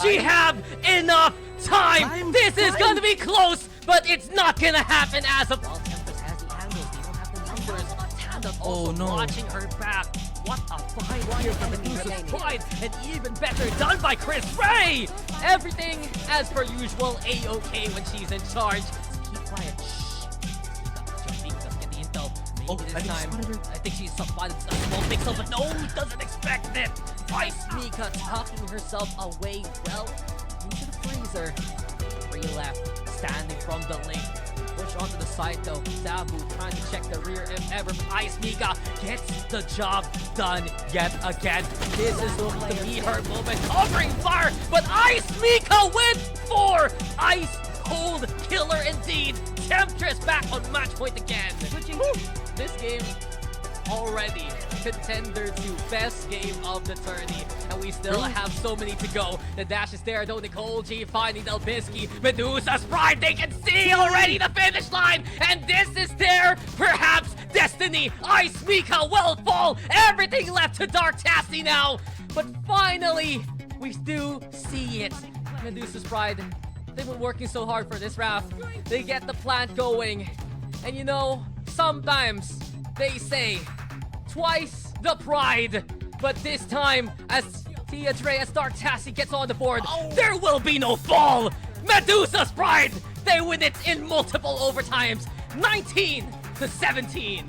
she have enough time? This is gonna be close, but it's not gonna happen as of... Well, Tempest has the angles, they don't have the numbers. Tandem also watching her back. What a fight here from Medusa's Pride, and even better done by Chris Ray! Everything, as per usual, A-OK when she's in charge. So keep quiet. Shh. Doesn't get the intel. Maybe this time. I think she's spotted a small pixel, but no, doesn't expect it. Ice Mika tucking herself away well into the freezer. 3 left, standing from the lane. Push onto the side though. Zabu trying to check the rear if ever. Ice Mika gets the job done yet again. This is looking to be her moment. Covering fire, but Ice Mika went for ice cold killer indeed. Temptress back on match point again. This game already contender to best game of the tourney, and we still have so many to go. The dash is there though. Nicole G finding Delbisky. Medusa's Pride, they can see already the finish line, and this is their perhaps destiny. Ice Mika will fall. Everything left to Dark Tassie now, but finally we do see it. Medusa's Pride, they've been working so hard for this round. They get the plant going, and you know, sometimes they say twice the pride, but this time, as Tia Dre as Dark Tassie gets on the board, there will be no fall. Medusa's Pride, they win it in multiple overtimes, 19-17.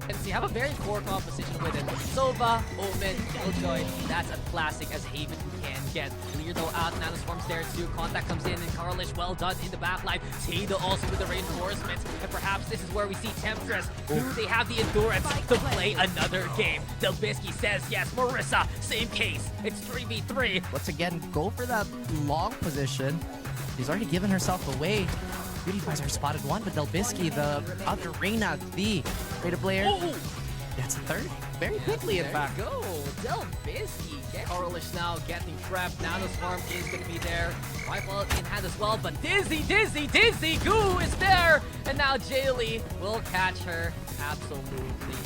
And so you have a very core composition with it. Sova, Omen, Killjoy, that's a classic as Haven can get. Leardo out, Nanoswarm's there too. Contact comes in, and Karlish well done in the backline. Tado also with the reinforcements. And perhaps this is where we see Temptress. Do they have the endurance to play another game? Delbisky says yes. Marissa, same case. It's 3v3. Let's again go for that long position. She's already given herself away. Beauty Visor spotted one, but Delbisky, the other Reyna, the rated player, gets a third very quickly, in fact. Go, Delbisky. Karlish now getting trapped. Nanoswarm is going to be there. Rifle in hand as well, but Dizzy Goo is there. And now Jaylee will catch her. Absolutely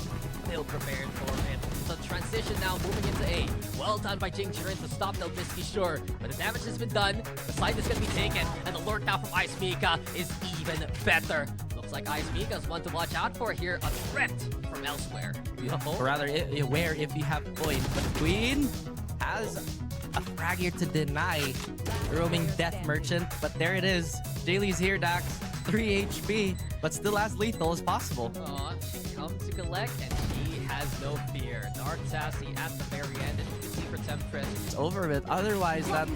still prepared for it. So transition now moving into A. Well done by Jing Jiren to stop Delbisky, sure. But the damage has been done. The side is going to be taken. And the lurk now from Ice Mika is even better. Looks like Ice Mika is one to watch out for here. A threat from elsewhere. Or rather, aware if you have coin. But Queen has a frag here to deny the roaming Death Merchant. But there it is. Jaylee's here, Dax. 3 HP, but still as lethal as possible. She comes to collect, and she has no fear. Dark Tassie at the very end, and you can see for Temptress. It's over with. Otherwise, that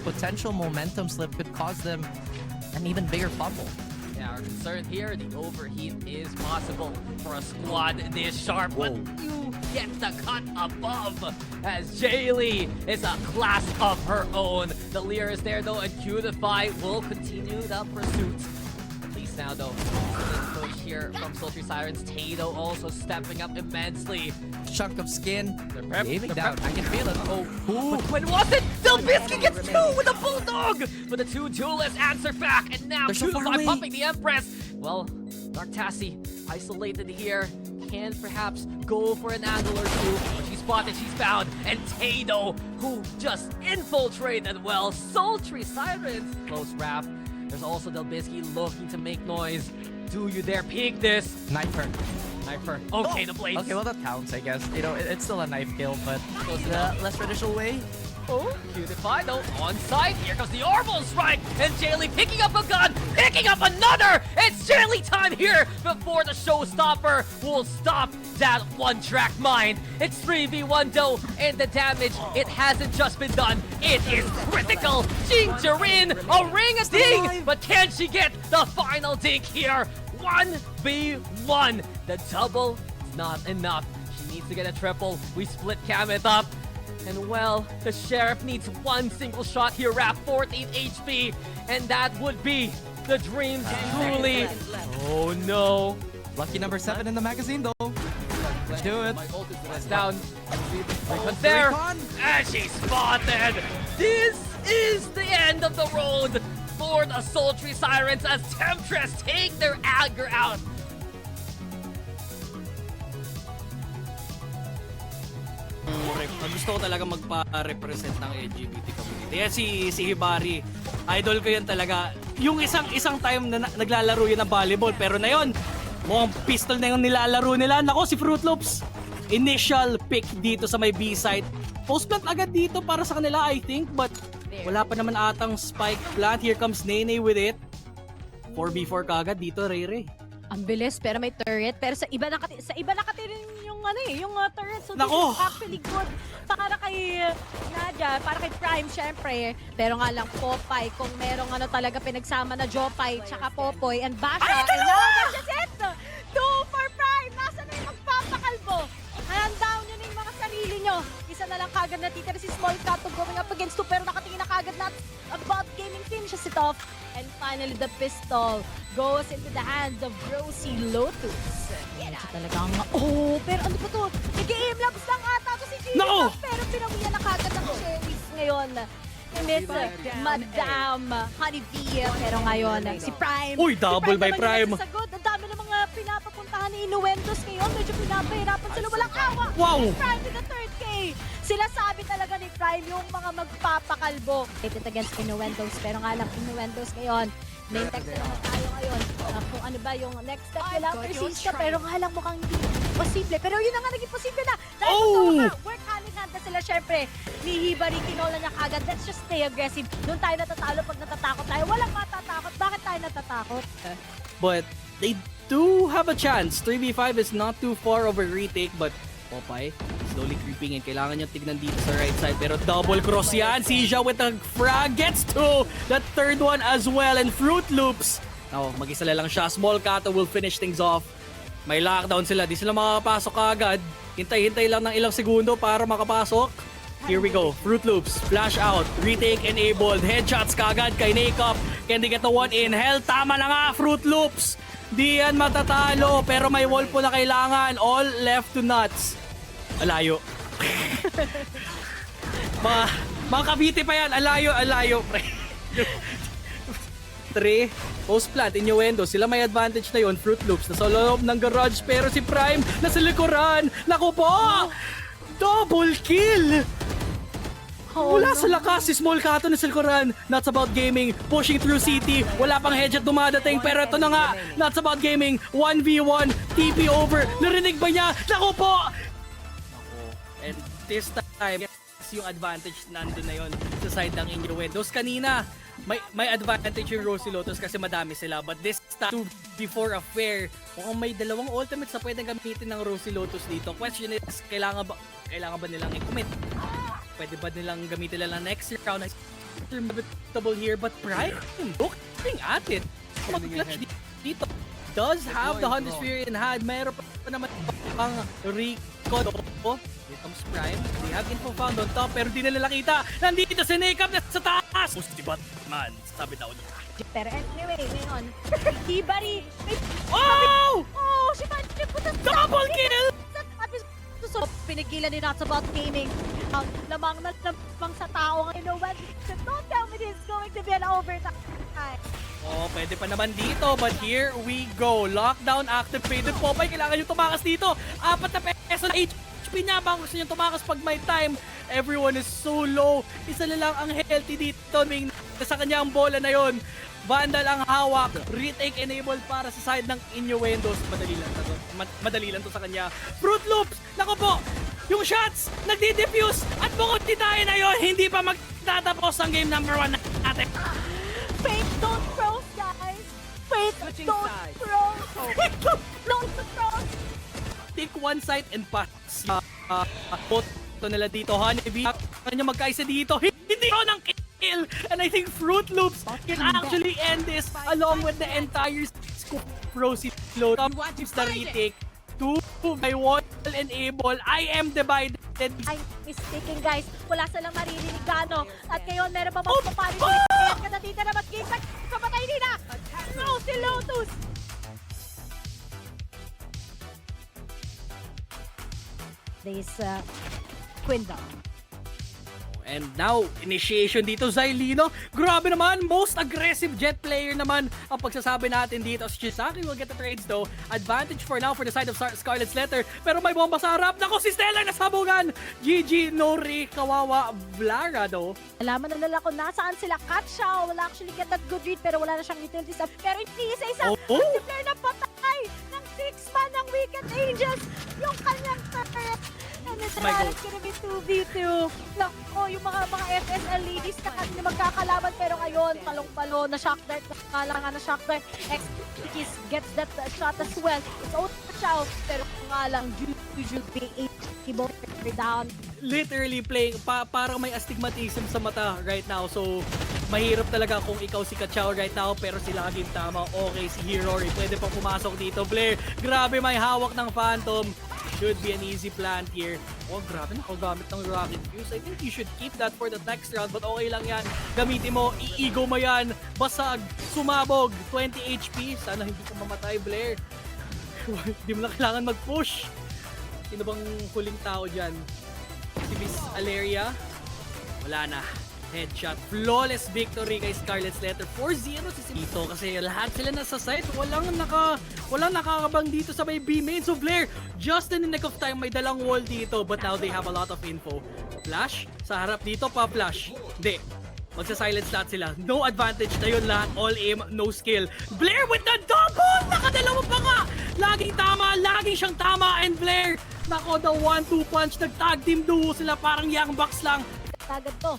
potential momentum slip could cause them an even bigger fumble. Yeah, our concern here, the overheat is possible for a squad this sharp, but you get the cut above as Jaylee is a class of her own. The Lear is there though, and Cutify will continue the pursuit. At least now though, push here from Sultry Sirens. Tado also stepping up immensely. Chunk of skin. They're aiming down. I can feel it. But when was it? Delbisky gets 2 with a Bulldog! But the 2 duelists answer back, and now Cutify pumping the Empress. Well, Dark Tassie isolated here. Can perhaps go for an angle or two. When she's spotted, she's found. And Tado, who just infiltrated well. Sultry Sirens. Close wrap. There's also Delbisky looking to make noise. Do you dare peek this? Knife her. Okay, the blades. Okay, well that counts, I guess. You know, it's still a knife kill, but the less traditional way. Cutify though, on side. Here comes the Orbital Strike, and Jaylee picking up a gun, picking up another. It's Jaylee time here before the showstopper will stop that one-track mind. It's 3v1 though, and the damage, it hasn't just been done. It is critical. Jing Jiren, a ring-a-ding, but can she get the final dink here? 1v1. The double is not enough. She needs to get a triple. We split Kamith up. And well, the Sheriff needs one single shot here at 14 HP. And that would be the dreams truly. Oh no. Lucky number 7 in the magazine though. Let's do it. It's down. Recon's there. And she's spotted. This is the end of the road for the Sultry Sirens as Temptress take their anger out. Gusto ko talaga magpa-represent ng LGBT community. Yan si Hibari. Idol ko yan talaga. Yung isang time na naglalaro yun ng volleyball, pero na yun, mukhang pistol na yung nilalaro nila. Nako, si Fruit Loops. Initial pick dito sa may B-site. Post plant agad dito para sa kanila, I think, but wala pa naman atang spike plant. Here comes Nene with it. 4v4 kagad dito, Ray. Ang bilis, pero may turret. Pero sa iba nakatirin yung yung turret. So Nako! this is actually good. Para kay Nadia, para kay Prime, syempre. Pero nga lang, Popeye, kung merong talaga pinagsama na Jopay, tsaka Popoy, and Basha. Ay, and dalawa! now, that's just it! 2 for Prime! Nasaan na yung magpapakalbo? Hand-down nyo na yung mga sarili nyo. Isa na lang kagad natitira si Small Cat going up against 2, pero nakatingin na kagad na about gaming finishes it off. And finally, the pistol goes into the hands of Rosie Lotus. Yan siya talagang, pero ano ba to? Nag-aim labs lang ata to si Gina. No! Pero pinawian na kagad ng cherries ngayon. Miss Madam Honeybee. Pero ngayon, si Prime. Uy, double by Prime. Ang dami ng mga pinapapuntahan ni Innuendos ngayon. Medyo pinapahirapan sila. Walang awa. Wow! Prime with the third K. Sila sabi talaga ni Prime yung mga magpapakalbo. Rated against Innuendos. Pero nga lang, Innuendos ngayon. Main text na tayo ngayon. Kung ano ba yung next step nila. Persista. Pero nga lang mukhang hindi posible. Pero yun na nga naging posible na. Dahil work hand in hand na sila syempre. Ni Hibari, kinola niya kagad. Let's just stay aggressive. Doon tayo natatalo pag natatakot tayo. Walang matatakot. Bakit tayo natatakot? But they do have a chance. 3v5 is not too far over retake, but Popeye slowly creeping and kailangan niya tignan dito sa right side. Pero double cross yan. Sija with the frag gets to that third one as well. And Fruit Loops. Now, mag-isa lang siya. Small Kato will finish things off. May lockdown sila. Di sila makapasok agad. Hintay-hintay lang ng ilang segundo para makapasok. Here we go. Fruit Loops. Flash out. Retake enabled. Headshots kagad kay Nakeup. Can they get the one in? Hell, tama na nga. Fruit Loops. Di yan matatalo. Pero may wall po na kailangan. All left to nuts. Alayo. mga Cavite pa yan. Alayo. 3. Post plant, Innuendo. Sila may advantage na yon. Fruit Loops nasa loob ng garage. Pero si Prime nasa likuran. Naku po! Double kill! Wala sa lakas si Small Kato na sa likuran. Nuts About Gaming pushing through city. Wala pang headshot dumadating. Pero ito na nga. Nuts About Gaming 1v1. TP over. Narinig ba niya? Naku po! And this time, yung advantage nandun na yon sa side ng Innuendos. Kanina, may advantage yung Rosie Lotus kasi madami sila. But this time, before a fair, mukhang may dalawang ultimates na pwedeng gamitin ng Rosie Lotus dito. Question is, kailangan ba nilang i-commit? Pwede ba nilang gamitin lang next round? Inevitable here, but Prime looking at it. Mag-clutch dito. Does have the Hunter Sphere in hand. Mayroon pa naman pang Rico. Here comes Prime. They have info found on top pero di nila nakita. Nandito si Nakeup na sa taas. Si Batman. Sabi daw niya. Pero anyway, ngayon, Hibari. Oh! Si Patrick putas. Double kill! So, pinigilan ni Nuts About Gaming. Lamang na lamang sa tao ang Innuendos. Don't tell me this is going to be an overtime. Pwede pa naman dito. But here we go. Lockdown activated. Popeye, kailangan yung tumakas dito. 4 na peso na HP niya. Baka gusto niyang tumakas pag may time. Everyone is so low. Isa na lang ang healthy dito. Sa kanya ang bola na yon. Vandal ang hawak. Retake enabled para sa side ng Innuendos. Madali lang to sa kanya. Fruit Loops. Naku po. Yung shots. Nagdi-diffuse. At bukod di tayo na yon. Hindi pa magtatapos ang game number 1 natin. Fate don't froze, guys. Fate don't froze. Fate don't froze. Take one side and pass. Ito nila dito. Honeybee. Kanya magkaisa dito. Hindi ko ng kill. And I think Fruit Loops can actually end this along with the entire scoop. Rosie Float. Comes the retake. 2 by 1 enable. I am divided. I'm mistaken, guys. Wala silang maririnig gano. At ngayon, meron pa magpaparinig. Kaya ka na dito na mag-game back. Kamatay nila. Rosie Lotus. This Quindom. And now, initiation dito, Xylino. Grabe naman, most aggressive jet player naman ang pagsasabi natin dito. Chisaki will get the trades though. Advantage for now for the side of Scarlet's Letter. Pero may bomba sa harap. Nako, si Stellar nasabungan. GG, Nori, kawawa, Vlara though. Alaman na nila kung nasaan sila. Katshao will actually get that good read pero wala na siyang utilities. Pero hindi isa-isa. Oh. Si Blair na patay ng 6-man ng Wicked Angels. Yung kanyang turret. And it's gonna be 2v2. Naku, yung mga FSL ladies na kanina magkakalaban pero ngayon, talong-palo na shock dart. Kailangan na shock dart. X gets that shot as well. It's out Chow pero nga lang, Juju keyboard down. Literally playing, parang may astigmatism sa mata right now. So, mahirap talaga kung ikaw si Kachao right now pero sila laging tama. Okay, si Hirori pwede pang pumasok dito. Blair, grabe may hawak ng Phantom. Should be an easy plant here. Oh, grabe, nakagamit ng Rocket Fuse. I think you should keep that for the next round, but okay lang yan. Gamitin mo, i-ego mo yan. Basag, sumabog, 20 HP. Sana hindi ka mamatay, Blair. Hindi mo na kailangan mag-push. Sino bang huling tao dyan? Si Miss Aleria? Wala na. Headshot. Flawless victory kay Scarlet's Letter. 4-0 si dito kasi lahat sila nasa site. Walang nakakabang dito sa may B main. So Blair, just in the nick of time, may dalang wall dito. But now they have a lot of info. Flash? Sa harap dito pa flash. Hindi. Magsa-silence lahat sila. No advantage na yun lahat. All aim, no skill. Blair with the double! Nakadalawa pa nga! Laging tama, laging siyang tama. And Blair, nako, the 1-2 punch. Nag-tag team duo sila. Parang young bucks lang. Agad to.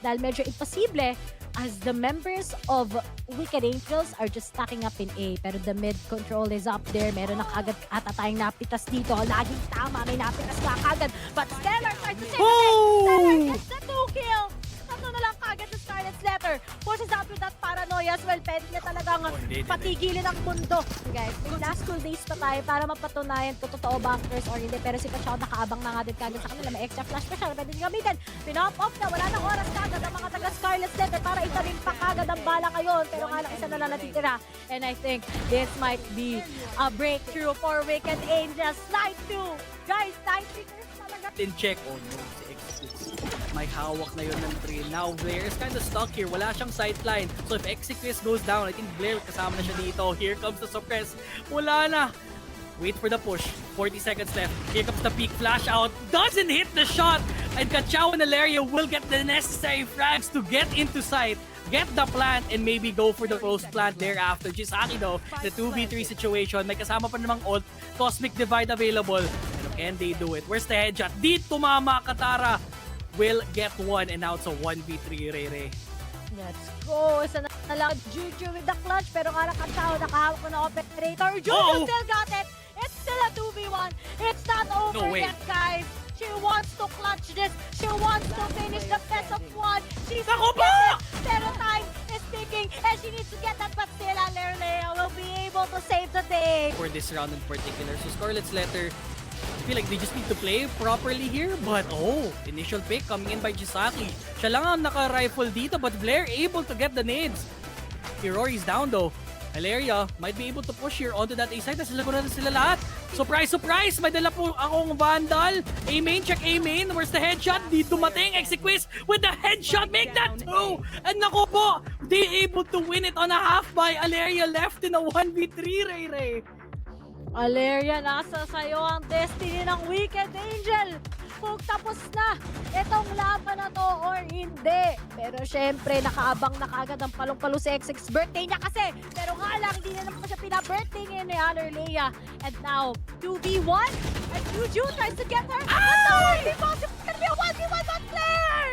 Dahil medyo imposible as the members of Wicked Angels are just stacking up in A. Pero the mid control is up there. Meron na kagad ata tayong napitas dito. Laging tama, may napitas na kagad. But Stellar tries to save the game. Stellar gets the 2-kill. Tatlo na lang kagad sa Scarlet's Letter. Forces out with that paranoia as well. Pwede niya talagang patigilin ang mundo. Guys, may last 2 days pa tayo para mapatunayan kung totoo ba ang curse or hindi. Pero si Kachao nakaabang na nga din kagad sa kanila. May extra flash pa siya. Pwede niya gamitin. Pinop off na. Wala nang oras kagad ang mga taga Scarlet's Letter para italim pa kagad ang bala ngayon. Pero nga lang isa na lang natitira. And I think this might be a breakthrough for Wicked Angels. Night 2. Guys, night 3 talaga. In check. Oh no, si Execute. May hawak na yun ng 3. Now Blair is kind of stuck here. Wala siyang sightline. So if Execute goes down, I think Blair kasama na siya dito. Here comes the suppress. Wala na. Wait for the push. 40 seconds left. Here comes the peak flash out. Doesn't hit the shot. And Kachao and Aleria will get the necessary frags to get into sight. Get the plant and maybe go for the close plant thereafter. Chisaki though, the 2v3 situation. May kasama pa namang ult. Cosmic Divide available. Pero can they do it? Where's the headshot? Di tumama, Katara will get one and now it's a 1v3 Rere. Let's go. Isa na lang Juju with the clutch. Pero nga lang Kachao, nakahawak ko na operator. Juju still got it. It's still a 2v1. It's not over yet, guys. She wants to clutch this. She wants to finish the best of one. She's pero time is ticking and she needs to get that, but still Aleria will be able to save the day. For this round in particular, so Scarlet's Letter, I feel like they just need to play properly here, but initial pick coming in by Chisaki. Siya lang ang naka-rifle dito, but Blair able to get the nades. Hirori's down though. Aleria might be able to push here onto that A side. Nasa lagunan na sila lahat. Surprise, surprise! May dala po akong Vandal. A-main, check A-main. Where's the headshot? Di dumating. Exequis with the headshot. Make that 2! And naku po, they able to win it on a half by Aleria left in a 1v3, Ray Ray. Aleria, nasa sayo ang destiny ng Wicked Angel. Kung tapos na itong laban na to or hindi. Pero syempre, nakaabang na kagad ang palong-palo si XX. Birthday niya kasi. Pero nga lang, hindi na naman siya pina-birthday ngayon ni Aleria. And now, 2v1. And Juju tries to get her. But no, it's possible. It's gonna be a 1v1, but Claire!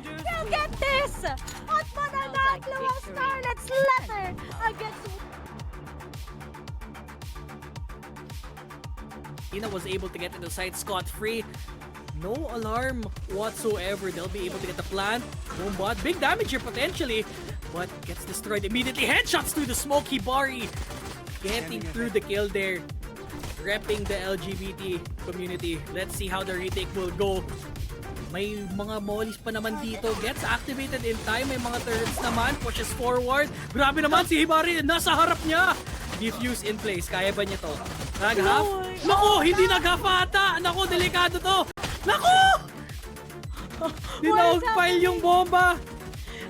They'll get this! At mananalo ang Scarlet's Letter against Ina was able to get into side scot-free. No alarm whatsoever. They'll be able to get the plant. Bombot. Big damage here potentially. But gets destroyed immediately. Headshots through the smoky Bari. Getting through the kill there. Repping the LGBT community. Let's see how the retake will go. May mga mollies pa naman dito. Gets activated in time. May mga turrets naman. Pushes forward. Grabe naman si Hibari. Nasa harap niya. Diffuse in place. Kaya ba niya to? Nag-half? Naku! Hindi nag-half ata! Naku! Delikado to! Naku! Dinoutfile yung bomba.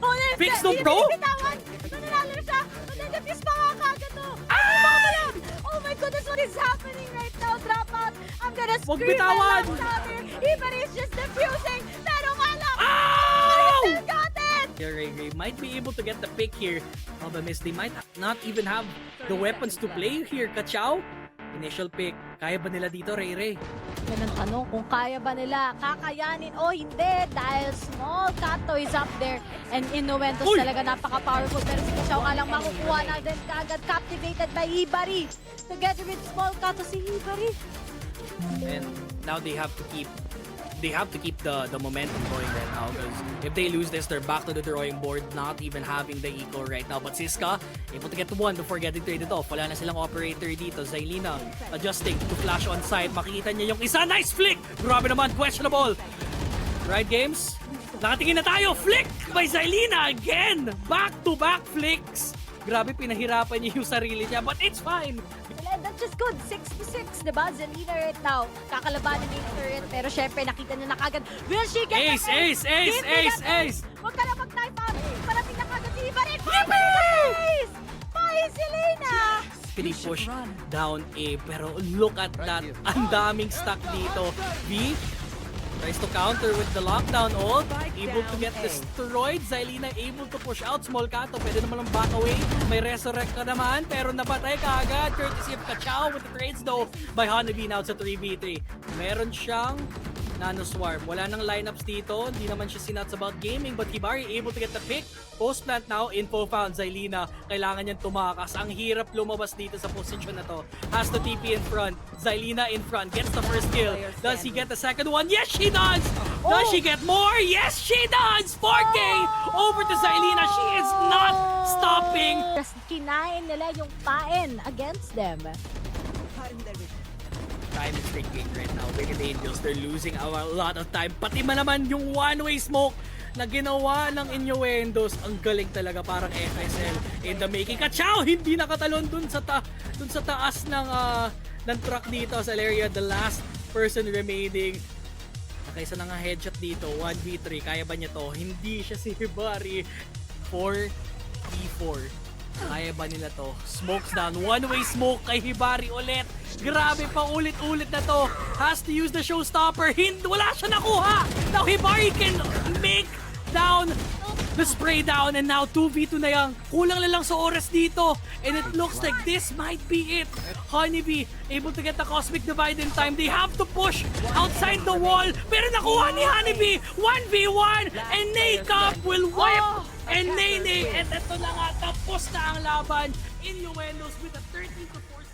Oh, Fix no pro? Bitawan! Nanalo na siya! Nanalo-defuse pa nga kagad to! Ah! Oh my goodness, what is happening right now? Drop out! I'm gonna Wag scream bitawan! my lungs out here! Even is just defusing! Pero nga lang! Ow! Still got it! Ray might be able to get the pick here. But miss, they might not even have the weapons to play here. Kachow, initial pick. Kaya ba nila dito, Ray? Yan ang tanong, kung kaya ba nila kakayanin o hindi dahil small Kato is up there and Innuendos Uy! talaga napaka-powerful pero si Kachow nga lang makukuha na din kagad captivated by Hibari together with small Kato si Hibari. And now they have to keep the momentum going right now because if they lose this, they're back to the drawing board, not even having the eco right now. But Siska, able to get one before getting traded off. Wala na silang operator dito. Xylina adjusting to flash on side. Makikita niya yung isa. Nice flick! Grabe naman, questionable. Right, games? Nakatingin na tayo. Flick by Xylina again! Back-to-back flicks. Grabe, pinahirapan niya yung sarili niya, but it's fine. And that's just good. 6-6, diba? Zelina right now. Kakalabanin niya yung turret. Pero syempre, nakita niya na kagad. Will she get Ace, ace, ace, Give me ace, that ace! Huwag ka lang mag-type out. Parating na kagad si Hibari. Ace! By Zelina! Pinipush down A, pero look at that. Ang daming stuck dito. B tries to counter with the lockdown ult. Able to get destroyed. Xylina able to push out. Small Kato, pwede naman lang back away. May resurrect ka naman, pero napatay ka agad. Courtesy of Kachow with the trades though by Honeybee now sa 3v3. Meron siyang Nano Swarm. Wala nang lineups dito. Hindi naman siya sinuts about gaming, but Hibari able to get the pick. Post plant now, info found. Xylina, kailangan niyang tumakas. Ang hirap lumabas dito sa position na to. Has to TP in front. Xylina in front. Gets the first kill. Does he get the second one? Yes, she does! Does she get more? Yes, she does! 4K over to Xylina. She is not stopping. Just kinain nila yung pain against them. Time is ticking right now. Wicked Angels, they're losing a lot of time. Pati man naman yung one-way smoke na ginawa ng Innuendos. Ang galing talaga, parang FSL in the making. Kachow, hindi nakatalon dun sa taas ng truck dito sa area. The last person remaining. Nakaisa na nga headshot dito. 1v3. Kaya ba niya to? Hindi siya si Hibari. 4v4. Kaya ba nila to? Smokes down. One-way smoke kay Hibari ulit. Grabe, pa ulit-ulit na to. Has to use the showstopper. Wala siya nakuha. Now Hibari can make down the spray down and now 2v2 na yan. Kulang na lang sa oras dito. And it looks like this might be it. Honeybee able to get the Cosmic Divide in time. They have to push outside the wall. Pero nakuha ni Honeybee. 1v1 and Nakeup will wipe and Nene. And ito na nga, tapos na ang laban. Innuendos with a 13-4.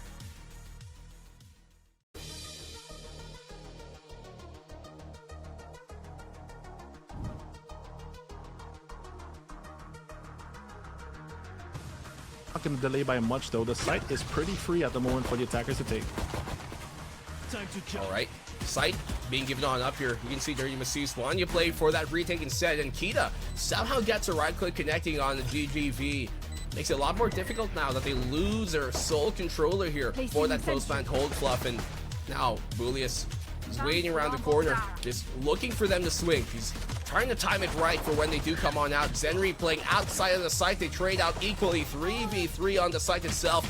Not going to delay by much though. The site is pretty free at the moment for the attackers to take. All right, site being given on up here. You can see Dirty Masseuse want you play for that retake instead, and Kita somehow gets a right click connecting on the GGV. Makes it a lot more difficult now that they lose their sole controller here for that post-plant hold fluff. And now Bullius is waiting around the corner, just looking for them to swing. He's trying to time it right for when they do come on out. Zenry playing outside of the site. They trade out equally. 3v3 on the site itself.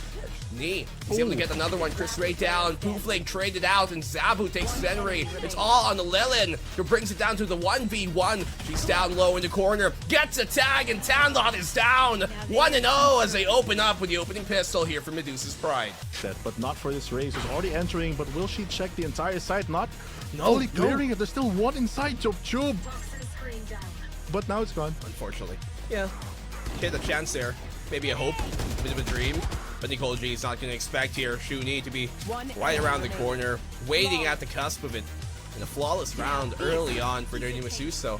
Knee is able to get another one. Chris Ray down. Pooflake traded out, and Zabu takes Zenry. It's all on the Lilin, who brings it down to the 1v1. She's down low in the corner. Gets a tag, and Tandot is down. 1-0 as they open up with the opening pistol here for Medusa's Pride. Set, but not for this race. Who's already entering, but will she check the entire site? Not fully clearing it. There's still one inside Chub. But now it's gone. Unfortunately. Yeah. Hit a chance there. Maybe a hope. A bit of a dream. But Nicole G is not going to expect here Shuni to be right around the corner, waiting at the cusp of it. And a flawless round early on for Dirty Masseuse. So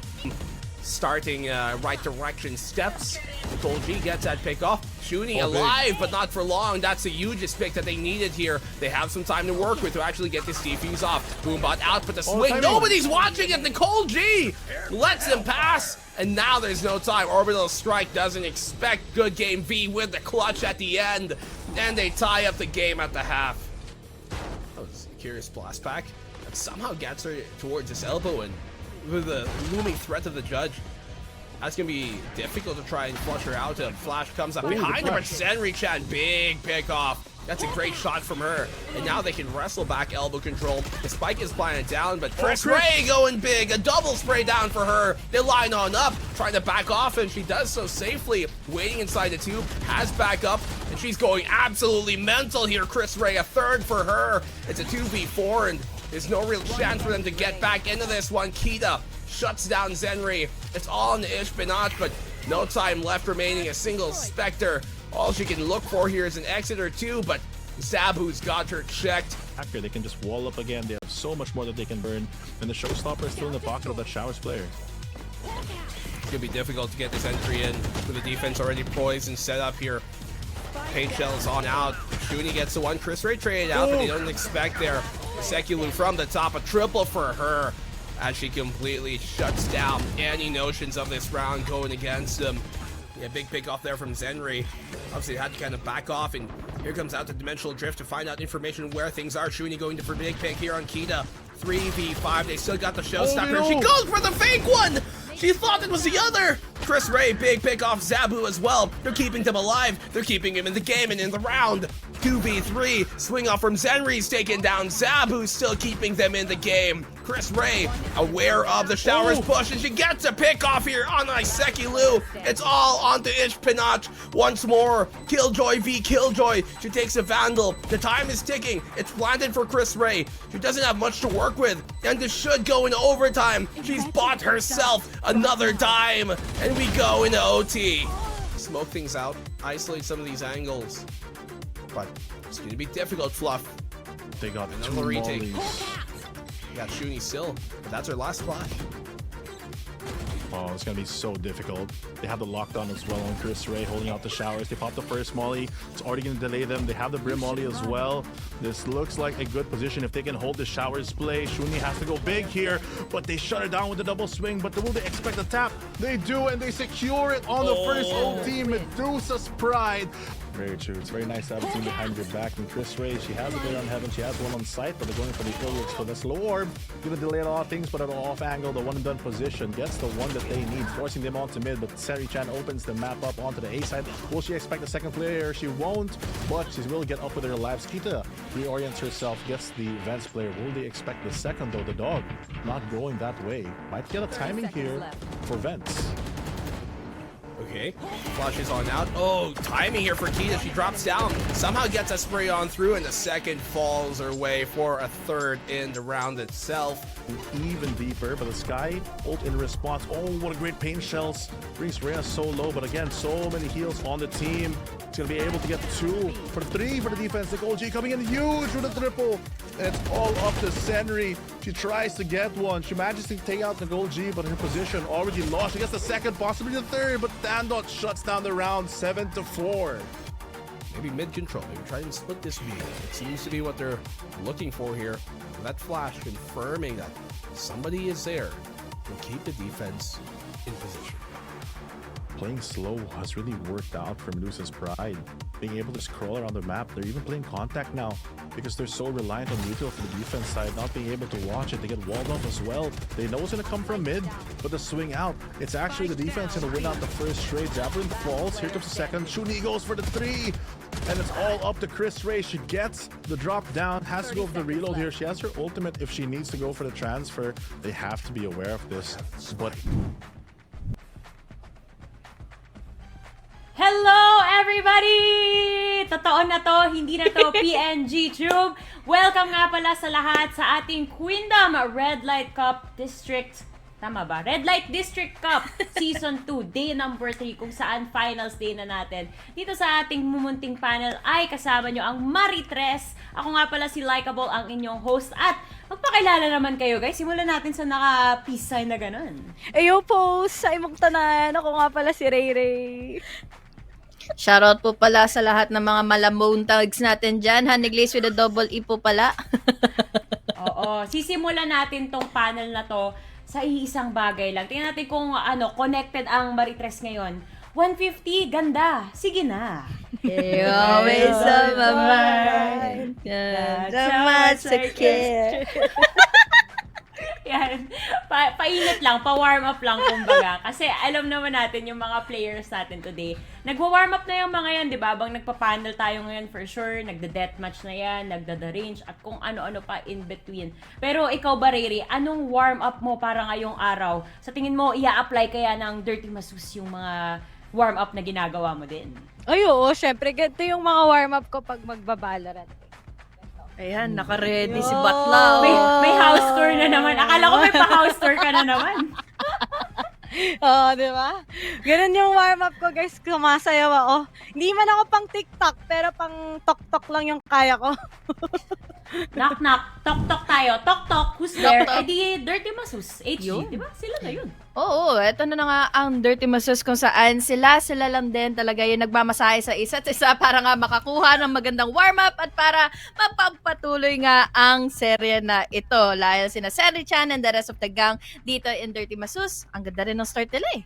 starting right direction steps. Nicole G gets that pick off. Shuni alive, but not for long. That's the hugest pick that they needed here. They have some time to work with to actually get this defuse off. Boombot out, but the swing. Nobody's watching it. Nicole G lets them pass. And now there's no time. Orbital Strike doesn't expect good game V with the clutch at the end. And they tie up the game at the half. That was a curious blast back. That somehow gets her towards his elbow, and with the looming threat of the judge, that's going to be difficult to try and flush her out. A flash comes up behind her, but Zenri Chan, big pick off. That's a great shot from her. And now they can wrestle back elbow control. The spike is planted down, but Chris Ray going big. A double spray down for her. They line on up, trying to back off, and she does so safely. Waiting inside the tube, has back up, and she's going absolutely mental here. Chris Ray, a third for her. It's a 2v4, and there's no real chance for them to get back into this one. Kita shuts down Zenri. It's all on the Ishbinot, but no time left remaining. A single Spectre. All she can look for here is an exit or two, but Zabu's got her checked. After they can just wall up again, they have so much more that they can burn, and the showstopper is still in the pocket of that Showers player. It's gonna be difficult to get this entry in with the defense already poised and set up here. Paint Shell's on out. Shuni gets the one. Chris Ray traded out, but they don't expect there. Sekulu from the top, a triple for her as she completely shuts down any notions of this round going against them. Yeah, big pick off there from Zenri. Obviously, they had to kind of back off, and here comes out the Dimensional Drift to find out information where things are. Shuni going for big pick here on Kita. 3v5, they still got the showstopper. no. She goes for the fake one! She thought it was the other! Chris Ray, big pick off Zabu as well. They're keeping them alive. They're keeping him in the game and in the round. 2v3, swing off from Zenri's taken down. Zabu still keeping them in the game. Chris Ray, aware of the Showers push, and she gets a pick off here on Sekulu. It's all onto Ishpinach once more. Killjoy v Killjoy. She takes a Vandal. The time is ticking. It's planted for Chris Ray. She doesn't have much to work with, and this should go into overtime. She's bought herself another dime, and we go into OT. Smoke things out, isolate some of these angles, but it's going to be difficult, Fluff. They got Another two retake. mollies. Got Shuni still, but that's her last splash. Oh, it's gonna be so difficult. They have the lockdown as well on Chris Ray holding out the Showers. They pop the first molly. It's already gonna delay them. They have the Brim molly as well. This looks like a good position if they can hold the Showers play. Shuni has to go big here, but they shut it down with the double swing. But will they expect a tap? They do, and they secure it on the first OT. Medusa's Pride. Very true. It's very nice to have a team behind your back. And Chris Ray, she has a player on Heaven. She has one on site, but they're going for the Illics for this low orb. Gonna delay a lot of things, but at an off angle, the one and done position gets the one that they need, forcing them onto mid. But Seri Chan opens the map up onto the A side. Will she expect a second player? She won't, but she will get up with her lives. Kita reorients herself, gets the Vents player. Will they expect the second though? The dog not going that way. Might get a timing here for Vents. Okay, flashes on out. Oh, timing here for Kita. She drops down, somehow gets a spray on through, and the second falls her way for a third in the round itself. Even deeper, but the Sky ult in response. Oh, what a great paint shells. Brings Rhea so low, but again, so many heals on the team. It's gonna be able to get 2 for 3 for the defense. The Gold G coming in huge with a triple. And it's all up to Senri. She tries to get one. She manages to take out the Gold G, but her position already lost. She gets the second, possibly the third, but Tandot shuts down the round 7-4. Maybe mid control, maybe try and split this V. It seems to be what they're looking for here. That flash confirming that somebody is there to keep the defense in position. Playing slow has really worked out for Medusa's Pride. Being able to scroll around the map, they're even playing contact now because they're so reliant on neutral for the defense side, not being able to watch it. They get walled off as well. They know it's going to come from mid, but the swing out, it's actually the defense going to win out the first trade. Javelin falls, here comes the second. Shuni goes for the 3, and it's all up to Chris Ray. She gets the drop down, has to go for the reload here. She has her ultimate if she needs to go for the transfer. They have to be aware of this, but Hello everybody! Totoo na to, hindi na to PNG Tube. Welcome nga pala sa lahat sa ating Queendom Red Light Cup District. Tama ba? Red Light District Cup Season 2, day number 3, kung saan finals day na natin. Dito sa ating mumunting panel ay kasama nyo ang Maritres. Ako nga pala si Likeable, ang inyong host. At magpakilala naman kayo guys. Simulan natin sa naka-peace sign na ganun. Ayo po sa imong tanan. Ako nga pala si Ray Ray. Shoutout po pala sa lahat ng mga malamong tags natin dyan. Haniglaze with a double E po pala. Oo. Sisimulan natin tong panel na to sa iisang bagay lang. Tingnan natin kung connected ang Maritres ngayon. 150, ganda. Sige na. You're always on my mind. That's a care. Yan. Painit lang, pa-warm up lang kumbaga. Kasi alam naman natin yung mga players natin today. Nagwa-warm up na yung mga yan, di ba? Habang nagpa-panel tayo ngayon for sure, nagda-deathmatch na yan, nagda-range, at kung ano-ano pa in between. Pero ikaw ba, Riri, anong warm up mo para ngayong araw? Sa tingin mo, ia-apply kaya ng Dirty Masus yung mga warm up na ginagawa mo din? Ay, oo, syempre, ganito yung mga warm-up ko pag magbabalorant. Ayan, naka-ready si Batlaw. May house tour na naman. Akala ko may pa-house tour ka na naman. Oo, di ba? Ganun yung warm-up ko, guys. Sumasayaw ako. Hindi man ako pang TikTok, pero pang tok-tok lang yung kaya ko. Knock-knock. Tok-tok tayo. Tok-tok. Who's there? Tok-tok. Eh di, Dirty Masus. HG. Yun. Di ba? Sila na yun. Oo, eto na nga ang Dirty Masus kung saan sila lang din talaga yung nagmamasahe sa isa't isa para nga makakuha ng magandang warm-up at para mapagpatuloy nga ang serye na ito. Dahil sina Seri Chan and the rest of the gang dito in Dirty Masus. Ang ganda rin ng start nila eh.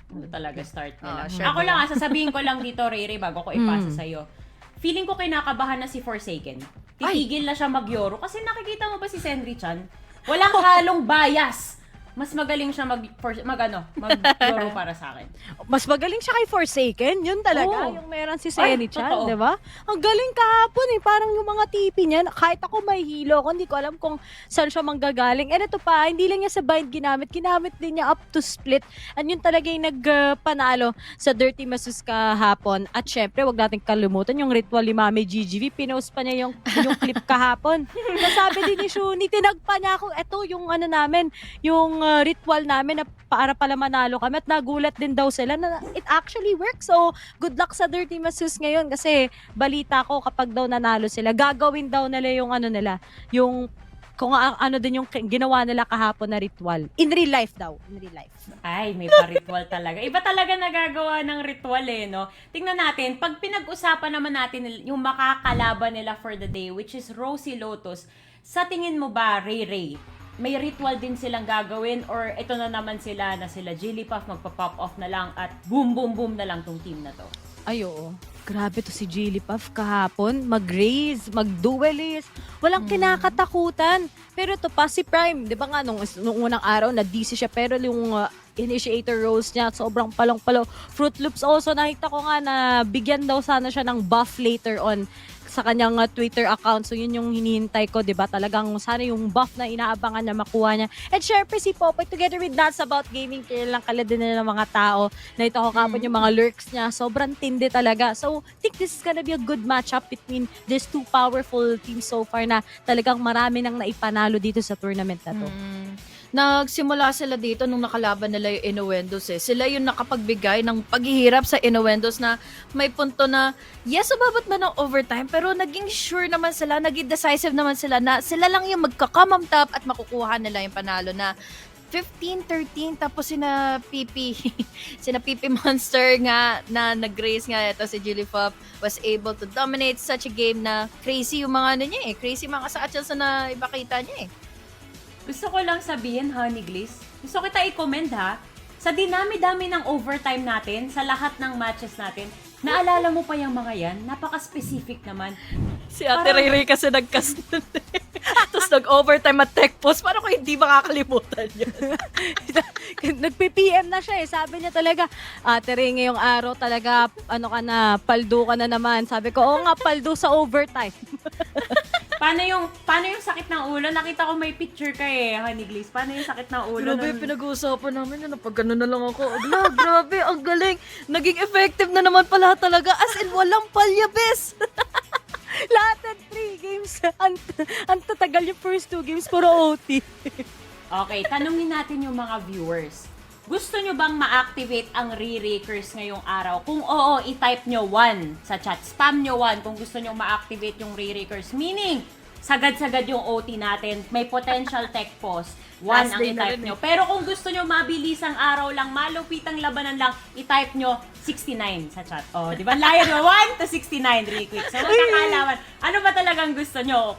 Ito talaga start nila. Sure Ako ba lang, yan? sasabihin ko lang dito, Riri, bago ko ipasa sa'yo. Feeling ko kinakabahan na si Forsaken. Titigil na siya magyoro. Kasi nakikita mo ba si Senri Chan? Walang halong bias. Mas magaling siya magyoro para sa akin. Mas magaling siya kay Forsaken. Yun talaga, Oo. yung meron si Ay, Senny Chan, totoo. di ba? Ang galing kahapon eh. Parang yung mga tipi niya, kahit ako may hilo ko, hindi ko alam kung saan siya manggagaling. And ito pa, hindi lang niya sa bind ginamit din niya up to split. And yun talaga yung nagpanalo sa Dirty Masus kahapon. At syempre, wag natin kalimutan yung ritual ni Mami GGV. Pinost pa niya yung clip kahapon. Nasabi din ni Shuni, tinagpa niya ako, eto yung ano namin, yung ritual namin na para pala manalo kami, at nagulat din daw sila na it actually works. So, good luck sa Dirty Masus ngayon kasi balita ko kapag daw nanalo sila, gagawin daw nila yung ano nila, yung kung ano din yung ginawa nila kahapon na ritual. In real life daw. In real life. Ay, may pa-ritual talaga. Iba talaga nagagawa ng ritual eh, no? Tingnan natin, pag pinag-usapan naman natin yung makakalaban nila for the day, which is Rosie Lotus, sa tingin mo ba, Ray, may ritual din silang gagawin or ito na naman sila Jigglypuff magpa-pop off na lang at boom boom boom na lang tong team na to? Ay, oo. Grabe to si Jigglypuff kahapon. Mag-raise, mag-duelist. Walang kinakatakutan. Pero ito pa si Prime, di ba nga nung unang araw na DC siya, pero yung initiator roles niya, sobrang palong-palo. Fruit Loops also, nakita ko nga na bigyan daw sana siya ng buff later on sa kanyang Twitter account. So yun yung hinihintay ko, 'di ba? Talagang sana yung buff na inaabangan na makuha niya. And syempre si Popoy together with That's About Gaming, kailang kalad din na ng mga tao. Na ito ko kapon yung mga lurks niya. Sobrang tindi talaga. So I think this is gonna be a good matchup between these two powerful teams so far na talagang marami nang naipanalo dito sa tournament na to. Nagsimula sila dito nung nakalaban nila yung Innuendos eh. Sila yung nakapagbigay ng paghihirap sa Innuendos na may punto na, yes, umabot man ng overtime, pero naging sure naman sila, naging decisive naman sila na sila lang yung magka-come on top at makukuha nila yung panalo na 15-13, tapos sina PP Monster nga na nag-race nga ito si Jigglypuff was able to dominate such a game na crazy yung mga ano niya eh. Crazy mga satchels na ibakita niya eh. Gusto ko lang sabihin, Honey Gliss, gusto kita i-comment ha, sa dinami-dami ng overtime natin, sa lahat ng matches natin, naalala mo pa yung mga yan? Napaka-specific naman. Si Ate Ray kasi nag-cast nun eh. Tapos nag-overtime at tech post. Paano ko hindi makakalimutan yun? Nagpi-PM na siya eh. Sabi niya talaga, Ate Ray, ngayong araw talaga, ano ka na, paldo ka na naman. Sabi ko, oo nga, paldo sa overtime. Paano yung sakit ng ulo? Nakita ko may picture ka eh, Honey Gliss. Paano yung sakit ng ulo? Grabe, pinag-uusapan namin yun. Pag gano'n na lang ako. Agla, grabe, ang galing. Naging effective na naman pala talaga. As in, walang palyabes. Lahat ng 3 games, ang tatagal yung first 2 games, puro OT. Okay, tanungin natin yung mga viewers. Gusto nyo bang ma-activate ang re-rakers ngayong araw? Kung oo, i-type nyo 1 sa chat. Spam nyo 1 kung gusto nyo ma-activate yung re-rakers. Meaning, sagad-sagad yung OT natin. May potential tech pause. 1 ang i-type nyo. Pero kung gusto nyo mabilis ang araw lang, malupitang labanan lang, i-type nyo 69 sa chat. O, di ba? Layo nyo 1 to 69 really quick. So, magkakalaman. Ano ba talagang gusto nyo?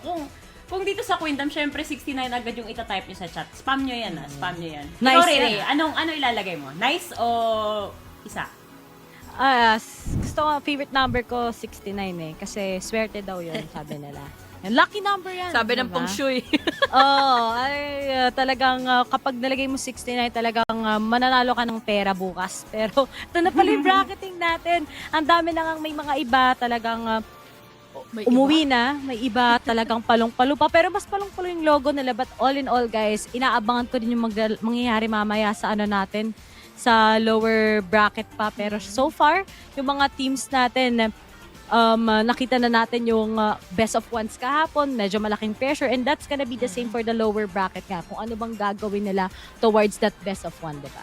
Kung dito sa Queendom, syempre 69 agad yung ita-type nyo sa chat. Spam nyo yan, spam nyo yan. Nice. Ikaw, Rere, ano ilalagay mo? Nice o isa? Gusto ko, favorite number ko 69 eh. Kasi swerte daw yun, sabi nila. Yan, lucky number yan. Sabi ng diba? Peng Shui. Talagang kapag nalagay mo 69, talagang mananalo ka ng pera bukas. Pero ito na pala yung bracketing natin. Ang dami na ngang may mga iba talagang umuwi na. May iba talagang palong-palo pa. Pero mas palong-palo yung logo nila. But all in all, guys, inaabangan ko din yung mangyayari mamaya sa ano natin, sa lower bracket pa. Pero so far, yung mga teams natin, nakita na natin yung best of ones kahapon, medyo malaking pressure, and that's gonna be the same for the lower bracket nga, kung ano bang gagawin nila towards that best of one, diba?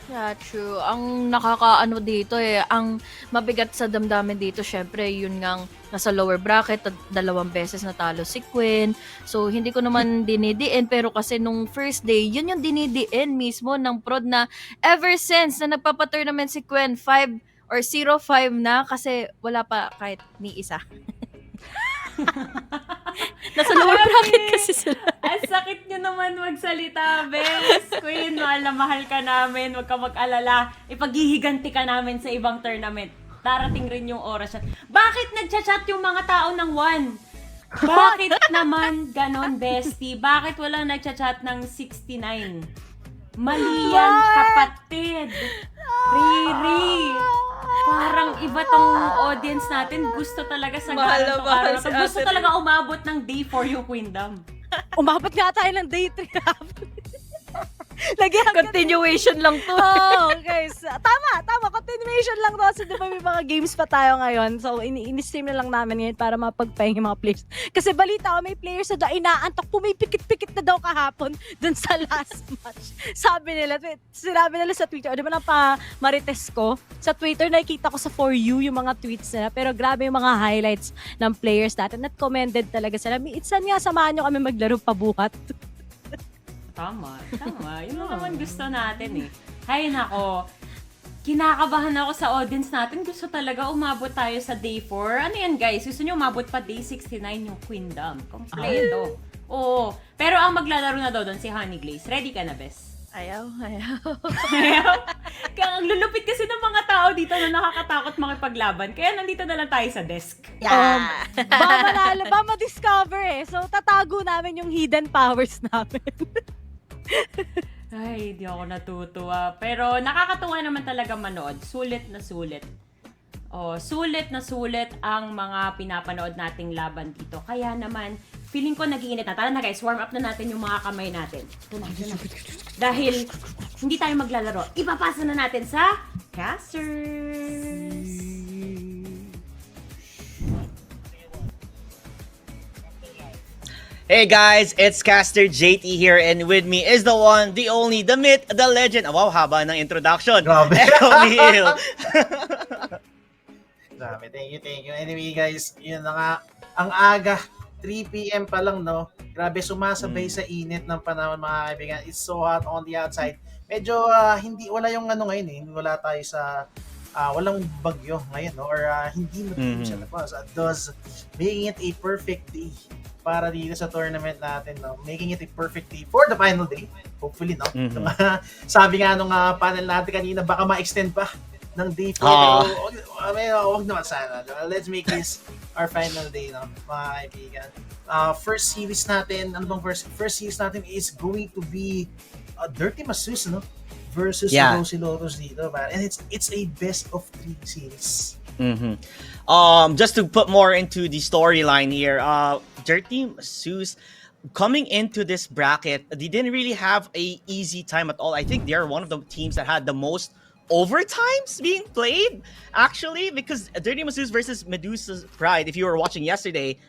Yeah, true. Ang nakakaano dito ang mabigat sa damdamin dito, syempre, yun ngang nasa lower bracket, 2 beses natalo si Quinn. So, hindi ko naman dinidiin, pero kasi nung first day, yun yung dinidiin mismo ng prod na ever since na nagpapa-tournament si Quinn, 5 or 0-5 na kasi wala pa kahit ni isa. Nasa lower bracket kasi sila. Ang sakit nyo naman magsalita, Bes. Queen, mahal ka namin. Huwag ka mag-alala. Ipaghihiganti ka namin sa ibang tournament. Darating rin yung oras yan. Bakit nagchat-chat yung mga tao ng 1? Bakit naman ganon, bestie? Bakit wala nagchat-chat ng 69? Mali yan, kapatid. Riri. Parang iba tong audience natin. Gusto talaga sa Mahal na mahal si Gusto Ate talaga umabot ng day 4 yung Queendom. Umabot nga tayo ng day 3 Lagi Continuation lang to. Oh, guys. Tama. Continuation lang to. Kasi diba may mga games pa tayo ngayon. So, ini-stream na lang namin ngayon para mapagpahinga yung mga players. Kasi balita ko, may players na daw inaantok. Pumipikit-pikit na daw kahapon dun sa last match. Sinabi nila sa Twitter. Di ba na pa marites ko? Sa Twitter, nakikita ko sa For You yung mga tweets nila. Pero grabe yung mga highlights ng players natin. At commended talaga sila. Itsan nga, samahan nyo kami maglaro pabuhat. Tama. Yun naman gusto natin eh. Hay nako, kinakabahan ako sa audience natin. Gusto talaga umabot tayo sa day 4. Ano yan guys? Gusto nyo umabot pa day 69 yung Queendom. Kompleto. Oo. Pero ang maglalaro na daw doon si Honey Glaze. Ready ka na, Bes? Ayaw. Kaya ang lulupit kasi ng mga tao dito na nakakatakot makipaglaban. Kaya nandito na lang tayo sa desk. Ba manalo, ba ma-discover eh. So, tatago namin yung hidden powers namin. Ay, di ako natutuwa. Pero nakakatuwa naman talaga manood. Sulit na sulit. Sulit na sulit ang mga pinapanood nating laban dito. Kaya naman, feeling ko nag-iinit na. Tara na guys, warm up na natin yung mga kamay natin. Ito na. Dahil hindi tayo maglalaro, ipapasa na natin sa casters. Hey guys, it's Caster JT here, and with me is the one, the only, the myth, the legend. Wow, haba ng introduction. Grabe. Neil. Grabe, thank you. Anyway guys, yun na nga, ang aga, 3 PM pa lang, no? Grabe, sumasabay sa init ng panahon, mga kaibigan. It's so hot on the outside. Medyo wala yung ano ngayon eh, wala tayo sa, walang bagyo ngayon, no? Or hindi matulog siya labas. Thus, making it a perfect day para dito sa tournament natin, no? Making it a perfect day for the final day. Hopefully, no? Sabi nga nung panel natin kanina, baka ma-extend pa ng day 4. Huwag naman sana. Let's make this our final day, no? Mga kaibigan. First series natin, first series natin is going to be Dirty Masus, no? Versus Rosie Lotus dito, man. And it's a best of 3 series. Just to put more into the storyline here, Dirty Masus coming into this bracket, they didn't really have a easy time at all. I think they're one of the teams that had the most overtimes being played, actually, because Dirty Masus versus Medusa's Pride, if you were watching yesterday,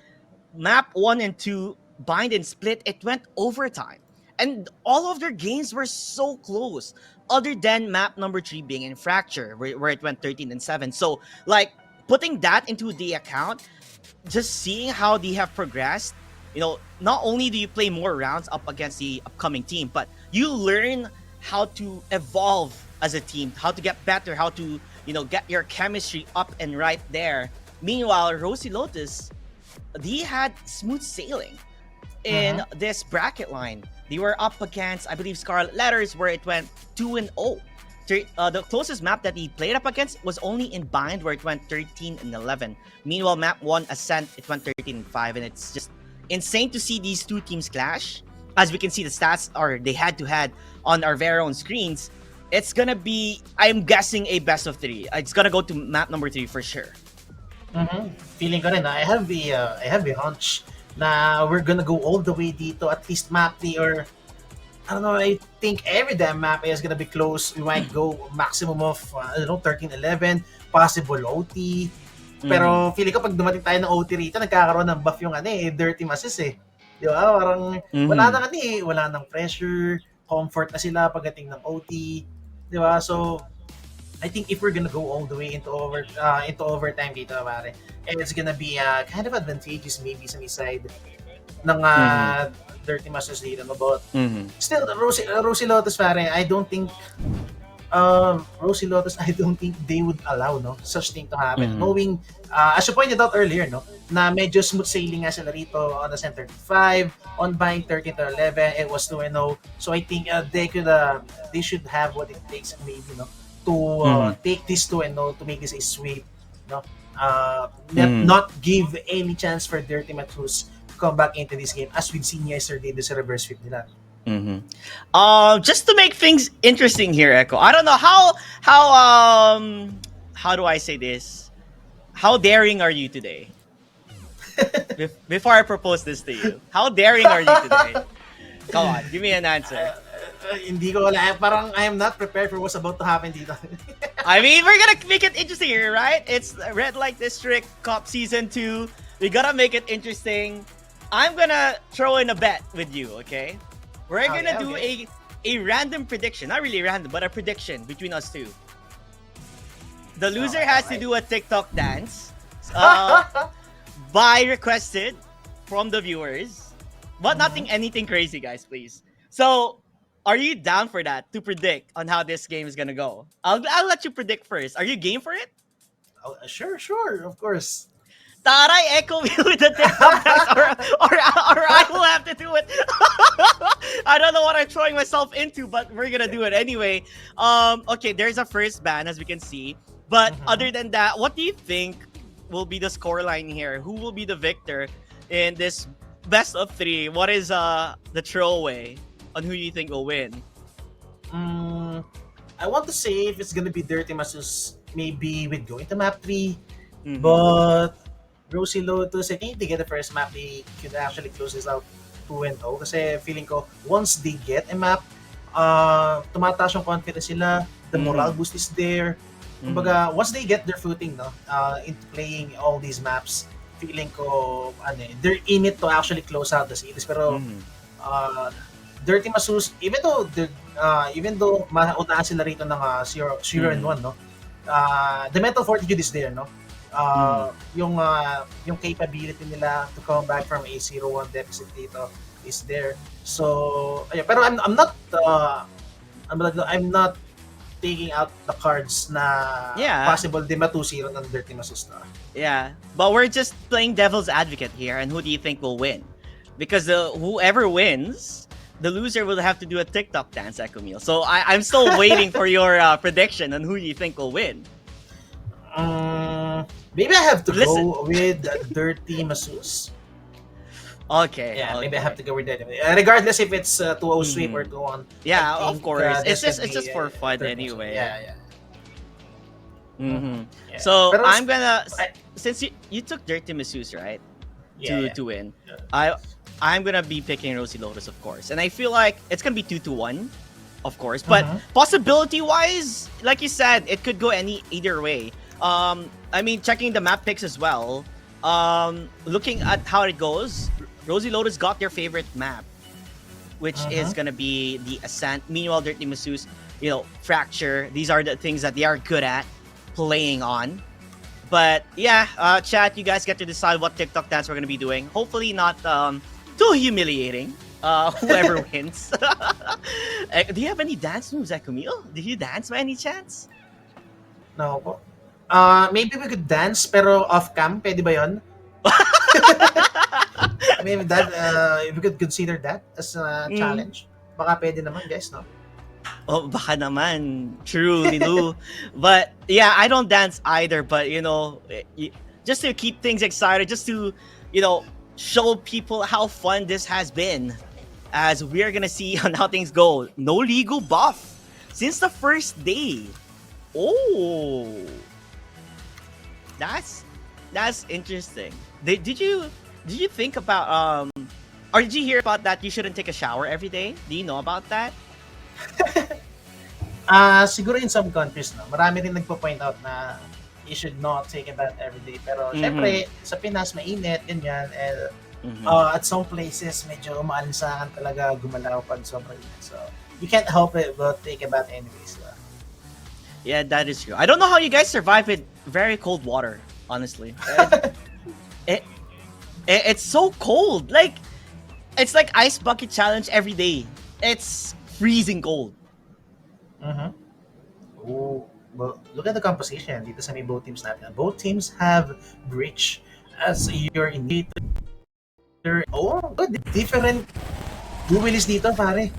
map 1 and 2, bind and split, it went overtime. And all of their games were so close, other than map number 3 being in Fracture, where it went 13-7. So, like, putting that into the account, just seeing how they have progressed, you know, not only do you play more rounds up against the upcoming team, but you learn how to evolve as a team, how to get better, how to, you know, get your chemistry up and right there. Meanwhile, Rosie Lotus, they had smooth sailing in this bracket line. They were up against, I believe, Scarlet Letters, where it went 2-0 the closest map that he played up against was only in Bind, where it went 13-11. Meanwhile, map 1 Ascent, it went 13-5, and it's just insane to see these two teams clash. As we can see, the stats are they head-to-head on our very own screens. It's gonna be, I'm guessing, a best of 3. It's gonna go to map number 3 for sure. Feeling ko rin, I have the hunch na we're gonna go all the way dito, at least map 3, or I don't know, I think every damn map is gonna be close. We might go maximum of, 13-11, possible OT. Pero feeling ko pag dumating tayo ng OT rito, nagkakaroon ng buff yung Dirty Masses eh. Di ba? Parang wala nang pressure, comfort na sila pagdating ng OT. Di ba? So, I think if we're gonna go all the way into overtime dito, pare, and it's gonna be kind of advantageous maybe sa side ng Dirty Masters dito, no? But still, Rosie Lotus, pare, I don't think they would allow such thing to happen. Knowing, as you pointed out earlier, na medyo smooth sailing nga sila rito on the center 5, on buying 13-11, it was 2-0. So I think they should have what it takes maybe, to take this 2-0, to make this a sweep, not give any chance for Dirty Matus to come back into this game, as we've seen yesterday, this reverse sweep nila. Just to make things interesting here, Echo. I don't know how do I say this? How daring are you today? Before I propose this to you, how daring are you today? Come on, give me an answer. Hindi ko wala. Parang I am not prepared for what's about to happen dito. I mean, we're gonna make it interesting here, right? It's Red Light District Cup Season 2. We gotta make it interesting. I'm gonna throw in a bet with you, okay? We're gonna do a random prediction. Not really random, but a prediction between us two. The loser has to do a TikTok dance. By requested from the viewers. But anything crazy, guys, please. So, are you down for that, to predict on how this game is gonna go? I'll let you predict first. Are you game for it? Oh, sure, of course. Taray, echo me with the TikTok dance, or I will have to do it. I don't know what I'm throwing myself into, but we're gonna do it anyway. Okay, there's a first ban, as we can see. But other than that, what do you think will be the scoreline here? Who will be the victor in this best of 3? What is the throwaway on who you think will win? I want to say if it's gonna be Dirty Masus, maybe with going to map 3. But Rosie Lotus, I think they get the first map, they could actually close this out 2-0. Kasi feeling ko, once they get a map, tumataas yung confidence sila, the morale boost is there. Kumbaga, once they get their footing into playing all these maps, feeling ko, they're in it to actually close out the series. Pero, Dirty Masus, even though maunahan sila rito ng 0-1, the mental fortitude is there, yung capability nila to come back from a 0-1 deficit dito is there. So, pero I'm not taking out the cards na possible di 2-0 ng Dirty Masus na. Yeah, but we're just playing devil's advocate here, and who do you think will win? Because whoever wins, the loser will have to do a TikTok dance, Ekumil. So I'm still waiting for your prediction on who you think will win. Maybe I have to go with Dirty Masus. Okay. Yeah, okay. maybe I have to go with that. Regardless if it's 2-0 sweep or 2-1. Yeah, think, of course. It's this just for fun anyway. Yeah. Yeah. So Pero, I'm gonna since you took Dirty Masus, right? To win. Yeah. I'm gonna be picking Rosie Lotus, of course. And I feel like it's gonna be 2-1, of course. But possibility wise, like you said, it could go either way. I mean, checking the map picks as well. Looking at how it goes, Rosie Lotus got their favorite map, which is gonna be the Ascent. Meanwhile, Dirty Masus, Fracture. These are the things that they are good at playing on. But yeah, chat, you guys get to decide what TikTok dance we're gonna be doing. Hopefully not too humiliating. Whoever wins. Do you have any dance moves, Ekumil? Do you dance by any chance? No po. Maybe we could dance pero off cam, pwede ba 'yon? Maybe that if we could consider that as a challenge. Baka pwede naman, guys, no? Oh, baka naman. Truly, Lou. But yeah, I don't dance either. But you know, just to keep things excited, just to, you know, show people how fun this has been, as we're gonna see on how things go. No legal buff since the first day. Oh, that's interesting. Did you think about or did you hear about that? You shouldn't take a shower every day. Do you know about that? Siguro in some countries, no, marami rin nagpo-point out na you should not take a bath every day. Pero syempre, sa Pinas, mainit, ganyan. And at some places, medyo maalinsangan talaga gumalaw pag sobrang init. So, you can't help it but take a bath anyways. Yeah, that is true. I don't know how you guys survive with very cold water, honestly. It's so cold. Like, it's like ice bucket challenge every day. It's freezing cold. Oh, well, look at the composition dito sa may both teams natin. Both teams have Breach as your inhibitor. Oh, good. Different duelists dito, pare.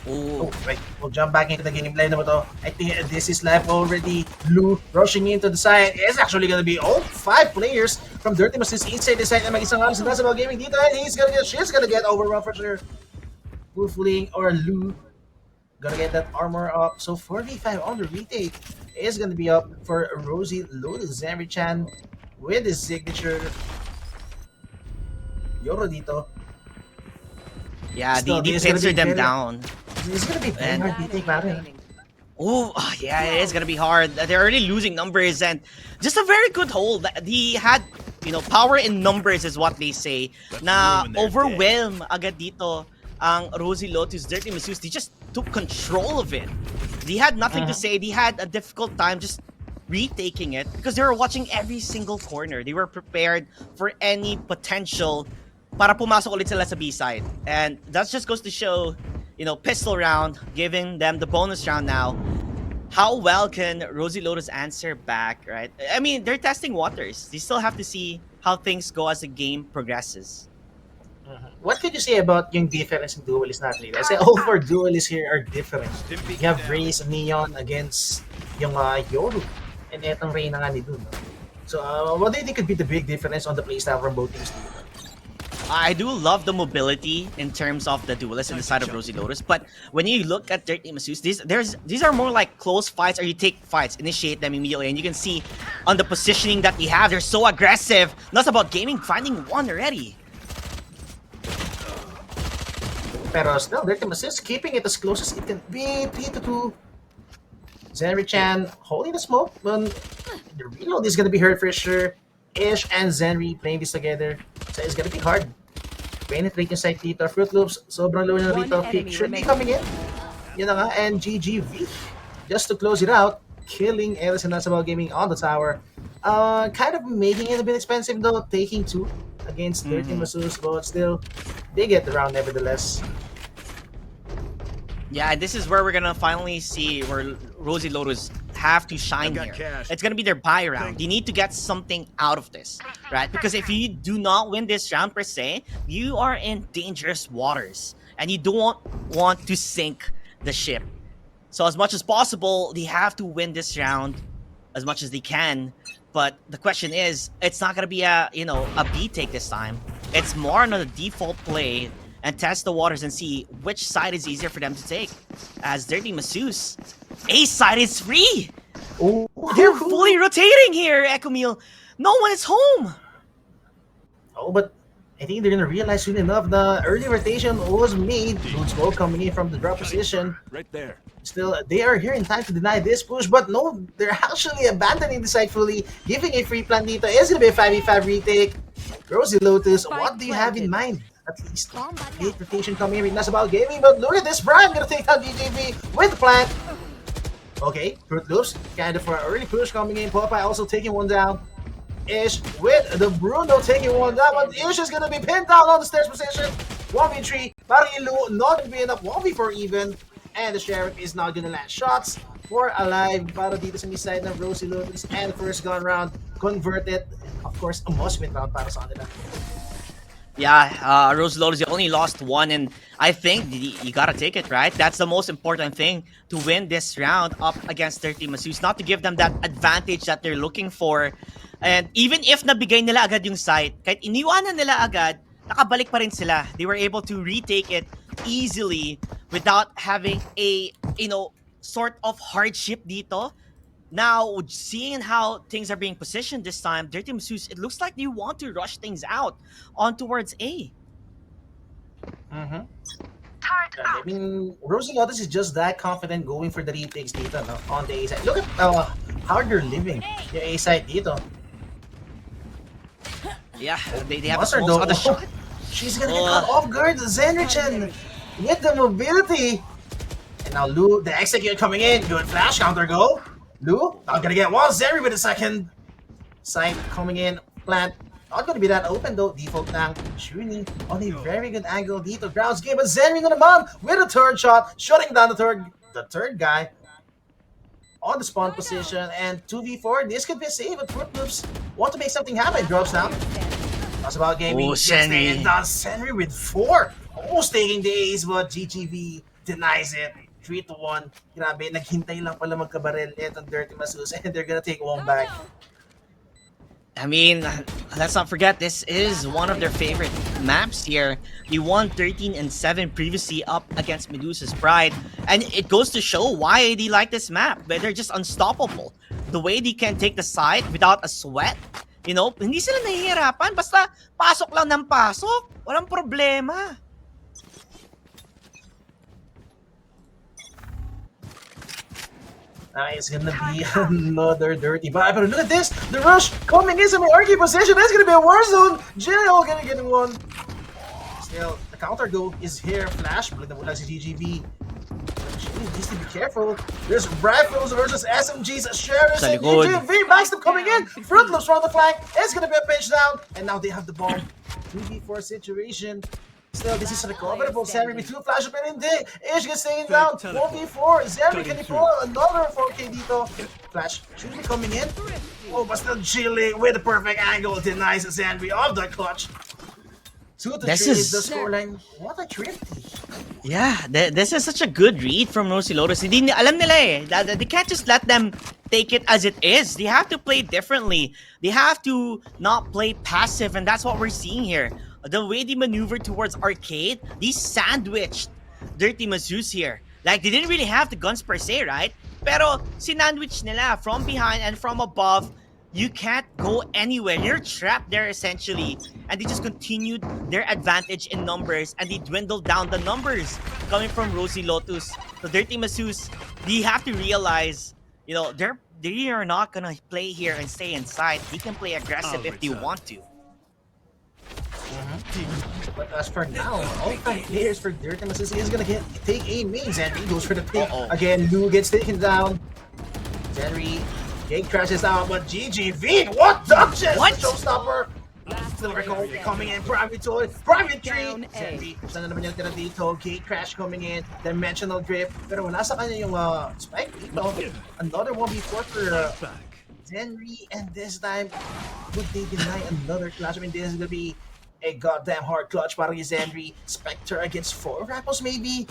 Oh, right. We'll jump back into the game. Live naman to. I think this is live already. Lou rushing into the side. It's actually gonna be 5 players from Dirty Masses inside the side na mag-isang oras. That's about gaming dito. And she's gonna get overrun for sure. Wolfling or Lou gonna get that armor up. So 4v5 on the retake is gonna be up for Rosie Lotus Zamri-chan with his signature. Yoro dito. Yeah, Still, the this is gonna pincer be them very- down. This is gonna be very hard retake, pare. Oh, yeah, it is gonna be hard. They're already losing numbers, and just a very good hold. He had, you know, power in numbers is what they say. Na overwhelm agad dito ang Rosie Lotus, Dirty Masseuse. They just took control of it. They had nothing to say. They had a difficult time just retaking it because they were watching every single corner. They were prepared for any potential para pumasok ulit sila sa B-side. And that just goes to show, you know, pistol round, giving them the bonus round now. How well can Rosie Lotus answer back, right? I mean, they're testing waters. They still have to see how things go as the game progresses. What could you say about yung difference in duelists natin dito? Kasi all 4 duelists here are different. You have Raze Neon against yung Yoru. And etong Reyna nga ni Dun. So, what do you think could be the big difference on the playstyle from both teams dito? I do love the mobility in terms of the duelists in the side of Rosie Lotus, but when you look at Dirty Masseuse, these are more like close fights, or you take fights, initiate them immediately, and you can see on the positioning that they have, they're so aggressive. Not about gaming, finding one already. Pero still, Dirty Masseuse keeping it as close as it can be. 3-2. Zenri-chan holding the smoke, but the reload is gonna be hurt for sure. Ish and Zenri playing this together. So it's gonna be hard. Penetrate inside dito. Fruit Loops, sobrang low na rito. Pick should be coming in. Yun na nga. And GGV, just to close it out, killing Elis and Nasabao Gaming on the tower. Kind of making it a bit expensive though, taking 2 against 13 Masseuse, but still, they get the round nevertheless. Yeah, this is where we're gonna finally see where Rosie Lotus have to shine here. It's gonna be their buy round. You need to get something out of this, right? Because if you do not win this round per se, you are in dangerous waters, and you don't want to sink the ship. So as much as possible, they have to win this round as much as they can. But the question is, it's not gonna be a B take this time. It's more on a default play and test the waters and see which side is easier for them to take. As Dirty Masseuse, A side is free! Oh, They're fully rotating here, Ecomil. No one is home! Oh, but I think they're gonna realize soon enough the early rotation was made. Good smoke coming in from the drop position. Right there. Still, they are here in time to deny this push, but no, they're actually abandoning the site fully, giving a free plan dito. It's gonna be a 5v5 retake. Rosie Lotus, what do you have in mind? At least, late rotation coming in. That's about gaming, but look at this. Brian gonna take down DJV with the plant. Okay, Fruit Loops, kind of for an early push coming in. Popeye also taking one down. Ish with the Bruno taking one down, but Ish is gonna be pinned down on the stairs position. 1v3, parang Ilu not gonna be enough. 1v4 even, and the Sheriff is not gonna land shots for alive para dito sa mid-side ng Rosie Lotus, and first gun round converted. Of course, a must-win round para sa kanila. Yeah, Rose Lotus, you only lost one, and I think you gotta take it, right? That's the most important thing to win this round up against 30 Masus, not to give them that advantage that they're looking for. And even if nabigay nila agad yung site, kahit iniwanan nila agad, nakabalik pa rin sila. They were able to retake it easily without having a, sort of hardship dito. Now, seeing how things are being positioned this time, Dirty Masus, it looks like they want to rush things out on towards A. Mm-hmm. I mean, Rosie Lotus is just that confident going for the retakes dito, no? On the A side. Look at how they're living the A side dito. Yeah, they have a Mustard, small though. other shot. She's gonna get caught off guard. Zenrichan with the mobility. And now Lu, the execute coming in. Good flash counter go. Lu, not gonna get one. Zenry with a second. Sight coming in. Plant. Not gonna be that open though. Default ng Shuni on a very good angle dito. Grounds game, but Zenry na naman with a third shot, shutting down the third guy on the spawn position. And 2v4, this could be a save, but Fruit Loops want to make something happen. Drops down. That's about gaming. Oh, Senri. And down Senri with 4. Almost taking the ace, but GGV denies it. 3-1. Grabe, naghintay lang pala magkabarel itong Dirty Masus, and they're gonna take one back. I mean, let's not forget, this is one of their favorite maps here. They won 13-7 previously up against Medusa's Pride. And it goes to show why they like this map. But they're just unstoppable. The way they can take the side without a sweat. Hindi sila nahihirapan. Basta pasok lang ng pasok. Walang problema. It's gonna be another dirty vibe. But look at this! The rush coming in some RK position. That's gonna be a war zone. Jill gonna get one. Still, the counter though is here. Flash, but the GGV. She needs to be careful. There's Rifles versus SMGs. Sheriffs and GGV. Backstep coming in. Fruit Loops from the flank. It's gonna be a pinch down. And now they have the bomb. 2v4 situation. Still, this is recoverable. Zenry with 2 flash up and in. Ish gets staying down. 1v4. Zenry can pull another 4K dito. Flash should be coming in. Oh, but still Chile with the perfect angle denies Zenry of the clutch. 2-3 is the scoreline. What a trip. Yeah, this is such a good read from Rosie Lotus. Alam nila eh. They can't just let them take it as it is. They have to play differently. They have to not play passive, and that's what we're seeing here. The way they maneuver towards arcade, they sandwiched Dirty Masus here. Like, they didn't really have the guns per se, right? Pero sinandwich nila from behind and from above. You can't go anywhere. You're trapped there essentially. And they just continued their advantage in numbers, and they dwindled down the numbers coming from Rosie Lotus. The Dirty Masus, they have to realize, they are not gonna play here and stay inside. They can play aggressive if they want to. But as for now, all 5 players for Dirty Masus is gonna take a main. Zenry goes for the pick. Again, Lu gets taken down. Zenry, Jake crashes out, but GGV, what touches? What? Showstopper. Still recall coming in, private tree. Zenry, saan na naman yung tira dito? Gate crash coming in, dimensional drift. Pero wala sa kanya yung spike dito. Another 1v4 for Zenry, and this time, would they deny another clutch? I mean, this is gonna be a goddamn hard clutch para kay Zenry. Spectre against 4 Rapples maybe.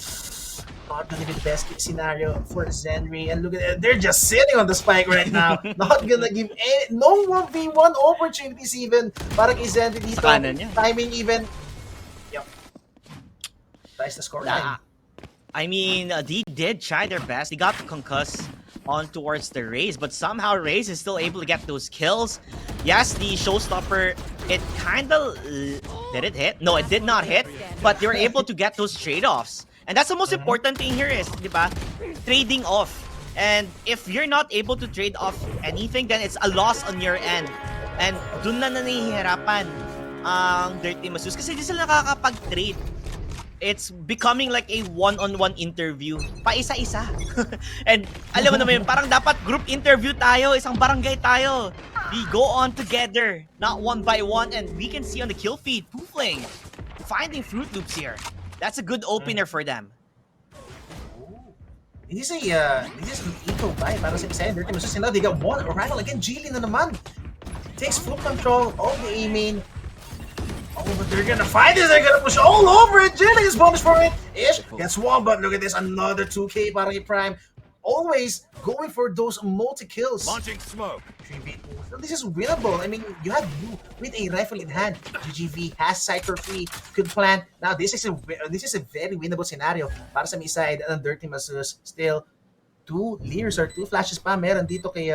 Not gonna be the best case scenario for Zenry. And look at it, they're just sitting on the spike right now. Not gonna give no 1v1 opportunities even para kay Zenry dito. Timing even. Yep. That's the score line. I mean, they did try their best. They got concussed on towards the Raze, but somehow Raze is still able to get those kills. Yes, the Showstopper, it kind of... Did it hit? No, it did not hit, but they were able to get those trade-offs. And that's the most important thing here is, diba? Trading off. And if you're not able to trade off anything, then it's a loss on your end. And dun na nahihirapan ang Dirty Masus kasi di sila nakakapag-trade. It's becoming like a one-on-one interview. Paisa-isa. And alam mo naman yun, parang dapat group interview tayo, isang barangay tayo. We go on together, not one by one. And we can see on the kill feed, Poofling finding Fruit Loops here. That's a good opener for them. This is an eco buy para sa isa. Dirty Masus sila. They got one arrival again. Jilin na naman. Takes full control of the A main. but they're gonna find this. They're gonna push all over it. Jilly is bonus for it. Ish gets one, but look at this. Another 2K para kay Prime. Always going for those multi-kills. Launching smoke. 3v2. So this is winnable. I mean, you have you with a rifle in hand. GGV has Cypher free. Good plan. Now this is a very winnable scenario para sa may side ng Dirty Masus. Still, 2 leers or 2 flashes pa meron dito kay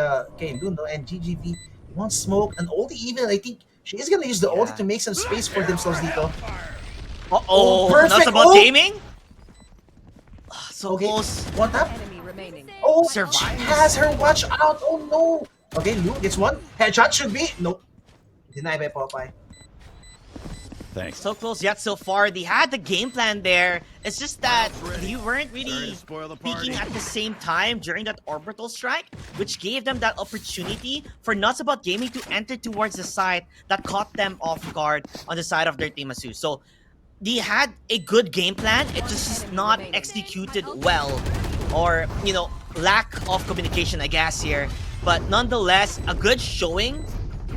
Luno, and GGV wants smoke and ulti even. I think she is gonna use the ulti to make some space for themselves dito. Uh-oh, perfect that's about ult. gaming? Ah, so Okay, close. one tap. Oh, Survives. she has her watch out. Oh no. Okay, Lu gets one. Headshot should be. Nope. Denied by Popeye. Thanks. So close yet so far. They had the game plan there. It's just that you weren't really peeking at the same time during that orbital strike, which gave them that opportunity for Nuts About Gaming to enter towards the side that caught them off guard on the side of their team Masu. So they had a good game plan. It just not executed well, or lack of communication, I guess here. But nonetheless, a good showing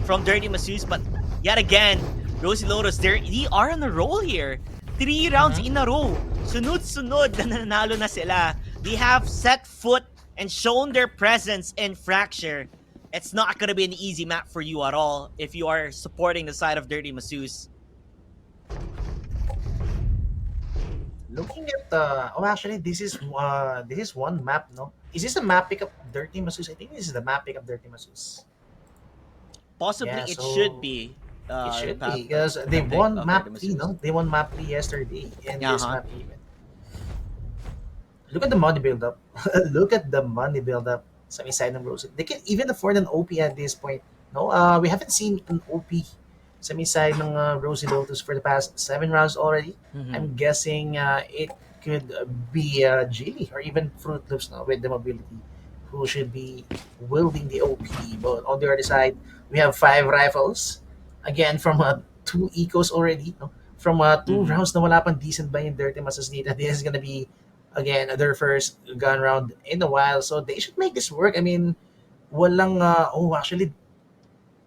from Dirty Masus. But yet again, Rosie Lotus, they are on a roll here. 3 rounds in a row. Sunod-sunod na nanalo na sila. They have set foot and shown their presence in Fracture. It's not gonna be an easy map for you at all if you are supporting the side of Dirty Masus. Looking at actually this is one map, no? Is this a map pick up Dirty Masus? I think this is the map pick up Dirty Masus. Possibly Yeah, it so should be. It should be because they won map 3, no? They won map 3 yesterday and this map even. Look at the money build up. Look at the money build up sa may side ng Rose. They can even afford an OP at this point. No, we haven't seen an OP sa may side ng Rosie Lotus for the past 7 rounds already. I'm guessing it could be Gilly or even Fruit Loops now with the mobility, who should be wielding the OP. But on the other side, we have 5 rifles. Again, from 2 ecos already. No? From 2 rounds na wala pang decent buy in Dirty Masus dito. This is gonna be, again, their first gun round in a while. So they should make this work. I mean, walang... actually,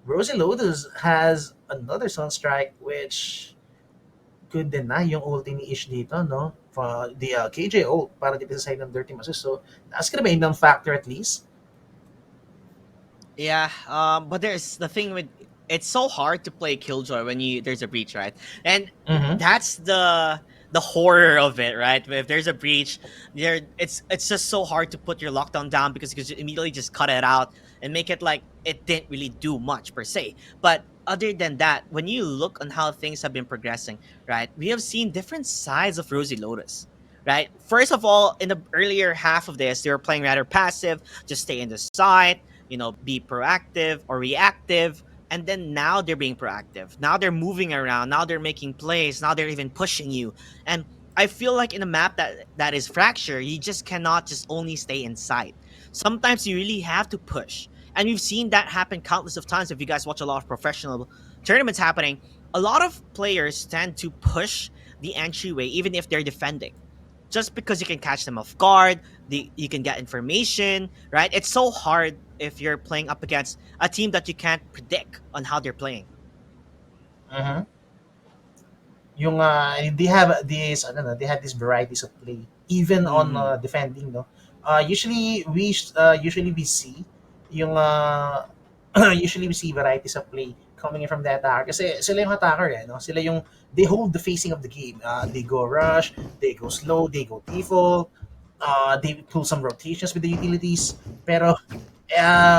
Rosie Lotus has another Sunstrike which could deny yung ulti ni Ish dito, no? For the KJ ult para dito sa side ng Dirty Masus. So that's gonna be a non-factor at least. Yeah, but there's the thing with it's so hard to play Killjoy when there's a breach, right? And that's the horror of it, right? If there's a breach, it's just so hard to put your lockdown down because you immediately just cut it out and make it like it didn't really do much per se. But other than that, when you look on how things have been progressing, right? We have seen different sides of Rosie Lotus, right? First of all, in the earlier half of this, they were playing rather passive, just stay in the side, be proactive or reactive. And then now they're being proactive. Now they're moving around. Now they're making plays. Now they're even pushing you. And I feel like in a map that is Fracture, you just cannot just only stay inside. Sometimes you really have to push. And we've seen that happen countless of times. If you guys watch a lot of professional tournaments happening, a lot of players tend to push the entryway even if they're defending. Just because you can catch them off guard, you can get information, right? It's so hard if you're playing up against a team that you can't predict on how they're playing. Yung they have these varieties of play even on defending, no. Usually we see yung usually we see varieties of play coming in from the attacker kasi sila yung attacker, no? Sila yung they hold the facing of the game. They go rush, they go slow, they go default, they pull some rotations with the utilities. Pero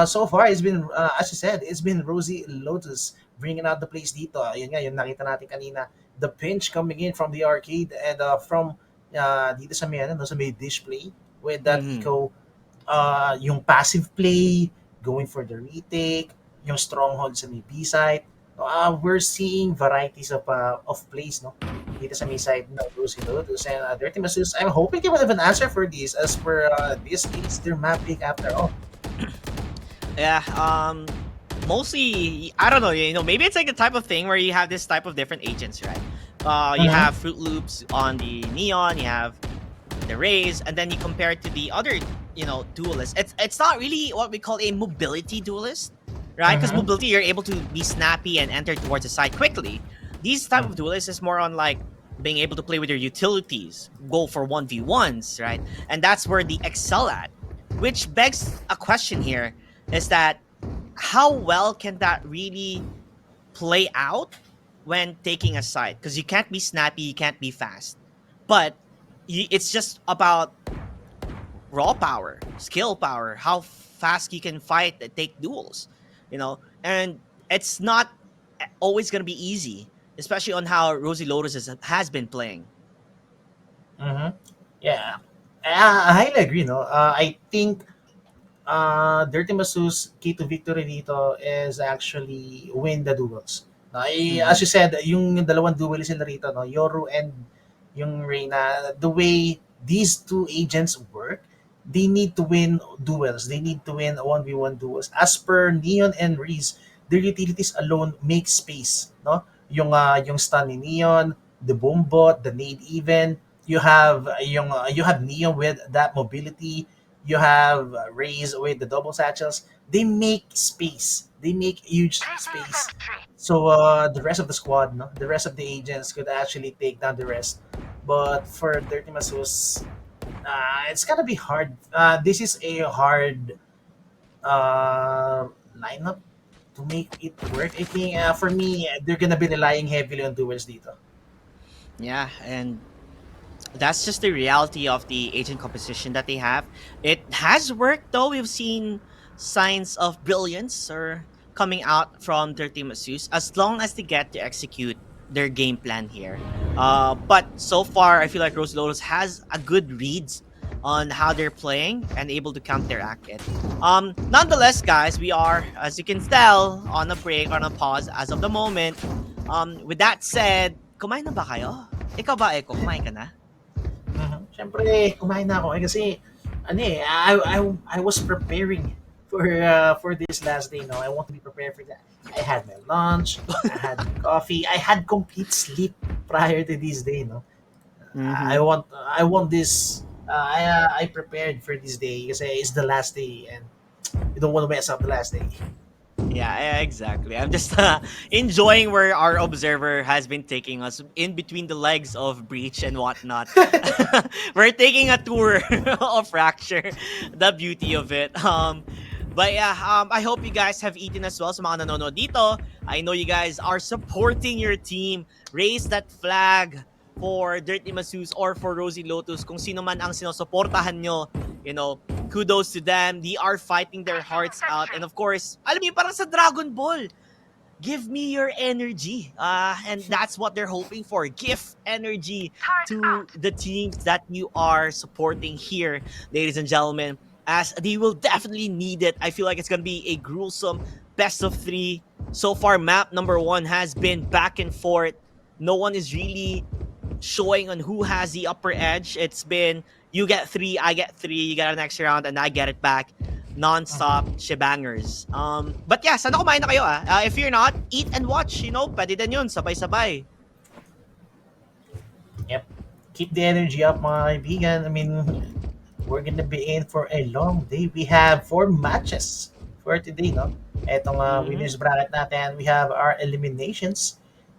so far it's been as you said, it's been Rosie Lotus bringing out the plays dito. Yun nga yung nakita natin kanina, the pinch coming in from the arcade and from dito sa may dish play with that eco, yung passive play, going for the retake, yung stronghold sa may B side. We're seeing varieties of plays, no, dito sa may side ng Rosie Lotus and Dirty Masus. I'm hoping they will have an answer for this as per this is their map pick after all. Yeah, mostly, I don't know, maybe it's like the type of thing where you have this type of different agents, right? You have Fruit Loops on the Neon, you have the Rays, and then you compare it to the other, duelists. It's not really what we call a mobility duelist, right? Because mobility, you're able to be snappy and enter towards the side quickly. these type of duelists is more on like being able to play with your utilities, go for 1v1s, right? And that's where they excel at. Which begs a question here is that how well can that really play out when taking a side? Because you can't be snappy, you can't be fast. But it's just about raw power, skill power, how fast you can fight and take duels, you know? And it's not always going to be easy, especially on how Rosie Lotus has been playing. Mm-hmm. Yeah, I highly agree. No, I think Dirty Masu's key to victory dito is actually win the duels. No, as Mhm. you said, yung dalawang duelists sila rito, no, Yoru and yung Reina, the way these two agents work, they need to win duels. They need to win 1v1 duels. As per Neon and Reese, their utilities alone make space, no? Yung stun ni Neon, the boom bot, the nade even. You have Neon with that mobility. You have Raze with the double satchels. They make space. They make huge space. So the rest of the squad, no, the rest of the agents could actually take down the rest. But for Dirty Masus, it's gonna be hard. This is a hard lineup to make it work. I think for me, they're gonna be relying heavily on duels dito. Yeah, and that's just the reality of the agent composition that they have. It has worked though. We've seen signs of brilliance or coming out from their team Asus as long as they get to execute their game plan here. But so far, I feel like Rose Lotus has a good reads on how they're playing and able to counteract it. Nonetheless, guys, we are, as you can tell, on a break, on a pause as of the moment. With that said, kumain na ba kayo? Ikaw ba, Eko? Kumain ka na? Siyempre, kumain na ako kasi I was preparing for this last day. No, I want to be prepared for that. I had my lunch, I had my coffee, I had complete sleep prior to this day. No, I want this. I prepared for this day kasi it's the last day and you don't want to mess up the last day. Yeah, exactly. I'm just enjoying where our observer has been taking us in between the legs of Breach and whatnot. We're taking a tour of Fracture, the beauty of it. But yeah, I hope you guys have eaten as well sa mga nanonood dito. I know you guys are supporting your team. Raise that flag for Dirty Masus or for Rosie Lotus. Kung sino man ang sinusuportahan nyo, you know, kudos to them. They are fighting their hearts out. And of course, alam niyo, parang sa Dragon Ball, give me your energy. And that's what they're hoping for. Give energy to the teams that you are supporting here, ladies and gentlemen, as they will definitely need it. I feel like it's going to be a gruesome best of 3. So far, map number 1 has been back and forth. No one is really showing on who has the upper edge. It's been you get 3, I get 3, you get an extra round, and I get it back. Non-stop shebangers. But yeah, sana kumain na kayo ah. If you're not, eat and watch. You know, pwede din yun, sabay-sabay. Yep. Keep the energy up, mga kaibigan. I mean, we're gonna be in for a long day. We have 4 matches for today, no? Etong winners bracket natin. We have our eliminations.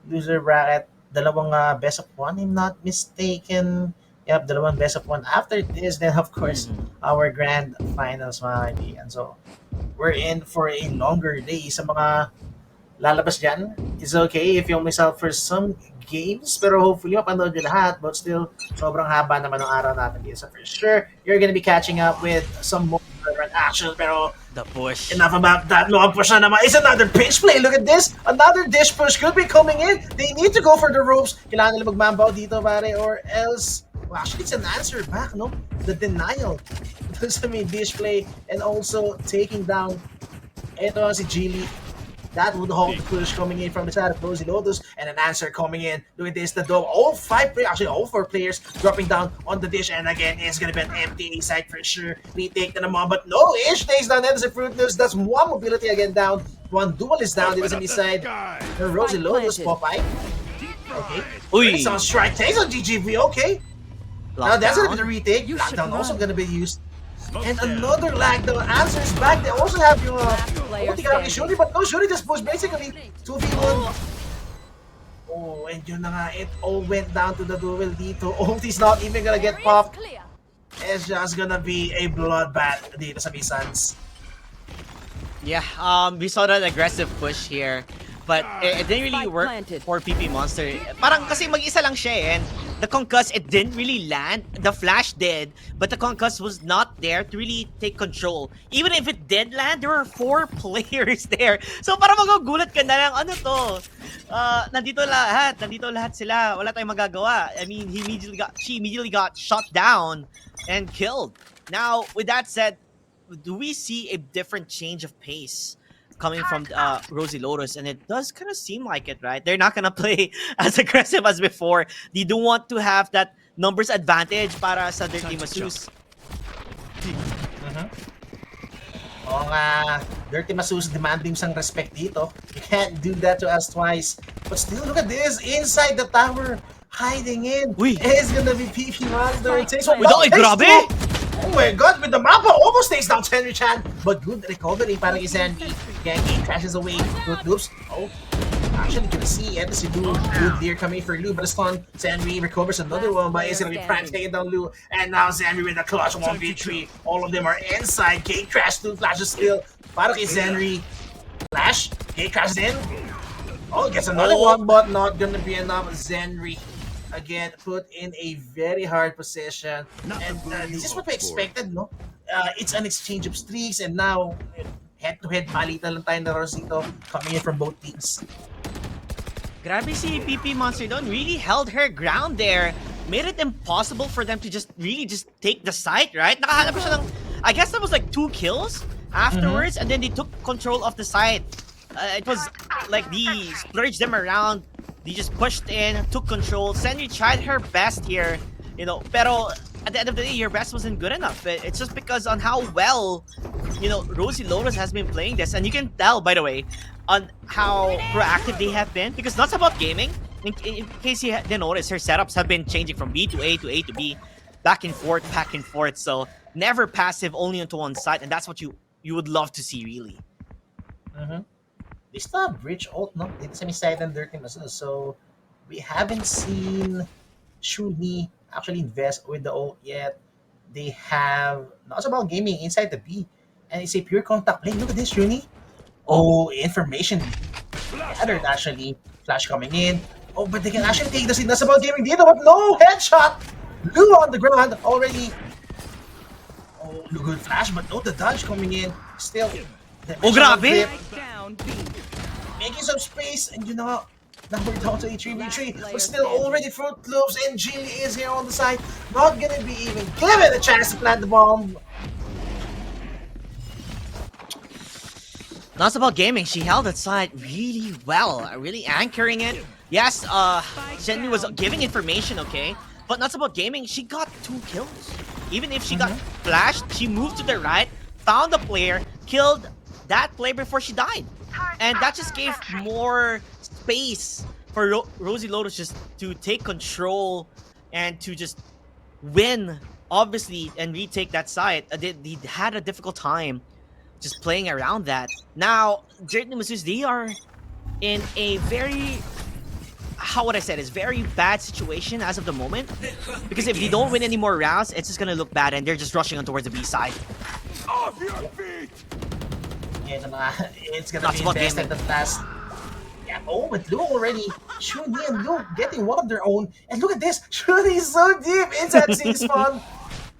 Loser bracket, dalawang best of 1, if not mistaken. Yep, dalawang best of 1 after this. Then, of course, our grand finals, mga kaibigan. So, we're in for a longer day. Sa mga lalabas dyan, it's okay if you miss out for some games. Pero hopefully, mapanood nyo lahat. But still, sobrang haba naman ng araw natin dito. So, for sure, you're gonna be catching up with some more action. Pero, the push. Enough about that. No, ang push na naman. It's another pitch play. Look at this. Another dish push could be coming in. They need to go for the ropes. Kailangan nila magmambaw dito, pare. Or else, well, actually, it's an answer back, no? The denial. Sa may dish play. And also, taking down ito si Gili. That would hold the push coming in from the side of Rosie Lotus, and an answer coming in. Look at this, the dome. All 5 players, actually all 4 players dropping down on the dish, and again, it's gonna be an empty side for sure. Retake na naman, but no, Ish takes down Edison Fruitless. That's 1 mobility again down. 1 duel is down. It was on the side. The Rosie Lotus Popeye. Okay. Uy. Some strike takes on GGV. Okay. Now that's gonna be the retake. Lockdown also gonna be used. And another lag, the answer is back. They also have yung ulti Shuri, but no, Shuri just pushed basically 2v1. Oh, and yun na nga, it all went down to the duel dito. Ulti's not even gonna get popped. It's just gonna be a bloodbath dito sa Suns. Yeah, we saw that aggressive push here, but it didn't really work for PP Monster. Parang kasi mag-isa lang siya eh, and the concuss, it didn't really land. The flash did, but the concuss was not there to really take control. Even if it did land, there were 4 players there. So parang magugulat ka na lang, ano to? Nandito lahat sila. Wala tayong magagawa. I mean, she immediately got shot down and killed. Now, with that said, do we see a different change of pace coming from Rosie Lotus? And it does kind of seem like it, right? They're not gonna play as aggressive as before. They do want to have that numbers advantage para sa Dirty Masus. Oo nga, Dirty Masus demanding some respect dito. You can't do that to us twice. But still, look at this, inside the tower, hiding in. Uy. It's gonna be PP Monster. It takes one. Uy, grabe! Oh my god, with the mapa, almost takes down Henry Chan. But good recovery para kay Sandy. Genki crashes away. Good loops. Oh, actually, you can see Embassy Lou. Good there coming for Lou, but a stun. Sandy recovers another one, but it's gonna be Prime taking down Lou. And now Sandy with a clutch 1v3. All of them are inside. Gate crash, 2 flashes still. Para kay Sandy. Flash. Gate crashes in. Oh, gets another one, but not gonna be enough. Zenry again put in a very hard position, and this is what we expected, no? It's an exchange of streaks, and now head-to-head palitan lang tayo na Rosito coming in from both teams. Grabe si PP Monster doon, really held her ground there. Made it impossible for them to just take the site, right? Nakahanap siya ng, I guess that was like 2 kills afterwards, and then they took control of the site. It was like they splurged them around. They just pushed in, took control. Senri tried her best here, you know, pero at the end of the day, your best wasn't good enough. It's just because on how well, you know, Rosie Lotus has been playing this, and you can tell, by the way, on how proactive they have been, because Nuts About Gaming, in case you didn't notice, her setups have been changing from B to A to A to B, back and forth, so never passive, only onto one side, and that's what you would love to see, really. They still have Bridge ult, no? Dito sa side and Dirty Masus. So, we haven't seen Shuni actually invest with the ult yet. They have Not About Gaming inside the B. And it's a pure contact play. Look at this, Shuni. Oh, information gathered actually. Flash coming in. Oh, but they can actually take the seat. That's About Gaming dito, but no! Headshot! Lou on the ground already. Oh, good flash, but no, the dodge coming in. Still. Oh, grabe! Making some space, and you know, now we're down to a 3v3, but still already Fruit Loops, and Jimmy is here on the side, not gonna be even given a chance to plant the bomb. Not About Gaming, she held that side really well, really anchoring it. Yes, Shenmue was giving information, okay? But Not About Gaming, she got 2 kills. Even if she got flashed, she moved to the right, found the player, killed that player before she died. And that just gave more space for Rosie Lotus just to take control and to just win, obviously, and retake that side. They had a difficult time just playing around that. Now, Dirty Masus, they are in a very, how would I say this, very bad situation as of the moment. Because if they don't win any more rounds, it's just gonna look bad, and they're just rushing on towards the B side. Off your feet! It's gonna be invested the last. Yeah, oh, but Lou already. Shuni and Lou getting one of their own. And look at this. Shuni is so deep inside C spawn.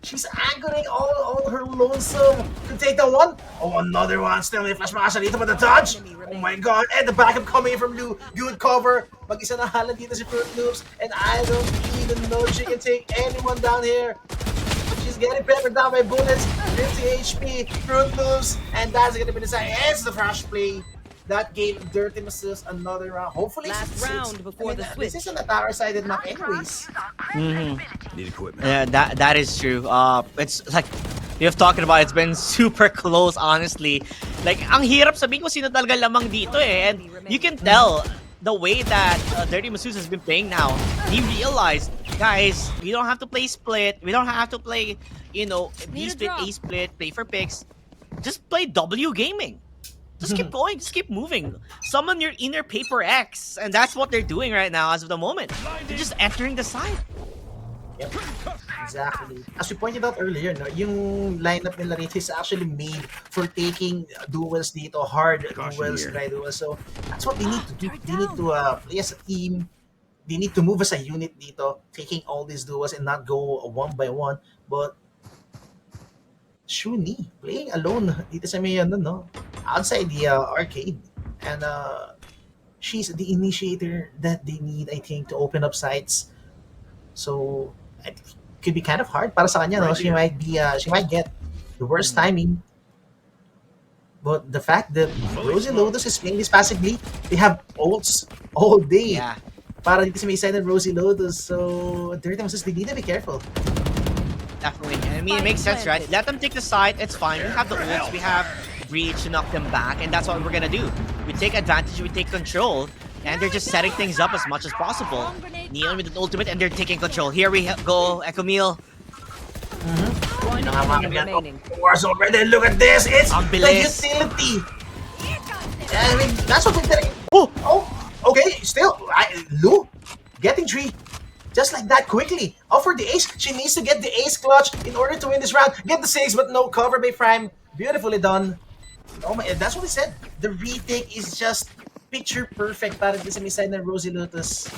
She's anchoring all her lonesome to take the one. Oh, another one. Still may flash mga dito, but the dodge. Oh my god. And the backup coming from Lou. Good cover. Mag-isa na halan dito si Fruit Loops. And I don't even know if she can take anyone down here. She's getting peppered down by bullets. 50 HP. Fruit Loops. And that's gonna be the side. It's the flash play. That gave Dirty Masus another round. Hopefully, last round before the switch. This isn't a tower-sided map, anyways. Need equipment. Yeah, that is true. It's like you've talked about. It's been super close, honestly. Like, ang hirap sabihin ko sino talaga lamang dito eh. And you can tell the way that Dirty Masus has been playing now. He realized, guys, we don't have to play split. We don't have to play, you know, B split, A split, play for picks. Just play W gaming. Just keep going, just keep moving. Summon your inner Paper X, and that's what they're doing right now as of the moment. They're just entering the side. Yep. Exactly. As we pointed out earlier, no, yung lineup nila rito is actually made for taking duels dito, hard duels, dry duels. So that's what they need to do. They need to play as a team. They need to move as a unit dito, taking all these duels and not go one by one. But Shuni playing alone dito sa may no, outside the arcade, and she's the initiator that they need, I think, to open up sites. So it could be kind of hard para sa kanya, no? She might get the worst timing. But the fact that Rosie Lotus is playing this passively, they have ults all day. Yeah. Para dito sa may side ng Rosie Lotus. So Dirty Masters, they need to be careful. Definitely. I mean, it makes sense, right? Let them take the side. It's fine. We have the ults. We have Breach to knock them back. And that's what we're going to do. We take advantage. We take control. And they're just setting things up as much as possible. Neon with an ultimate. And they're taking control. Here we go. Echo Meal. One enemy remaining. Wars already. Look at this. It's Ang the bilis. utility. I mean, that's what we're doing. Oh, okay. Still, Lu getting 3. Just like that, quickly. Oh, for the ace. She needs to get the ace clutch in order to win this round. Get the 6, but no cover by Prime. Beautifully done. Oh my, that's what he said. The retake is just picture perfect para dito sa may side ng Rosie Lotus.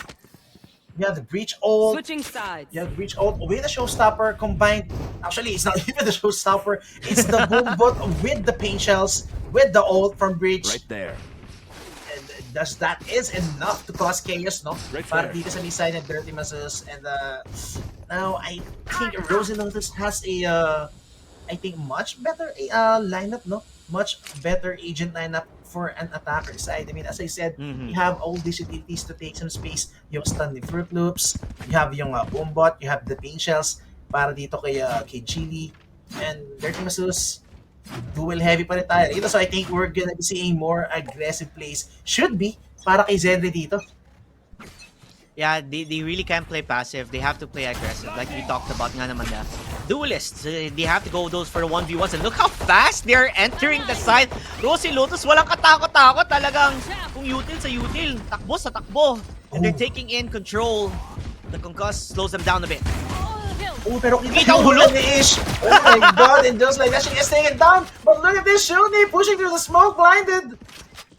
You have the Breach ult. Switching sides. You have the Breach ult with the Showstopper combined. Actually, it's not even the Showstopper. It's the Boom Bot with the Pain Shells, with the ult from Breach. Right there. That is enough to cause chaos, no? Right Para there. dito sa may side ng Dirty Masses. And now I think Rosie Lotus has a I think much better lineup, no? Much better agent lineup for an attacker side. I mean, as I said, you have all these utilities to take some space. You have stun the Fruit Loops, you have yung Boom Bot, you have the Pain Shells para dito kay Chili, and Dirty Masses. Duel heavy pa rin tayo dito. So I think we're gonna be seeing more aggressive plays. Should be para kay Zenry dito. Yeah, they really can't play passive. They have to play aggressive. Like we talked about nga naman na duelists. They have to go those for the 1v1s. And look how fast they're entering the side. Rosie Lotus, walang katakot-takot. Talagang kung util sa util. Takbo sa takbo. And they're taking in control. The concuss slows them down a bit. Oh, pero Kita ang hulog. ni Ish. Oh my god, and just like that, she is taken down. But look at this, Shuni pushing through the smoke, blinded.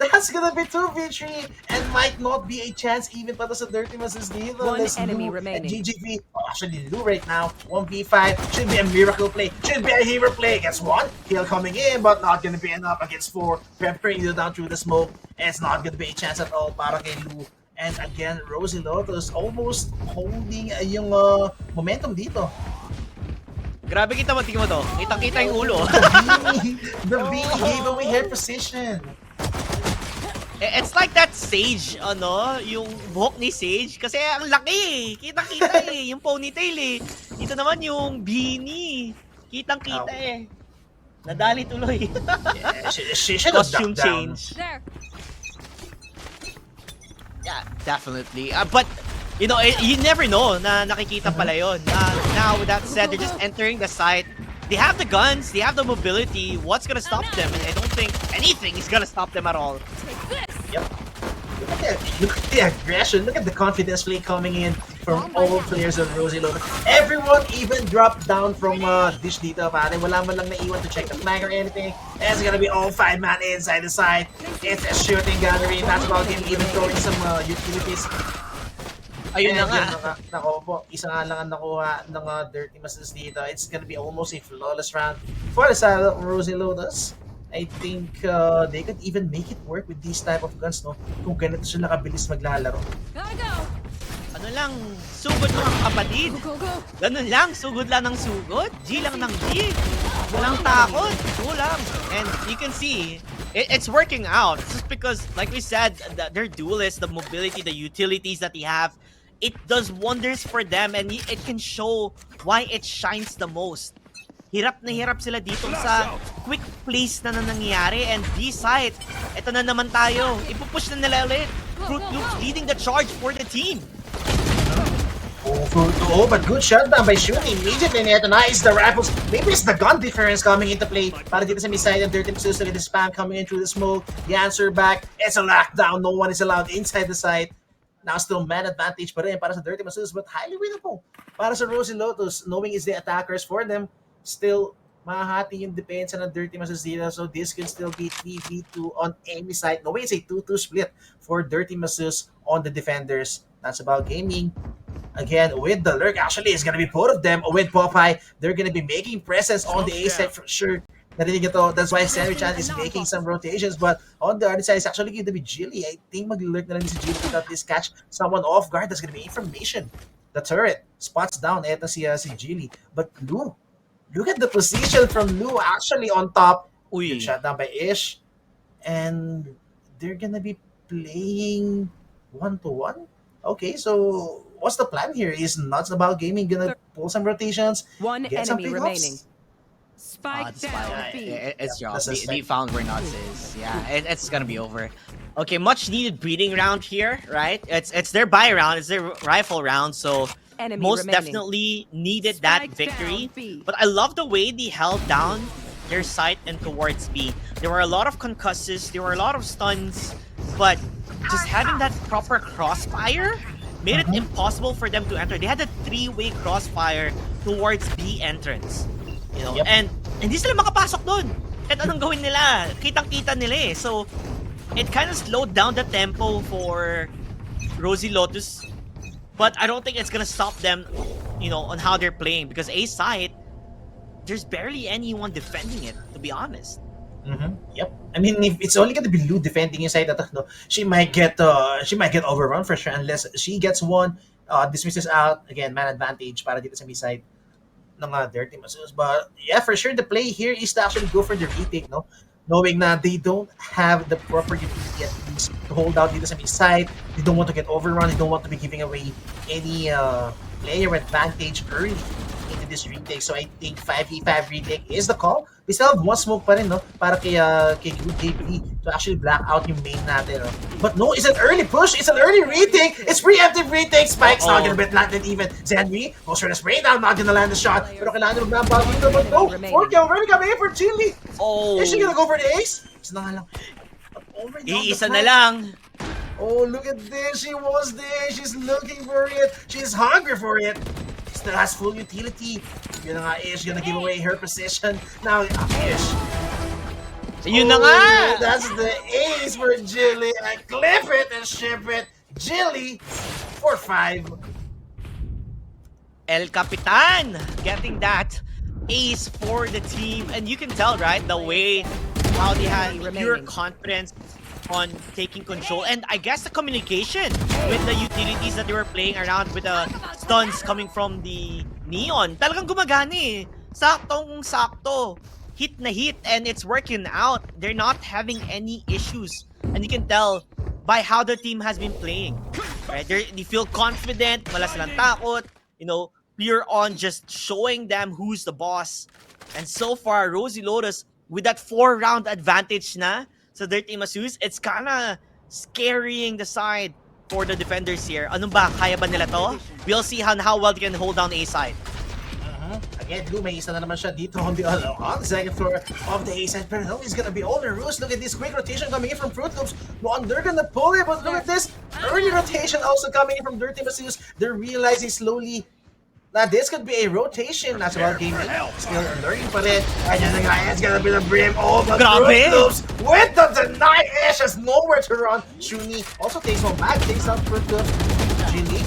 That's gonna be 2v3 and might not be a chance even para sa Dirty Masses dito. One There's enemy Lu and remaining. GGV. Oh, actually, Lu right now, 1v5. Should be a miracle play. Should be a hero play. Gets 1 kill coming in, but not gonna be enough against 4. Peppering you down through the smoke. And it's not gonna be a chance at all para kay Lu. And again, Rosie Lotus almost holding yung momentum dito. Grabe kita mo, tingin mo to. Kitang-kita yung ulo. The beanie gave away her position. It's like that Sage, yung buhok ni Sage. Kasi ang laki eh. Kitang-kita eh. Yung ponytail eh. Dito naman yung beanie. Kitang-kita eh. Nadali tuloy. Yeah, she should have Costume ducked down. change. There. Yeah, definitely. But, you know, you never know na nakikita pala yun. Now, with that said, they're just entering the site. They have the guns, they have the mobility. What's gonna stop them? And I don't think anything is gonna stop them at all. Yep. Look at the aggression. Look at the confidence play coming in from all players of Rosie Lotus. Everyone even dropped down from Dish dito, pare. Wala man lang naiwan to check the flag or anything. It's gonna be all 5-man inside the side. It's a shooting gallery. That's about him even throwing some utilities. Ayun na nga. Nako po, isa nga lang ang nakuha ng Dirty Masses dito. It's gonna be almost a flawless round for the side of Rosie Lotus. I think they could even make it work with these type of guns, no? Kung ganito sila kabilis maglalaro. Ano lang, sugod mga kapatid. Ganun lang, sugod lang ng sugod. G lang ng G. Walang takot. Go lang. And you can see, it's working out. Just because, like we said, they're duelists, the mobility, the utilities that they have, it does wonders for them and it can show why it shines the most. Hirap na hirap sila dito sa quick plays na nangyayari, and B-side, ito na naman tayo. Ipupush na nila ulit. Fruit Loops leading the charge for the team. Oh, but good shutdown by shooting immediately. Nice, the rifles. Maybe it's the gun difference coming into play. Para dito sa mid-side and Dirty Masu's with the spam coming in through the smoke. The answer back, it's a lockdown. No one is allowed inside the site. Now still man advantage pa rin para sa Dirty Masu's, but highly winnable. Para sa Rosie Lotus, knowing it's the attackers for them, still mahati yung depensa ng Dirty Masu's dito. So this can still be 3v2 on any side. No way, it's a 2-2 split for Dirty Masu's on the defenders. That's about gaming. Again, with the lurk, actually, it's gonna be both of them. With Popeye, they're gonna be making presence on the A side for sure. Narinig ito, that's why Sandwich Chan is making some rotations. But on the other side, it's actually going to be Jilly. I think mag-lurk na lang si Jilly without this catch someone off guard. That's gonna be information. The turret spots down. Eto si Jilly. But Lou, look at the position from Lou actually on top. Good shot down by Ish. And they're gonna be playing 1-1. Okay, so what's the plan here? Is Nuts About Gaming gonna pull some rotations? One get some enemy pickups? remaining. Spike down B. It's Josh. That's They found where Nuts is. Yeah, it's gonna be over. Okay, much needed breeding round here, right? It's their buy round, it's their rifle round, so Enemy most remaining. definitely needed that Spike victory. down B. But I love the way they held down their sight and towards B. There were a lot of concusses, there were a lot of stuns, but just having that proper crossfire made it impossible for them to enter. They had a 3-way crossfire towards B entrance. You know, and hindi sila makapasok doon. Kahit anong gawin nila, kitang-kita nila eh. So, it kind of slowed down the tempo for Rosie Lotus. But I don't think it's gonna stop them, you know, on how they're playing. Because A side, there's barely anyone defending it, to be honest. Yep. I mean, if it's only gonna be Lou defending inside that, no, she might get overrun for sure unless she gets one, dismisses out again, man advantage para dito sa B side ng Dirty Masu's. But yeah, for sure the play here is to actually go for the retake, no? Knowing that they don't have the proper utility at least to hold out dito sa B side. They don't want to get overrun. They don't want to be giving away any player advantage early into this retake. So I think 5v5 retake is the call. We still have one smoke pa rin, no? Para kay KWEEENDOM to actually black out yung main natin, no? But no, it's an early push. It's an early retake. It's preemptive retake. Spike's not gonna be landed even. Zenry goes for the spray down. Not gonna land the shot. Pero kailangan nyo mag-back dito. But no, 4K already coming in for Chili. Is she gonna go for the ace? Isa na nga lang. Iisa na lang. Oh, look at this. She was there. She's looking for it. She's hungry for it. Still has full utility. Yun na nga, Ish gonna give away her position. Now, Ish. Yun na nga! That's the ace for Jilly. I clip it and ship it. Jilly for 5. El Capitan getting that ace for the team. And you can tell, right, the way how they had pure confidence on taking control. And I guess the communication with the utilities that they were playing around with the stuns coming from the Neon. Talagang gumagana eh. Saktong-sakto. Hit na hit and it's working out. They're not having any issues. And you can tell by how the team has been playing. Right? They feel confident, wala silang takot. You know, pure on just showing them who's the boss. And so far, Rosie Lotus with that 4-round advantage na sa Dirty Masu's, it's kinda scaring the side for the defenders here. Ano ba? Kaya ba nila to? We'll see how well they can hold down A side. Again, Lou, may isa na naman siya dito on the second floor of the A side. Pero no, he's gonna be all in Roos. Look at this quick rotation coming in from Fruit Loops. One, they're gonna pull it, but look at this early rotation also coming in from Dirty Masu's. They're realizing slowly that this could be a rotation. That's about gaming. Still learning pa rin. And then the guy is gonna be the brim. Oh, but Fruit Loops with the deny. Ash has nowhere to run. Shuni also takes one back. Takes out Fruit Loops. Jilly.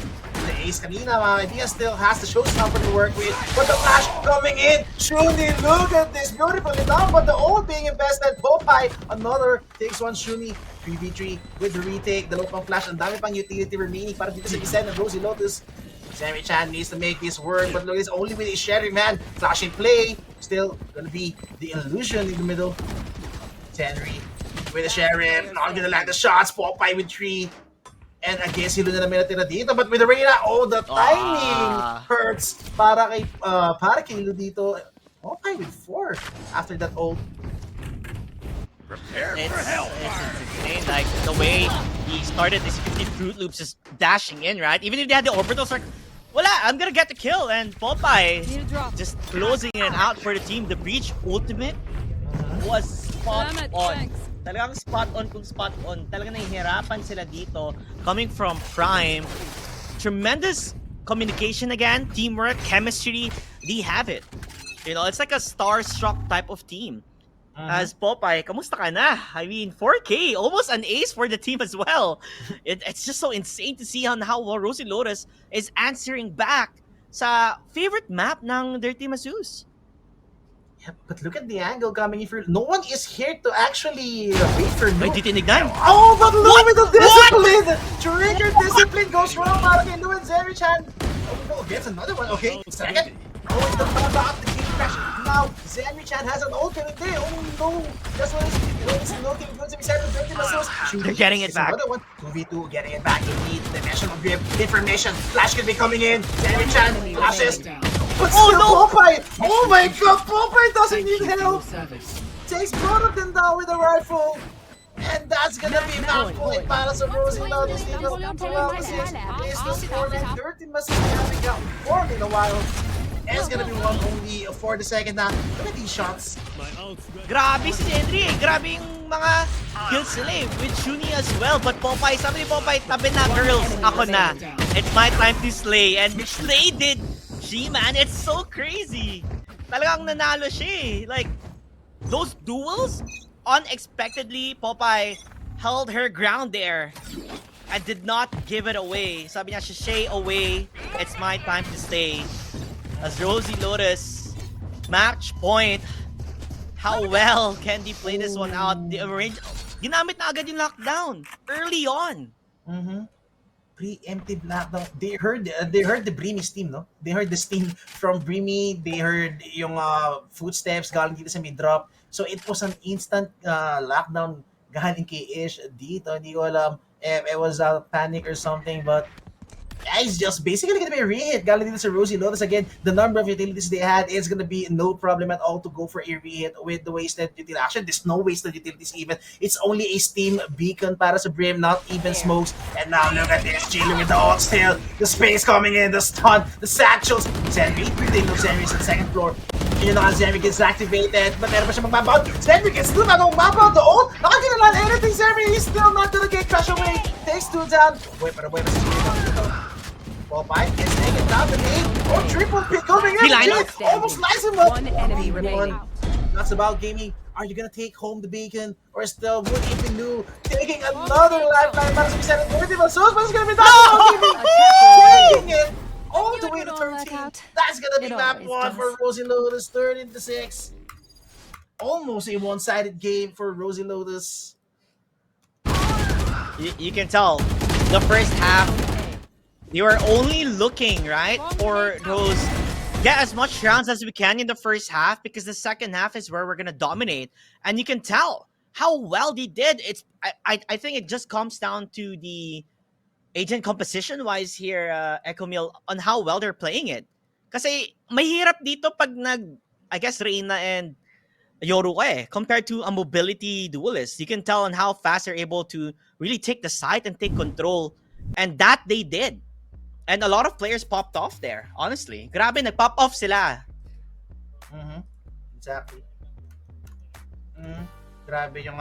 The ace kanina, mga kaibigan, still has the showstopper to work with. But the flash coming in. Shuni, look at this. Beautifully done. But the ult being invested. Popeye, another takes one. Shuni. 3v3 with the retake. The low pang flash. Ang dami pang utility remaining para dito sa isa ng Rosie Lotus. Sammy Chan needs to make this work, but look, it's only with a Sherry, man. Flashing play. Still gonna be the illusion in the middle. Henry with the Sheriff. Not gonna land the shots. Popeye with 3. And again, silo na namin natira dito. But with the Reyna, oh, the timing hurts para kay Lu dito. Popeye with 4 after that ult. It's insane, like the way he started this 50 Fruit Loops just dashing in, right? Even if they had the orbitals, like wala, I'm gonna get the kill. And Popeye just closing it out for the team. The Breach ultimate was spot on. Talagang spot on kung spot on. Talagang nahihirapan sila dito. Coming from Prime. Tremendous communication again. Teamwork, chemistry. They have it. You know, it's like a star-struck type of team. As Popeye, kamusta ka na? I mean, 4K, almost an ace for the team as well. It's just so insane to see on how Rosie Lotus is answering back sa favorite map ng Dirty Masus. Yeah, but look at the angle coming in for... No one is here to actually wait for Ay, no. titinignan. Oh, but look at the discipline! Trigger discipline goes wrong para kay Luan Zeri-chan. Oh, gets another one. Okay, second. Oh, it's the about the game crash. Now, Zeri-chan has an ultimate there. Oh no, that's what it's looking good to be said with Dirty Masus. They're getting it back. Another one. 2v2, getting it back. Indeed, dimensional grip, information. Flash could be coming in. Zeri-chan flashes. But still, Popeye! Oh my god, Popeye doesn't need help! Takes both of them down with a rifle! And that's gonna be match point para sa Rosie Lotus dito. 12-6. It's still scoring 13 Masus. We haven't got formed in a while. And it's gonna be one only for the second now. Look at these shots. Grabe si Henry eh. Grabe yung mga kills nila eh. With Shuni as well. But Popeye, sabi ni Popeye, tabi na girls. Ako na. It's my time to slay. And Slay did. Man, it's so crazy. Talagang nanalo siya eh. Like, those duels, unexpectedly, Popeye held her ground there and did not give it away. Sabi niya, shay away, it's my time to stay. As Rosie Lotus, match point. How well can they play this one out? The arrange, ginamit na agad yung lockdown early on. Preemptive lockdown. They heard the Brimy steam, no? They heard the steam from Brimy. They heard yung footsteps galing dito sa mid-drop. So it was an instant lockdown galing kay Ish dito. Hindi ko alam if it was a panic or something, but it's just basically gonna be a re-hit. Galing dito sa Rosie Lotus again. The number of utilities they had is gonna be no problem at all to go for a re-hit with the wasted utility. Actually, there's no wasted utilities even. It's only a steam beacon para sa Brim, not even smokes. And now look at this, Jailer with the ult still. The space coming in, the stun, the satchels. Zenry, they know Zenry's on the second floor. Yun na nga, Zenry gets activated, but meron pa siya magbabound. Zenry gets still not magbabound. The ult, nakaginalan anything. Zenry, he's still not gonna get crushed away. Takes two down. Wait, pero wait, Popeye gets taken down the lane. Oh, triple pick coming in. Almost lights him up. One enemy remaining. That's about gaming. Are you gonna take home the beacon or still would even do taking another lifeline? Para sa Vicente, Dirty Masus, but it's gonna be done. Taking it all the way to 13. That's gonna be map one for Rosie Lotus. 13-6. Almost a one-sided game for Rosie Lotus. You can tell the first half. They were only looking, right, for those get as much rounds as we can in the first half because the second half is where we're gonna dominate. And you can tell how well they did. I think it just comes down to the agent composition wise here, Echo Mill, on how well they're playing it. Kasi mahirap dito pag I guess Reina and Yoru compared to a mobility duelist. You can tell on how fast they're able to really take the site and take control. And that they did. And a lot of players popped off there, honestly. Grabe, nag-pop off sila. Exactly. Grabe yung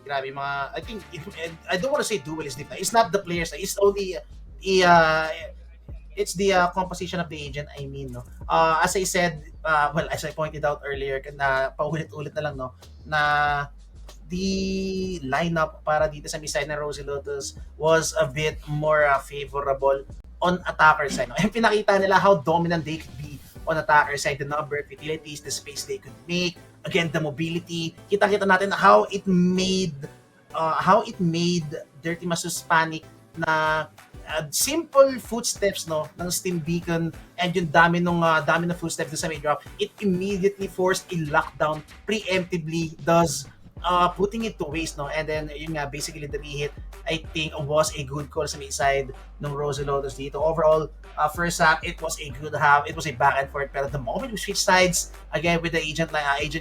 grabe mga, I think, I don't want to say duelist. It's not the players. It's only, it's the composition of the agent, I mean, no? As I said, well, as I pointed out earlier, na paulit-ulit na lang, no? Na the lineup para dito sa side ng Rosie Lotus was a bit more favorable on attacker side. No? And pinakita nila how dominant they could be on attacker side, the number of utilities, the space they could make, again, the mobility. Kita-kita natin how it made Dirty Masus panic na simple footsteps no ng steam beacon and yung dami ng footsteps sa main drop, it immediately forced a lockdown preemptively, thus putting it to waste, no? And then yun nga, basically the re-hit I think was a good call sa main side ng Rosie Lotus dito. Overall, first half, it was a good half. It was a back and forth, pero the moment we switched sides again with the agent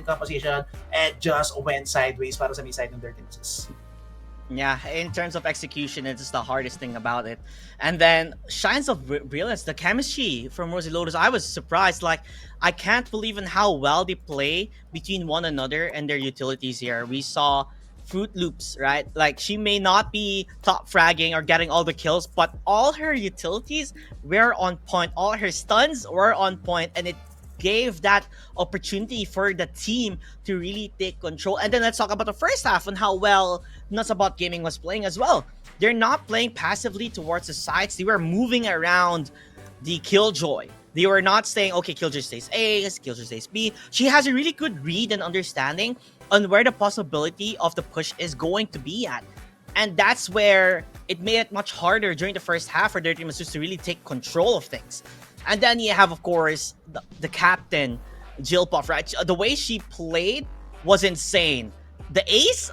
composition, it just went sideways para sa main side ng Dirty Masus. Yeah, in terms of execution, it's the hardest thing about it. And then shines of brilliance, the chemistry from Rosie Lotus. I was surprised. Like, I can't believe in how well they play between one another and their utilities here. We saw Fruit Loops, right? Like, she may not be top fragging or getting all the kills, but all her utilities were on point. All her stuns were on point, and it gave that opportunity for the team to really take control. And then let's talk about the first half and how well Nuts About Gaming was playing as well. They're not playing passively towards the sides. They were moving around the Killjoy. They were not saying, okay, Killjoy stays A, Killjoy stays B. She has a really good read and understanding on where the possibility of the push is going to be at. And that's where it made it much harder during the first half for Dirty Masus to really take control of things. And then you have, of course, the captain, Jill Puff, right? The way she played was insane. The ace,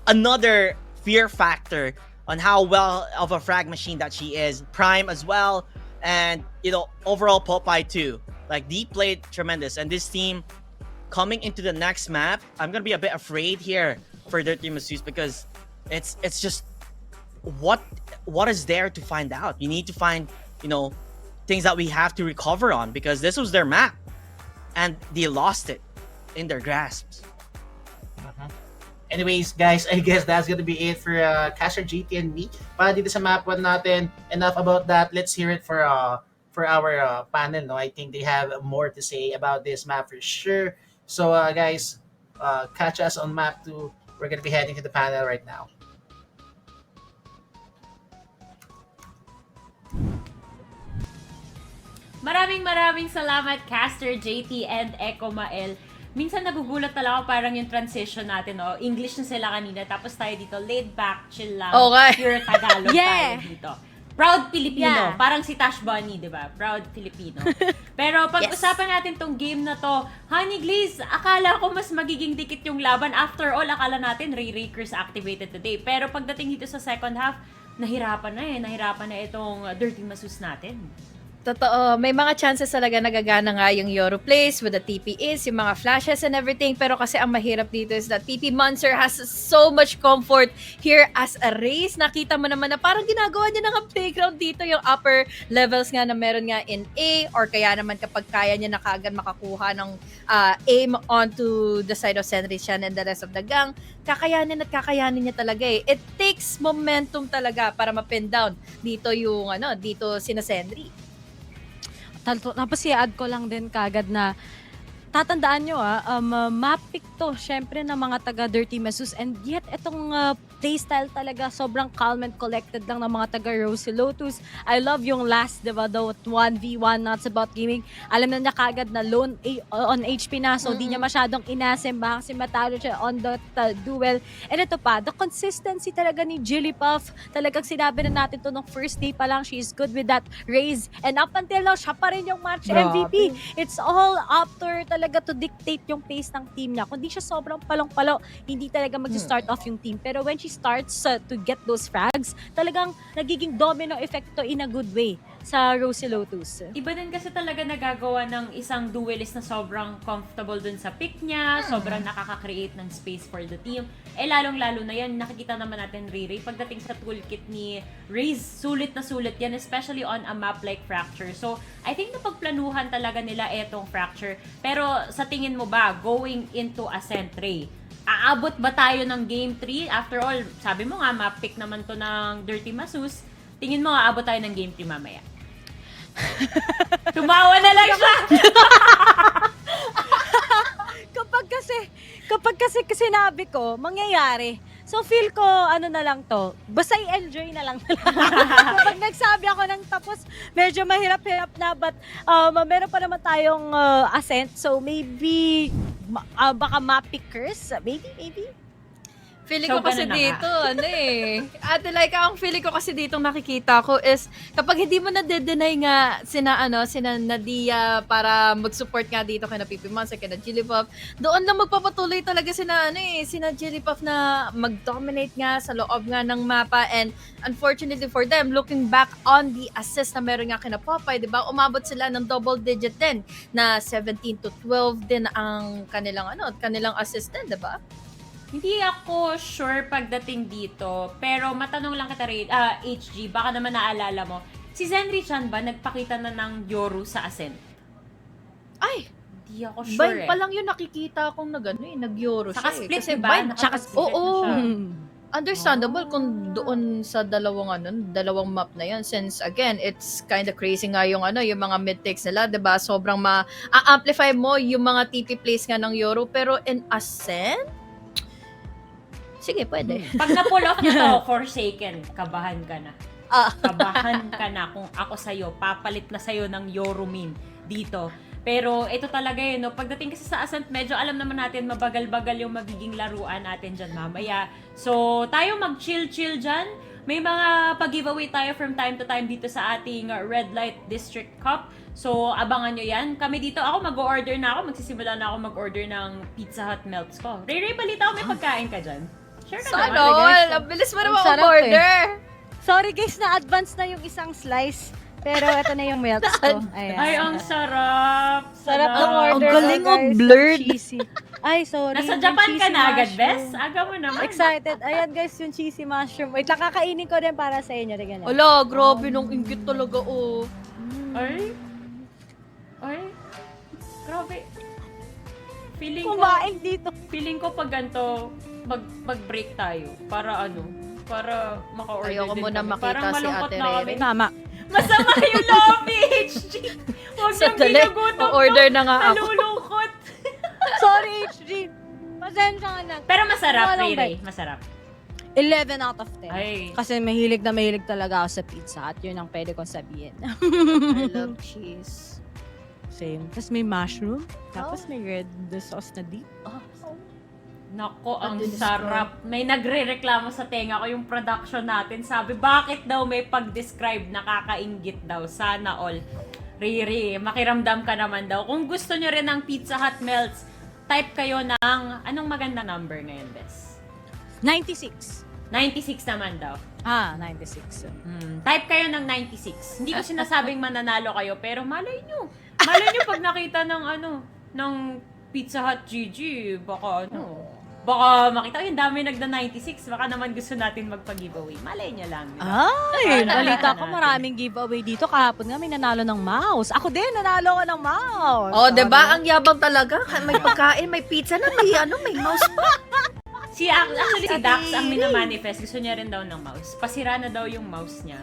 another fear factor on how well of a frag machine that she is. Prime as well. And, you know, overall Popeye too. Like, Deep played tremendous. And this team, coming into the next map, I'm going to be a bit afraid here for Dirty Masus because it's just what is there to find out. You need to find, you know, things that we have to recover on because this was their map and they lost it in their grasps. Anyways, guys, I guess that's gonna be it for Caster, GT, and me. Para dito sa map 1 natin. Enough about that. Let's hear it for our panel. No, I think they have more to say about this map for sure. So, guys, catch us on map 2. We're gonna be heading to the panel right now. Maraming salamat, Caster, JT, and Echo Mael. Minsan nagugulat talaga parang yung transition natin, no? English na sila kanina, tapos tayo dito, laid back, chill lang, pure Tagalog tayo dito. Proud Filipino, parang si Tash Bunny, di ba? Proud Filipino. Pero pag-usapan natin tong game na to, Honey Glaze, akala ko mas magiging dikit yung laban. After all, akala natin Ray-Rakers activated today. Pero pagdating dito sa second half, nahirapan na itong Dirty Masus natin. Totoo, may mga chances talaga nagagana nga yung Yoro plays with the TPs, yung mga flashes and everything. Pero kasi ang mahirap dito is that TP Monster has so much comfort here as a race. Nakita mo naman na parang ginagawa niya ng playground dito yung upper levels nga na meron nga in A, or kaya naman kapag kaya niya na kaagad makakuha ng aim onto the side of Senri Chan and the rest of the gang, kakayanin niya talaga eh. It takes momentum talaga para ma-pin down dito yung dito sina Senri. Tapos i-add ko lang din kagad na tatandaan nyo map pick to syempre ng mga taga Dirty Masus, and yet itong playstyle talaga sobrang calm and collected lang ng mga taga Rosie Lotus. I love yung last, diba, the 1v1 Nuts About Gaming. Alam na niya kagad na lone on HP na, so di niya masyadong inasim, baka kasi matalo siya on the duel. And ito pa, the consistency talaga ni Jilly Puff, talagang sinabi na natin to nung first day pa lang, she is good with that raise, and up until now siya pa rin yung match MVP. It's all after talaga to dictate yung pace ng team niya. Kung di siya sobrang palong-palo, hindi talaga mag-start off yung team. Pero when she starts to get those frags, talagang nagiging domino effect to in a good way sa Rosie Lotus. Iba din kasi talaga nagagawa ng isang duelist na sobrang comfortable dun sa pick niya, sobrang nakaka-create ng space for the team. Lalong-lalo na yan, nakikita naman natin Ray pagdating sa toolkit ni Raze, sulit na sulit yan, especially on a map like Fracture. So, I think napagplanuhan talaga nila etong Fracture. Pero sa tingin mo ba, going into Ascent, Ray, aabot ba tayo ng Game 3? After all, sabi mo nga, map pick naman to ng Dirty Masus. Tingin mo, aabot tayo ng Game 3 mamaya? Tumawa na lang siya! kapag kasi sinabi ko, mangyayari. So feel ko, na lang to, basta i-enjoy na lang. Kapag nagsabi ako ng tapos, medyo mahirap-hirap na, but meron pa naman tayong Ascent, so maybe, baka ma-pickers, maybe. Feeling ko kasi dito, Ate Laika, ang feeling ko kasi dito nakikita ko is kapag hindi mo na-deny nga sina Nadia para mag-support nga dito kay na Pipi Monster, kay na Jilly Puff, doon lang magpapatuloy talaga sina Jilly Puff na mag-dominate nga sa loob nga ng mapa. And unfortunately for them, looking back on the assist na meron nga kina Popeye, di ba? Umabot sila ng double digit din na 17 to 12 din ang kanilang assist din, di ba? Hindi ako sure pagdating dito, pero matanong lang kita rin, HG, baka naman naalala mo, si Zenri Chan ba nagpakita na ng Yoru sa Ascent? Ay! Hindi ako sure Bind pa lang yun nakikita akong nag-Euro Saka siya. split, Kasi diba? Bind, tsaka, Nakaka-split oo. na siya. Understandable kung doon sa dalawang map na yun, since again it's kind of crazy nga yung yung mga mid takes nila, 'di ba? Sobrang ma-amplify mo yung mga TP plays nga ng Yoru, pero in Ascent, sige, pwede. Pag na-pull off nyo to, Forsaken, kabahan ka na. Ah. Kabahan ka na kung ako sa'yo, papalit na sa'yo ng Yoru main dito. Pero ito talaga yun, no? Pagdating kasi sa Ascent, medyo alam naman natin, mabagal-bagal yung magiging laruan natin dyan mamaya. So, tayo mag-chill-chill dyan. May mga pag-giveaway tayo from time to time dito sa ating Red Light District Cup. So, abangan nyo yan. Kami dito, ako mag-order na ako. Magsisimula na ako mag-order ng Pizza Hut melts ko. Ray, balita ko may pagkain ka dyan. Share na Sana naman. all! Ang bilis mo naman sarap order! Sorry guys, na-advance na yung isang slice. Pero ito na yung melts ko. Ayan. Ay, ang sarap! Sarap ng order. Ang galing ko, of guys. blurred. Cheesy. Ay, sorry. Nasa Yung Japan ka cheesy na agad, mushroom. Bes? Aga mo naman. Excited. Ayan guys, yung cheesy mushroom. Wait, kakainin ko din para sa inyo. Tingnan nyo. Ala, grabe nung inggit talaga, oh. Ay? Ay? Grabe. Kumain dito. Feeling ko pag ganito, mag-break tayo. Para para maka-order Ayoko din muna kami. makita Parang si malungkot Ate na kami. Rere. Tama. Masama yung lobby, HG! Huwag niyong Sandali, ginugutom order na nga ako. Nalulungkot. Sorry, HG. Pasensya ka na. Pero masarap, Walang Ray. Masarap. 11 out of 10. Ay. Kasi mahilig na mahilig talaga ako sa pizza at yun ang pwede kong sabihin. I love cheese. Same. Tapos may mushroom. Tapos may red sauce na deep. Nako, ang Madalas sarap. May nagre-reklamo sa tenga ko yung production natin. Sabi, bakit daw may pag-describe nakakainggit daw? Sana all. Riri, makiramdam ka naman daw. Kung gusto nyo rin ng Pizza Hut melts, type kayo ng, anong maganda number ngayon, Bes? 96. 96 naman daw. 96. Type kayo ng 96. Hindi ko sinasabing mananalo kayo, pero malay nyo. Malay nyo pag nakita ng ng Pizza Hut GG, baka makita yung dami nagda-96, baka naman gusto natin magpa-giveaway. Malay nyo lang. Ay, balita ko maraming giveaway dito. Kahapon nga may nanalo ng mouse. Ako din, nanalo ko ng mouse. Oh, 'di ba? Ang yabang talaga. May pagkain, may pizza na, may mouse pa. Actually, si Dax ang minamanifest. Gusto niya rin daw ng mouse. Pasira na daw yung mouse niya.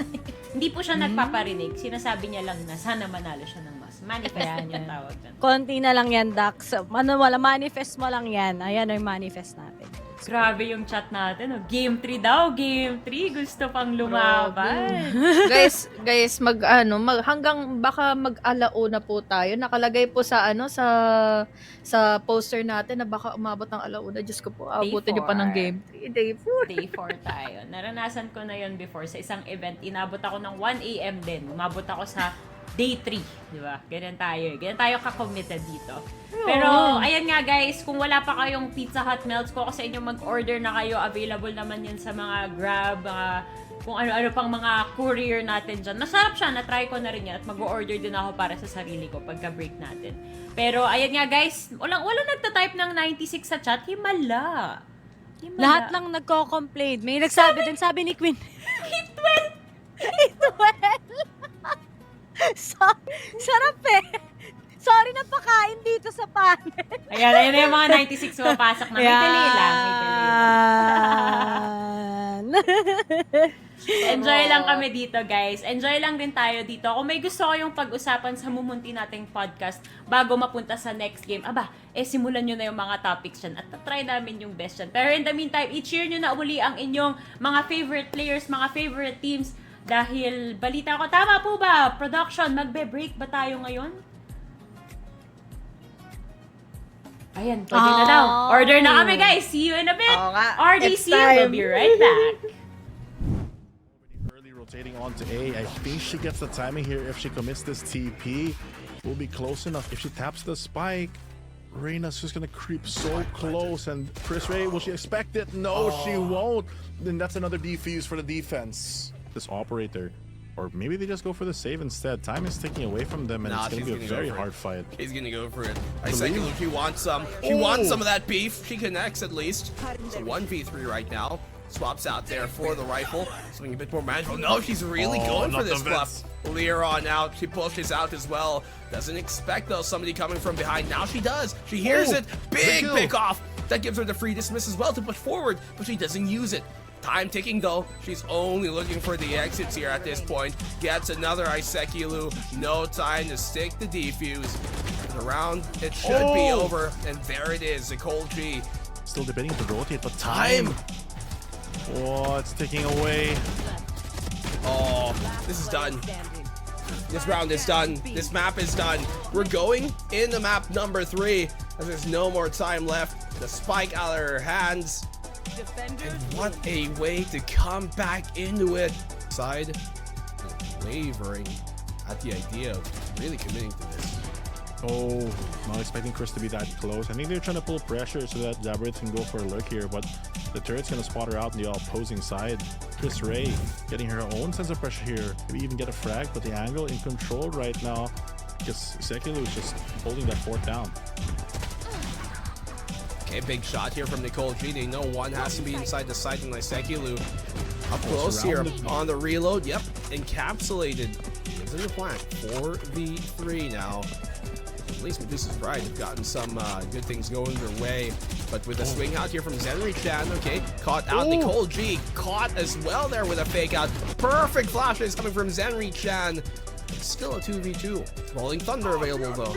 Hindi po siya nagpaparinig. Sinasabi niya lang na sana manalo siya ng mouse. Manifest niya tawag doon. Konti na lang yan, Dax. Wala, manifest mo lang yan. Ayan yung manifest natin. Grabe yung chat natin. Oh. Game 3 daw. Game 3. Gusto pang lumaban. guys, hanggang baka mag-alauna po tayo. Nakalagay po sa sa poster natin na baka umabot ng alauna. Diyos ko po, abutin niyo pa ng game 3. Day 4. Day 4 tayo. Naranasan ko na yon before sa isang event. Inabot ako ng 1 a.m. din. Umabot ako sa Day 3, di ba? Ganyan tayo. Ganyan tayo ka-committed dito. Pero, ayan nga guys, kung wala pa kayong Pizza Hut melts, ko sa inyo mag-order na kayo. Available naman yan sa mga Grab, kung ano-ano pang mga courier natin dyan. Masarap siya, na-try ko na rin yan at mag-order din ako para sa sarili ko pagka-break natin. Pero, ayan nga guys, walang nagta-type ng 96 sa chat, himala. Lahat lang nagko-complain. May nagsabi din, sabi ni Queen. Hit 12! Sarap eh. Sorry na pakain dito sa panel. Ayan na yung mga 96 pumapasok na. May delay lang. Enjoy lang kami dito, guys. Enjoy lang din tayo dito. Kung may gusto kayong pag-usapan sa mumunti nating podcast bago mapunta sa next game, simulan nyo na yung mga topics dyan at try namin yung best dyan. Pero in the meantime, i-cheer nyo na uli ang inyong mga favorite players, mga favorite teams. Dahil balita ko, tama po ba? Production, magbe-break ba tayo ngayon? Ayan, pwede na daw. Order na kami, guys. See you in a bit. RDC will be right back. Early rotating onto A. I think she gets the timing here. If she commits this TP, will be close enough. If she taps the spike, Reyna's just gonna creep so close. And Chris Ray, will she expect it? No, she won't. Then that's another defuse for the defense. This operator Or maybe they just go for the save instead. Time is ticking away from them, and Nah, it's going to she's be a gonna go very for it. hard fight. He's gonna go for it. Isekulu, she wants some. She wants some of that beef. She connects at least. It's a 1v3 right now. Swaps out there for the rifle. Something a bit more manageable. No, she's really going for not this the bluff. Lyron out. She pushes out as well. Doesn't expect though somebody coming from behind. Now she does. She hears it. Big kill. pick off. That gives her the free dismiss as well to push forward, but she doesn't use it. Time ticking though. She's only looking for the exits here at this point. Gets another Isekulu. No time to stick the defuse. The round, it should be over. And there it is. The Cold G. Still debating to rotate, but time. Oh, it's ticking away. Oh, this is done. This round is done. This map is done. We're going into map number 3 as there's no more time left. The spike out of her hands. And what a way to come back into it. Side wavering at the idea of really committing to this. Oh, not expecting Chris to be that close. I think they're trying to pull pressure so that Zabrith can go for a lurk here, but the turret's going to spot her out on the opposing side. Chris Ray getting her own sense of pressure here. Maybe even get a frag, but the angle in control right now because Sekulu is just holding that fort down. Okay, big shot here from Nicole G. They know one has to be inside the site, and Isekulu up close here on the reload. Yep, encapsulated. Gives them the flank. 4v3 now. At least Medusa's Pride have gotten some good things going their way. But with a swing out here from Zenri-chan, okay, caught out. Nicole G caught as well there with a fake out. Perfect flashes coming from Zenri-chan. It's still a 2v2. Rolling Thunder available though.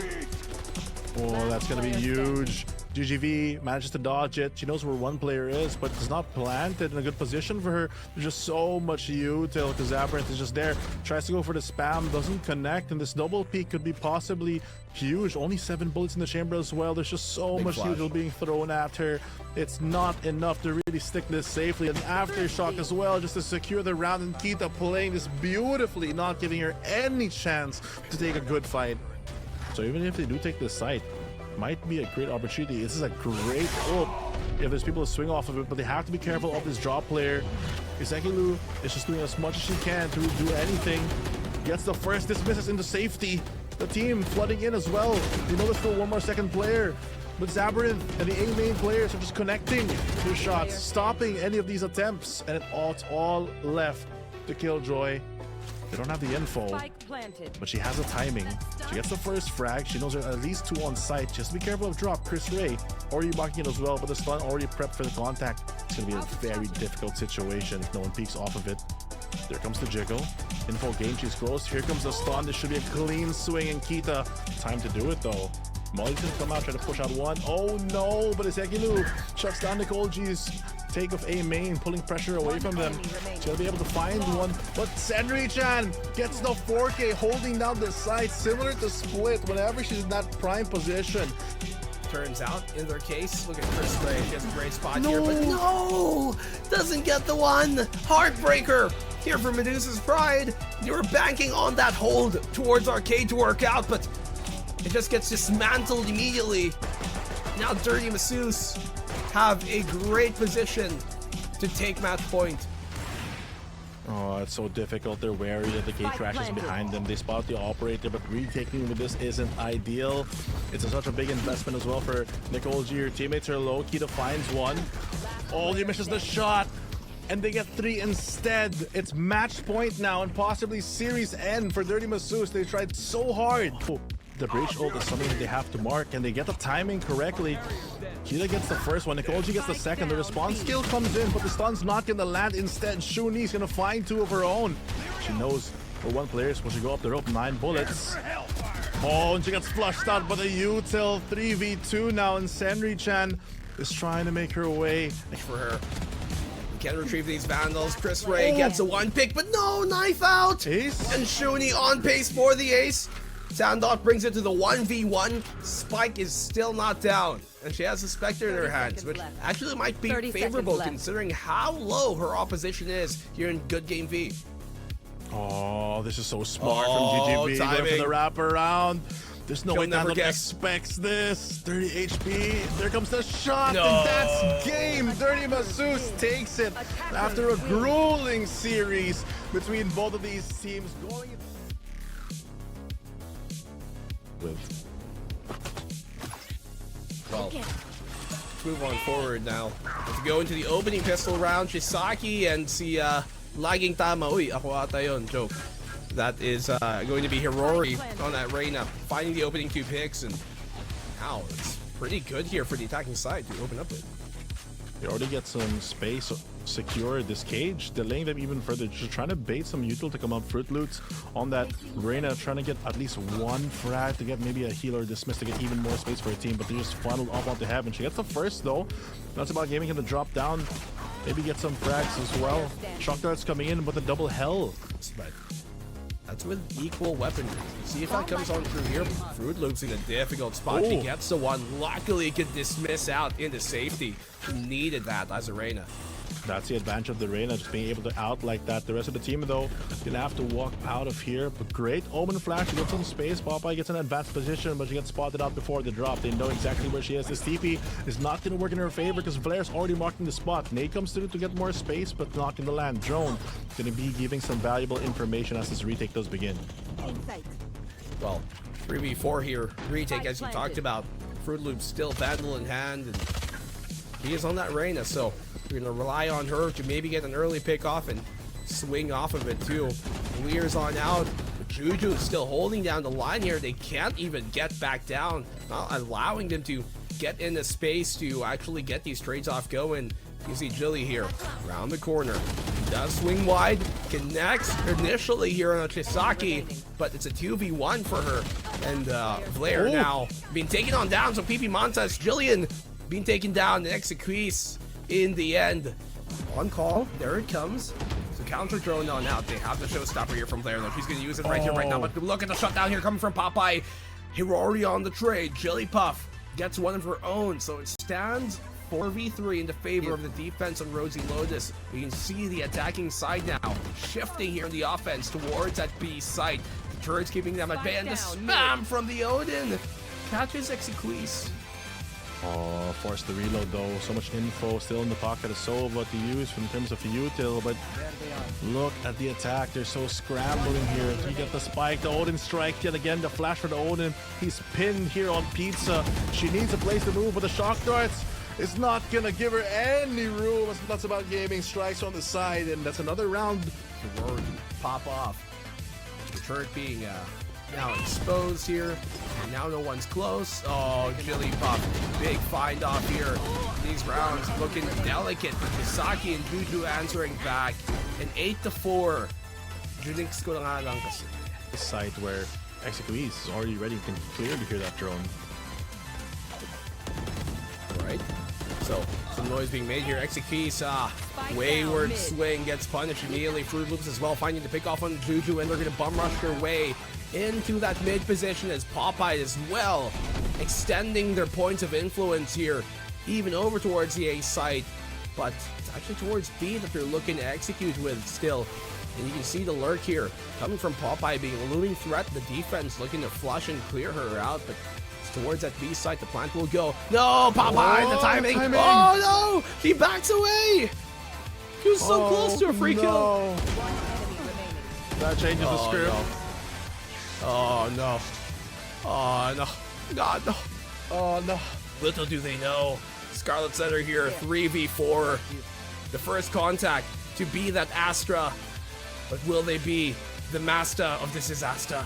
Oh, that's going to be huge. GGV manages to dodge it. She knows where one player is, but it's not planted in a good position for her. There's just so much util because Zabrith is just there. Tries to go for the spam, doesn't connect, and this double peek could be possibly huge. Only 7 bullets in the chamber as well. There's just so Big much flash. util being thrown at her. It's not enough to really stick this safely. An aftershock as well, just to secure the round, and Kita playing this beautifully, not giving her any chance to take a good fight. So even if they do take this site, might be a great opportunity. This is a great if there's people to swing off of it, but they have to be careful of this drop player. Isekulu is just doing as much as she can to do anything. Gets the first dismisses into safety. The team flooding in as well. They know there's still one more second player, but Zabrith and the A main players are just connecting their shots, stopping any of these attempts, and it's all left to Killjoy. They don't have the info, but she has the timing. She gets the first frag. She knows there are at least 2 on site. Just be careful of drop. Chris Ray already blocking it as well, but the stun already prepped for the contact. It's going to be a very difficult situation if no one peeks off of it. There comes the jiggle. Info gain, she's close. Here comes the stun. This should be a clean swing, and Kita. Time to do it though. Molly's going to come out, try to push out one. Oh no, but Isekulu shuts down Nicole G's take of A main, pulling pressure away from them. She's gonna be able to find one, but Zenri-chan gets the 4K, holding down the side, similar to Split whenever she's in that prime position. Turns out, in their case, look at Chris Ray. She has a great spot here, but no! Doesn't get the one! Heartbreaker! Here for Medusa's Pride. You were banking on that hold towards Arcade to work out, but it just gets dismantled immediately. Now Dirty Masseuse have a great position to take match point. Oh, it's so difficult. They're wary that the gate crashes behind them. They spot the operator, but retaking with this isn't ideal. It's such a big investment as well for Nicole G. Her teammates are low. Kita finds one. Oh, he misses the shot, and they get 3 instead. It's match point now and possibly series end for Dirty Masseuse. They tried so hard. Oh, the bridge ult is something that they have to mark, and they get the timing correctly. Kita gets the first one, Nicole G gets the second. The response skill comes in, but the stun's not gonna land. Instead, Shuni's gonna find 2 of her own. She knows where one player is supposed to go up the rope. 9 bullets. Oh, and she gets flushed out, but a util 3v2 now, and Zenri-chan is trying to make her way. For her. We can retrieve these Vandals. Chris Ray gets a 1 pick, but no, knife out! Ace? And Shuni on pace for the ace. Sandot brings it to the 1v1. Spike is still not down, and she has a Spectre in her hands, which actually might be favorable considering how low her opposition is here in Good Game V. Oh, this is so smart from GGV. Going for the wraparound. There's no She'll way never Tandon guess. expects this. 30 HP. There comes the shot. No. And that's game. Dirty Masseuse takes it after a grueling series between both of these teams. Going with Well, let's move on forward now. Let's go into the opening pistol round. Chisaki and si Laging Tama. Uy, ako ata yun. Joke. That is going to be Hirori on that Reyna, finding the opening 2 picks, and wow, it's pretty good here for the attacking side to open up with. They already get some space secured this cage, delaying them even further, just trying to bait some util to come up. Fruit Loots on that Reyna, trying to get at least one frag to get maybe a healer dismissed to get even more space for a team, but they just funneled up onto Heaven. She gets the first though. That's about gaming him to drop down, maybe get some frags as well. Shock darts coming in with a double hell. But that's with equal weaponry. See if that comes on through here. Fruit Loops in a difficult spot. She gets the one. Luckily, can dismiss out into safety. Needed that as a Reyna. That's the advantage of the Reyna, just being able to out like that. The rest of the team, though, gonna have to walk out of here. But great Omen Flash to get some space. Popeye gets an advanced position, but she gets spotted out before the drop. They know exactly where she is. This TP is not gonna work in her favor because Vlair's already marking the spot. Nate comes through to get more space, but not in the land. Drone gonna be giving some valuable information as this retake does begin. Well, 3v4 here. Retake, as you talked about. Fruit Loops still Vandal in hand, and he is on that Reyna, so we're gonna rely on her to maybe get an early pick off and swing off of it too. Lear's on out, but Juju is still holding down the line here. They can't even get back down, not allowing them to get into space to actually get these trades off going. You see Jilly here, around the corner. Does swing wide, connects initially here on Chisaki, but it's a 2v1 for her. And Vlair now being taken on down, so PP Montas, Jillian being taken down, and Exequise in the end. On call, there it comes. So counter drone on out. They have the showstopper here from Vlair, though. She's gonna use it right here, right now, but look at the shutdown here coming from Popeye. Hirori on the trade. Jillypuff gets one of her own, so it stands 4v3 in the favor of the defense on Rosie Lotus. We can see the attacking side now shifting here in the offense towards that B site. The turret's keeping them at bay, and the spam from the Odin catches Exequise. Oh, forced the reload though. So much info still in the pocket of Sova to use in terms of util, but look at the attack. They're so scrambling here. You get the spike, the Odin strike yet again. The flash for the Odin. He's pinned here on Pizza. She needs a place to move with the shock darts. It's not gonna give her any room. That's about gaming. Strikes on the side, and that's another round. The word pop off. The turret being now exposed here, and now no one's close. Oh, Jillypuff, big find off here. These rounds looking delicate. Kisaki and Juju answering back. An 8-4. Junix ko na nga lang kasi. This site where Exequise is already ready, can clearly hear that drone. Right. So some noise being made here. Exequise, wayward swing gets punished immediately. Fruit Loops as well, finding the pick off on Juju, and they're gonna bum rush their way into that mid position as Popeye as well, extending their points of influence here, even over towards the A site. But it's actually towards B that they're looking to execute with still. And you can see the lurk here coming from Popeye being a looming threat. The defense looking to flush and clear her out, but towards that B site, the plant will go. No, Popeye, the timing. Oh no, he backs away. He was so close to a free kill. That changes the script. No. Oh no. Oh no. God no. Oh no. Little do they know. Scarlet Center here, 3v4. The first contact to be that Astra. But will they be the master of this disaster?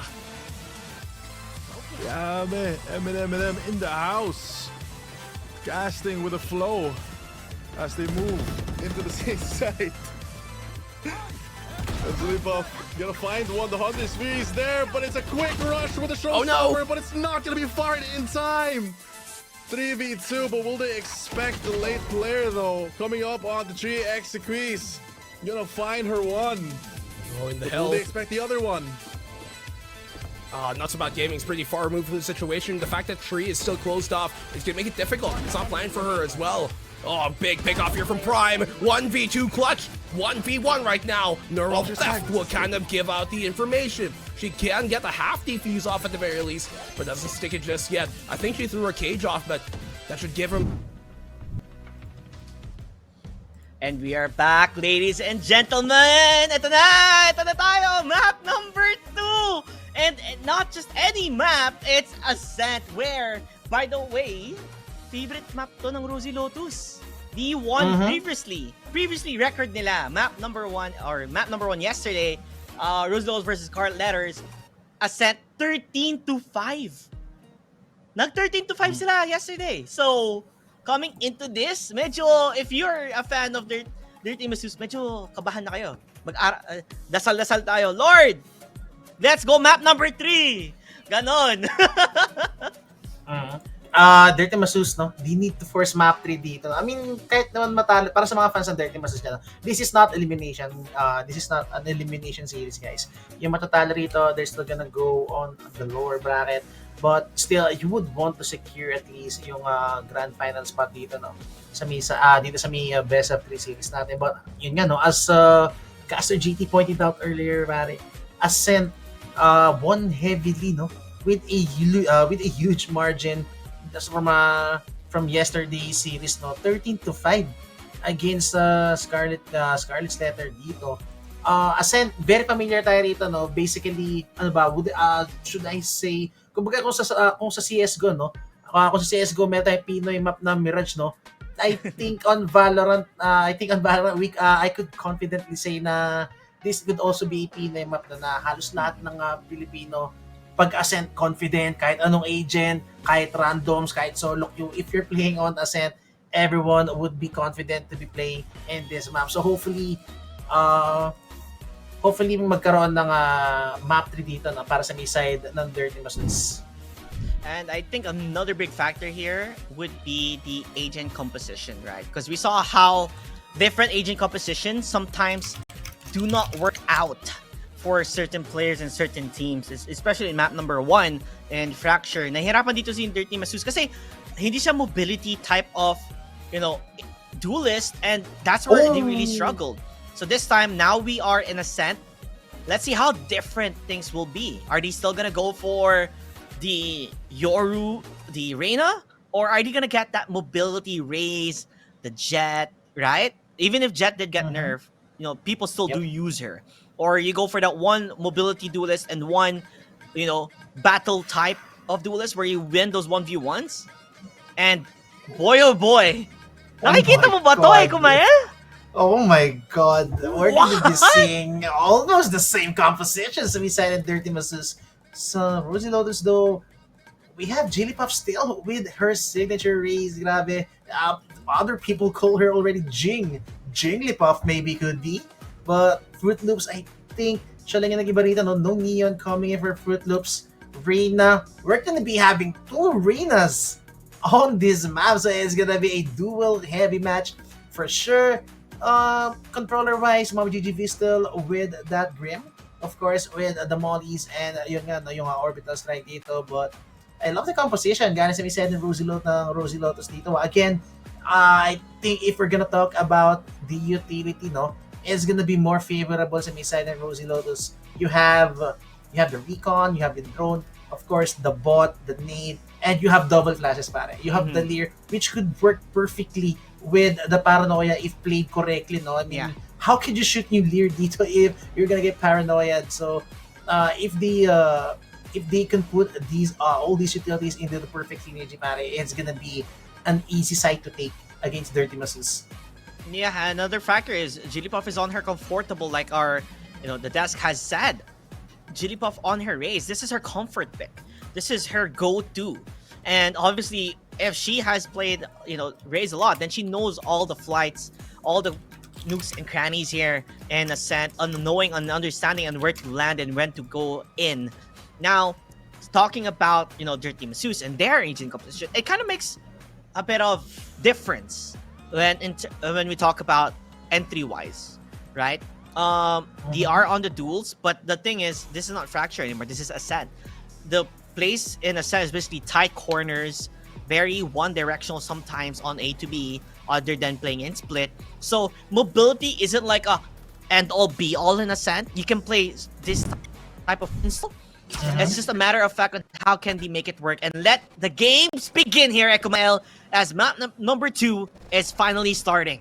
Yeah, man. Eminem in the house. Casting with a flow as they move into the same site. Jillypuff gonna find one. The Hunter Sphere is there, but it's a quick rush with a showstopper, but it's not gonna be fired in time. 3v2, but will they expect the late player though? Coming up on the tree, Exequise gonna find her one. Oh, in the But hell. will they expect the other one? Nuts About Gaming's pretty far removed from the situation. The fact that Tree is still closed off is gonna make it difficult. It's not planned for her as well. Oh, big pick off here from Prime. 1v2 clutch. 1v1 right now. Neural Theft will kind of give out the information. She can get the half defuse off at the very least, but doesn't stick it just yet. I think she threw her cage off, but that should give him... And we are back, ladies and gentlemen! Ito na tayo! Map number 2! And not just any map, it's Ascent, where, by the way, favorite map to ng Rosy Lotus. The one previously record nila, map number 1 yesterday, Rosy Lotus versus Scarlet Letters, Ascent 13-5. Nag 13-5 sila yesterday. So, coming into this, medyo, if you're a fan of Dirty Masus, medyo kabahan na kayo. Dasal-dasal tayo. Lord, let's go map number 3. Ganon. Dirty Masus, no? They need to force map 3 dito. I mean, kahit naman matalo, para sa mga fans ng Dirty Masus, this is not elimination. This is not an elimination series, guys. Yung matatalo rito, they're still gonna go on the lower bracket. But still, you would want to secure at least yung grand final spot dito, no? Dito sa best of 3 series natin. But yun nga, no? As Caster GT pointed out earlier, pare, Ascent won heavily, no? With a huge margin. That's from yesterday's series, no? 13-5 against Scarlet Letter dito. Ascent, very familiar tayo rito, no? Basically, should I say, kumbaga kung sa CS:GO, no? Kung sa CS:GO meron tayong Pinoy map na Mirage, no? I think on Valorant, I could confidently say na this could also be a Pinoy map na halos lahat ng Pilipino pag-Ascent confident, kahit anong agent, kahit randoms, kahit solo queue. If you're playing on Ascent, everyone would be confident to be playing in this map. So hopefully magkaroon ng map 3 dito na para sa may side ng Dirty Masus. And I think another big factor here would be the agent composition, right? Because we saw how different agent compositions sometimes do not work out for certain players and certain teams, especially in map number 1 and Fracture. Nahirapan dito si Dirty Masus kasi hindi siya mobility type of, duelist, and that's where they really struggled. So this time, now we are in Ascent. Let's see how different things will be. Are they still gonna go for the Yoru, the Reyna? Or are they gonna get that mobility Raze, the Jet, right? Even if Jet did get nerfed, people still do use her. Or you go for that one mobility duelist and one, battle type of duelist where you win those 1v1s. And boy, oh boy, nakikita mo ba to, Kumael? Oh my god, we're gonna be seeing almost the same compositions we said in Dirty Masus. So, Rosy Lotus though, we have Jigglypuff still with her signature raise, grabe. Other people call her already Jigglypuff maybe could be. But Fruit Loops, I think, siya lang yung nag-iba rito, no? No Neon coming in for Fruit Loops. Reyna, we're gonna be having 2 Reynas on this map, so it's gonna be a dual heavy match for sure. Controller-wise, Mama GGV still with that Grim, of course, with the mollies and yung orbital strike dito. But I love the composition. Gana sa said ng Rosy Lotus dito. Again, I think if we're gonna talk about the utility, no, it's gonna be more favorable sa side ng Rosy Lotus. You have the recon, you have the drone, of course, the bot, the nade, and you have double flashes, pare. You have the Leer, which could work perfectly with the Paranoia if played correctly, no? I mean, how could you shoot new Leer dito if you're gonna get paranoid? So, if they can put all these utilities into the perfect synergy, pare, it's gonna be an easy side to take against Dirty Masus. Yeah, another factor is Jigglypuff is on her comfortable, like the desk has said. Jigglypuff on her raise. This is her comfort pick. This is her go-to. And obviously, if she has played, raise a lot, then she knows all the flights, all the nooks and crannies here in Ascent, knowing and understanding and where to land and when to go in. Now, talking about, Dirty Masus and their agent composition, it kind of makes a bit of difference when we talk about entry-wise, right? They are on the duels, but the thing is, this is not Fracture anymore. This is Ascent. The place in Ascent is basically tight corners, very one-directional sometimes on A to B, other than playing in split. So mobility isn't like a end-all be-all in a sense. You can play this type of install. It's just a matter of fact on how can they make it work. And let the games begin here, Ekumael, as map number 2 is finally starting.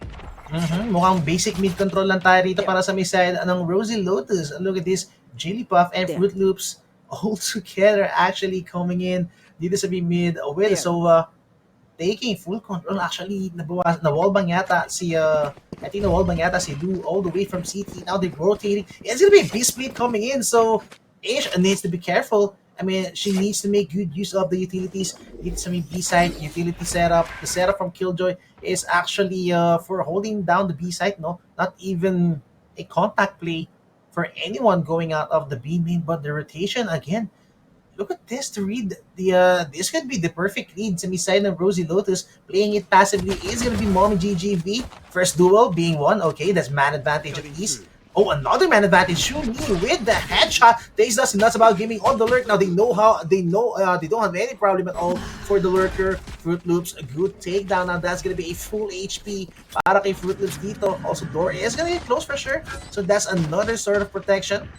Mukhang basic mid control lang tayo rito para sa may side ng Rosy Lotus. Look at this, Jigglypuff and Fruit Loops all together actually coming in dito sa mid with. So taking full control. Actually, na-wallbang yata si I think na-wallbang yata si Lou all the way from CT. Now they're rotating. It's gonna be a B-split coming in. So Ish needs to be careful. I mean, she needs to make good use of the utilities. It's a B-side utility setup. The setup from Killjoy is actually for holding down the B-side, no? Not even a contact play for anyone going out of the B main, but the rotation again. Look at this to read the this could be the perfect lead sa side of Rosy Lotus. Playing it passively is gonna be Mommy GGV. First duel being won. Okay, that's man advantage at least. Oh, another man advantage. Shuni with the headshot. Taste Dust nuts about gaming on the lurk. Now they know they don't have any problem at all for the lurker. Fruit Loops, a good takedown. Now that's gonna be a full HP para kay Fruit Loops dito. Also, door is gonna get close for sure. So that's another sort of protection.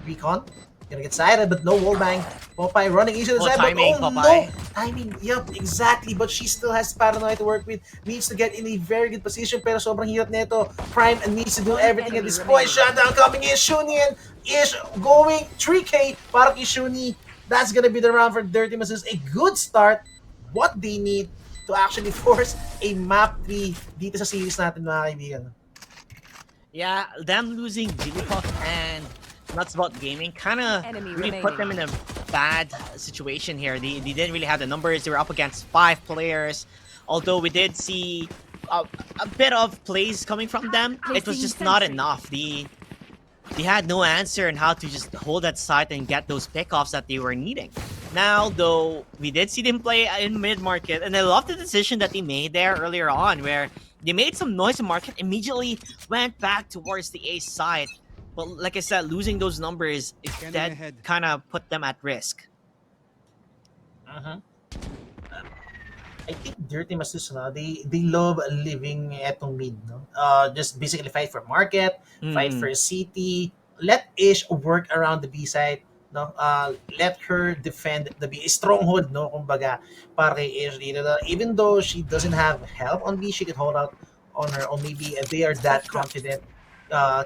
Recon gonna get sided, but no wallbang. Popeye running easy to the side, timing, but Popeye. no timing. Yep, exactly. But she still has paranoia to work with. Needs to get in a very good position, pero sobrang hirap nito. Prime needs to do everything at this point. Shutdown coming in. Shunian is going 3K para kay Shuni. That's gonna be the round for Dirty Masses. A good start. What they need to actually force a map 3 dito sa series natin, mga kaibigan. Yeah, them losing Jigglypuff and Nuts About Gaming kind of really put them in a bad situation here. They didn't really have the numbers. They were up against 5 players. Although we did see a bit of plays coming from them, it was just not enough. They had no answer on how to just hold that side and get those pickoffs that they were needing. Now, though, we did see them play in mid-market, and I love the decision that they made there earlier on, where they made some noise in market, immediately went back towards the A side. But like I said, losing those numbers instead kind of put them at risk. I think Dirty Masses, no, they love living etong mid, no? Just basically fight for market, fight for city. Let Ish work around the B side, no? Let her defend the B stronghold, no? Kumbaga, para kay Ish dito. Even though she doesn't have help on B, she can hold out on her, or maybe they are that confident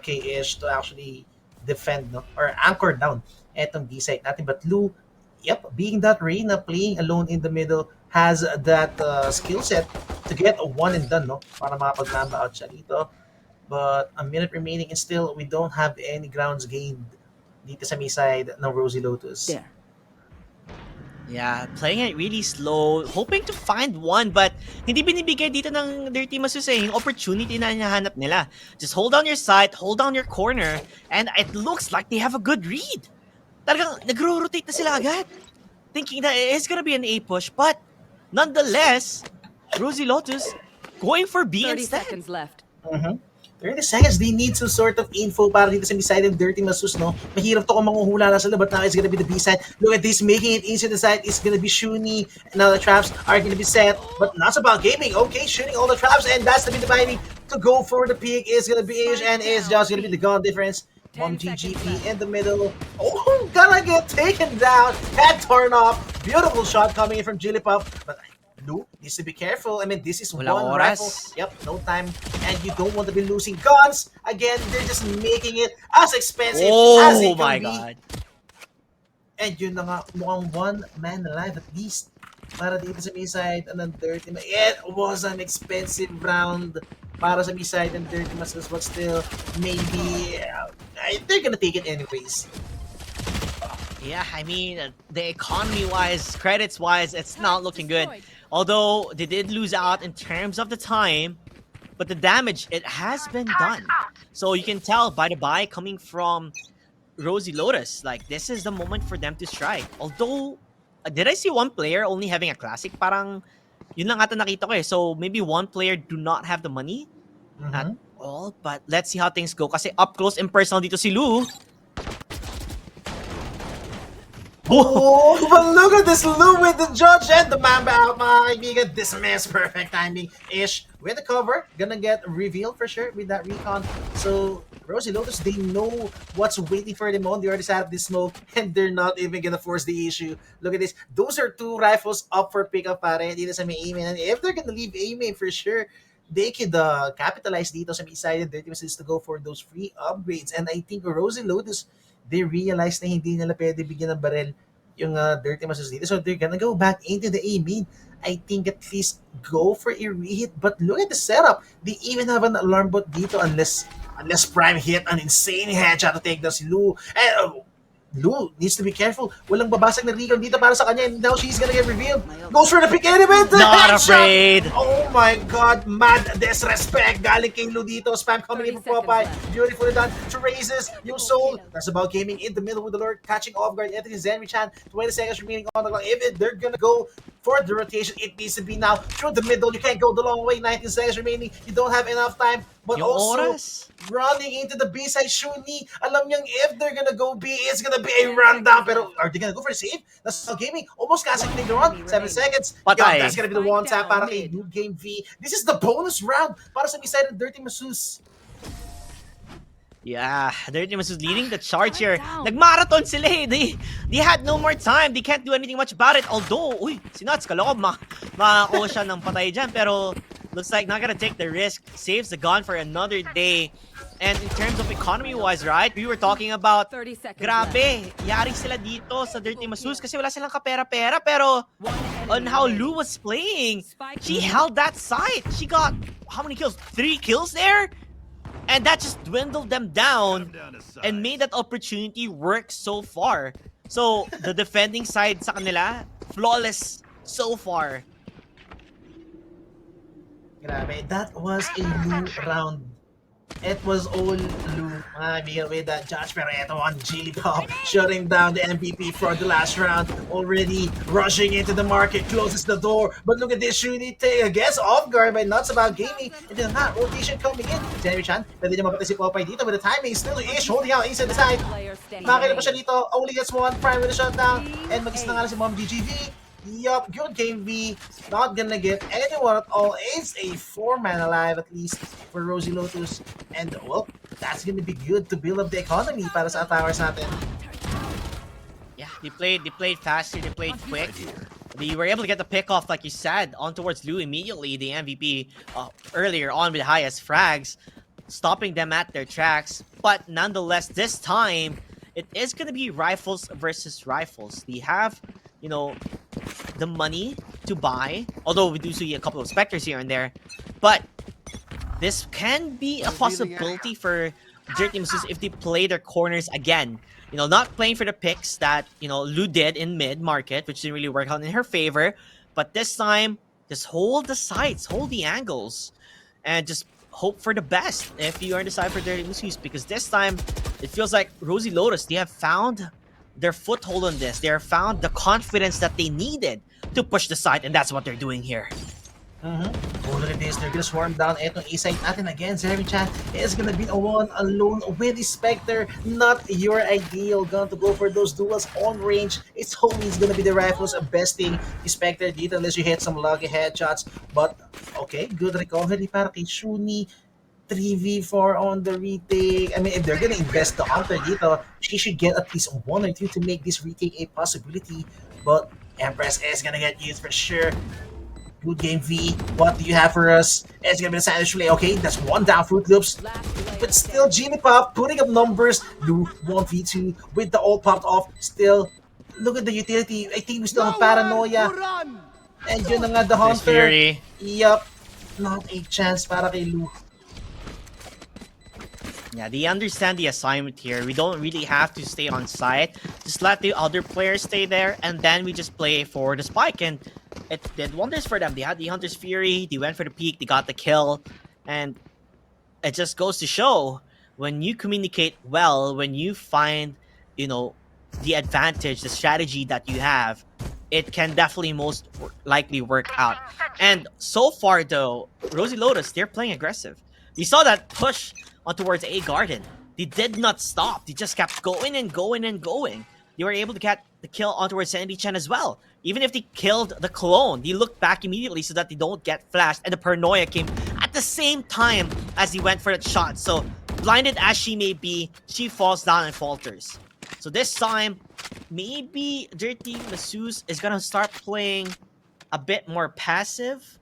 kay Ish to actually defend, no? Or anchor down etong B side natin. But Lou, yep, being that Reyna playing alone in the middle, has that skill set to get a one and done, no? Para makapag-lamba out siya dito. But a minute remaining and still we don't have any grounds gained dito sa may side ng Rosy Lotus. Yeah, playing it really slow, hoping to find one, but hindi binibigay dito ng Dirty Masses yung opportunity na hinahanap nila. Just hold down your side, hold down your corner, and it looks like they have a good read. Talagang nagro-rotate na sila agad, thinking that it's gonna be an A push, but nonetheless, Rosy Lotus going for B 30 instead. seconds left. 30 seconds, they need some sort of info para dito sa B-side ng Dirty Masses, no? Mahirap to kung manguhula na sila, but now it's gonna be the B-side. Look at this, making it easy to the side. It's gonna be Shuni. Now the traps are gonna be set, but not about gaming. Okay, shooting all the traps, and that's the dividing to go for the pick. Is gonna be Ish, and it's just gonna be the gun difference. One GGP in the middle. Oh, gonna get taken down. Head torn off. Beautiful shot coming in from Jigglypuff, but Lou needs to be careful. I mean, this is Walang one oras. rifle. Yep, no time. And you don't want to be losing guns. Again, they're just making it as expensive as it Oh can my be. god. And yun na nga, mukhang one man alive at least para dito sa B-side and then Dirty Masses. It was an expensive round para sa B-side and Dirty Masses, but still, maybe they're gonna take it anyways. Yeah, I mean, the economy-wise, credits-wise, it's not looking good. Although they did lose out in terms of the time, but the damage, it has been done. So you can tell by the buy coming from Rosy Lotus, like this is the moment for them to strike. Although, did I see one player only having a classic? Parang yun lang ata nakita ko eh. So maybe one player do not have the money at all. But let's see how things go. Kasi up close and personal dito si Lou. Oh, but look at this Lou with the judge and the Mamba out, mga kaibigan. Dismiss, perfect timing-ish. With the cover, gonna get revealed for sure with that recon. So, Rosie Lotus, they know what's waiting for them on the other side of this smoke, and they're not even gonna force the issue. Look at this. Those are 2 rifles up for pickup pare. Dito sa may aiming. And if they're gonna leave aiming for sure, they could capitalize dito sa may side of Dirty Machines to go for those free upgrades. And I think Rosie Lotus, they realize na hindi nila pwede bigyan ng barrel yung Dirty Machines dito. So they're gonna go back into the A main. I think at least go for a rehit. But look at the setup. They even have an alarm bot dito unless Prime hit an insane headshot to take down si Lou. And Lou needs to be careful. Walang babasag na recon dito para sa kanya, and now she's gonna get revealed. Goes for the pick element. Not Headshot! afraid. Oh my god, mad disrespect. Galing kay Lou dito. Spam coming in from Popeye. Beautifully done. To raises yung soul. That's about gaming in the middle with the Lord. Catching off guard. Anthony Zenri-chan. 20 seconds remaining on the clock. They're gonna go for the rotation, it needs to be now. Through the middle, you can't go the long way. 19 seconds remaining. You don't have enough time. But Yung also, oras. running into the B side, Shuni, alam niyang if they're gonna go B, it's gonna be a rundown. Pero are they gonna go for the save? That's how gaming. Almost casting the run. 7 seconds. Patay. That's gonna be the one tap para kay New Game V. This is the bonus round para sa B-side ng Dirty Masus. Yeah, Dirty Masus leading the charge here. Nagmarathon sila eh. They had no more time. They can't do anything much about it. Although, uy, si Nuts, kaloko, makakuha siya ng patay dyan. Pero, looks like not gonna take the risk. Saves the gun for another day. And in terms of economy-wise, right? We were talking about, 30 seconds grabe, yari sila dito sa Dirty Masus kasi wala silang kapera-pera. Pero, on how Lou was playing, she held that side. She got, how many kills? 3 kills there? And that just dwindled them down and made that opportunity work so far. So, the defending side sa kanila, flawless so far. Grabe, that was a Lou round. It was all Lou, mga kaibigan, with that judge. Pero ito on Chili Pop, shutting down the MVP for the last round. Already rushing into the market, closes the door. But look at this shooting, gets off guard by Nuts About Gaming. And then rotation coming in. Zenri-chan, pwede niya mapatay si Popeye dito, but the timing still is holding out inside the side. Makakita pa siya dito, only gets one, Prime with a shutdown. And mag-isa na nga si Mom GGV. Yup, good game V. Not gonna get anyone at all. It's a 4-man alive at least for Rosie Lotus. And well, that's gonna be good to build up the economy para sa towers natin. Yeah, they played faster, they played quick. They were able to get the pick off, like you said, on towards Lou immediately, the MVP earlier on with the highest frags, stopping them at their tracks. But nonetheless, this time, it is gonna be rifles versus rifles. They have, you know, the money to buy, although we do see a couple of Spectres here and there, but this can be a possibility for Dirty Masus if they play their corners again. You know, not playing for the picks that, you know, Lou did in mid-market, which didn't really work out in her favor, but this time, just hold the sides, hold the angles, and just hope for the best if you are on the side for Dirty Masus, because this time, it feels like Rosie Lotus, they have found their foothold on this. They have found the confidence that they needed to push the side, and that's what they're doing here. Oh, look at this. They're gonna swarm down etong A-side natin again. Zenri-chan is gonna be a one alone with the Spectre. Not your ideal gun to go for those duels on range. It's always gonna be the rifles besting the Spectre dito unless you hit some lucky headshots. But, okay, good recovery para kay Shuni. 3v4 on the retake. I mean, if they're gonna invest the Hunter dito, she should get at least 1 or 2 to make this retake a possibility. But Empress is gonna get used for sure. Good game, V. What do you have for us? It's gonna be the sandwich play. Okay, that's 1 down, Fruit Loops. But still, Genie Pop putting up numbers. Lou 1v2 with the ult popped off. Still, look at the utility. I think we still have Paranoia. And yun na nga, the Hunter. Fury. Yup. Not a chance para kay Lou. Yeah, they understand the assignment here. We don't really have to stay on site. Just let the other players stay there, and then we just play for the spike. And it did wonders for them. They had the Hunter's Fury, they went for the peak, they got the kill. And it just goes to show, when you communicate well, when you find, you know, the advantage, the strategy that you have, it can definitely most likely work out. And so far, though, Rosie Lotus, they're playing aggressive. We saw that push on towards A Garden. They did not stop. They just kept going and going and going. They were able to get the kill on towards Sandy Chen as well. Even if they killed the clone, they looked back immediately so that they don't get flashed, and the paranoia came at the same time as he went for that shot. So blinded as she may be, she falls down and falters. So this time, maybe Dirty Masseuse is gonna start playing a bit more passive,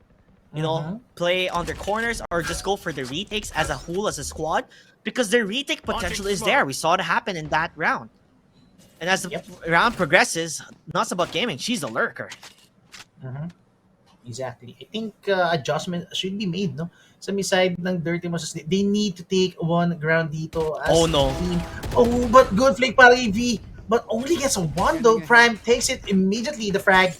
you know, play on their corners or just go for the retakes as a whole, as a squad, because their retake potential is there. We saw it happen in that round. And as the round progresses, Nuts About Gaming, she's a lurker. Exactly. I think adjustment should be made, no? Sa may side ng Dirty Masses, they need to take one ground dito as Oh, no. team. Oh, but good flick para kay V. But only gets one though. Prime takes it immediately, the frag.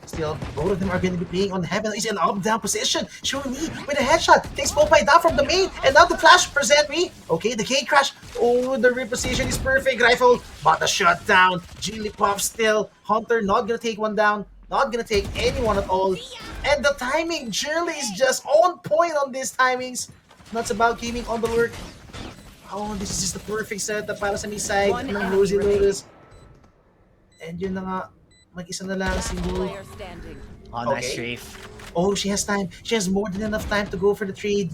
Still, both of them are going to be playing on heaven. He's in an up-down position. Surely, with a headshot, takes Popeye down from the main. And now the flash present me. Okay, the K crash. Oh, the reposition is perfect. Rifle, but the shutdown. Jigglypuff still. Hunter not going to take one down. Not going to take anyone at all. And the timing, Shirley is just on point on these timings. Nuts About Gaming on the lurk. Oh, this is just the perfect setup para sa may side ng Rosie Lotus. And yun na nga. Mag-isa na lang si Blue. Oh, nice strafe. Oh, she has time. She has more than enough time to go for the trade.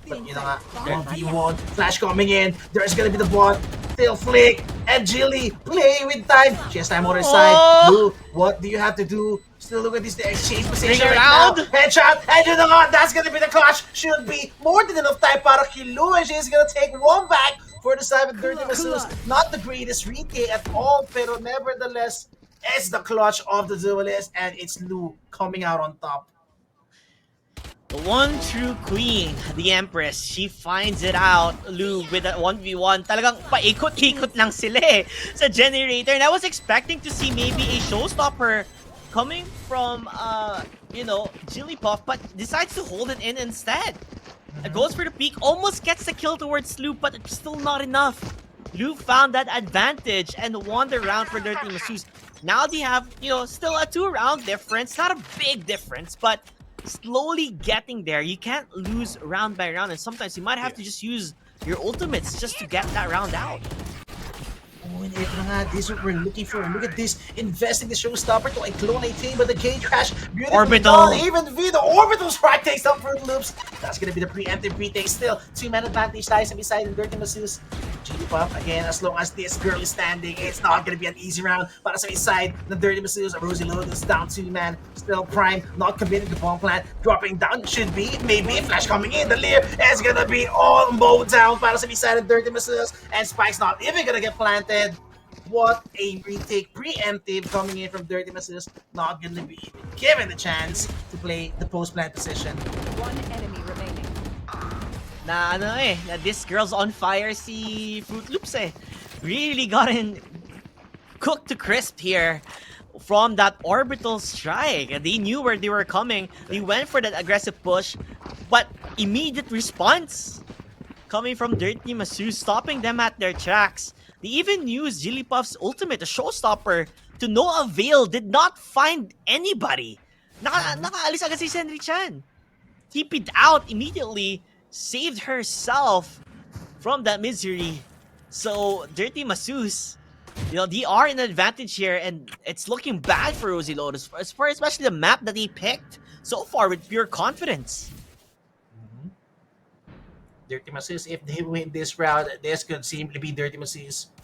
But you know nga, 1v1, flash coming in. There's gonna be the bot. Still flick. And Jilly playing with time. She has time on her side. Blue, what do you have to do? Still look at this exchange position right now. Headshot. And you know nga, that's gonna be the clutch. Should be more than enough time para kay Lou. And she's gonna take one back for the side of Dirty Masseuse. Not the greatest retake at all, pero nevertheless, it's the clutch of the duelist, and it's Lou coming out on top. The one true queen, the Empress, she finds it out, Lou, with that 1v1. Talagang paikot-ikot lang sila sa generator. And I was expecting to see maybe a showstopper coming from, you know, Jigglypuff, but decides to hold it in instead. It goes for the peak, almost gets the kill towards Lou, but it's still not enough. Lou found that advantage and won the round for Dirty Masseuse. Now they have, you know, still a 2-round difference. Not a big difference, but slowly getting there. You can't lose round by round, and sometimes you might have to just use your ultimates just to get that round out. Oh, and ito na nga, this is what we're looking for. Look at this, investing the showstopper to a clone 18, but the K crash, beautiful. Orbital. Even V, the orbital strike takes up Fruit Loops. That's gonna be the preemptive retake still. 2-man advantage tayo sa beside ng Dirty Masseuse. Jigglypuff, again, as long as this girl is standing, it's not gonna be an easy round. Para sa side, the Dirty Masseuse, Rosie Lotus down 2-man. Still Prime, not committed to bomb plant. Dropping down, should be, maybe, flash coming in. The Lear is gonna be all mowed down para sa side of Dirty Masseuse. And Spike's not even gonna get planted. What a retake, preemptive coming in from Dirty Masseuse. Not gonna be given the chance to play the post-plant position. One enemy remaining. Na this girl's on fire si Fruit Loops Really gotten cooked to crisp here from that orbital strike. They knew where they were coming. They went for that aggressive push, but immediate response coming from Dirty Masseuse, stopping them at their tracks. They even used Jigglypuff's ultimate, a showstopper, to no avail. Did not find anybody. Nakaalis agad si Senri Chan. TP'd out immediately, saved herself from that misery. So Dirty Masseuse, you know, they are in an advantage here, and it's looking bad for Rosie Lotus, for especially the map that they picked so far with pure confidence. Dirty Masseuse, if they win this round, this could simply be Dirty Masseuse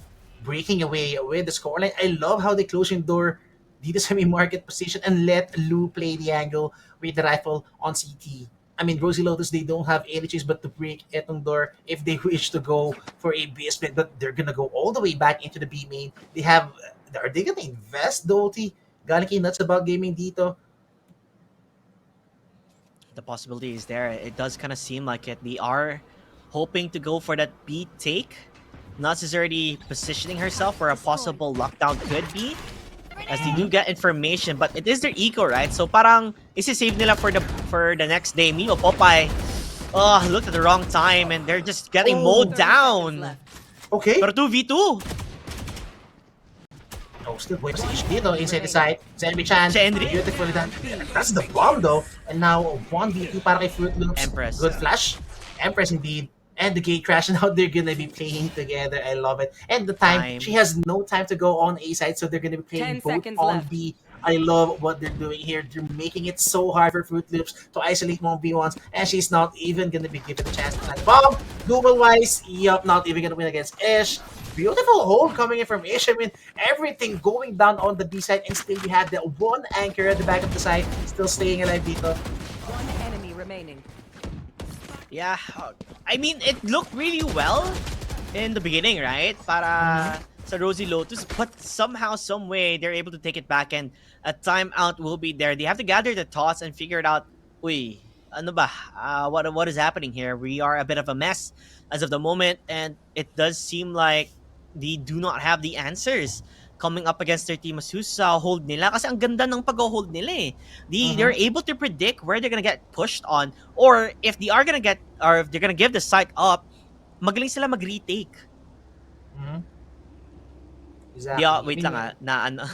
breaking away with the scoreline. I love how they close your door dito sa may market position and let Lou play the angle with the rifle on CT. I mean, Rosie Lotus, they don't have any choice but to break etong door if they wish to go for a B split, but they're gonna go all the way back into the B main. Are they gonna invest, Doty? Galing kay Nuts About Gaming dito. The possibility is there. It does kind of seem like it. They are hoping to go for that B take. Nuts is already positioning herself where a possible lockdown could be, as they do get information, but it is their eco, right? So parang isi-save nila for the next day. Mio Popeye, looked at the wrong time, and they're just getting mowed down. Okay. Pero 2v2. Oh, still boy position dito inside the side. Senri Chan, Senri. beautifully done. That's the bomb though. And now 1v2 para kay Fruit Loops. Empress. Good flash. Empress indeed. and the gate crash. Now they're gonna be playing together. I love it. And the time, she has no time to go on A side, so they're gonna be playing 10 both seconds on left. B. I love what they're doing here. They're making it so hard for Fruit Loops to isolate 1v1s, and she's not even gonna be given a chance to plant bomb. Duel wise, yup, not even gonna win against Ish. Beautiful hold coming in from Ish. I mean, everything going down on the B side, and still you had that one anchor at the back of the side, still staying alive dito. One enemy remaining. Yeah, I mean, it looked really well in the beginning, right? Para sa Rosie Lotus, but somehow, some way, they're able to take it back, and a timeout will be there. They have to gather the thoughts and figure it out. Uy, ano ba? What is happening here? We are a bit of a mess as of the moment, and it does seem like they do not have the answers coming up against their team Asus sa hold nila. Kasi ang ganda ng pag-hold nila eh. They're able to predict where they're gonna get pushed on, or if they are gonna get, or if they're gonna give the site up, magaling sila mag-retake. Exactly. Yeah, wait lang na ano,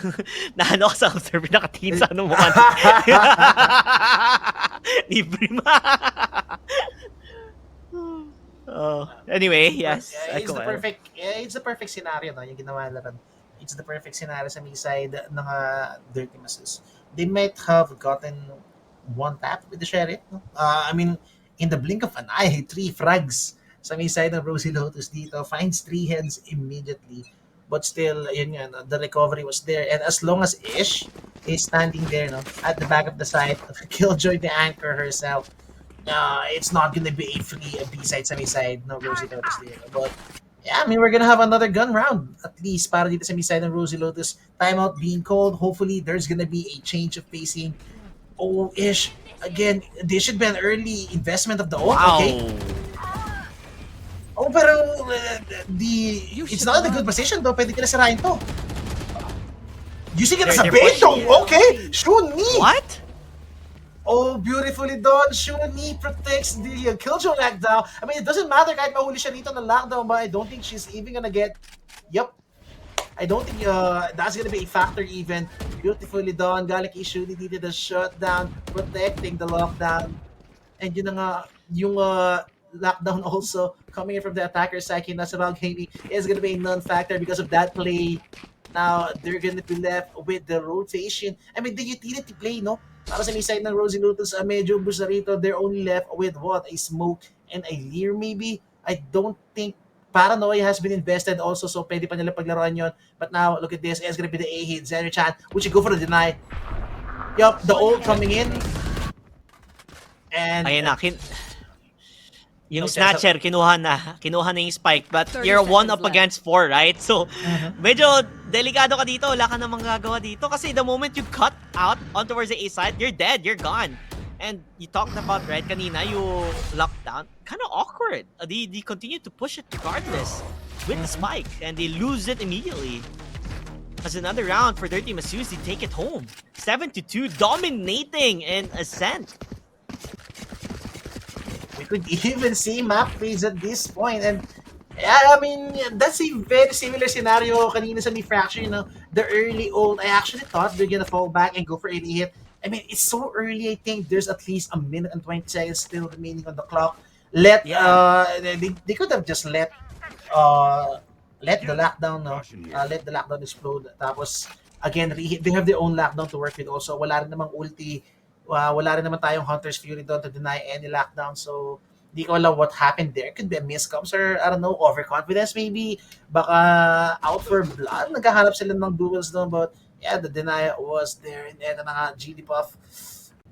na ano ka sa observer, nakatingin sa ano mo. Libre ma. Oh, anyway, yes. It's the perfect scenario, no? Yung ginawa nila. It's the perfect scenario sa may side ng Dirty Masses. They might have gotten one tap with the Sheriff, no? I mean, in the blink of an eye, 3 frags sa may side ng Rosie Lotus dito, finds 3 heads immediately. But still, yun nga, no? The recovery was there. And as long as Ish is standing there, no, at the back of the side, Killjoy the anchor herself, it's not gonna be a free B-side sa may side ng Rosie Lotus dito. But yeah, I mean, we're gonna have another gun round at least para dito sa may side ng Rosie Lotus. Timeout being called. Hopefully, there's gonna be a change of pacing. Oh, Ish, again, this should be an early investment of the ult, okay? Oh, pero it's not in a good position though. Pwede ka na sirain to. Using it as a bait though, okay? Shuni! What? Oh, beautifully done. Shuni protects the Killjoy lockdown. I mean, it doesn't matter kahit mahuli siya dito ng lockdown, but I don't think she's even gonna get... Yup. I don't think that's gonna be a factor even. Beautifully done. Galing kay Shuni dito the shutdown, protecting the lockdown. And yun na nga, yung lockdown also coming in from the attacker side, Kinasabal Gaming is gonna be a non-factor because of that play. Now, they're gonna be left with the rotation. I mean, the utility play, no? Para sa may side ng Rosie Lotus, medyo boost na rito. They're only left with what? A smoke and a leer maybe? I don't think Paranoia has been invested also, so pwede pa nila paglaruan yun. But now, look at this. It's gonna be the A-hit. Zenry-chan, would you go for the deny? Yup, the ult coming in. And... Ayun na, yung Snatcher, kinuha na yung spike, but you're 1 up against 4, right? So, medyo delikado ka dito, wala ka namang gagawa dito, kasi the moment you cut out on towards the A side, you're dead, you're gone. And you talked about, right, kanina, you locked down, kind of awkward. They continue to push it regardless with the spike, and they lose it immediately. As another round for Dirty Masus, they take it home. 7-2, dominating in Ascent. We could even see map plays at this point, and I mean, that's a very similar scenario kanina sa Fracture, you know, the early ult. I actually thought they're gonna fall back and go for a hit. I mean, it's so early. I think there's at least a minute and 20 seconds still remaining on the clock. They could have just let the lockdown, no? Let the lockdown explode. Tapos again, they have their own lockdown to work with also. Wala rin namang ulti. Wala rin naman tayong Hunter's Fury doon to deny any lockdown. So, di ko alam what happened there. Could be a miscoms or, I don't know, overconfidence maybe. Baka out for blood. Naghahanap sila ng duels doon. But, yeah, the deny was there. And eto na nga, GD Puff.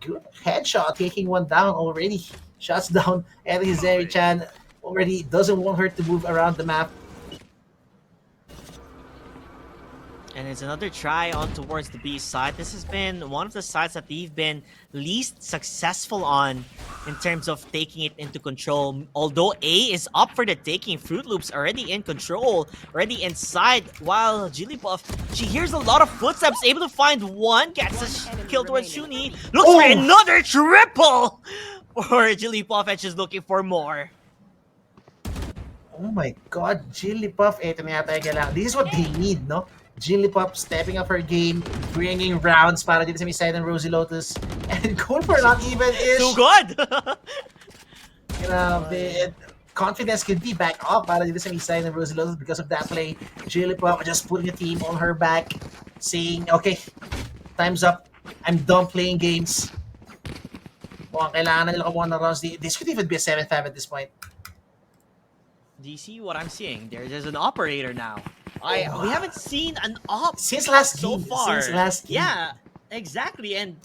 Good headshot. Taking one down already. Shots down. And Zenry-chan already doesn't want her to move around the map. And it's another try on towards the B side. This has been one of the sides that they've been least successful on in terms of taking it into control. Although A is up for the taking, Fruit Loops already in control, already inside, while Jigglypuff, she hears a lot of footsteps, able to find one, gets a kill towards Shuni, looks for another triple for Jigglypuff, and she's looking for more. Oh my god, Jigglypuff, eto na yata yung kailangan. This is what they need, no? Jigglypuff stepping up her game, bringing rounds para dito sa may side ng Rosie Lotus, and going for not even ish. Too good! Grabe. confidence could be back up para dito sa may side ng Rosie Lotus because of that play. Jilipop just putting a team on her back, saying, okay, time's up. I'm done playing games. Mukhang kailangan na nila kumuha ng rounds. This could even be a 7-5 at this point. Do you see what I'm seeing? There's an operator now. We haven't seen an op Since last so game. far. Since last game. Yeah, exactly. And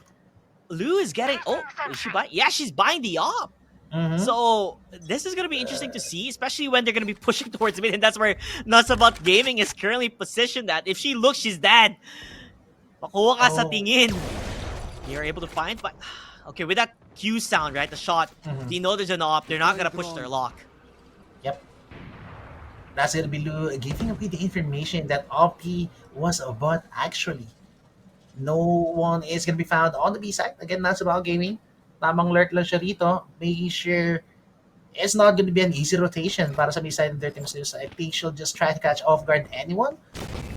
Lou is getting. Oh, is she buying? Yeah, she's buying the op. So this is gonna be interesting to see, especially when they're gonna be pushing towards mid, and that's where Nuts Gaming is currently positioned at. If she looks, she's dead. Makuha ka sa tingin. You're able to find, but okay, with that Q sound, right? The shot. They know there's an op. They're not gonna push their lock. Yep. That's gonna be Lou giving away the information that OP was a bot actually. No one is gonna be found on the B side. Again, Nuts Gaming. Tamang lurk lang siya rito, making sure it's not going to be an easy rotation para sa B-side of their teams. I think she'll just try to catch off guard anyone.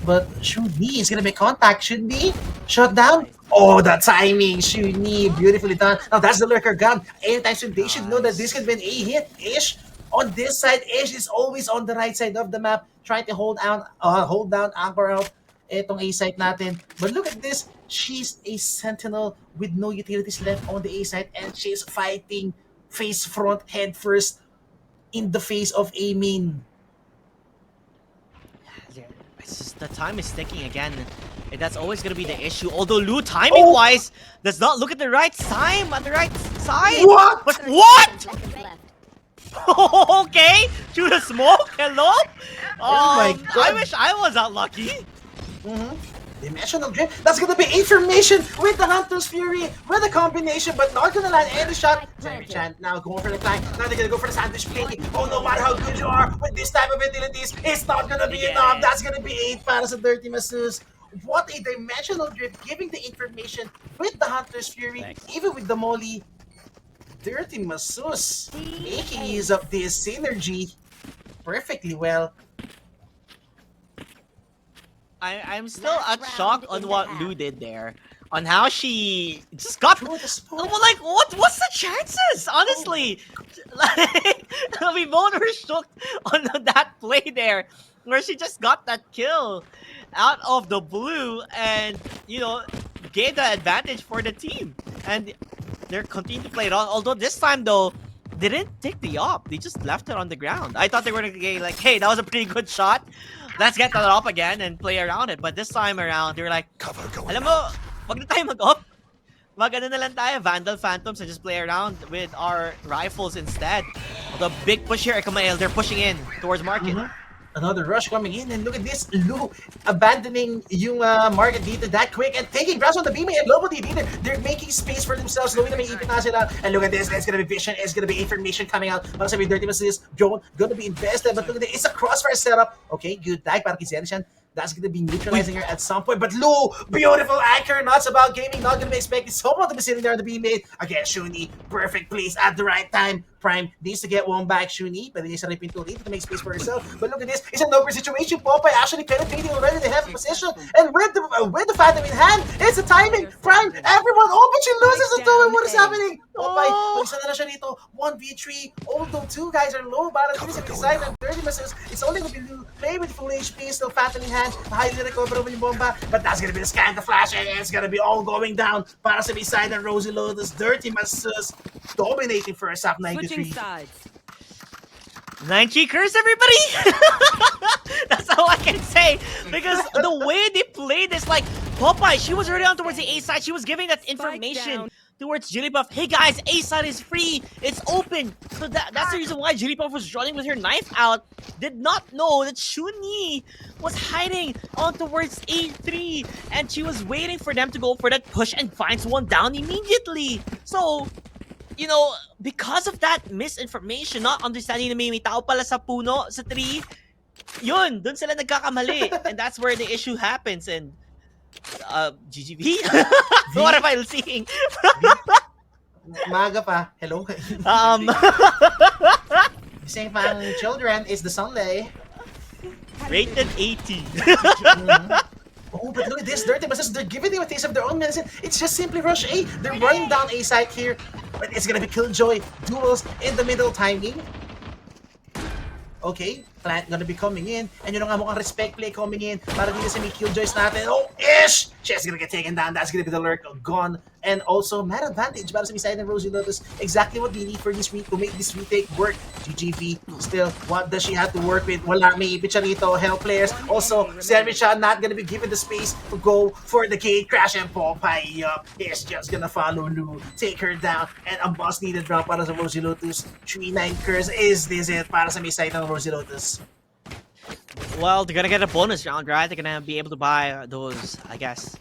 But Shuni is going to make contact. Shuni, shut down. Oh, the timing. Shuni, beautifully done. Now that's the lurker gun. Anytime soon, they should know that this could be an A-hit. Ish, on this side, Ish is always on the right side of the map, trying to hold down anchor out itong A-site natin. But look at this. She's a sentinel with no utilities left on the A-site, and she's fighting face front, head first, in the face of A main. It's just the time is ticking again. And that's always going to be the issue. Although Lou, timing-wise, does not look at the right time, on the right side. What? What? Okay, through the smoke. Hello. Oh my God. I wish I was that lucky. Dimensional drift. That's gonna be information with the Hunter's Fury, with a combination, but not gonna land any shot. Jeremy Chan now going for the flank. Now they're gonna go for the sandwich play. Oh, no matter how good you are with this type of utilities, it's not gonna be enough. That's gonna be 8 para sa Dirty Masseuse. What a dimensional drift, giving the information with the Hunter's Fury, even with the Molly. Dirty Masseuse making use of this synergy perfectly well. I'm still shocked on what Lou did there. On how she just got... Like, what's the chances? Honestly. Like, we both were shocked on that play there. Where she just got that kill out of the blue and, you know, gave the advantage for the team. And they're continuing to play it on. Although this time, though, they didn't take the op. They just left it on the ground. I thought they were going to get like, hey, that was a pretty good shot. Let's get that up again and play around it. But this time around, they were like, alam mo, wag na tayo mag-op. Mag-ano na lang tayo, Vandal Phantoms, and just play around with our rifles instead. The big push here, Ekamael, they're pushing in towards market. Another rush coming in, and look at this, Lou abandoning yung market dito that quick and taking grasp on the beam and Lobo dito. They're making space for themselves. Lobo na may ipit na sila. And look at this, it's gonna be vision, it's gonna be information coming out. Para sa may Dirty Masseuse, Joan gonna be invested, but look at this, it's a crossfire setup. Okay, good tag para kay Zenishan. That's gonna be neutralizing her at some point. But Lou, beautiful anchor, Nuts Gaming, not gonna be expecting someone to be sitting there on the beam mid. Again, Shuni, perfect place at the right time. Prime needs to get one back, Shuni, but needs to rip into to make space for herself. But look at this, it's a no situation. Popeye actually penetrating already. They have position, and with the Phantom in hand, it's the timing. Prime, everyone, oh, but she loses the two. What is happening? Popeye, mag-isa na siya dito. 1v3, although 2 guys are low. Para dito sa design ng Dirty Masseuse, it's only gonna be Lou. Play with full HP, still Phantom in hand. Highly recoverable yung bomba, but that's gonna be the scan, the flash, and it's gonna be all going down. Para sa side ng Rosie Lotus, Dirty Masseuse dominating first half 93. 9G curse, everybody! That's all I can say. Because the way they played this, like, Popeye, she was already on towards the A side. She was giving that information towards Jigglypuff. Hey guys, A side is free. It's open. So that's the reason why Jigglypuff was running with her knife out. Did not know that Shuni was hiding on towards A3. And she was waiting for them to go for that push and finds one down immediately. So, you know, because of that misinformation, not understanding na may tao pala sa puno, sa tree, yun, dun sila nagkakamali. And that's where the issue happens. And, GGV? What am I seeing? Maga pa. Hello? Saying pang children is the Sunday. Rated 18. Oh, but look at this, Dirty Masseuse, they're giving them a taste of their own medicine. It's just simply rush A. They're running down A side here, but it's gonna be Killjoy, duels in the middle timing. Okay, Plant gonna be coming in. And yun nga mukhang respect play coming in para dito sa may killjoys natin. Oh, ish! She's gonna get taken down. That's gonna be the lurk gone. And also, mad advantage para sa may side ng Rosie Lotus. Exactly what we need for this to make this retake work. GGV, still, what does she have to work with? Wala, may Picharito, help players. Also, Servicha not gonna be given the space to go for the gate crash, and Popeye is just gonna follow Lu, take her down, and a boss needed drop para sa Rosie Lotus. 3-9 curse, is this it para sa may side ng Rosie Lotus? Well, they're gonna get a bonus round, right? They're gonna be able to buy those, I guess,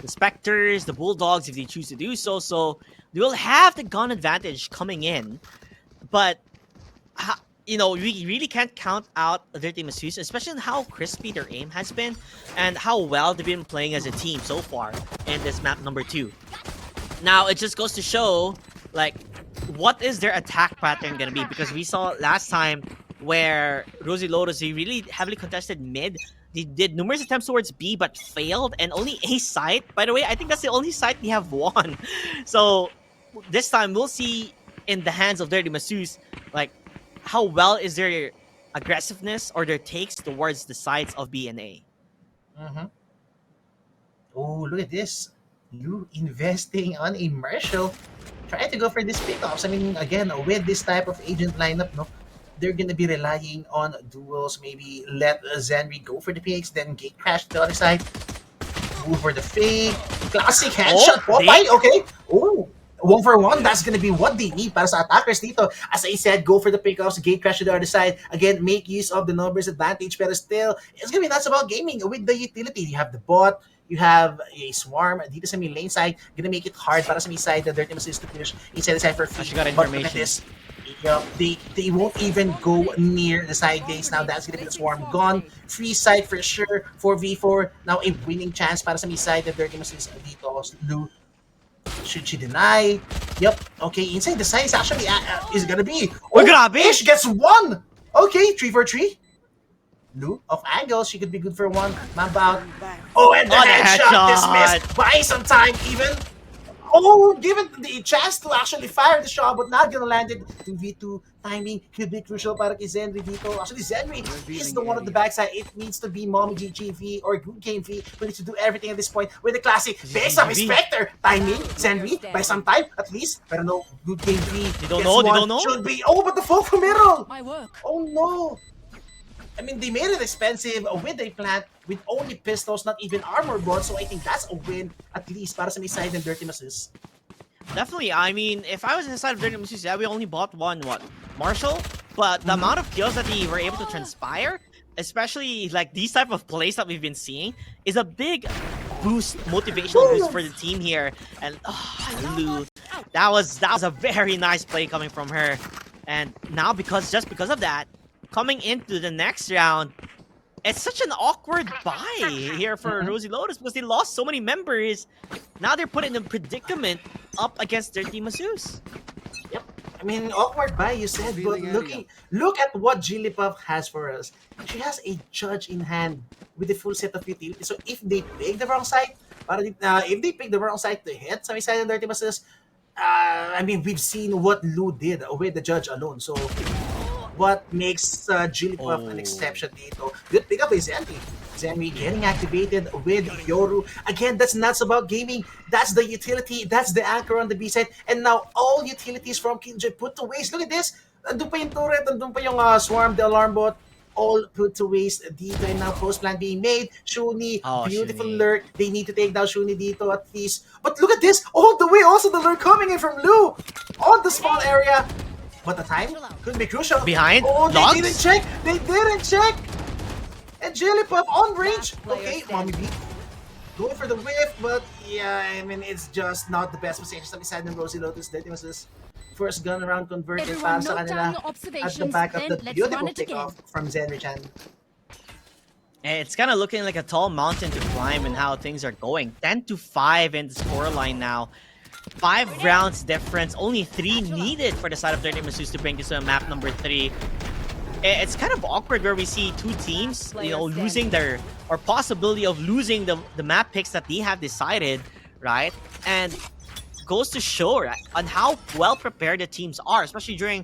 the Spectres, the Bulldogs, if they choose to do so. So they will have the gun advantage coming in. But, you know, we really can't count out their team Masseuse, especially on how crispy their aim has been and how well they've been playing as a team so far in this map number 2. Now, it just goes to show, like, what is their attack pattern gonna be? Because we saw last time where Rosie Lotus, they really heavily contested mid. They did numerous attempts towards B but failed, and only A site. By the way, I think that's the only site they have won. So this time we'll see in the hands of Dirty Masseuse, like, how well is their aggressiveness or their takes towards the sides of B and A. Oh, look at this. Lu investing on a Marshall. Trying to go for these pickups. I mean, again, with this type of agent lineup, no, they're going to be relying on duels. Maybe let Zenry go for the picks, then gate crash to the other side. Move for the fake. Classic headshot. Popeye, okay. Oh, 1-for-1. That's going to be what they need para sa attackers dito. As I said, go for the pickups, gate crash to the other side. Again, make use of the numbers advantage, pero still, it's going to be nuts about gaming with the utility. You have the bot, you have a swarm dito sa may lane side, gonna make it hard para sa may side the Dirty Masseuse to push inside the side for free. She got But look at information. this. They won't even go near the side gates. Now that's gonna be the swarm gone. Free side for sure. 4v4. Now a winning chance para sa may side the Dirty Masseuse dito. Lu, should she deny? Yep. Okay, inside the side is actually is gonna be. Oh, grabe! Ish gets one. Okay, 3-for-3. Lu of angle, she could be good for one. Mamba out. Oh, and the headshot dismissed. Buy some time even. Oh, given the chance to actually fire the shot, but not gonna land it. 2v2 timing could be crucial para kay Zenry dito. Actually, Zenry is the one at the backside. It needs to be Mommy GGV or Good Game V. We need to do everything at this point with the classic base of Spectre. Timing, Zenry, by some time at least. Pero no, Good Game V. They don't know? Should be. Oh, but the folk from middle. My work. Oh no. I mean, they made it expensive with a plant with only pistols, not even armor bots. So I think that's a win, at least, para sa may side ng Dirty Masseuse. Definitely. I mean, if I was inside of Dirty Masseuse, yeah, we only bought one, Marshall? But the amount of kills that they were able to transpire, especially like these type of plays that we've been seeing, is a big boost, motivational boost for the team here. And Lu, that was a very nice play coming from her. And now just because of that, coming into the next round, it's such an awkward buy here for Rosie Lotus because they lost so many members. Now they're put in a predicament up against Dirty Masseuse. Yep. I mean, awkward buy, you said, but look at what Jigglypuff has for us. She has a judge in hand with the full set of utilities. So if they pick the wrong side, if they pick the wrong side to hit sa may side ng Dirty Masseuse, I mean, we've seen what Lu did with the judge alone. So what makes Jigglypuff an exception dito? Good pickup is Zenry. Zenry getting activated with Yoru. Again, that's nuts about gaming. That's the utility. That's the anchor on the B side. And now all utilities from Killjoy put to waste. Look at this. Andun pa yung turret. Andun pa yung swarm, the alarm bot. All put to waste dito. And now post plan being made. Shuni, beautiful lurk. They need to take down Shuni dito at least. But look at this. All the way also the lurk coming in from Lu. On the spawn area. But the time could be crucial. Behind? Oh, they Logs? didn't check. They didn't check. And Jigglypuff on range. Okay, Mommy B. Going for the whiff, but yeah, I mean, it's just not the best position sa side ng Rosie Lotus. That was his first gun around converted para sa kanila at the back of the beautiful takeoff from Zenry-chan. It's kind of looking like a tall mountain to climb and how things are going. 10-5 in the scoreline now. 5 rounds difference, only 3 needed for the side of Dirty Masseuse to bring this to map number 3. It's kind of awkward where we see two teams, you know, losing their, or possibility of losing the map picks that they have decided, right? And goes to show, right, on how well prepared the teams are, especially during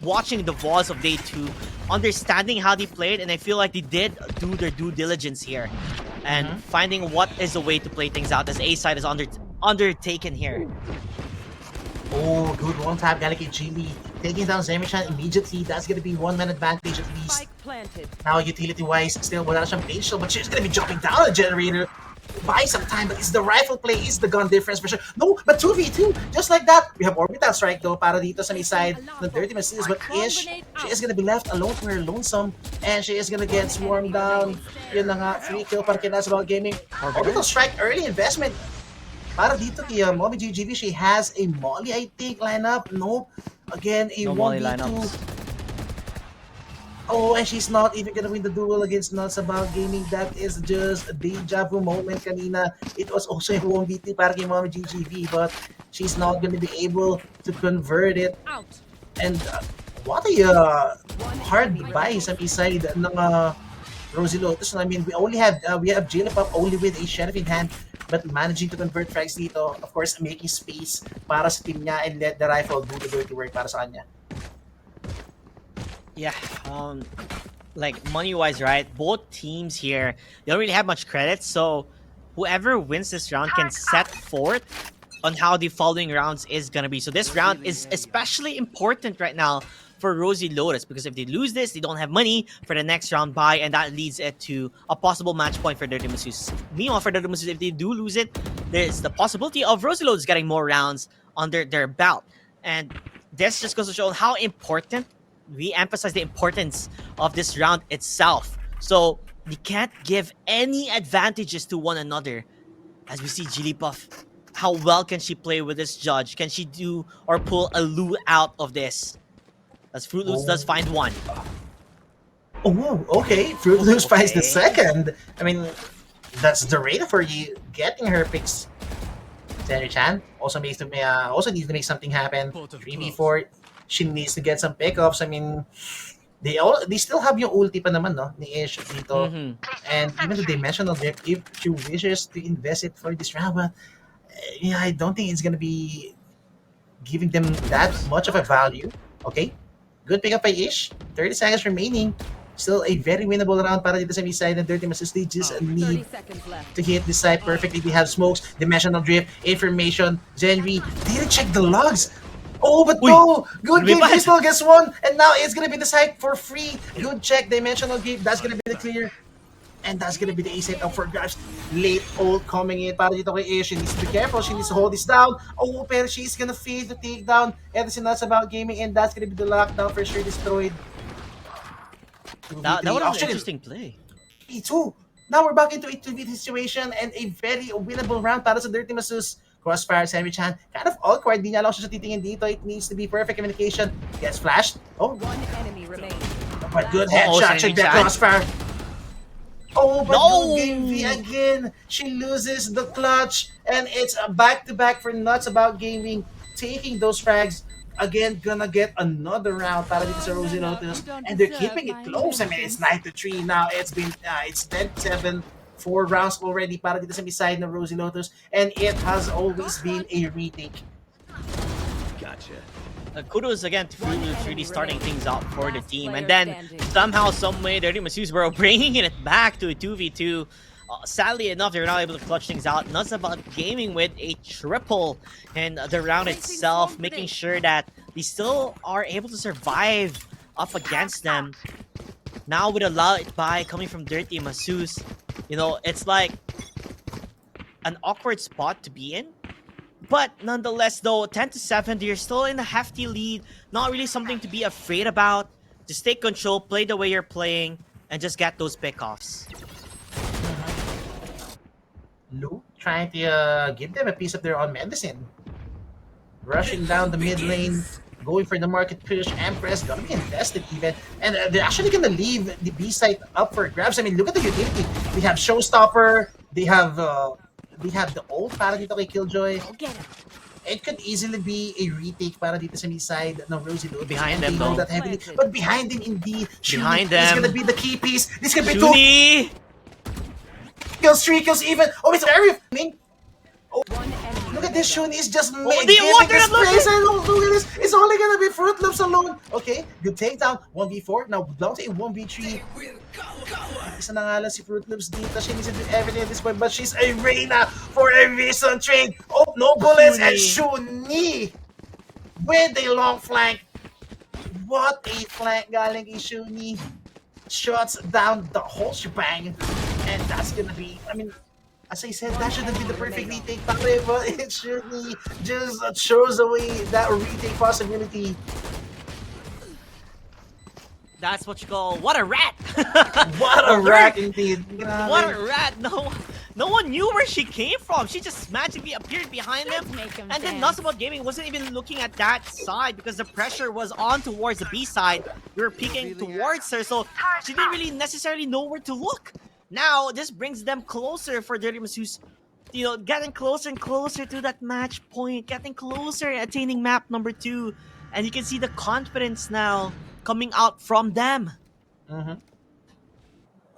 watching the Vols of Day 2, understanding how they played, and I feel like they did do their due diligence here. And finding what is the way to play things out as A side is undertaken here. Oh, good one tap, Gallic Gili. Taking down Zemichan immediately. That's gonna be 1 man advantage at least. Spike planted. Now, utility-wise, still without some page shield, but she's gonna be jumping down the generator. Buy some time, but it's the rifle play, it's the gun difference for sure. No, but 2v2, just like that. We have Orbital Strike though, para dito sa may side ng Dirty Masses, but Ish, she is gonna be left alone to her lonesome, and she is gonna get swarmed down. Yun na nga, free kill para kay Nasabal Gaming. Orbital Strike, early investment. Para dito kay Mommy GGV, she has a Molly, I think, lineup. Nope. Again, a No Molly 1v2. lineups. Oh, and she's not even gonna win the duel against Nuts About Gaming. That is just a deja vu moment kanina. It was also a 1v2 para kay Mommy GGV, but she's not gonna be able to convert it. And what a hard buy sa side ng Rosie Lotus. I mean, we have Jillipop only with a Sheriff in hand, but managing to convert frags dito, of course, making space para sa team niya and let the rifle do the dirty work para sa kanya. Yeah, like money-wise, right? Both teams here, they don't really have much credit, so whoever wins this round can set forth on how the following rounds is gonna be. So this round is especially important right now for Rosie Lotus, because if they lose this, they don't have money for the next round bye, and that leads it to a possible match point for Dirty Masseuse. Meanwhile, for Dirty Masseuse, if they do lose it, there's the possibility of Rosie Lotus getting more rounds under their belt. And this just goes to show how important, we emphasize the importance of this round itself. So we can't give any advantages to one another. As we see Jilipuff, how well can she play with this judge? Can she do or pull a Lu out of this? As Fruit Loops does find one. Oh, okay. Fruit Loops finds the second. I mean, that's the rate for you getting her picks. Chan also needs to make something happen. 3v4. She needs to get some pickups. I mean, they still have yung ulti pa naman, no? Ni Ish dito. And even the dimensional drift, if she wishes to invest it for this round, but yeah, I don't think it's gonna be giving them that much of a value. Okay, good pickup by Ish. 30 seconds remaining. Still a very winnable round para dito sa mid side, and Dirty Masses. They just need 30 seconds left. to hit this side perfectly. They have smokes, dimensional drift, information. Zenry didn't check the logs. Oh, but no! Good game, Crystal gets one, and now it's gonna be the side for free. Good check, dimensional game. That's gonna be the clear. And that's gonna be the ace set up for grabs. Late ult coming in para dito kay Ish. She needs to be careful. She needs to hold this down. Oh, pero she's gonna fail to take down everything that's about gaming, and that's gonna be the lockdown for sure destroyed. That was an interesting play. 2. Now we're back into a 2v situation and a very winnable round para sa Dirty Masseuse. Crossfire, Sammy-chan, kind of awkward. Di niya lang siya titingin dito. It needs to be perfect communication. Gets flashed. Oh, One enemy remaining. but good headshot. Check that crossfire. Oh, but no game V again. She loses the clutch. And it's a back-to-back for Nuts About Gaming. Taking those frags. Again, gonna get another round para dito sa Rosie Lotus. And they're keeping it close. I mean, it's 9-3 now. It's 10-7. 4 rounds already para dito sa side ng Rosie Lotus, and it has always been a retake. Gotcha. Kudos again to Fruit Loops really starting things out for the team, and then somehow, someway, Dirty Masseuse were bringing it back to a 2v2. Sadly enough, they're not able to clutch things out. Nuts About Gaming with a triple in the round itself, making sure that they still are able to survive up against them. Now with a light buy coming from Dirty Masseuse, you know, it's like an awkward spot to be in. But nonetheless, though, 10-7, you're still in a hefty lead. Not really something to be afraid about. Just take control, play the way you're playing, and just get those pickoffs. Lu trying to give them a piece of their own medicine. Rushing down the mid lane, going for the market push. Empress gonna be invested even, and they're actually gonna leave the B site up for grabs. I mean, look at the utility. They have Showstopper. They have the ult para dito kay Killjoy. It could easily be a retake para dito sa mid side ng Rosie Lotus. Behind them though. That heavily, but behind them indeed. Behind This is them. gonna be the key piece. This could be Shuni! 2 kills, 3 kills even. Oh, it's very. I mean, One enemy Look at this, remaining. Shun is just the giving water this of Loki! place, and look at this. It's only gonna be Fruit Loops alone. Okay, good takedown. 1v4. Now down to a 1v3. Isa na nga lang si Fruit Loops dito. She needs to do everything at this point, but she's a Reyna for a reason trade. Oh, no bullets and Shuni with a long flank. What a flank galing kay Shuni. Shots down the whole shebang. And that's gonna be, I mean, as I said, that shouldn't be the perfect retake, pare, but it surely just shows away that retake possibility. That's what you call what a rat. What a rat indeed. What a rat. No one knew where she came from. She just magically appeared behind him. And then Nuts About Gaming wasn't even looking at that side because the pressure was on towards the B side. We were peeking towards her, so she didn't really necessarily know where to look. Now this brings them closer for Dirty Masseuse, you know, getting closer and closer to that match point, getting closer, attaining map number 2, and you can see the confidence now coming out from them.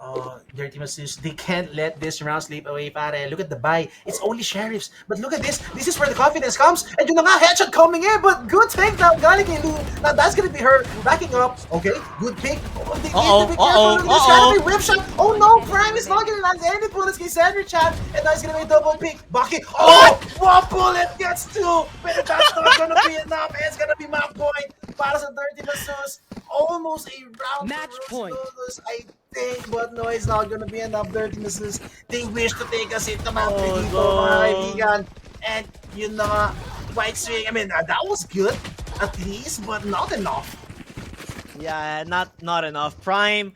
Oh, Dirty Masseuse, they can't let this round slip away, pare. Look at the buy. It's only Sheriffs. But look at this. This is where the confidence comes. And yun na nga, headshot coming in. But good takedown, galing kay Lou. Now that's gonna be her backing up. Okay, good pick. Oh, they need to be careful. This gotta be whip shot. Oh no, Prime is not gonna land any bullets kay Sandra Chan. And now it's gonna be a double pick. Baki. Oh, one bullet gets 2. But that's not gonna be enough. It's gonna be map point para sa Dirty Masseuse. Almost a round Match point. I think, but no, it's not gonna be enough. Dirty Masseuse. They wish to take us into map Oh, dito, no. mga kaibigan. And yun na nga, White Swing, I mean, that was good, at least, but not enough. Yeah, not enough. Prime,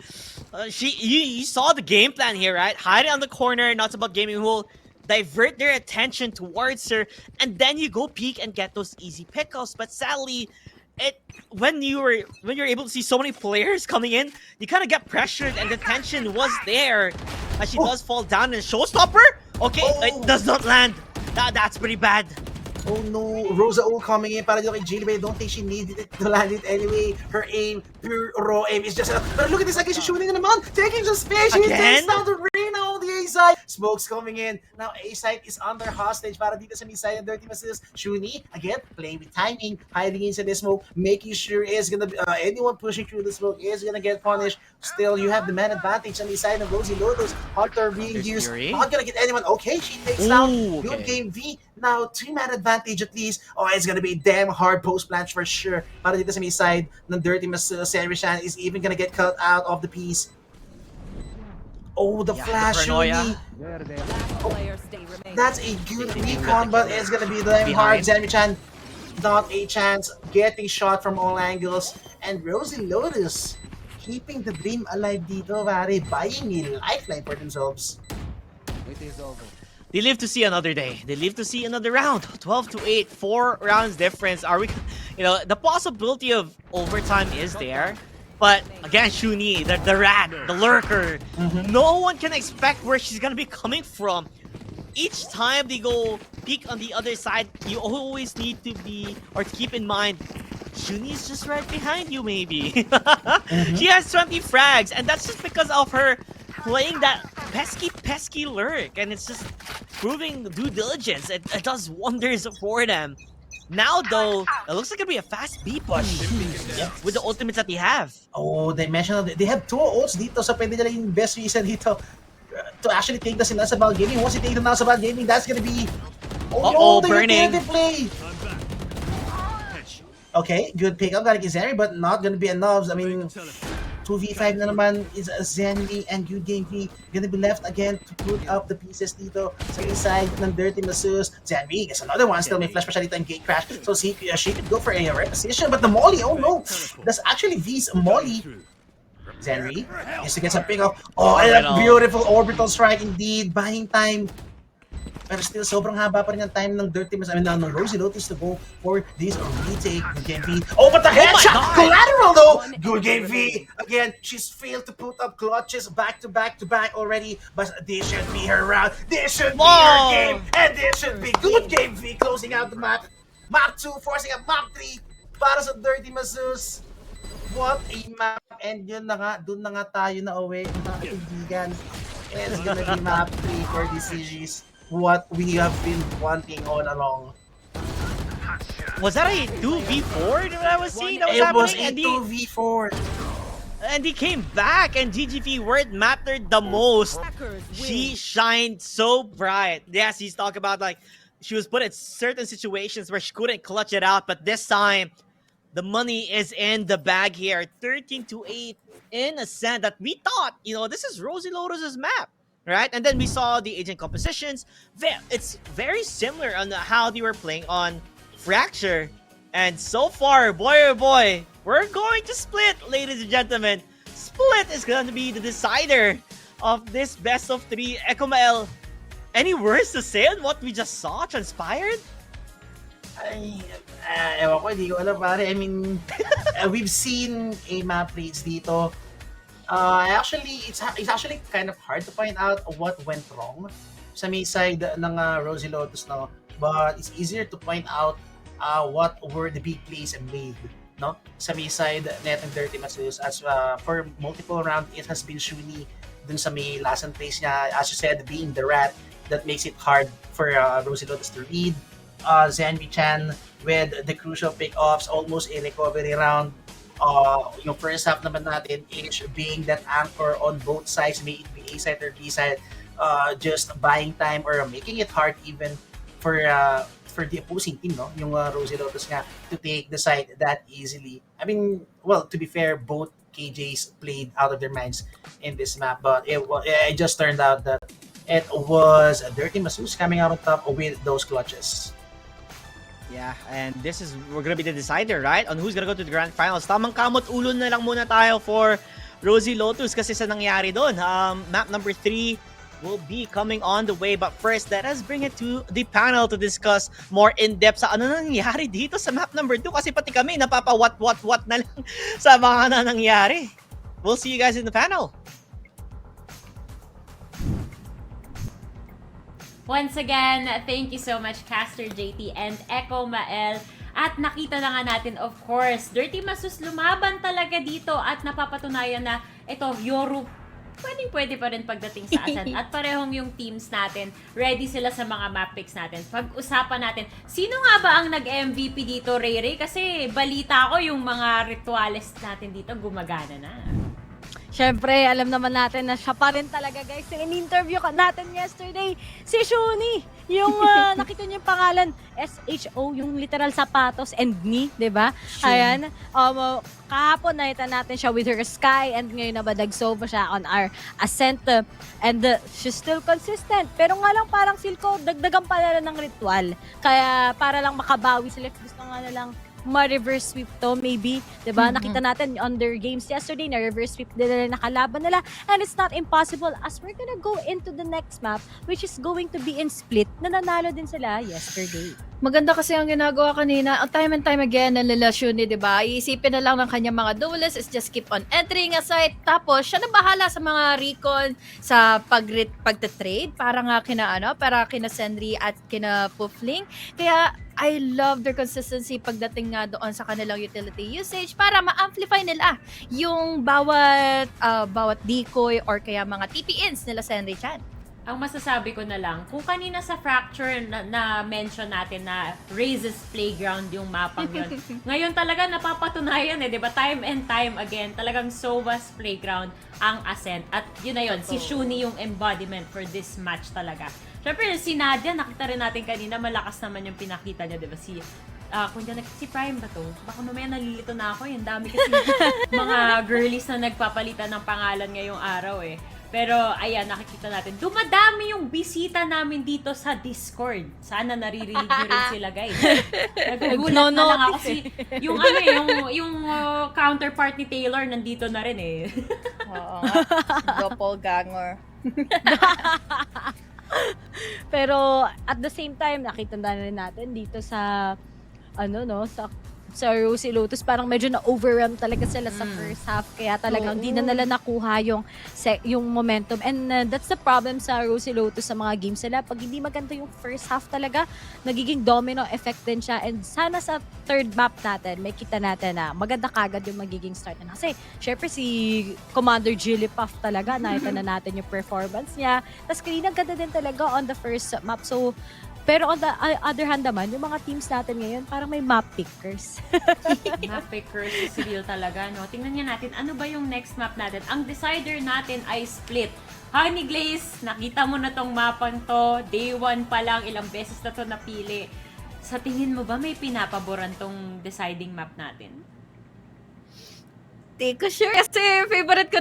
you saw the game plan here, right? Hide it on the corner. Nuts About Gaming will divert their attention towards her, and then you go peek and get those easy pickups. But sadly, when you're able to see so many players coming in, you kind of get pressured, and the tension was there as she does fall down. And Showstopper, okay, it does not land. That's pretty bad. Oh no, Rosa O coming in para dito kay Jilly, but I don't think she needed it to land it anyway. Her aim, pure raw aim is just but look at this again, she's shooting in the mount, taking some space, she takes down the Reyna on the A side. Smokes coming in. Now A side is under hostage para dito sa mid side ng Dirty Masseuse. Shuni, again, playing with timing, hiding inside the smoke, making sure is gonna be, anyone pushing through the smoke is gonna get punished. Still, you have the man advantage on the side of Rosie Lotus. Hunter being used, not gonna get anyone. Okay, she takes down. Good game V. Now, 2-man advantage at least. Oh, it's gonna be damn hard post-planch for sure. Para dito sa may side ng Dirty Masseuse, Shan is even gonna get cut out of the piece. Oh, the flash shooting. Player stay remaining. That's a good recon, but it's gonna be damn hard. Chan, not a chance. Getting shot from all angles. And Rosie Lotus keeping the dream alive dito, pare. Buying a lifeline for themselves. They live to see another day. They live to see another round. 12-8, 4 rounds difference. Are we, you know, the possibility of overtime is there. But again, Shuni, the rat, the lurker, no one can expect where she's gonna be coming from. Each time they go peek on the other side, you always need to be, or to keep in mind, Shuni is just right behind you, maybe. She has 20 frags, and that's just because of her playing that pesky lurk, and it's just proving due diligence. It does wonders for them. Now though, it looks like it'll be a fast B push with the ultimates that they have. Oh, they mentioned they have 2 ults dito, so pwede nila yung best reason dito to actually take the Nuts About Gaming. Once you take the Nuts About Gaming, that's gonna be the burning. utility play. Okay, good pick up galing kay Zenry, but not gonna be enough. I mean, 2v5 na naman is Zenry and Good Game V gonna be left again to put up the pieces dito sa side ng Dirty Masseuse. Zenry gets another one, still may flash pa siya dito and gate crash. So she could go for a reposition, but the molly, oh no! That's actually V's molly. Zenry is to get some pick up. Oh, and a beautiful orbital strike indeed, buying time. Pero still, sobrang haba pa rin ang time ng Dirty Masseuse, ng Rosie Lotus to go for this retake. Good Game V. Oh, but the headshot! Collateral though! Good Game V. Again, she's failed to put up clutches back to back already. But this should be her round. This should be her game. And this should be Good Game V closing out the map. Map 2, forcing up map 3 para sa Dirty Masseuse. What a map. And yun na nga, dun na nga tayo na uwi, mga kaibigan. It's gonna be map 3 for this series. what we have been wanting all along. Was that a 2v4 that I was seeing that was It was happening? a 2v4. And he came back, and GGV where it mattered the most. She shined so bright. Yes, he's talking about like she was put in certain situations where she couldn't clutch it out, but this time the money is in the bag here. 13-8 in a sense that we thought, this is Rosie Lotus's map, right? And then we saw the agent compositions. It's very similar on how they were playing on Fracture. And so far, boy oh boy, we're going to split, ladies and gentlemen. Split is going to be the decider of this best of 3. Ekomael, any words to say on what we just saw transpired? Ay, ewan ko, hindi ko alam pare. I mean, we've seen a map plates dito. Actually, it's actually kind of hard to find out what went wrong sa may side ng Rosie Lotus, no? But it's easier to point out what were the big plays made, no? Sa may side net and Dirty Masus, as for multiple rounds, it has been Shuni dun sa may last and place niya. As you said, being the rat, that makes it hard for Rosie Lotus to read. Zenvi-chan with the crucial pick-offs, almost a recovery round. Yung first half naman natin is being that anchor on both sides, may it be A side or B side, just buying time or making it hard even for the opposing team, no? Yung Rosie Lotus nga to take the side that easily. I mean, well, to be fair, both KJs played out of their minds in this map, but it just turned out that it was Dirty Masus coming out on top with those clutches. Yeah, and we're gonna be the decider, right? On who's gonna go to the grand finals. Tamang kamot ulo na lang muna tayo for Rosie Lotus kasi sa nangyari doon. Map number 3 will be coming on the way. But first, let us bring it to the panel to discuss more in-depth sa ano nangyari dito sa map number 2. Kasi pati kami napapa-what na lang sa mga nangyari. We'll see you guys in the panel. Once again, thank you so much, Caster JT and Echo Mael. At nakita na nga natin, of course, Dirty Masus lumaban talaga dito at napapatunayan na ito, Yoru, pwede pa rin pagdating sa Ascent. At parehong yung teams natin, ready sila sa mga map picks natin. Pag-usapan natin, sino nga ba ang nag-MVP dito, Ray? Kasi balita ko yung mga ritualist natin dito gumagana na. Siyempre, alam naman natin na siya pa rin talaga, guys. In-interview natin yesterday, si Shuni. Yung nakita niyo yung pangalan, SHO, yung literal sapatos and knee, di ba? Ayan. Kahapon nakita natin siya with her Sky and ngayon nabadagsova siya on our Ascent. And she's still consistent. Pero nga lang parang Silco, dagdagan pala ng ritual. Kaya para lang makabawi sila, gusto nga na lang ma-reverse sweep to, maybe. Diba? Nakita natin on their games yesterday na reverse sweep nila nakalaban nila. And it's not impossible as we're gonna go into the next map, which is going to be in Split, na nanalo din sila yesterday. Maganda kasi ang ginagawa kanina, time and time again, ng relasyon ni, diba? Iisipin na lang ng kanyang mga duelists is just keep on entering a site. Tapos, siya na bahala sa mga recon, sa pagte-trade, para nga kina Senri at kina Puffling. Kaya, I love their consistency pagdating nga doon sa kanilang utility usage para ma-amplify nila yung bawat decoy or kaya mga TP-ins nila Senri-chan. Ang masasabi ko na lang, kung kanina sa Fracture na mention natin na Raises Playground yung mapang yun. Ngayon talaga napapatunayan di ba? Time and time again, talagang Sova's Playground ang Ascent. At yun na yun, si Shuni yung embodiment for this match talaga. Siyempre, si Nadia, nakita rin natin kanina, malakas naman yung pinakita niya, di ba? Si Prime ba to? Baka mamaya nalilito na ako. Yung dami kasi mga girlies na nagpapalitan ng pangalan ngayong araw Pero ayan, nakikita natin, dumadami yung bisita namin dito sa Discord. Sana naririnig nyo rin sila, guys. Nagugulat na lang ako kasi yung counterpart ni Taylor nandito na rin Oo nga. Doppelganger. Pero at the same time, nakita na rin natin dito sa sa Rosie Lotus. Parang medyo na-overwhelm talaga sila sa first half. Kaya talagang hindi na nila nakuha yung momentum. And that's the problem sa Rosie Lotus sa mga games nila. Pag hindi maganda yung first half talaga, nagiging domino effect din siya. And sana sa third map natin, may kita natin na maganda kagad yung magiging start na. Kasi syempre si Commander Jigglypuff talaga, nakita na natin yung performance niya. Tapos kanina ganda din talaga on the first map. So, pero on the other hand naman, yung mga teams natin ngayon, parang may map pickers. Map pickers is real talaga, no? Tingnan niya natin, ano ba yung next map natin? Ang decider natin ay Split. Honey Glaze, nakita mo na tong mapan to. Day 1 pa lang, ilang beses na to napili. Sa tingin mo ba may pinapaboran tong deciding map natin? Di ko sure. Kasi favorite ko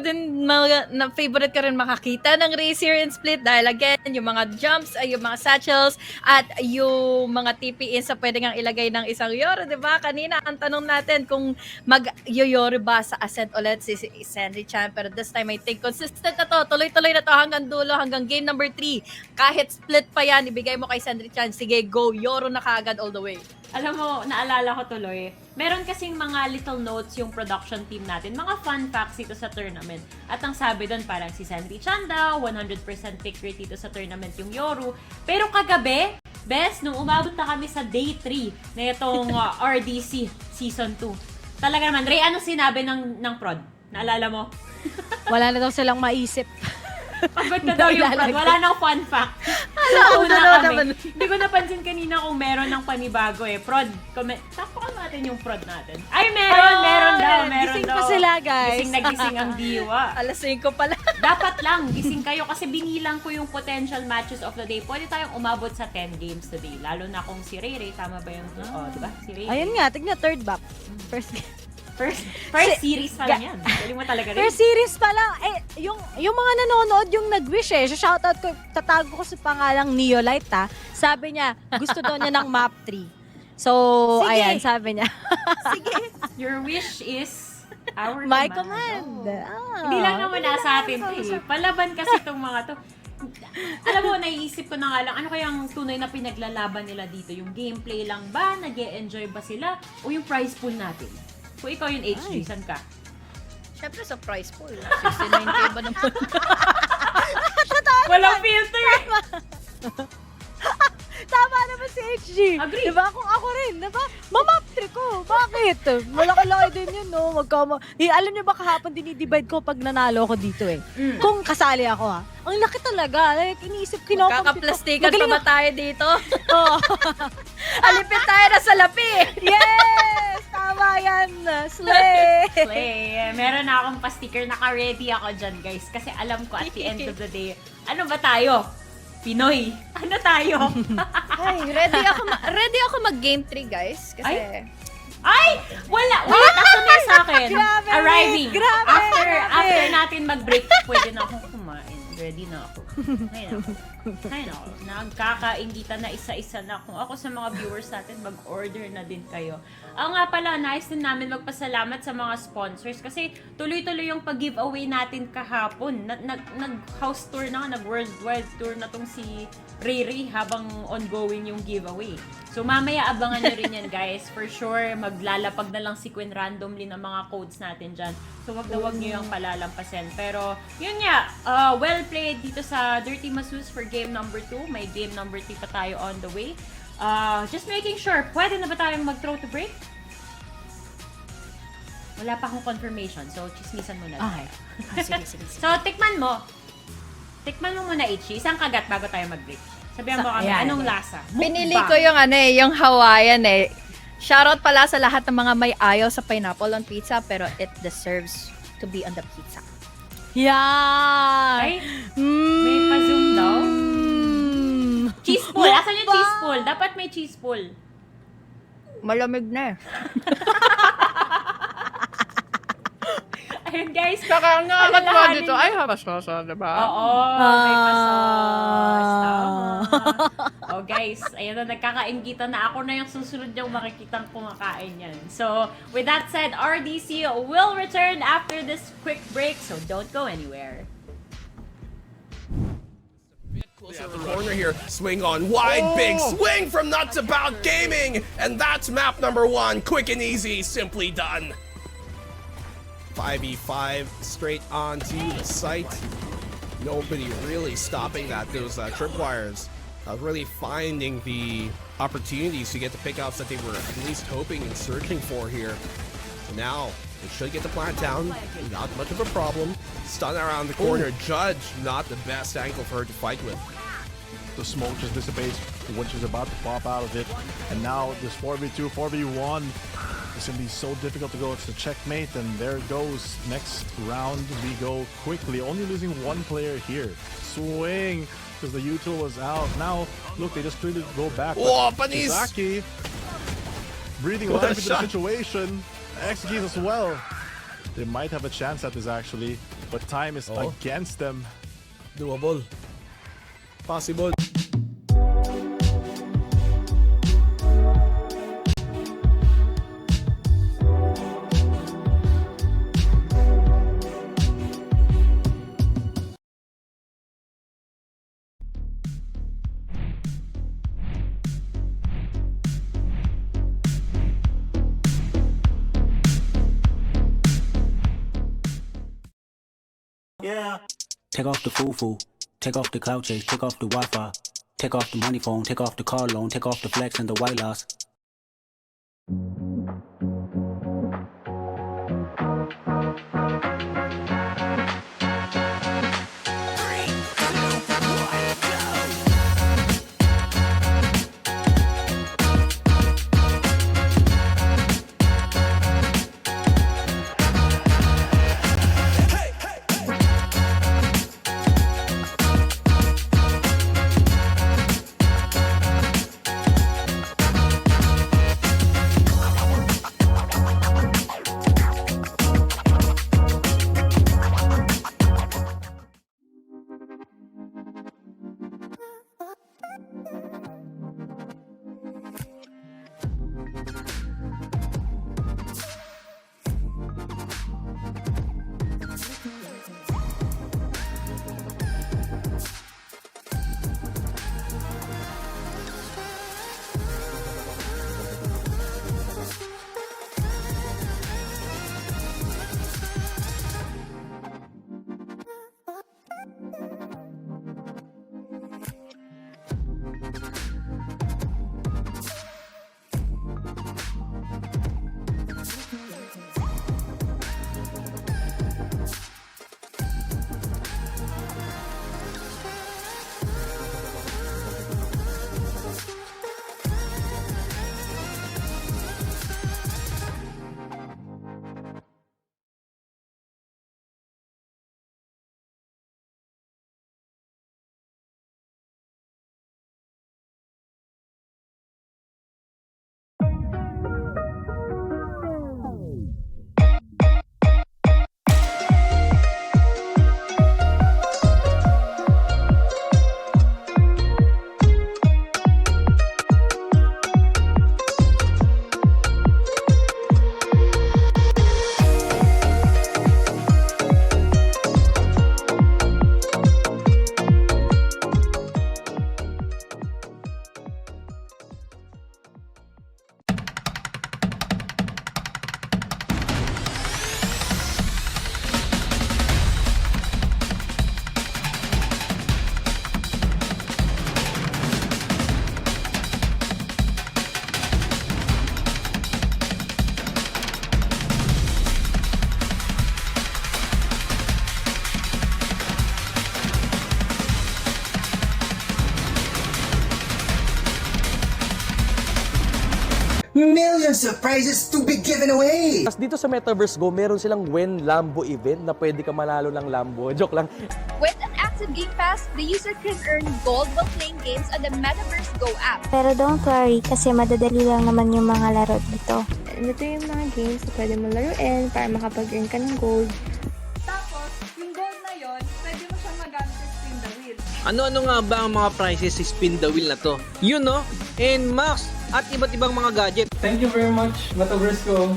rin makakita ng race here in Split dahil again, yung mga jumps, ay yung mga satchels, at yung mga TP-ins na pwede ngang ilagay ng isang Yoro, di ba? Kanina, ang tanong natin kung mag-Yoro ba sa Ascent ulit si Sandy Chan, pero this time I think consistent na to, tuloy-tuloy na to hanggang dulo, hanggang game number 3. Kahit Split pa yan, ibigay mo kay Sandy Chan, sige, go, Yoro na kaagad all the way. Alam mo, naalala ko tuloy, meron kasing mga little notes yung production team natin, mga fun facts dito sa tournament. At ang sabi doon, parang si Sandy Chan daw, 100% pick rate dito sa tournament yung Yoru. Pero kagabi, nung umabot na kami sa day 3 na itong RDC Season 2, talaga naman, Ray, ano sinabi ng prod? Naalala mo? Wala na daw silang maisip. Pagod na daw yung prod. Wala nang fun fact. Hindi ko napansin kanina kung meron ng panibago eh. Prod, tapakan natin yung prod natin. Ay, meron daw. Gising pa sila, guys. Gising na gising ang diwa. Alas 5 pala. Dapat lang, gising kayo kasi binilang ko yung potential matches of the day. Pwede tayong umabot sa 10 games today. Lalo na kung si Ray, tama ba yung, diba? Si Ray. Ayun nga, tignan third map. First game. First series pa lang yan. Galing mo talaga rin. First series pa lang. Yung mga nanonood yung nag-wish eh. Shoutout ko, tatago ko sa pangalang Neolite ha. Sabi niya, gusto daw niya ng map 3. So, sige. Ayan, sabi niya. Sige. Your wish is our My command. command. Hindi lang naman nasa atin to eh. Palaban kasi itong mga to. Alam mo, naiisip ko na nga lang, ano kayang tunay na pinaglalaban nila dito? Yung gameplay lang ba? Nag-e-enjoy ba sila? O yung prize pool natin? Kung ikaw yung HG, saan ka? Siyempre sa price pool. 69K ba naman? Walang filter! Tama naman si HG. Agree. Diba? Kung ako rin, diba? Mamap 3 ko. Bakit? Malaki-laki din yun, no? Alam niyo ba kahapon dinidivide ko pag nanalo ako dito eh. Kung kasali ako ha. Ang laki talaga. Like, iniisip, Kakaplastikan pa ba tayo dito? Oo. Alipit tayo na salapi! Yes! Tama yan. Slay! Slay! Meron na akong pa-sticker. Naka-ready ako dyan, guys. Kasi alam ko at the end of the day, ano ba tayo? Pinoy. Ano tayo? Ay, ready ako mag-game 3, guys. Kasi... Ay! Wala! Wait, asan na sa akin? Grabe, Arriving. grabe, After natin mag-break, pwede na akong kumain. Ready na ako. Ayun ako. Nagkakaingitan na isa-isa na. Kung ako sa mga viewers natin, mag-order na din kayo. Nga pala, nice din namin magpasalamat sa mga sponsors kasi tuloy-tuloy yung pag-giveaway natin kahapon. Nag-house tour na, nag-worldwide tour na tong si Ray habang ongoing yung giveaway. So mamaya abangan nyo rin yan, guys. For sure, maglalapag na lang si Queen randomly ng mga codes natin dyan. So wag na wag nyo yung palalampasin. Pero yun nga, well played dito sa Dirty Masus for game number 2. May game number 3 pa tayo on the way. Just making sure, pwede na ba tayong mag-throw to break? Wala pa akong confirmation, so chismisan muna tayo. Sige. So, tikman mo. Tikman mo muna, Ichi. Isang kagat bago tayo mag-break. Sabihan mo kami, anong lasa? Pinili ko yung yung Hawaiian eh. Shoutout pala sa lahat ng mga may ayaw sa pineapple on pizza, pero it deserves to be on the pizza. Yeah! Ay, may pa-zoom daw. Cheese pool. Asan yung cheese pool? Dapat may cheese pool. Malamig na eh. Ayun, guys. Saka ang nakakatawa dito, alalahanin- ay hamas-masa, diba? Oo, may pa-sauce. Tama. Oh, guys, ayun na, nagkakainggitan na ako na yung susunod yung makikitang kumakain yan. So, with that said, RDC will return after this quick break, so don't go anywhere. Closer to the corner here, swing on wide, big swing from Nuts About Gaming, and that's map number 1, quick and easy, simply done. 5v5 straight onto the site. Nobody really stopping that. Those tripwires really finding the opportunities to get the pickouts that they were at least hoping and searching for here. So now they should get the plant down. Not much of a problem. Stun around the corner. Judge, not the best angle for her to fight with. The smoke just dissipates, which is about to pop out of it. And now this 4v2, 4v1 is going to be so difficult to go. It's the checkmate, and there it goes. Next round, we go quickly. Only losing one player here. Swing, because the util was out. Now, look, they just clearly go back. Oh, Panis! Saki breathing life into the situation. Executes as well. They might have a chance at this actually, but time is against them. Doable. Possible. Yeah. Take off the foo-foo, take off the cloud chase, take off the Wi-Fi, take off the money phone, take off the car loan, take off the flex and the white loss. Millions of prizes to be given away! Tapos dito sa Metaverse Go, meron silang When Lambo event na pwede ka manalo ng Lambo. Joke lang. With an active Game Pass, the user can earn gold while playing games on the Metaverse Go app. Pero don't worry, kasi madadali lang naman yung mga laro dito. Ito yung mga games na pwede mo laruin para makapag-earn ka ng gold. Tapos, yung gold na yon, pwede mo siyang magamit sa spin the wheel. Ano-ano nga ba ang mga prizes sa spin the wheel na to? Yun no? And Max at iba't ibang mga gadget. Thank you very much, Metaverse Go.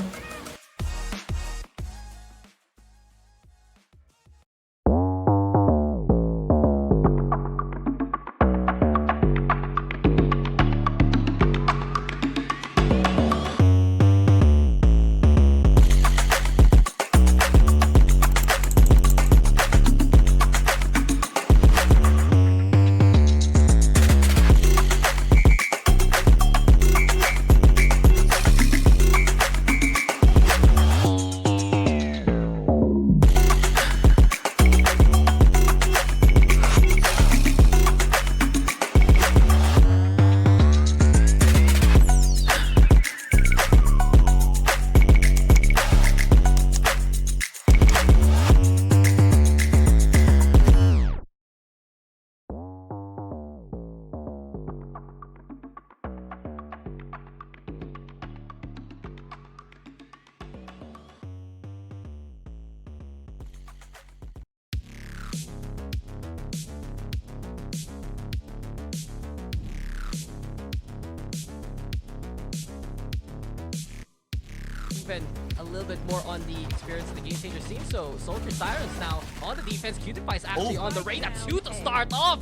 depend a little bit more on the experience of the game changer scene. So Soldier Sirens now on the defense. Cutie is actually on the raid at 2 to start off.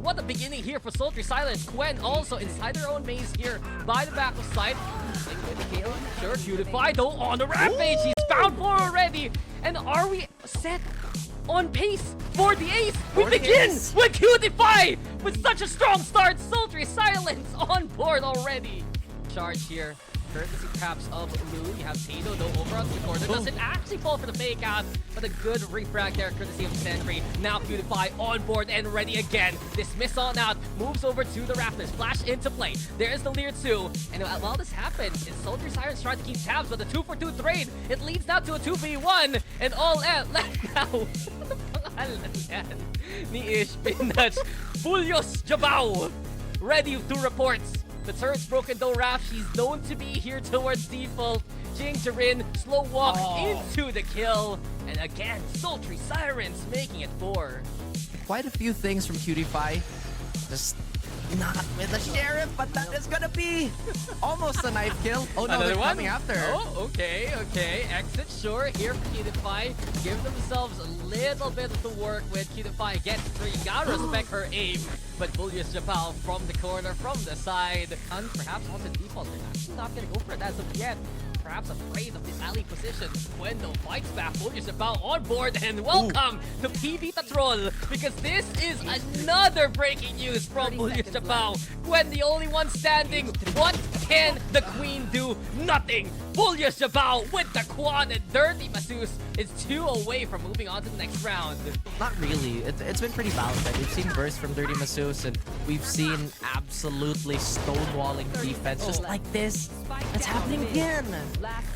What a beginning here for Soldier Silence. Gwen also inside their own maze here by the back of side. Sure, Cutie though on the rampage. He's found 4 already. And are we set on pace for the ace? We begin with Cutie with such a strong start. Sultry Silence on board already. Charge here. Courtesy perhaps of Lou. You have Tato though over onto the corner. Doesn't actually fall for the fake out, but a good refrag there courtesy of Sentry. Now Cutie on board and ready again. Dismiss on out. Moves over to the Raptors. Flash into play. There is the Leer 2. And while this happens, Soldier Sirens trying to keep tabs, but the 2-for-2 trade, it leads now to a 2v1. And all out now. Ni Ish Pinach. Julius Jabao. Ready to report. The turret's broken though, Raph. She's known to be here towards default. Jinjarin, slow walk into the kill. And again, Sultry Sirens making it 4. Quite a few things from Cutie. Just not with the Sheriff, but that is gonna be almost a knife kill. Oh no, they're coming after. Oh, okay. Exit sure here for Cutie. Give themselves a little bit of the work with Cutie. Gets 3. Gotta respect her aim. But Julius Japal from the corner, from the side. And perhaps on the default, they're actually not gonna go for it as of yet. Perhaps afraid of this alley position. Wendo fights back. Julius Japal on board. And welcome to PB Tatrol. Because this is another breaking news from Julius Japal. Gwen, the only one standing. What can the Queen do? Nothing. Julius Japal with the quad. And Dirty Masus is 2 away from moving on to the next round. Not really. It's been pretty balanced. We've seen bursts from Dirty Masus, and we've seen absolutely stonewalling defense just like this. It's happening again.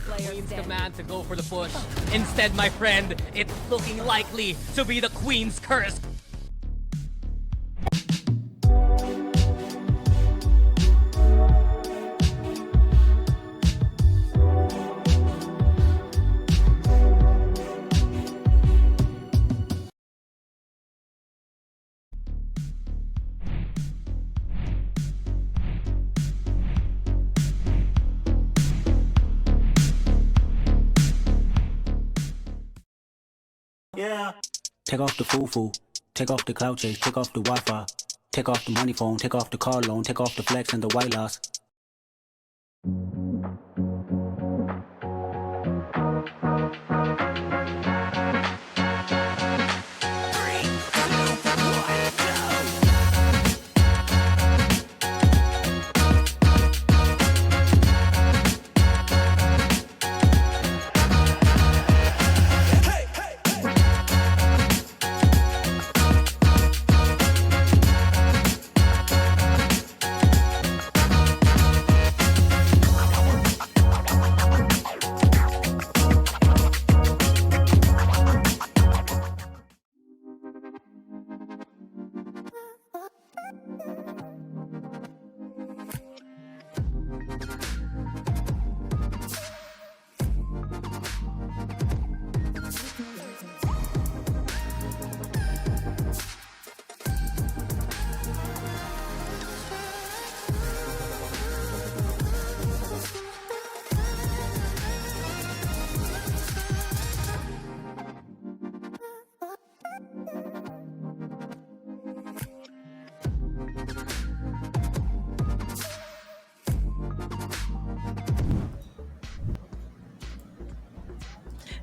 Queen's command to go for the push. Instead, my friend, it's looking likely to be the Queen's curse. Yeah. Take off the foo-foo. Take off the cloud chase. Take off the Wi-Fi. Take off the money phone. Take off the car loan. Take off the flex and the white loss.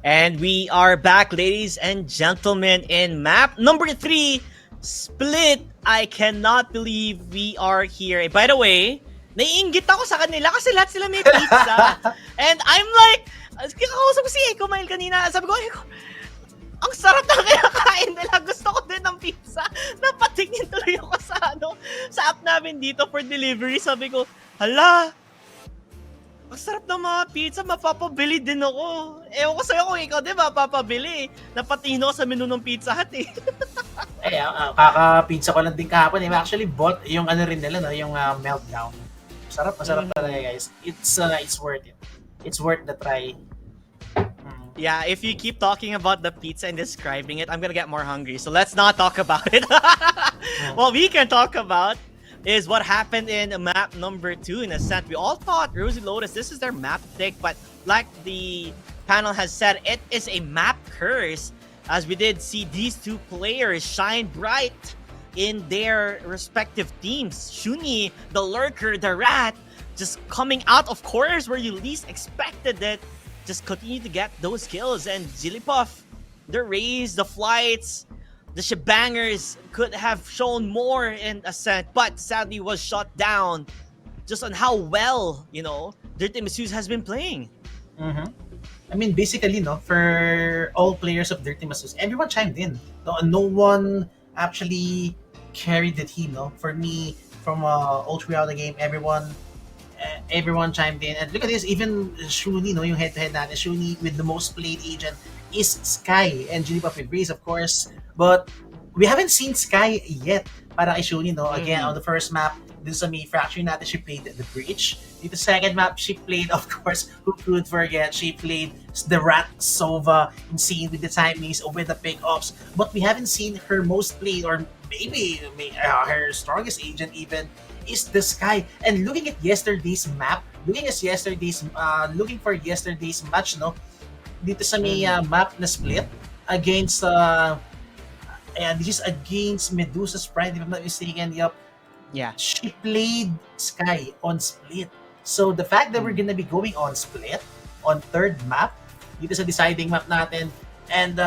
And we are back, ladies and gentlemen, in map number 3, Split. I cannot believe we are here. By the way, naiinggit ako sa kanila kasi lahat sila may pizza. And I'm like, kakausap ko si Echo Mile kanina. Sabi ko, ang sarap na kinakain nila. Gusto ko din ng pizza. Napatingin tuloy ako sa app namin dito for delivery. Sabi ko, hala, ang sarap ng mga pizza, mapapabili din ako. Ewan ko sa'yo kung ikaw din mapapabili. Napatingin ako sa menu ng Pizza Hut eh. Kaka-pizza ko lang din kahapon. I actually bought yung ano rin nila, no? Yung meltdown. Masarap talaga, guys. It's worth it. It's worth the try. Yeah, if you keep talking about the pizza and describing it, I'm gonna get more hungry. So let's not talk about it. What we can talk about is what happened in map number 2 in Ascent. We all thought Rosy Lotus, this is their map pick, but like the panel has said, it is a map curse, as we did see these two players shine bright in their respective teams. Shuni, the lurker, the rat, just coming out of corners where you least expected it, just continue to get those kills. And Jigglypuff, the Rays, the Flights, the Shebangers could have shown more in Ascent, but sadly was shot down just on how well, Dirty Masseuse has been playing. I mean, basically, no, for all players of Dirty Masseuse, everyone chimed in. No one actually carried the team, no? For me, from all throughout the game, everyone chimed in. And look at this, even Shuni, no, yung head-to-head natin, Shuni with the most played agent is Sky and Jigglypuff with Breeze, of course. But we haven't seen Sky yet para kay Shuni, no? Again, on the first map, dun sa may fracture natin, she played the Breach. Dito second map, she played, of course, who could forget, she played the Rat Sova, insane with the timings, with the pickups. But we haven't seen her most played, or maybe her strongest agent even, is the Sky. And looking at yesterday's map, looking for yesterday's match, no? Dito sa may map na split against and this is against Medusa's Pride, if I'm not mistaken. Yup. Yeah. She played Sky on split. So the fact that we're gonna be going on split on third map dito sa deciding map natin, and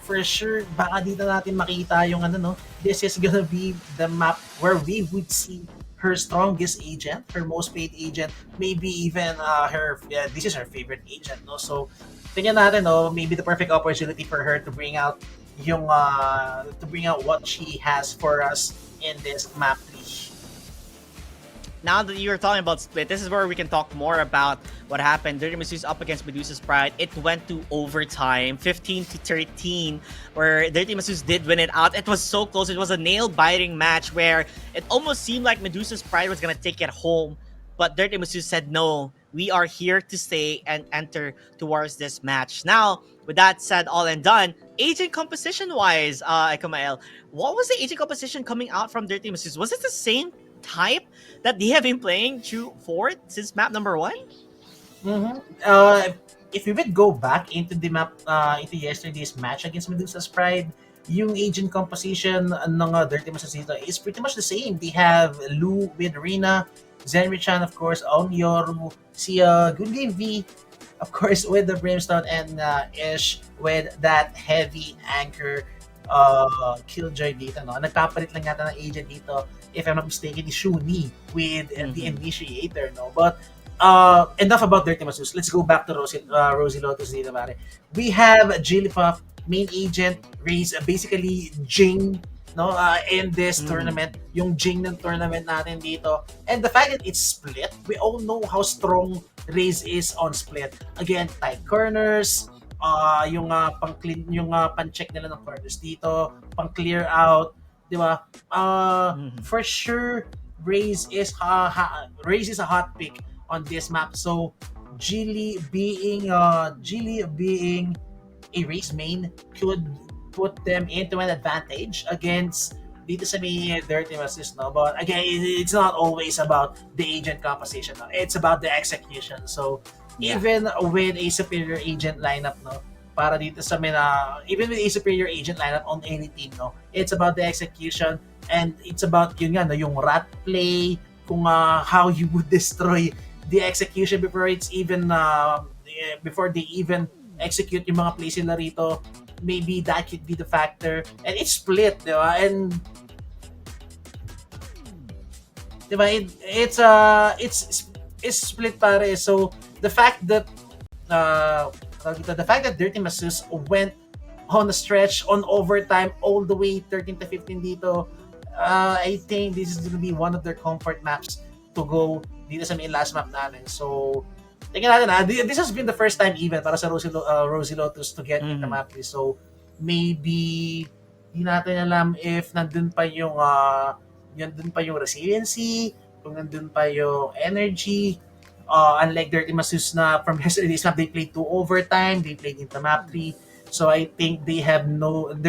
for sure baka dito natin makita yung this is gonna be the map where we would see her strongest agent, her most paid agent, maybe even this is her favorite agent, no? So tingnan natin, no, maybe the perfect opportunity for her to bring out what she has for us in this map 3. Now that you're talking about split, this is where we can talk more about what happened. Dirty Masseuse up against Medusa's Pride. It went to overtime, 15-13, where Dirty Masseuse did win it out. It was so close. It was a nail-biting match where it almost seemed like Medusa's Pride was gonna take it home, but Dirty Masseuse said, no, we are here to stay and enter towards this match. Now, with that said, all and done, agent composition-wise, Kumael, what was the agent composition coming out from Dirty Masseuse? Was it the same type that they have been playing through fourth since map number 1? If we would go back into the map, into yesterday's match against Medusa's Pride, yung agent composition ng Dirty Masseuse is pretty much the same. They have Lu with Rina, Zenrichan, of course, Onyoru, si Good Game V, of course, with the Brimstone, and Ish with that heavy anchor Killjoy dito, no? Nagpapalit lang yata ng agent dito, if I'm not mistaken, is Shuni with the Initiator, no? But enough about Dirty Masseuse. Let's go back to Rosie Lotus dito, pare. We have Jigglypuff, main agent, Raze, basically Jing, no? In this tournament, yung Jing ng tournament natin dito. And the fact that it's split, we all know how strong Raze is on split. Again, tight corners, yung pang-clean, yung pan-check nila ng corners dito, pang-clear out, di ba? For sure, Raze is a hot pick on this map. So, Gilly being a Raze main could put them into an advantage against dito sa may Dirty Masseuse, no? But again, it's not always about the agent composition, no? It's about the execution. So, even with a superior agent lineup, no, para dito sa even with a superior agent lineup on any team, no, it's about the execution, and it's about yun nga, no, yung rat play, kung how you would destroy the execution before it's even before they even execute yung mga plays nila rito. Maybe that could be the factor, and it's split, di ba? And di ba, it's split, pare. So the fact that Dirty Masseuse went on a stretch on overtime all the way 13-15 dito, I think this is gonna be one of their comfort maps to go dito sa may last map natin. So tingnan natin, this has been the first time even para sa Rosie Lotus to get into map list. So maybe di natin alam if nandun pa yung resiliency, kung nandun pa yung energy. Unlike Dirty Masseuse na from yesterday's map, they played 2 overtime, they played into map 3. So I think they're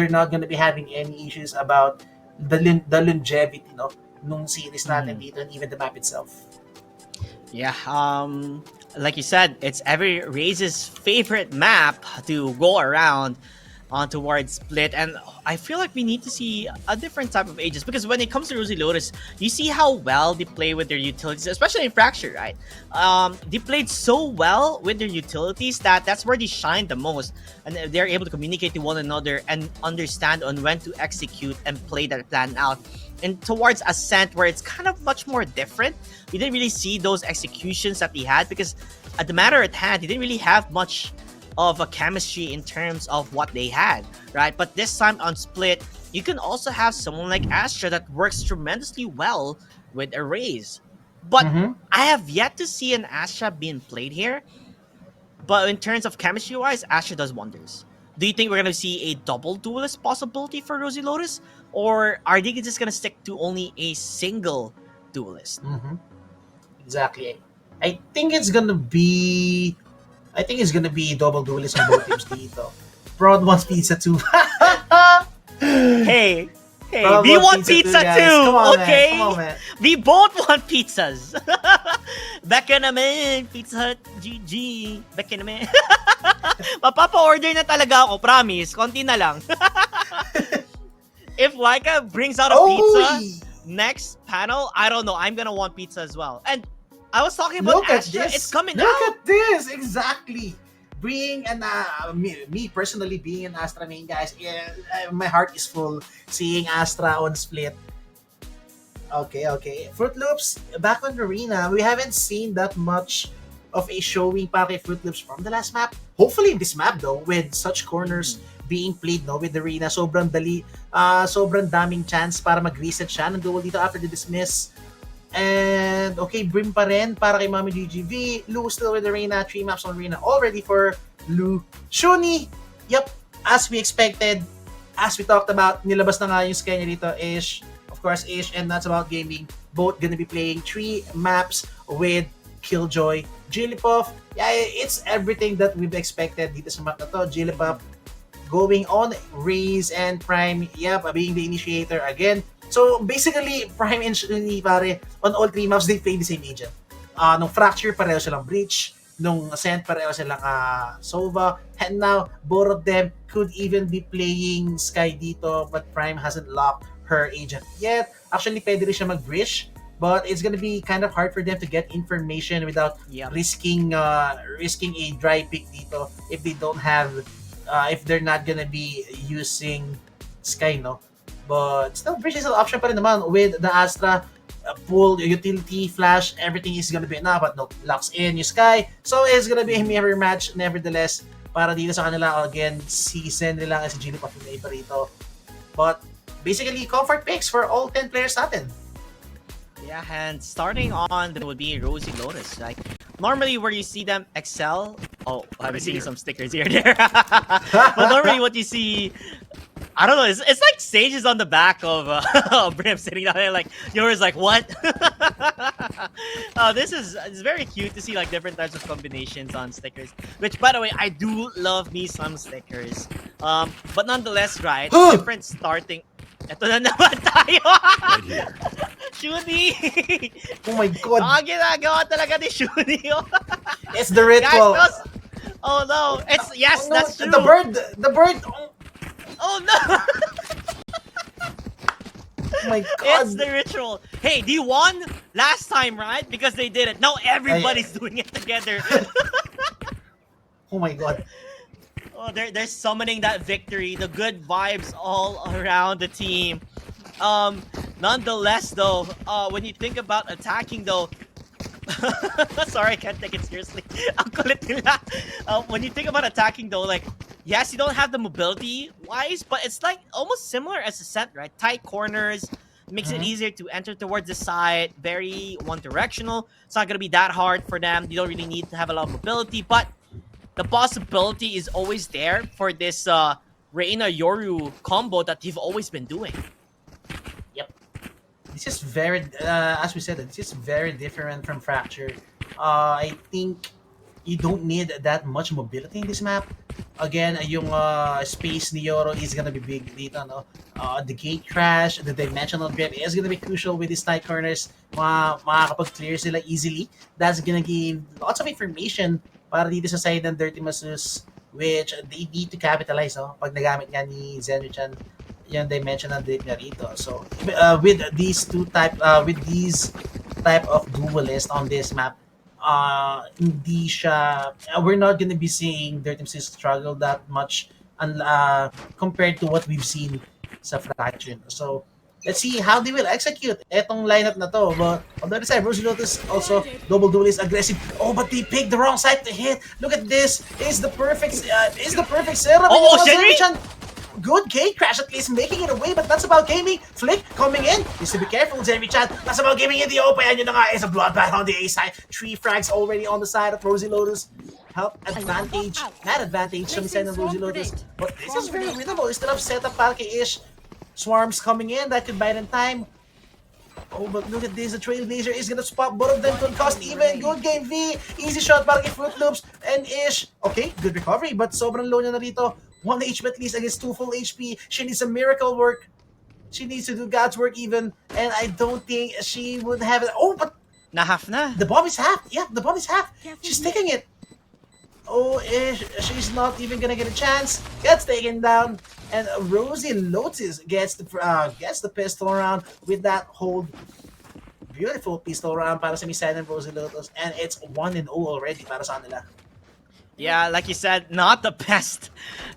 not gonna be having any issues about the longevity, no, nung series natin dito, and even the map itself. Yeah, like you said, it's every Raze's favorite map to go around on towards Split, and I feel like we need to see a different type of Aegis, because when it comes to Rosie Lotus, you see how well they play with their utilities, especially in Fracture, right? They played so well with their utilities that's where they shine the most, and they're able to communicate to one another and understand on when to execute and play that plan out. And towards Ascent, where it's kind of much more different, we didn't really see those executions that they had, because at the matter at hand, they didn't really have much of a chemistry in terms of what they had, right? But this time on Split, you can also have someone like Astra that works tremendously well with a Raze. But I have yet to see an Astra being played here. But in terms of chemistry-wise, Astra does wonders. Do you think we're going to see a double duelist possibility for Rosie Lotus? Or are they just going to stick to only a single duelist? Exactly. I think it's gonna be double duelist on both teams dito. Broad wants pizza too. Hey, Broad we wants want pizza guys. too. Come on, Okay, man. Come on, man. we both want pizzas. Beka naman, Pizza Hut, GG. Beka naman. Mapapa-order na talaga ako, promise. Konti na lang. If Laika brings out a pizza next panel, I don't know. I'm gonna want pizza as well. And I was talking about Look at Astra. this. It's coming Look out. at this. Exactly. Being an me personally being an Astra main, guys, my heart is full seeing Astra on Split. Okay. Fruit Loops back on Arena. We haven't seen that much of a showing para kay Fruit Loops from the last map. Hopefully this map though, with such corners being played no with Arena, sobrang daming chance para mag-reset siya ng duel dito after the dismiss. And okay, Brim pa rin para kay Mami GGV. Lu still with Arena, 3 maps on Arena already for Lu. Shuni, yep, as we expected, as we talked about, nilabas na nga yung Sky niya dito. Of course, Ish and That's About Gaming, both gonna be playing 3 maps with Killjoy. Jigglypuff, yeah, it's everything that we've expected dito sa map na to. Jigglypuff going on Raze and Prime, yep, being the initiator again. So basically, Prime and Shuni pare, on all 3 maps, they play the same agent. Nung Fracture, pareho silang Breach. Nung Ascent, pareho silang Sova. And now, both of them could even be playing Sky dito, but Prime hasn't locked her agent yet. Actually, pwede rin siya mag-Breach, but it's gonna be kind of hard for them to get information without risking a dry pick dito if they don't have, if they're not gonna be using Sky, no? But still, Breach is an option pa rin naman with the Astra. Pull, utility, flash, everything is gonna be enough, but no, locks in yung Sky. So it's gonna be a mirror match nevertheless para dito sa kanila. Again, season nila si Jigglypuff yung pa rito. But basically, comfort picks for all 10 players natin. Yeah, and starting on, there would be Rosie Lotus. Like, normally where you see them excel, I'm seeing some stickers here and there. But normally what you see, I don't know, it's like stages on the back of Brim sitting down there like, yours like, what? It's very cute to see like different types of combinations on stickers. Which, by the way, I do love me some stickers. But nonetheless, right, different starting. Ito na naman tayo! Right here. Shuni! Oh my god! Ang ginagawa talaga ni Shuni. It's the ritual. Guys, oh no! Yes, no, that's true. The bird. Oh no! Oh my god! It's the ritual. Hey, they won last time, right? Because they did it. Now everybody's doing it together. Oh my god. Oh, they're summoning that victory. The good vibes all around the team. Nonetheless, though, when you think about attacking, though, sorry, I can't take it seriously. Ang kulit nila. When you think about attacking, though, like, yes, you don't have the mobility wise, but it's like almost similar as Ascent, right? Tight corners makes it easier to enter towards the side. Very one-directional. It's not gonna be that hard for them. You don't really need to have a lot of mobility, but the possibility is always there for this Reina Yoru combo that they've always been doing. Yep. This is very, as we said, this is very different from Fracture. I think you don't need that much mobility in this map. again, yung space ni Yoro is gonna be big dito, no? The gate crash, the dimensional grip is gonna be crucial with these tight corners. Makakapag-clear sila easily. That's gonna give lots of information para dito sa side ng Dirty Masus, which they need to capitalize, no? Pag nagamit nga ni Zenry-chan yung dimensional grip niya rito. So, with these type of duelist on this map, hindi siya, we're not gonna be seeing Dirty Mrs. struggle that much compared to what we've seen sa Fraction. So, let's see how they will execute etong lineup na to. But on the other side, Rosie Lotus also double duelist aggressive. Oh, but they picked the wrong side to hit. Look at this. It's the perfect setup. Oh, Zenry! Good gate crash, at least making it away, but that's about gaming. Flick coming in. Needs to be careful, Zenry-chan. That's about gaming in the open. And yun na nga, is a bloodbath on the A side. 3 frags already on the side of Rosie Lotus. Help advantage. Not advantage sa side ng Rosie Lotus. But this is very winnable. Instead of setup para kay Ish. Swarms coming in. That could buy them time. Oh, but look at this. The Trailblazer is gonna spot both of them. Could cost even. Good game, V. Easy shot para kay Fruit Loops and Ish. Okay, good recovery. But sobrang low niya na rito. 1 HP at least against 2 full HP. She needs some miracle work. She needs to do God's work even. And I don't think she would have it. Oh, but half na. The bomb is half. Yeah, the bomb is half. She's taking it. Oh, she's not even gonna get a chance. Gets taken down. And Rosie Lotus gets the pistol round with that hold. Beautiful pistol round para sa Misai and Rosie Lotus. And it's 1-0 already para sa nila. Yeah, like you said, not the best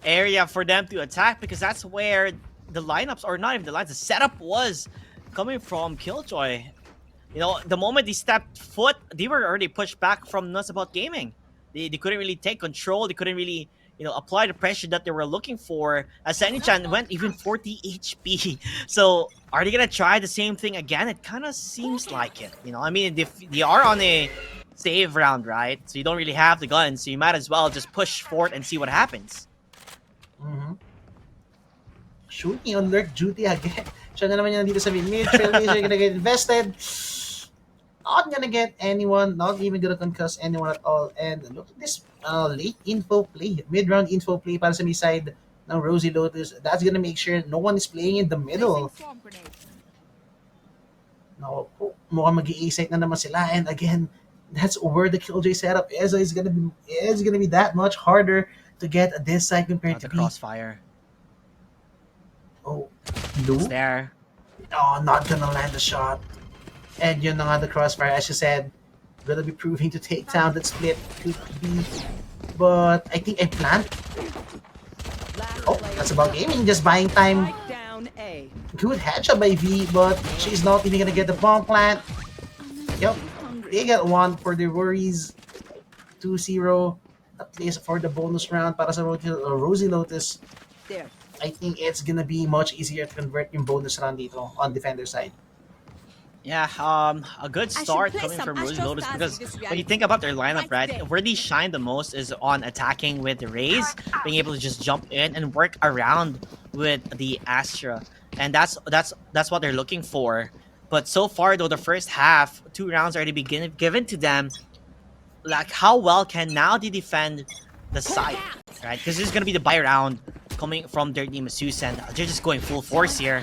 area for them to attack because that's where the lineups, or not even the lines, the setup was coming from Killjoy. You know, the moment they stepped foot, they were already pushed back from Nuts About Gaming. They couldn't really take control. They couldn't really, you know, apply the pressure that they were looking for. As Zenry-chan went even 40 HP. So, are they gonna try the same thing again? It kind of seems like it. You know, I mean, they are on a save round, right? So you don't really have the gun, so you might as well just push forward and see what happens. Shooting on lurk duty again. Siya na naman yan dito sa mid. Trailblazer gonna get invested. Not gonna get anyone, not even gonna concuss anyone at all. And look at this late info play, mid-round info play para sa mid side ng Rosie Lotus. That's gonna make sure no one is playing in the middle. No, mukhang mag-i-A-site na naman sila. And again, that's where the Killjoy setup is. It's gonna be that much harder to get this side compared to the crossfire. Oh, Lou? It's there. Oh, not gonna land the shot. And yun na nga, the crossfire, as you said, gonna be proving to take down that split. Could be, but I think I planned. Oh, that's about gaming, just buying time. Good headshot by V, but she's not even gonna get the bomb plant. Yep, they got one for their worries. 2-0, at least for the bonus round para sa Rosie Lotus. I think it's gonna be much easier to convert yung bonus round dito on defender side. Yeah, a good start coming from Rosie Lotus because when you think about their lineup, right, where they shine the most is on attacking with the Raze, being able to just jump in and work around with the Astra, and that's what they're looking for. But so far, though, the first half, 2 rounds already given to them. Like, how well can now they defend the side, right? Because this is gonna be the buy round coming from Dirty Masus, and they're just going full force here.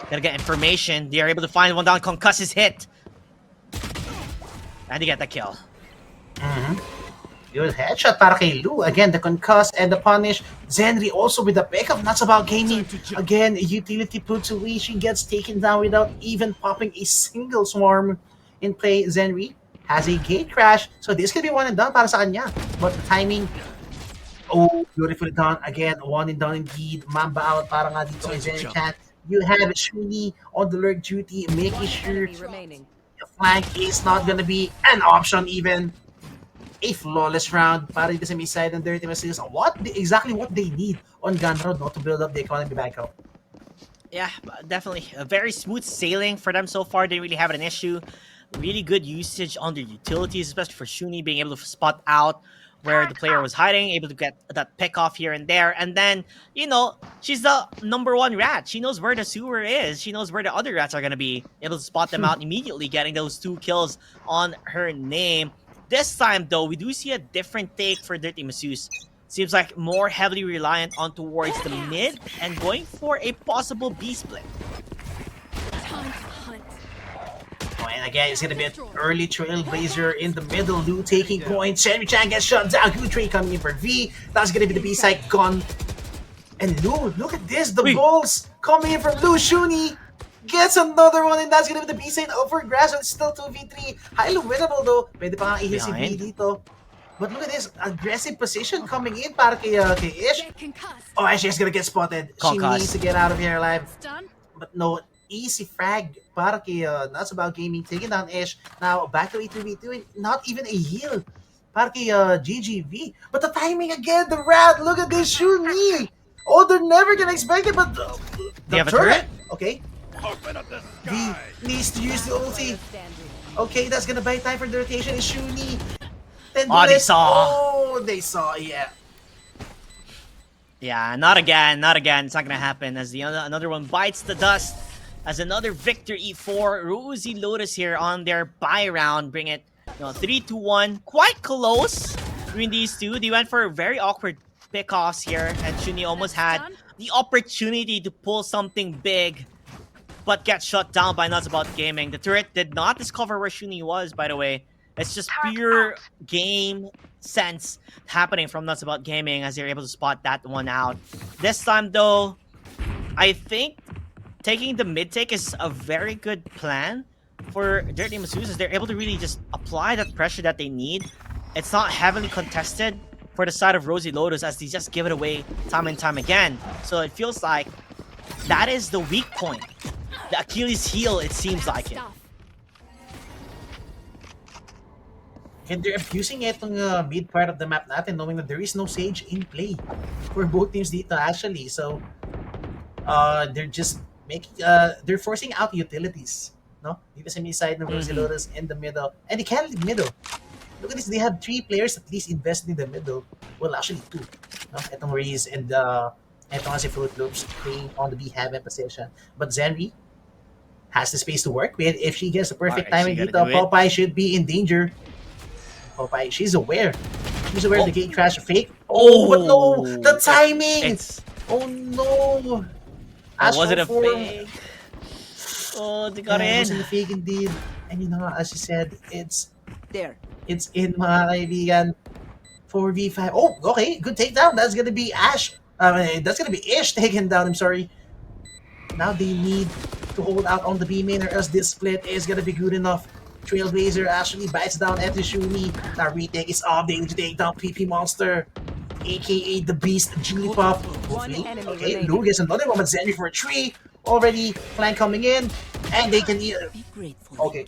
Gonna get information. They are able to find one down. Concuss is hit. And they get the kill. Good headshot para kay Lou. Again, the concuss and the punish. Zenry also with the pickup. That's about gaming. Again, utility puts away. She gets taken down without even popping a single swarm in play. Zenry has a gate crash. So this could be one and done para sa kanya. But the timing... Oh, beautifully done. Again, one and done indeed. Mamba out para nga dito kay Zenry-chan. You have Shuni on the lurk duty, making sure the flank is not gonna be an option even. A flawless round para dito sa mid side ng Dirty Masus. Exactly what they need on Gun Road, not to build up the economy back up. Yeah, definitely. A very smooth sailing for them so far. They didn't really have an issue. Really good usage on their utilities, especially for Shuni being able to spot out where the player was hiding, able to get that pick off here and there. And then, you know, she's the #1 rat. She knows where the sewer is. She knows where the other rats are going to be. Able to spot them out immediately, getting those 2 kills on her name. This time, though, we do see a different take for Dirty Masus. seems like more heavily reliant on towards the mid and going for a possible B split. Oh, and again, it's gonna be an early Trailblazer in the middle. Lu taking points. Shenry Chan gets shut down. Good trade coming in for V. That's gonna be the B side gone. And Lu, look at this. The balls coming in from Lu. Shuni gets another one, and that's gonna be the B side over grass. It's still 2v3. Highly winnable though. Pwede pa nga i-hit si V dito. But look at this. Aggressive position coming in para kay Ish. Oh, Ish is gonna get spotted. She needs to get out of here alive. But no, easy frag para kay Nuts About Gaming, taking down Ish. Now back to a 2v2, not even a heal para kay GGV. But the timing again, the rat, look at this Shuni. Oh, they're never gonna expect it, but the turret. Okay. V needs to use the ulti. Okay, that's gonna buy time for the rotation. Is Shuni. Then they saw. Oh, they saw, yeah. Yeah, not again, not again. It's not gonna happen as the another one bites the dust. As another victory for Rosie Lotus here on their bye round, bring it 3-1, quite close between these two. They went for very awkward pickoffs here, and Shuni almost had the opportunity to pull something big, but get shut down by Nuts About Gaming. The turret did not discover where Shuni was, by the way. It's just pure game sense happening from Nuts About Gaming as they're able to spot that one out. This time, though, I think taking the mid take is a very good plan for Dirty Masus, as they're able to really just apply that pressure that they need. It's not heavily contested for the side of Rosie Lotus, as they just give it away time and time again. So it feels like that is the weak point. The Achilles heel, it seems like it. And they're abusing itong mid part of the map natin, knowing that there is no Sage in play for both teams dito actually. So they're just making they're forcing out utilities, no? Dito sa mid side ng Rosie Lotus in the middle, and they can't leave middle. Look at this, they have 3 players at least invested in the middle. Well, actually 2. No? Itong Reese and itong si Fruit Loops playing on the B heaven position. But Zenri has the space to work with. If she gets the perfect timing dito, Popeye should be in danger. Popeye, she's aware. She's aware of the gate crash fake. Oh, but no! The timing! Oh no! Was it a fake? Oh, they got in. It wasn't a fake indeed. And you know, as you said, it's in, mga kaibigan. 4v5. Oh, okay. Good takedown. That's gonna be Ash. That's gonna be Ish taken down. I'm sorry. Now they need to hold out on the B main, or else this split is gonna be good enough. Trailblazer actually bites down at the Shuni. Now retake is off. They need to take down PP Monster, aka the Beast Jigglypuff. Okay, Lu gets another one, but Zenry for a 3. Already flank coming in, and they can okay.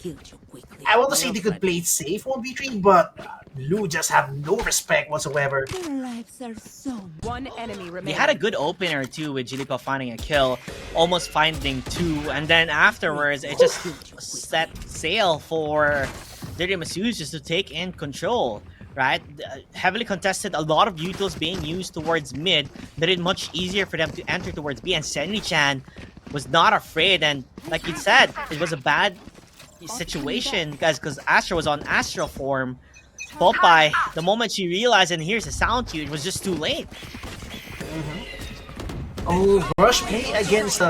I want to say they could play it safe 1v3, but Lu just have no respect whatsoever. They had a good opener too, with Jigglypuff finding a kill, almost finding 2, and then afterwards it just set sail for Dirty Masus just to take in control. Right? Heavily contested, a lot of utils being used towards mid, made it much easier for them to enter towards B, and Senri-chan was not afraid, and like you said, it was a bad situation, guys, because Astra was on Astral form. Popeye, the moment she realized and hears the sound cue, it was just too late. Oh, rush play against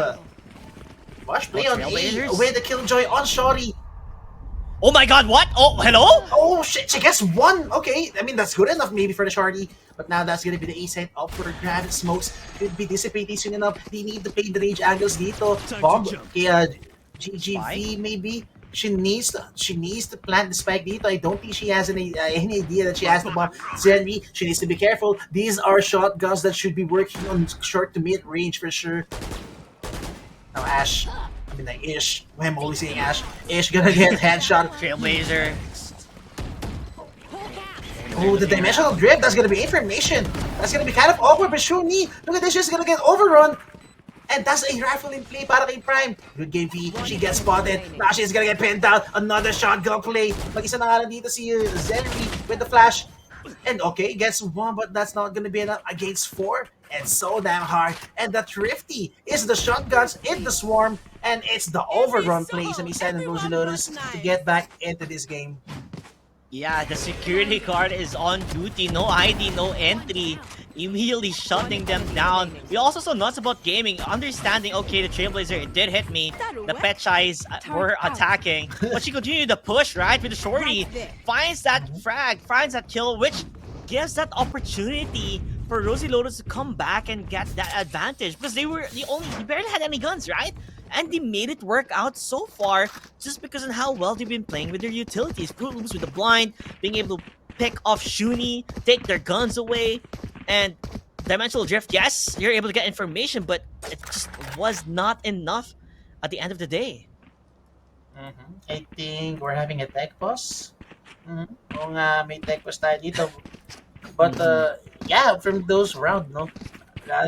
rush play on A, with the Killjoy on Shorty. Oh my god, what? Oh, hello? Oh shit, she gets 1. Okay, I mean, that's good enough maybe for the Shorty. But now that's gonna be the A side up for the grab. Smokes could be dissipating soon enough. They need to play the range angles dito. Bomb, GGV maybe. She needs to plant the spike dito. I don't think she has any idea that she has to bomb. Zenri, she needs to be careful. These are shotguns that should be working on short to mid range for sure. Now Ash. I mean, like Ish. Why am I always saying Ash? Ish gonna get headshot. Trailblazer. Oh, the dimensional drift. That's gonna be information. That's gonna be kind of awkward, but Shuni, look at this. She's gonna get overrun. And that's a rifle in play para kay Prime. Good game, V. She gets spotted. Now she's gonna get pinned down. Another shotgun play. Mag-isa na nga lang dito si Zenri with the flash. And okay, gets 1, but that's not gonna be enough against 4. And so damn hard. And the Thrifty is the shotguns in the swarm. And it's the overrun plays on the side of Rosie Lotus to get back into this game. Yeah, the security guard is on duty. No ID, no entry. immediately shutting them down. We also saw Nuts About Gaming understanding, okay, the Trailblazer, it did hit me. The Pet Chais were attacking, but she continued to push, right, with the Shorty. Finds that frag, finds that kill, which gives that opportunity for Rosie Lotus to come back and get that advantage, because they barely had any guns, right? And they made it work out so far just because of how well they've been playing with their utilities. Fruit Loops with the blind, being able to pick off Shuni, take their guns away, and Dimensional Drift, yes, you're able to get information, but it just was not enough at the end of the day. I think we're having a tech pause. Kung may tech pause tayo dito. But yeah, from those round, no,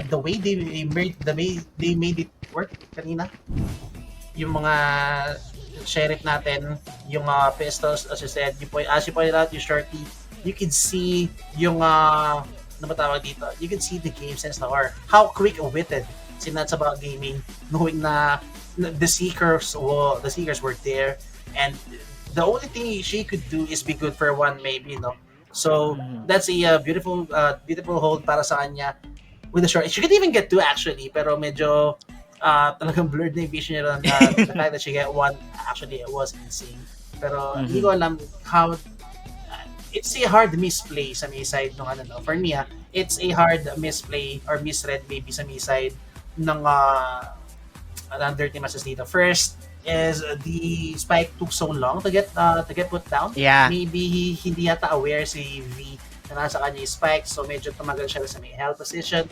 the way they made it work kanina, yung mga sheriff natin, yung pistols, as you said, as you pointed out, yung Shorty, you could see yung ano ba tawag dito? You could see the game sense na, or how quick-witted si Nuts About Gaming, knowing na the seekers were there, and the only thing she could do is be good for one, maybe, no. So that's a beautiful hold para sa kanya with the short. She could even get two actually, pero medyo talagang blurred na yung vision niya. The fact that she get one, actually it was insane. Pero hindi ko alam how. It's a hard misplay sa may side ng ano, no. For me, it's a hard misplay or misread maybe sa may side ng Dirty Masses dito. First is the spike took so long to get put down. Yeah. Maybe hindi yata aware si V na nasa kanya yung spike, so medyo tumagal siya sa may held position.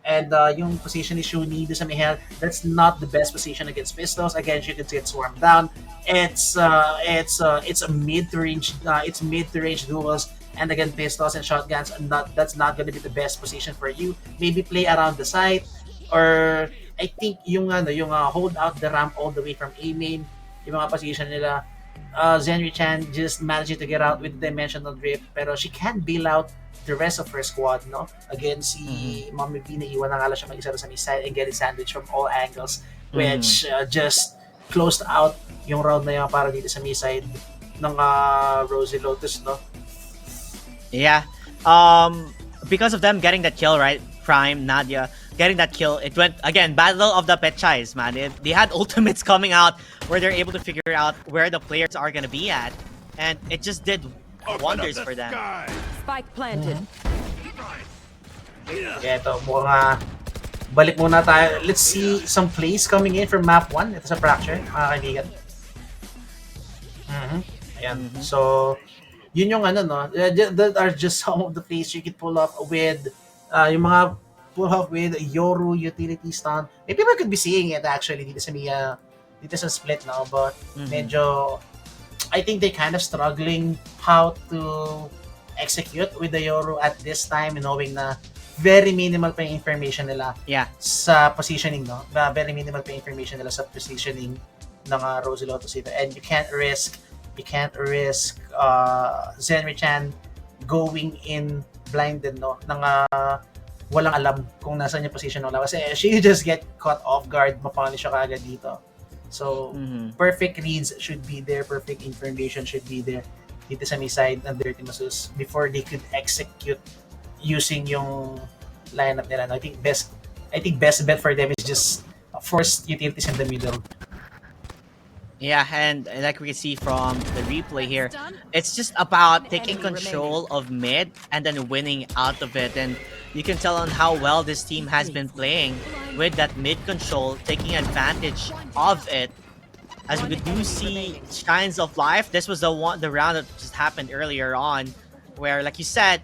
And yung position ni Shuni sa may held, that's not the best position against pistols. Again, she could get swarmed down. It's a mid-range duels, and again pistols and shotguns. That's not going to be the best position for you. Maybe play around the site, or I think yung hold out the ramp all the way from A main, yung mga position nila. Zenri-chan just managing to get out with Dimensional Drift, pero she can't bail out the rest of her squad, no? Again, si Mommy B, naiwan na nga lang siya mag-isa sa side and getting sandwich from all angles, which just closed out yung round na yun para dito sa side ng Rosie Lotus, no? Yeah. Because of them getting that kill, right? Prime, Nadia, getting that kill, it went, again, battle of the Pet Chais, man. They had ultimates coming out where they're able to figure out where the players are gonna be at, and it just did wonders for them. Spike planted. Yeah, ito, mukhang balik muna tayo. Let's see some plays coming in from map 1. Ito sa Fracture, mga kaibigan. Ayan. So, yun yung ano, no? That are just some of the plays you could pull off with yung mga pull off with Yoru utility stun. Maybe we could be seeing it actually dito sa split now, but medyo I think they kind of struggling how to execute with the Yoru at this time, knowing na very minimal pa yung information nila sa positioning, no? Very minimal pa yung information nila sa positioning ng Rosie Lotus dito. And you can't risk Zenri-chan going in blinded, no? Nang walang alam kung nasaan yung position ng laban. Kasi she just get caught off guard, mapunish siya kaagad dito. So, perfect reads should be there, perfect information should be there dito sa may side ng Dirty Masus before they could execute using yung lineup nila. I think best bet for them is just force utilities in the middle. Yeah, and like we can see from the replay here, it's just about taking control of mid and then winning out of it. And you can tell on how well this team has been playing with that mid control, taking advantage of it. As we do see Shines of Life, this was the round that just happened earlier on, where, like you said,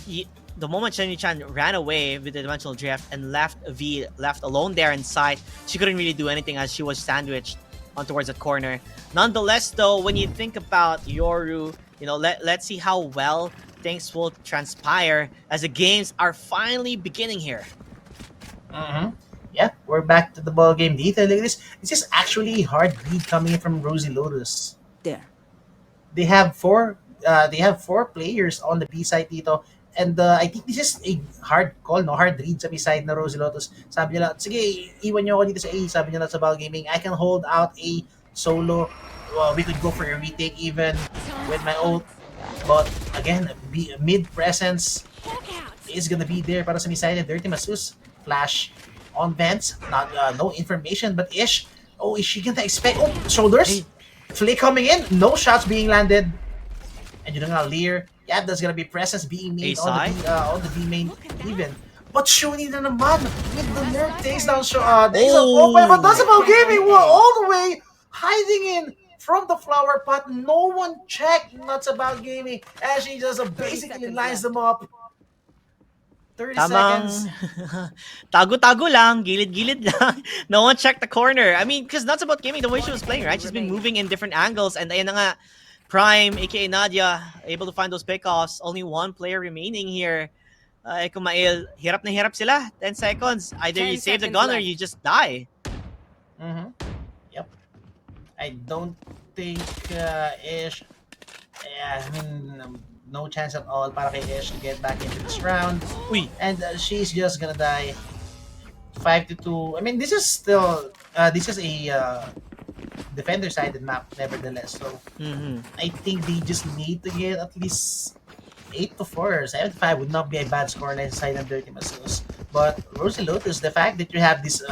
the moment Chen-Chan ran away with the Dimensional Drift and left alone there inside, she couldn't really do anything as she was sandwiched on towards the corner. Nonetheless, though, when you think about Yoru, let's see how well things will transpire as the games are finally beginning here. Yeah, we're back to the ball game. Dito, look at this. This is actually a hard lead coming in from Rosie Lotus. There. They have four players on the B side dito. And I think this is a hard call, no? Hard read sa B side na Rosie Lotus. Sabi nila, sige, iwan nyo ako dito sa A. Sabi nila sa ball gaming, I can hold out a solo. We could go for a retake even with my ult. But again, mid presence is gonna be there para sa side and Dirty Masus. Flash on vents, not no information, but Ish. Oh, is she gonna expect? Oh, shoulders. Flick coming in, no shots being landed. And you know nga, Lear, yeah, there's gonna be presence being made on the B main even. But Shuni na naman with the nerf takes down days of Popeye, but that's about gaming all the way hiding in from the flower pot. No one checked nuts about gaming as she just basically lines them up. 30 seconds. Tago-tago lang, gilid-gilid lang. No one checked the corner. I mean, because Nuts About Gaming, the way she was playing, right? She's been moving in different angles, and ayun na nga, Prime, aka Nadia, able to find those pickoffs. Only one player remaining here. Kumail, hirap na hirap sila. 10 seconds. Either you save the gun or you just die. Yep. I don't think Ish... I mean, no chance at all para kay Ish to get back into this round. And she's just gonna die. 5-2. I mean, this is still... this is a... defender-sided map, nevertheless. So, I think they just need to get at least 8-4. 7-5 would not be a bad score on side of Dirty Masus. But Rosie Lotus, the fact that you have this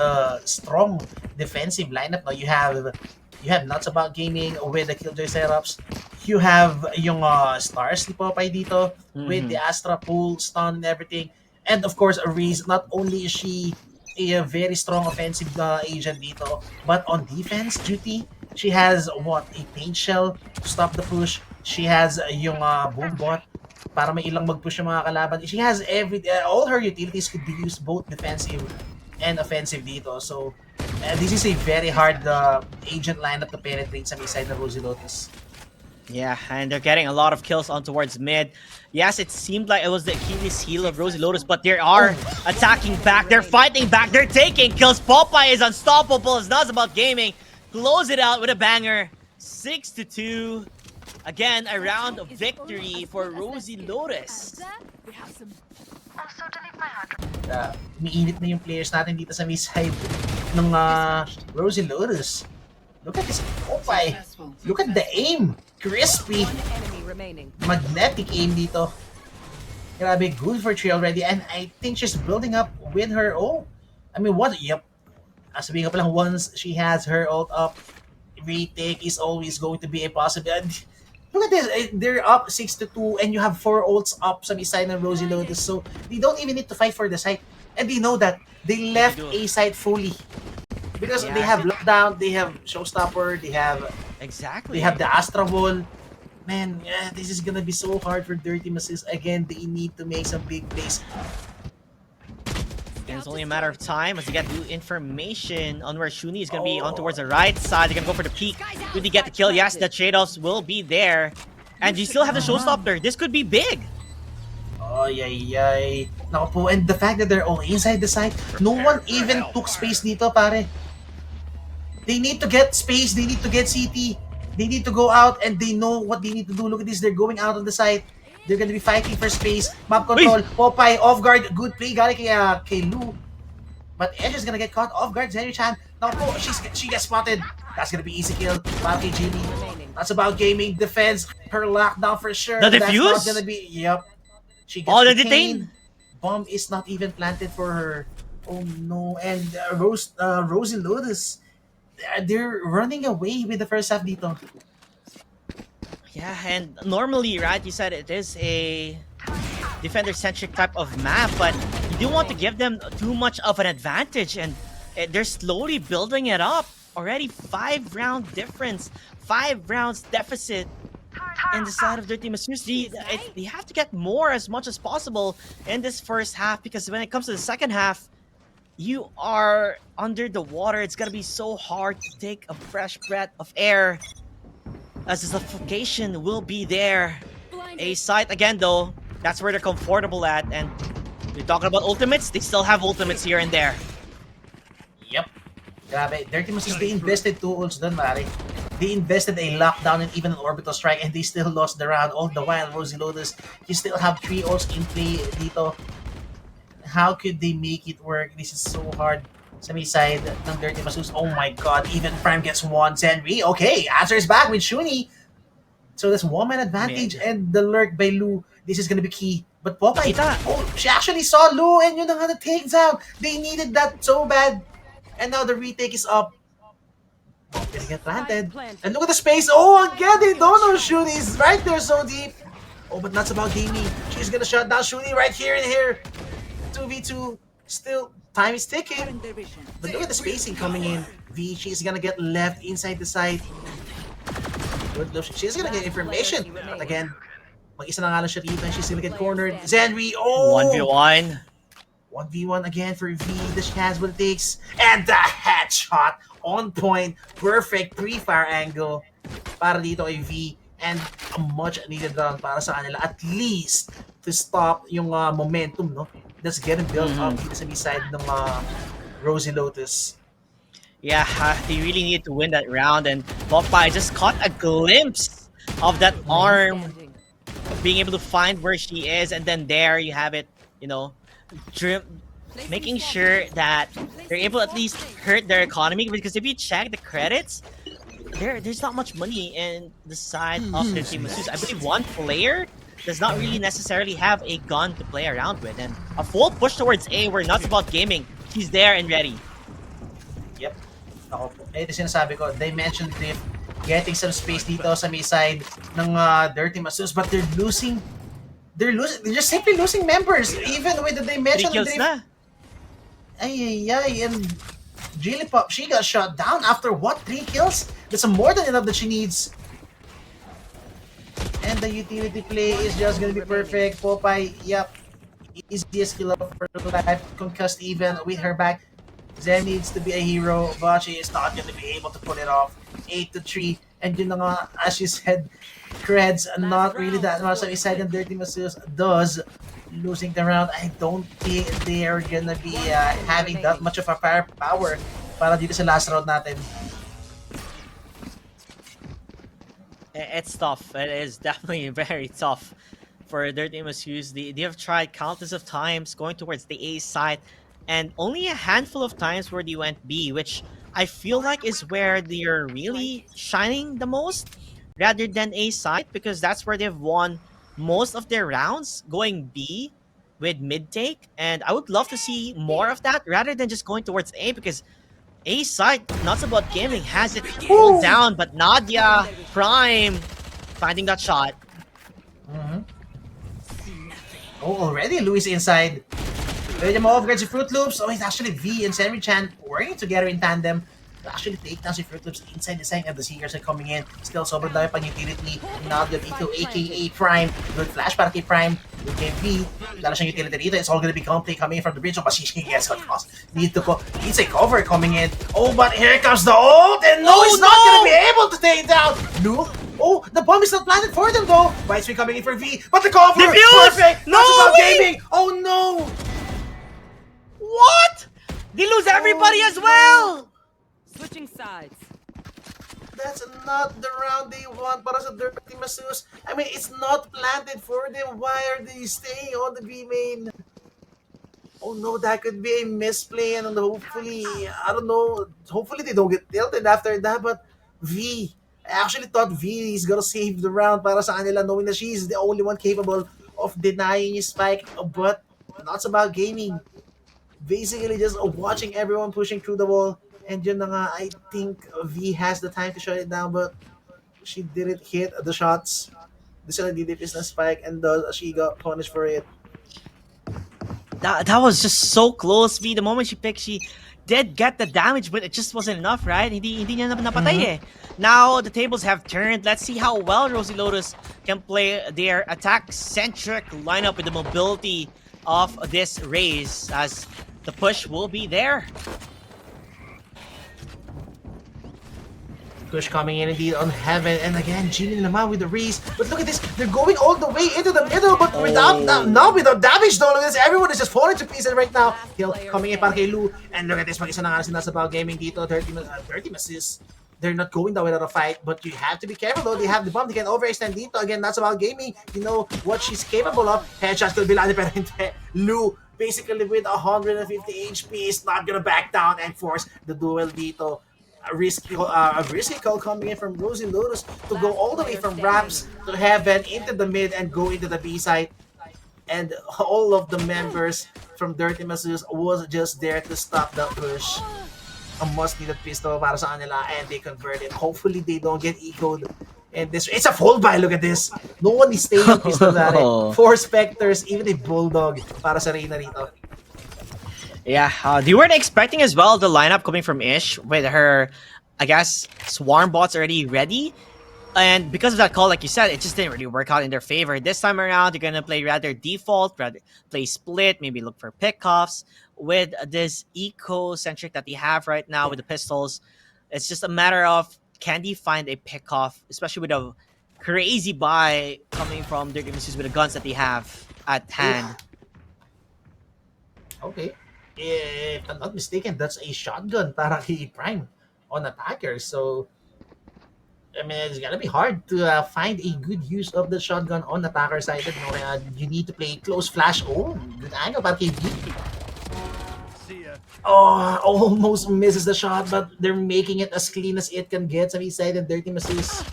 strong defensive lineup now, you have Nuts About Gaming with the Killjoy setups. You have yung Stars ni Popeye dito with the Astra pool, stun, and everything. And of course, Reese, not only is she a very strong offensive agent dito, but on defense duty, she has a paint shell to stop the push. She has yung boom bot para may ilang mag-push yung mga kalaban. She has all her utilities could be used both defensive and offensive dito. So this is a very hard agent lineup to penetrate sa may side ng Rosie Lotus. Yeah, and they're getting a lot of kills on towards mid. Yes, it seemed like it was the Achilles heel of Rosie Lotus, but they are attacking back. They're fighting back. They're taking kills. Popeye is unstoppable. It's not about gaming. Close it out with a banger. 6-2. Again, a round of victory for Rosie Lotus. Umiinit na yung players natin dito sa may side ng Rosie Lotus. Look at this Popeye. Look at the aim. Crispy. Magnetic aim dito. Grabe, good for Tree already. And I think she's building up with her ult. I mean, what? Yep. Sabihin ko pa lang, once she has her ult up, retake is always going to be a possibility. Look at this. They're up 6-2 and you have 4 ults up sa side ng Rosie Lotus. So, they don't even need to fight for the site. And they know that. They left A site fully. Because they have lockdown, they have showstopper, they have the Astra wall. Man, this is gonna be so hard for Dirty Masus. Again, they need to make some big plays. And it's only a matter of time as they get new information on where Shuni is gonna be on towards the right side. They're gonna go for the peek. Did he get the kill? Yes, the trade-offs will be there. And you still have the showstopper. This could be big. Oh, yay. Naku po, and the fact that they're all inside the site, no one even took space dito, pare. They need to get space, they need to get CT, they need to go out, and they know what they need to do. Look at this, they're going out of the site. They're gonna be fighting for space. Map control, Popeye, off guard, good play, got it kay Lou. But Edge is gonna get caught off guard, Zenyu Chan. Now po, she gets spotted. That's gonna be easy kill. Para kay Jimmy. That's about gaming, defense, her lockdown for sure. The defuse? That's not gonna be, yep. She gets the detain. Bomb is not even planted for her. Oh no, and Rosie Lotus, they're running away with the first half dito. Yeah, and normally, right, you said it is a defender-centric type of map, but you do want to give them too much of an advantage, and they're slowly building it up. Already 5-round difference, 5 rounds deficit in the side of Dirty Masus. They have to get more as much as possible in this first half, because when it comes to the second half, you are under the water. It's gonna be so hard to take a fresh breath of air, as the suffocation will be there. A site again though, that's where they're comfortable at, and you're talking about ultimates, they still have ultimates here and there. Yep. Grabe, Dirty Masus, they invested 2 ults dun, Mari. They invested a lockdown and even an orbital strike, and they still lost the round. All the while, Rosie Lotus, you still have 3 ults in play dito. How could they make it work? This is so hard. Sa may side ng Dirty Masus. Oh my god, even Prime gets 1. Zenri, okay, answer is back with Shuni. So that's 1-man advantage, and the lurk by Lou, this is gonna be key. But Popeye, she actually saw Lu and yun na nga the takedown. They needed that so bad. And now the retake is up. Gonna get planted. And look at the space. Oh, again, they don't know Shuni. He's right there so deep. Oh, but that's about gaming. She's gonna shut down Shuni right here and here. 2v2. Still, time is ticking. But look at the spacing coming in. V, she's gonna get left inside the side. Good look. She's gonna get information. But again, mag-isa na nga lang siya rito and she's gonna get cornered. Zenri, oh! 1v1. 1v1 again for V. She has what it takes. And the headshot on point. Perfect pre-fire angle para dito kay V. And a much needed round para sa kanila. At least to stop yung momentum, no? That's getting built up dito sa side ng Rosie Lotus. Yeah, they really need to win that round. And Popeye just caught a glimpse of that arm. Being able to find where she is. And then there you have it, you know. Making sure that they're able to at least hurt their economy, because if you check the credits, there's not much money in the side of their team. I believe one player does not really necessarily have a gun to play around with, and a full push towards A where Nuts About Gaming, he's there and ready. Yep. Ako po. Ito sinasabi ko, they mentioned Drift getting some space dito sa may side ng Dirty Masus, but they're losing. They're just simply losing members, even with the dimension of Drift. Ay, and Jillipop, she got shot down after what, 3 kills? That's more than enough that she needs. And the utility play is just gonna be perfect. Popeye, yep, easiest kill of her life, concussed even with her back. Zen needs to be a hero, but she is not gonna be able to pull it off. 8-3, and yun na nga, as she said, creds not really that much on his side, and Dirty Masus does losing the round. I don't think they are gonna be having that much of a firepower para dito sa last round natin. It's tough. It is definitely very tough for Dirty Masus. They have tried countless of times going towards the A side, and only a handful of times where they went B, which I feel like is where they're really shining the most, rather than A side, because that's where they've won most of their rounds, going B with mid take. And I would love to see more of that rather than just going towards A, because A side, Nuts About Gaming, has it pulled down, but Nadia Prime finding that shot. Oh, already Luis inside. Pwede mo off-guard si Fruit Loops. Oh, it's actually V and Senri Chan working together in tandem to actually take down si Fruit Loops inside the side, and the Seekers are coming in. Still sobrang dami pang utility. Nadia dito, aka Prime. Good flash para kay Prime. Good kay V. Lalo siyang utility dito. It's all gonna be complete coming in from the bridge. So, Bashishi gets across. Needs a cover coming in. Oh, but here comes the ult, and no, he's not gonna be able to take it down. No. Oh, the bomb is not planted for them though. Vice coming in for V, but the cover! Defuse! Perfect! No Nuts About way! Gaming! Oh no! What? They lose everybody as well! Switching sides. That's not the round they want para sa Dirty Masus. I mean, it's not planted for them. Why are they staying on the B main? Oh no, that could be a misplay, and hopefully, I don't know, hopefully they don't get tilted after that, but V, I actually thought V is gonna save the round para sa kanila, knowing that she's the only one capable of denying his spike, but not about gaming. Basically just watching everyone pushing through the wall, and yun na nga, I think V has the time to shut it down, but she didn't hit the shots. This is the business spike, and she got punished for it. That was just so close, V. The moment she picked, she did get the damage, but it just wasn't enough, right? Hindi niya napatay eh. Now the tables have turned. Let's see how well Rosie Lotus can play their attack-centric lineup with the mobility of this race, as the push will be there. Push coming in indeed on Heaven, and again, Jilin Lamar with the race. But look at this, they're going all the way into the middle, but without damage though. Look at this, everyone is just falling to pieces right now. Hill coming in para kay Lu, and look at this, mag-isa na nga si Nuts About Gaming dito, 30 assists. They're not going down without a fight, but you have to be careful though. They have the bomb, they can overextend dito. Again, Nuts About Gaming, you know what she's capable of. Headshots could be landed, pero hindi. Lu, basically with 150 HP, is not gonna back down and force the duel dito. A risky call coming in from Rosie Lotus to go all the way from ramps to Heaven into the mid and go into the B side. and all of the members from Dirty Masus was just there to stop that push. A must-needed pistol para sa kanila, and they convert it. Hopefully, they don't get echoed. And this, it's a full buy. Look at this. No one is staying on pistol at it. 4 Spectres, even a Bulldog para sa Reyna rito. Yeah, they weren't expecting as well the lineup coming from Ish with her, I guess, Swarm bots already ready. And because of that call, like you said, it just didn't really work out in their favor. This time around, they're going to play rather default, rather play split, maybe look for pickoffs. With this eco-centric that they have right now with the pistols, it's just a matter of can they find a pickoff, especially with a crazy buy coming from their games with the guns that they have at hand. Okay. If I'm not mistaken, that's a shotgun para kay Prime on attacker. So, I mean, it's gonna be hard to find a good use of the shotgun on attacker side. No, you need to play close flash. Oh, good angle para kay V. Oh, almost misses the shot, but they're making it as clean as it can get. Sa side and Dirty Masus.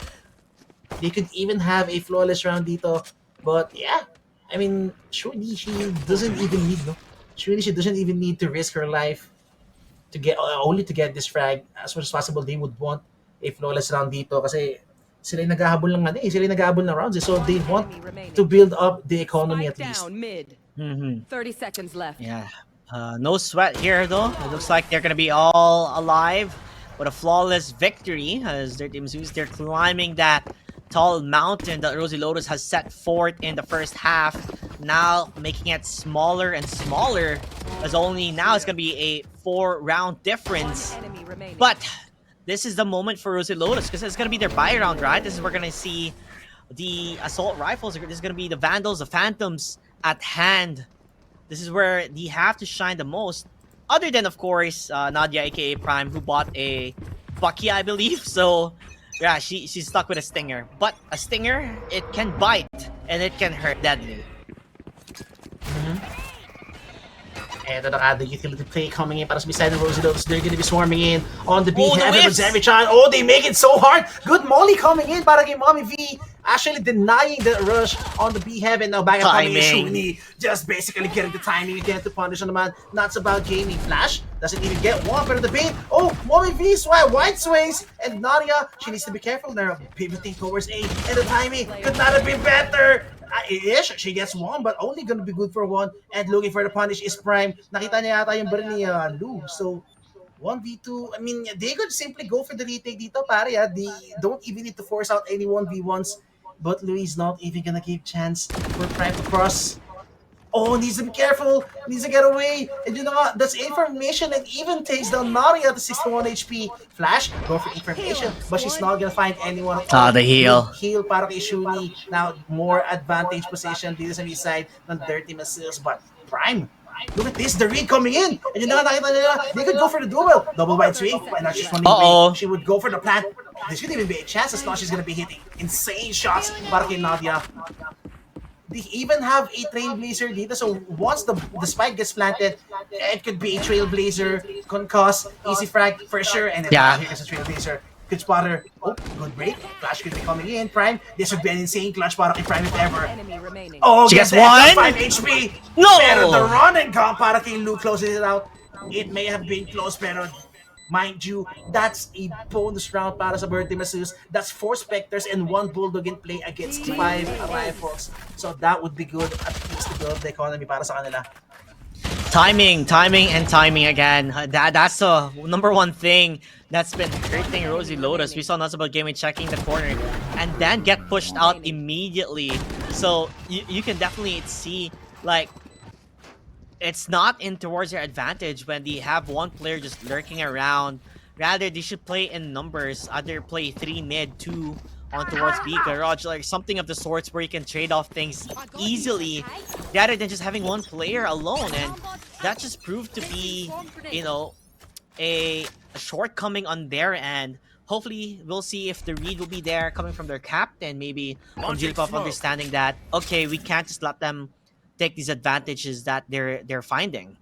They could even have a flawless round dito. But yeah, I mean, surely she doesn't even need, no? Surely she doesn't even need to risk her life to get only to get this frag. As much as possible, they would want a flawless round dito kasi sila yung naghahabol ng ano eh, sila yung naghahabol ng rounds eh. So they want to build up the economy at least. Down mid. 30 seconds left. Yeah. No sweat here though. It looks like they're gonna be all alive with a flawless victory as their team Zeus. They're climbing that tall mountain that Rosie Lotus has set forth in the first half. Now making it smaller and smaller as only now it's gonna be a 4-round difference. But this is the moment for Rosie Lotus because it's gonna be their buy round, right? This is where we're gonna see the assault rifles. This is gonna be the Vandals, the Phantoms at hand. This is where they have to shine the most. Other than, of course, Nadia, aka Prime, who bought a Bucky, I believe. So, yeah, she's stuck with a Stinger. But a Stinger, it can bite, and it can hurt deadly. And the utility play coming in para sa beside the Rosie Lotus. They're gonna be swarming in on the B heaven with Zemichan. Oh, they make it so hard. Good molly coming in para kay Mommy V. Actually denying the rush on the B heaven. Now back at coming in Shuni. Just basically getting the timing again to punish on the man. Not about gaming. Flash doesn't even get one, but the bait. Oh, Mommy V wide sways. And Nadia, she needs to be careful now. Pivoting towards A. And the timing could not have been better. Ish, she gets one, but only gonna be good for one. And looking for the punish is Prime. Nakita niya yata yung baril ni Lou. So, 1v2, I mean, they could simply go for the retake dito, pare. They don't even need to force out any 1v1s. But Louis not even gonna give chance for Prime to cross. Oh, needs to be careful. Needs to get away. And you know what? That's information and even takes down Nadia to 61 HP. Flash, go for information. But she's not gonna find anyone. The heal. Heal para kay Shuni. Now, more advantage position dito sa side ng Dirty Masus. But Prime, look at this. The read coming in. And you know what? Nakita nila, they could go for the double. Double wide swing. But not just one way. She would go for the plant. There shouldn't even be a chance as long as she's gonna be hitting insane shots para kay Nadia. They even have a Trailblazer dito. So once the spike gets planted, it could be a Trailblazer, concuss, easy frag for sure. And then here comes a Trailblazer. Good spotter. Oh, good break. Flash could be coming in. Prime. This would be an insane clutch para kay Prime if ever. Oh, she gets one. 5 HP. No! Pero the run and gun para kay Lu closes it out. It may have been close, pero mind you, that's a bonus round para sa Dirty Masus. That's 4 Spectres and 1 Bulldog in play against 5 rifles. So that would be good at least to build the economy para sa kanila. Timing again. That's the number one thing that's been hurting Rosie Lotus. We saw Nutsable Gaming checking the corner and then get pushed out immediately. So you can definitely see, like, it's not in towards their advantage when they have one player just lurking around. Rather, they should play in numbers. Either play 3 mid, 2 on towards B garage, like something of the sorts where you can trade off things easily rather than just having one player alone. And that just proved to be, you know, a shortcoming on their end. Hopefully, we'll see if the read will be there coming from their captain, maybe from Jilpov understanding that, okay, we can't just let them take these advantages that they're finding.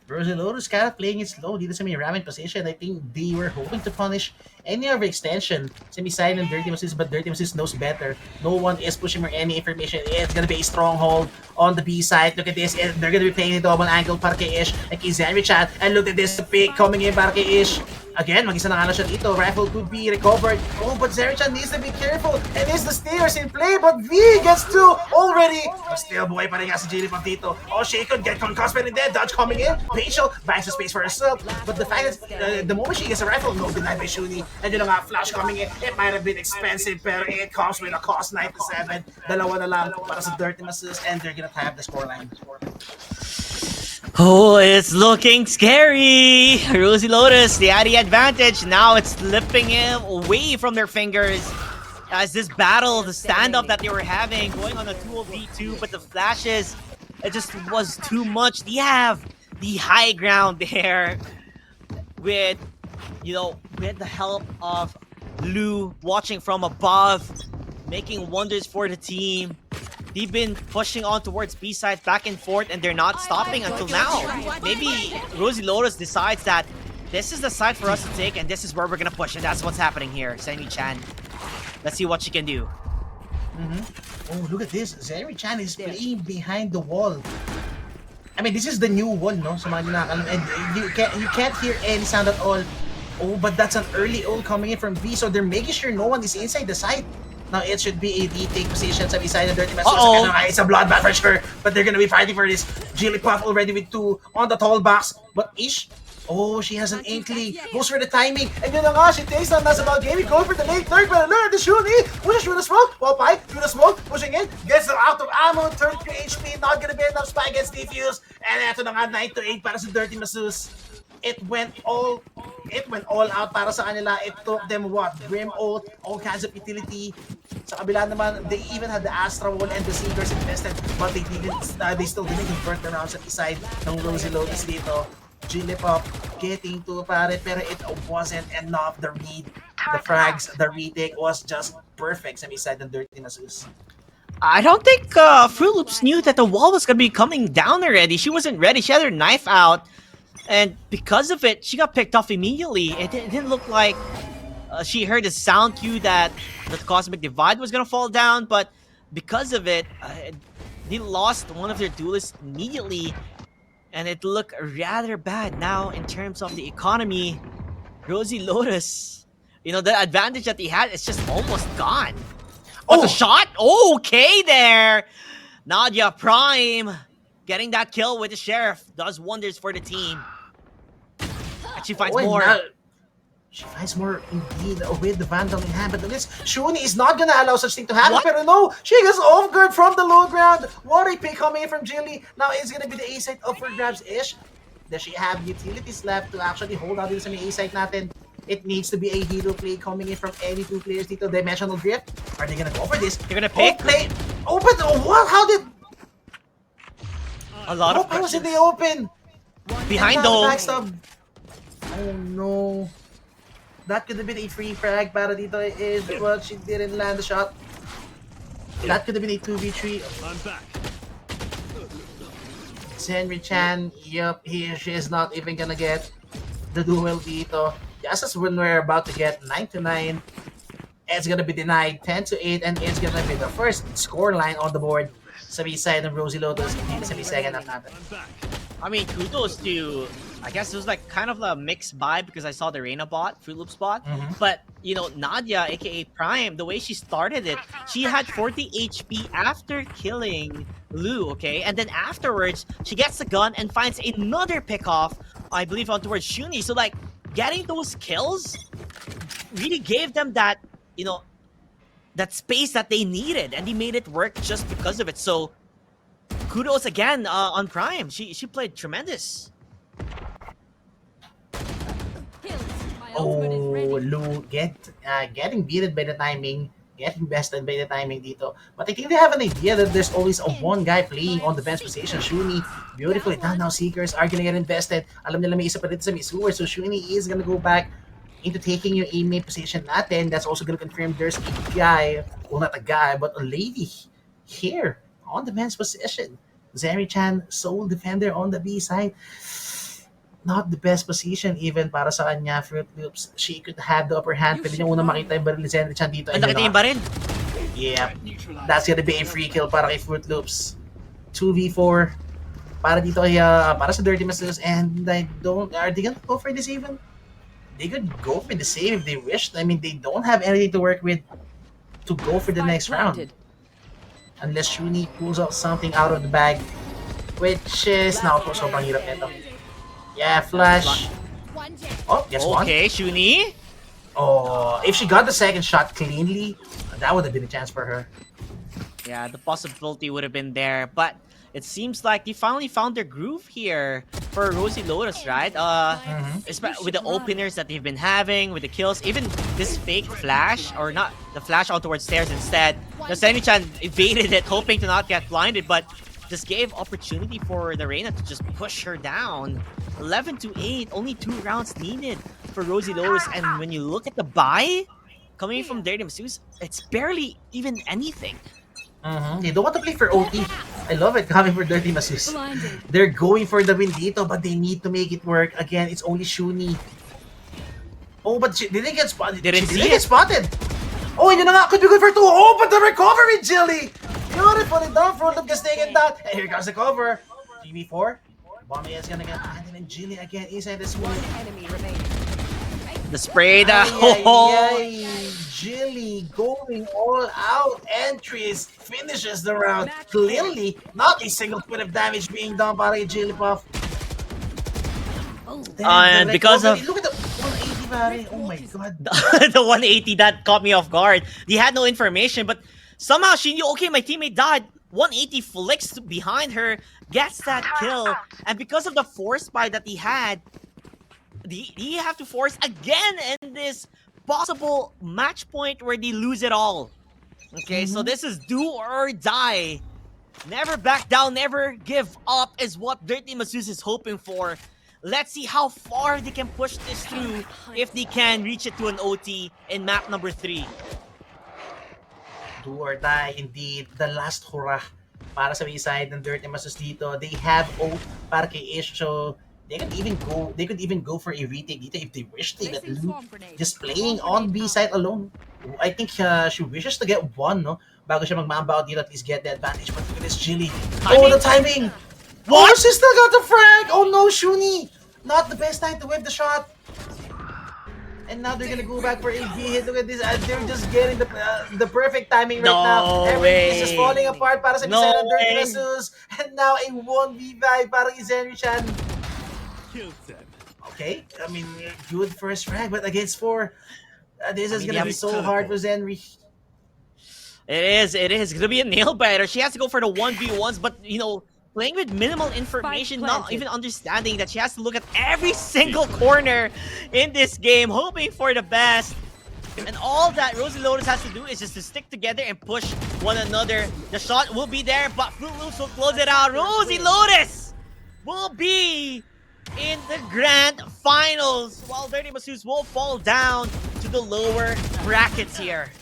Rosie Lotus kind of playing it slow dito sa may ramen position. I think they were hoping to punish any overextension. Semi-side and Dirty Masses, but Dirty Masses knows better. No one is pushing for any information. It's gonna be a stronghold on the B side. Look at this. They're gonna be playing the double angle para kay Ish and kay Zenry Chan. And look at this pick coming in para kay Ish. Again, mag-isa na nga lang siya dito. Rifle could be recovered. Oh, but Zerichan needs to be careful. And is the stairs in play, but V gets two already. But still, buhay pa rin nga si Jilly Pop dito. Oh, she could get concussed and then dodge coming in. Rachel buys the space for herself. But the fact is, the moment she gets a rifle, no denied by Shuni. And yun nga, flash coming in. It might have been expensive, pero it comes with a cost 97. Dalawa na lang para sa Dirty Masses, and they're gonna tie up the scoreline. Oh, it's looking scary. Rosie Lotus, they had the advantage. Now it's slipping him away from their fingers. As this battle, the standoff that they were having, going on a 2v2, but the flashes, it just was too much. They have the high ground there with, with the help of Lou watching from above, making wonders for the team. They've been pushing on towards B-side back and forth, and they're not stopping until now. Maybe Rosie Lotus decides that this is the side for us to take, and this is where we're gonna push, and that's what's happening here. Zenry Chan. Let's see what she can do. Oh, look at this. Zenry Chan is playing behind the wall. I mean, this is the new one, no? Sa mga ginakalam, and you can't hear any sound at all. Oh, but that's an early ult coming in from V, so they're making sure no one is inside the site. Now it should be a retake position sa beside the Dirty Masses. It's a bloodbath for sure, but they're gonna be fighting for this. Jigglypuff already with two on the tall box, but Ish, oh, she has an inkling. Goes for the timing, and yun na nga, she takes down Nasa Gaming, going for the late third, but alert, the Shuni, pushes through the smoke, Wallpie, through the smoke, pushing in, gets them out of ammo, 32 HP, not gonna be enough, Spy gets defused, and eto na nga, 9 to 8 para sa Dirty Masses. It went all out para sa kanila. It took them what? Grim ult, all kinds of utility. Sa kabila naman, they even had the Astra Wall and the Seekers invested, but they still didn't convert the rounds at the side ng Rosie Lotus dito. Jigglypuff getting to pare, pero it wasn't enough. The read, the frags, the retake was just perfect sa side ng Dirty Masses. I don't think Fruit Loops knew that the wall was gonna be coming down already. She wasn't ready. She had her knife out. And because of it, she got picked off immediately. It didn't look like she heard a sound cue that the Cosmic Divide was gonna fall down, but because of it, they lost one of their duelists immediately, and it looked rather bad now in terms of the economy. Rosie Lotus, the advantage that they had is just almost gone. Oh, it's a shot? Okay there! Nadia Prime getting that kill with the Sheriff does wonders for the team. And she finds more. She finds more indeed with the Vandal in hand, but this Shuni is not gonna allow such thing to happen. But no, she gets off guard from the low ground. What a pick coming in from Jilly. Now it's gonna be the A site up for grabs ish. Does she have utilities left to actually hold out this sa A site natin? It needs to be a hero play coming in from any two players dito. Dimensional Drift. Are they gonna go for this? They're gonna pick. Oh, but what? How did? A lot of was in the open. Behind though. Oh no. That could have been a free frag para dito is, but she didn't land the shot. That could have been a 2v3. I'm back. Zenry Chan, yep, she is not even gonna get the duel dito. Just as when we're about to get 9 to 9, it's gonna be denied 10 to 8, and it's gonna be the first score line on the board sa side ng Rosie Lotus dito sa second half natin. I mean, kudos to, I guess it was like kind of a mixed vibe because I saw the Reina bot, Fruit Loops bot. But, Nadia, aka Prime, the way she started it, she had 40 HP after killing Lou, okay? And then afterwards, she gets the gun and finds another pickoff, I believe, on towards Shuni. So, like, getting those kills really gave them that, that space that they needed. And they made it work just because of it. So, kudos again on Prime. She played tremendous. Oh, Lou getting beaten by the timing, getting bested by the timing dito. But I think they have an idea that there's always a one guy playing on the bench position. Shuni, beautifully done. Now Seekers are gonna get invested. Alam nila may isa pa dito sa Misuwer, so Shuni is gonna go back into taking your main position natin. That's also gonna confirm there's a guy, well not a guy, but a lady here on the men's position. Zenry Chan, sole defender on the B side. not the best position even para sa kanya. Fruit Loops, she could have the upper hand. Pwede niyo unang makita yung baril ni Zenry Chan dito. Ang nakita yung baril. Yeah, that's gonna be a free kill para kay Fruit Loops. 2v4 para dito kay para sa Dirty Masters, and I don't, are they gonna go for this even? They could go for the save if they wished. I mean, they don't have anything to work with to go for the next round. Unless Shuni pulls out something out of the bag, which is now po sobrang hirap nito. Yeah, flash. Oh, guess one. Okay, Shuni. Oh, if she got the second shot cleanly, that would have been a chance for her. Yeah, the possibility would have been there, but it seems like they finally found their groove here for Rosie Lotus, right? With the openers that they've been having, with the kills, even this fake flash, or not the flash out towards stairs instead. The Zenry-chan evaded it, hoping to not get blinded, but just gave opportunity for the Reyna to just push her down. 11-8, only 2 rounds needed for Rosie Lotus, and when you look at the buy coming from Dirty Masseuse, it's barely even anything. They don't want to play for OT. I love it coming for Dirty Masseuse. They're going for the win dito, but they need to make it work. Again, it's only Shuni. Oh, but she didn't get spotted. She didn't get spotted. Oh, yun na nga, could be good for 2. Oh, but the recovery, Jilly! Beautifully done. Front Loop gets taken down. And here comes the cover. 3v4. Bombi is gonna get landed, and Jilly again inside the smoke. The spray, the Jilly going all out. Entries, finishes the round. Clearly, not a single point of damage being done by Jilly Puff. And because of... Look at the 180 pare. Oh my god. The 180, that caught me off guard. They had no information, but somehow she knew, okay, my teammate died. 180 flicks behind her, gets that kill. And because of the force buy that he had, he have to force again in this possible match point where they lose it all. Okay, so this is do or die. Never back down, never give up is what Dirty Masseuse is hoping for. Let's see how far they can push this through if they can reach it to an OT in map number 3. Do or die, indeed. The last hurrah para sa side ng Dirty Masseuse dito. They have oath para kay Ish, so they could even go for a retake dito if they wish to. Just playing on B side alone. I think she wishes to get one, no? Bago siya magmambaw dito, at least get the advantage. But look at this Jilly. Oh, the timing! What? Oh, she still got the frag! Oh no, Shuni! Not the best time to whip the shot. And now they're gonna go back for a V hit. Look at this. They're just getting the perfect timing right now. Everything is just falling apart para sa side ng Dirty Masseuse. And now a 1v5 para kay Zenry-chan. Okay, I mean, good first frag, but against 4, this is gonna be so hard for Zenry. It is gonna be a nail biter. She has to go for the 1v1s, but you know, playing with minimal information, not even understanding that she has to look at every single corner in this game, hoping for the best. And all that Rosie Lotus has to do is just to stick together and push one another. The shot will be there, but Fruit Loops will close it out. Rosie Lotus will be in the grand finals, while Dirty Masseuse will fall down to the lower brackets here.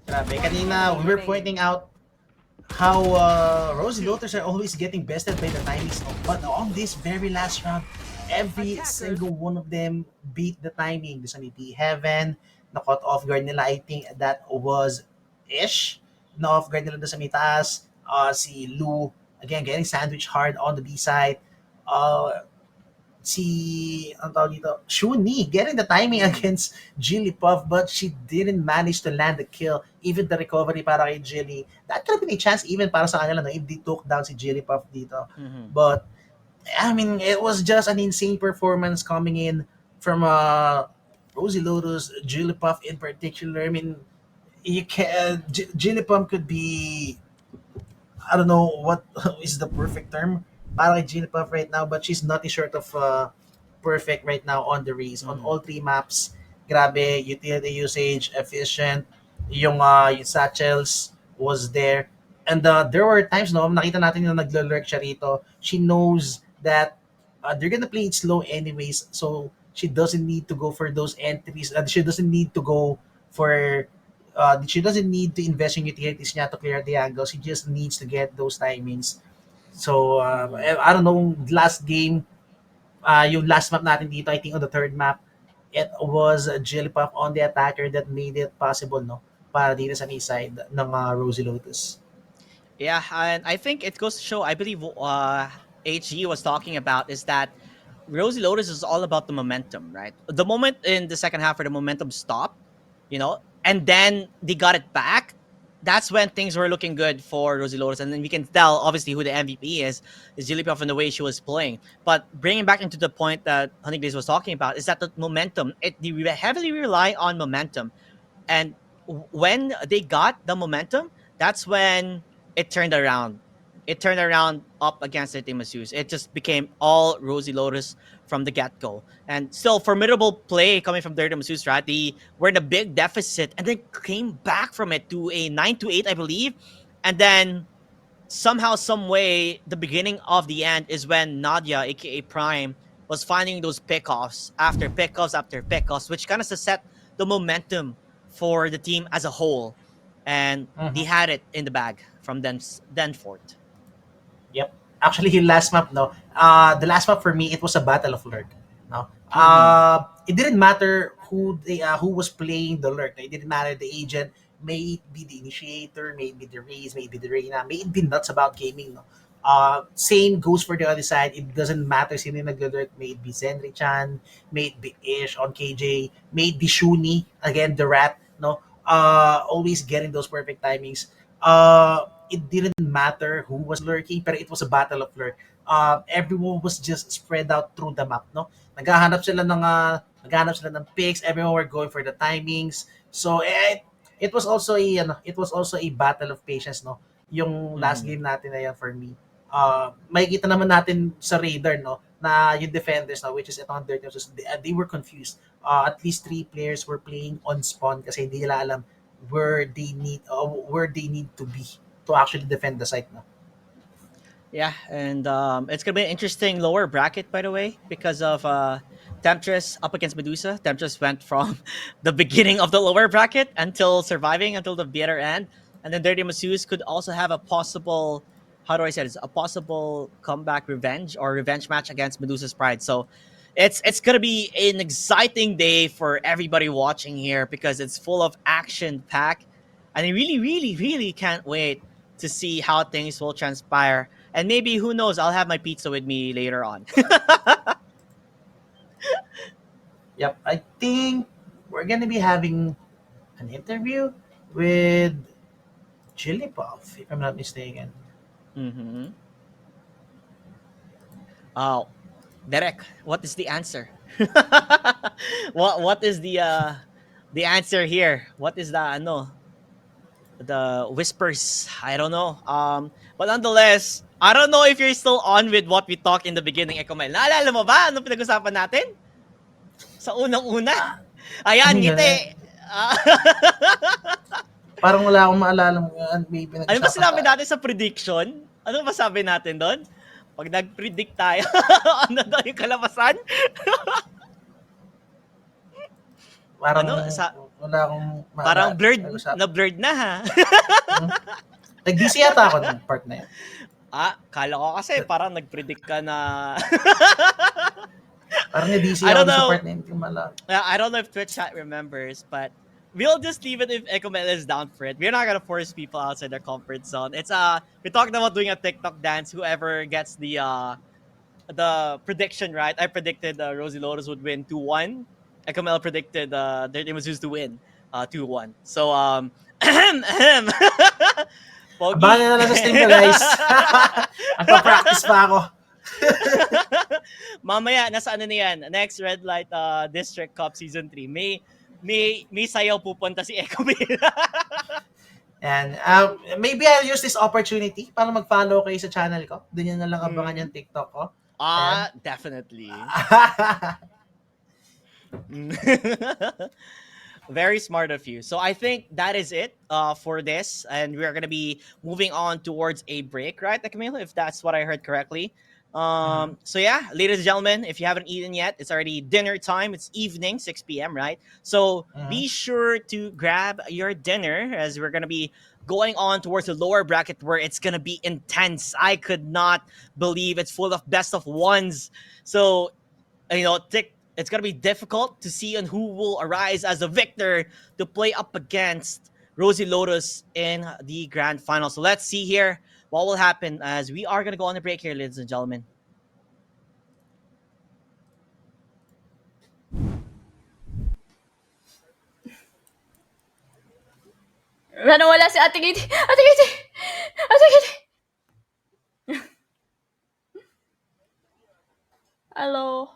Grabe, kanina we were pointing out how Rosie Lotus are always getting bested by the timings, but on this very last round, every single one of them beat the timing. Sa may Heaven, na-caught off guard nila, I think that was Ish. Na-off guard nila doon sa may taas. Si Lu, again, getting sandwich hard on the B side. Ang tawag dito, Shuni getting the timing against Jilly Puff, but she didn't manage to land the kill. Even the recovery para kay Jilly, that could have been a chance even para sa kanila, no, if they took down si Jilly Puff dito. But I mean, it was just an insane performance coming in from Rosie Lotus, Jilly Puff in particular. I mean, you can Jilly Puff could be, I don't know what is the perfect term para kay Jilly Puff right now, but she's nothing short of perfect right now on the race. On all 3 maps, grabe, utility usage, efficient, yung satchels was there. And there were times, no, nakita natin na naglo-lurk siya rito. She knows that they're gonna play it slow anyways, so she doesn't need to go for those entries. She doesn't need to go for she doesn't need to invest in utilities niya to clear the angle. She just needs to get those timings. So, I don't know, last game, yung last map natin dito, I think on the third map, it was Jigglypuff on the attacker that made it possible, no? Para dito sa knee side ng Rosie Lotus. Yeah, and I think it goes to show, I believe HG was talking about is that Rosie Lotus is all about the momentum, right? The moment in the second half where the momentum stopped, and then they got it back, that's when things were looking good for Rosie Lotus. And then we can tell, obviously, who the MVP is Jigglypuff and the way she was playing. But bringing back into the point that Honey Glaze was talking about is that the momentum, they heavily rely on momentum. And when they got the momentum, that's when it turned around. It turned around up against the team Asus. It just became all Rosie Lotus from the get-go. And still formidable play coming from Dirty Masus, right? They were in a big deficit and then came back from it to a 9-8, I believe. And then somehow, some way, the beginning of the end is when Nadia, aka Prime, was finding those pickoffs after pickoffs after pickoffs, which kind of set the momentum for the team as a whole. And they had it in the bag from then forth. Yep. Actually, yung last map, no? The last map for me, it was a battle of lurk. No? It didn't matter who was playing the lurk. It didn't matter the agent. May it be the initiator, may it be the Raze, may it be the Reyna, may it be nuts about gaming. No? Same goes for the other side. It doesn't matter sino yung nag-lurk. May it be Zenri-chan, may it be Ish on KJ, may it be Shuni, again, the rat. No? Always getting those perfect timings. It didn't matter who was lurking, pero it was a battle of lurk. Everyone was just spread out through the map, no? Naghahanap sila ng picks, everyone were going for the timings. So it was also a battle of patience, no? Yung last game natin na yan for me. Makikita naman natin sa radar, no, na yung defenders, no, which is ito ang Dirty Noses, they were confused. At least 3 players were playing on spawn kasi hindi nila alam where they need to be to actually defend the site, no? Yeah, and it's gonna be an interesting lower bracket, by the way, because of Temptress up against Medusa. Temptress went from the beginning of the lower bracket until surviving until the bitter end, and then Dirty Masus could also have a possible, how do I say this, a possible comeback revenge or revenge match against Medusa's Pride. So it's gonna be an exciting day for everybody watching here because it's full of action pack, and I really, really, really can't wait to see how things will transpire. And maybe, who knows, I'll have my pizza with me later on. Yep, I think we're gonna be having an interview with Jigglypuff, if I'm not mistaken. Mm-hmm. Oh, Derek, what is the answer? what is the answer here? What is the whispers? I don't know. But nonetheless, I don't know if you're still on with what we talked in the beginning, Ekomel. Naalala mo ba anong pinag-usapan natin? Sa unang-una? Ayan, Ano yun? ngiti. Parang wala akong maalala mo may Ano pinag-usapan ba sinabi tayo. natin sa prediction? Ano ba sabi natin doon? Pag nag-predict tayo, ano daw yung kalabasan? Parang wala akong maalala. Parang blurred na ha. Nag-DC yata ako ng part na yan. Kala ko kasi parang nag-predict ka na. Parang nag-DC ako sa part na yun. I don't know if Twitch chat remembers, but we'll just leave it if Ekomel is down for it. We're not gonna force people outside their comfort zone. It's we're talking about doing a TikTok dance. Whoever gets the prediction right. I predicted Rosie Lotus would win 2-1. Ekomel predicted Dirty Masus to win 2-1. So Abangan na lang sa stream ko, guys. Nagpa-practice pa ako. Mamaya, nasa ano na yan? Next Red Light District Cup Season 3. May sayaw pupunta si Ekomel. And maybe I'll use this opportunity para mag-follow kayo sa channel ko. Doon yun na lang abangan yung TikTok ko. Definitely. Very smart of you. So I think that is it for this. And we're going to be moving on towards a break, right, Camilo? If that's what I heard correctly. So yeah, ladies and gentlemen, if you haven't eaten yet, it's already dinner time. It's evening, 6 p.m., right? So be sure to grab your dinner as we're gonna be going on towards the lower bracket where it's gonna be intense. I could not believe it's full of best of ones. So it's gonna be difficult to see on who will arise as a victor to play up against Rosie Lotus in the grand final. So let's see here what will happen as we are gonna go on a break here, ladies and gentlemen. Wala si Ate Kitty! Ate Kitty! Ate Kitty! Hello?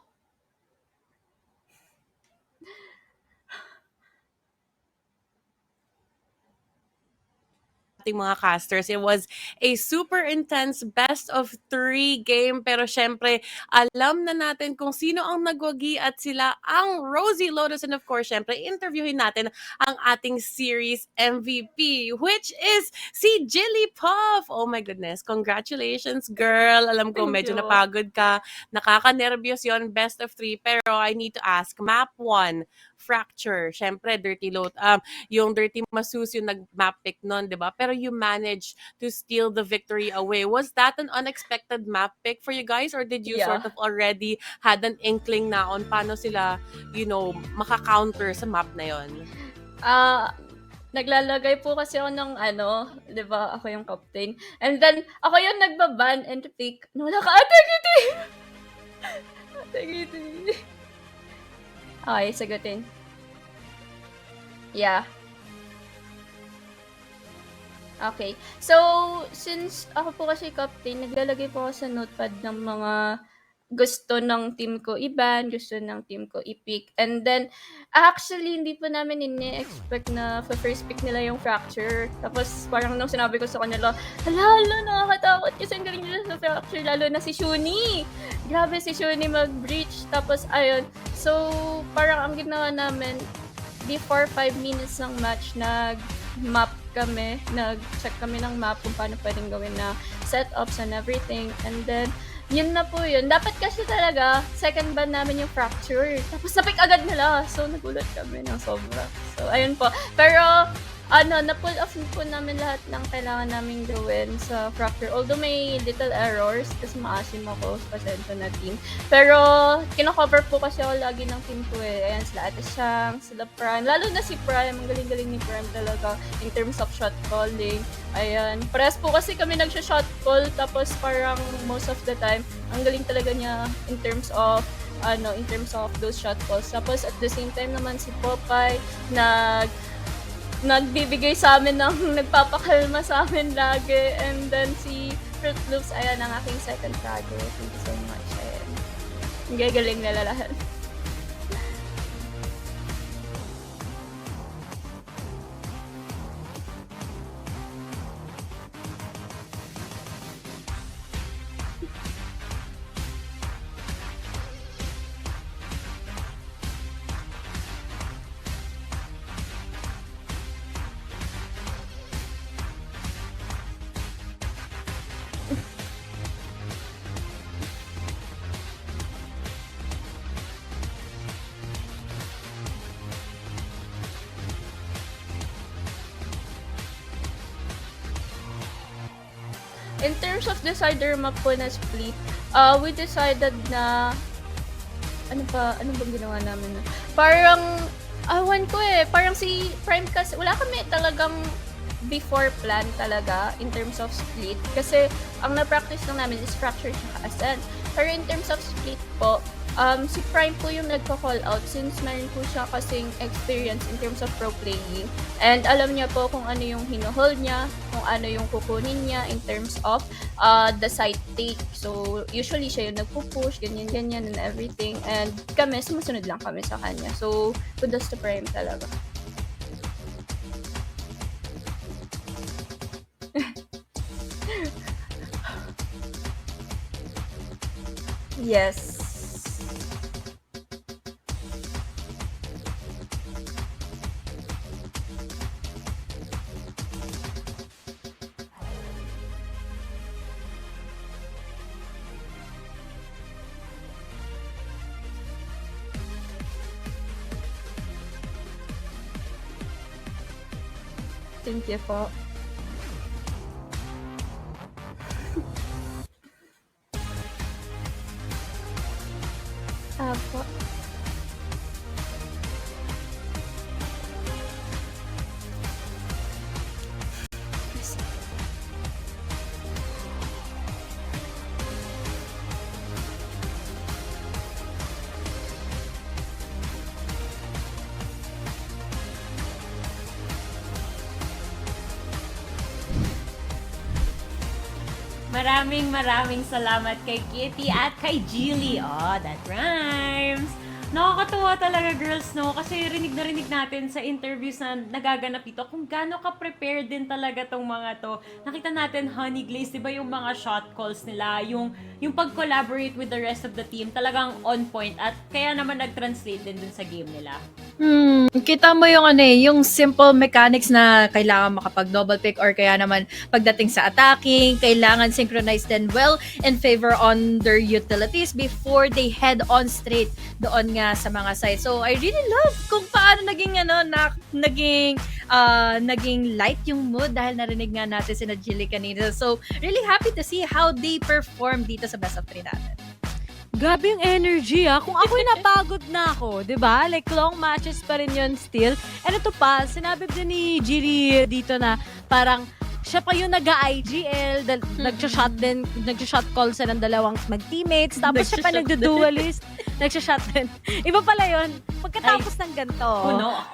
ating mga casters. It was a super intense best of 3 game pero syempre alam na natin kung sino ang nagwagi at sila ang Rosie Lotus, and of course syempre interviewin natin ang ating series MVP, which is si Jilly Puff. Oh my goodness, congratulations girl. Alam ko Thank medyo you. napagod ka, nakaka-nervyos yon, best of 3, pero I need to ask, map 1 Fracture, syempre Dirty Load, yung Dirty Masus yung nag-map pick nun, di ba? Pero you managed to steal the victory away. Was that an unexpected map pick for you guys, or did you Yeah. sort of already had an inkling na on paano sila, maka-counter sa map na yon? Naglalagay po kasi ako ng di ba, ako yung captain. And then, ako yung nagbaban and pick. Wala ka, Ate Kitty! Ate Kitty. Okay, sagutin. Yeah. Okay. So, since ako po kasi captain, naglalagay po ako sa notepad ng mga gusto ng team ko i-ban, gusto ng team ko i-pick. And then, actually, hindi po namin ini-expect na first pick nila yung Fracture. Tapos, parang nung sinabi ko sa kanila, hala, nakakatakot kasi ang galing nila sa Fracture, lalo na si Shuni. Grabe si Shuni mag-breach. Tapos, ayun. So, parang ang ginawa namin, before 5 minutes ng match, nag-map kami, nag-check kami ng map kung paano pwedeng gawin na setups and everything. And then, yun na po yun. Dapat kasi talaga, second ban namin yung Fracture. Tapos napick agad nila. So, nagulat kami ng sobra. So, ayun po. Pero, na-pull off po namin lahat ng kailangan namin gawin sa Fracture. Although may little errors, kasi maasim ako, pasensya na team. Pero, kino-cover po kasi ako lagi ng team ko eh. Ayan, sila Ate Shang, sila Prime. Lalo na si Prime, ang galing-galing ni Prime talaga in terms of shot calling. Ayan, parehas po kasi kami nagsha-shot call, tapos parang most of the time, ang galing talaga niya in terms of those shot calls. Tapos at the same time naman si Popeye nagbibigay sa amin ng nagpapakalma sa amin lagi. And then si Fruit Loops, ayan ang aking second fragger. Thank you so much. Ayan. Ang gagaling nila lahat. In terms of decider map po na split, we decided na ano bang ginawa namin? Parang awan ko parang si Prime kasi wala kami talagang before plan talaga in terms of split kasi ang na-practice lang namin is Fracture at Ascent. Pero in terms of split po, si Prime po yung nagko-call out since meron po siya kasing experience in terms of pro playing. And alam niya po kung ano yung hino-hold niya, kung ano yung kukunin niya in terms of the side take. So, usually siya yung nagpo-push, ganyan, and everything. And kami, sumusunod lang kami sa kanya. So, kudos to Prime talaga. Yes. Thank you po. Apo. Maraming salamat kay Kitty at kay Jilly. Oh, that rhymes! Nakakatuwa talaga, girls, no? Kasi rinig na rinig natin sa interviews na nagaganap dito kung gaano ka-prepared din talaga tong mga to. Nakita natin, Honey Glaze, di ba yung mga shot calls nila, yung pag-collaborate with the rest of the team, talagang on point at kaya naman nag-translate din dun sa game nila. Kita mo yung yung simple mechanics na kailangan makapag-double pick or kaya naman pagdating sa attacking, kailangan synchronize din well in favor on their utilities before they head on straight doon nga sa mga sides. So I really love kung paano naging naging light yung mood dahil narinig nga natin sina Jilly kanina. So really happy to see how they perform dito sa best of 3 natin. Grabe yung energy Kung ako'y napagod na ako, di ba? Like, long matches pa rin yun still. And ito pa, sinabi din ni Jilly dito na parang siya pa yung nag-IGL, nag-shot call sa ng dalawang mag-teammates, tapos siya pa nagdo-dualist, nag-shot din. Iba pala yun, pagkatapos ng ganito.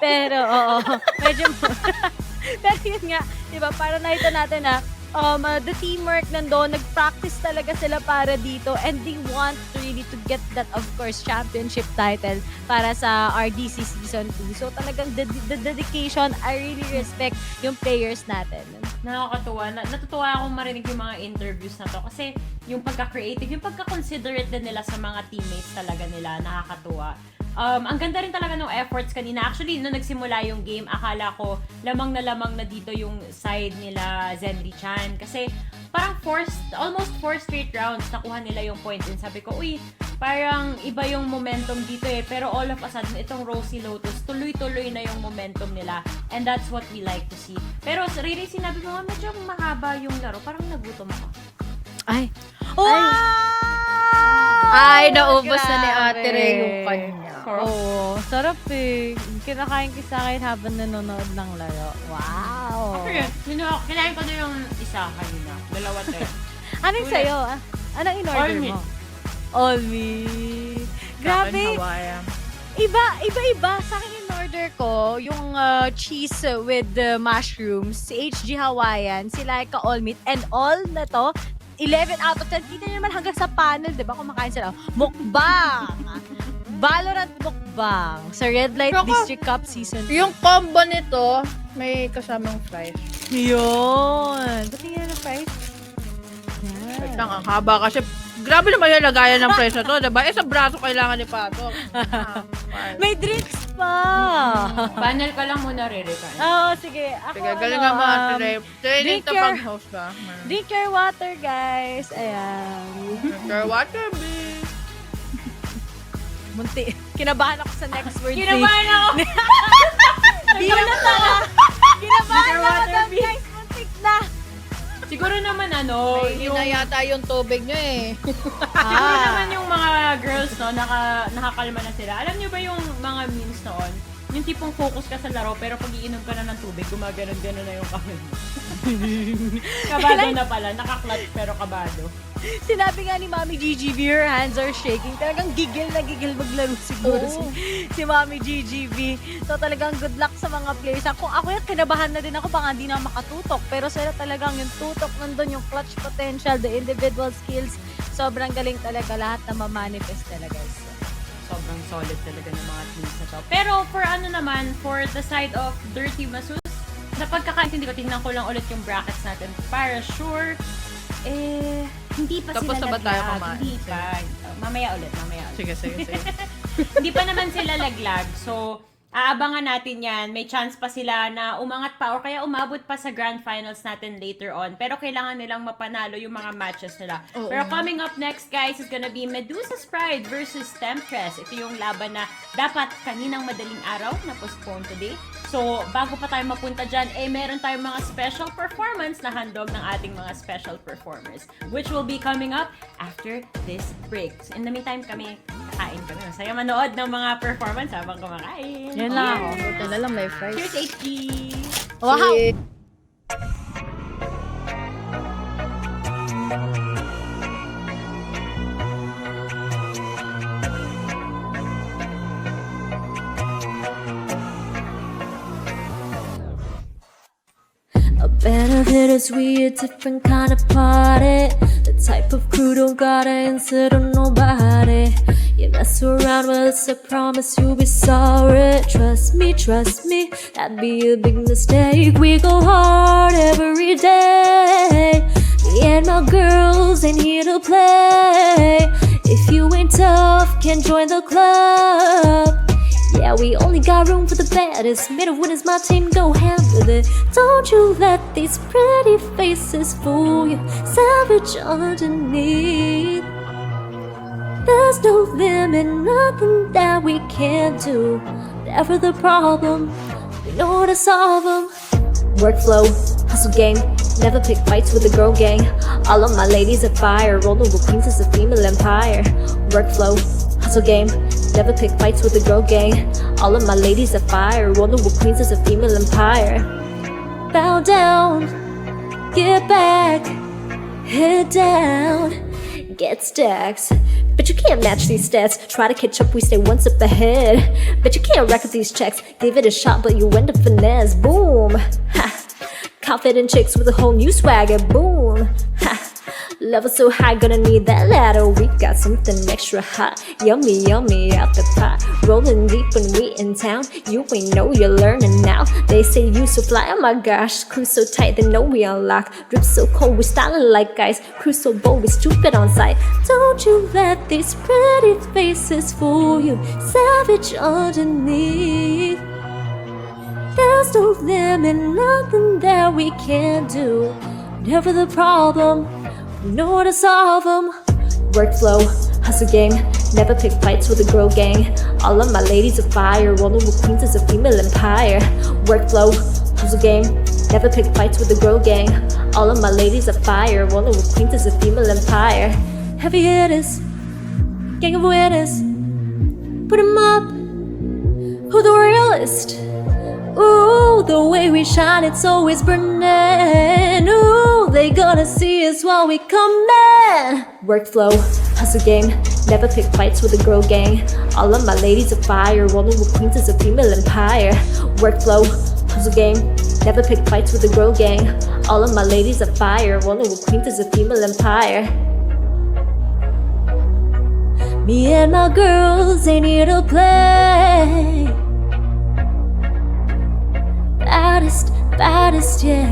Pero, oo, medyo, pero yun nga, di ba, para nakita natin na, the teamwork nandoon, nag-practice talaga sila para dito and they want really to get that, of course, championship title para sa RDC Season 2. So talagang the dedication, I really respect yung players natin. Nakakatuwa. Natutuwa akong marinig yung mga interviews na to kasi yung pagka-creative, yung pagka-considerate din nila sa mga teammates talaga nila, nakakatuwa. Ang ganda rin talaga ng efforts kanina. Actually, nung nagsimula yung game, akala ko lamang na dito yung side nila Zenry Chan. Kasi parang almost 4 straight rounds nakuha nila yung point. And sabi ko, uy, parang iba yung momentum dito Pero all of a sudden, itong Rosie Lotus, tuloy-tuloy na yung momentum nila. And that's what we like to see. Pero Riri, sinabi mo nga, medyo mahaba yung laro. Parang nagutom ako. Ay! Ay, naubos na ni Ate Ray yung kanya. Oo, sarap Kinakain ko sa akin habang nanonood ng laro. Wow! Ako yun. Kinain ko na yung isa kanina. Dalawa tayo. Anong sa'yo? Anong in-order mo? All meat. Grabe! Iba. Sa akin in-order ko, yung cheese with mushrooms, si HG Hawaiian, si Laika All Meat, and all na to, 11 out of 10. Kita nyo naman hanggang sa panel, di ba? Kumakain sila. Mukbang! Valorant mukbang sa Red Light District Cup Season 2. Yung combo nito, may kasamang fries. Yun! Ba't hindi na fries? Wait lang, ang haba kasi. Grabe naman yung lagayan ng fries na to, diba? Sa braso kailangan ni Pato. May drinks pa! Panel ka lang muna, Riri. Oo, sige. Ako, Sige, galing nga mga Training drink ka pag-host ka. Drink your water, guys. Ayan. Drink your water, babe. Munti. Kinabahan ako sa next word. Kinabahan ako! Kinabahan ako doon, guys. Muntik na. Siguro naman Yung na yata yung tubig nyo Siguro naman yung mga girls, nakakalma na sila. Alam niyo ba yung mga memes noon? Yung tipong focus ka sa laro, pero pag iinom ka na ng tubig, gumaganon-ganon na yung kamay mo. Kabado na pala. Naka-clutch pero kabado. Sinabi nga ni Mami GGV, her hands are shaking. Talagang gigil na gigil maglaro siguro si Mami GGV. So talagang good luck sa mga players. Kung ako yung kinabahan na din ako, baka hindi na makatutok. Pero sila talagang yung tutok nandun, yung clutch potential, the individual skills. Sobrang galing talaga, lahat na ma-manifest talaga. Sobrang solid talaga ng mga teams na to. Pero for the side of Dirty Masus, sa pagkakaintindi ko, tingnan ko lang ulit yung brackets natin para sure, hindi pa Tapos sila na ba tayo laglag. kumain? Hindi pa. Mamaya ulit. Sige. Hindi pa naman sila laglag. So, aabangan natin yan. May chance pa sila na umangat pa or kaya umabot pa sa grand finals natin later on. Pero kailangan nilang mapanalo yung mga matches nila. Pero coming up next, guys, is gonna be Medusa's Pride versus Temptress. Ito yung laban na dapat kaninang madaling araw na postpone today. So, bago pa tayo mapunta dyan, meron tayong mga special performance na handog ng ating mga special performers, which will be coming up after this break. So, in the meantime, kami kakain kami. Masaya manood ng mga performance habang kumakain. Yan lang. Buti na lang may fries. Cheers, HG! Wow! A benefit is we a different kind of party. The type of crew don't gotta answer to nobody. You mess around, well it's a promise you'll be sorry. Trust me, that'd be a big mistake. We go hard every day. Me and my girls ain't here to play. If you ain't tough, can't join the club. Yeah, we only got room for the baddest. Made of winners, my team, go ham with it. Don't you let these pretty faces fool you. Savage underneath. There's no limit, nothing that we can't do. Never the problem, we know how to solve them. Workflow, hustle game, never pick fights with the girl gang. All of my ladies are fire, rolling with queens as a female empire. Workflow, hustle game, never pick fights with the girl gang. All of my ladies are fire, rolling with queens as a female empire. Bow down, get back, head down, get stacks. But you can't match these stats. Try to catch up, we stay one step ahead. But you can't record these checks. Give it a shot, but you end up finesse. Boom. Ha. Confident chicks with a whole new swagger. Boom. Ha. Level so high, gonna need that ladder. We got something extra hot. Yummy, yummy out the pot. Rolling deep when we in town. You ain't know, you're learning now. They say you so fly, oh my gosh. Crew so tight, they know we unlock. Drip so cold, we styling like ice. Crew so bold, we stupid on sight. Don't you let these pretty faces fool you. Savage underneath. There's no limit, nothing that we can't do. Never the problem, we know how to solve them. Workflow, hustle game, never pick fights with a girl gang. All of my ladies are fire, rolling with queens as a female empire. Workflow, hustle game, never pick fights with a girl gang. All of my ladies are fire, rolling with queens as a female empire. Heavy hitters, gang of winners, put 'em up, who the realest? Ooh, the way we shine, it's always burning. Ooh, they gonna see us while we come in. Workflow, hustle game, never pick fights with a girl gang. All of my ladies are fire, rolling with queens as a female empire. Workflow, hustle game, never pick fights with a girl gang. All of my ladies are fire, rolling with queens as a female empire. Me and my girls ain't here to play. Baddest, baddest, yeah.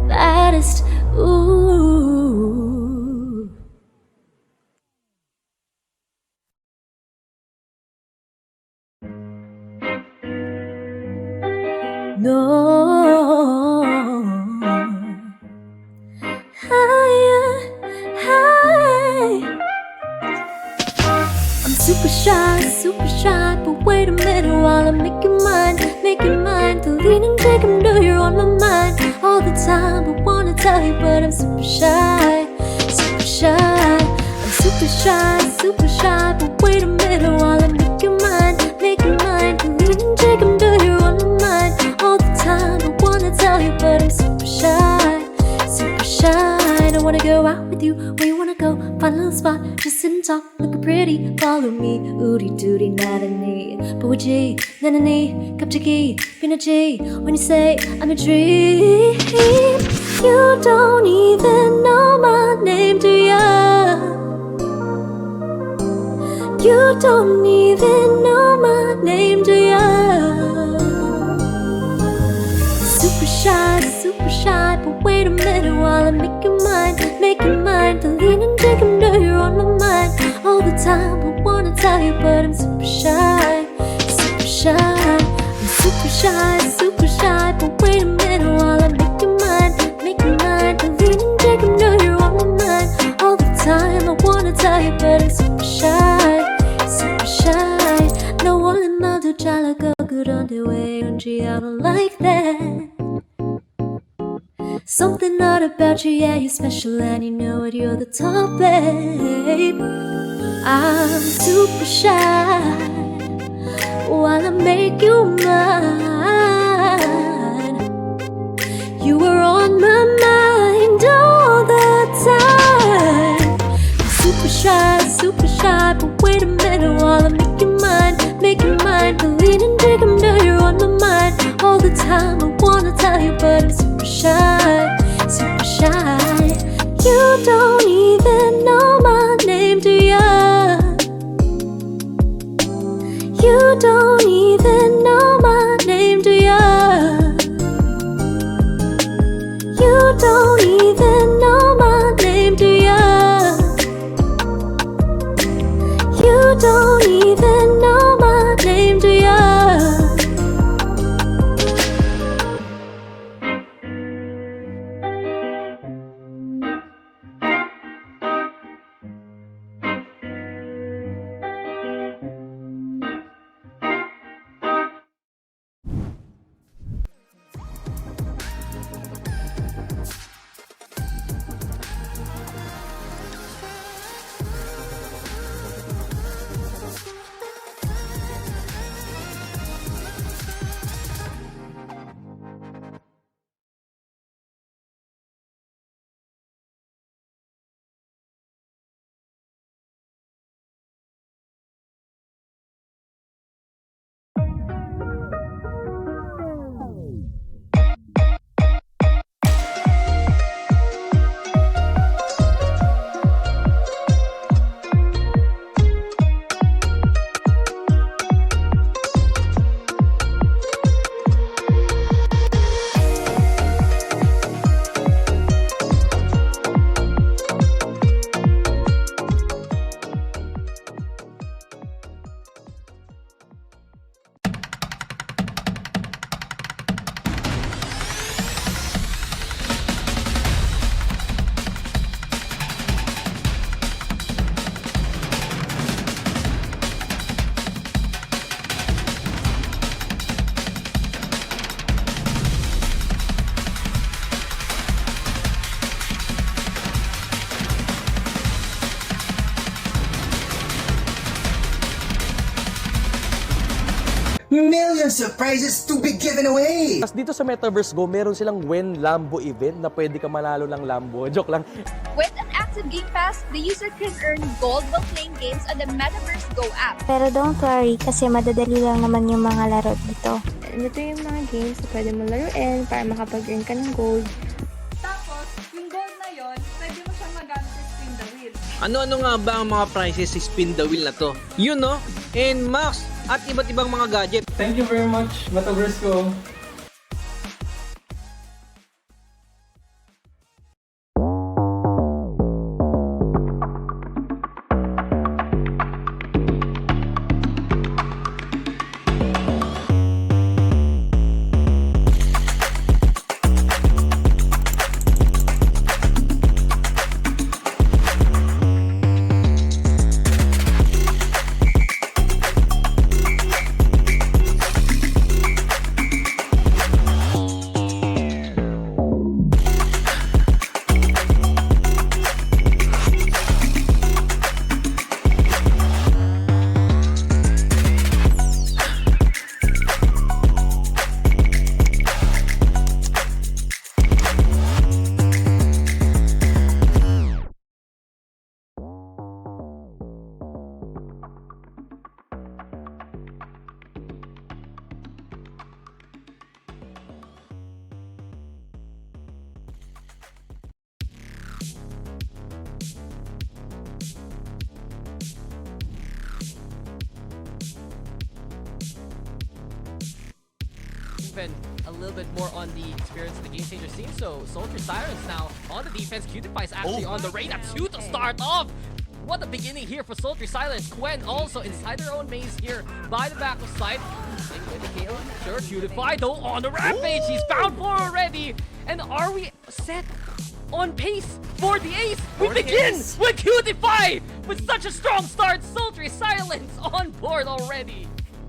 Baddest, ooh. No. Hi. I'm super shy, but wait a minute while I make you mine. The leading chick, I know you're on my mind all the time. I wanna tell you, but I'm super shy. I'm super shy, but wait a minute while I make you mine. The leading chick, I know you're on my mind all the time. I wanna tell you, but I'm super shy. Don't wanna go out with you, where you wanna go? Find a little spot, just sit and talk, looking pretty, follow me. Ooty dooty nada-nee, buwaji, nana-nee, kapchiki, pinachi. When you say I'm a dream, you don't even know my name, do ya? You don't even know my name, do ya? Super shy, but wait a minute while I make you mine. The leading chick, I know you're on my mind all the time. I wanna tell you, but I'm super shy. shy. I'm super shy, but wait a minute while I make you mine. Believe and take them, know you're on my mind all the time. I wanna tell you, but I'm super shy. No one 나도 잘나가 그런데 왜 그런지 I don't like that. Something odd about you, yeah, you're special and you know it, you're the top, babe. I'm super shy while I make you mine. You were on my mind all the time. I'm super shy, but wait a minute while I make you mine. Believe and take them, know you're on my mind all the time. I wanna tell you, but I'm super shy. You don't even know my name, do ya? You don't even know my name, do ya? You don't even know my name, do ya? You don't even know my name, do ya? Millions of prizes to be given away! Tapos dito sa Metaverse Go, meron silang When Lambo event na pwede ka manalo ng Lambo. Joke lang. With an active Game Pass, the user can earn gold while playing games on the Metaverse Go app. Pero don't worry kasi madadali lang naman yung mga laro dito. Ito yung mga games na pwede mo laruin para makapag-earn ka ng gold. Tapos, yung gold na yon, pwede mo siyang magamit sa spin the wheel. Ano-ano nga ba ang mga prizes sa spin the wheel na to? Yun no? And Max, at iba't ibang mga gadget. Thank you very much, Metaverse Go. Even a little bit more on the experience of the game changer scene. So Soldier Sirens now on the defense. Cutie Pie is actually on the raid at 2 to start off. What a beginning here for Sultry Silence. Gwen also inside their own maze here by the back of sight. Sure, Cutify though on the rampage. He's bound for already. And are we set on pace for the ace? We begin with Cutify with such a strong start. Sultry Silence on board already.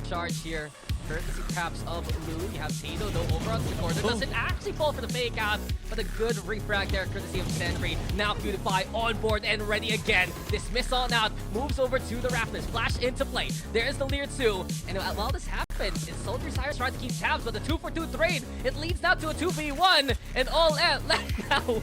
Charge here. Courtesy perhaps of Lou. You have Tato though over on the corner. Doesn't actually fall for the fake out, but a good refrag there courtesy of Sentry. Now Cutify on board and ready again. Dismiss on out. Moves over to the Raptors. Flash into play. There's the Leer 2. And while this happens, it's Sultry Cyrus trying to keep tabs with a 2-for-2 trade. It leads now to a 2v1. And all out now.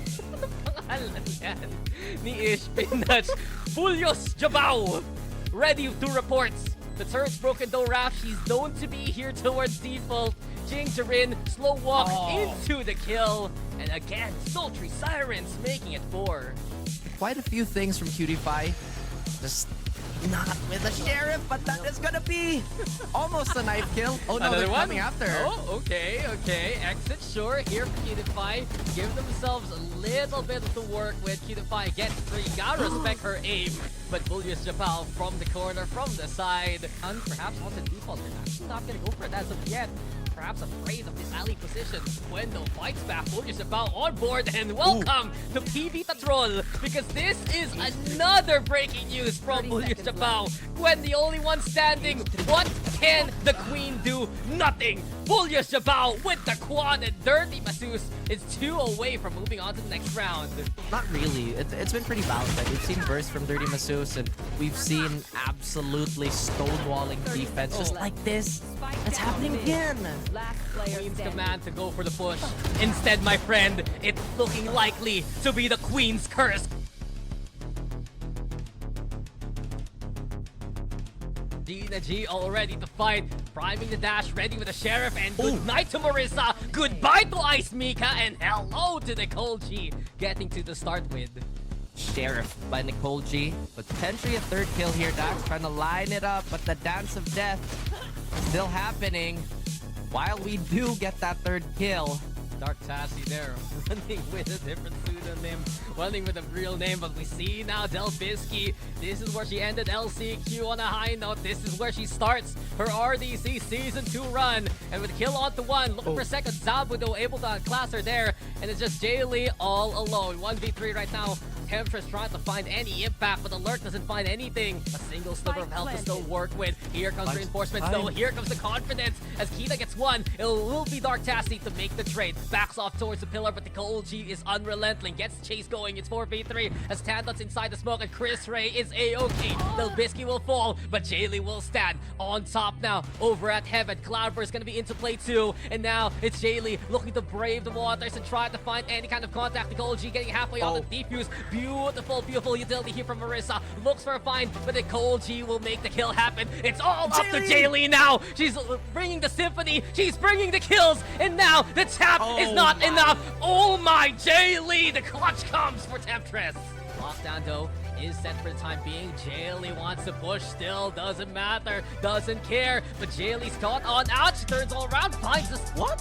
Ni Ish Pinach. Julius Jabao. Ready to report. The turret's broken though, Raph. She's known to be here towards default. Jingjarin, slow walk into the kill. And again, Sultry Sirens making it 4. Quite a few things from Cutify. Just not with the Sheriff, but that is gonna be almost a knife kill. Oh no, they're coming after her. Oh, okay. Exit, sure. Here for Cutify. Give themselves a little bit to work with. Cutify gets 3. Gotta respect her aim. But Julius Japal from the corner, from the side. And perhaps on the default, they're actually not gonna go for it as of yet. Perhaps afraid of this alley position. Wendo fights back. Julius Japal on board. And welcome to PB Tatrol. Because this is another breaking news from Julius Japal. Gwen, the only one standing. What can the Queen do? Nothing. Julius Japal with the quad, and Dirty Masus is 2 away from moving on to the next round. Not really. It's been pretty balanced. Like, we've seen bursts from Dirty Masus, and we've seen absolutely stonewalling defense just like this. It's happening again. Queen's command to go for the push. Instead, my friend, it's looking likely to be the Queen's curse. Gina G all ready to fight. Priming the dash, ready with the Sheriff, and good night to Marissa. Goodbye to Ice Mika, and hello to Nicole G. Getting to the start with Sheriff by Nicole G. But potentially a 3rd kill here. Dax trying to line it up, but the dance of death still happening. While we do get that 3rd kill. Dark Tassie there, running with a different pseudonym, running with a real name, but we see now Delbisky. This is where she ended LCQ on a high note. This is where she starts her RDC Season 2 run. And with a kill onto 1, looking for second, Zabu though able to class her there. And it's just Jaylee all alone. 1v3 right now. Temptress trying to find any impact, but the Lurk doesn't find anything. A single sliver of health to still work with. Here comes reinforcements though. Here comes the confidence. As Kita gets 1, it will be Dark Tassie to make the trade. Backs off towards the pillar, but the Nicole G is unrelenting. Gets the chase going. It's 4v3 as Tandot's inside the smoke, and Chris Ray is A-OK. Delbisky will fall, but Jaylee will stand on top now. Over at Heaven, Cloudburst is going to be into play too. And now it's Jaylee looking to brave the waters and try to find any kind of contact. Nicole G getting halfway on the defuse. Beautiful utility here from Marissa. Looks for a find, but Nicole G will make the kill happen. It's all up to Jaylee now. She's bringing the symphony. She's bringing the kills. And now the tap is not enough. Oh my Jaylee. The clutch comes for Temptress. Lockdown though is set for the time being. Jaylee wants to push, still doesn't matter, doesn't care, but Jaylee's caught on out. She turns all around, finds the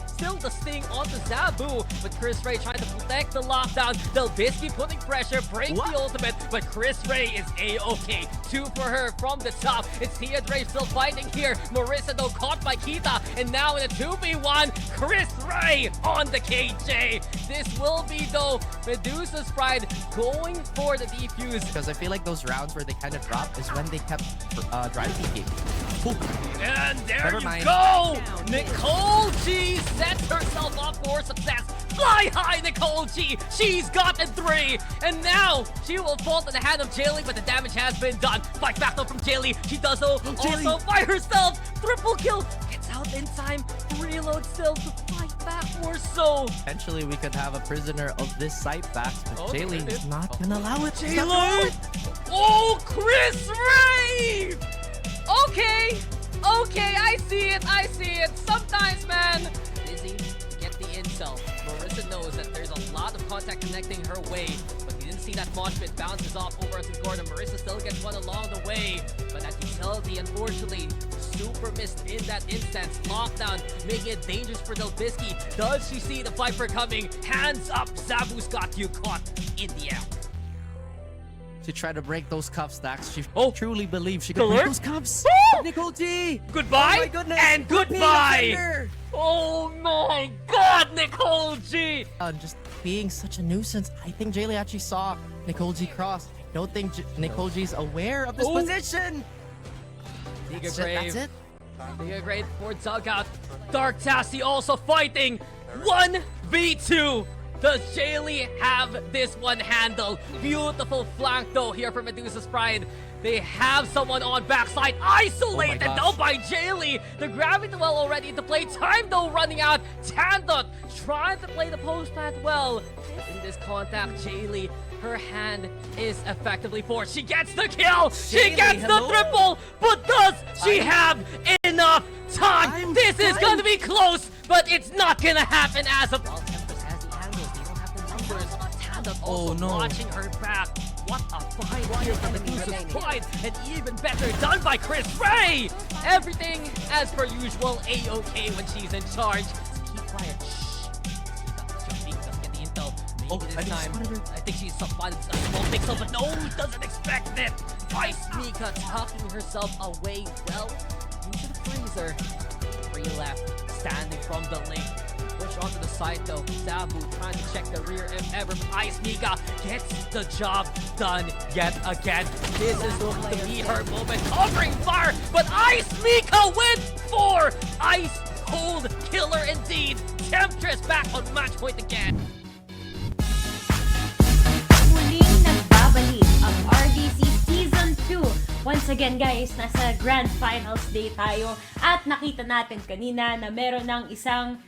still the sting onto Zabu, but Chris Ray trying to protect the lockdown. Delbisky putting pressure, breaks the ultimate, but Chris Ray is A-OK. 2 for her from the top. It's Tia Dre still fighting here. Marissa though caught by Kita, and now in a 2v1, Chris Ray on the KJ. This will be though Medusa's Pride going for the defuse. Because I feel like those rounds where they kind of dropped is when they kept drive peeking. And there you go! Nicole G sets herself up for success. Fly high, Nicole G! She's got a 3! And now she will fall to the hand of Jaylee, but the damage has been done. Fight back though from Jaylee. She does so also by herself. Triple kill. Gets out in time. Reload still to fight back more so. Eventually we could have a prisoner of this site back, but Jaylee is not gonna allow it. Jaylee! Oh, Chris Ray! Okay, I see it. Sometimes, man. Busy, get the intel. Marissa knows that there's a lot of contact connecting her way, but you didn't see that mosh pit bounces off over to Gordon. Marissa still gets one along the way, but that utility, unfortunately, super missed in that instance. Lockdown, making it dangerous for Delbisky. Does she see the Viper coming? Hands up, Zabu's got you caught in the air. She tried to break those cuffs, Dax. She truly believed she could Alert. break those cuffs. Nicole G! Goodbye Oh my goodness. and goodbye! Oh my god, Nicole G! Just being such a nuisance. I think Jaylee actually saw Nicole G cross. I don't think Nicole G's aware of this position. That's That's it. Giga Grave for Dugout. Dark Tassie also fighting. 1v2. Does Jaylee have this one handled? Beautiful flank though here for Medusa's Pride. They have someone on backside. Isolated though by Jaylee. The gravity well already into play. Time though running out. Tandot trying to play the post plant well. In this contact, Jaylee, her hand is effectively forced. She gets the kill. She gets the triple. But does she have enough time? This is going to be close, but it's not going to happen as of... Oh no. Watching her back. What a fight here from Medusa's Pride. And even better done by Chris Ray. Everything as per usual A-okay when she's in charge. Just keep quiet. Shh. Doesn't get the intel. Maybe this time. I think she's spotted a small pixel, but no, doesn't expect it. Ice Mika tucking herself away well into the freezer. 3 left, standing from the lane. Push onto the side though. Sabu trying to check the rear if ever. Ice Mika gets the job done yet again. This is going to be her moment. Covering fire, but Ice Mika went for ice cold killer indeed. Temptress back on match point again. Muling nagbabalik ang RDC Season 2. Once again guys, nasa Grand Finals Day tayo at nakita natin kanina na meron ng isang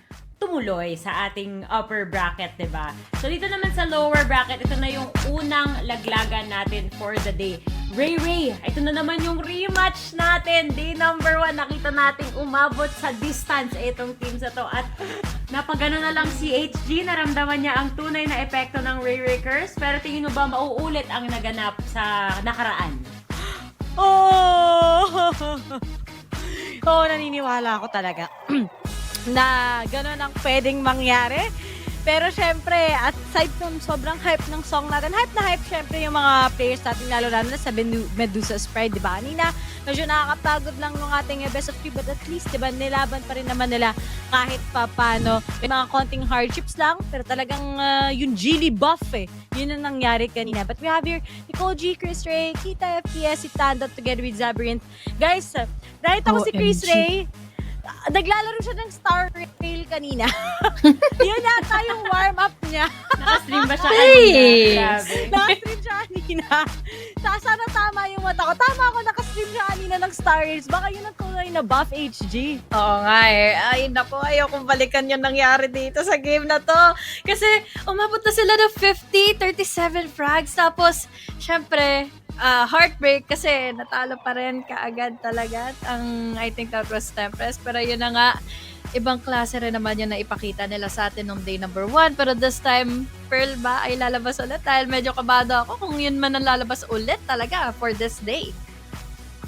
tumuloy sa ating upper bracket, diba? So dito naman sa lower bracket, ito na yung unang laglagan natin for the day. Ray, ito na naman yung rematch natin. Day number 1, nakita natin umabot sa distance itong team sa to. At napagano na lang si HG, naramdaman niya ang tunay na epekto ng Ray curse. Pero tingin mo ba mauulit ang naganap sa nakaraan? Naniniwala ako talaga na gano'n ang pwedeng mangyari. Pero syempre, aside from sobrang hype ng song natin, hype na hype syempre yung mga players natin, lalo na sa Medusa's Pride, di ba? Kanina, medyo nakakapagod lang yung ating best of 3, but at least, di ba, nilaban pa rin naman nila kahit pa paano. May mga konting hardships lang, pero talagang yung Geely buff yun ang nangyari kanina. But we have here Nicole G, Chris Ray, Kita FPS, si Tandot together with Zabrint. Guys, nakita ko si Chris Ray, naglalaro siya ng Star Rail kanina. Yun yata yung warm-up niya. Nakastream ba siya kanina? Nakastream siya kanina. Sana tama yung mata ko. Tama ako, nakastream siya kanina ng Star Rails. Baka yun ang tunay na buff HG. Oo nga eh. Ay naku, ayaw kong balikan yung nangyari dito sa game na to. Kasi umabot na sila ng 50, 37 frags. Tapos, syempre, heartbreak kasi natalo pa rin kaagad talaga ang I think that was Tempest, pero yun na nga, ibang klase rin naman yun na ipakita nila sa atin nung day number 1, pero this time Pearl ba ay lalabas ulit dahil medyo kabado ako kung yun man ang lalabas ulit talaga for this day.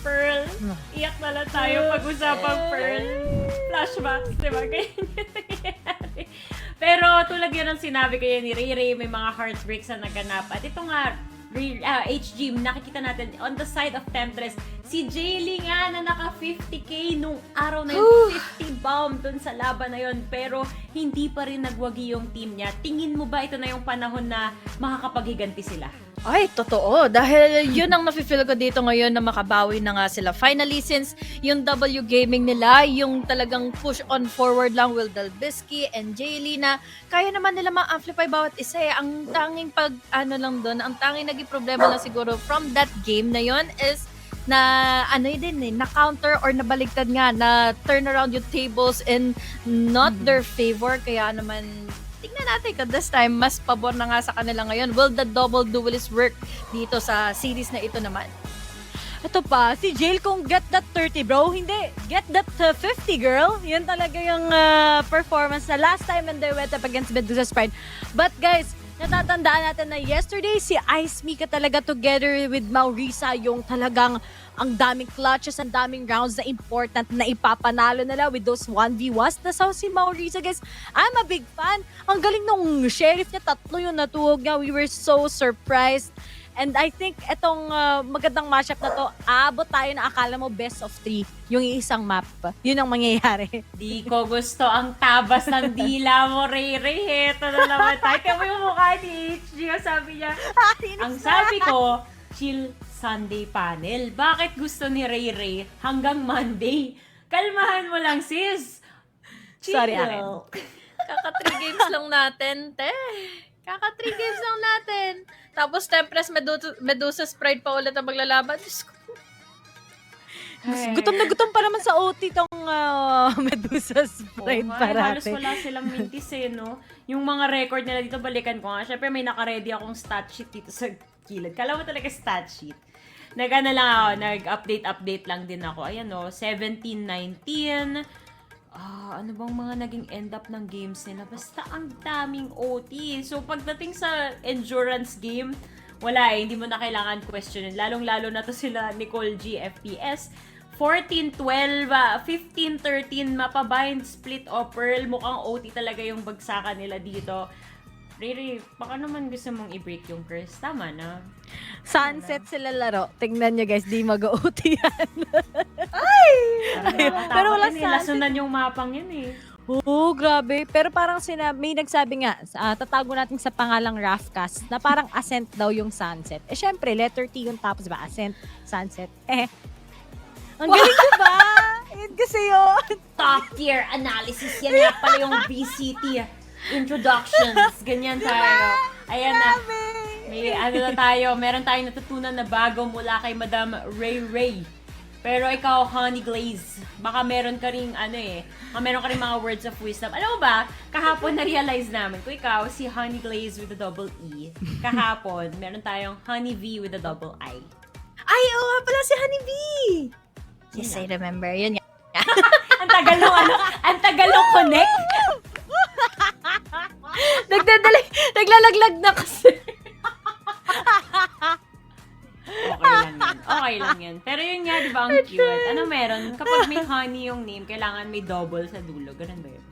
Pearl, iyak na lang tayo pag-usapang Pearl. Flashbacks, diba? Ganyan yung nangyayari. Pero tulad yun ang sinabi kayo ni Ray, may mga heartbreaks na naganap at ito nga HG, nakikita natin on the side of Temptress, si Jaylee nga na naka 50k nung araw na yun, 50 bomb dun sa laban na yun, pero hindi pa rin nagwagi yung team niya. Tingin mo ba ito na yung panahon na makakapaghiganti sila? Ay, totoo. Dahil yun ang nafe-feel ko dito ngayon na makabawi na nga sila. Finally, since yung W Gaming nila, yung talagang push on forward lang with Dalbisky and Jaylee na kaya naman nila ma-amplify bawat isa eh. Ang tanging ang tanging naging problema lang siguro from that game na yon is na na-counter or nabaligtad nga, na turn around yung tables in not their favor. Kaya naman, tingnan natin kung this time, mas pabor na nga sa kanila ngayon. Will the double duelist work dito sa series na ito naman? Ito pa, si Jail kung get that 30 bro, hindi. Get that 50 girl. Yan talaga yung performance na last time when they went up against Medusa's Pride. But guys, natatandaan natin na yesterday si Ice Mika talaga together with Maurisa yung talagang ang daming clutches, ang daming rounds na important na ipapanalo nila with those 1v1s. Nasaw si Maurisa, guys. I'm a big fan. Ang galing nung sheriff niya, 3 yung natuhog niya. We were so surprised. And I think itong magandang mashup na to, aabot tayo na akala mo best of 3 yung isang map. Yun ang mangyayari. Di ko gusto ang tabas ng dila mo, Ray Ray. Ito na naman tayo. Kaya mo yung mukha ni HG. Sabi niya, ang sabi ko, chill Sunday panel. Bakit gusto ni Ray Ray hanggang Monday? Kalmahan mo lang, sis. Chill. Sorry, akin. Kaka 3 games lang natin, te. Kaka 3 games lang natin. Tapos Tempest Medusa's Pride pa ulit ang maglalaban. Diyos ko. Gutom na gutom pa naman sa OT tong Medusa's Pride Halos parate. wala silang mintis no? Yung mga record nila dito, balikan ko nga. Syempre may naka-ready akong stat sheet dito sa kilid. Kala mo talaga stat sheet. Nag-ano lang ako, nag-update lang din ako. Ayan 17-19. Ano bang mga naging end up ng games nila? Basta ang daming OT. So, pagdating sa endurance game, wala hindi mo na kailangan questionin. Lalong-lalo na to sila Nicole G, FPS. 14-12, 15-13, mapabind, split o pearl. Mukhang OT talaga yung bagsakan nila dito. Riri, baka naman gusto mong i-break yung curse. Tama na. Sunset sila laro. Tingnan nyo guys, di mag-OT yan. Pero wala lasunan yung mapang yun eh. Oo, grabe. Pero parang may nagsabi nga, tatago natin sa pangalang Rafcast, na parang Ascent daw yung Sunset. Syempre, letter T yung tapos ba? Ascent, Sunset. Ang galing ko ba? Yun kasi yun. Top tier analysis. Yan nga pala yung VCT introductions. Ganyan tayo. Ayan na. May meron tayong natutunan na bago mula kay Madam Ray Ray. Pero ikaw, Honey Glaze, baka meron ka ring meron ka ring mga words of wisdom. Alam mo ba, kahapon na-realize namin, kung ikaw, si Honey Glaze with a double E, kahapon, meron tayong Honey V with a double I. Ay, oo nga pala si Honey V! Yes, I remember. Yun nga. Ang tagal nung connect. Naglalaglag na kasi. Okay lang yan. Pero yun nga, di ba, ang cute. Ano meron? Kapag may honey yung name, kailangan may double sa dulo. Ganun ba yun?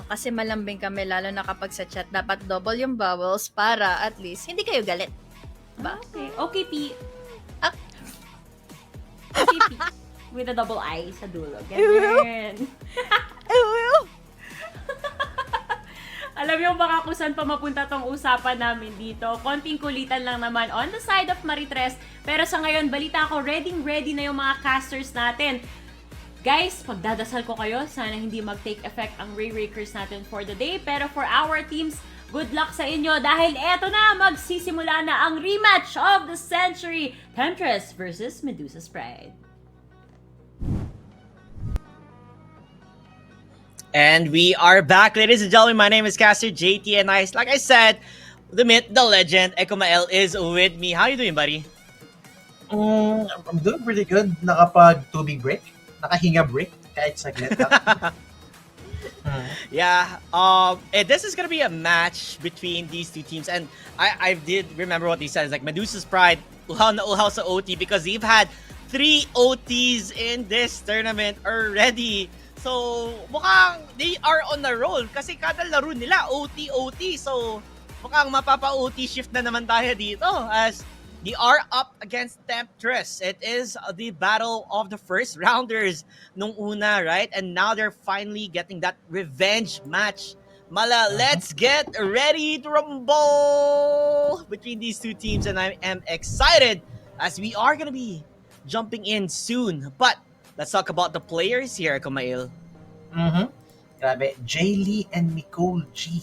Kasi malambing kami, lalo na kapag sa chat, dapat double yung vowels para at least hindi kayo galit. Diba? Okay. Okay, P. Okay, P. With a double I sa dulo. Ganun. Alam mo baka kung saan pa mapunta tong usapan namin dito. Konting kulitan lang naman on the side of Maritres. Pero sa ngayon, balita ko, ready na yung mga casters natin. Guys, pagdadasal ko kayo, sana hindi mag-take effect ang Ray-Rakers natin for the day. Pero for our teams, good luck sa inyo dahil eto na, magsisimula na ang rematch of the century. Temptress versus Medusa's Pride. And we are back, ladies and gentlemen. My name is Caster JT, and like I said, the myth, the legend, Ekomael is with me. How you doing, buddy? I'm doing pretty good. Nakapag tubig break, nakahinga break, kahit saglit lang. Yeah. This is gonna be a match between these two teams, and I did remember what he said. It's like Medusa's Pride, uhaw sa OT because they've had 3 OTs in this tournament already. So, mukhang they are on a roll kasi kada laro nila OT. So, mukhang mapapa-OT shift na naman tayo dito as they are up against Temptress. It is the battle of the first rounders nung una, right? And now they're finally getting that revenge match. Mala, let's get ready to rumble between these two teams, and I am excited as we are gonna be jumping in soon. But let's talk about the players here, Kumail. Grabe, Jaylee and Nicole G.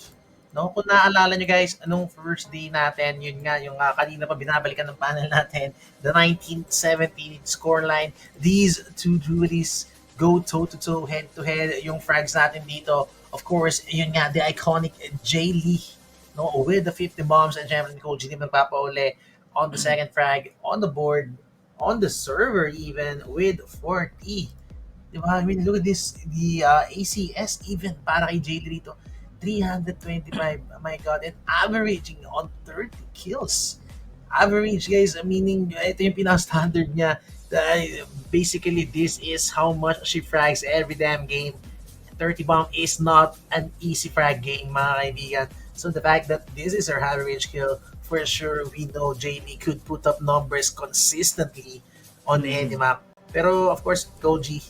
No, kung naaalala nyo guys, anong first day natin, yun nga, yung kanina pa binabalikan ng panel natin, the 19-17 scoreline. These two duelies go toe-to-toe, head-to-head. Yung frags natin dito, of course, yun nga, the iconic Jaylee, no, with the 50 bombs, and syempre Nicole G din magpapauli on the second frag, on the board, on the server even, with 40. Diba? I mean, look at this, the ACS even para kay Jaylee rito, 325, oh my god, and averaging on 30 kills. Average, guys, meaning, ito yung pinaka-standard niya. Basically, this is how much she frags every damn game. 30 bomb is not an easy frag game, mga kaibigan. So the fact that this is her average kill for sure we know Jamie could put up numbers consistently on any map. Pero of course, Koji,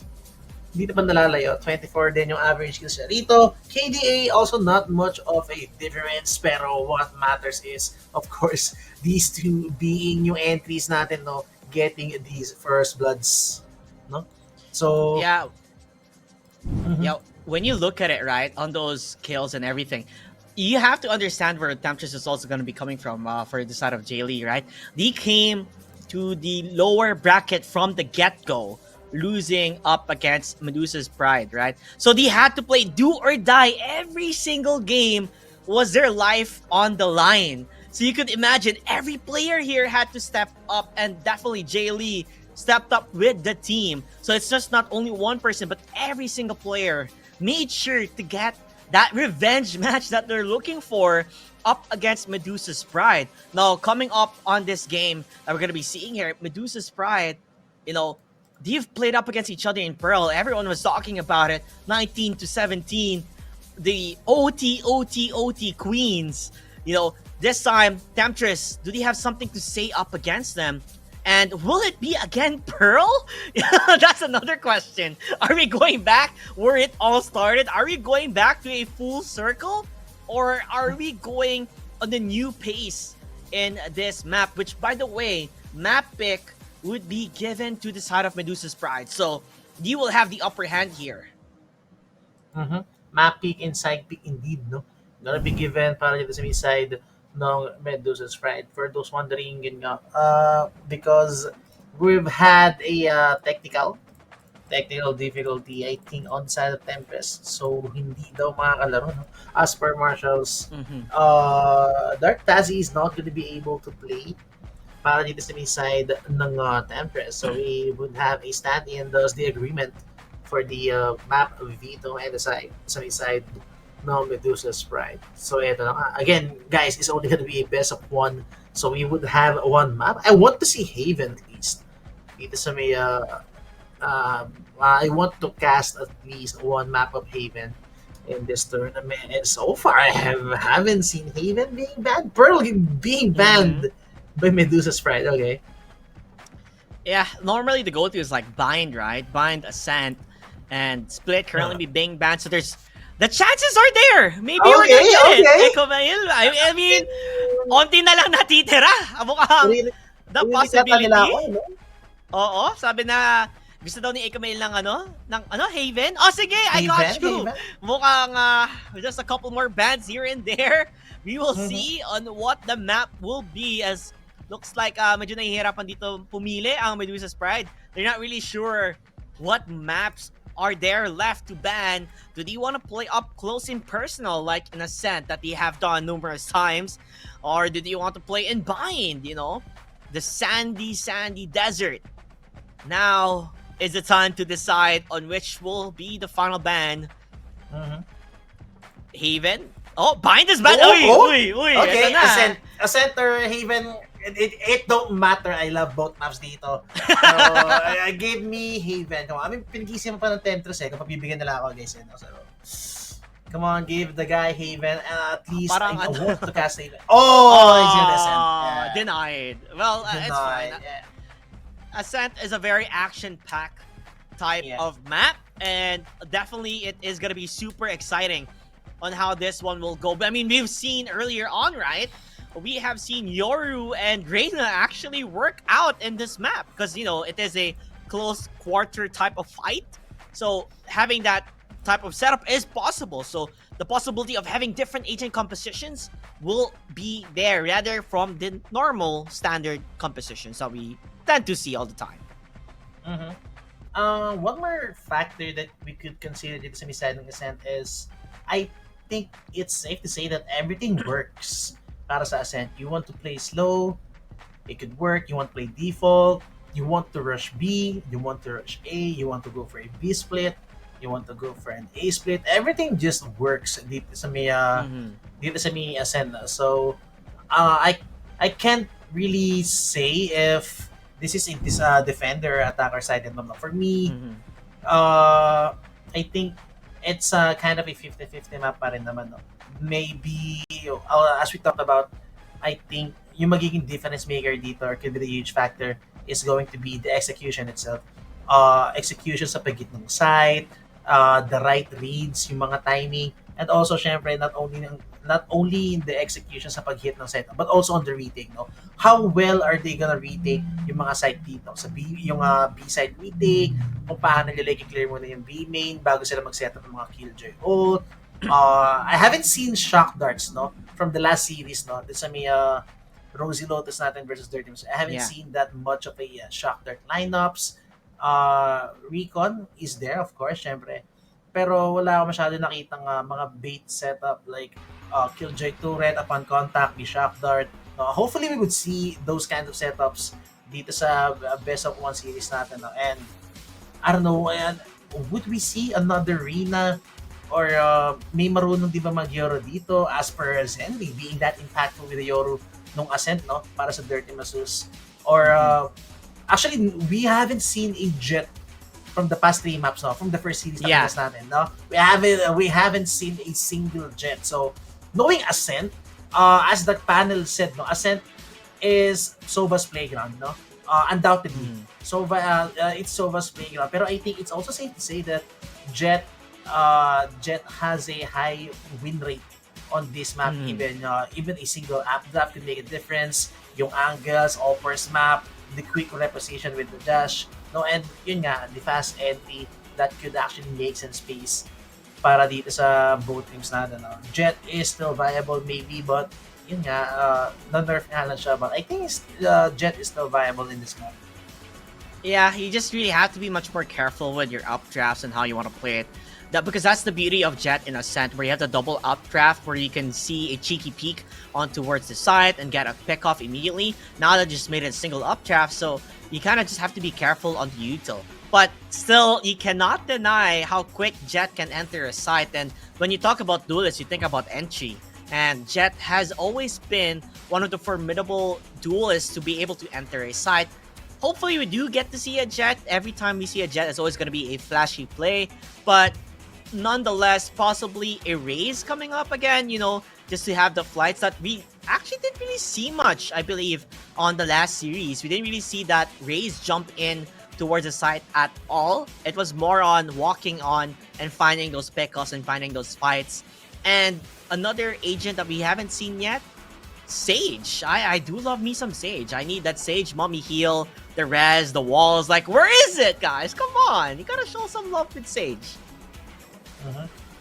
hindi naman nalalayo. 24 din yung average kills niya rito. KDA, also not much of a difference. Pero what matters is, of course, these two being yung entries natin, no? Getting these first bloods. No? So, Yeah. Yeah, when you look at it, right, on those kills and everything, you have to understand where Temptress is also going to be coming from for the side of Jaylee, right? They came to the lower bracket from the get-go, losing up against Medusa's Pride, right? So they had to play do or die. Every single game was their life on the line. So you could imagine every player here had to step up, and definitely Jaylee stepped up with the team. So it's just not only one person, but every single player made sure to get that revenge match that they're looking for up against Medusa's Pride. Now, coming up on this game that we're going to be seeing here, Medusa's Pride, you know, they've played up against each other in Pearl. Everyone was talking about it. 19-17, the OT queens. You know, this time, Temptress, do they have something to say up against them? And will it be again Pearl? That's another question. Are we going back where it all started? Are we going back to a full circle? Or are we going on the new pace in this map? Which, by the way, map pick would be given to the side of Medusa's Pride. So, you will have the upper hand here. Map pick and side pick indeed, no? Gonna be given para dito sa may side ng Medusa's Pride. For those wondering, yun nga, because we've had a technical difficulty, I think, on side of Tempest. So, hindi daw makakalaro, no? As per Marshall's, Dark Tazi is not going to be able to play para dito sa may side ng Tempest. So, we would have a stand-in, thus the agreement for the map veto and the side, sa may side no Medusa's Pride. So, ito na nga. Again, guys, it's only going to be a best of one. So, we would have one map. I want to see Haven at least. Dito sa may I want to cast at least one map of Haven in this tournament. And so far, I haven't seen Haven being banned. Pearl being banned by Medusa's Pride. Okay. Yeah, normally the go-to is like Bind, right? Bind, Ascent, and Split currently be being banned. So there's the chances are there. Maybe we're gonna get it. I mean, onti na lang natitira. Mukhang the possibility. Oo, sabi na gusto daw ni Ekamail ng Haven. Oh, sige, I got you. Mukhang just a couple more bans here and there. We will see on what the map will be, as looks like medyo nahihirapan dito pumili ang Medusa's Pride. They're not really sure what maps are there left to ban. Do they want to play up close and personal like in Ascent that they have done numerous times? Or do they want to play in Bind, you know? The sandy desert. Now is the time to decide on which will be the final ban. Haven? Oh, Bind is banned! Uy! Okay, Ascent or Haven, it don't matter. I love both maps dito. So, give me Haven. Come on. I mean, pinag-isip mo pa ng Temptress kapag bibigyan nila ako, guys. So, come on, give the guy Haven. At least I want to cast Haven. He's gonna Ascent. Yeah. Denied. Well, it's fine. Yeah. Ascent is a very action-packed type of map, and definitely it is gonna be super exciting on how this one will go. But I mean, we've seen earlier on, right? We have seen Yoru and Reina actually work out in this map because, you know, it is a close quarter type of fight. So having that type of setup is possible. So the possibility of having different agent compositions will be there rather from the normal standard compositions that we tend to see all the time. One more factor that we could consider dito sa side ng Ascent is, I think it's safe to say that everything works para sa Ascent. You want to play slow, it could work. You want to play default, you want to rush B, you want to rush A, you want to go for a B split, you want to go for an A split. Everything just works dito sa may Ascent. So I can't really say if this is a defender attacker side. For me, I think it's kind of a 50-50 map pa rin naman. No? Maybe, as we talked about, I think yung magiging difference maker dito or could be the huge factor is going to be the execution itself. Execution sa pagit ng site, the right reads, yung mga timing, and also syempre not only in the execution sa pag-hit ng site, but also on the retake, no? How well are they gonna retake yung mga site dito? Sa B-side retake, kung paano nila i-clear muna yung B main bago sila mag-set up ng mga Killjoy ult. I haven't seen shock darts, no? From the last series, no? This sa may Rosie Lotus natin versus Dirty Mouse. I haven't seen that much of a shock dart lineups. Recon is there, of course, syempre. Pero wala ako masyado nakitang mga bait setup like Killjoy turret upon contact, be shock dart. Hopefully we would see those kind of setups dito sa best of 1 series natin. No? And I don't know, would we see another Rina or may marunong di ba mag-Yoru dito as per Zenly being that impactful with the Yoru nung Ascent, no? Para sa Dirty Masus. Or actually, we haven't seen a Jet from the past 3 maps, no? From the first series natin, no? We haven't seen a single Jet. So, knowing Ascent, as the panel said, no, Ascent is Sova's playground, no? Undoubtedly. It's Sova's playground. Pero I think it's also safe to say that Jet has a high win rate on this map. Even a single app draft could make a difference. Yung angles, all first map, the quick reposition with the dash, no, and yun nga, the fast entry that could actually make some space para dito sa both teams natin. No? Jet is still viable maybe, but yun nga, na-nerf nga lang siya, but I think Jet is still viable in this map. Yeah, you just really have to be much more careful with your updrafts and how you want to play it. Because that's the beauty of Jet in Ascent, where you have the double updraft, where you can see a cheeky peek on towards the side and get a pick off immediately. Now they just made it a single updraft, so you kind of just have to be careful on the util. But still, you cannot deny how quick Jet can enter a site. And when you talk about duelists, you think about entry. And Jet has always been one of the formidable duelists to be able to enter a site. Hopefully, we do get to see a Jet. Every time we see a Jet, it's always going to be a flashy play. But nonetheless, possibly a Raze coming up again, you know, just to have the flights that we actually didn't really see much, I believe, on the last series. We didn't really see that Raze jump in towards the site at all. It was more on walking on and finding those pickoffs and finding those fights. And another agent that we haven't seen yet, Sage. I do love me some Sage. I need that Sage mummy heal, the res, the walls. Like, where is it, guys? Come on. You gotta show some love with Sage.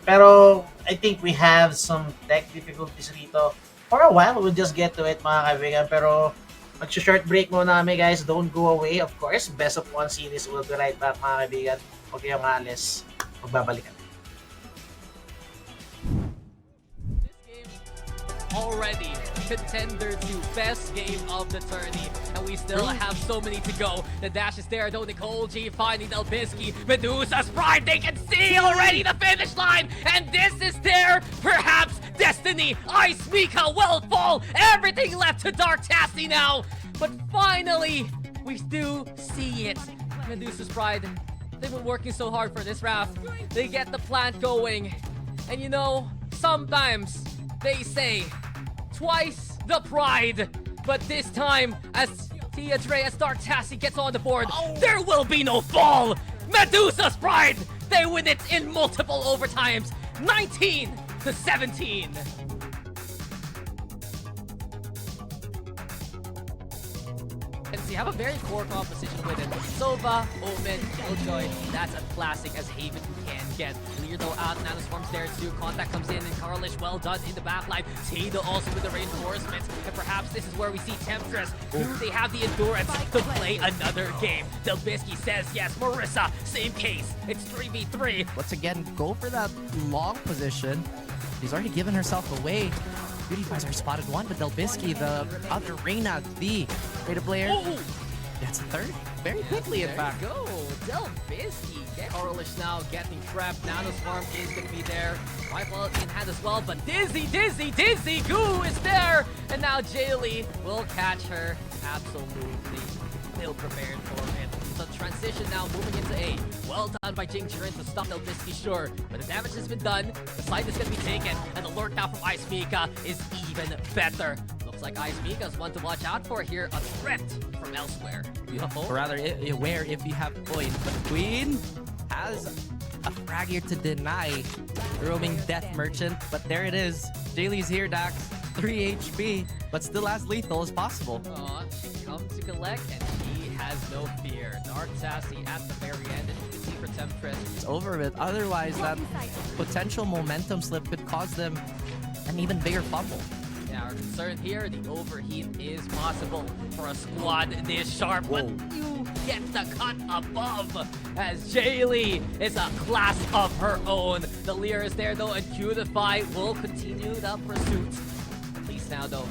Pero I think we have some tech difficulties rito. For a while, we'll just get to it, mga kaibigan. Pero mag-short break muna kami, guys. Don't go away, of course. Best of 1 series will be right back, mga kaibigan. Huwag kayong alis. Magbabalik kami. Already contender to best game of the tourney, and we still have so many to go. The dash is there though. Nicole G finding Delbisky, Medusa's pride. They can see already the finish line, and this is their perhaps destiny. Ice Mika will fall. Everything left to Dark Tasty now, but finally we do see it. Medusa's pride. They've been working so hard for this round. They get the plant going, and you know, sometimes they say twice the pride, but this time as Tia Dre as Dark Tassie gets on the board, there will be no fall. Medusa's pride, they win it in multiple overtimes, 19-17. And so you have a very core composition with it. Sova, Omen, Killjoy, that's a classic as Haven can get. Clear though out, Nanoswarm's there too. Contact comes in and Carlish well done in the backline. Tado also with the reinforcements. And perhaps this is where we see Temptress. Do they have the endurance to play another game? Delbisky says yes. Marissa, same case. It's 3v3. Let's again go for that long position. She's already given herself away. Beauty Visor spotted one, but Delbisky, the other Reina, the rated player, gets a third very quickly, in fact. There you go. Delbisky. Carlish now getting trapped. Nanoswarm is going to be there. Rifle in hand as well, but Dizzy Goo is there. And now Jaylee will catch her. Absolutely still prepared for it. So transition now moving into A. Well done by Jing Jiren to stop Delbisky, sure. But the damage has been done. The site is going to be taken. And the lurk now from Ice Mika is even better. Looks Looks like Ice Mika's one to watch out for here. A threat from elsewhere. Or rather, aware if you have point. But Queen has a frag here to deny roaming Death Merchant. But there it is. Jaylee's here, Dax. 3 HP, but still as lethal as possible. She comes to collect, and she has no fear. Dark Sassy at the very end, and you can see for Temptress. It's over with. Otherwise, that potential momentum slip could cause them an even bigger fumble. Yeah, our concern here, the overheat is possible for a squad this sharp, but you get the cut above as Jaylee is a class of her own. The Leer is there though, and Cudify will continue the pursuit. Now though,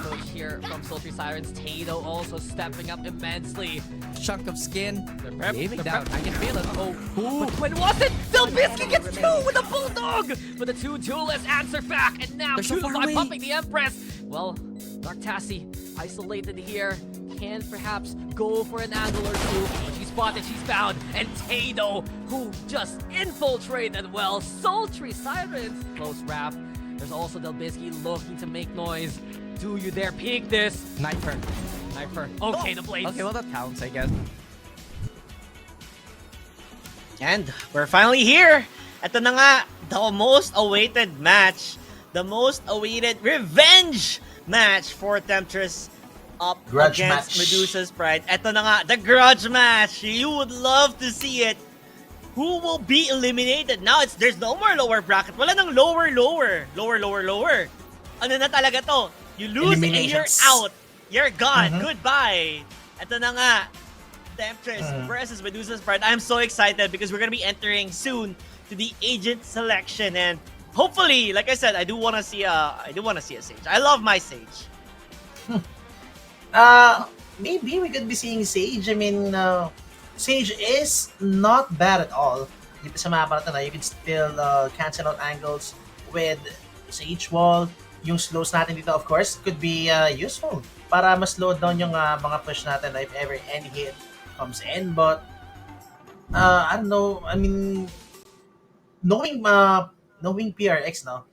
push here from Sultry Sirens. Tato also stepping up immensely. Chunk of skin. They're aiming down. I can feel it. Oh, but when was it? Delbisky gets two with a bulldog! But the two duelists answer back, and now Cudify pumping the Empress. Well, Dark Tassie isolated here. Can perhaps go for an angle or two. When she's spotted, she's found. And Tato, who just infiltrated well. Sultry Sirens. Close wrap. There's also Delbisky looking to make noise. Do you dare peek this? Knife her. Okay, the blades. Okay, well that counts, I guess. And we're finally here. Ito na nga, the most awaited match. The most awaited revenge match for Temptress up Grudge against match. Medusa's Pride. Ito na nga, the grudge match. You would love to see it. Who will be eliminated? Now, there's no more lower bracket. Wala nang lower. Ano na talaga to? You lose and you're out. You're gone. Goodbye. Ito na nga. Temptress versus Medusa's Pride. I'm so excited because we're gonna be entering soon to the agent selection, and hopefully, like I said, I do want to see a Sage. I love my Sage. Maybe we could be seeing Sage. I mean, Sage is not bad at all. Dito sa mapa na you can still cancel out angles with Sage Wall. Yung slows natin dito, of course, could be useful para mas slow down yung mga push natin if ever any hit comes in. But, I don't know, I mean, knowing PRX, no?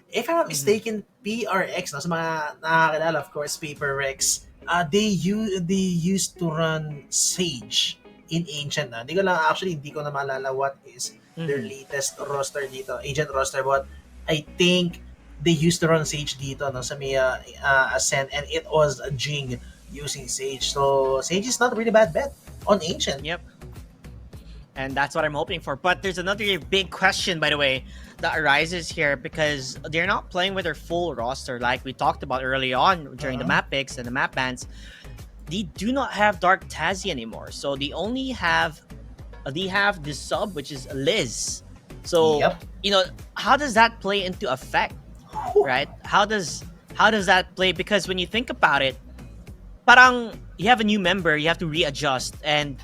If I'm not mistaken, PRX, no? Sa mga nakakilala, of course, Paper Rex, they used to run Sage in Ancient. Hindi ko na maalala what is their latest roster dito, Agent roster, but I think they used to run Sage dito, no, sa may Ascent, and it was Jing using Sage. So Sage is not a really bad bet on Ancient. Yep. And that's what I'm hoping for. But there's another big question, by the way, that arises here because they're not playing with their full roster like we talked about early on during the map picks and the map bans. They do not have Dark Tassie anymore. So they only have the sub, which is Liz. So you know, how does that play into effect? Right? How does that play? Because when you think about it, parang you have a new member, you have to readjust and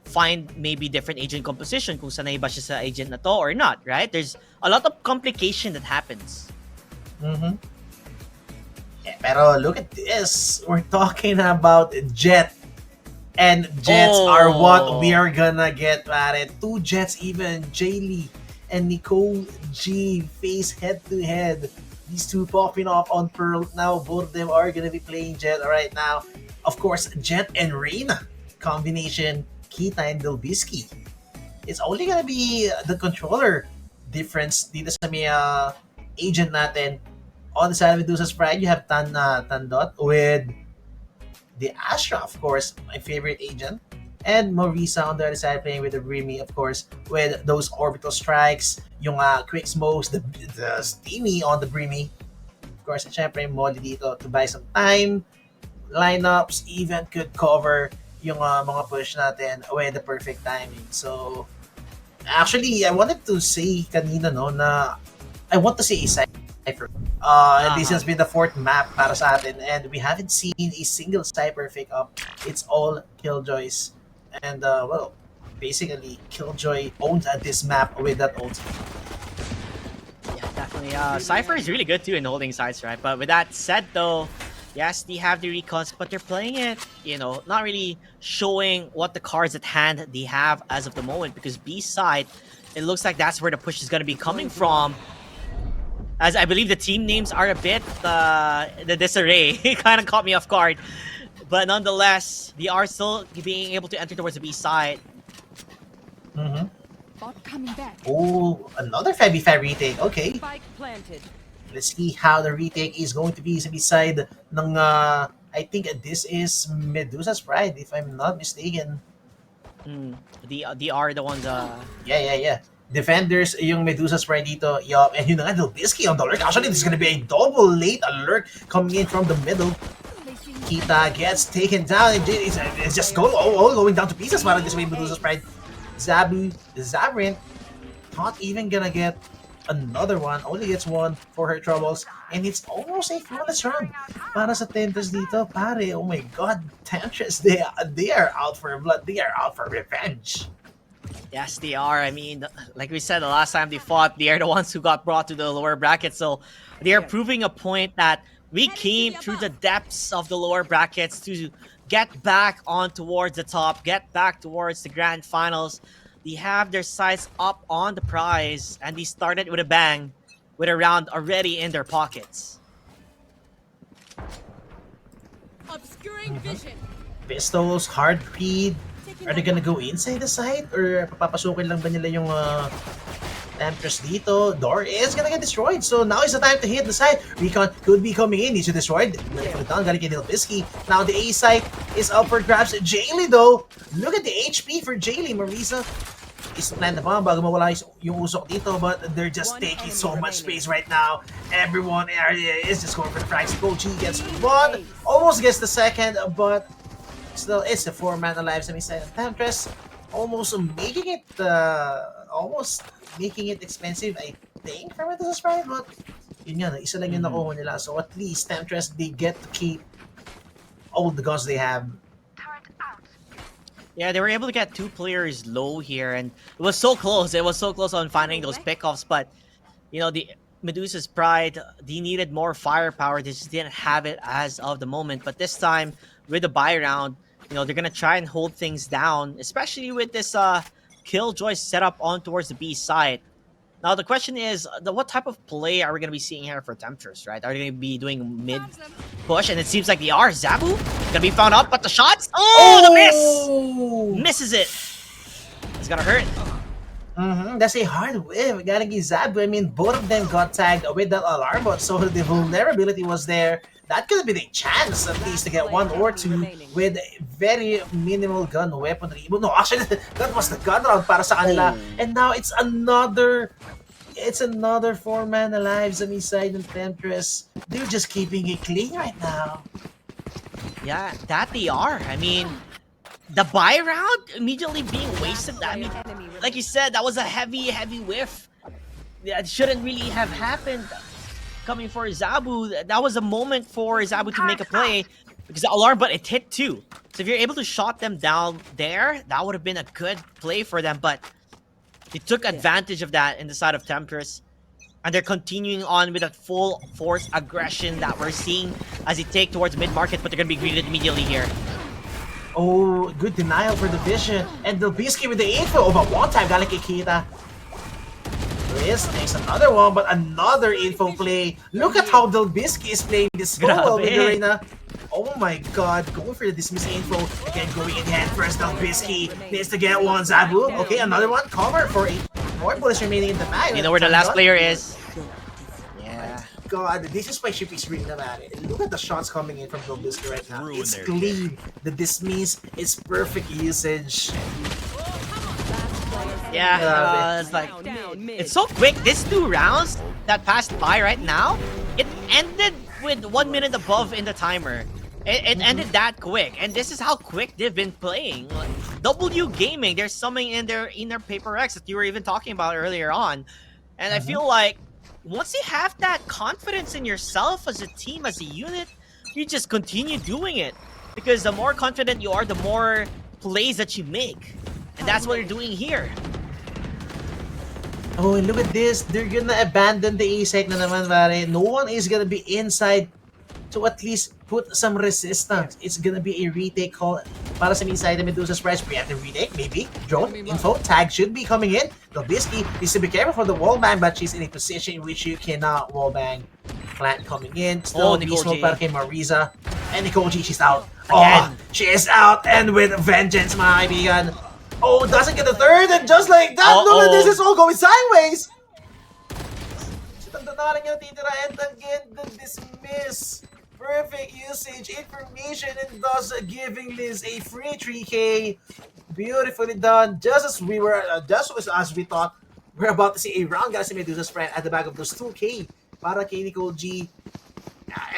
find maybe different agent composition kung sanay ba siya sa agent na to or not, right? There's a lot of complication that happens. Yeah, pero look at this. We're talking about Jet. And Jets are what we are gonna get, pare. 2 Jets even. Jaylee and Nicole G face head-to-head. These two popping off on Pearl. Now both of them are gonna be playing Jet right now. Of course, Jet and Reina combination, Kita and Delbisky. It's only gonna be the controller difference dito sa may agent natin. On the side of Medusa's Pride, you have Tandot with the Astra, of course, my favorite agent. And Marisa on the other side playing with the Remy, of course, with those orbital strikes, yung quick smokes, the steamy on the Remy. Of course, syempre Molly dito to buy some time. Lineups even could cover yung mga push natin with the perfect timing. So, actually, I wanted to say kanina, no, na I want to say a Cypher. This has been the 4th map para sa atin, and we haven't seen a single Cypher pick up. It's all Killjoys. And, well, basically, Killjoy owns this map with that ult. Yeah, definitely. Cypher is really good too in holding sides, right? But with that said, though, yes, they have the recons, but they're playing it, you know, not really showing what the cards at hand they have as of the moment, because B side, it looks like that's where the push is going to be coming from. as I believe the team names are a bit the disarray. It kind of caught me off guard. But nonetheless, they are still being able to enter towards the B side. Oh, another Febby retake. Okay. Let's see how the retake is going to be sa B side ng I think this is Medusa's Pride, if I'm not mistaken. They are the ones. Yeah. Defenders yung Medusa's Pride dito. Yup. And yun na nga, Delbisky on the lurk. Actually, this is gonna be a double late alert coming in from the middle. Kita gets taken down. It's just all going down to pieces para this way Medusa's Pride. Zabrint, not even gonna get another one. Only gets one for her troubles. And it's almost a flawless run para sa Temptress dito. Pare, oh my god. Temptress, they are out for blood. They are out for revenge. Yes, they are. I mean, like we said the last time they fought, they are the ones who got brought to the lower bracket. So they are proving a point that we came through the depths of the lower brackets to get back on towards the top, get back towards the grand finals. They have their sights up on the prize, and they started with a bang, with a round already in their pockets. Obscuring vision. Pistols, hard read. Are they gonna go inside the site? Or papapasukin lang ba nila yung Temptress dito? Door is gonna get destroyed. So now is the time to hit the site. Recon could be coming in. Needs to destroyed. Galing kay Delbisky. Now the A site is up for grabs. Jaylee though. Look at the HP for Jaylee. Marisa is planned the bomb bago mawala yung usok dito. But they're just taking so much space right now. Everyone is just going for the frags. Goji gets one. Almost gets the second. But still, it's the 4-man alive sa side of Temptress. Almost making it expensive, I think, for Medusa's Pride, but yun nga, isa lang yung nakuha nila. So at least Temptress, they get to keep all the guns they have. Yeah, they were able to get 2 players low here, and it was so close. It was so close on finding those pickoffs, but you know, the Medusa's Pride, they needed more firepower. They just didn't have it as of the moment. But this time, with the buy round, you know, they're gonna try and hold things down, especially with this Killjoy set up on towards the B side. Now the question is, what type of play are we gonna be seeing here for Temptress, right? Are they gonna be doing mid push? And it seems like they are. Zabu gonna be found out, but the shots, the miss! Misses it. It's gonna hurt. That's a hard whiff. Gotta give Zabu. I mean, both of them got tagged with that alarm bot, so the vulnerability was there. That could have been a chance at least to get 1 or 2 with very minimal gun weaponry. No, actually, that was the gun round para sa kanila. And now it's another 4-man alive sa side ng Temptress. They're just keeping it clean right now. Yeah, that they are. I mean, the buy round immediately being wasted. I mean, like you said, that was a heavy whiff. That shouldn't really have happened. Coming for Zabu, that was a moment for Zabu to make a play because the alarm, but it hit too. So if you're able to shot them down there, that would have been a good play for them. But they took advantage of that in the side of Temptress, and they're continuing on with that full force aggression that we're seeing as they take towards mid market. But they're gonna be greeted immediately here. Oh, good denial for the vision, and Delbisky with the info. But one time, galing kay Kita. Chris takes another one, but another info play. Look at how Delbisky is playing this so well with Arena. Oh my god, going for the dismiss info. Again, going in hand first. Delbisky needs to get one. Zabu, okay, another one. Cover for 8 more bullets remaining in the bag. You know where the last player is? Yeah. God, this is why Ship is really about it. Look at the shots coming in from Delbisky right now. It's clean. The dismiss is perfect usage. Yeah, it's like, it's so quick. These 2 rounds that passed by right now, it ended with 1 minute above in the timer. It ended that quick, and this is how quick they've been playing. Like, W Gaming, there's something in their Paper X that you were even talking about earlier on. And I feel like, once you have that confidence in yourself as a team, as a unit, you just continue doing it. Because the more confident you are, the more plays that you make. And that's what you're doing here. Oh, and look at this. They're gonna abandon the A-site na naman, pare. No one is gonna be inside to at least put some resistance. It's gonna be a retake call para sa side ng Medusa's Pride. Preemptive retake, maybe. Drone, info, tag should be coming in. Lobisky needs to be careful for the wallbang, but she's in a position in which you cannot wallbang. Plant coming in. Still, mismo para kay Mariza. And Nicole G, she's out. Again. Oh, she is out, and with vengeance, mga kaibigan. Oh, doesn't get the third, and just like that, look at this, it's all going sideways. Tandaan niyo, titira, and again, the dismiss. Perfect usage, information, and thus giving Liz a free 3K. Beautifully done. Just as we were, as we thought, we're about to see a round guys Medusa's friend at the back of those 2K. Para kay Nicole G,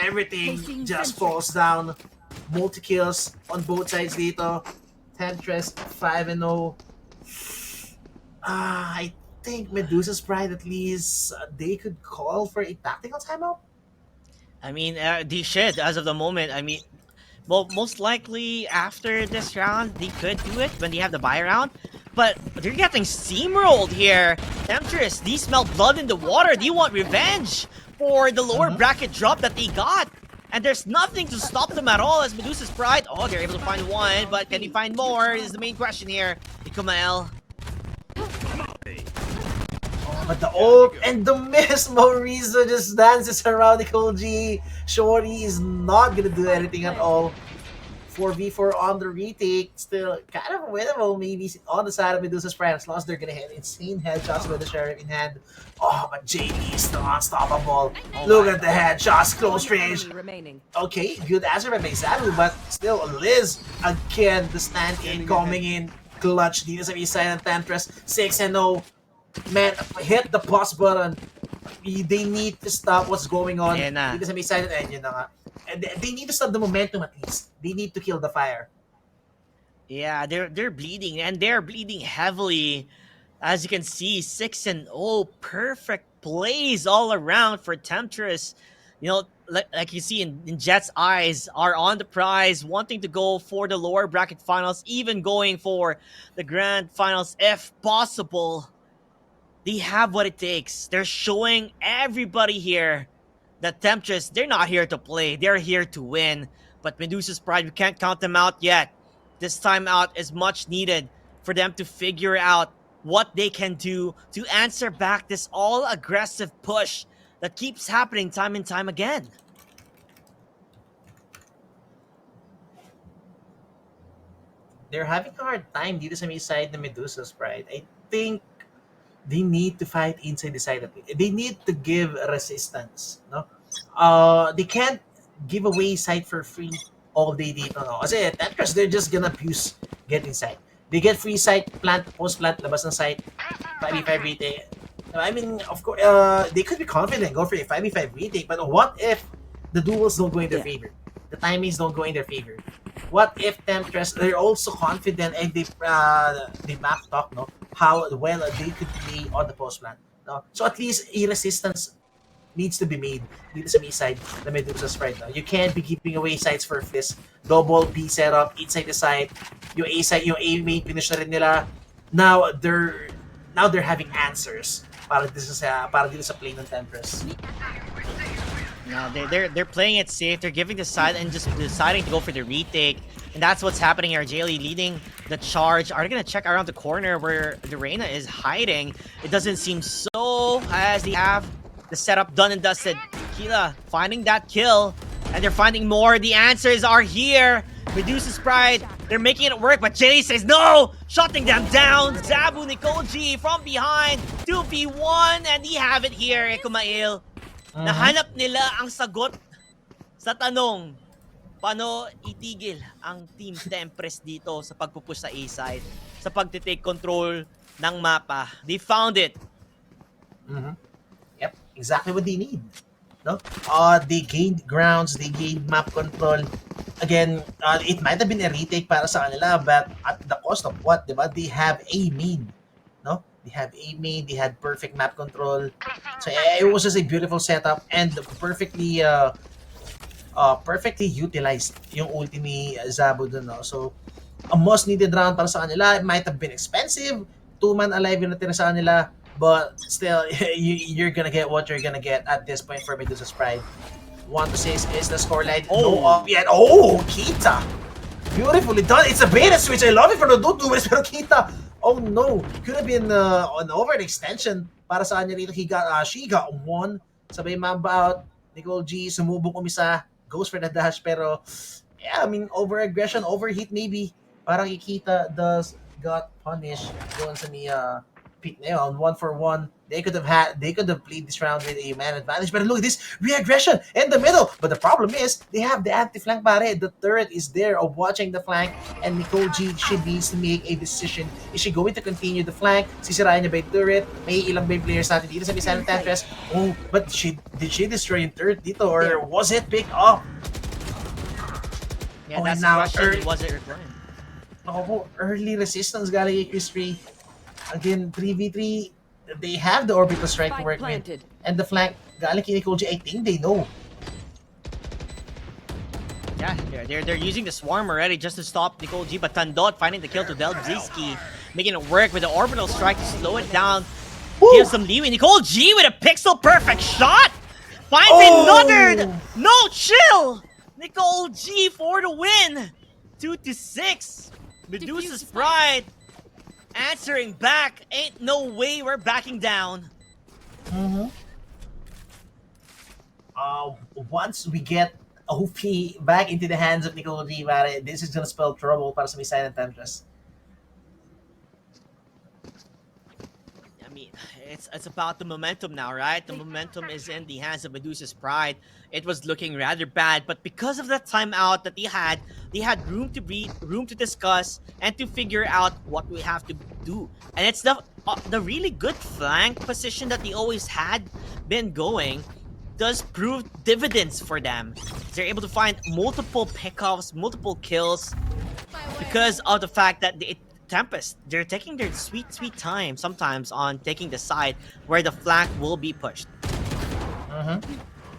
everything just falls down. Multi-kills on both sides dito. Temptress 5-0. I think Medusa's Pride at least they could call for a tactical timeout. I mean, they should as of the moment. I mean, well, most likely after this round, they could do it when they have the buy round. But they're getting steamrolled here. Temptress, they smell blood in the water. They want revenge for the lower bracket drop that they got. And there's nothing to stop them at all as Medusa's Pride. Oh, they're able to find one, but can they find more is the main question here. Ikumael. But the ult and the miss, Maurizo just dances around Nicole G. Shorty is not gonna do anything at all. 4v4 on the retake, still kind of winnable maybe on the side of Medusa's Pride as long as they're gonna hit insane headshots with the Sheriff in hand. Oh, but JD is still unstoppable. Look at the headshots, close range. Okay, good answer by Zabu, but still Liz again, the stand-in coming in. Clutch dito sa side ng Temptress, 6-0. Man, hit the pause button. They need to stop what's going on. Dito sa side ng yun na nga. And they need to stop the momentum at least. They need to kill the fire. Yeah, they're bleeding, and they're bleeding heavily. As you can see, 6-0, perfect plays all around for Temptress. You know, like you see in Jet's eyes, are on the prize, wanting to go for the lower bracket finals, even going for the grand finals if possible. They have what it takes. They're showing everybody here that Temptress, they're not here to play. They're here to win. But Medusa's Pride, we can't count them out yet. This time out is much needed for them to figure out what they can do to answer back this all-aggressive push that keeps happening time and time again. They're having a hard time dito sa may side ng Medusa's Pride. I think they need to fight inside the side of it. They need to give resistance, no? They can't give away side for free all day dito, no? Kasi Temptress, they're just gonna abuse getting side. They get free side, plant, post-plant, labas ng side, 5v5 retake. I mean, of course, they could be confident, go for a 5v5 retake, but what if the duels don't go in their favor? The timings don't go in their favor. What if Temptress, they're also confident and they map talk, no? How well they could play on the post plant. No? So at least a resistance needs to be made dito sa side na Medusa's Pride. No? You can't be giving away sides for this double B setup inside the side. Yung A side, yung A main finish na rin nila. Now they're having answers para dito sa play ng Temptress. No, they're playing it safe. They're giving the side and just deciding to go for the retake. And that's what's happening here. Jaylee leading the charge. Are they going to check around the corner where the Reyna is hiding? It doesn't seem so, as they have the setup done and dusted. Kila finding that kill. And they're finding more. The answers are here. Medusa's Pride, they're making it work. But Jaylee says no! Shutting them down. Zabu, Nicole G from behind. 2v1. And they have it here, Ekumail. Nahanap nila ang sagot sa tanong, paano itigil ang Team Temptress dito sa pagpupush sa A-side, sa pagtitake control ng mapa. They found it. Yep, exactly what they need. No? They gained grounds, they gained map control. Again, it might have been a retake para sa kanila, but at the cost of what, diba? They have a main. No? They have a main, they had perfect map control. So it was just a beautiful setup and perfectly utilized yung ulti ni Zabu dun, no? So a most needed round para sa kanila. It might have been expensive. 2-man alive yung natira sa kanila. But still, you're gonna get what you're gonna get at this point for Medusa's Pride. 1-6 is the scoreline. No up yet. Oh, Kita! Beautifully done. It's a beta switch. I love it for the dudes, pero kita. Oh no, could have been an overextension para sa kanya rito. She got one. Sabay mamba out. Nicole G sumubok umisa. Goes for the dash, pero yeah, I mean over-aggression, overheat maybe. Parang Ikita got punished doon sa ni Pete na yun, 1-for-1. They could have played this round with a man advantage. But look at this re-aggression in the middle. But the problem is they have the anti-flank pare. The turret is there of watching the flank, and Nicole G, she needs to make a decision. Is she going to continue the flank? Sisirain niya ba yung turret? May ilang ba yung players natin dito sa Silent Tantress? Oh, but did she destroy yung turret dito, or was it picked up? Yeah, that's the question. Was it recording? Ako, early resistance galing kay Chris Ray. Again, 3v3, they have the orbital strike to work with. And the flank, galing kay Nicole G, I think they know. Yeah, they're using the swarm already just to stop Nicole G, but Tandot finding the kill to Delbziski, making it work with the orbital strike to slow it down. Gives some leeway. Nicole G with a pixel perfect shot! Finds another! No chill! Nicole G for the win! 2-6. Medusa's Pride answering back. Ain't no way we're backing down. Once we get OP back into the hands of Nicole G, this is gonna spell trouble para sa Silent Tantress. I mean, it's about the momentum now, right? The momentum is in the hands of Medusa's Pride. It was looking rather bad, but because of that timeout that they had room to breathe, room to discuss, and to figure out what we have to do. And it's the really good flank position that they always had been going does prove dividends for them. They're able to find multiple pickoffs, multiple kills, because of the fact that Tempest, they're taking their sweet time sometimes on taking the side where the flank will be pushed.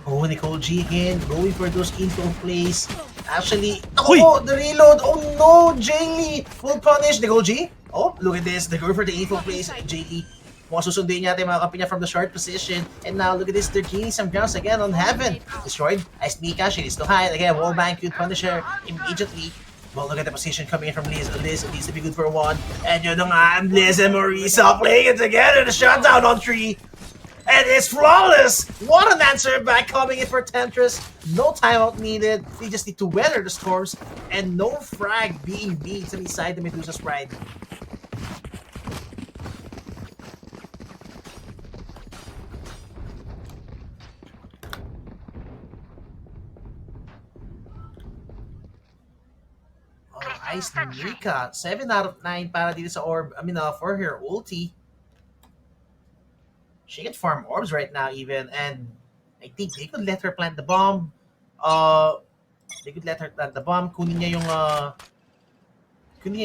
Oh, Nicole G again, going for those info plays. Actually, the reload. Oh no, Jaylee full punish. Nicole G. Oh, look at this. They're going for the info plays. Jaylee. Mukhang susundin niya yung mga kapinya from the short position. And now, look at this. They're gaining some grounds again on Heaven. Destroyed. Ice Mika. She needs to hide. Again, wall bank. Cute Punisher immediately. Well, look at the position coming in from Liz. Liz needs to be good for one. And yun na nga, Liz and Marisa playing it together. The shutdown on 3. And it's flawless! What an answer back coming in for Temptress. No timeout needed. They just need to weather the storms. And no frag being made to inside the Medusa's Pride. Ice Mika. 7 out of 9 para dito sa orb. For her ulti. She can farm orbs right now even, and I think they could let her plant the bomb. Kunin niya yung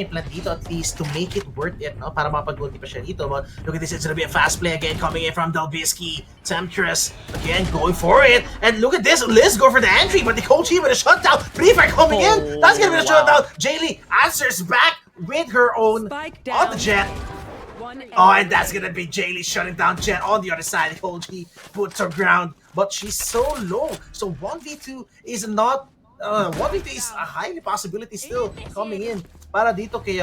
plant dito at least to make it worth it, no? Para mapag-ulti pa siya dito. But look at this, it's gonna be a fast play again coming in from Delbziski. Temptress again going for it, and look at this, Liz go for the entry, but the Nicole G with a shutdown. Pre-fire coming in. That's gonna be a shutdown. Jaylee answers back with her own on the Jet. Oh, and that's gonna be Jaylee shutting down Jet on the other side. Nicole G puts her ground, but she's so low. So 1v2 is not 1v2 is a highly possibility still coming in para dito kay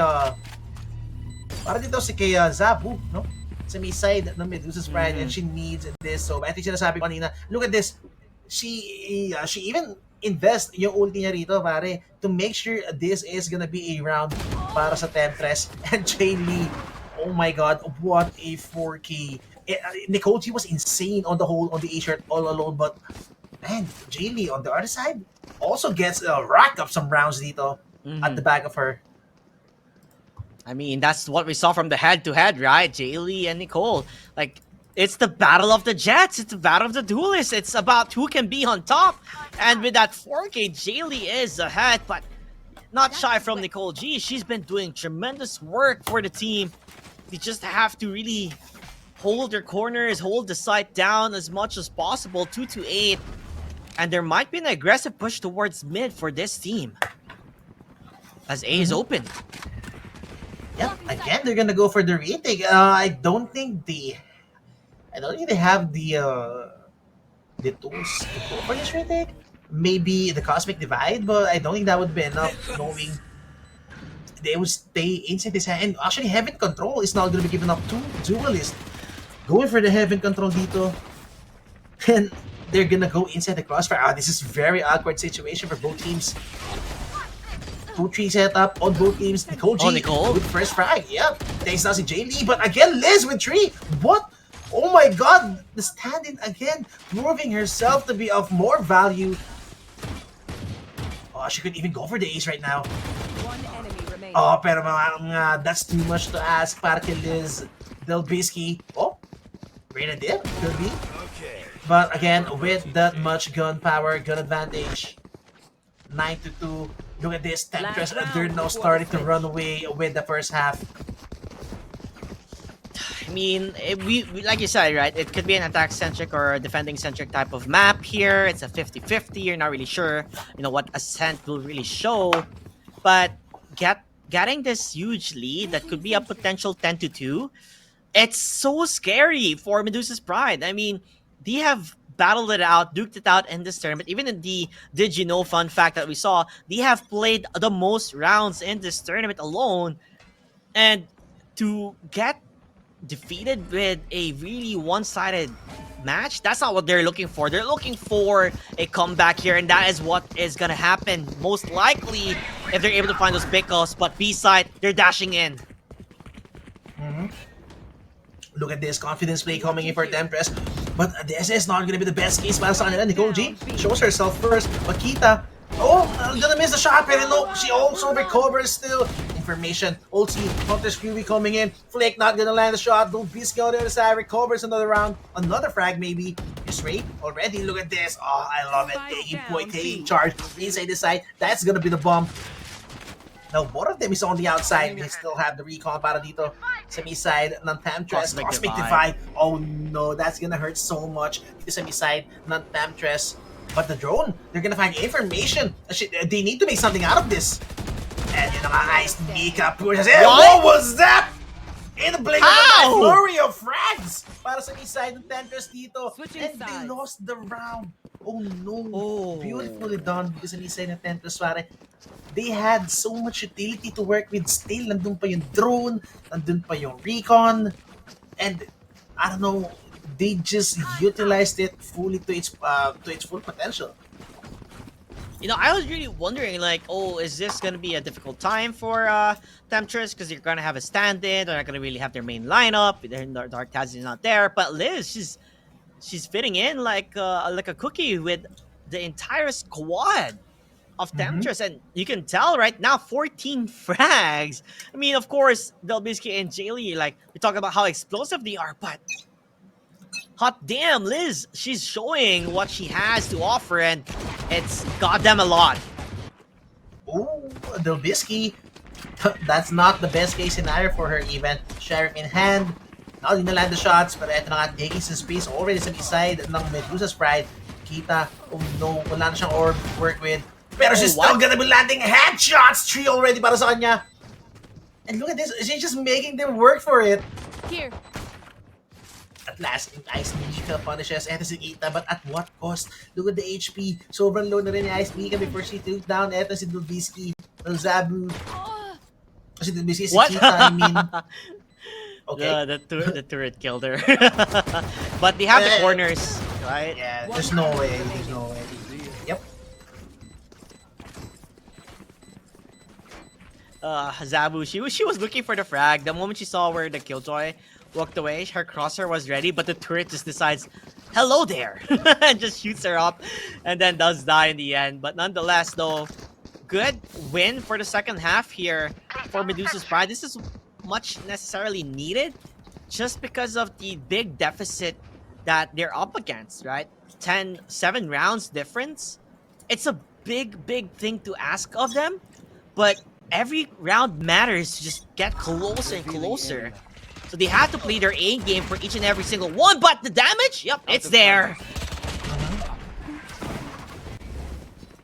Zabu, no? Sa may side ng Medusa's Pride, and she needs this. So I think sinasabi ko kanina, look at this. She even invest yung ulti niya rito, pare, to make sure this is gonna be a round para sa Temptress. And Jaylee, oh my god, what a 4K. Nicole G was insane on the A-shirt all alone, but man, Jaylee on the other side also gets racked up some rounds dito at the back of her. I mean, that's what we saw from the head-to-head, right? Jaylee and Nicole. Like, it's the battle of the Jets. It's the battle of the duelists. It's about who can be on top. And with that 4K, Jaylee is ahead, but not shy from Nicole G. She's been doing tremendous work for the team. They just have to really hold their corners, hold the site down as much as possible. 2-8. And there might be an aggressive push towards mid for this team, as A is open. Yeah, again, they're gonna go for the retake. I don't think they have the tools to go for this retake. Maybe the Cosmic Divide, but I don't think that would be enough, knowing they will stay inside this hand. And actually, Heaven Control is now going to be given up to Duelist. Going for the Heaven Control dito. And they're going to go inside the crossfire. This is very awkward situation for both teams. 2-3 setup on both teams. Nicole G with first frag. Yep. Thanks now si Jay Lee. But again, Liz with 3. What? Oh my god. The stand-in again. Proving herself to be of more value. Oh, she could even go for the ace right now. Oh, pero that's too much to ask para kay Liz Delbisky. Oh, Reyna dip, could be. But again, with that much gun power, gun advantage, 9-2. Look at this, Temptress. They're now starting to run away with the first half. I mean, we like you said, right? It could be an attack-centric or a defending-centric type of map here. It's a 50-50. You're not really sure, what Ascent will really show. But getting this huge lead that could be a potential 10-2, it's so scary for Medusa's Pride. I mean, they have battled it out, duked it out in this tournament. Even in the Did You Know fun fact that we saw, they have played the most rounds in this tournament alone. And to get defeated with a really one-sided match, that's not what they're looking for. They're looking for a comeback here, and that is what is gonna happen most likely if they're able to find those pickles. But B-side, they're dashing in. Look at this confidence play coming in for Temptress. But this is not gonna be the best case para sa kanila. Nicole G shows herself first. Makita, gonna miss the shot, pero no, she also recovers still. Information, Ulti, Hunter's Fury coming in. Flick not gonna land the shot. Dolbisky on the other side, recovers another round. Another frag maybe. Is Ray already? Look at this. Oh, I love it. Taking charge inside the side. That's gonna be the bomb. Now, both of them is on the outside. They still have the recon para dito sa side ng Temptress. Cosmic Divide. Oh no, that's gonna hurt so much dito sa side ng Temptress. But the drone, they're gonna find information. They need to make something out of this. And yun nga, Ice Mika pushes in. What was that? In the blink of an eye, flurry of frags para sa side ng Temptress dito. And they lost the round. Oh no. Beautifully done because sa side ng Temptress, pare. They had so much utility to work with still. Nandun pa yung drone, nandun pa yung recon, and I don't know, they just utilized it fully to its full potential. I was really wondering, like, is this gonna be a difficult time for Temptress because you're gonna have a stand-in, they're not gonna really have their main lineup, their Dark Taz is not there, but Liz, she's fitting in like a cookie with the entire squad of Temptress, and you can tell right now 14 frags. I mean, of course, Delbisky and Jaylee, like, we talk about how explosive they are, but hot damn, Liz, she's showing what she has to offer, and it's goddamn a lot. Ooh, Delbisky, that's not the best case scenario for her even. Sheriff in hand, not gonna land the shots, but eto na nga, taking some space already sa side ng Medusa's Pride. Kita, oh no, wala na siyang orb to work with. Pero she's still gonna be landing headshots! 3 already para sa kanya. And look at this, she's just making them work for it. Here. At last, Ice Mika punishes Eto si Kita, but at what cost? Look at the HP. Sobrang low na rin ni Ice Mika before she took down Eto si Dolbisky. Zabu. Si Dolbisky, si Kita, I mean. Okay. The turret killed her. But they have the corners, right? Yeah, there's no way. Yep. Zabu, she was looking for the frag. The moment she saw where the Killjoy walked away, her crosshair was ready, but the turret just decides, hello there, and just shoots her up, and then does die in the end. But nonetheless, though, good win for the second half here for Medusa's Pride. This is much necessarily needed, just because of the big deficit that they're up against, right? 7 rounds difference. It's a big thing to ask of them, but every round matters to just get closer and closer. So they have to play their A game for each and every single one, but the damage, yep, it's there.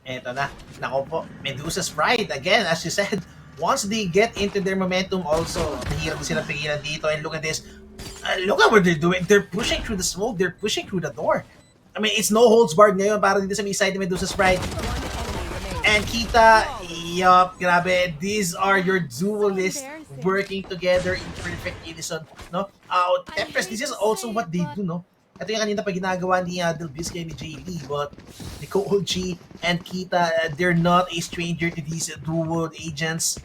Eto na. Nako po, Medusa's Pride, again, as you said, once they get into their momentum also, nahirap sila pigilan dito. And look at this. Look at what they're doing. They're pushing through the smoke. They're pushing through the door. I mean, it's no holds barred ngayon para dito sa may side ni Medusa's Pride. And Kita, Yup, grabe. These are your duelists working together in perfect unison, no? Tempest, this is also what they do, no? Ito yung kanina pa ginagawa ni Delvisca ni Jay Lee, but Nicole G and Kita, they're not a stranger to these dual agents.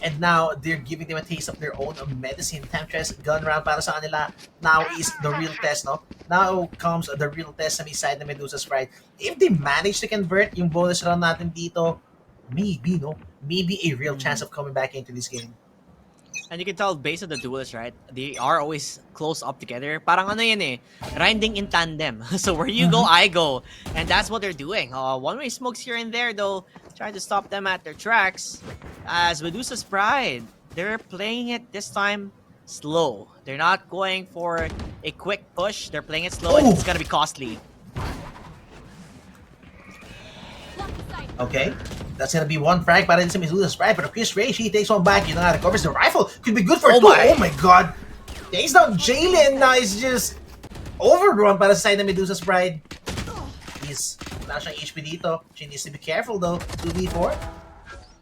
And now, they're giving them a taste of their own medicine. Temptress, gun round para sa kanila. Now is the real test, no? Now comes the real test sa may side na Medusa's Pride. If they manage to convert yung bonus round natin dito, maybe, no? Maybe a real chance of coming back into this game. And you can tell based on the duelists, right? They are always close up together. Parang ano yun eh, grinding in tandem. So where you go, I go. And that's what they're doing. One-way smokes here and there though, trying to stop them at their tracks. As Medusa's Pride, they're playing it this time slow. They're not going for a quick push. They're playing it slow and it's gonna be costly. Okay, that's gonna be one frag para din sa Medusa's Pride. But Chris Ray, she takes one back. You know, recovers the rifle. Could be good for two. Oh my god. Takes down Jalen. Now it's just overrun para sa side ng Medusa's Pride. He's wala siyang HP dito. She needs to be careful though. 2v4.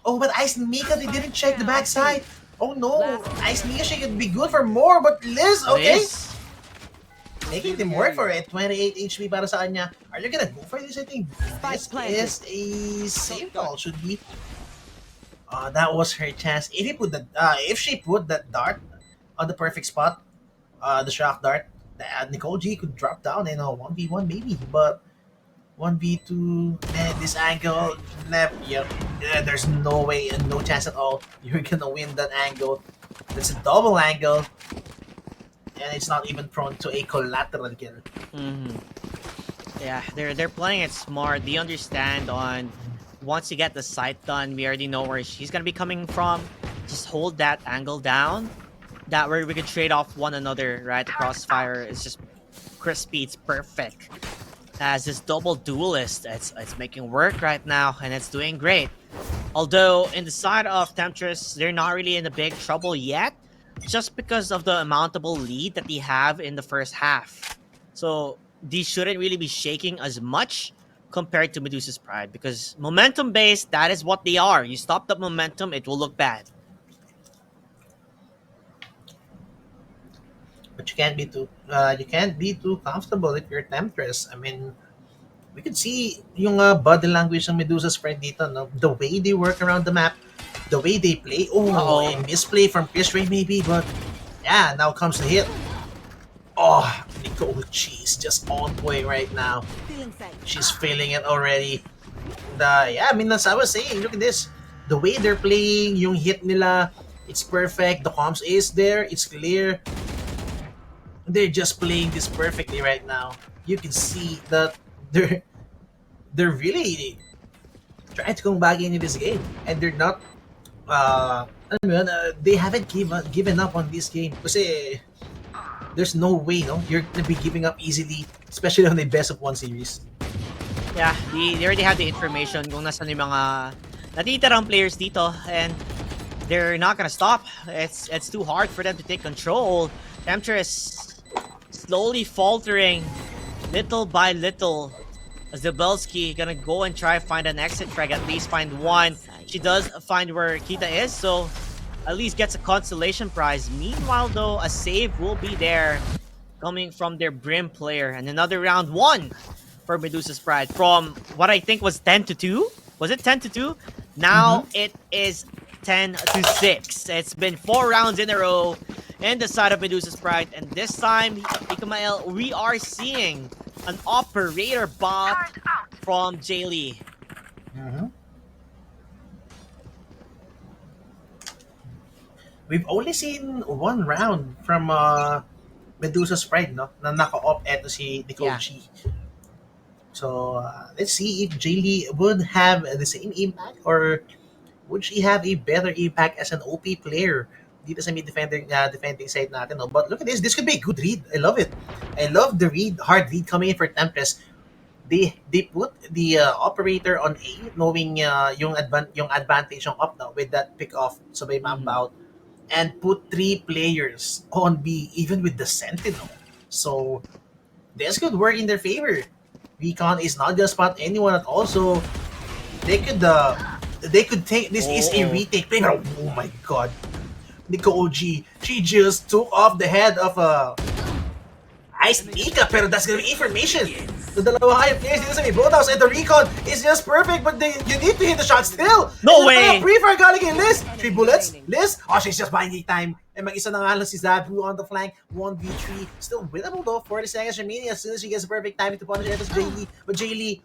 Oh, but Ice Mika, they didn't check the backside. Oh no, Ice Mika, she could be good for more, but Liz, okay. Making them work for it. 28 HP para sa kanya. Are you gonna go for this? I think this is a safe call, should be. That was her chance. If she put that dart on the perfect spot, the shock dart, Nicole G could drop down in a 1v1 maybe, but 1v2, and this angle, there's no way and no chance at all you're gonna win that angle. It's a double angle. And it's not even prone to a collateral kill. Yeah, they're playing it smart. They understand on once you get the sight done, we already know where she's gonna be coming from. Just hold that angle down. That way we can trade off one another, right? The crossfire is just crispy. It's perfect. As this double duelist, it's making work right now, and it's doing great. Although in the side of Temptress, they're not really in a big trouble yet. Just because of the amountable lead that they have in the first half. So they shouldn't really be shaking as much compared to Medusa's Pride because momentum based, that is what they are. You stop the momentum, it will look bad. But you can't be too comfortable if you're Temptress. I mean, we could see yung body language ng Medusa's Pride dito, no? The way they work around the map, the way they play. A misplay from Chris Ray maybe, but yeah, now comes the hit. Oh, Nicole Cheese just on point right now. She's feeling it already. I mean, as I was saying, look at this. The way they're playing, yung hit nila, it's perfect. The comms is there, it's clear. They're just playing this perfectly right now. You can see that they're really trying to come back into this game, and they're not. They haven't given up on this game kasi there's no way, no, you're gonna be giving up easily, especially on the best of one series. Yeah, they already have the information kung nasan yung mga natitirang players dito, and they're not gonna stop. It's too hard for them to take control. Temptress slowly faltering, little by little. As Zabelski gonna go and try find an exit frag, at least find one. She does find where Kita is, so at least gets a consolation prize. Meanwhile though, a save will be there coming from their Brim player. And another round one for Medusa's Pride from what I think was 10-2. Was it 10-2? Now it is 10-6. It's been 4 rounds in a row in the side of Medusa's Pride. And this time, Ikamael, we are seeing an operator bot from Jaylee. We've only seen one round from Medusa's Pride, no? Na naka-op eto si Nicole G. So let's see if Jaylee would have the same impact or would she have a better impact as an OP player dito sa defending side natin, no? But look at this. This could be a good read. I love it. I love the hard read coming in for Temptress. They put the operator on A, knowing yung advantage yung up now with that pick off sabay map out, and put 3 players on B, even with the Sentinel. So this could work in their favor. Recon is not gonna spot anyone at all, so they could they could take this is a retake play. Pero, oh my god. Nico OG, she just took off the head of Ice Mika, pero that's gonna be information. The dalawa high players dito sa may Boathouse and the recon is just perfect, but you need to hit the shot still. No way! Pre-fire galing kay Liz. 3 bullets. Liz, she's just buying time. And mag-isa na nga lang si Zabu on the flank. 1v3. Still winnable though. 40 seconds remaining as soon as she gets the perfect timing to punish Etos Jaylee. But Jaylee,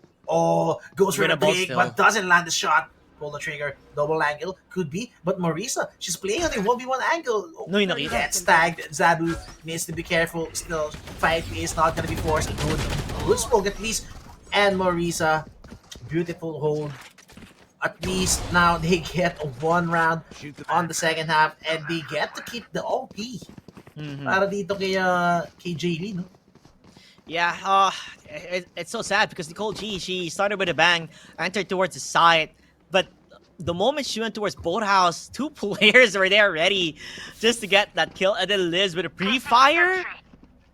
goes for the pick, but doesn't land the shot. Pull the trigger. Double angle. Could be. But Marisa, she's playing on a 1v1 angle. No, yung nakita. Gets tagged. Zabu needs to be careful. Still, fight is not gonna be forced. Good smoke at least. And Marisa, beautiful hold. At least now they get one round on the second half and they get to keep the OP. Para dito kay Jaylee, no? Yeah, it's so sad because Nicole G, she started with a bang, entered towards the side, but the moment she went towards Boathouse, 2 players were there ready just to get that kill, and then Liz with a pre-fire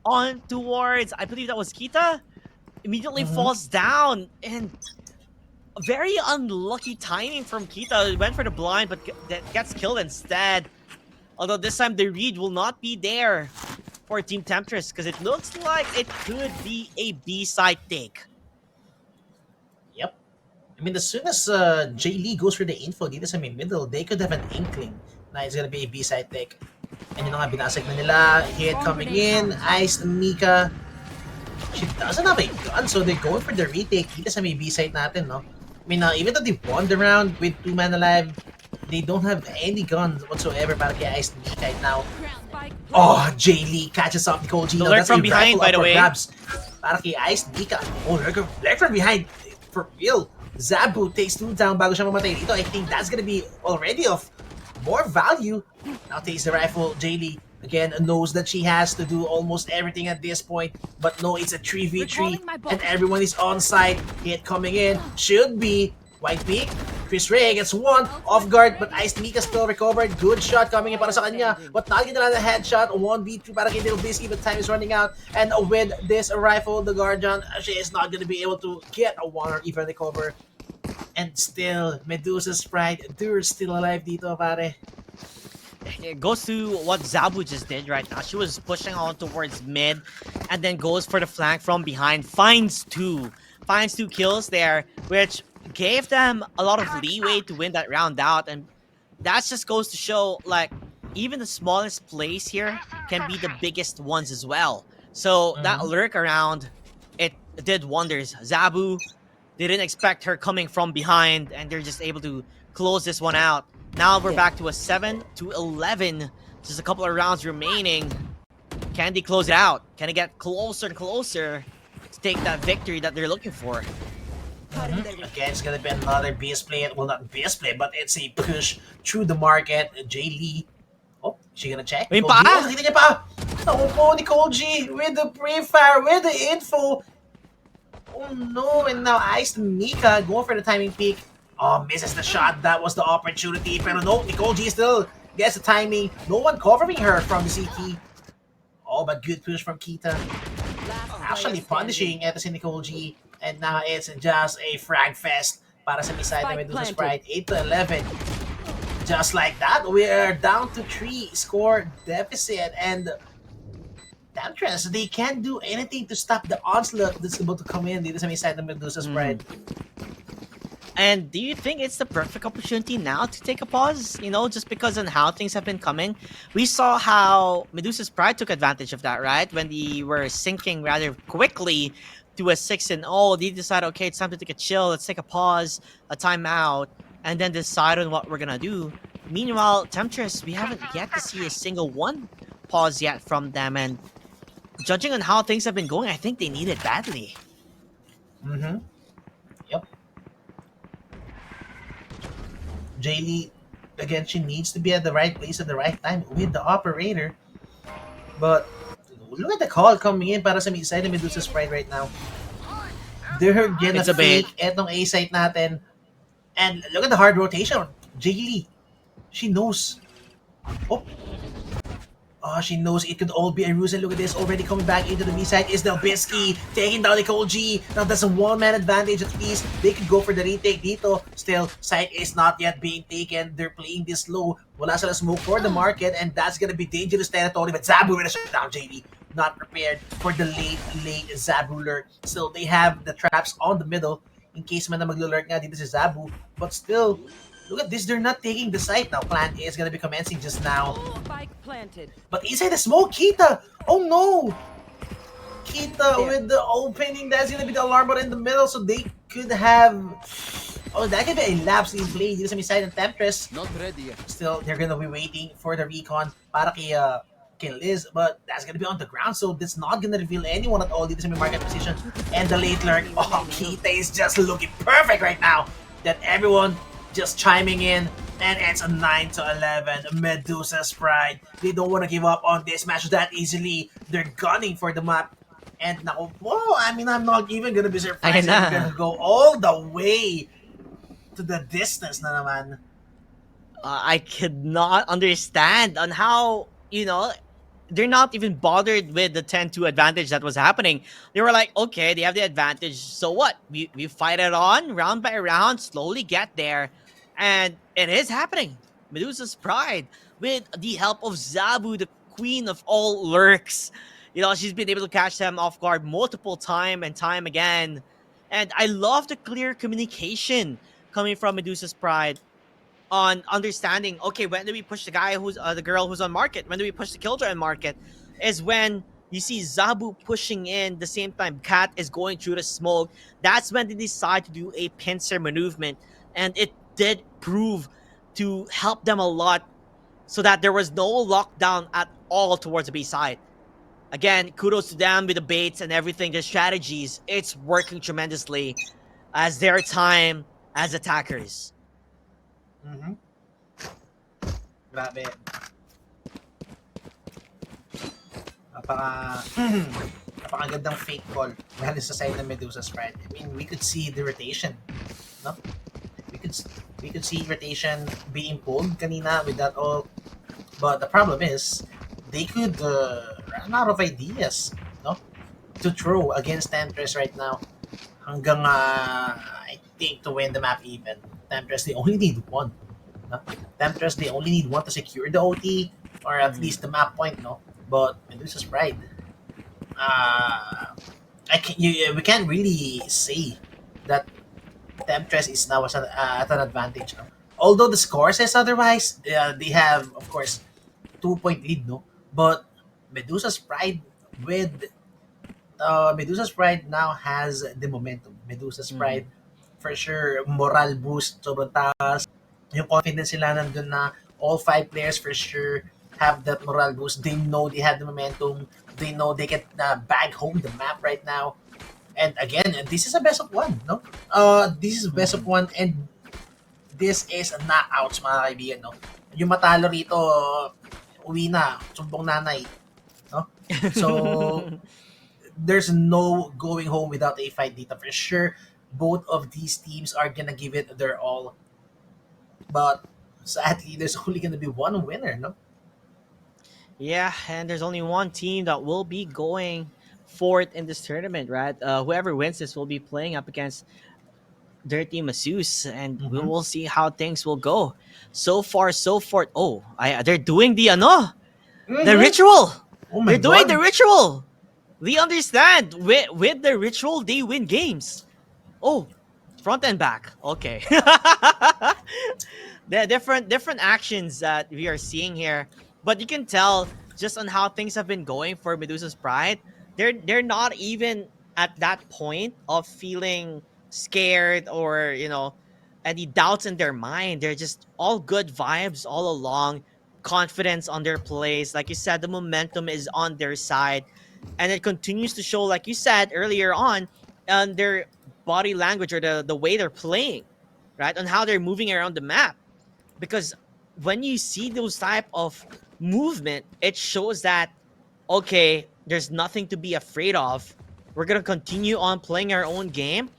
on towards, I believe that was Kita, immediately falls down, and very unlucky timing from Kita. Went for the blind, but gets killed instead. Although this time the read will not be there for Team Temptress because it looks like it could be a B-side take. Yep. I mean, as soon as Jay Lee goes for the info dito sa middle, they could have an inkling na it's gonna be a B-side take. And yun nga, binasag na nila. Hit coming in. Ice Mika. She doesn't have a gun, so they're going for the retake dito sa may B-side natin, no? I mean, even though they won the round with 2 man alive, they don't have any guns whatsoever para kay Ice Mika right now. Jay Lee catches up Nicole G. Lurk from behind, by the way. Grabs. Para kay Ice Mika. Lurk from behind. For real. Zabu takes 2 down bago siya mamatay dito. I think that's gonna be already of more value. Now takes the rifle. Jay Lee again knows that she has to do almost everything at this point. But no, it's a 3v3 and everyone is on site. Hit coming in. Should be White Peak. Chris Ray gets 1 off guard, but Ice Mika still recovered. Good shot coming in para sa kanya, but not gonna land a headshot. 1v2 para kay Little Bisky, but time is running out. And with this rifle, the Guardian, she is not gonna be able to get a 1 or even recover. And still, Medusa's pride, they're still alive dito, pare. It goes to what Zabu just did right now. She was pushing on towards mid and then goes for the flank from behind. Finds 2 kills there, which gave them a lot of leeway to win that round out. And that just goes to show, like, even the smallest plays here can be the biggest ones as well. So that lurk around, it did wonders. Zabu, they didn't expect her coming from behind, and they're just able to close this one out. Now we're back to a 7-11. Just a couple of rounds remaining. Can they close it out? Can they get closer and closer to take that victory that they're looking for? Again, it's gonna be another BS play. Well, not BS play, but it's a push through the market. Jay Lee. Oh, she gonna check? May pa! Nakita niya pa! Oh, Nicole G with the pre-fire, with the info. Oh no, and now Ice Mika going for the timing peak. Oh, misses the shot. That was the opportunity. Pero no, Nicole G still gets the timing. No one covering her from the CT. Oh, but good push from Kita. Actually punishing ito si Nicole G. And now it's just a frag fest para sa side na Medusa Sprite. 8-11. Just like that, we are down to 3 score deficit. And Temptress, they can't do anything to stop the onslaught that's about to come in dito sa side ng Medusa Sprite. And do you think it's the perfect opportunity now to take a pause? You know, just because on how things have been coming. We saw how Medusa's Pride took advantage of that, right? When they were sinking rather quickly to a 6-0, they decided, okay, it's time to take a chill. Let's take a pause, a timeout, and then decide on what we're gonna do. Meanwhile, Temptress, we haven't yet to see a single one pause yet from them. And judging on how things have been going, I think they need it badly. Yep. Jaylee, again, she needs to be at the right place at the right time with the operator. But look at the call coming in para sa side ng Medusa Sprite right now. They're gonna fake etong A-site natin. And look at the hard rotation. Jaylee, she knows. Oh. Oh, she knows it could all be a ruse. And look at this, already coming back into the B side is Delbisky, taking down Nicole G. Now that's a one-man advantage at least. They could go for the retake dito. Still, site is not yet being taken. They're playing this low. Wala sila smoke for the market, and that's gonna be dangerous territory. But Zabu with a shutdown, JD. Not prepared for the late Zabu lurk. Still, they have the traps on the middle in case man na maglo-lurk nga dito si Zabu. But still, look at this, they're not taking the site now. Plan A is gonna be commencing just now. Spike planted. But inside the smoke, Kita! Oh no! Kita with the opening, that's gonna be the alarm button in the middle, so they could have... Oh, that could be a lapse in play dito sa may side ng Temptress. Not ready yet. Still, they're gonna be waiting for the recon para kay Liz, but that's gonna be on the ground, so that's not gonna reveal anyone at all dito sa may market position. And the late lurk, oh, Kita is just looking perfect right now. That everyone just chiming in, and it's a 9-11. Medusa's pride. They don't want to give up on this match that easily. They're gunning for the map. And now, whoa, I mean, I'm not even gonna be surprised if they're gonna go all the way to the distance na naman. I could not understand on how, they're not even bothered with the 10-2 advantage that was happening. They were like, okay, they have the advantage. So what? We fight it on round by round, slowly get there. And it is happening. Medusa's pride with the help of Zabu, the queen of all lurks. She's been able to catch them off guard multiple time and time again. And I love the clear communication coming from Medusa's pride on understanding, okay, when do we push the guy who's the girl who's on market? When do we push the killjoy on market? Is when you see Zabu pushing in the same time Kat is going through the smoke. That's when they decide to do a pincer maneuver, and it did prove to help them a lot, so that there was no lockdown at all towards the B side. Again, kudos to them with the baits and everything, the strategies. It's working tremendously as their time as attackers. Grabe. Napakagandang fake call galing sa side ng Medusa's pride. I mean, we could see the rotation, no? We could see rotation being pulled kanina with that all. But the problem is, they could run out of ideas, no? To throw against Temptress right now. Hanggang, I think, to win the map even. Temptress, they only need one. No? Temptress, they only need one to secure the OT, or at least the map point, no? But Medusa's pride, we can't really say that Temptress is now at an advantage, no? Although the score says otherwise, they have, of course, 2-point lead, no? But Medusa's pride now has the momentum. Medusa's pride, for sure, moral boost, sobrang taas. Yung confidence nila nandun na all 5 players for sure have that moral boost. They know they have the momentum. They know they can bag home the map right now. And again, this is a best of 1, no? This is a best of 1, and this is a knockouts, mga kaibigan, no? Yung matalo rito, uwi na, sumbong nanay, no? So, there's no going home without a fight dito. For sure, both of these teams are gonna give it their all. But sadly, there's only gonna be one winner, no? Yeah, and there's only one team that will be going forth in this tournament, right? Whoever wins this will be playing up against Dirty Masseuse, and we will see how things will go. So far, so forth. Oh, they're doing the the ritual. Oh my They're doing God. the ritual. We understand. With the ritual, they win games. Oh, front and back. Okay. There are different actions that we are seeing here, but you can tell just on how things have been going for Medusa's pride. They're not even at that point of feeling scared or any doubts in their mind. They're just all good vibes all along, confidence on their plays. Like you said, the momentum is on their side, and it continues to show, like you said earlier on their body language, or the way they're playing, right, on how they're moving around the map. Because when you see those type of movement, it shows that, okay, there's nothing to be afraid of. We're gonna continue on playing our own game,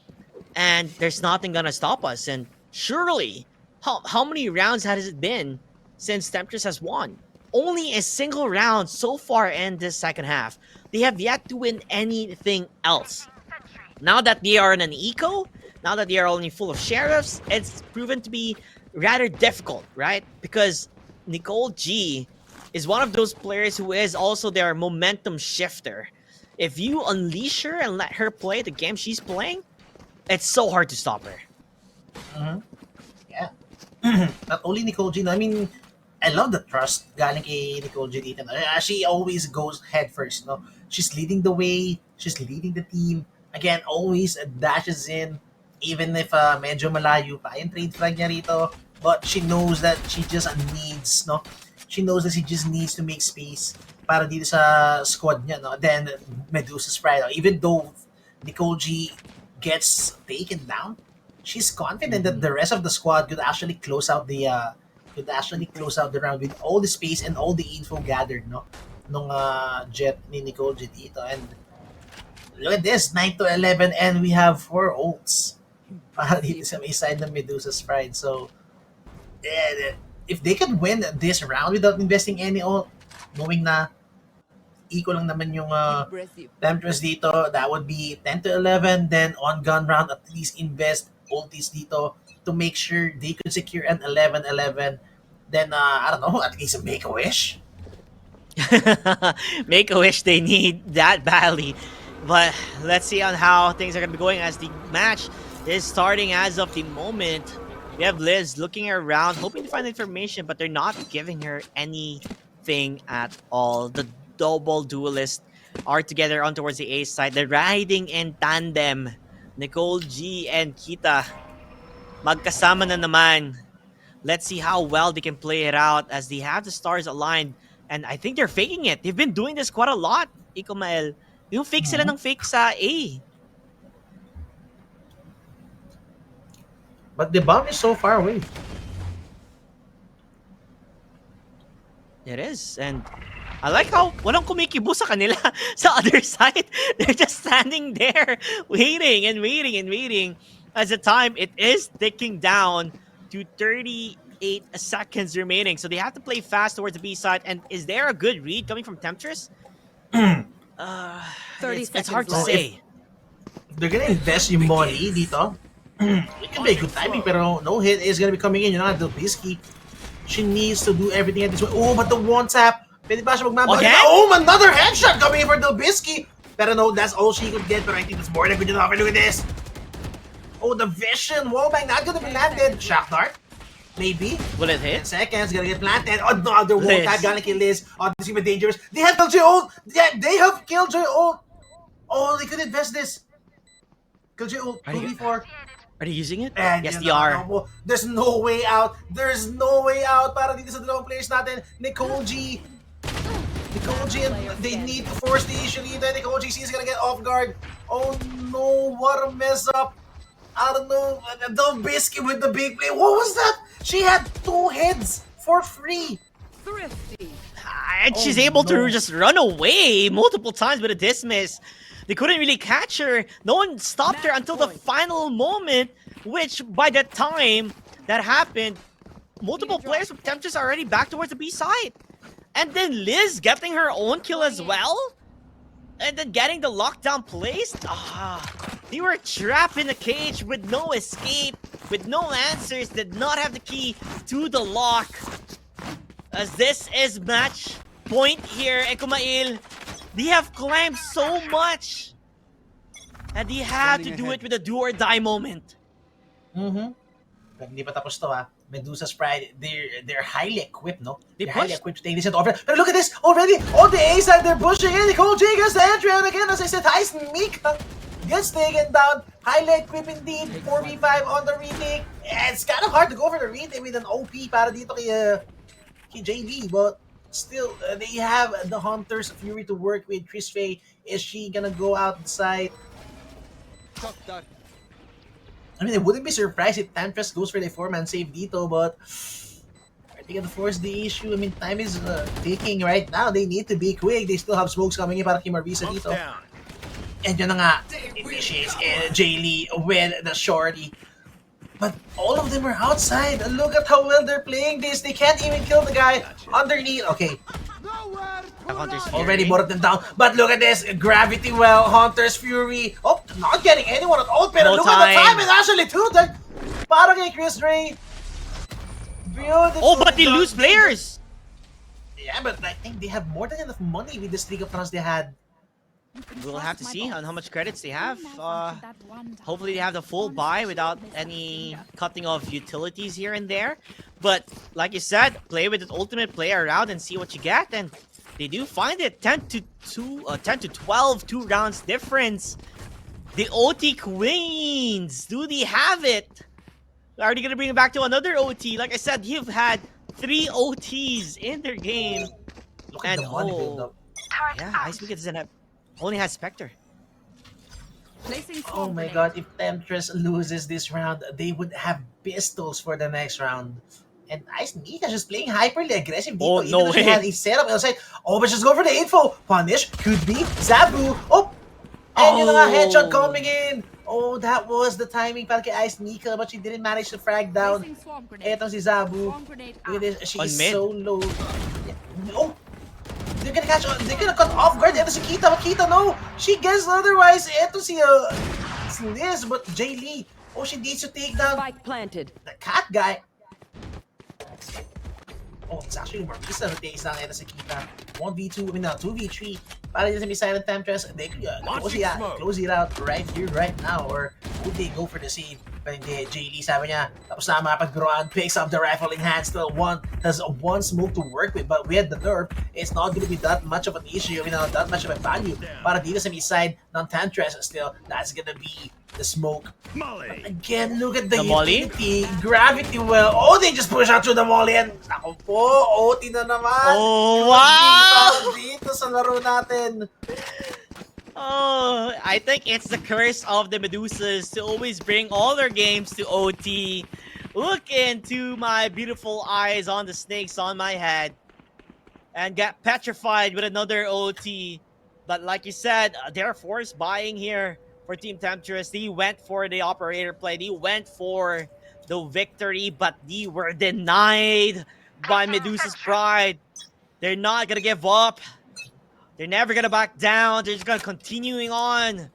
and there's nothing gonna stop us. And surely, how many rounds has it been since Temptress has won? only a single round so far in this second half. They have yet to win anything else. Now that they are in an eco, now that they are only full of sheriffs, it's proven to be rather difficult, right? Because Nicole G is one of those players who is also their momentum shifter. If you unleash her and let her play the game she's playing, it's so hard to stop her. Yeah. Not only Nicole G, no, I mean, I love the trust galing kay Nicole G dito. She always goes head first, no? She's leading the way, she's leading the team. Again, always dashes in, even if medyo malayo pa yung trade flag niya rito. But she knows that she just needs, no? She knows that she just needs to make space para dito sa squad niya, no? Then, Medusa's pride, no? Even though Nicole G gets taken down, she's confident that the rest of the squad could actually close out the round with all the space and all the info gathered, no? Nung jet ni Nicole G dito. And look at this, 9 to 11, and we have 4 ults para dito sa may side ng Medusa's pride. So, if they could win this round without investing any ult, knowing na eco lang naman yung Temptress dito, that would be 10 to 11. Then on gun round, at least invest ultis dito to make sure they could secure an 11-11. Then, I don't know, at least make a wish. Make a wish, they need that badly. But let's see on how things are going to be going as the match is starting as of the moment. We have Liz looking around, hoping to find information, but they're not giving her anything at all. The double duelists are together on towards the A side. They're riding in tandem. Nicole G and Kita magkasama na naman. Let's see how well they can play it out as they have the stars aligned. And I think they're faking it. They've been doing this quite a lot, Ikumael. Yung fake sila ng fake sa A. But the bomb is so far away. It is. And I like how walang kumikibo sa kanila sa other side. They're just standing there waiting and waiting and waiting. As the time, it is ticking down to 38 seconds remaining. So they have to play fast towards the B side. And is there a good read coming from Temptress? 30 it's hard to left. say. They're gonna invest yung money dito. It could be a good timing, pero no hit is gonna be coming in. You know, Delbisky, she needs to do everything at this way. Oh, but the one tap. Pwede ba siya magmamahal? Oh, another headshot coming in for Delbisky. Pero no, that's all she could get. But I think that's more than good enough. Look at this. Oh, the vision. Wallbang not gonna be landed. Shock dart. Maybe. Will it hit? 10 seconds, gonna get planted. Oh, another wall tap, gonna kill Liz. Oh, this is even dangerous. They have Killjoy ult. Yeah, they have Killjoy ult. Oh, they could invest this. Killjoy ult. 2v4. Are they using it? And yes, they are. There's no way out. There's no way out para dito sa dalawang players natin. Nicole G, and they need to force the issue dito. Nicole G is gonna get off guard. Oh no, what a mess up. I don't know. Delbisky with the big play. What was that? She had 2 heads for free. Thrifty. And she's able to just run away multiple times with a dismiss. They couldn't really catch her. No one stopped her until the final moment, which by the time that happened, multiple players from Temptress are already back towards the B side. And then Liz getting her own kill as well. And then getting the lockdown placed. They were trapped in a cage with no escape, with no answers, did not have the key to the lock. As this is match point here, Ekumail. They have climbed so much. And they have to do it with a do or die moment. Hindi pa tapos to, ha. Medusa's pride, they're highly equipped, no? They're highly equipped to take this into offense. But look at this already! On the A side, they're pushing in. Nicole G gets the entry, and again, as I said, Tyson Mika gets taken down. Highly equipped indeed. 4v5 on the retake. It's kind of hard to go for the retake with an OP para dito kay JV, but still, they have the Hunter's Fury to work with. Chris Faye, is she gonna go outside? I mean, I wouldn't be surprised if Temptress goes for the 4-man save dito, but are they gonna force the issue? I mean, time is ticking right now. They need to be quick. They still have smokes coming in para kay Marvisa dito. And yun na nga, initiates Jaylee with the shorty. But all of them are outside. Look at how well they're playing this. They can't even kill the guy underneath. Okay, already brought them down. But look at this. Gravity Well, Hunter's Fury. Oh, not getting anyone at all. Pero look at the time. It's actually two. Para kay Chris Ray. Beautiful. Oh, but they lose players. Yeah, but I think they have more than enough money with the streak of runs they had. We'll have to see on how much credits they have. Hopefully they have the full buy without any cutting of utilities here and there. But like you said, play with the ultimate, play around and see what you get. And they do find it. 10 to 12, 2 rounds difference. The OT Queens, do they have it? Are they gonna bring it back to another OT? Like I said, you've had 3 OTs in their game. Look at the money build up. Yeah, Ice Beacon doesn't have, only has Spectre. Oh my god, if Temptress loses this round, they would have pistols for the next round. And Ice Mika just playing hyperly aggressive. Oh, even no though she way. had a setup outside. Oh, but just go for the info. Punish, could be, Zabu. Oh! And yun na nga, headshot coming in. Oh, that was the timing para kay Ice Mika, but she didn't manage to frag down. Etong si Zabu. Look at this, she is so low. Yeah. Oh! They're gonna catch on. They're gonna cut off guard. Ito si Kita. But Kita, no! She gets otherwise. Ito si Liz, but Jay Lee. Oh, she needs to take down the cat guy. Oh, it's actually Marisa who takes down ito si Kita. 1v2, I mean, 2v3. Para dito sa may silent Temptress, they close it out right here, right now. Or would they go for the save? But hindi, Jay Lee, sabi niya, tapos na mapag-ground, picks up the rifle in hand, still has one smoke to work with, but with the nerf, it's not going to be that much of an issue, that much of a value. Para dito sa may side ng Temptress, still, that's gonna be the smoke. Again, look at the utility, Gravity Well. Oh, they just push out to the molly and ako po, OT na naman. Oh, wow! Dito sa laro natin. Oh, I think it's the curse of the Medusas to always bring all their games to OT. Look into my beautiful eyes on the snakes on my head and get petrified with another OT. But like you said, they're forced buying here for Team Temptress. They went for the operator play. They went for the victory, but they were denied by Medusa's pride. They're not gonna give up. They're never gonna back down. They're just gonna continuing on.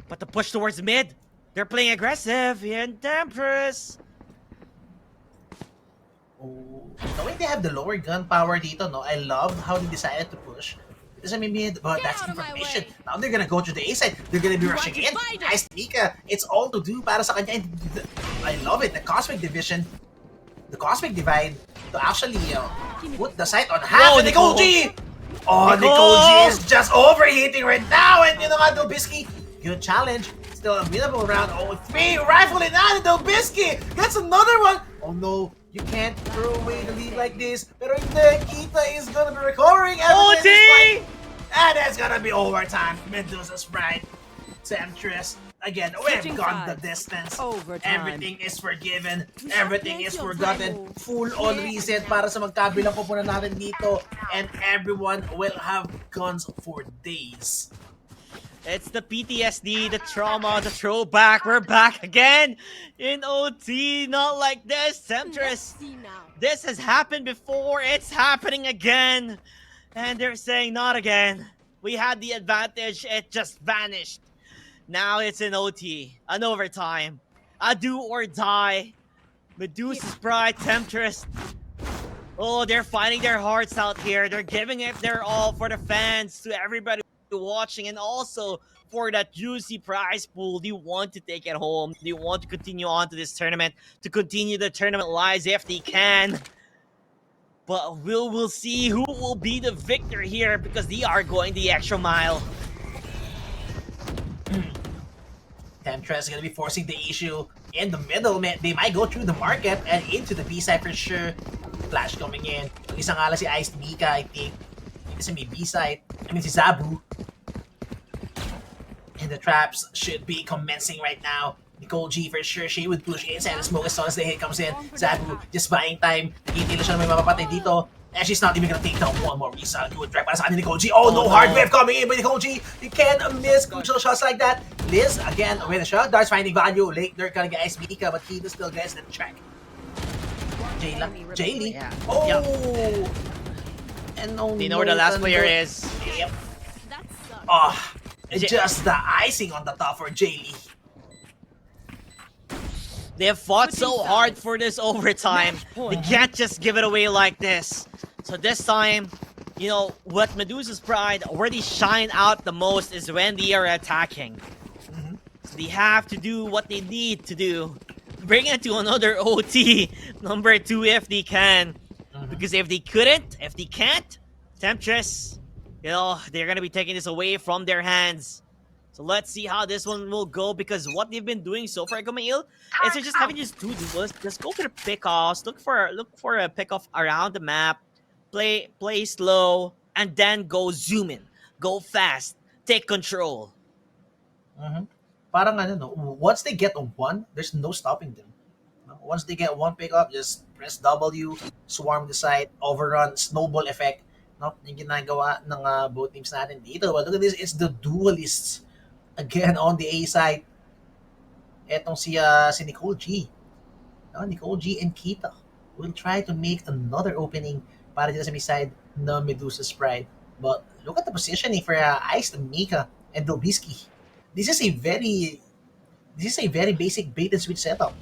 But the push towards mid, they're playing aggressive in Temptress. Oh, the way they have the lower gun power dito, no? I love how they decided to push. Because I mean, that's information. Now they're gonna go to the A side. They're gonna be rushing in. Nice Mika. It's all to do para sa kanya. I love it. The Cosmic Division, the Cosmic Divide, to actually put the sight on half. And Nicole G! Oh, Nicole G is just overheating right now. And Dobisky, good challenge. Still a winnable round. Oh, 3 rifle in hand. Dobisky gets another one. Oh no, you can't throw away the lead like this. Pero hindi, Kita is gonna be recovering. OT! And it's gonna be overtime. Medusa's pride. Temptress. Again, we've gone the distance. Everything is forgiven. Everything is forgotten. Full on reset para sa magkabilang pupunan natin dito. And everyone will have guns for days. It's the PTSD, the trauma, the throwback. We're back again in OT. Not like this, Temptress. This has happened before. It's happening again. And they're saying not again. We had the advantage. It just vanished. Now it's an OT, an overtime, a do or die. Medusa's pride, Temptress. Oh, they're fighting their hearts out here. They're giving it their all for the fans, to everybody watching, and also for that juicy prize pool. They want to take it home. They want to continue on to this tournament, to continue the tournament lives if they can. But we'll see who will be the victor here, because they are going the extra mile. Temptress is going to be forcing the issue in the middle. They might go through the market and into the B side for sure. Flash coming in. Isang ala si Ice Mika, I think. Dito sa may B side. I mean si Zabu. And the traps should be commencing right now. Nicole G for sure, she would push inside the smoke as soon as the hit comes in. Zabu just buying time. Nagigitila siya na may mapapatay dito. And she's not even gonna take down one more Risa. Good try para sa kanila ni Nicole G. Oh no, hard wave coming in by Nicole G. You can't miss crucial shots like that. Liz, again, with a shot. Darts finding value. Late lurk gonna get Mika, but Kita still gets the track. Jaylee. Yeah. Oh! Yep. And no, They know where the last player is. Yep. Oh, just the icing on the top for Jaylee. They have fought so hard for this overtime. They can't just give it away like this. So this time, you know, what Medusa's Pride already shine out the most is when they are attacking. So they have to do what they need to do. Bring it to another OT, number 2 if they can. Because if they couldn't, if they can't, Temptress, you know, they're going to be taking this away from their hands. So let's see how this one will go, because what they've been doing so far, Gamail, is they're just having just 2 duels. Just go for the pickoffs, look for a pickoff around the map, play slow, and then go zoom in, go fast, take control. Parang ano, no, once they get a 1, there's no stopping them. No? Once they get 1 pickup, just press W, swarm the site, overrun, snowball effect. No? Yung ginagawa ng both teams natin dito. But look at this, it's the duelists. Again, on the A side, etong si Nicole G. No? Nicole G and Kita will try to make another opening para dito sa may side ng Medusa's Pride. But look at the positioning for Ice and Mika and Dobisky. This is a very basic bait and switch setup.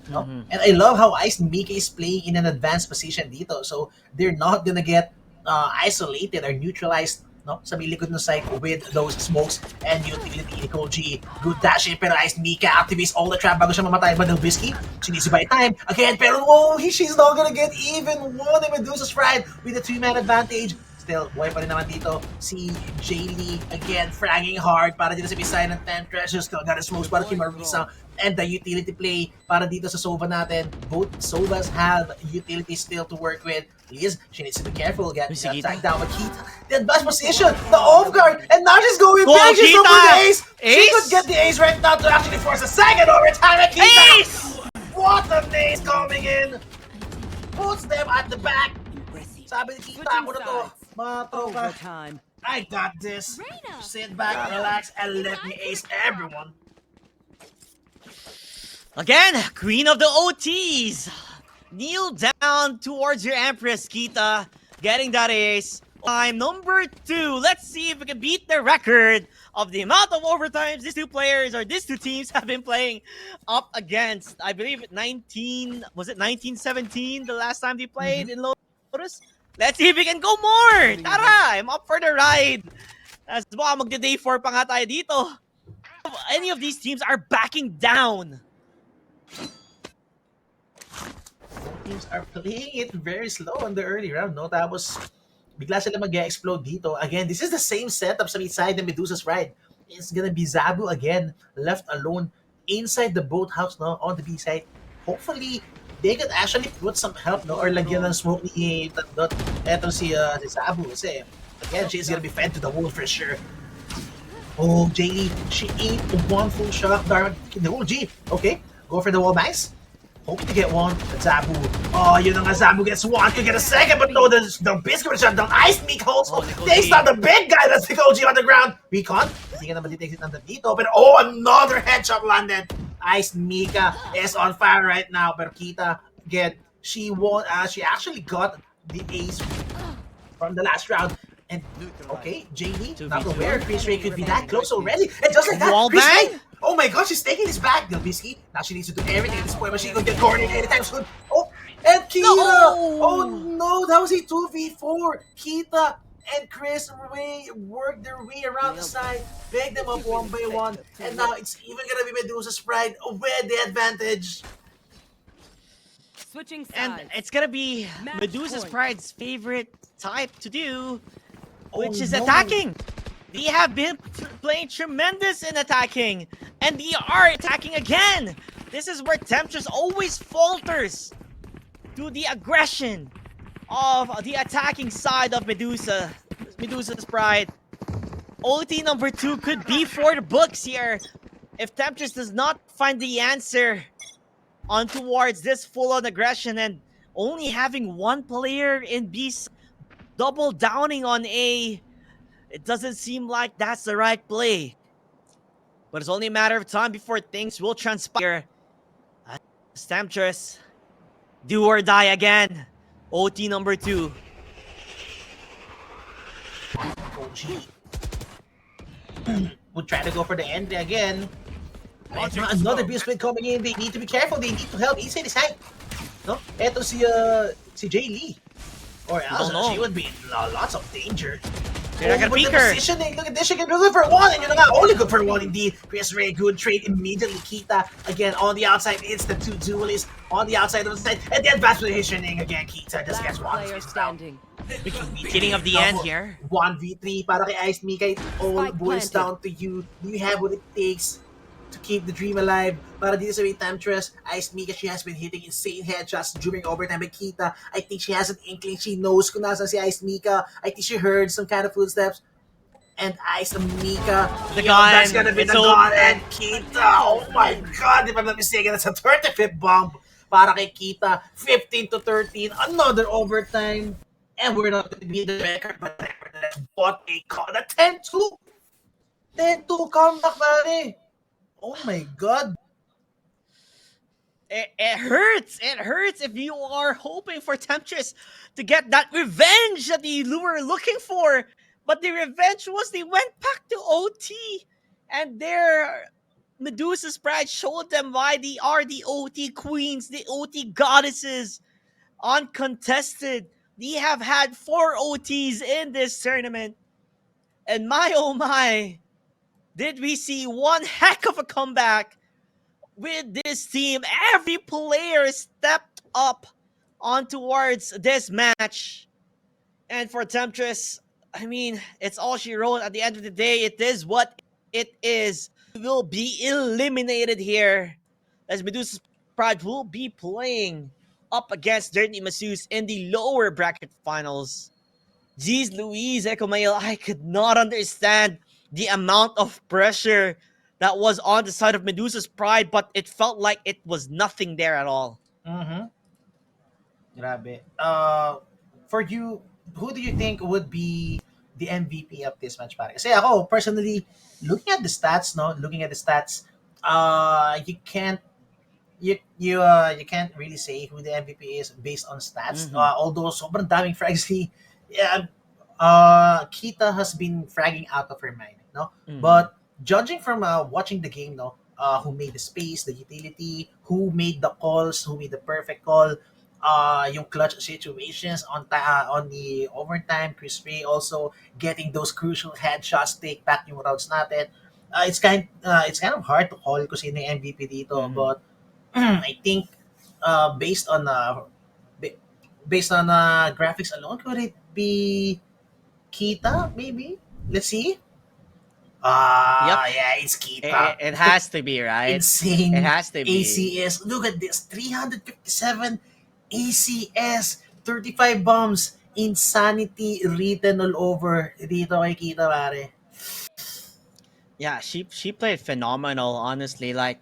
No? And I love how Ice and Mika is playing in an advanced position dito. So they're not gonna get isolated or neutralized, no, sa may likod ng site with those smokes and utility. Nicole G, good dash in, pero Ice Mika activates all the trap bago siya mamatay by Dobisky. She needs to buy time again, pero she's not gonna get even one in Medusa's Pride with a 3-man advantage. Still, buhay pa rin naman dito si Jaylee, again, fragging hard para dito sa bisay ng Temptress. Still got a smokes para kay Marisa. And the utility play para dito sa Sova natin. Both Sovas have utility still to work with. Liz, she needs to be careful. Get tagged down with Kita. The advanced position, the off guard, and now she's going back. She's over the ace. She could get the ace right now to actually force a second overtime at Kita. Ace! What an ace coming in. Puts them at the back. Sabi ni Kita, ako na to. Mga tropa, I got this. Sit back, relax, and let me ace everyone. Again, Queen of the OTs. Kneel down towards your Empress, Kita. Getting that ace. Time number 2. Let's see if we can beat the record of the amount of overtimes these 2 players or these 2 teams have been playing up against. I believe 1917 the last time they played in Lotus? Let's see if we can go more! Tara! I'm up for the ride! As baka magde-day 4 pa nga tayo dito. Any of these teams are backing down. Teams are playing it very slow in the early round, no? Tapos, bigla sila mag-explode dito. Again, this is the same setup sa mid-side ng Medusa's Pride. It's gonna be Zabu again, left alone inside the boathouse, no? On the B side. Hopefully, they could actually put some help, no? Or lagyan ng smoke ni Tandot. Eto si Zabu. Kasi, again, she's gonna be fed to the wolf for sure. Oh, Jaylee, she ate 1 full shot. No, G. Okay, go for the wall bangs. Hoping to get 1. Zabu. Oh, yun nga, Zabu gets 1. Could get a second, but no, the biscuit shot down. Ice Meek holds. Takes down the big guy. That's Nicole G on the ground. Recon. Hindi ka naman takes it dito. But another headshot landed. Ice Mika is on fire right now. Pero Kita, again, she won. She actually got the ace from the last round. And okay, Jaylee, not aware Chris Ray could be that close already. And just like that, Chris Ray, oh my god, she's taking this back. Dobisky, now she needs to do everything at this point, but she could get coordinated anytime soon. Oh, and Kita! No! Oh no, that was a 2v4. Kita and Chris Ray worked their way around the side, picked them up 1 by 1, and now it's even gonna be Medusa's Pride with the advantage. Switching sides. And it's gonna be Medusa's Pride's favorite type to do, which is attacking. They have been playing tremendous in attacking, and they are attacking again. This is where Temptress always falters to the aggression of the attacking side of Medusa's Pride. OT number 2 could be for the books here if Temptress does not find the answer on towards this full-on aggression, and only having 1 player in B double downing on A. It doesn't seem like that's the right play. But it's only a matter of time before things will transpire. Temptress, do or die again. OT number 2. OG would try to go for the entry again. Another beast wave coming in. They need to be careful. They need to help inside the side. No? Eto si Jay Lee. Or else she would be in lots of danger. They're not gonna peek her. Positioning. Look at this. She can do good for one. And only good for one indeed. Chris Ray, good trade immediately. Kita again on the outside. It's the two duelists on the outside of the side. And then advanced positioning again. Kita just gets one. Beginning of the end here. 1v3 para kay Ice Mika. It all boils down to you. Do you have what it takes to keep the dream alive? Para dito sa Temptress, Ice Mika, she has been hitting insane headshots during overtime. But Kita, I think she has an inkling. She knows kung nasa si Ice Mika. I think she heard some kind of footsteps. And Ice Mika, that's gonna be the gun. And Kita, oh my god, if I'm not mistaken, that's a 35th bomb para kay Kita. 15 to 13, another overtime. And we're not going to be the record, but what a call. The 10-2. 10-2 comeback, pare. Oh my god. It hurts. It hurts if you are hoping for Temptress to get that revenge that you were looking for. But the revenge was they went back to OT. And their Medusa's Pride showed them why they are the OT queens, the OT goddesses. Uncontested. They have had 4 OTs in this tournament. And my oh my, did we see one heck of a comeback with this team. Every player stepped up on towards this match. And for Temptress, I mean, it's all she wrote. At the end of the day, it is what it is. We will be eliminated here as Medusa's Pride will be playing up against Dirty Masseuse in the lower bracket finals. Jeez Louise, Ecomail, I could not understand the amount of pressure that was on the side of Medusa's Pride, but it felt like it was nothing there at all. Grabe. For you, who do you think would be the MVP of this match, pare? Kasi ako, personally, looking at the stats, you can't you can't really say who the MVP is based on stats. Although sobrang daming frags ni Kita has been fragging out of her mind, no? But judging from watching the game, no, who made the space, the utility, who made the calls, who made the perfect call, yung clutch situations on the overtime, Chris Ray also getting those crucial headshots, take back yung rounds natin. It's kind of hard to call kung sino yung MVP dito, but I think based on graphics alone, could it be Kita? Maybe. Let's see. Yeah, it's Kita. It has to be, right? Insane. It has to be. ACS. Look at this. 357 ACS. 35 bombs. Insanity written all over dito kay Kita, pare. Yeah, she played phenomenal, honestly. Like,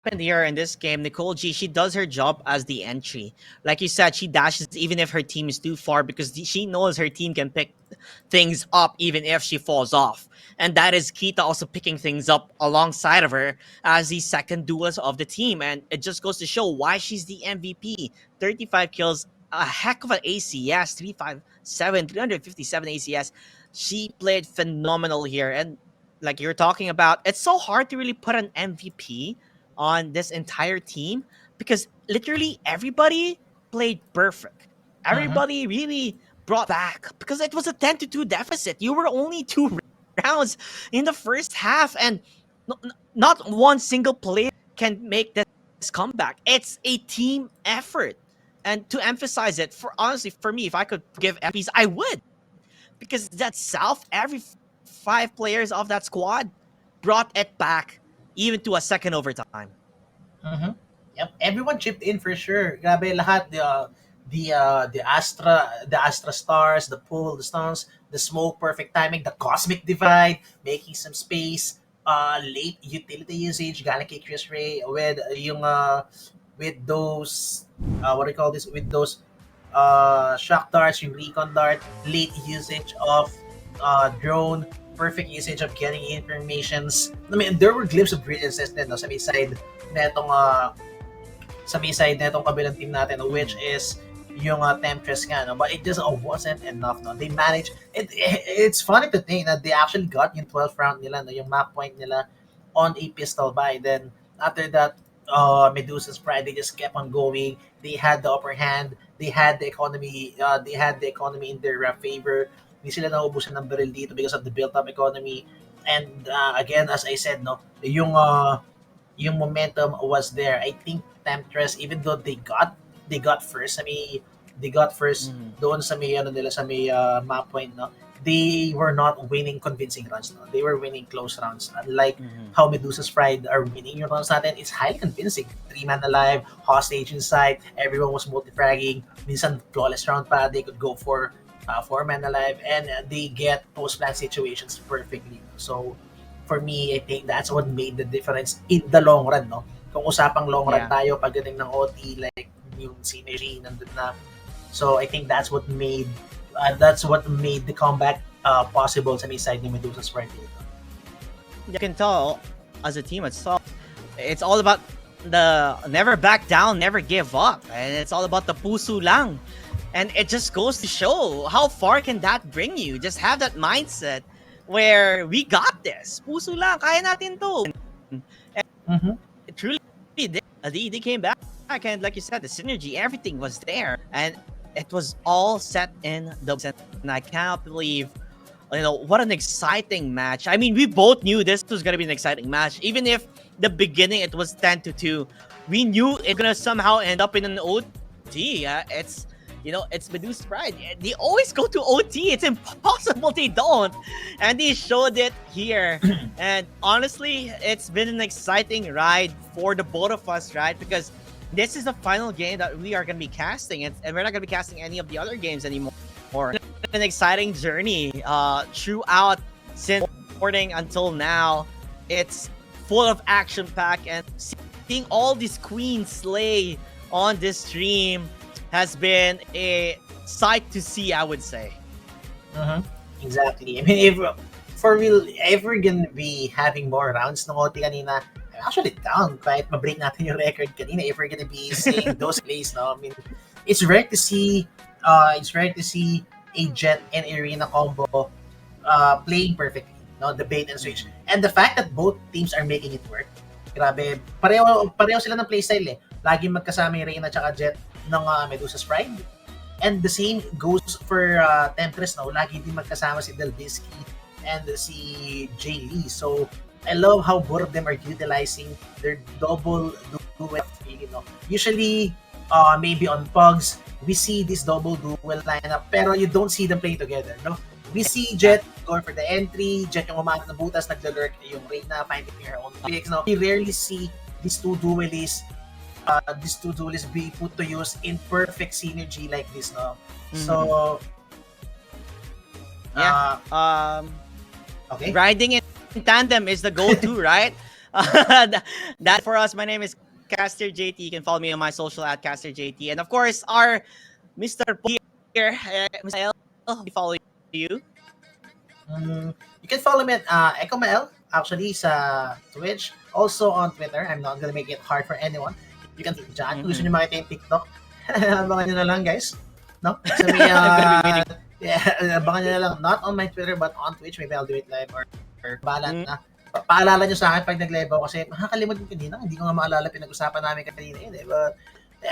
happened here in this game, Nicole G, she does her job as the entry. Like you said, she dashes even if her team is too far because she knows her team can pick things up even if she falls off. And that is Kita also picking things up alongside of her as the second duelist of the team. And it just goes to show why she's the MVP. 35 kills, a heck of an ACS, 357 ACS. She played phenomenal here. And like you're talking about, it's so hard to really put an MVP on this entire team because literally everybody played perfect. Everybody really brought back because it was a 10-2 deficit. You were only 2 rounds in the first half and not one single player can make this comeback. It's a team effort. And to emphasize it, honestly, for me, if I could give MVPs, I would. Because that South, every 5 players of that squad brought it back even to a second overtime. Yep, everyone chipped in for sure. Grabe lahat, the Astra Stars, the Pull, the Stones, the Smoke, perfect timing, the Cosmic Divide, making some space, late utility usage, galing kay Chris Ray with those what do you call this, with those shock darts, yung recon dart, late usage of drone, perfect usage of getting informations. I mean, there were glimpses of brilliance din no, sa may side netong kabilang team natin, no, which is yung Temptress nga, no? But it just wasn't enough. No? They managed, it's funny to think that they actually got yung 12th round nila, no? Yung map point nila on a pistol buy. Then after that, Medusa's Pride, they just kept on going. They had the upper hand. They had the economy. In their favor. Hindi sila naubusan ng baril dito because of the built-up economy. And again, as I said, no, yung momentum was there. I think Temptress, even though they got first. They got first doon sa may map point, no. They were not winning convincing runs, no. They were winning close rounds. Unlike how Medusa's Pride are winning yung runs natin, it's highly convincing. 3-man alive, hostage inside, everyone was multi-fragging. Minsan flawless round pa, they could go for 4-man alive, and they get post-plan situations perfectly. So for me, I think that's what made the difference in the long run, no. Kung usapang long run tayo pagdating ng OT, like yung synergy nandun na. So I think that's what made the comeback possible sa may side ni Medusa's Pride dito. You can tell as a team itself, it's all about the never back down, never give up, and it's all about the puso lang. And it just goes to show how far can that bring you. Just have that mindset where we got this. Puso lang, kaya natin to. And it truly did. They came back, and like you said, the synergy, everything was there, and it was all set in the. And I cannot believe, what an exciting match. I mean, we both knew this was gonna be an exciting match, even if the beginning it was 10-2. We knew it's gonna somehow end up in an OT. It's Medusa's Pride. They always go to OT. It's impossible they don't. And they showed it here. And honestly, it's been an exciting ride for the both of us, right? Because this is the final game that we are going to be casting. And we're not going to be casting any of the other games anymore. It's an exciting journey throughout since morning until now. It's full of action-packed. And seeing all these queens slay on this stream has been a sight to see, I would say. Exactly. I mean, if for real, if we're gonna be having more rounds ng OT kanina, I'm actually down kahit ma-break natin yung record kanina if we're gonna be seeing those plays, no? I mean, it's rare to see a Jet and Arena combo playing perfectly, no? The bait and switch. And the fact that both teams are making it work. Grabe, pareho sila ng playstyle eh. Laging magkasama yung Reyna at Jet ng Medusa's Pride. And the same goes for Temptress, no? Lagi din magkasama si Delbisky and si Jay Lee. So, I love how both of them are utilizing their double duel. Usually, maybe on Pugs, we see this double duel lineup, pero you don't see them playing together, no? We see Jet going for the entry, Jet yung umangat ng butas, naglalurk, yung Reyna finding her own picks, no? We rarely see these two duelists be put to use in perfect synergy like this, no? So, okay. Riding in tandem is the go-to, right? That for us. My name is Caster JT. You can follow me on my social at Caster JT, and of course, our Mr. here, Mr. L, we follow you. You can follow me at Echo Mael, actually, sa Twitch. Also on Twitter. I'm not gonna make it hard for anyone. You can click dyan. Kung gusto nyo makita yung TikTok, abangan nyo na lang, guys. No? So may, abangan nyo na lang. Not on my Twitter, but on Twitch. Maybe I'll do it live or balat na. Paalala nyo sa akin pag nag-live ako kasi makakalimot yung kanina. Hindi ko nga maalala pinag-usapan namin kanina yun. But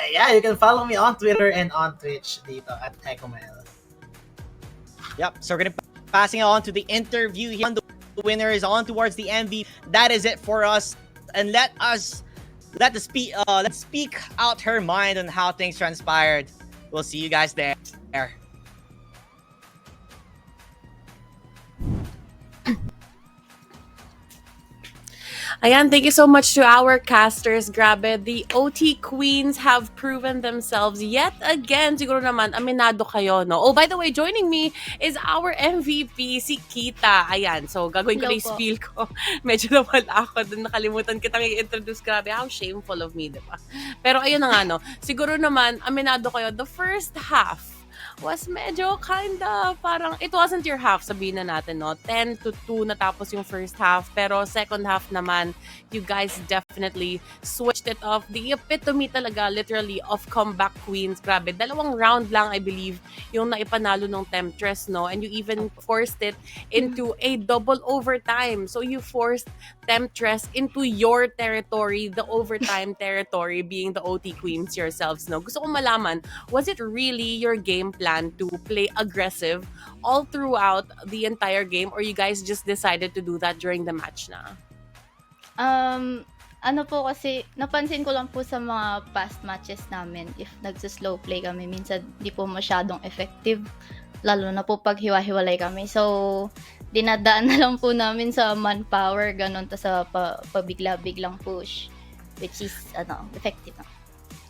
yeah, you can follow me on Twitter and on Twitch dito at EchoMail. Yep. So we're going to be passing on to the interview here. The winner is on towards the MVP. That is it for us. And let's speak out her mind on how things transpired. We'll see you guys there. Ayan, thank you so much to our casters. Grabe, the OT queens have proven themselves yet again. Siguro naman, aminado kayo, no? Oh, by the way, joining me is our MVP, si Kita. Ayan, so gagawin ko Hello na yung po. spiel ko. Medyo nawala ako dun, nakalimutan kitang i-introduce. Grabe, how shameful of me, diba? Pero ayun na nga, no? Siguro naman, aminado kayo, the first half was medyo kinda parang it wasn't your half, sabihin na natin, no? 10-2 natapos yung first half, pero second half naman, you guys definitely switched it off. The epitome talaga, literally, of comeback queens. Grabe, 2 round lang, I believe, yung naipanalo ng Temptress, no? And you even forced it into a double overtime. So you forced Temptress into your territory, the overtime territory, being the OT queens yourselves, no? Gusto ko malaman, was it really your game plan to play aggressive all throughout the entire game, or you guys just decided to do that during the match na? Ano po kasi, napansin ko lang po sa mga past matches namin, if nagsa-slow play kami, minsan di po masyadong effective, lalo na po pag hiwa-hiwalay kami. So, dinadaan na lang po namin sa manpower, ganun, ta sa pabigla-biglang push, which is, effective na.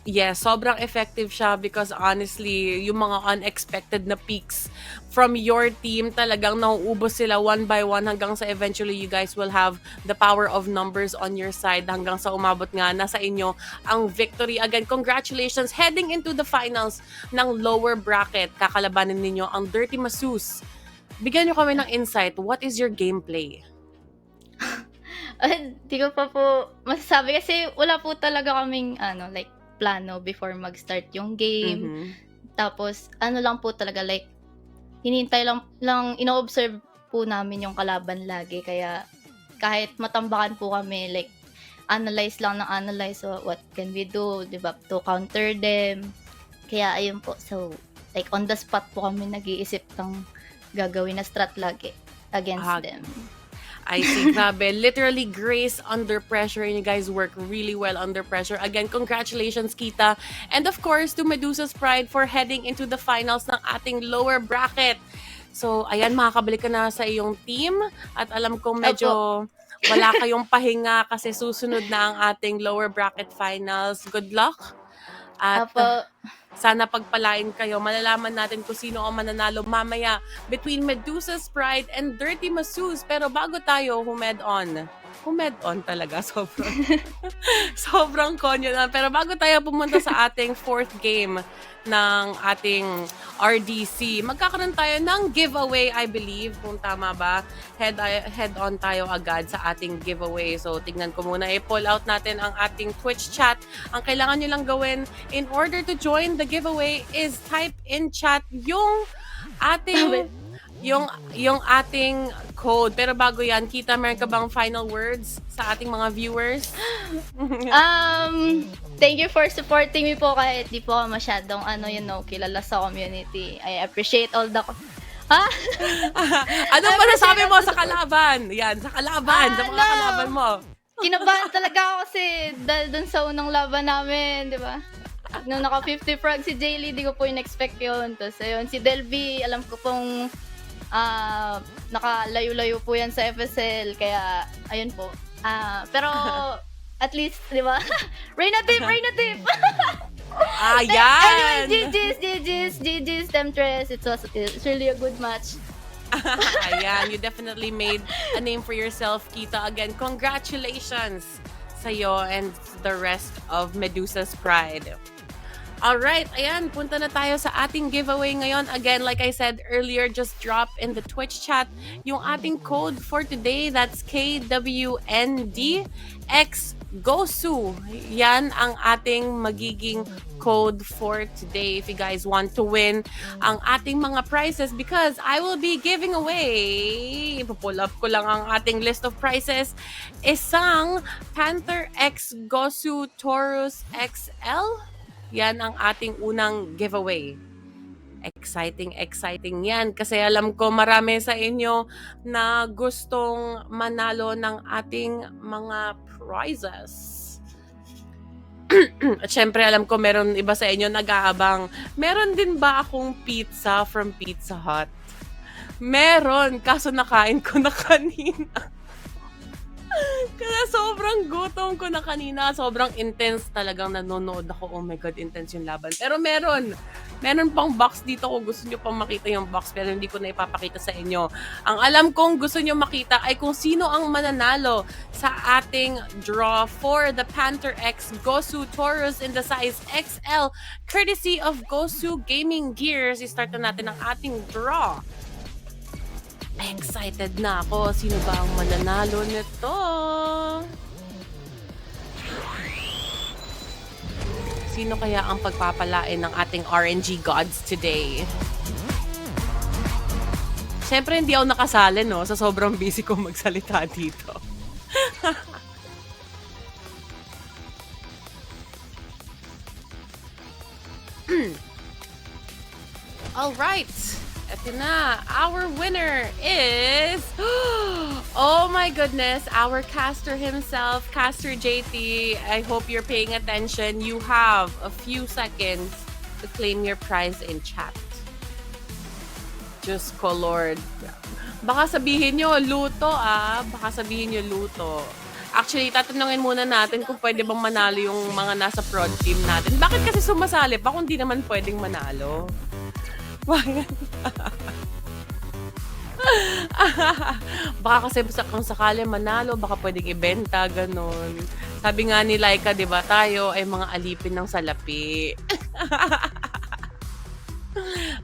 Yes, sobrang effective siya because honestly, yung mga unexpected na peaks from your team, talagang nauubos sila one by one hanggang sa eventually you guys will have the power of numbers on your side hanggang sa umabot nga nasa inyo ang victory. Again, congratulations heading into the finals ng lower bracket. Kakalabanin ninyo ang Dirty Masus. Bigyan nyo kami ng insight. What is your gameplay? Di ko pa po masasabi kasi wala po talaga kaming plano before mag-start yung game. Tapos lang po talaga, like hinintay lang ino-observe po namin yung kalaban lagi, kaya kahit matambakan po kami, like analyze lang ng analyze, so what can we do, diba, to counter them. Kaya ayun po, so like on the spot po kami nag-iisip ng gagawin na strat lagi against them. I see, grabe. Literally grace under pressure, and you guys work really well under pressure. Again, congratulations, Kita. And of course, to Medusa's Pride for heading into the finals ng ating lower bracket. So, ayan, makakabalik ka na sa iyong team. At alam kong medyo wala kayong pahinga kasi susunod na ang ating lower bracket finals. Good luck. At sana pagpalain kayo. Malalaman natin kung sino ang mananalo mamaya between Medusa's Pride and Dirty Masus. Pero bago tayo humed on talaga. Sobrang konyo na. Pero bago tayo pumunta sa ating 4th game ng ating RDC, magkakaroon tayo ng giveaway, I believe, kung tama ba. Head on tayo agad sa ating giveaway. So, tignan ko muna. I-pull out natin ang ating Twitch chat. Ang kailangan nyo lang gawin in order to join the giveaway is type in chat yung ating ating code. Pero bago yan, Kita, meron ka bang final words sa ating mga viewers? Thank you for supporting me po kahit di po ako masyadong kilala sa community. I appreciate all the Ano pa nasabi mo sa kalaban? Yan, sa kalaban, sa mga kalaban mo. Kinabahan talaga ako kasi dahil dun sa unang laban namin, di ba? Nung naka 50 frag si Jaylee, di ko po in-expect yun. Tapos ayun, si Delby, alam ko pong nakalayo-layo po yan sa FSL, kaya ayun po. Pero at least, di ba? Reyna tip! Yan! Anyway, GG's, Temptress. It's really a good match. Ayan, you definitely made a name for yourself, Kita. Again, congratulations sa'yo and the rest of Medusa's Pride. Alright, ayan, punta na tayo sa ating giveaway ngayon. Again, like I said earlier, just drop in the Twitch chat yung ating code for today. That's KWEEENDOM. Yan ang ating magiging code for today if you guys want to win ang ating mga prizes, because I will be giving away, ipupull up ko lang ang ating list of prizes, isang Panther X Gosu Taurus XL. Yan ang ating unang giveaway. Exciting yan. Kasi alam ko marami sa inyo na gustong manalo ng ating mga prizes. At syempre alam ko meron iba sa inyo nag-aabang. Meron din ba akong pizza from Pizza Hut? Meron. Kaso nakain ko na kanina. Kaya sobrang gutom ko na kanina. Sobrang intense talagang nanonood ako. Oh my God, intense yung laban. Pero meron pang box dito kung gusto nyo pang makita yung box pero hindi ko na ipapakita sa inyo. Ang alam kong gusto nyo makita ay kung sino ang mananalo sa ating draw for the Panther X Gosu Taurus in the size XL courtesy of Gosu Gaming Gears. I-start na natin ang ating draw. Excited na ako. Sino ba ang mananalo nito? Sino kaya ang pagpapalain ng ating RNG gods today? Siyempre, hindi ako nakasali, no? Sa sobrang busy ko magsalita dito. Alright. Ito na. Our winner is... Oh my goodness. Our caster himself, Caster JT. I hope you're paying attention. You have a few seconds to claim your prize in chat. Diyos ko, Lord. Baka sabihin nyo, luto Baka sabihin nyo, luto. Actually, tatanungin muna natin kung pwede bang manalo yung mga nasa prod team natin. Bakit kasi sumasali pa kung di naman pwedeng manalo? Baka kasi kung sakali manalo, baka pwedeng ibenta, ganun. Sabi nga ni Laika, di ba, tayo ay mga alipin ng salapi.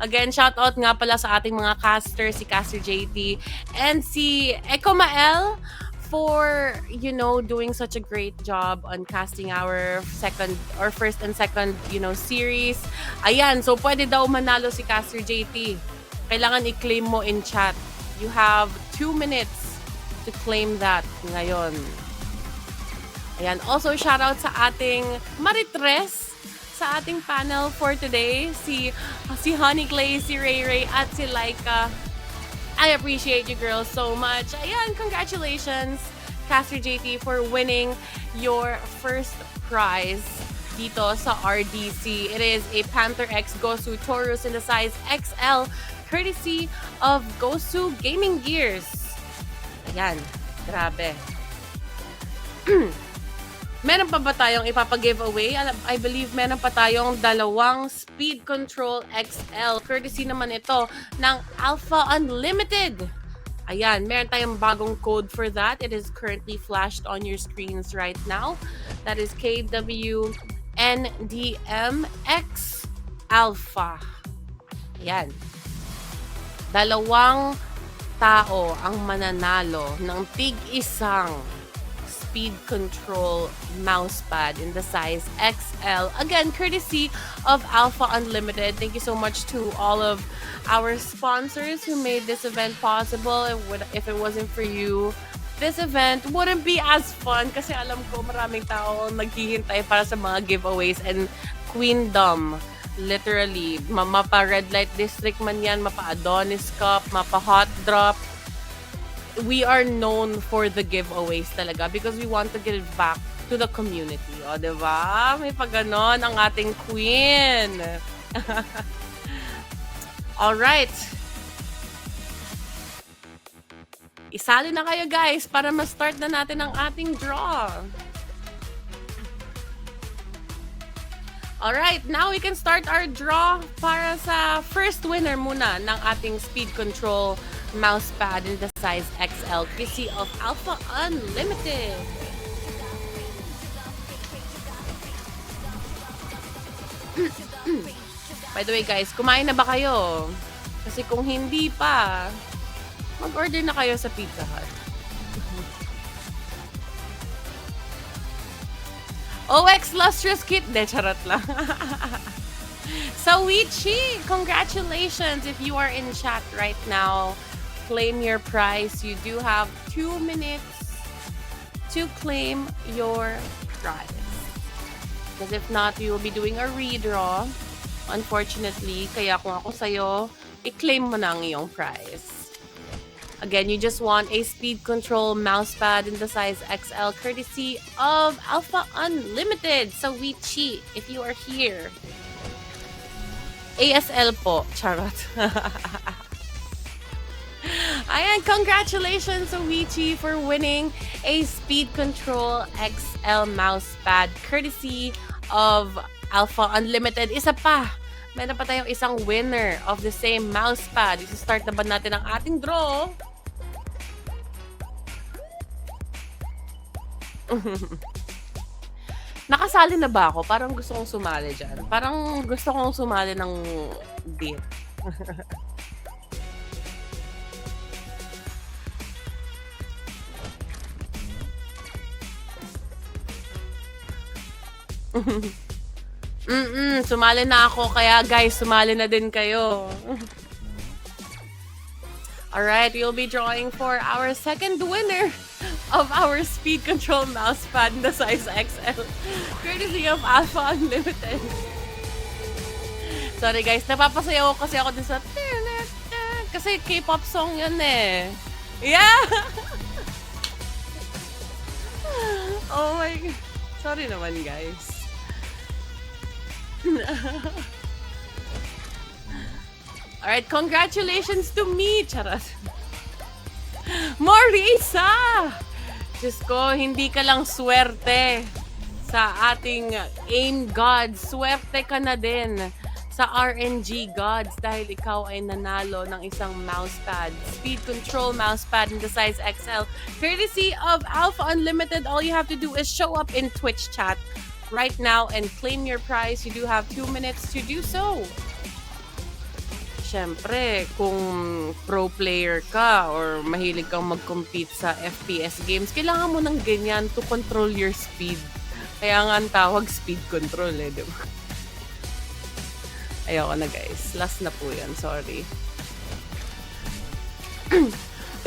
Again, shoutout nga pala sa ating mga caster, si Caster JT and si Echo Mael for, doing such a great job on casting our first and second, series. Ayan, so pwede daw manalo si Caster JT. Kailangan i-claim mo in chat. You have 2 minutes to claim that ngayon. Ayan, also shoutout sa ating Maritres sa ating panel for today. Si Honey Clay, si Ray Ray, at si Laika. I appreciate you girls so much. Ayan, congratulations, Caster JT, for winning your first prize dito sa RDC. It is a Panther X Gosu Taurus in the size XL, courtesy of Gosu Gaming Gears. Ayan, grabe. Meron pa ba tayong ipapag-giveaway? I believe meron pa tayong 2 Speed Control XL. Courtesy naman ito ng Alpha Unlimited. Ayan, meron tayong bagong code for that. It is currently flashed on your screens right now. That is KWEEENDOM Alpha. Ayan. 2 tao ang mananalo ng tig-isang Speed Control mousepad in the size XL. Again, courtesy of Alpha Unlimited. Thank you so much to all of our sponsors who made this event possible. If it wasn't for you, this event wouldn't be as fun kasi alam ko maraming tao naghihintay para sa mga giveaways and Queendom. Literally, mapa Red Light District man yan, mapa Adonis Cup, mapa Hot Drop. We are known for the giveaways talaga because we want to give back to the community. O, diba? May pag-ganon ang ating queen. Alright. Isali na kayo guys para ma-start na natin ang ating draw. Alright, now we can start our draw para sa first winner muna ng ating Speed Control mousepad in the size XL, courtesy of Alpha Unlimited. By the way guys, kumain na ba kayo? Kasi kung hindi pa, mag-order na kayo sa Pizza Hut. OX Lustrous Kit. De, charot lang. So, Wichi, congratulations if you are in chat right now. Claim your prize. You do have 2 minutes to claim your prize. Because if not, we will be doing a redraw. Unfortunately, kaya kung ako sa'yo, i-claim mo na ang iyong prize. Again, you just want a Speed Control mousepad in the size XL, courtesy of Alpha Unlimited. So, Wichi, if you are here, ASL po. Charot. Ayan, congratulations, Oichi, for winning a Speed Control XL mousepad courtesy of Alpha Unlimited. Isa pa, meron pa tayong isang winner of the same mousepad. Isa-start na ba natin ang ating draw? Nakasali na ba ako? Parang gusto kong sumali dyan. Parang gusto kong sumali ng date. Sumali na ako. Kaya guys, sumali na din kayo. Alright, we'll be drawing for our second winner of our Speed Control mousepad in the size XL. Courtesy of Alpha Unlimited. Sorry guys, napapasayaw kasi ako din sa... Kasi K-pop song yun eh. Yeah! Oh my... Sorry naman guys. Alright, congratulations to me! Charot. Marisa! Diyos ko, hindi ka lang swerte sa ating aim gods. Swerte ka na din sa RNG gods dahil ikaw ay nanalo ng isang mousepad. Speed Control mousepad in the size XL. Courtesy of Alpha Unlimited, all you have to do is show up in Twitch chat right now and claim your prize. You do have 2 minutes to do so. Siyempre, kung pro player ka or mahilig kang mag-compete sa FPS games, kailangan mo ng ganyan to control your speed. Kaya nga ang tawag speed control eh, di ba? Ayoko na guys. Last na po yan. Sorry.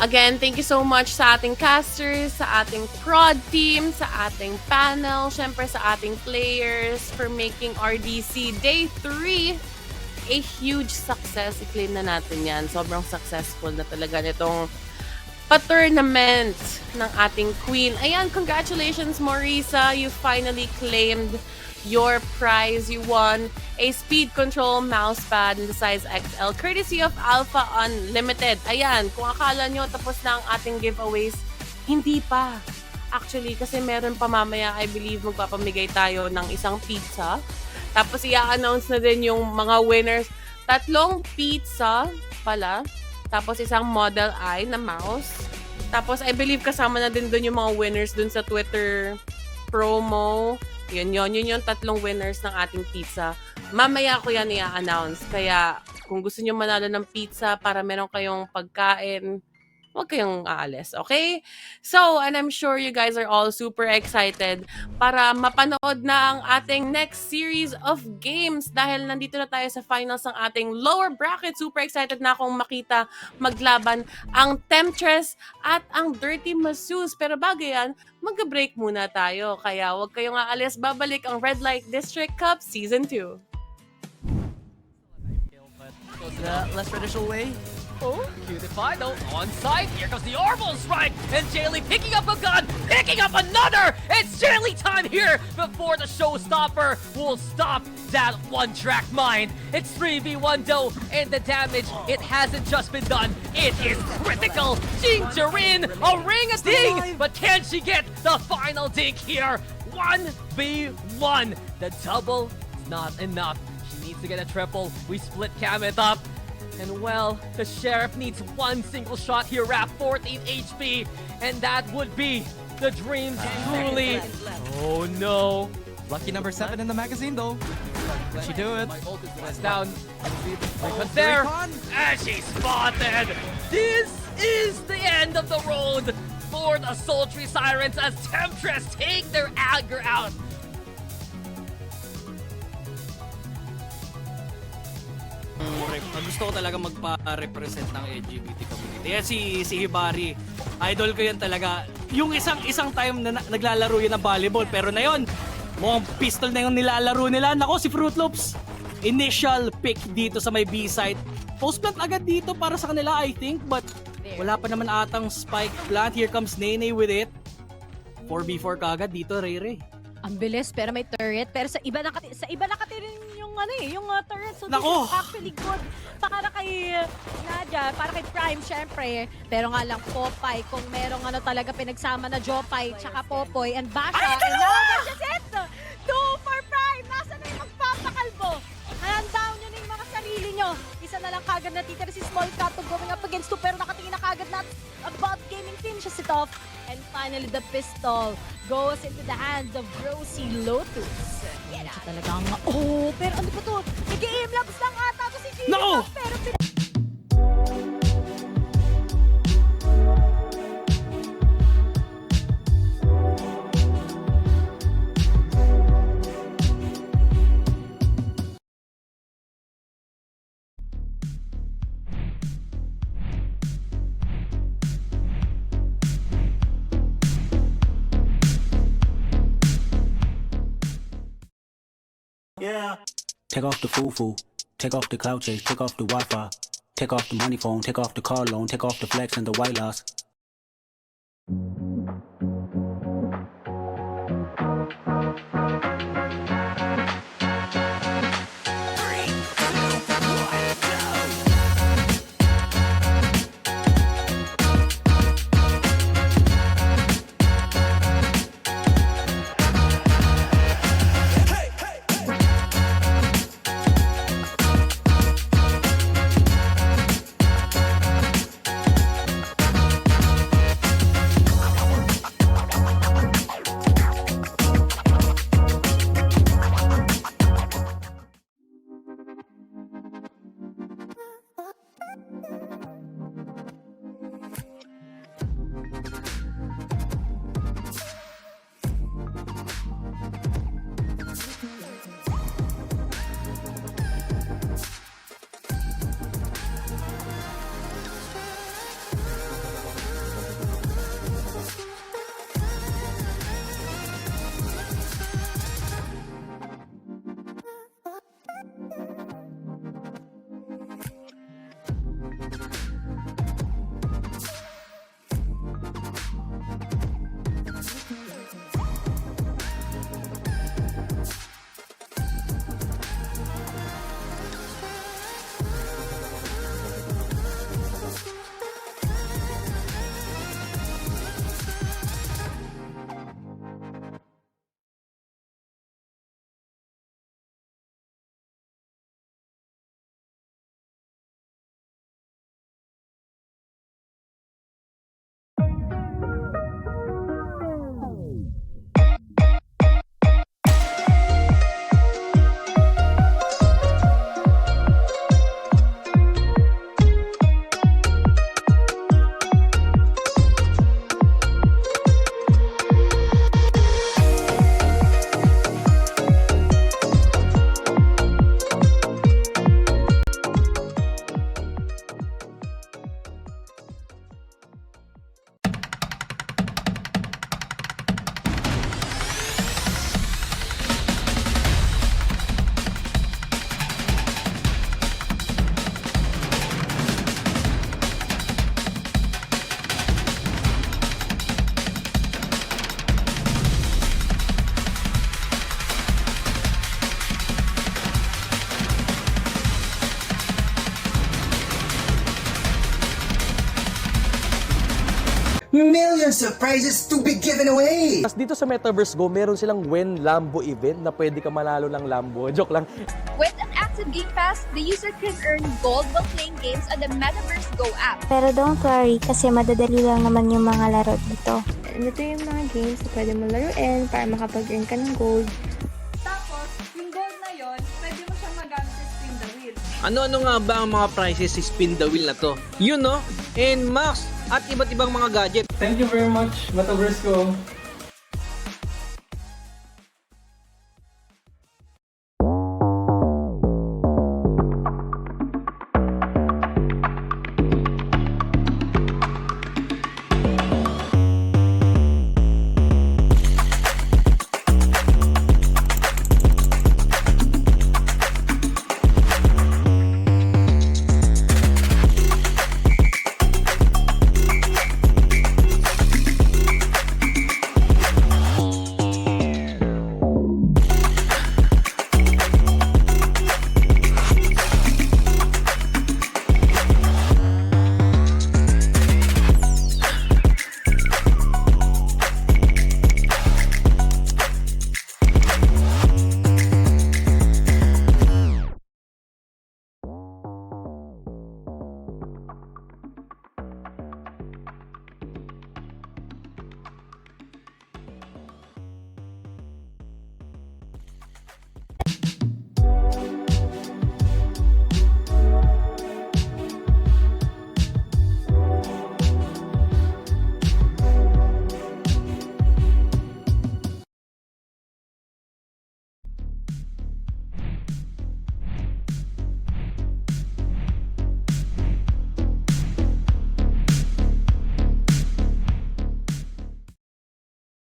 Again, thank you so much sa ating casters, sa ating prod team, sa ating panel, syempre sa ating players for making RDC Day 3 a huge success. I-claim na natin yan. Sobrang successful na talaga nitong pa-tournament ng ating queen. Ayan, congratulations Marisa. You finally claimed your prize. You won a Speed Control mousepad in the size XL courtesy of Alpha Unlimited. Ayan, kung akala nyo tapos na ang ating giveaways, hindi pa. Actually, kasi meron pa mamaya, I believe, magpapamigay tayo ng isang pizza. Tapos i-announce na din yung mga winners. 3 pizza pala. Tapos isang Model I na mouse. Tapos I believe kasama na din dun yung mga winners dun sa Twitter promo. Yun yung 3 winners ng ating pizza. Mamaya ko yan i-announce. Kaya kung gusto nyo manalo ng pizza para meron kayong pagkain, huwag kayong aalis, okay? So, and I'm sure you guys are all super excited para mapanood na ang ating next series of games dahil nandito na tayo sa finals ng ating lower bracket. Super excited na akong makita maglaban ang Temptress at ang Dirty Masseuse. Pero bago yan, mag-break muna tayo. Kaya huwag kayong aalis. Babalik ang Red Light District Cup Season 2. The less traditional way. Oh, Cutify though, on site. Here comes the Orbital Strike. And Jaylee picking up a gun, picking up another. It's Jaylee time here before the showstopper will stop that one-track mind. It's 3v1 though, and the damage, it hasn't just been done. It is critical. Jinjarin, a ring a ding, but can she get the final dink here? 1v1. The double is not enough. She needs to get a triple. We split Kameth up. And well, the Sheriff needs one single shot here at 14 HP. And that would be the dream truly. Oh no. Lucky number 7 in the magazine though. Can she do it? It's down. But there. And she's spotted. This is the end of the road for the Sultry Sirens as Temptress take their anger out. Gusto ko talaga magpa-represent ng LGBT community. Yan si Hibari. Idol ko yan talaga. Yung isang time na naglalaro yan ng volleyball, pero na yon, mukhang pistol na yung nilalaro nila. Nako, si Fruit Loops. Initial pick dito sa may B-side. Post plant agad dito para sa kanila, I think, but wala pa naman atang spike plant. Here comes Nene with it. 4v4 kagad dito, Ray. Ang bilis, pero may turret. Pero sa iba nakatirin yung yung turret. So Nako! this is actually good para kay Nadia, para kay Prime syempre. Pero nga lang Popeye, kung merong talaga pinagsama na Jopay tsaka Popoy and Basha. And now that's it! 2 for Prime! Nasa na yung magpapakalbo? Hand down nyo na yung mga sarili nyo. Isa na lang kagad natitira si Small Cat going up against 2 pero nakatingin na kagad na about gaming finishes it off. And finally, the pistol goes into the hands of Rosie Lotus. Yan siya talagang, pero ano ba to? Nag-i-aim labs lang ata to si Gina. Nako! Pero Yeah. Take off the foo-foo, take off the cloud chase, take off the Wi-Fi, take off the money phone, take off the car loan, take off the flex and the white loss. Millions of prizes to be given away! Tapos dito sa Metaverse Go, meron silang When Lambo event na pwede ka manalo ng Lambo. Joke lang. With an active Game Pass, the user can earn gold while playing games on the Metaverse Go app. Pero don't worry kasi madadali lang naman yung mga laro dito. Ito yung mga games na pwede mo laruin para makapag-earn ka ng gold. Tapos, yung gold na yon, pwede mo siyang magamit sa spin the wheel. Ano-ano nga ba ang mga prizes sa spin the wheel na to? Yun no? And Max at iba't ibang mga gadget. Thank you very much, Metaverse Go.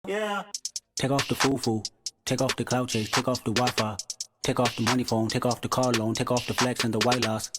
Take off the foo-foo. Take off the cloud chase. Take off the Wi-Fi. Take off the money phone. Take off the car loan. Take off the flex and the white loss.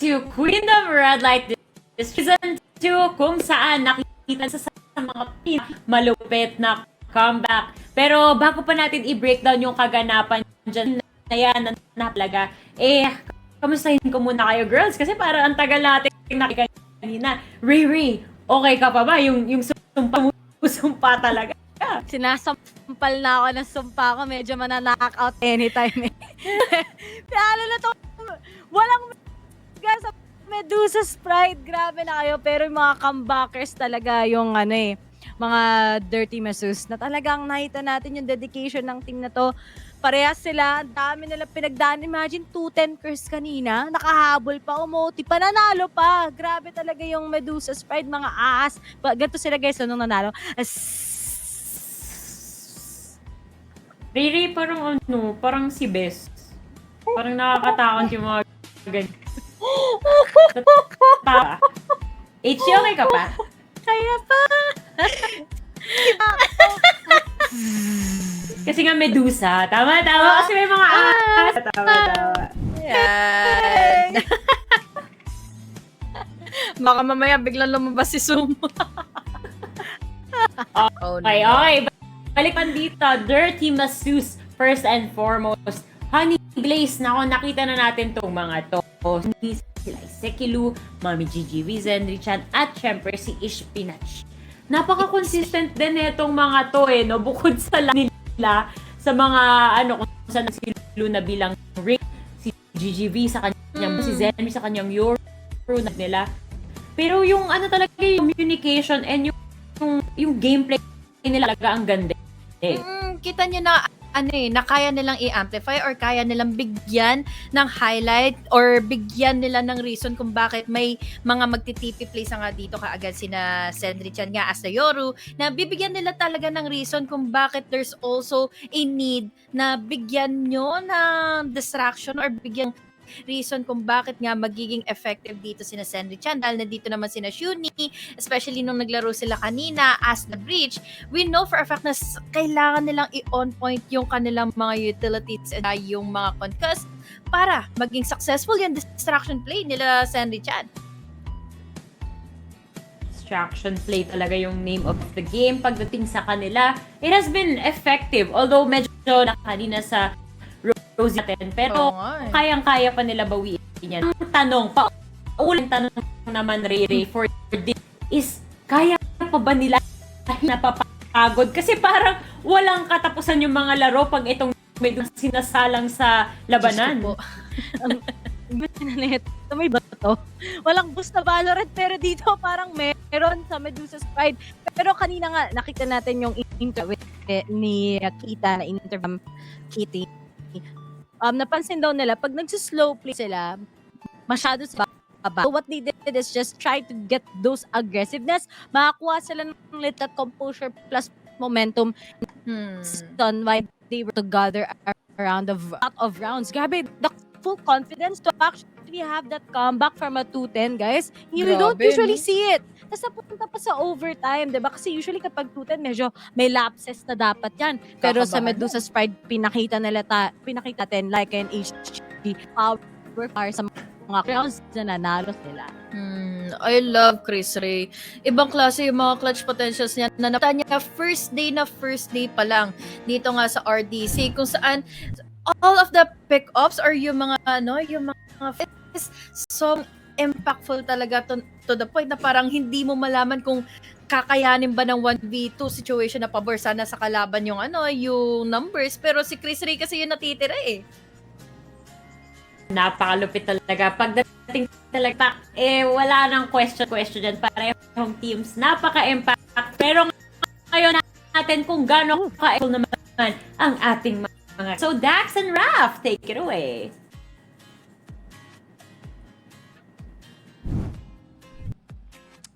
To Queendom Red Light this season 2 kung saan nakita sa mga malupit na comeback. Pero bago pa natin i-breakdown yung kaganapan dyan na yan na talaga, kamustahin ko muna kayo girls kasi para ang tagal natin nakikita kanina. Ray, okay ka pa ba? Yung sumpa talaga. Sinasampal na ako ng sumpa ko. Medyo mananakak-out anytime. Lalo na to, walang sa Medusa Sprite, grabe na kayo. Pero yung mga comebackers talaga yung mga Dirty Masus na talagang nakita natin yung dedication ng team na to. Parehas sila, ang dami nila pinagdaan. Imagine 2 10 kanina, nakahabol pa, umoti, pananalo pa. Grabe talaga yung Medusa Sprite, mga aas. Ganito sila guys, nung nanalo. Riri, parang si Best. Parang nakakatakot yung mga ganyan. H, okay ka pa? Kaya pa! Kasi nga Medusa. Tama. Kasi may mga Tama. Yan. Baka mamaya biglang lumabas si Sumo. Okay. Balikan dito. Dirty Masus, first and foremost. Honey Glaze, nakita na natin tong mga to. Sila Sekilu, Mami Gigi Wizen, Richan, at syempre si Ishpinach. Napaka-consistent din itong mga to no? Bukod sa nila, sa mga kung saan si Luna bilang ring, si GGV sa kanyang, si Zenmi sa kanyang Euro nila. Pero yung talaga yung communication and yung gameplay nila talaga ang ganda. Kita niyo na na kaya nilang i-amplify or kaya nilang bigyan ng highlight or bigyan nila ng reason kung bakit may mga magti-TP plays nga dito kaagad sina Sendrichan nga as the Yoru, na bibigyan nila talaga ng reason kung bakit there's also a need na bigyan nyo ng distraction or bigyan reason kung bakit nga magiging effective dito sina Sendrichan dahil nandito naman sina Shuni, especially nung naglaro sila kanina as the breach. We know for a fact na kailangan nilang i-on point yung kanilang mga utilities and yung mga concuss para maging successful yung distraction play nila Sendrichan. Distraction play talaga yung name of the game pagdating sa kanila. It has been effective, although medyo na kanina sa Rosie natin, pero kayang-kaya pa nila bawiin yan. Ang tanong, paulang tanong naman, Ray, for this is, kaya pa ba nila napapagod? Kasi parang walang katapusan yung mga laro pag itong may sinasalang sa labanan. May bato. Walang boost na Valorant, pero dito parang meron sa Medusa's Pride. Pero kanina nga, nakita natin yung interview ni Kita na interview Kitty. Napansin daw nila, pag nagsuslow play sila, masyado sa baba. So what they did is just try to get those aggressiveness. Makakuha sila ng little composure plus momentum on why they were to gather around a lot of rounds. Grabe, the full confidence to actually have that comeback from a 2-10, guys. We don't usually see it. Tapos napunta pa sa overtime, diba? Kasi usually kapag 2-10, medyo may lapses na dapat yan. Pero sa Medusa's Pride, pinakita natin like an HG power sa mga rounds na nanalo sila. I love Chris Ray. Ibang klase yung mga clutch potentials niya na napita niya first day pa lang dito nga sa RDC kung saan all of the pick-ups or yung mga so impactful talaga to the point na parang hindi mo malaman kung kakayanin ba ng 1v2 situation na pabor sana sa kalaban yung yung numbers, pero si Chris Ray kasi yung natitira eh. Napakalupit talaga. Pagdating talaga, wala nang question dyan. Parehong teams, napaka-impact. Pero ngayon natin kung gano'ng ka-epal naman ang ating mga. So Dax and Raph, take it away.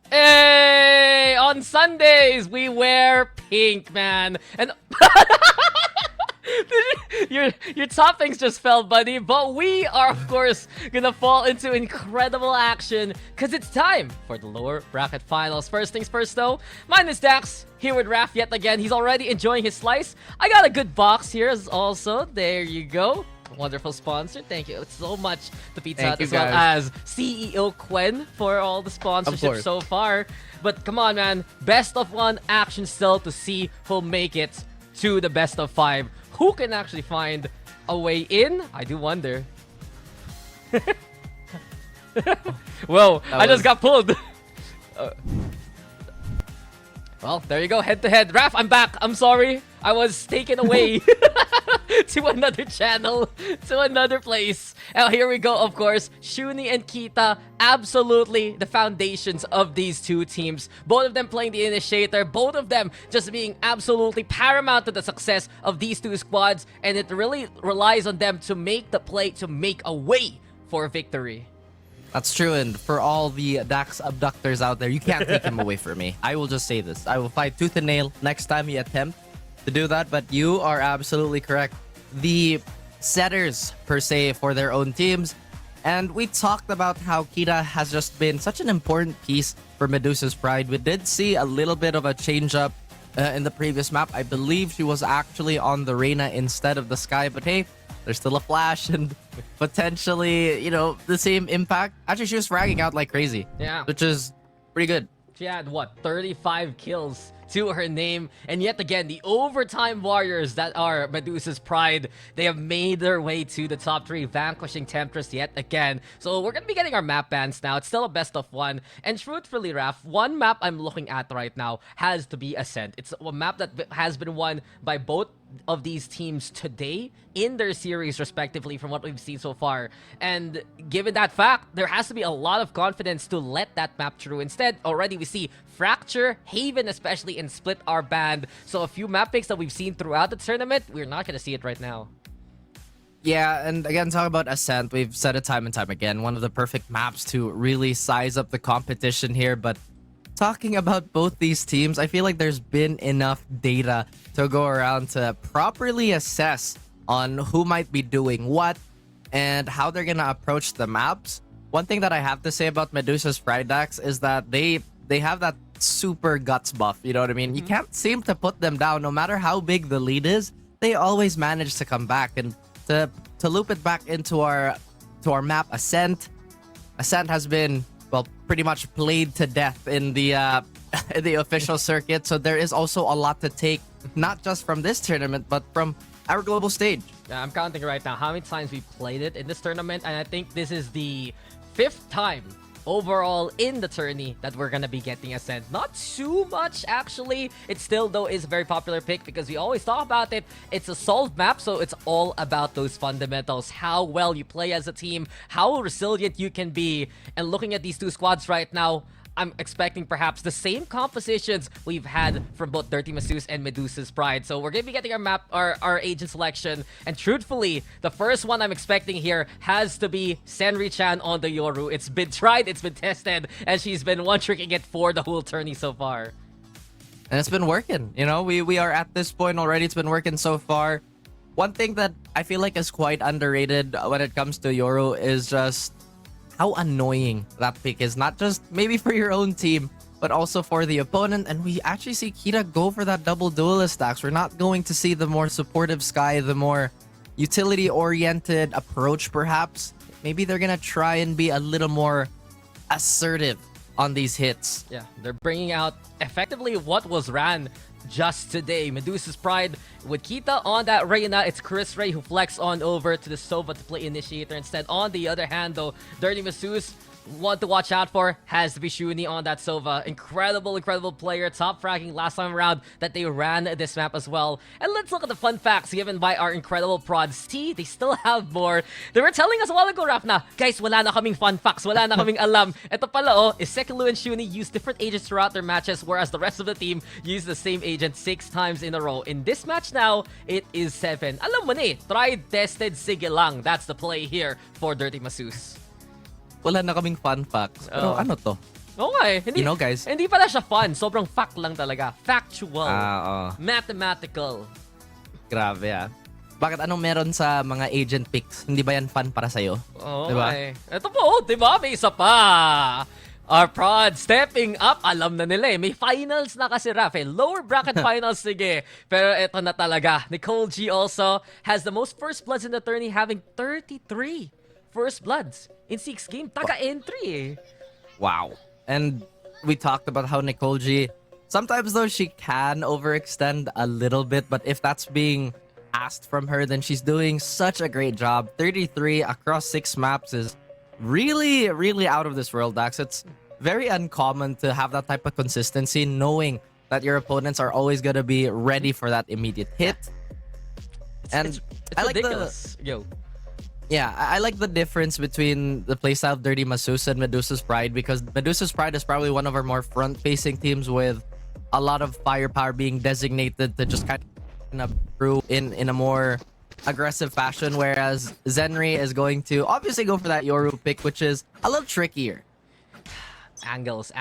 Hey! On Sundays, we wear pink, man. And your toppings just fell, buddy. But we are, of course, gonna fall into incredible action because it's time for the lower bracket finals. First things first, though. My name is Dax, here with Raph yet again. He's already enjoying his slice. I got a good box here also. There you go. Wonderful sponsor. Thank you so much to Pizza Hut as well as CEO Quen for all the sponsorship so far. But come on, man. Best of 1 action still to see who'll make it to the best of 5. Who can actually find a way in? I do wonder. Whoa, I just got pulled. Well, there you go, head-to-head. Raph, I'm back. I'm sorry. I was taken away to another channel, to another place. And here we go, of course. Shuni and Kita, absolutely the foundations of these two teams. Both of them playing the initiator, both of them just being absolutely paramount to the success of these two squads. And it really relies on them to make the play, to make a way for victory. That's true, and for all the Dax abductors out there, you can't take him away from me. I will just say this. I will fight tooth and nail next time you attempt to do that, but you are absolutely correct. The setters, per se, for their own teams, and we talked about how Kita has just been such an important piece for Medusa's Pride. We did see a little bit of a change-up in the previous map. I believe she was actually on the Reyna instead of the Sky, but hey, there's still a flash and potentially, the same impact. Actually, she was fragging out like crazy. Yeah. Which is pretty good. She had, 35 kills to her name. And yet again, the overtime warriors that are Medusa's Pride, they have made their way to the top 3, vanquishing Temptress yet again. So we're going to be getting our map bans now. It's still a best of 1. And truthfully, Raph, one map I'm looking at right now has to be Ascent. It's a map that has been won by both of these teams today in their series respectively from what we've seen so far. And given that fact, there has to be a lot of confidence to let that map through. Instead, already we see Fracture, Haven especially, and Split are banned. So a few map picks that we've seen throughout the tournament, we're not going to see it right now. Yeah, and again, talking about Ascent, we've said it time and time again, one of the perfect maps to really size up the competition here. But talking about both these teams, I feel like there's been enough data to go around to properly assess on who might be doing what and how they're gonna approach the maps. One thing that I have to say about Medusa's Pride Dax is that they have that super guts buff, you know what I mean? You can't seem to put them down no matter how big the lead is. They always manage to come back. And to loop it back into our map, Ascent has been, well, pretty much played to death in the in the official circuit. So there is also a lot to take, not just from this tournament, but from our global stage. Yeah, I'm counting right now how many times we played it in this tournament, and I think this is the 5th time overall in the tourney that we're gonna be getting Ascent. Not too much, actually. It still, though, is a very popular pick because we always talk about it. It's a solved map, so it's all about those fundamentals. How well you play as a team, how resilient you can be. And looking at these two squads right now, I'm expecting perhaps the same compositions we've had from both Dirty Masseuse and Medusa's Pride. So we're going to be getting our agent selection. And truthfully, the first one I'm expecting here has to be Senri-chan on the Yoru. It's been tried, it's been tested, and she's been one-tricking it for the whole tourney so far. And it's been working. You know, we are at this point already. It's been working so far. One thing that I feel like is quite underrated when it comes to Yoru is just how annoying that pick is, not just maybe for your own team, but also for the opponent. And we actually see Kita go for that double duelist stacks. We're not going to see the more supportive Skye, the more utility-oriented approach, perhaps. Maybe they're gonna try and be a little more assertive on these hits. Yeah, they're bringing out effectively what was ran just today. Medusa's Pride with Kita on that Reyna. It's Chris Ray who flex on over to the Sova to play Initiator instead. On the other hand, though, Dirty Masseuse, one to watch out for has to be Shuni on that Sova. Incredible player. Top fragging last time around that they ran this map as well. And let's look at the fun facts given by our incredible prods. See, they still have more. They were telling us a while ago, Raf, na, guys, wala na kaming fun facts. Wala na kaming alam. Ito pala, oh, Isekulu and Shuni use different agents throughout their matches, whereas the rest of the team use the same agent 6 times in a row. In this match now, it is 7. Alam mo na eh, tried, tested, sige lang. That's the play here for Dirty Masseuse. Wala na kaming fun facts. Pero ano to? Okay. Hindi, you know, guys. Hindi pala siya fun. Sobrang fact lang talaga. Factual. Oh. Mathematical. Grabe ah. Bakit anong meron sa mga agent picks? Hindi ba yan fun para sa'yo? Okay. Diba? Ito po, diba? May isa pa. Our prod stepping up. Alam na nila eh. May finals na kasi, Raf. Lower bracket finals, sige. Pero ito na talaga. Nicole G also has the most first bloods in the tourney, having 33 first bloods in 6 games. Taga-entry eh. Wow. And we talked about how Nicole G, sometimes though she can overextend a little bit, but if that's being asked from her, then she's doing such a great job. 33 across 6 maps is really, really out of this world, Dax. It's very uncommon to have that type of consistency, knowing that your opponents are always going to be ready for that immediate hit. It's I like ridiculous. Yeah, I like the difference between the playstyle of Dirty Masseuse and Medusa's Pride, because Medusa's Pride is probably one of our more front-facing teams with a lot of firepower being designated to just kind of brew in a more aggressive fashion, whereas Zenri is going to obviously go for that Yoru pick, which is a little trickier. Angles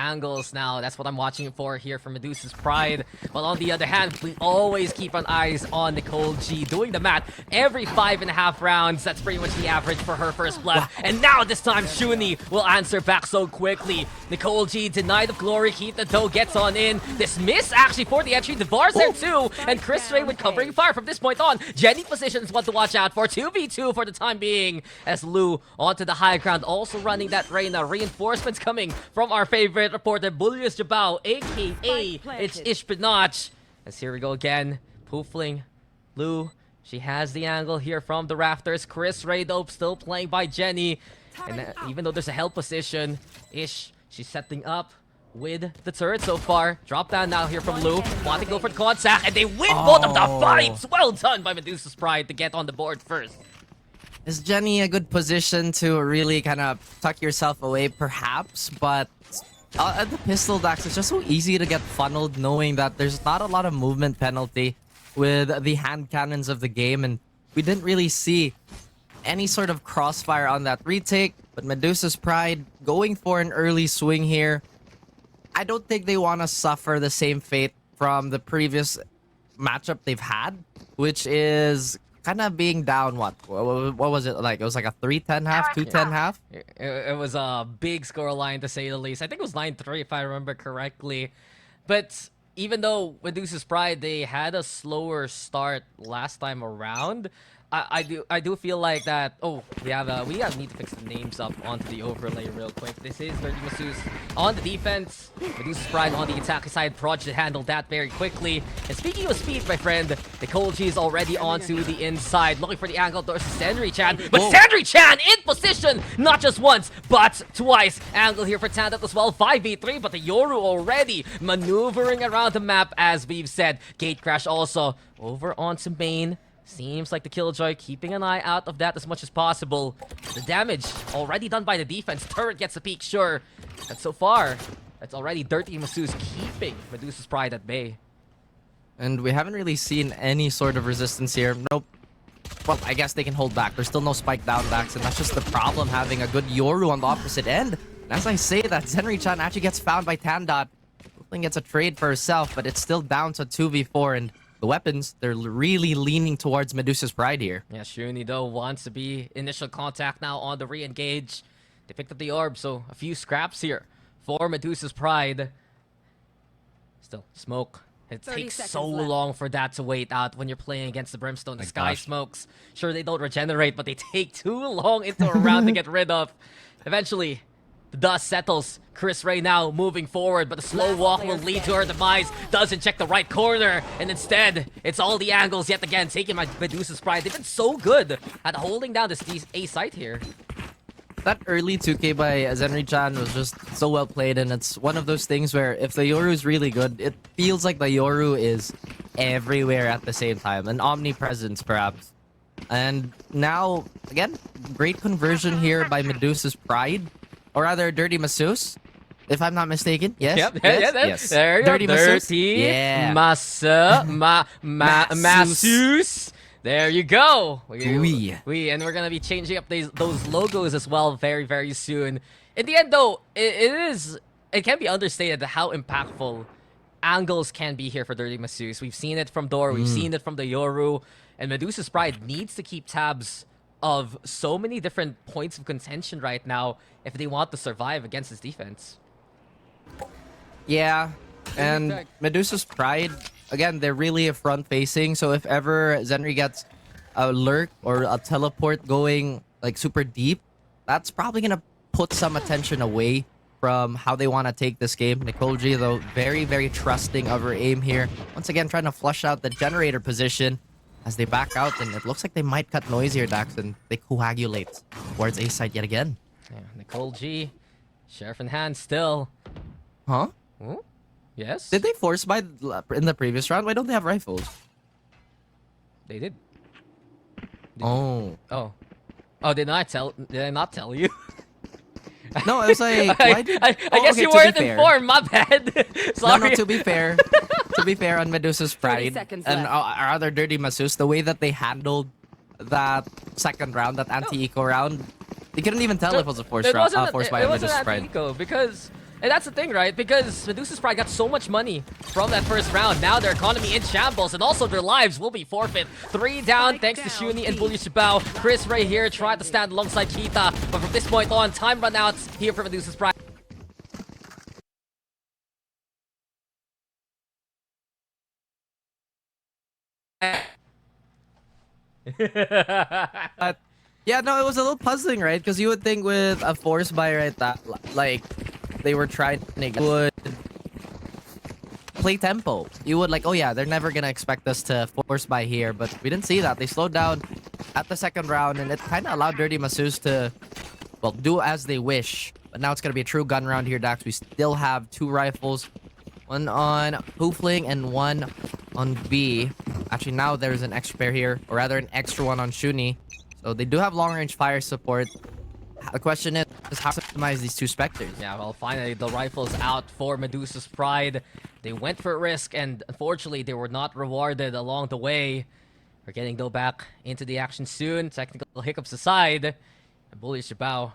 now. That's what I'm watching for here for Medusa's Pride. While on the other hand, we always keep an eyes on Nicole G. Doing the math every 5.5 rounds. That's pretty much the average for her first blood. And now this time, Shuni will answer back so quickly. Nicole G denied of glory. Kita though gets on in. This miss actually for the entry. Devar's there too. And Chris Ray with covering fire from this point on. Jenny positions one to watch out for. 2v2 for the time being. As Lou onto the high ground. Also running that Reyna. Reinforcements coming from our favorite reporter, Bulius Jabao, aka it's Ishpinach. As here we go again. Poofling. Lou. She has the angle here from the rafters. Chris Ray though still playing by Jenny. And even though there's a held position, she's setting up with the turret so far. Drop down now here from Lou. Want to go for the contact, and they win both of the fights. Well done by Medusa's Pride to get on the board first. Is Jenny a good position to really kind of tuck yourself away, perhaps? But at the pistol, Dax, it's just so easy to get funneled knowing that there's not a lot of movement penalty with the hand cannons of the game, and we didn't really see any sort of crossfire on that retake. But Medusa's Pride going for an early swing here. I don't think they want to suffer the same fate from the previous matchup they've had, which is kind of being down, what was it like? It was like a 3-10 half, 2-10 half? It was a big score line, to say the least. I think it was 9-3 if I remember correctly. But even though Medusa's Pride, they had a slower start last time around, I do feel like that. Oh, we need to fix the names up onto the overlay real quick. This is Dirty Masus on the defense. Medusa's Pride on the attack side. Proj handled that very quickly. And speaking of speed, my friend, the Koji is already onto the inside, looking for the angle towards Sandry Chan. But Sandry Chan in position, not just once, but twice. Angle here for Tandat as well, 5v3, but the Yoru already maneuvering around the map, as we've said. Gate crash also over onto main. Seems like the Killjoy keeping an eye out of that as much as possible. The damage already done by the defense. Turret gets a peek, sure. But so far, that's already Dirty Masus keeping Medusa's Pride at bay. And we haven't really seen any sort of resistance here. Nope. Well, I guess they can hold back. There's still no spike down backs, and that's just the problem, having a good Yoru on the opposite end. And as I say that, Zenri-chan actually gets found by Tandot. Brooklyn gets a trade for herself, but it's still down to 2v4, and the weapons, they're really leaning towards Medusa's Pride here. Yeah, Shuni, though, wants to be initial contact now on the re-engage. They picked up the orb, so a few scraps here for Medusa's Pride. Still, smoke. It takes so long for that to wait out when you're playing against the Brimstone. The Sky Smokes. Sure, they don't regenerate, but they take too long into a round to get rid of. Eventually, the dust settles. Chris Ray now moving forward, but the slow walk will lead to her demise. Doesn't check the right corner, and instead, it's all the angles yet again, taking my Medusa's Pride. They've been so good at holding down this A site here. That early 2K by Zenri-chan was just so well played, and it's one of those things where if the Yoru is really good, it feels like the Yoru is everywhere at the same time. An omnipresence, perhaps. And now, again, great conversion here by Medusa's Pride. Or rather, Dirty Masus, if I'm not mistaken. Yes? Yep. Yes. There you Dirty go. Masus. Dirty Yeah. Masus. There you go. Oui. And we're gonna be changing up those logos as well very, very soon. In the end, though, it can be understated how impactful angles can be here for Dirty Masus. We've seen it from Door, we've seen it from the Yoru, and Medusa's Pride needs to keep tabs of so many different points of contention right now if they want to survive against his defense. Yeah, and Medusa's Pride, again, they're really a front-facing, so if ever Zenri gets a lurk or a teleport going like super deep, that's probably gonna put some attention away from how they want to take this game. Nikolji, though, very, very trusting of her aim here. Once again, trying to flush out the generator position as they back out, and it looks like they might cut noise here, Dax, and they coagulate towards A side yet again. Yeah, Nicole G, sheriff in hand still. Huh? Ooh, yes? Did they force buy in the previous round? Why don't they have rifles? They did. Oh, did I not tell you? No, I was like, why did... I guess okay, you weren't informed, my bad. Sorry. No, to be fair, on Medusa's Pride and our other Dirty Masus, the way that they handled that second round, that anti-eco round, you couldn't even tell if it was a forced by Medusa's Pride. Anti-eco because, and that's the thing, right? Because Medusa's Pride got so much money from that first round. Now their economy in shambles, and also their lives will be forfeit. 3 down thanks to Shuni and Bully Shabao. Chris right here tried to stand alongside Cheetah, but from this point on, time run out here for Medusa's Pride. Yeah, no, it was a little puzzling, right? Because you would think with a force buy, right, that like they were trying to play tempo. You would like, oh yeah, they're never gonna expect us to force buy here, but we didn't see that. They slowed down at the second round, and it kind of allowed Dirty Masus to, well, do as they wish But now it's going to be a true gun round here, Dax. We still have 2 rifles. One on Hoofling and one on B. Actually, now there's an extra pair here. Or rather, an extra one on Shuni. So they do have long-range fire support. The question is how to optimize these 2 Spectres. Yeah, well, finally, the rifle's out for Medusa's Pride. They went for risk, and unfortunately, they were not rewarded along the way. We're getting, though, back into the action soon. Technical hiccups aside. And Bully Shabao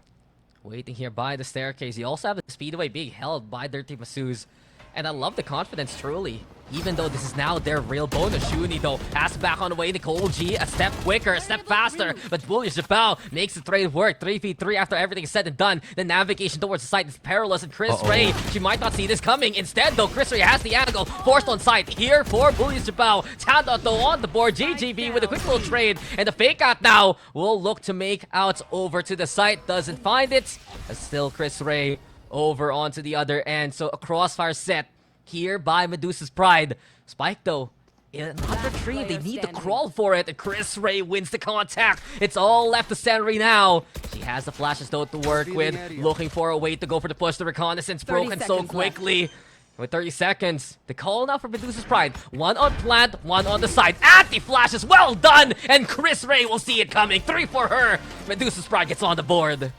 waiting here by the staircase. You also have the Speedway being held by Dirty Masus. And I love the confidence, truly. Even though this is now their real bonus. Shuni, though, has back on the way. Nicole G, a step quicker, a step faster. But Bully Shabao makes the trade work. 3v3 after everything is said and done. The navigation towards the site is perilous. And Chris Ray, she might not see this coming. Instead, though, Chris Ray has the angle. Forced on site here for Bully Shabao. Tandot, though, on the board. JGB with a quick little trade. And the fake out now will look to make out over to the site. Doesn't find it. But still, Chris Ray over onto the other end. So a crossfire set here by Medusa's Pride. Spike, though, not retrieve. They need to crawl for it. And Chris Ray wins the contact. It's all left to Senri now. She has the flashes, though, to work with. Looking for a way to go for the push. The reconnaissance broken so quickly. With 30 seconds, the call now for Medusa's Pride. One on plant, one on the side. Anti-flashes, well done! And Chris Ray will see it coming. 3 for her. Medusa's Pride gets on the board.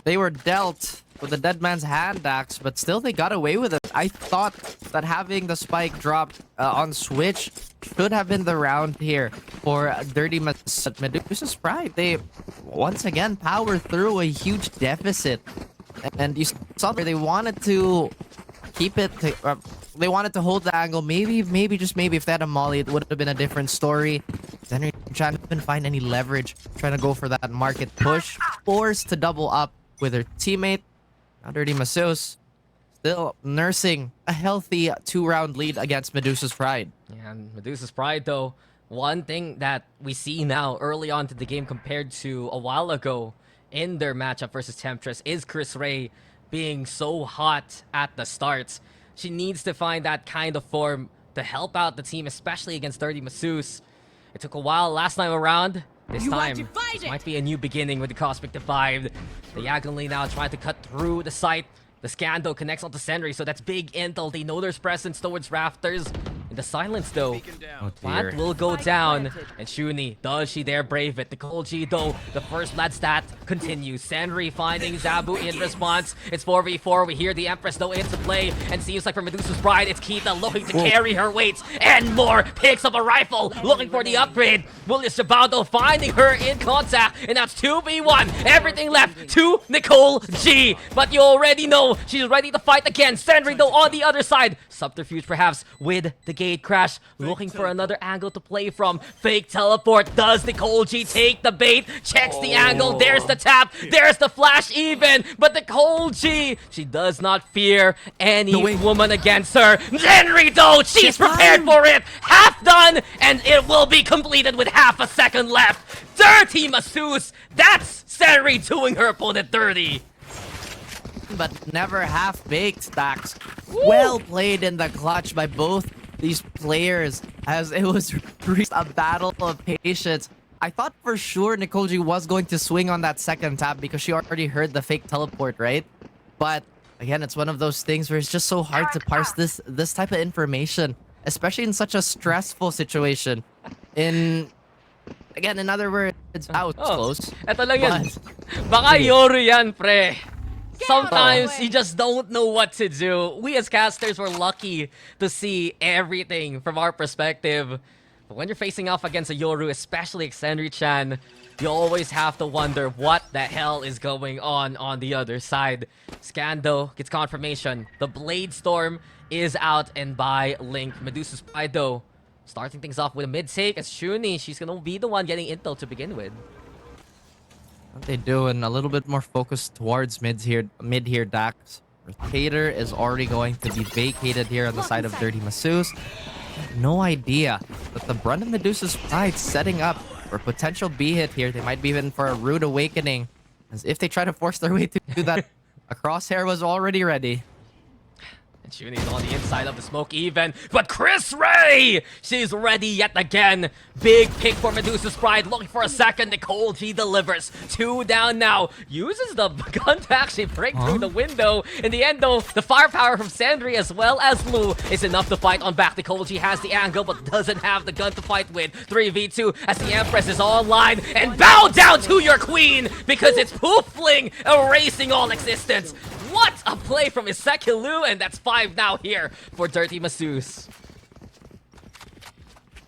They were dealt with the dead man's hand, Dax, but still they got away with it. I thought that having the spike drop on Switch should have been the round here for Dirty Medusa's Pride. They once again power through a huge deficit. And you saw where they wanted to keep it, they wanted to hold the angle. Maybe, just maybe, if they had a molly, it would have been a different story. Then trying to find any leverage, trying to go for that market push. Forced to double up with her teammate. Now Dirty Masus still nursing a healthy 2-round lead against Medusa's Pride. Yeah, and Medusa's Pride, though, one thing that we see now early on to the game compared to a while ago in their matchup versus Temptress is Chris Ray being so hot at the start. She needs to find that kind of form to help out the team, especially against Dirty Masus. It took a while last time around. This time, this might be a new beginning with the Cosmic Divide. Diagonally now trying to cut through the site. The Scando connects onto Senri, so that's big intel. They know there's presence towards Rafters. In the silence, though, Plant will go down. And Shuni, does she dare brave it? Nicole G, though, the first blood stat continues. Senri finding Zabu in response. It's 4v4. We hear the Empress, though, into play. And seems like for Medusa's Bride, it's Kita looking to carry her weight. And more. Picks up a rifle, looking for the upgrade. Willis Sabado finding her in contact. And that's 2v1. Everything left to Nicole G. But you already know she's ready to fight again. Senri, though, on the other side. Subterfuge, perhaps, with the gate crash. Looking for another angle to play from. Fake teleport. Does Nicole G take the bait? Checks the angle. There's the tap. There's the flash even. But Nicole G, she does not fear any woman against her. Senri, though, she's prepared for it. Half done, and it will be completed with half a second left. Dirty Masus. That's Senri doing her opponent dirty. But never half-baked, Dax. Well played in the clutch by both these players, as it was a battle of patience. I thought for sure Nicole G was going to swing on that second tap because she already heard the fake teleport, right? But again, it's one of those things where it's just so hard to parse this type of information, especially in such a stressful situation. In other words, I was close. Eto lang yan. Baka Yoru yan, pre. Sometimes you just don't know what to do. We as casters were lucky to see everything from our perspective. But when you're facing off against a Yoru, especially Xenri-chan, you always have to wonder what the hell is going on the other side. Scando gets confirmation. The Blade Storm is out and by Link. Medusa's Pride, though, starting things off with a mid-take as Shuni. She's gonna be the one getting intel to begin with. What they doing? A little bit more focused towards mid here, Dax. Rotator is already going to be vacated here on the side of Dirty Masus. No idea, but the brunt of Medusa's Pride setting up for potential B hit here. They might be in for a rude awakening, as if they try to force their way to do that. A crosshair was already ready. Junie's on the inside of the smoke even, but Chris Ray! She's ready yet again. Big pick for Medusa's Pride, looking for a second. Nicole G delivers. 2 down now. Uses the gun to actually break through the window. In the end though, the firepower from Sandry as well as Lou is enough to fight on back. Nicole G has the angle but doesn't have the gun to fight with. 3v2 as the Empress is online, and bow down to your queen because it's Poofling erasing all existence. What a play from Isekilu, and that's 5 now here for Dirty Masseuse.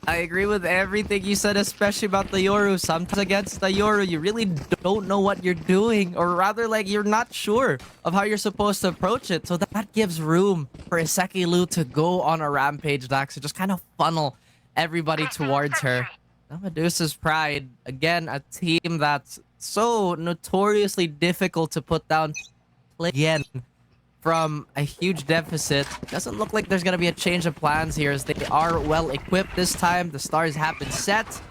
I agree with everything you said, especially about the Yoru. Sometimes against the Yoru, you really don't know what you're doing, or rather, like, you're not sure of how you're supposed to approach it. So that gives room for Isekilu to go on a rampage, Dax, to just kind of funnel everybody towards her. Now Medusa's Pride, again, a team that's so notoriously difficult to put down. Play again from a huge deficit. Doesn't look like there's gonna be a change of plans here, as they are well equipped this time. The stars have been set.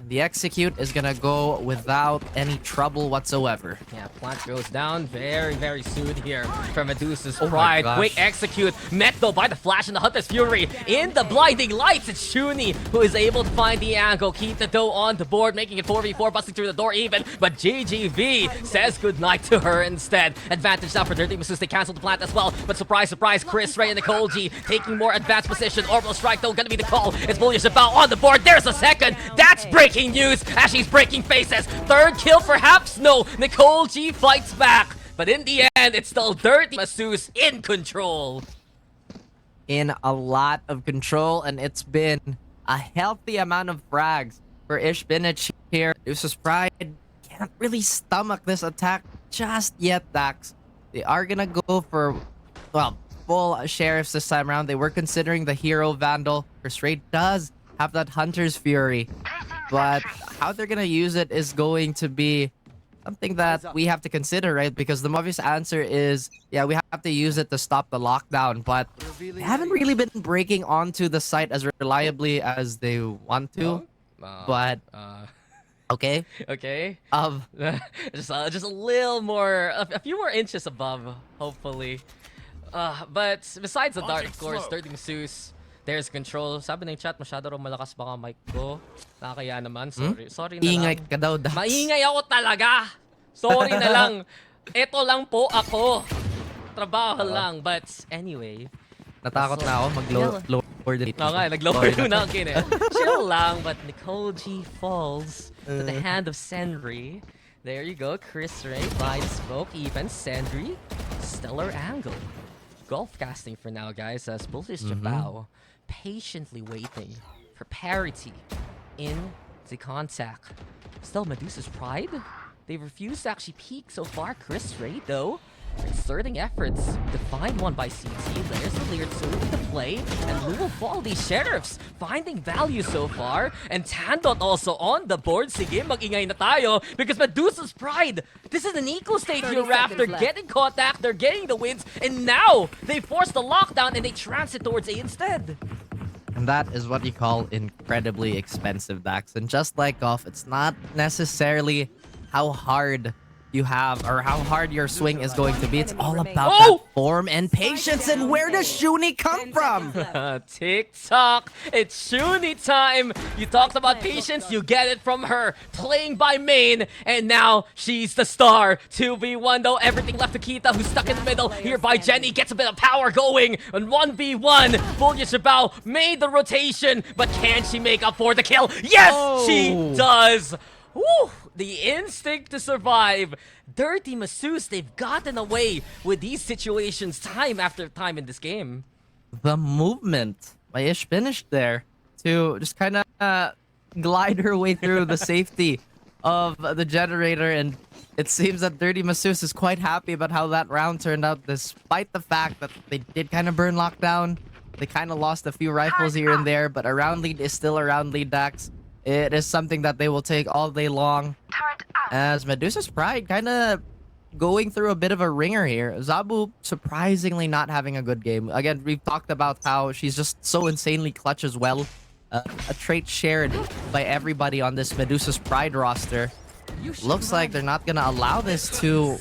The execute is gonna go without any trouble whatsoever. Yeah, plant goes down very, very soon here from Medusa's Oh my Pride. gosh. Quick execute, met though by the flash and the Hunter's Fury. In the blinding lights, it's Shuni who is able to find the angle, keep the dough on the board, making it 4v4, busting through the door even. But GGV says goodnight to her instead. Advantage now for Dirty Masseuse. They cancel the plant as well. But surprise, surprise, Chris Ray and Nicole G taking more advanced position. Orbital strike though, gonna be the call. It's Bullish about on the board. There's a second. That's breaking news as she's breaking faces. Third kill perhaps? No. Nicole G fights back. But in the end, it's still Dirty Masseuse in control. In a lot of control, and it's been a healthy amount of frags for Ishbinich here. Medusa's Pride can't really stomach this attack just yet, Dax. They are gonna go for, well, full sheriffs this time around. They were considering the hero Vandal. Chris Ray does have that Hunter's Fury, but how they're gonna use it is going to be something that we have to consider, right? Because the obvious answer is, yeah, we have to use it to stop the lockdown, but they haven't really been breaking onto the site as reliably as they want to. But okay, okay. Just a little more, a few more inches above, hopefully. But besides the dart, of course, Dirty Masseuse, there's control. Sabi ng chat, masyado raw malakas baka mic ko. Nakakaya naman. Sorry na Ingay lang. ka daw, Dax. Maingay ako talaga. Sorry na lang. Ito lang po ako. Trabaho lang. But anyway. Natakot na ako mag-lower dito. Okay, nag-lower na. Okay na. Chill lang. But Nicole G falls to the hand of Sandry. There you go. Chris Ray by the smoke. Even Sandry. Stellar angle. Golf casting for now, guys, as Bullish Jabao patiently waiting for parity in the contact. Still Medusa's Pride. They refuse to actually peek so far. Chris Ray, though, exerting efforts to find one by CT. There's the Lear 2 to play, and Lou will follow these sheriffs, finding value so far. And Tandot also on the board. Sige, mag-ingay na tayo, because Medusa's Pride, this is an eco state here, Raph. They're getting contact, they're getting the wins, and now they force the lockdown and they transit towards A instead. And that is what you call incredibly expensive, Dax. And just like golf, it's not necessarily how hard you have or how hard your swing is going to be. It's all about that form and patience. And where does Shuni come from? TikTok, it's Shuni time. You talked about patience, you get it from her. Playing by main, and now she's the star. 2v1 though, everything left to Kita, who's stuck in the middle. Here by Jenny, gets a bit of power going. And 1v1, Bulya Shabao made the rotation, but can she make up for the kill? Yes, she does. Woo! The instinct to survive. Dirty Masseuse, they've gotten away with these situations time after time in this game. The movement by Ishbinich there to just kind of glide her way through the safety of the generator, and it seems that Dirty Masseuse is quite happy about how that round turned out, despite the fact that they did kind of burn lockdown. They kind of lost a few rifles here and there, but a round lead is still a round lead, Dax. It is something that they will take all day long. As Medusa's Pride kind of going through a bit of a ringer here. Zabu surprisingly not having a good game. Again, we've talked about how she's just so insanely clutch as well. A trait shared by everybody on this Medusa's Pride roster. Looks like they're not going to allow this to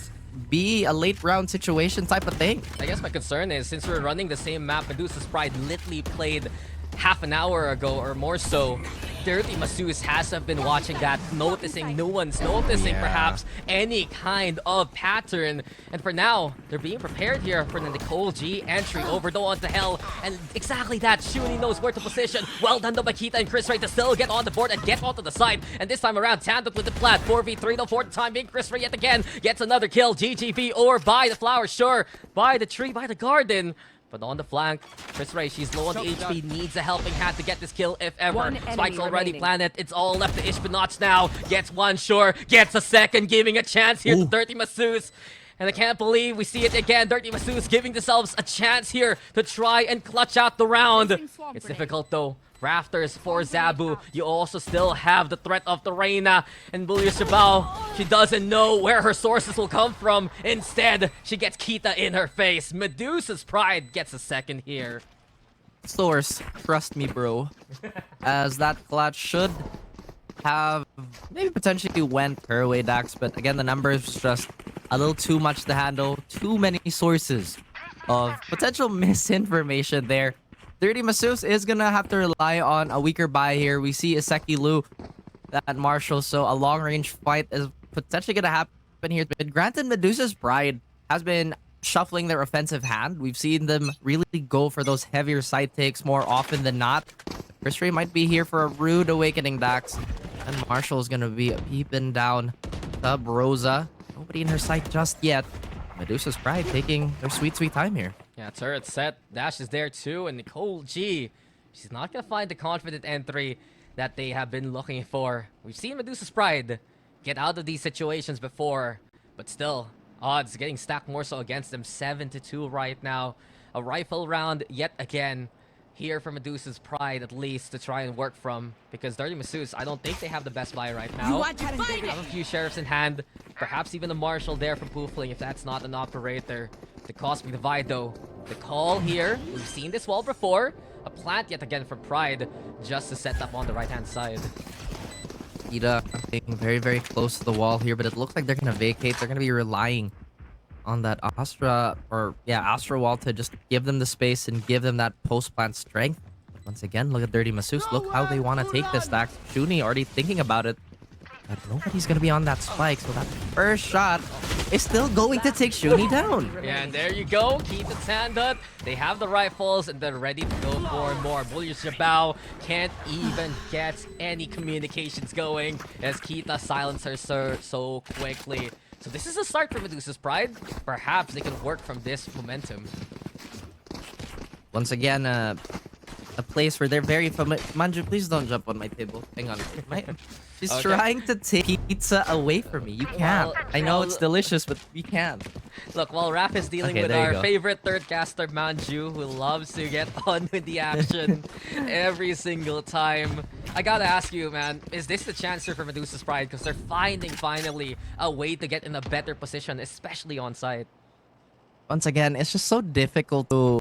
be a late round situation type of thing. I guess my concern is, since we're running the same map Medusa's Pride literally played half an hour ago or more so, Dirty Masus has been watching that, noticing no one's noticing perhaps any kind of pattern. And for now, they're being prepared here for the Nicole G entry over though onto Hell. And exactly that, Shuni knows where to position. Well done though by Kita and Chris Ray to still get on the board and get onto the side. And this time around, Tandem with the plat. 4v3 though for the time being. Chris Ray yet again gets another kill. GGV or by the flower, sure. By the tree, by the garden. But on the flank, Chris Ray, she's low on the HP, needs a helping hand to get this kill, if ever. Spike's already planted. It's all left to Ishbanots now. Gets one, sure. Gets a second, giving a chance here to Dirty Masus. And I can't believe we see it again. Dirty Masus giving themselves a chance here to try and clutch out the round. It's difficult though. Rafters for Zabu. You also still have the threat of the Reina. And Bulya Shabao, she doesn't know where her sources will come from. Instead, she gets Kita in her face. Medusa's Pride gets a second here. Source, trust me, bro. As that clutch should have maybe potentially went her way, Dax. But again, the numbers just a little too much to handle. Too many sources of potential misinformation there. Dirty Masus is gonna have to rely on a weaker buy here. We see Iseki Lu, that Marshall, so a long-range fight is potentially gonna happen here. But granted, Medusa's Pride has been shuffling their offensive hand. We've seen them really go for those heavier side takes more often than not. Chris Ray might be here for a rude awakening, Dax. And Marshall is gonna be peeping down Sub Rosa. Nobody in her sight just yet. Medusa's Pride taking their sweet, sweet time here. Yeah, turret set. Dash is there too. And Nicole G, she's not going to find the confident entry that they have been looking for. We've seen Medusa's Pride get out of these situations before. But still, odds getting stacked more so against them. 7-2 right now. A rifle round yet again here for Medusa's Pride, at least to try and work from. Because Dirty Masus, I don't think they have the best buy right now. They have a few sheriffs in hand. Perhaps even a marshal there for Poofling if that's not an operator. The Cosmic Divide though. The call here, we've seen this wall before. A plant yet again for Pride, just to set up on the right-hand side. Ida being very, very close to the wall here, but it looks like they're going to vacate. They're going to be relying on that Astra wall to just give them the space and give them that post-plant strength. Once again, look at Dirty Masus. Look how they want to take this stack. Shuni already thinking about it. But nobody's going to be on that spike, so that first shot is still going to take Shuni down. Yeah, and there you go. Keep the Tandut. They have the rifles and they're ready to go for more. Bulya Shabao can't even get any communications going as Kita silences her so quickly. So this is a start for Medusa's Pride. Perhaps they can work from this momentum. Once again, a place where they're very familiar. Manju, please don't jump on my table. Hang on. She's trying to take pizza away from me. You can't. I know it's delicious, but you can't. Look, while Raph is dealing with our favorite third caster, Manju, who loves to get on with the action every single time, I gotta ask you, man, is this the chance here for Medusa's Pride? Because they're finding, finally, a way to get in a better position, especially on site. Once again, it's just so difficult to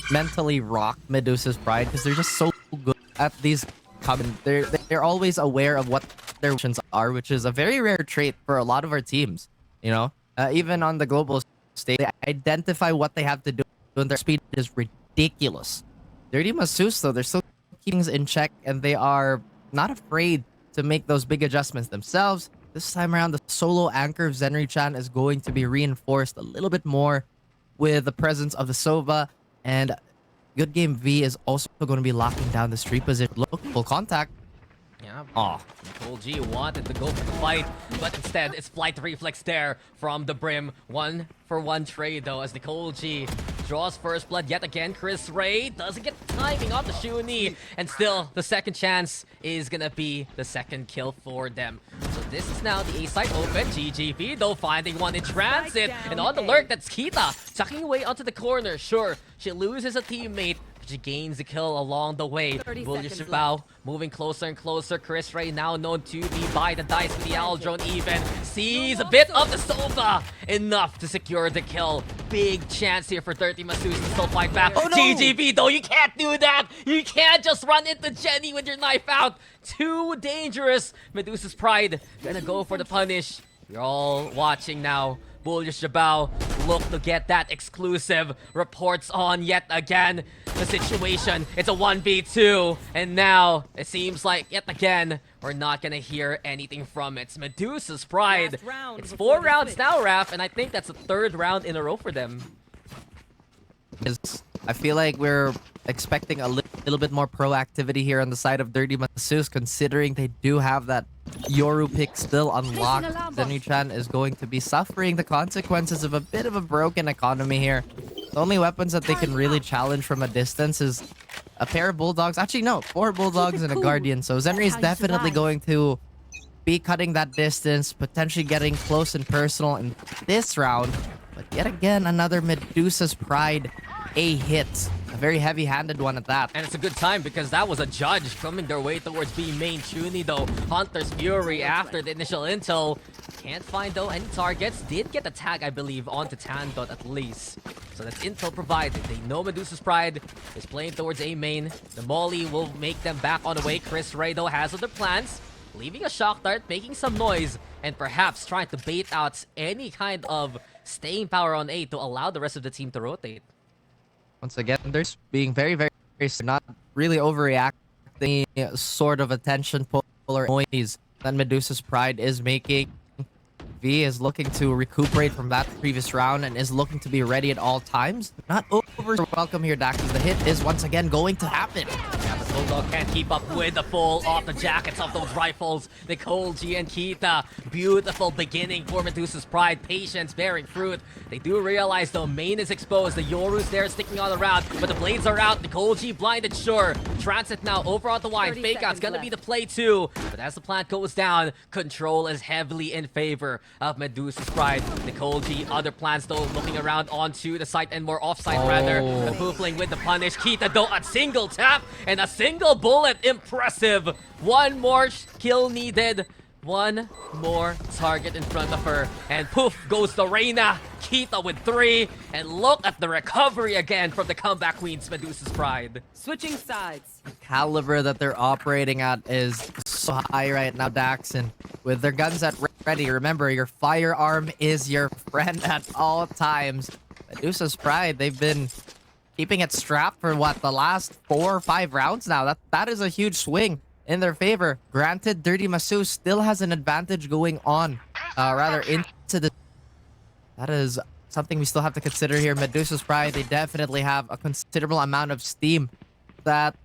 mentally rock Medusa's Pride because they're just so good at these comments. They're always aware of what their options are, which is a very rare trait for a lot of our teams. You know, even on the global stage, they identify what they have to do, and their speed is ridiculous. Dirty Masus, though, they're still keeping things in check, and they are not afraid to make those big adjustments themselves. This time around, the solo anchor of Zenri-chan is going to be reinforced a little bit more with the presence of the Sova. And Good Game V is also going to be locking down the street position. Look, full contact. Yeah, Nicole G wanted to go for the fight, but instead it's flight reflex there from the Brim. 1-for-1 trade though as Nicole G draws first blood yet again. Chris Ray doesn't get the timing on the Shuni, and still the second chance is gonna be the second kill for them. So this is now the A site open. GGP though finding one in transit, and on the lurk, that's Kita tucking away onto the corner. Sure, she loses a teammate, she gains a kill along the way. Bulya Shabao moving closer and closer. Chris Ray now known to be by the dice with the Owl Drone even. Sees a bit of the Sova. Enough to secure the kill. Big chance here for Dirty Masus to still fight back. Oh, no! GGB though, you can't do that! You can't just run into Jenny with your knife out. Too dangerous. Medusa's Pride gonna go for the punish. You're all watching now. Bullish Jabao look to get that exclusive. Reports on yet again the situation. It's a 1v2, and now it seems like yet again we're not gonna hear anything from it. It's Medusa's Pride. It's 4 rounds now, Raph, and I think that's the 3rd round in a row for them. I feel like we're expecting a little bit more proactivity here on the side of Dirty Masus, considering they do have that Yoru pick still unlocked. Zenyu-chan is going to be suffering the consequences of a bit of a broken economy here. The only weapons that they can really challenge from a distance is a pair of Bulldogs. Actually, no, 4 Bulldogs and a Guardian. So Zenry is definitely going to be cutting that distance, potentially getting close and personal in this round. But yet again, another Medusa's Pride a hit. A very heavy-handed one at that. And it's a good time because that was a judge coming their way towards B main. Chuni though, Hunter's Fury after the initial intel. Can't find though any targets. Did get a tag, I believe, onto Tandot at least. So that's intel provided. They know Medusa's Pride is playing towards A main. The Molly will make them back on the way. Chris Ray though has other plans. Leaving a shock dart, making some noise, and perhaps trying to bait out any kind of staying power on A to allow the rest of the team to rotate. Once again, they're being very, very, not really overreacting sort of attention pull or noise that Medusa's Pride is making. V is looking to recuperate from that previous round and is looking to be ready at all times. Not over welcome here, Dax. The hit is once again going to happen. Yeah, but Bulldog can't keep up with the full off the jackets of those rifles. Nicole G and Kita. Beautiful beginning for Medusa's Pride. Patience bearing fruit. They do realize though main is exposed. The Yoru's there sticking on the round, but the blades are out. Nicole G blinded, sure. Transit now over on the wide. Fake out's gonna be the play too. But as the plant goes down, control is heavily in favor of Medusa's Pride. Nicole G, other plans though, looking around onto the site and more off-site rather. The Poofling with the punish. Kita though, a single tap and a single bullet. Impressive. One more kill needed. One more target in front of her. And poof goes the Reina. Kita with 3. And look at the recovery again from the comeback queens, Medusa's Pride. Switching sides. The caliber that they're operating at is so high right now, Dax. And with their guns at ready, remember, your firearm is your friend at all times. Medusa's Pride, they've been keeping it strapped for what, the last 4 or 5 rounds now. That is a huge swing in their favor. Granted, Dirty Masu still has an advantage going on, rather into the... That is something we still have to consider here. Medusa's Pride, they definitely have a considerable amount of steam that,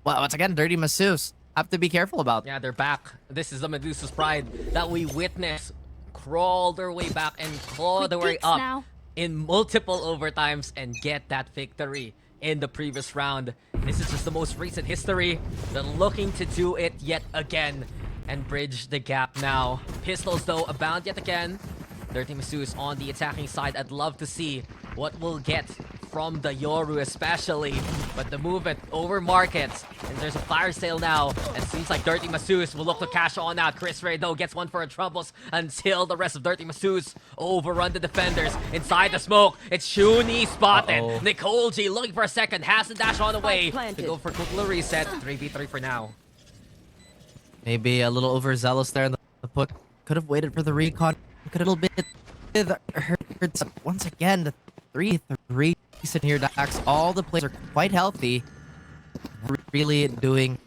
well, once again, Dirty Masus have to be careful about. Yeah, they're back. This is the Medusa's Pride that we witnessed crawl their way back and claw their way up now in multiple overtimes and get that victory in the previous round. This is just the most recent history. They're looking to do it yet again and bridge the gap now. Pistols though abound yet again. Dirty Masus on the attacking side. I'd love to see what we'll get from the Yoru especially. But the movement over markets. And there's a fire sale now. And it seems like Dirty Masus will look to cash on out. Chris Ray though gets one for her troubles until the rest of Dirty Masus overrun the defenders. Inside the smoke, it's Shuni spotted. Nicole G looking for a second. Has the dash on the way to go for quick little reset. 3v3 for now. Maybe a little overzealous there in the put. Could have waited for the recon. Could a little bit hurt. Once again, the 3-3 in here, Dax. All the players are quite healthy. Not really doing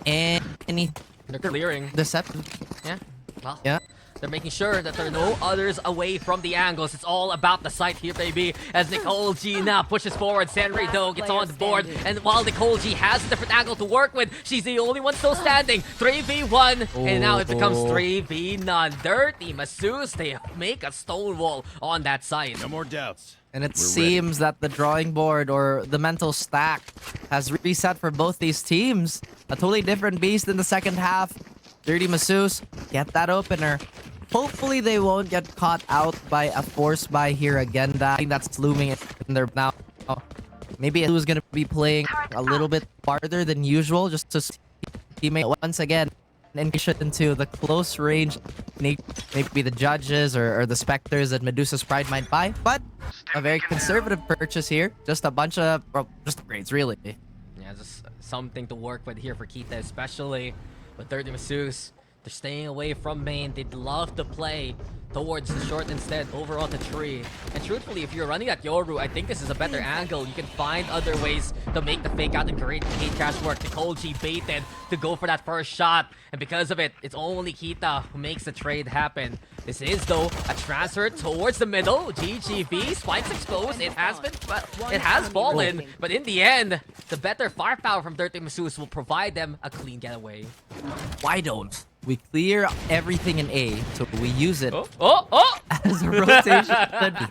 any. They're clearing. Deception. Yeah. Well, yeah. They're making sure that there are no others away from the angles. It's all about the site here, baby. As Nicole G now pushes forward. Sanri though gets on the board. And while Nicole G has a different angle to work with, she's the only one still standing. 3v1. And now it becomes 3v none. Dirty Masus, they make a stonewall on that side. No more doubts. And it seems that the drawing board or the mental stack has reset for both these teams. A totally different beast in the second half. Dirty Masus, get that opener. Hopefully they won't get caught out by a force buy here again. I think that's looming in there now. Maybe Elu is going to be playing a little bit farther than usual just to teammate once again and push it into the close range. Maybe the judges or the specters that Medusa's Pride might buy. But a very conservative purchase here. Just a bunch of, well, just upgrades really. Yeah, just something to work with here for Kita especially. But Dirty Masus They're staying away from main. They'd love to play towards the short instead, over on the tree. And truthfully, if you're running at Yoru, I think this is a better angle. You can find other ways to make the fake out and great hate cash work. Nikolji baited to go for that first shot, and because of it, it's only Kita who makes the trade happen. This is, though, a transfer towards the middle. GGB, spikes exposed. It has fallen, but in the end, the better firepower from Dirty Masus will provide them a clean getaway. Why don't we clear everything in A so we use it as a rotation?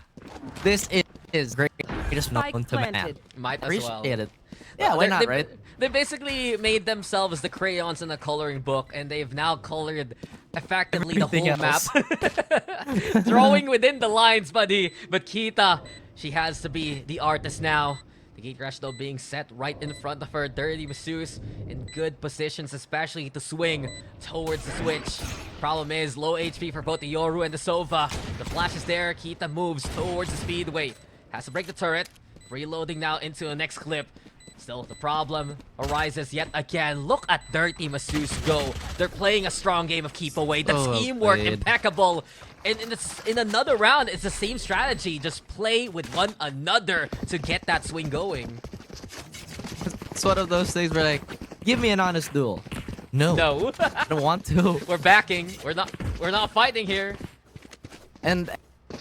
This is greatest known to man. Might as well. Appreciate it. Yeah, why not, right? They basically made themselves the crayons in a coloring book, and they've now colored effectively Everything the whole else. map. Drawing within the lines, buddy. But Kita, she has to be the artist now. The gate rush, though, being set right in front of her. Dirty Masus in good positions, especially to swing towards the switch. Problem is, low HP for both the Yoru and the Sova. The flash is there. Kita moves towards the speedway. Has to break the turret. Reloading now into the next clip. Still, the problem arises yet again. Look at Dirty Masus go. They're playing a strong game of keep away. The teamwork impeccable. And in another round, it's the same strategy. Just play with one another to get that swing going. It's one of those things where, like, give me an honest duel. No. I don't want to. We're backing. We're not fighting here. And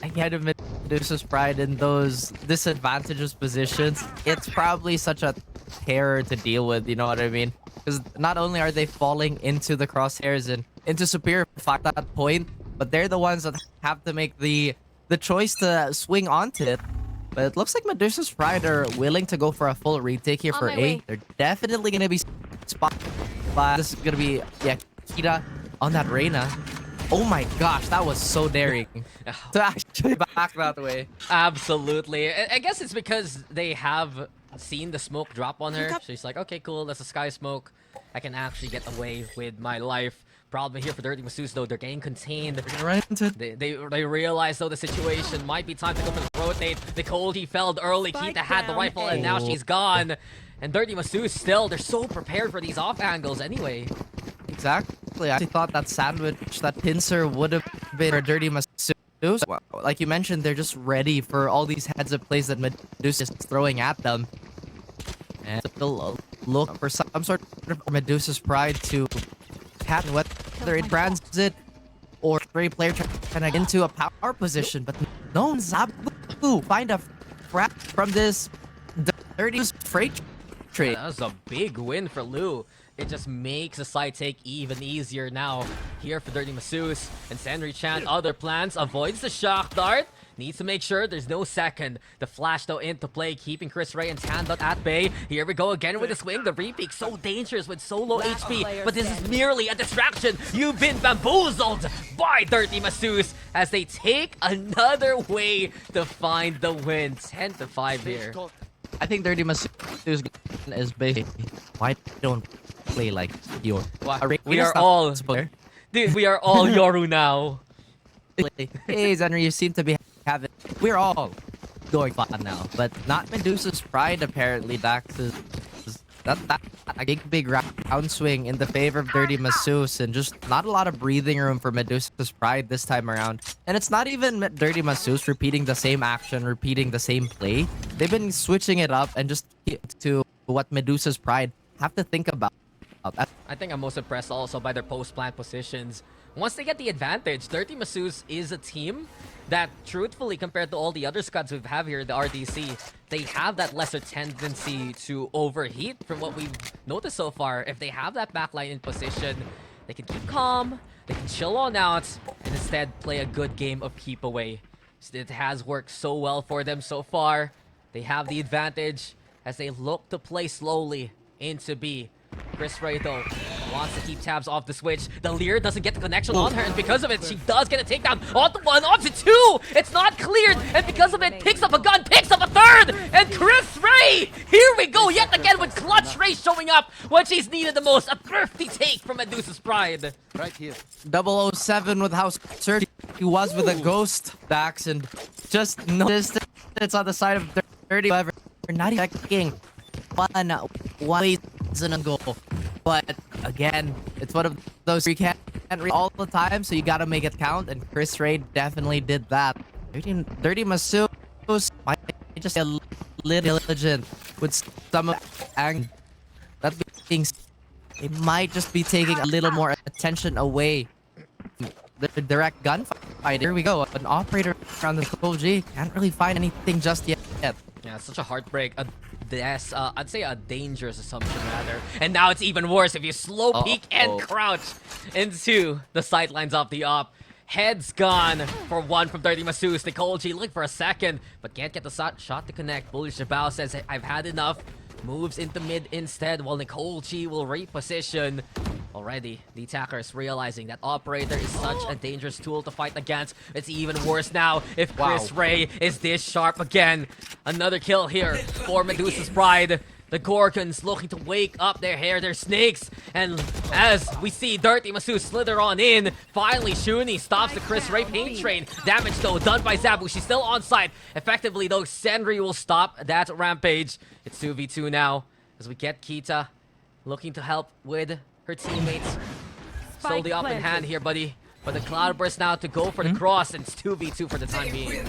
I can't admit Medusa's pride in those disadvantageous positions. It's probably such a terror to deal with, you know what I mean? Because not only are they falling into the crosshairs and into superior fight at that point, but they're the ones that have to make the choice to swing onto it. But it looks like Medusa's pride are willing to go for a full retake here for A. They're definitely going to be spotted. This is going to be, yeah, Kita on that Reyna. Oh my gosh, that was so daring to actually back that way. Absolutely. I guess it's because they have seen the smoke drop on her. So she's like, okay, cool, that's a sky smoke. I can actually get away with my life. Problem here for Dirty Masus, though, they're getting contained. They realize, though, the situation might be time to go for the rotate. Nikolji felled early. Kita had the rifle, and now she's gone. And Dirty Masus still, they're so prepared for these off angles anyway. Exactly. I actually thought that sandwich, that pincer would have been for Dirty Masus. Like you mentioned, they're just ready for all these heads-up plays that Medusa is throwing at them. And still look for some sort of Medusa's pride to catch whether it brands it or three player trying to get into a power position. But no, Zabu find a frag from this Dirty freight trade. That was a big win for Lou. It just makes the side take even easier now here for Dirty Masus. And Senri Chan, other plans, avoids the shock dart. Needs to make sure there's no second. The flash, though, into play, keeping Chris Ray and Tandot at bay. Here we go again with the swing. The repeat, so dangerous with so low HP. But this is merely a distraction. You've been bamboozled by Dirty Masus as they take another way to find the win. 10-5 here. I think Dirty Masus is basically, why don't play like you? We are all, dude, we are all Yoru now. Hey, Zenry, you seem to be having, we're all going fun now, but not Medusa's pride apparently. Dax is that a big round swing in the favor of Dirty Masus, and just not a lot of breathing room for Medusa's pride this time around. And it's not even Dirty Masus repeating the same action, repeating the same play. They've been switching it up and just to what Medusa's pride have to think about. I think I'm most impressed also by their post-plant positions. Once they get the advantage, Dirty Masus is a team that, truthfully, compared to all the other squads we have here, the RDC, they have that lesser tendency to overheat from what we've noticed so far. If they have that backline in position, they can keep calm, they can chill on out, and instead play a good game of keep away. It has worked so well for them so far. They have the advantage as they look to play slowly into B. Chris Ray, though, wants to keep tabs off the switch. The Lear doesn't get the connection on her, and because of it, she does get a takedown onto one, onto two! It's not cleared, and because of it, picks up a gun, picks up a third! And Chris Ray! Here we go, yet again with Clutch Ray showing up when she's needed the most. A thrifty take from Medusa's pride. Right here. 007 with how certain he was with a ghost, Dax, and just noticed it's on the side of Dirty. However, not expecting one reason a goal. But again, it's one of those we can't all the time, so you gotta make it count, and Chris Ray definitely did that. Dirty Masus might just be a little diligent with some of that being said, they might just be taking a little more attention away the direct gunfight. Here we go. An operator around the Koji can't really find anything just yet. Yeah, such a heartbreak. I'd say a dangerous assumption rather. And now it's even worse if you slow peek and crouch into the sightlines of the op. Head's gone for one from Dirty Masus. Nikolji looking for a second, but can't get the shot to connect. Bullish Jabao says, I've had enough. Moves into mid instead, while Nikolji will reposition. Already, the attacker is realizing that Operator is such a dangerous tool to fight against. It's even worse now if Chris Ray is this sharp again. Another kill here for Medusa's Pride. The Gorgons looking to wake up their hair, their snakes. And as we see Dirty Masus slither on in, finally Shuni stops the Chris Ray paint train. Damage though done by Zabu. She's still on site. Effectively though, Senri will stop that rampage. It's 2v2 now as we get Kita looking to help with her teammates. Slowly up in hand here, buddy. But the Cloudburst now to go for the cross, and it's 2v2 for the time being.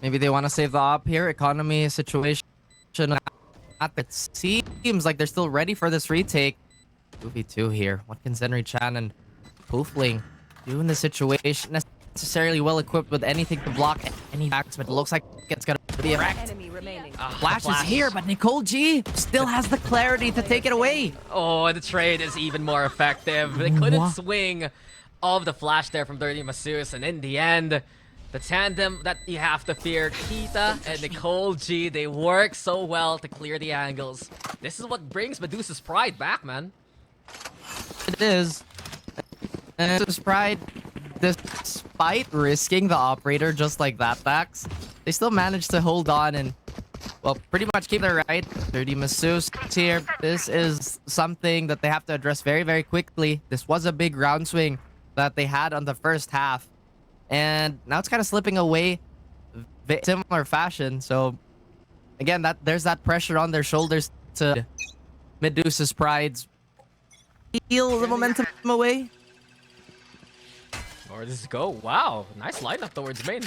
Maybe they want to save the op here. Economy situation. It seems like they're still ready for this retake. 2v2 here. What can Zenry Chan and Poofling do in this situation? Necessarily well equipped with anything to block any attacks, but it looks like it's gonna be a wreck. Flash is here, but Nicole G still has the clarity to take it away. Oh, the trade is even more effective. They couldn't swing of the flash there from Dirty Masus, and in the end, the tandem that you have to fear, Kita and Nicole G, they work so well to clear the angles. This is what brings Medusa's Pride back, man. It is. And Medusa's Pride, despite risking the operator just like that, Dax, they still managed to hold on and, well, pretty much keep their right. Dirty Masus here. This is something that they have to address very, very quickly. This was a big round swing that they had on the first half. And now it's kind of slipping away similar fashion. So again, there's that pressure on their shoulders to Medusa's Pride's steal the momentum away. Or does it go? Wow, nice lineup towards main.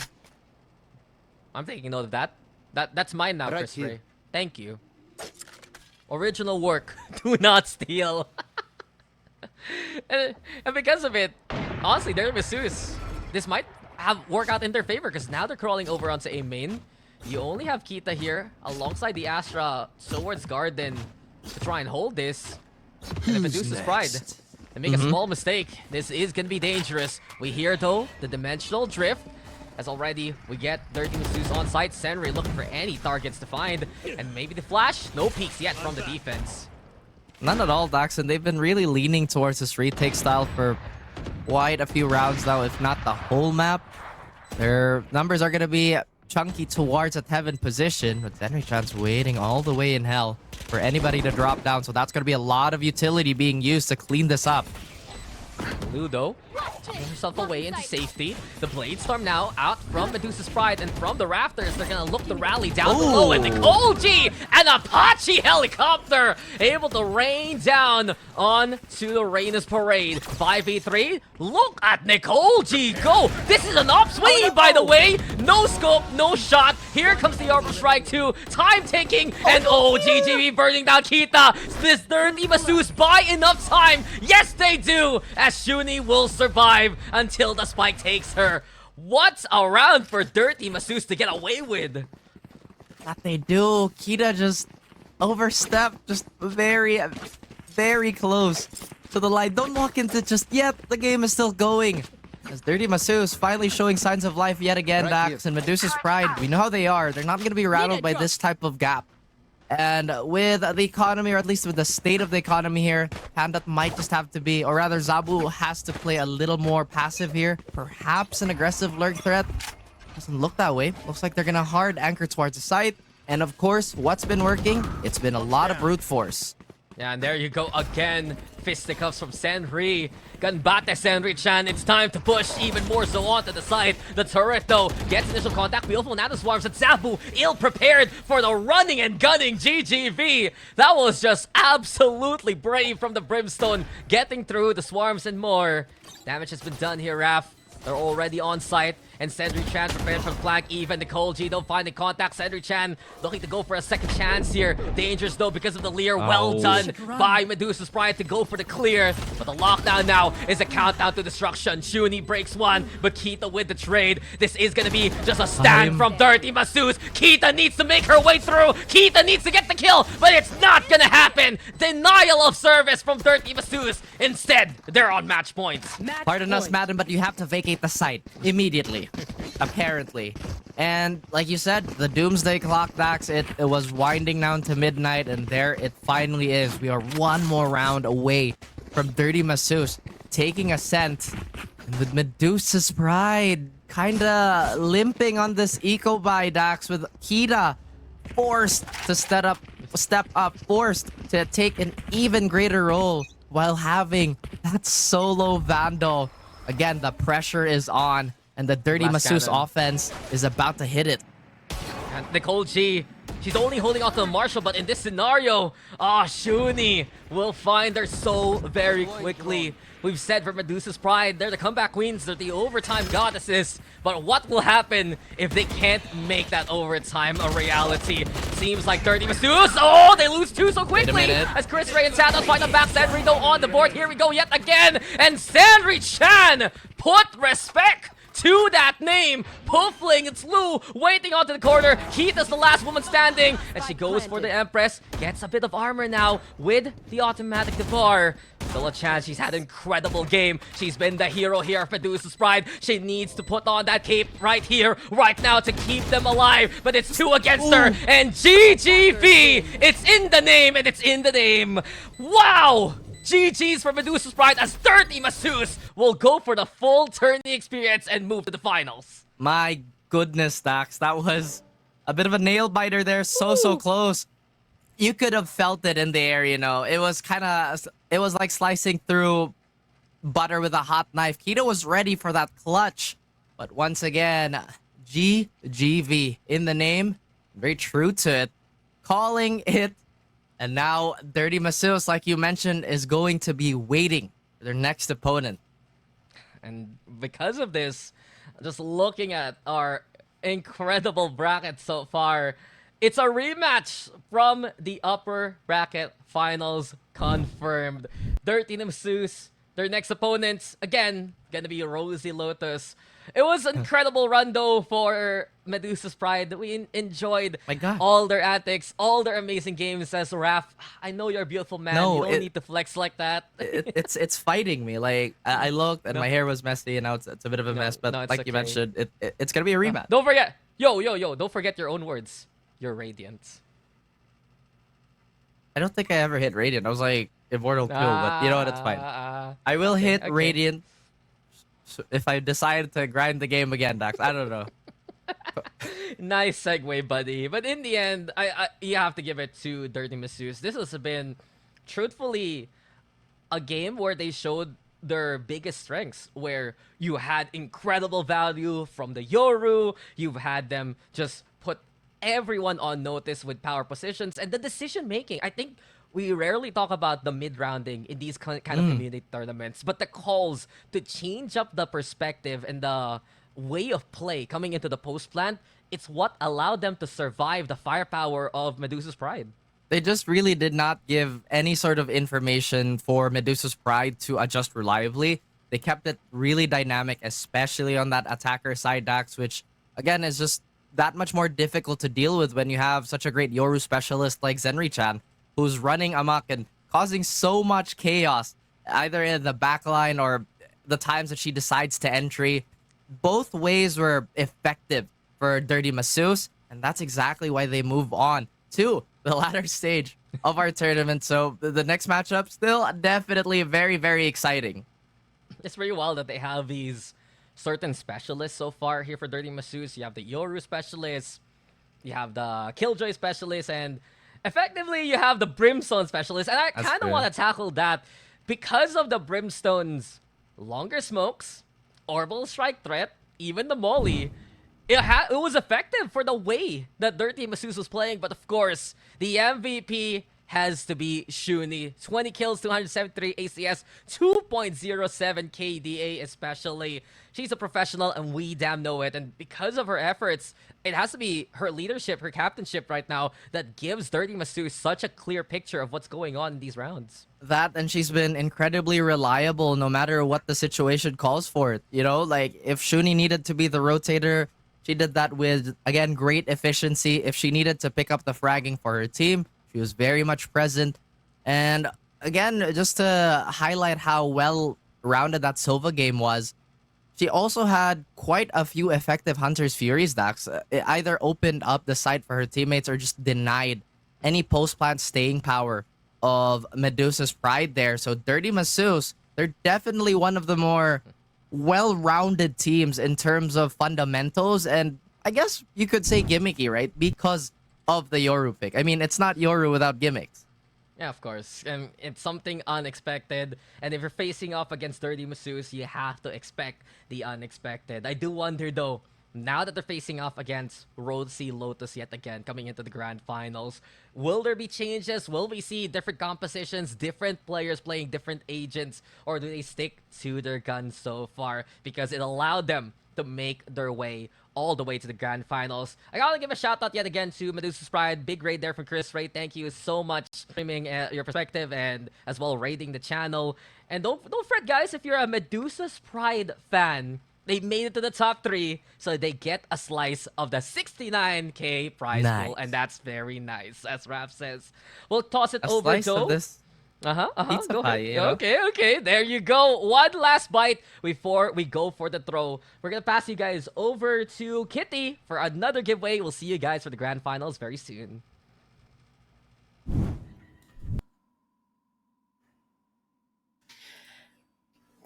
I'm taking note of that. That's mine now, Chris Ray. Thank you. Original work. Do not steal. and because of it, honestly, Dirty Masus, this might work out in their favor because now they're crawling over onto a main. You only have Kita here alongside the Astra Swords Garden to try and hold this. And if Medusa's Pride, they make a small mistake, this is going to be dangerous. We hear though the dimensional drift as already we get Dirty Masus on site. Senri looking for any targets to find, and maybe the flash. No peeks yet from the defense. None at all, Dax, and they've been really leaning towards this retake style for quite a few rounds now, if not the whole map. Their numbers are going to be chunky towards a Heaven position, but Zenry Chan's waiting all the way in hell for anybody to drop down, so that's going to be a lot of utility being used to clean this up. Ludo taking himself away into safety. The Blade Storm now out from Medusa's Pride, and from the rafters, they're gonna look to rally down below. And Nicole G, an Apache helicopter, able to rain down onto the Raina's Parade. 5v3. Look at Nicole G go. This is an upswing, by the way. No scope, no shot. Here comes the Arbor Strike 2. Time taking, and GGB burning down Kita. This Dirty Masus buy enough time. Yes, they do. As Shuni will survive until the spike takes her. What's a round for Dirty Masus to get away with? That they do. Kita just overstepped, just very, very close to the line. Don't walk into just yet. The game is still going. As Dirty Masus finally showing signs of life yet again, Dax, and Medusa's Pride. We know how they are. They're not going to be rattled by this type of gap. And with the economy, or at least with the state of the economy here, Pandat might just have to be, or rather Zabu has to play a little more passive here. Perhaps an aggressive lurk threat. Doesn't look that way. Looks like they're going to hard anchor towards the site. And of course, what's been working? It's been a lot of brute force. Yeah, and there you go again. Fisticuffs from Senri. Ganbate Senri-chan. It's time to push even more so onto the side. The turret, though, gets initial contact. Beautiful Nano Swarms and Zabu ill-prepared for the running and gunning GGV. That was just absolutely brave from the Brimstone. Getting through the Swarms and more. Damage has been done here, Raph. They're already on site. And Senri-chan prepared from flank. Even Nicole G don't finding contact. Senri-chan looking to go for a second chance here. Dangerous though because of the Leer. Well done by Medusa's Pride to go for the clear. But the lockdown now is a countdown to destruction. Shuni breaks one, but Kita with the trade. This is gonna be just a stand from Dirty Masus. Kita needs to make her way through. Kita needs to get the kill, but it's not gonna happen. Denial of service from Dirty Masus. Instead, they're on match points. Pardon us, madam, but you have to vacate the site immediately. Apparently. And like you said, the Doomsday Clock, Dax, it was winding down to midnight, and there it finally is. We are one more round away from Dirty Masus taking ascent. And with Medusa's Pride kinda limping on this eco buy, Dax, with Kita forced to step up, forced to take an even greater role while having that solo Vandal. Again, the pressure is on. And the Dirty Masus offense is about to hit it. And Nicole G, she's only holding on to the Marshall, but in this scenario, Shuni will find her so very quickly. We've said for Medusa's Pride, they're the comeback queens, they're the overtime goddesses. But what will happen if they can't make that overtime a reality? Seems like Dirty Masus, oh, they lose two so quickly! As Chris Ray and Santos find them back, Senri though on the board, here we go yet again! And Senri-chan put respect to that name. Puffling, it's Lou waiting onto the corner. Keita's the last woman standing, and she goes for the Empress. Gets a bit of armor now with the automatic debar. Still a chance. She's had an incredible game. She's been the hero here of Medusa's Pride. She needs to put on that cape right here, right now to keep them alive. But it's two against her, and GGV. It's in the name, and it's in the name. Wow! GG's for Medusa's Pride as Dirty Masus will go for the full tourney experience and move to the finals. My goodness, Dax. That was a bit of a nail biter there. So close. You could have felt it in the air, you know. It was like slicing through butter with a hot knife. Kita was ready for that clutch. But once again, GGV in the name. Very true to it. Calling it. And now, Dirty Masus, like you mentioned, is going to be waiting for their next opponent. And because of this, just looking at our incredible bracket so far, it's a rematch from the upper bracket finals confirmed. Dirty Masus, their next opponents, again, gonna be Rosie Lotus. It was an incredible run, though, for Medusa's Pride. We enjoyed all their antics, all their amazing games. As Raph, I know you're a beautiful man. No, you don't need to flex like that. It's fighting me. Like, I looked and my hair was messy, and now it's a bit of a mess. But like you mentioned, it's gonna be a rematch. Don't forget, yo, don't forget your own words. You're radiant. I don't think I ever hit Radiant. I was like Immortal 2, but you know what? It's fine. I will hit Radiant if I decide to grind the game again, Dax. I don't know. Nice segue, buddy. But in the end, you have to give it to Dirty Masus. This has been, truthfully, a game where they showed their biggest strengths, where you had incredible value from the Yoru. You've had them just put everyone on notice with power positions and the decision making. I think we rarely talk about the mid-rounding in these kind of community tournaments, but the calls to change up the perspective and the way of play coming into the post-plant, it's what allowed them to survive the firepower of Medusa's Pride. They just really did not give any sort of information for Medusa's Pride to adjust reliably. They kept it really dynamic, especially on that attacker side, Dax, which, again, is just that much more difficult to deal with when you have such a great Yoru specialist like Zenri-chan, who's running amok and causing so much chaos, either in the backline or the times that she decides to entry. Both ways were effective for Dirty Masus, and that's exactly why they move on to the latter stage of our tournament. So the next matchup, still definitely very, very exciting. It's very wild that they have these certain specialists so far here for Dirty Masus. You have the Yoru specialist, you have the Killjoy specialist, and effectively you have the Brimstone Specialist, and I That's kind of true. want to tackle that because of the Brimstone's longer smokes, orbital strike threat, even the molly. It was effective for the way that Dirty Masseuse was playing, but of course, the MVP has to be Shuni. 20 kills, 273 ACS, 2.07 KDA especially. She's a professional and we damn know it. And because of her efforts, it has to be her leadership, her captainship right now that gives Dirty Masseuse such a clear picture of what's going on in these rounds. That, and she's been incredibly reliable no matter what the situation calls for it. You know, like if Shuni needed to be the rotator, she did that with, again, great efficiency. If she needed to pick up the fragging for her team, she was very much present. And again, just to highlight how well-rounded that Sova game was, she also had quite a few effective Hunter's Furies, Dax. It either opened up the site for her teammates or just denied any post-plant staying power of Medusa's Pride there. So Dirty Masseuse, they're definitely one of the more well-rounded teams in terms of fundamentals, and I guess you could say gimmicky, right? Because of the Yoru pick. I mean, it's not Yoru without gimmicks. Yeah, of course. And it's something unexpected. And if you're facing off against Dirty Masseuse, you have to expect the unexpected. I do wonder, though, now that they're facing off against Rosie Lotus yet again, coming into the grand finals, will there be changes? Will we see different compositions, different players playing different agents? Or do they stick to their guns so far? Because it allowed them to make their way all the way to the grand finals. I gotta give a shout out yet again to Medusa's Pride. Big raid there from Chris Ray. Thank you so much for streaming your perspective and as well raiding the channel. And don't fret, guys, if you're a Medusa's Pride fan, they made it to the top 3, so they get a slice of the 69k prize pool, and that's very nice, as Raph says. We'll toss it A over slice though. of this pizza Go pie, ahead. you know? Okay, there you go. One last bite before we go for the throw. We're gonna pass you guys over to Kitty for another giveaway. We'll see you guys for the grand finals very soon.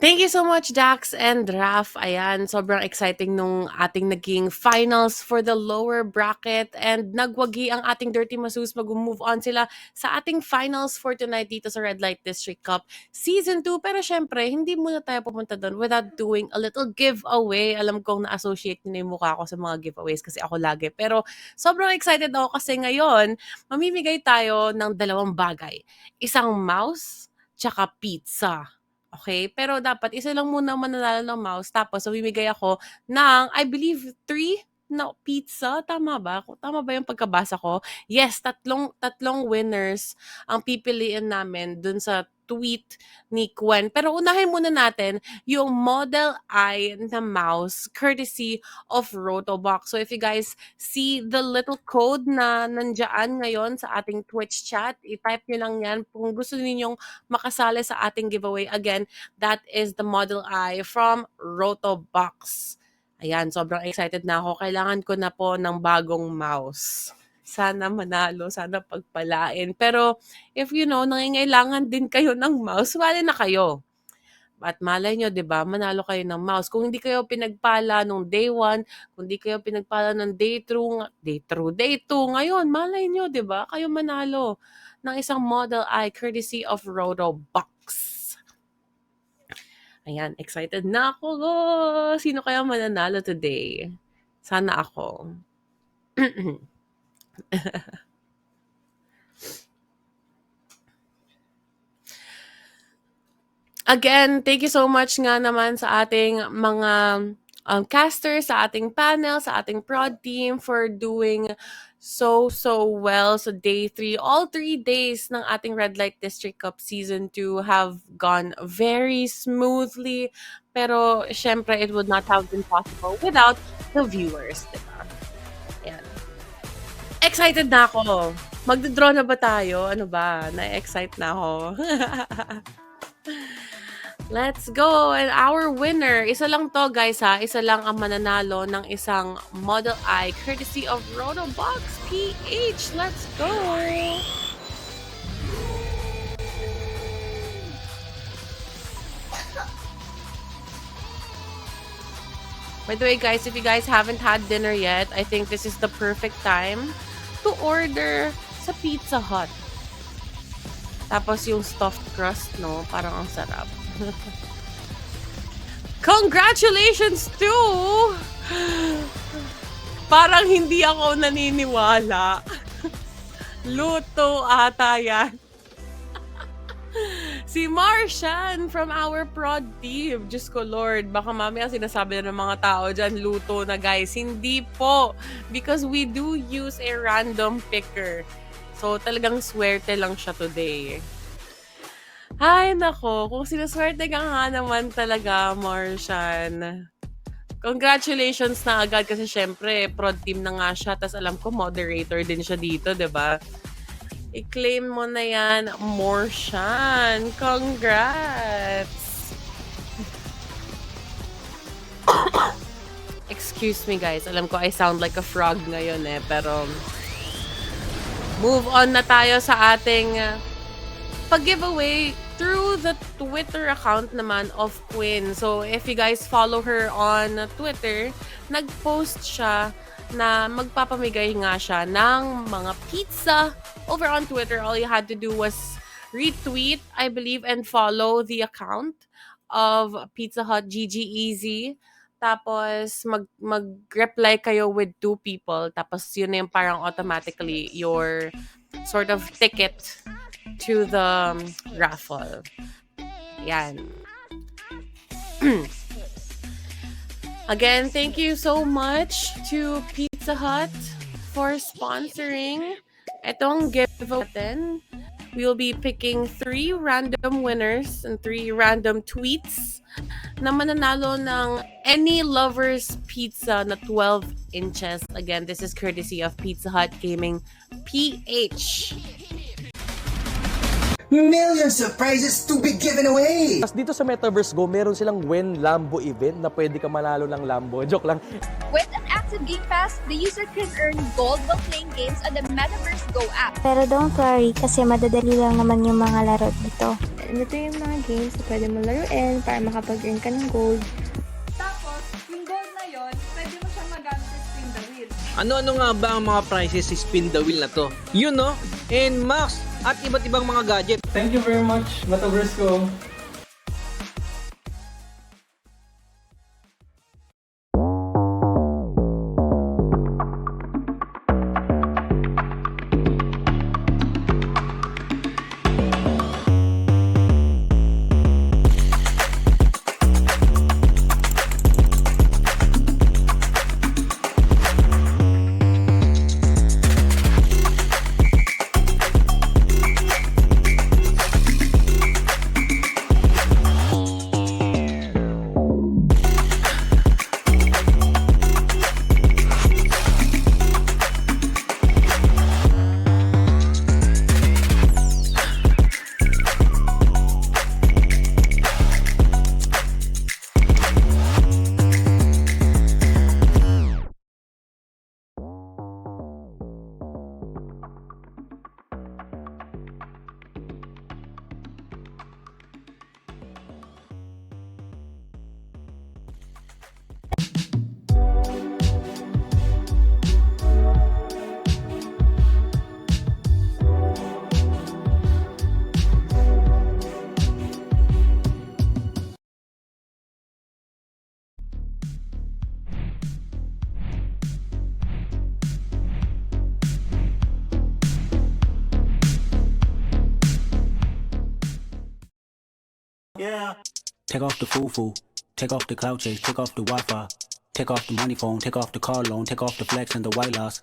Thank you so much, Dax and Raf. Ayan, sobrang exciting nung ating naging finals for the lower bracket. And nagwagi ang ating Dirty Masseuse. Mag-move on sila sa ating finals for tonight dito sa Red Light District Cup Season 2. Pero syempre, hindi muna tayo pupunta doon without doing a little giveaway. Alam kong na-associate nyo na yung mukha ko sa mga giveaways kasi ako lagi. Pero sobrang excited ako kasi ngayon, mamimigay tayo ng 2 bagay. Isang mouse, tsaka pizza. Okay? Pero dapat isa lang muna mananalo ng mouse. Tapos, mamimigay ako ng, I believe, 3 na pizza. Tama ba? Tama ba yung pagkabasa ko? Yes, tatlong winners ang pipiliin namin dun sa tweet ni Gwen. Pero unahin muna natin yung Model I na mouse courtesy of Rotobox. So if you guys see the little code na nandyan ngayon sa ating Twitch chat, i-type nyo lang yan. Kung gusto ninyong makasali sa ating giveaway, again, that is the Model I from Rotobox. Ayan, sobrang excited na ako. Kailangan ko na po ng bagong mouse. Sana manalo, sana pagpalain. Pero if you know, nangingailangan din kayo ng mouse, wala na kayo. At malay nyo, di ba, manalo kayo ng mouse. Kung hindi kayo pinagpala nung day 1, kung hindi kayo pinagpala ng day 2, ngayon, malay nyo, di ba, kayo manalo ng isang Model I courtesy of Rotobox. Ayan, excited na ako. Sino kaya mananalo today? Sana ako. Again, thank you so much nga naman sa ating mga casters, sa ating panel, sa ating prod team for doing so well sa day 3. All 3 days ng ating Red Light District Cup Season 2 have gone very smoothly. Pero, syempre, it would not have been possible without the viewers, diba? Ayan. Excited na ako. Magdodraw na ba tayo? Ano ba? Na-excite na ako. Let's go! And our winner, isa lang to guys ha, isa lang ang mananalo ng isang Model I courtesy of Rotobox PH. Let's go! By the way guys, if you guys haven't had dinner yet, I think this is the perfect time to order sa Pizza Hut. Tapos yung stuffed crust, no? Parang ang sarap. Congratulations to! Parang hindi ako naniniwala. Luto ata yan. Si Martian from our prod team. Diyos ko Lord, baka mamaya sinasabi na ng mga tao dyan, luto na guys. Hindi po. Because we do use a random picker. So talagang swerte lang siya today. Ay nako, kung sinaswerte ka nga naman talaga, Martian. Congratulations na agad kasi syempre, prod team na nga siya. Tapos alam ko, moderator din siya dito, diba? I-claim mo na yan, Martian. Congrats! Excuse me guys, alam ko I sound like a frog ngayon pero move on na tayo sa ating pag-giveaway through the Twitter account naman of Queen. So, if you guys follow her on Twitter, nag-post siya na magpapamigay nga siya ng mga pizza over on Twitter. All you had to do was retweet, I believe, and follow the account of Pizza Hut GGEZ. Tapos, mag-reply kayo with 2 people. Tapos, yun na yung parang automatically your sort of ticket to the raffle. Yan. Again, thank you so much to Pizza Hut for sponsoring itong giveaway. We will be picking 3 random winners and 3 random tweets na mananalo ng any lover's pizza na 12 inches. Again, this is courtesy of Pizza Hut Gaming PH. Millions of prizes to be given away! Tapos dito sa Metaverse Go, meron silang When Lambo event na pwede ka manalo ng Lambo. Joke lang. With an active Game Pass, the user can earn gold while playing games on the Metaverse Go app. Pero don't worry kasi madadali lang naman yung mga laro dito. Ito yung mga games na pwede mo laruin para makapag-earn ka ng gold. Tapos, yung gold na yon, pwede mo siyang magamit sa spin the wheel. Ano-ano nga ba ang mga prizes sa spin the wheel na to? Yun no? And Max at iba't ibang mga gadget. Thank you very much, Metaverse ko. Yeah. Take off the foo-foo. Take off the cloud chase. Take off the Wi-Fi. Take off the money phone. Take off the car loan. Take off the flex and the white loss.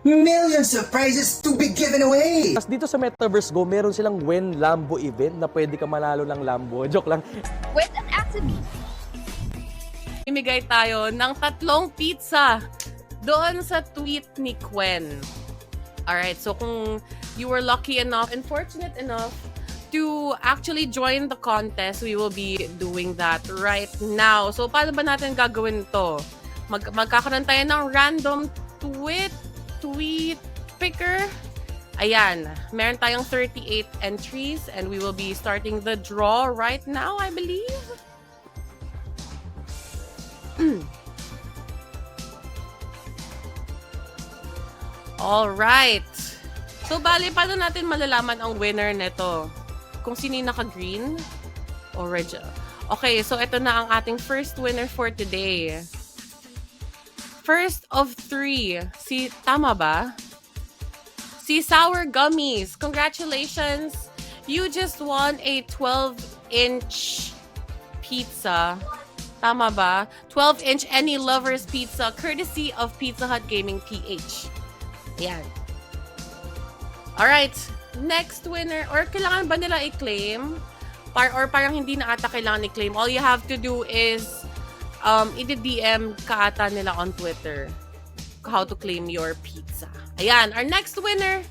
Millions of prizes to be given away! Tapos dito sa Metaverse Go, meron silang When Lambo event na pwede ka manalo ng Lambo. Joke lang. With an active Imigay tayo ng 3 pizza doon sa tweet ni Quen. Alright, so kung you were lucky enough and fortunate enough to actually join the contest, we will be doing that right now. So paano ba natin gagawin ito? Magkakaroon tayo ng random tweet picker. Ayan, meron tayong 38 entries and we will be starting the draw right now, I believe. All right. So bali, paano natin malalaman ang winner nito? Kung sino yung naka-green o red. Okay, so ito na ang ating first winner for today. First of 3. Tama ba? Si Sour Gummies. Congratulations. You just won a 12-inch pizza. Tama ba? 12-inch Any Lovers Pizza courtesy of Pizza Hut Gaming PH. Yan. Alright. Next winner. Or kailangan ba nila i-claim? Or parang hindi na ata kailangan i-claim. All you have to do is i-DM ka ata nila on Twitter how to claim your pizza. Ayan. Our next winner,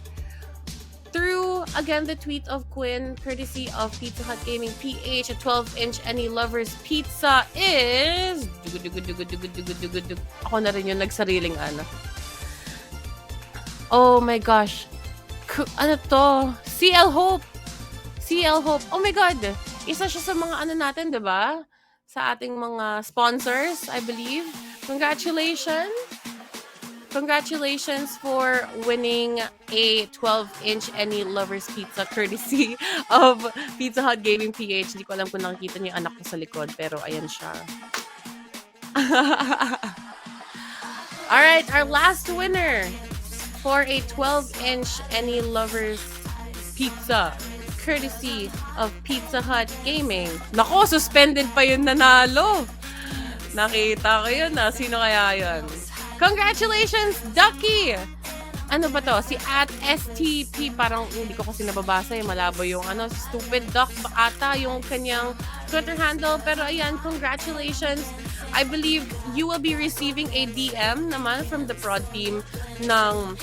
through, again, the tweet of Quinn, courtesy of Pizza Hut Gaming PH, a 12-inch Any Lovers Pizza is... Ako na rin yung nagsariling ano. Oh my gosh. Ano to? CL Hope. CL Hope. Oh my God. Isa siya sa mga ano natin, di ba? Sa ating mga sponsors, I believe. Congratulations. Congratulations for winning a 12-inch Any Lovers Pizza courtesy of Pizza Hut Gaming PH. Hindi ko alam kung nakikita niyo yung anak ko sa likod, pero ayan siya. Alright, our last winner for a 12-inch Any Lovers Pizza courtesy of Pizza Hut Gaming. Nako, suspended pa yung nanalo. Nakita ko yun na. Sino kaya yun? Congratulations, Ducky! Ano ba to? Si @STP. Parang hindi ko kasi nababasa. Malabo yung ano. Stupid Duck ba ata yung kanyang Twitter handle. Pero ayan, congratulations. I believe you will be receiving a DM naman from the prod team ng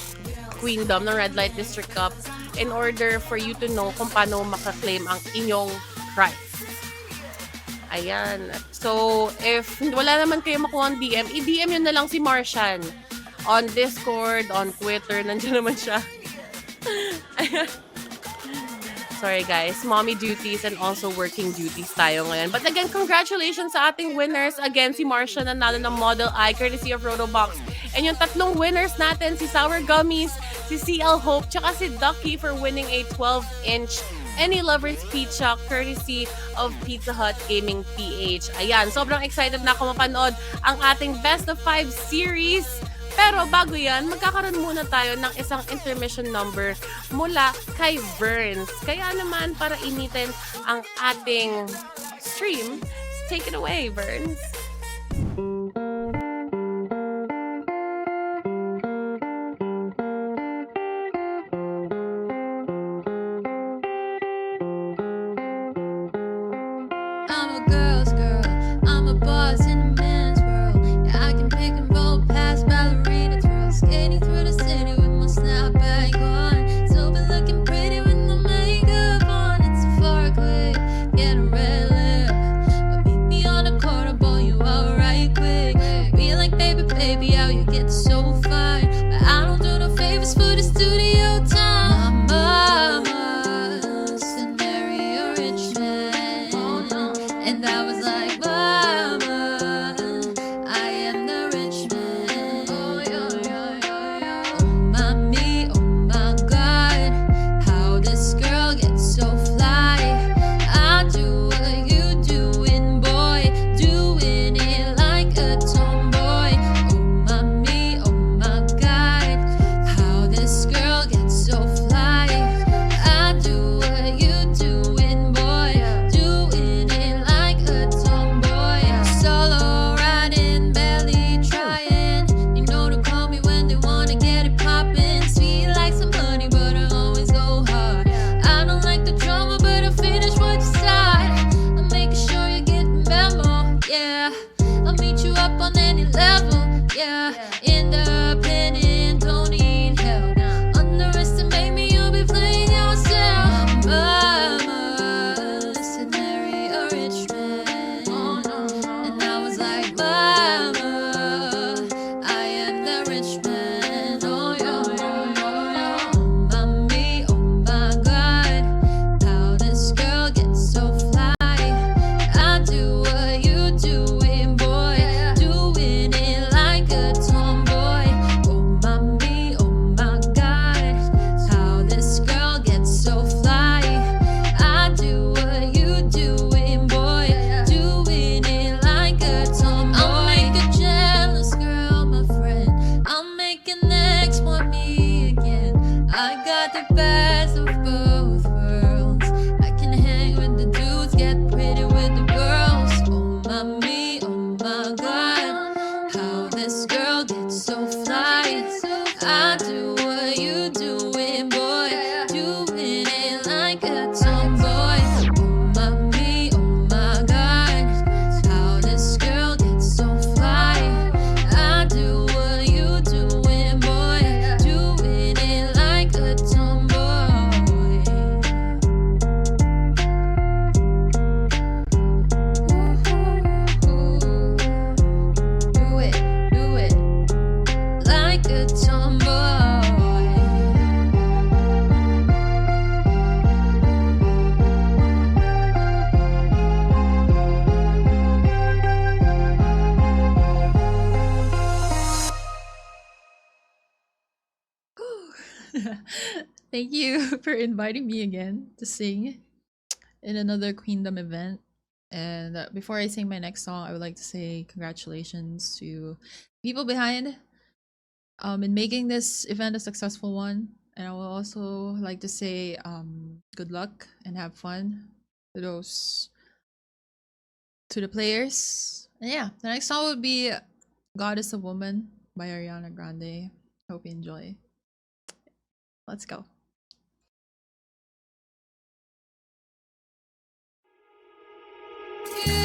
Queendom, ng Red Light District Cup, in order for you to know kung paano makaklaim ang inyong prize. Ayan. So, if wala naman kayo makuha ang DM, i-DM yun na lang si Martian on Discord, on Twitter. Nandiyan naman siya. Sorry guys, mommy duties and also working duties tayo ngayon. But again, congratulations sa ating winners. Again, si Martian nanalo ng Model I, courtesy of Rotobox. And yung 3 winners natin, si Sour Gummies, si CL Hope, tsaka si Ducky for winning a 12-inch Any Lovers Pizza courtesy of Pizza Hut Gaming PH. Ayan, sobrang excited na ako mapanood ang ating Best of 5 series. Pero bago yan, magkakaroon muna tayo ng isang intermission number mula kay Burns. Kaya naman, para initin ang ating stream, take it away, Burns. I'm a girl's girl. I'm a boss in a man's world. Yeah, I can pick and roll past ballerina twirls. Skating through the city with my snapback on. Still been looking pretty with my makeup on. It's a far quick, get a red lip. But meet me on the corner, boy, you out right quick. Thank you for inviting me again to sing in another Queendom event. And before I sing my next song, I would like to say congratulations to people behind in making this event a successful one. And I will also like to say good luck and have fun to the players. And yeah, the next song would be God is a Woman by Ariana Grande. Hope you enjoy. Let's go. You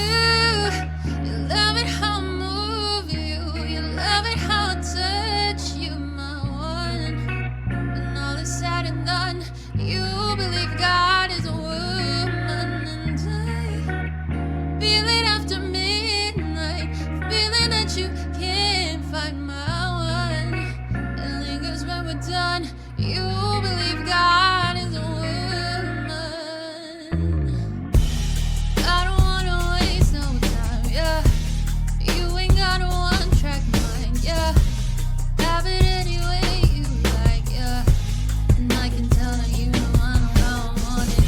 love it how I move you. You love it how I touch you, my one. When all is said and done, you believe God is a woman, and I feel it after midnight, feeling that you can't find my one. It lingers when we're done. You believe God is a woman. I don't wanna waste no time, yeah. You ain't got a one-track mind, yeah. Have it any way you like, yeah. And I can tell that you know I know how I want it.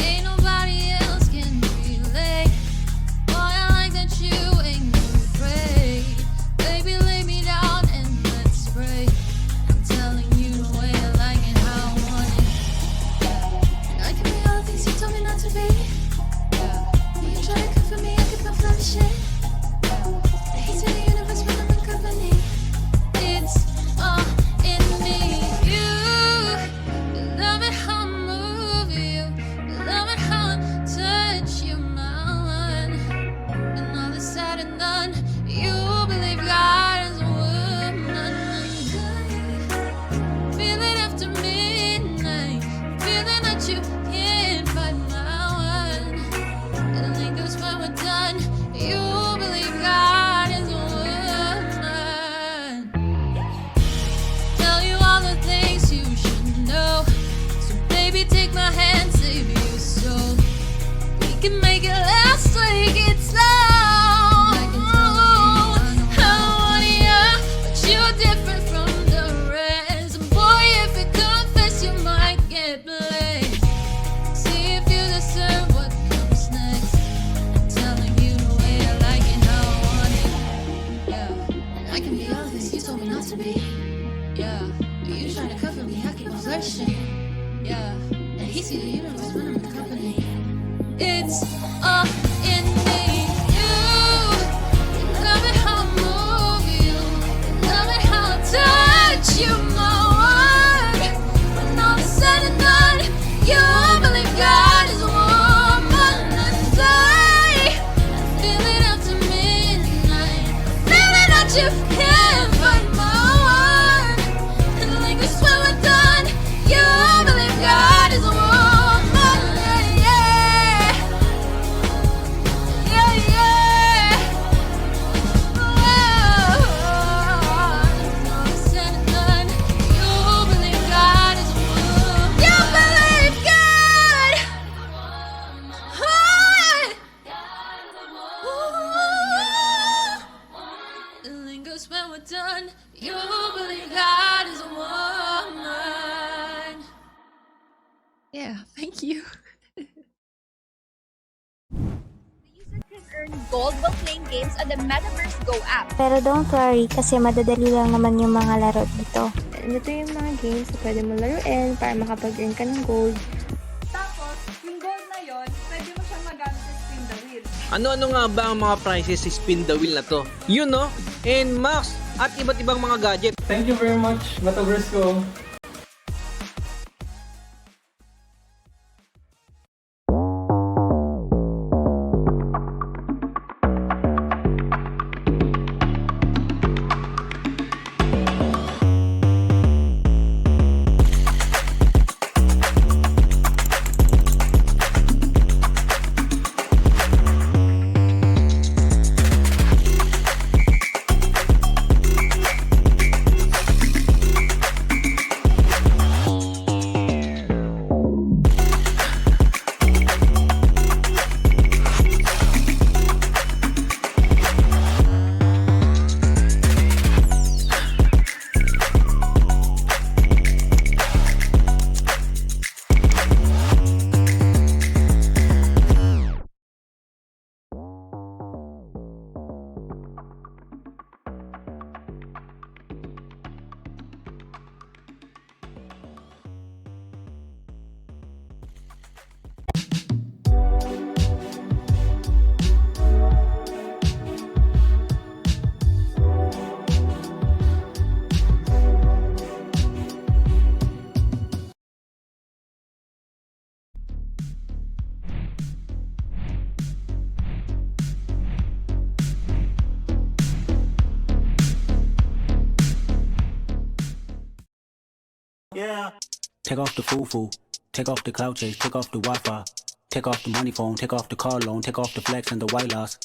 Ain't nobody else can relate. Boy, I like that you ain't afraid. Baby, lay me down and let's pray. I'm telling you the way I like it, how I want it. Yeah. I can be all the things you told me not to be. You try to comfort me, I keep on flourishing. I hate to the universe when I'm in company. It's all in me. You love it how I move you. You love it how I touch you, my one. When all is said and done, you believe God is a woman. I feel it after midnight, feeling that you can't find my one. It lingers when we're done. You believe God is a woman. Tell you all the things you should know. So baby, take my hand, save your soul. We can make it last like it's long. I want you, but you're different from the rest. And boy, if you confess, you might get blamed. See if you deserve what comes next. I'm telling you the way I like it, how I want it. Yeah, and I can be all the things you told me not to be. Yeah, but you try to cover me, I keep on flirting. Yeah, and he see the universe when I'm in company. It's all in me. You love it how I move you. You love it how I touch you, my one. When all is said and done, you believe God is a woman, and I feel it after midnight, feeling that you can't find my one. It lingers when we're done. You believe God is a woman. Yeah, yeah, yeah. Whoa. When all is said and done, you believe God is a woman. You believe God. It lingers when we're done. You believe God is a woman. Yeah, thank you. The user can earn gold while playing games on the Metaverse Go app. Pero don't worry kasi madadali lang naman yung mga laro dito. Ito yung mga games na pwede mo laruin para makapag-earn ka ng gold. Tapos, yung gold na yon, pwede mo siyang magamit sa spin the wheel. Ano-ano nga ba ang mga prizes sa spin the wheel na to? Yun no? And Max at iba't ibang mga gadget. Thank you very much, Metaverse ko. take off the foo-foo, take off the cloud chase, take off the Wi-Fi, take off the money phone, take off the car loan, take off the flex and the white loss.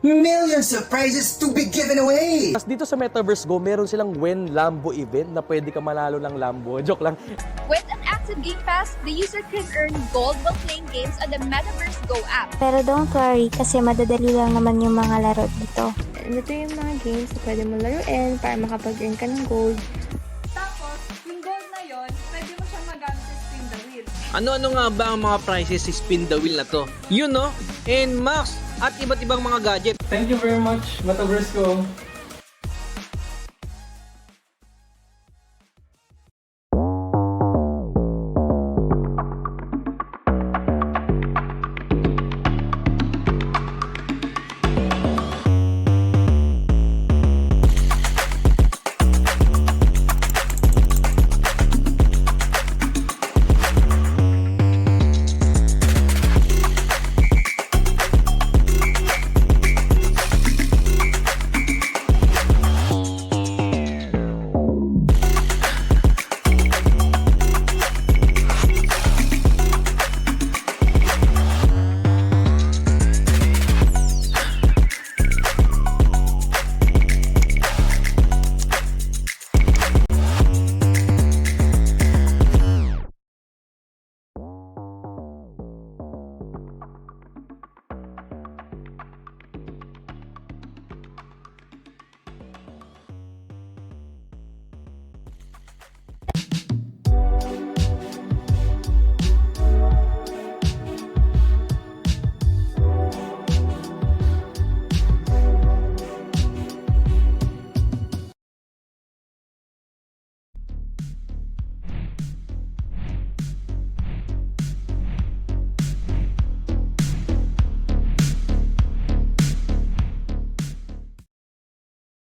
Millions of prizes to be given away! Tapos dito sa Metaverse Go, meron silang When Lambo event na pwede ka manalo ng Lambo. Joke lang. With an active Game Pass, the user can earn gold while playing games on the Metaverse Go app. Pero don't worry kasi madadali lang naman yung mga laro dito. Ito yung mga games na pwede mo laruin para makapag-earn ka ng gold. Tapos, yung gold na yon, pwede mo siyang magamit sa spin the wheel. Ano-ano nga ba ang mga prizes sa spin the wheel na to? Yun no? And Max at iba't ibang mga gadget. Thank you very much, Metaverse Go.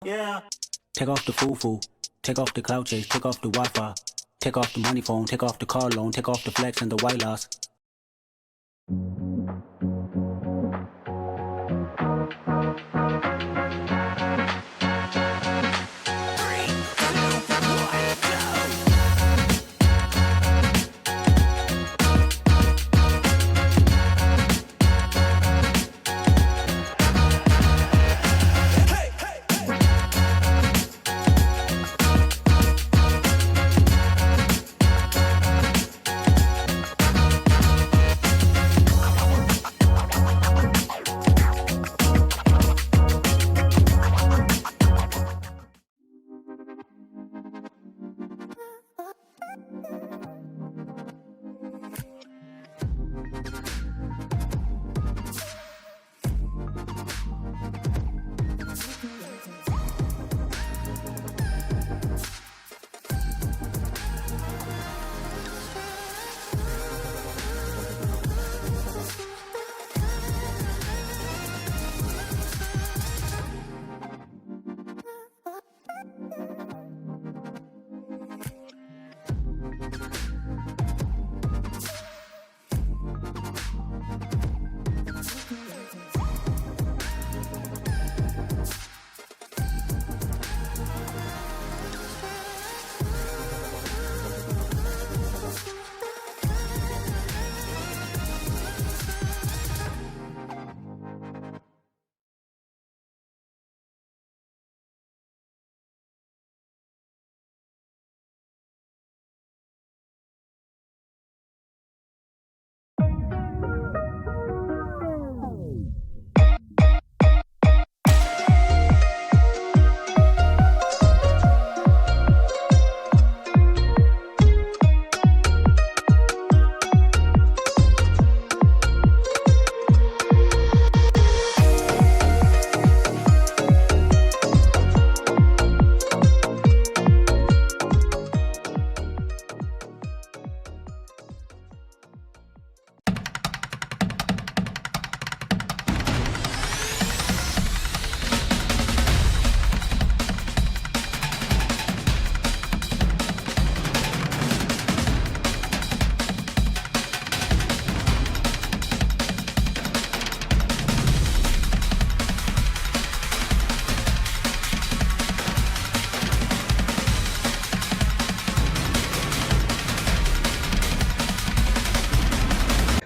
Yeah. Take off the foo-foo, take off the cloud chase, take off the Wi-Fi, Take off the money phone, take off the car loan, take off the flex and the white loss.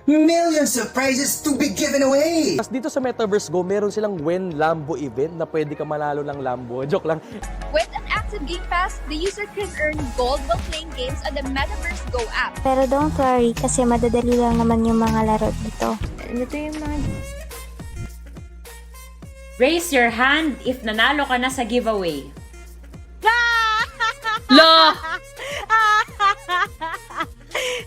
Millions of prizes to be given away! Tapos dito sa Metaverse Go, meron silang When Lambo event na pwede ka manalo ng Lambo. Joke lang. With an active Game Pass, the user can earn gold while playing games on the Metaverse Go app. Pero don't worry kasi madadali lang naman yung mga laro dito. Ito yung mga... Raise your hand if nanalo ka na sa giveaway. Lo!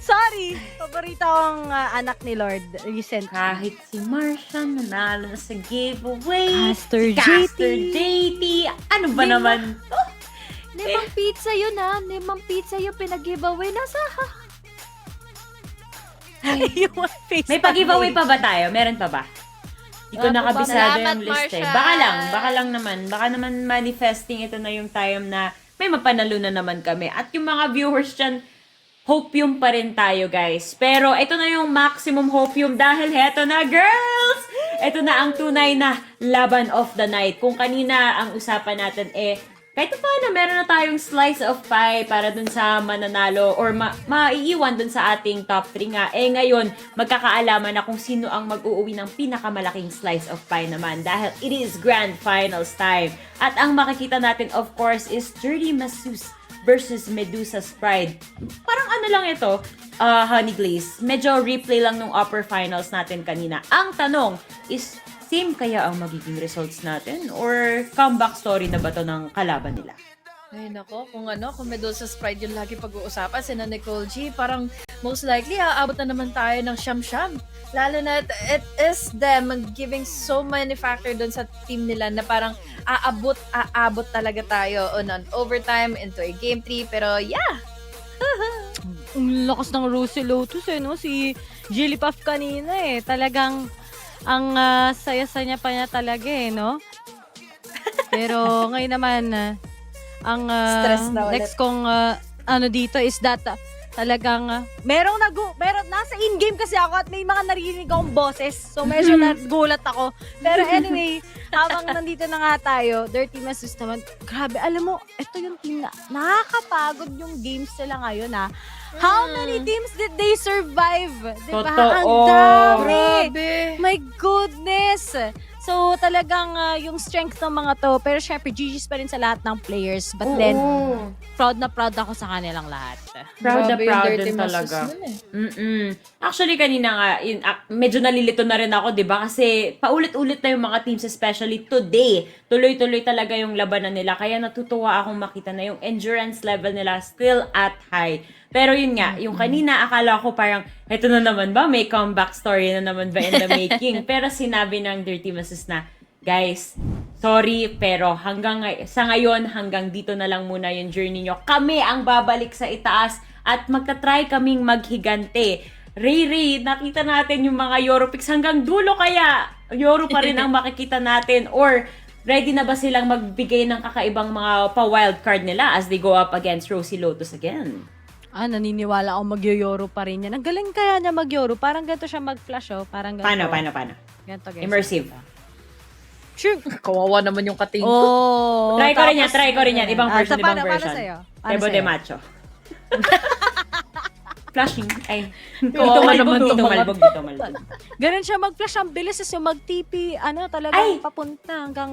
Sorry! Paborito akong anak ni Lord recent. Kahit si Marsha nanalo na sa giveaway. Caster si Caster JT. Ano ba naman? Limang pizza yun Limang pizza yung pinag-giveaway. Nasa... May pag-giveaway pa ba tayo? Meron pa ba? Hindi ko nakabisado Salamat, yung list eh. Marsha. Baka naman manifesting ito na yung time na may mapanalo na naman kami. At yung mga viewers dyan, hopium pa rin tayo, guys. Pero ito na yung maximum hopium dahil heto na, girls! Ito na ang tunay na laban of the night. Kung kanina ang usapan natin kahit paano, meron na tayong slice of pie para dun sa mananalo or maiiwan dun sa ating top 3 nga. Ngayon, magkakaalaman na kung sino ang mag-uuwi ng pinakamalaking slice of pie naman dahil it is grand finals time. At ang makikita natin, of course, is Dirty Masseuse versus Medusa's Pride. Parang ano lang ito, Honey Glaze. Medyo replay lang nung upper finals natin kanina. Ang tanong is, same kaya ang magiging results natin? Or comeback story na ba to ng kalaban nila? Ay nako, kung Medusa's Pride yung lagi pag-uusapan, sina Nicole G, parang most likely aabot na naman tayo ng siyam-siyam. Lalo na it is them giving so many factor dun sa team nila na parang aabot talaga tayo on an overtime into a game 3. Pero yeah! Ang lakas ng Rosy Lotus no? Si Jigglypuff kanina Talagang ang saya-saya pa niya talaga no? Pero ngayon naman, ang Stress na ulit. next kong ano dito is that talagang meron nasa in-game kasi ako at may mga naririnig akong boses. So medyo nagulat ako. Pero anyway, habang nandito na nga tayo, Dirty Masus naman, grabe, alam mo, ito yung team na nakakapagod yung games nila ngayon ha. How many teams did they survive? Diba? Ang dami! Grabe. My goodness! So, talagang yung strength ng mga to. Pero syempre, GG's pa rin sa lahat ng players. But then, proud na proud ako sa kanilang lahat. Proud na Grabe yung proud Dirty din Masus talaga. nun eh. Actually, kanina nga, medyo nalilito na rin ako, di ba? Kasi paulit-ulit na yung mga teams, especially today. Tuloy-tuloy talaga yung labanan nila. Kaya natutuwa akong makita na yung endurance level nila still at high. Pero yun nga, yung kanina, akala ko parang, eto na naman ba? May comeback story na naman ba in the making? Pero sinabi ng Dirty Masus na, guys, sorry, pero sa ngayon, hanggang dito na lang muna yung journey nyo. Kami ang babalik sa itaas at magta-try kaming maghigante. Ray, nakita natin yung mga Europix hanggang dulo kaya. Euro pa rin ang makikita natin. Or, ready na ba silang magbigay ng kakaibang mga pa-wildcard nila as they go up against Rosie Lotus again? Naniniwala ako mag-yoro pa rin yan. Ang galing kaya niya mag-yoro. Parang ganito siya mag-flash, oh. Parang ganito. Paano? Ganito, guys. Immersive. Sure. Kawawa naman yung kating ko. Oh, Try ko rin yan. Ibang version, ibang version. Paano sa'yo? Tebo de macho. Flashing. Ay. Kawawa naman Dito itong malbog. Ganun siya mag-flash. Ang bilis is yung mag-TP. Talagang papunta hanggang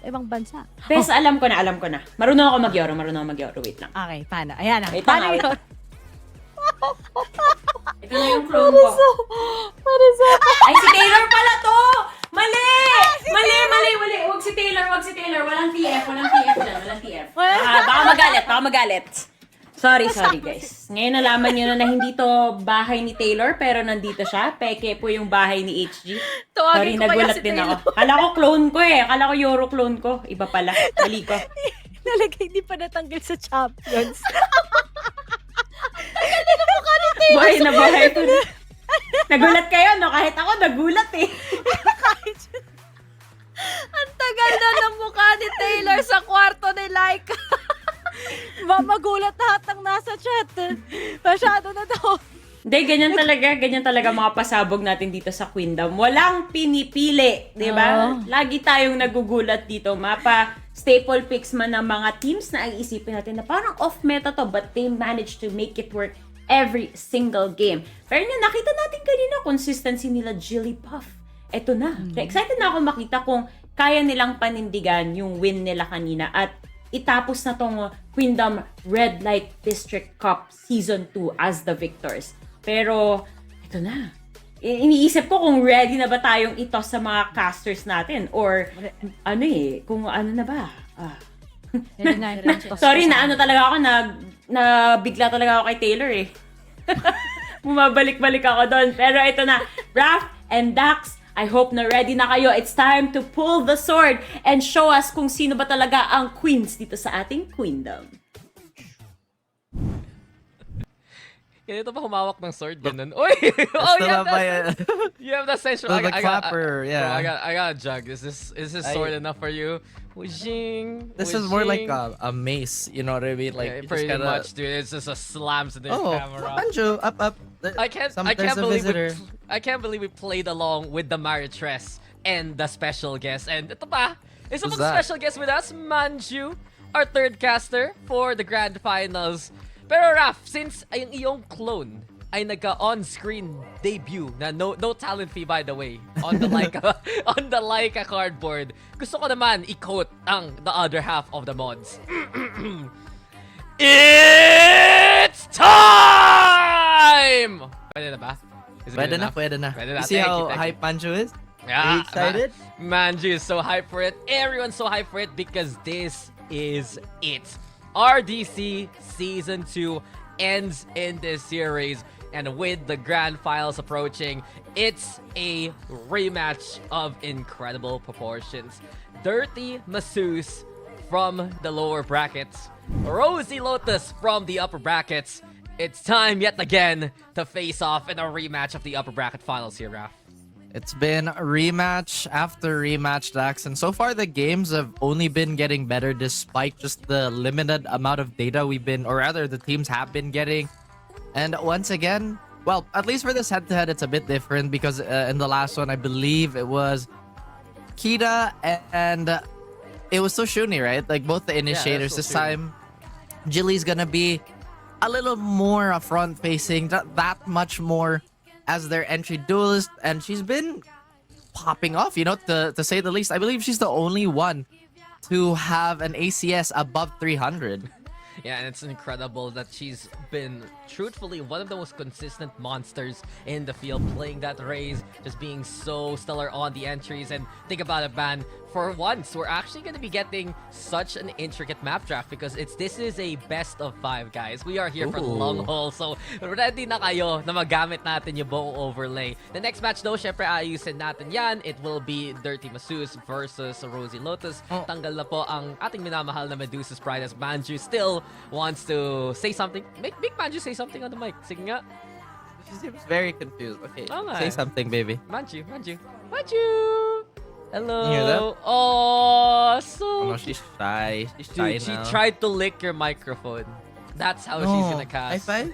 ibang bansa. Bes, alam ko na. Marunong ako mag-yoro. Wait lang. Okay, paano? Ayan na. Wait Paano lang, yun? Ito na yung clone ko. Ay, si Taylor pala to! Mali! Huwag si Taylor. Walang TF dyan. Walang TF. Baka magalit. Sorry guys. Ngayon nalaman nyo na hindi to bahay ni Taylor, pero nandito siya. Peke po yung bahay ni HG. Sorry, nagulat din ako. Kala ko clone ko eh. Kala ko Euro clone ko. Iba pala. Mali ko. Nalagay, di pa natanggal sa champions. Buhay na buhay ko na. Nagulat kayo, no? Kahit ako, nagulat eh. Ang tagal na ng mukha ni Taylor sa kwarto ni Laika. Magulat lahat ng nasa chat. Masyado na to. Hindi, ganyan talaga mga pasabog natin dito sa Queendom. Walang pinipili, di ba? Lagi tayong nagugulat dito. Mapa staple picks man ng mga teams na ang isipin natin na parang off-meta to, but they managed to make it work every single game. Pero yun, nakita natin kanina consistency nila Jigglypuff. Eto na. Excited na ako makita kung kaya nilang panindigan yung win nila kanina at itapos na tong Queendom Red Light District Cup Season 2 as the victors. Pero, ito na. Iniisip ko kung ready na ba tayong itos sa mga casters natin or kung ano na ba. Sorry na talaga ako bigla talaga ako kay Taylor eh. Bumabalik-balik ako doon. Pero ito na, Raph and Dax, I hope na ready na kayo. It's time to pull the sword and show us kung sino ba talaga ang queens dito sa ating Queendom. Ganito pa humawak ng sword, ganun. Uy! You have the sensual. The clapper, yeah. Bro, I got a jug. Is this sword enough for you? This is more like a mace, you know what I mean? Like, yeah, you pretty just gotta... much, dude. It's just a slams in the camera. Banjo, up. I can't believe we played along with the Maritress and the special guest. And ito pa, isa pang special guest with us, Manju, our third caster for the grand finals. Pero Raph, since yung iyong clone ay nagka-on-screen debut na no talent fee by the way on the Laika cardboard, gusto ko naman i-quote the other half of the mods. It's time! Pwede na ba? Pwede na. You see how hype Manju is? Yeah. Are you excited? Manju is so hyped for it. Everyone's so hyped for it because this is it. RDC Season 2 ends in this series, and with the grand finals approaching, it's a rematch of incredible proportions. Dirty Masus from the lower brackets, Rosie Lotus from the upper brackets. It's time yet again to face off in a rematch of the upper bracket finals here, Raph. It's been rematch after rematch, Dax, and so far the games have only been getting better despite just the limited amount of data we've been, or rather the teams have been getting. And once again, well, at least for this head-to-head, it's a bit different because in the last one, I believe it was Kita and it was Soshuni, right? Like both the initiators. This time, Jilly's gonna be a little more front-facing, that much more as their entry duelist, and she's been popping off, you know, to say the least. I believe she's the only one to have an ACS above 300. Yeah, and it's incredible that she's been, truthfully, one of the most consistent monsters in the field, playing that Raze, just being so stellar on the entries. And think about it, man, for once, we're actually going to be getting such an intricate map draft because this is a best of 5, guys. We are here for the long haul, so ready na kayo na magamit natin yung buong overlay. The next match, though, syempre ayusin natin yan. It will be Dirty Masus versus Rosie Lotus. Tanggal na po ang ating minamahal na Medusa's Pride as Manju still wants to say something. Make Manju say something on the mic. Sige nga. She seems very confused. Okay, Okay. say something, baby. Manju. Hello. You hear that? Oh, so... Oh, no, she's shy. She's shy Dude, she now. tried to lick your microphone. That's how she's gonna cast. High five?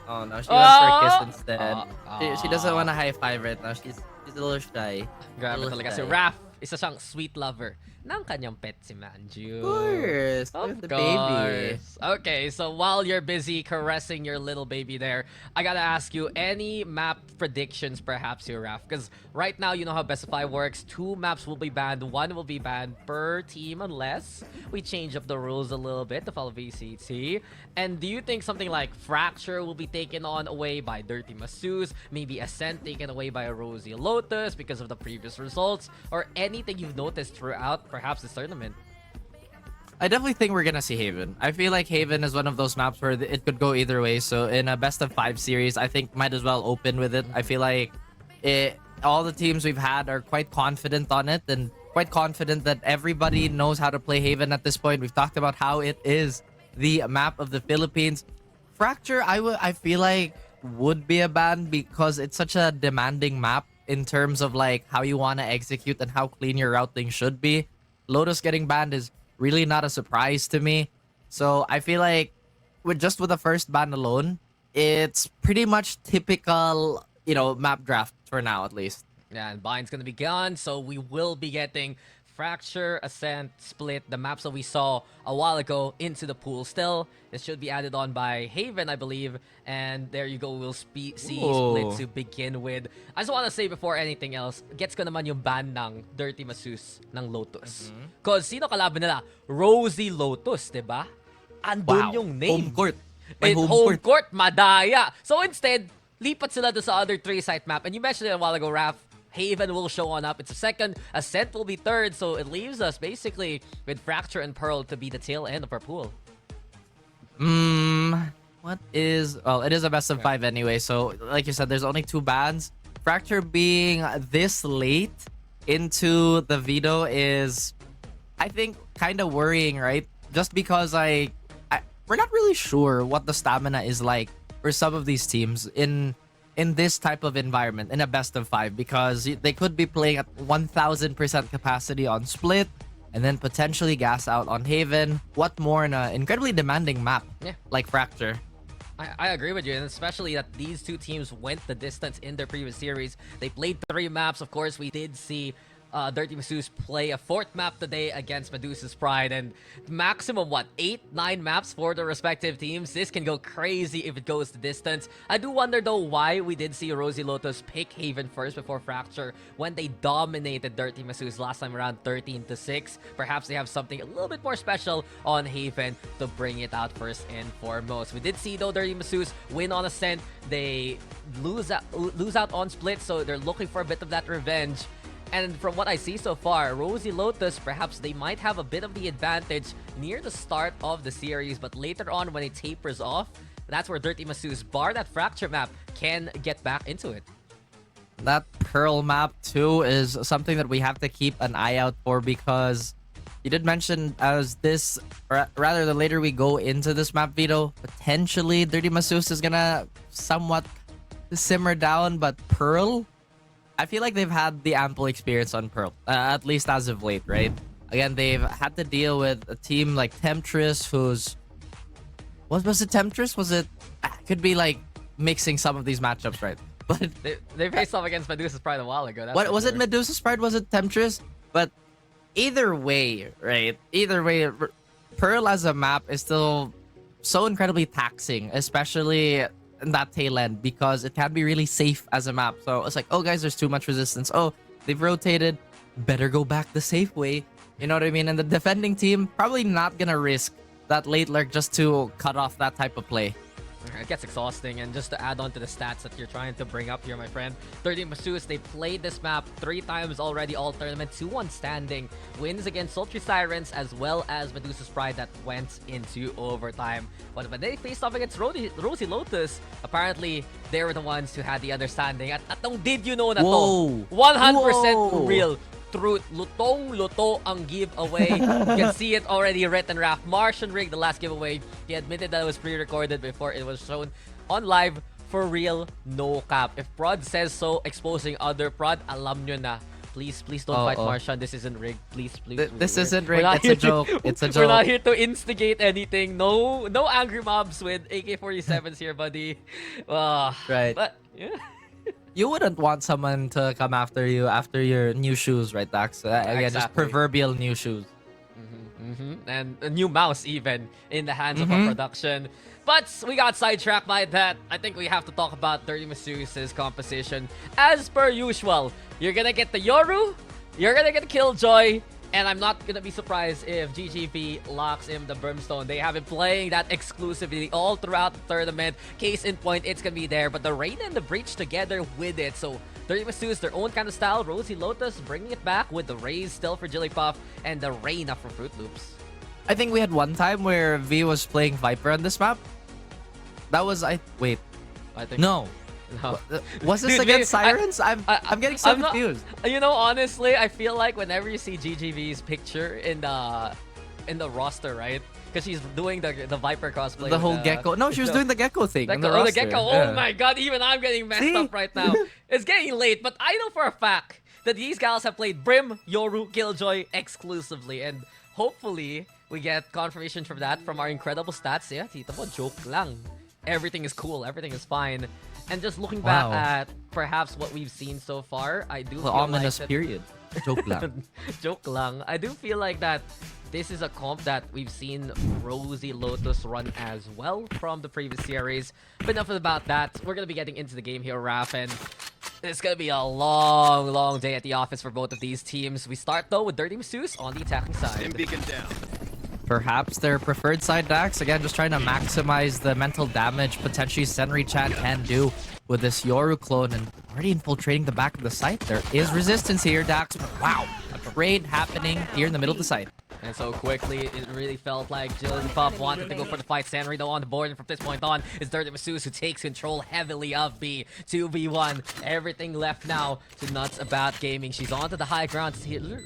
Oh no, she wants for a kiss instead. She doesn't want a high five right now. She's a little shy. Grabe Little talaga. Si shy. Raph, isa siyang sweet lover ng kanyang pet si Manju. Of course. Of The course. baby. Okay, so while you're busy caressing your little baby there, I gotta ask you, any map predictions perhaps here, Raph? Because right now, you know how Best of 5 works. 2 maps will be banned. 1 will be banned per team unless we change up the rules a little bit to follow VCT. And do you think something like Fracture will be taken on away by Dirty Masus? Maybe Ascent taken away by Rosie Lotus because of the previous results? Or anything you've noticed throughout perhaps this tournament? I definitely think we're gonna see Haven. I feel like Haven is one of those maps where it could go either way. So in a best of 5 series, I think might as well open with it. I feel like all the teams we've had are quite confident on it and quite confident that everybody knows how to play Haven at this point. We've talked about how it is the map of the Philippines. Fracture, I feel like would be a ban because it's such a demanding map in terms of like how you want to execute and how clean your routing should be. Lotus getting banned is really not a surprise to me. So I feel like with the first ban alone, it's pretty much typical, you know, map draft for now at least. Yeah, and Bind's gonna be gone, so we will be getting Fracture, Ascent, Split, the maps that we saw a while ago into the pool. Still, this should be added on by Haven, I believe. And there you go, we'll see Split to begin with. I just want to say before anything else, gets ko naman yung ban ng Dirty Masus ng Lotus. Cause sino kalaban nila? Rosie Lotus, diba? Andun yung name. Home court. Home court, madaya. So instead, lipat sila doon sa other 3-site map. And you mentioned it a while ago, Raph. Haven will show on up. It's a second. Ascent will be third. So it leaves us basically with Fracture and Pearl to be the tail end of our pool. What is... Well, it is a best of 5 anyway. So like you said, there's only 2 bans. Fracture being this late into the veto is, I think, kind of worrying, right? Just because we're not really sure what the stamina is like for some of these teams in this type of environment, in a best of 5, because they could be playing at 1000% capacity on Split and then potentially gas out on Haven. What more in an incredibly demanding map like Fracture? I agree with you, and especially that these 2 teams went the distance in their previous series. They played 3 maps. Of course, we did see Dirty Masus play a 4th map today against Medusa's Pride, and maximum, 8-9 maps for the respective teams. This can go crazy if it goes the distance. I do wonder, though, why we did see Rosie Lotus pick Haven first before Fracture when they dominated Dirty Masus last time around 13-6. Perhaps they have something a little bit more special on Haven to bring it out first and foremost. We did see, though, Dirty Masus win on Ascent. They lose out on Split, so they're looking for a bit of that revenge. And from what I see so far, Rosie Lotus, perhaps they might have a bit of the advantage near the start of the series, but later on when it tapers off, that's where Dirty Masus, bar that Fracture map, can get back into it. That Pearl map too is something that we have to keep an eye out for, because you did mention as this, or rather the later we go into this map veto, potentially Dirty Masus is gonna somewhat simmer down, but Pearl, I feel like they've had the ample experience on Pearl, at least as of late, right? Again, they've had to deal with a team like Temptress, who's... What was it, Temptress? Was it... Could be like mixing some of these matchups, right? But They faced off against Medusa's Pride a while ago. That's what for was sure. it? Medusa's Pride? Was it Temptress? But either way, right? Either way, Pearl as a map is still so incredibly taxing, especially in that tail end, because it can be really safe as a map. So it's like, oh guys, there's too much resistance. Oh, they've rotated. Better go back the safe way. You know what I mean? And the defending team probably not gonna risk that late lurk just to cut off that type of play. It gets exhausting, and just to add on to the stats that you're trying to bring up here, my friend, 30 Masus, they played this map 3 times already all tournament, 2-1 standing, wins against Sultry Sirens as well as Medusa's Pride that went into overtime. But when they faced off against Rosie Lotus, apparently they were the ones who had the understanding. At atong did you know na to? 100% real. Truth. Lutong-luto ang giveaway. You can see it already written. Raf Martian Rig, the last giveaway, he admitted that it was pre-recorded before it was shown on live. For real, no cap. If Prod says so, exposing other Prod, alam nyo na. Please don't fight Martian. This isn't rigged. Please. This isn't rigged. It's a joke. It's a joke. We're not here to instigate anything. No angry mobs with AK-47s here, buddy. Right. But, yeah. You wouldn't want someone to come after you after your new shoes, right, Dax? Again, just proverbial new shoes. And a new mouse even in the hands of our production. But we got sidetracked by that. I think we have to talk about Dirty Masus's composition. As per usual, you're gonna get the Yoru, you're gonna get the Killjoy, and I'm not gonna be surprised if GGP locks in the Brimstone. They have been playing that exclusively all throughout the tournament. Case in point, it's gonna be there. But the Rain and the Breach together with it. So Dirty Masus, their own kind of style. Rosie Lotus bringing it back with the Raze still for Jigglypuff and the Reina for Fruit Loops. I think we had one time where V was playing Viper on this map. That was I think no. Was this against Sirens? I'm getting so confused. You know, honestly, I feel like whenever you see GGV's picture in the roster, right? Because she's doing the Viper cosplay. The whole gecko. No, she was doing the gecko thing. The gecko. Oh my god, even I'm getting messed up right now. It's getting late, but I know for a fact that these gals have played Brim, Yoru, Killjoy exclusively, and hopefully we get confirmation from that from our incredible stats. Yeah, tita mo, joke lang. Everything is cool. Everything is fine. And just looking back at perhaps what we've seen so far, I do feel ominous like period. Joke lang. Joke lang. I do feel like that this is a comp that we've seen Rosie Lotus run as well from the previous series. But enough about that. We're going to be getting into the game here, Raph, and it's going to be a long day at the office for both of these teams. We start, though, with Dirty Masus on the attacking side. Beacon down. Perhaps their preferred side, Dax. Again, just trying to maximize the mental damage potentially Senri-chan can do with this Yoru clone and already infiltrating the back of the site. There is resistance here, Dax. But wow, a trade happening here in the middle of the site. And so quickly, it really felt like Jigglypuff wanted to go for the fight. Senri, though, on the board. And from this point on, it's Dirty Masus who takes control heavily of B. 2v1. Everything left now to Nuts About Gaming. She's onto the high ground,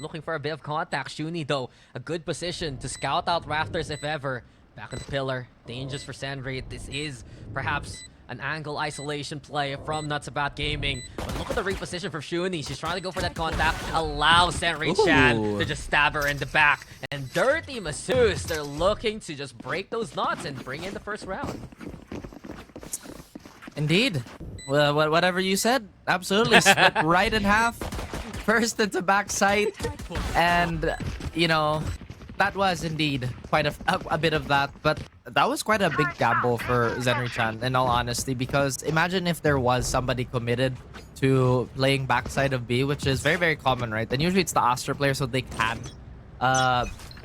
looking for a bit of contact. Shuni, though, a good position to scout out Rafters if ever. Back on the pillar. Dangerous for Senri. This is perhaps an angle isolation play from Nuts About Gaming. But look at the reposition from Shuni. She's trying to go for that contact. Allow Senri-chan to just stab her in the back. And Dirty Masus, they're looking to just break those knots and bring in the first round. Indeed. Well, whatever you said. Absolutely. Split right in half. First into back site. And, you know, that was indeed quite a bit of that. But that was quite a big gamble for Senri-chan, in all honesty, because imagine if there was somebody committed to playing backside of B, which is very, very common, right? And usually it's the Astra player, so they can,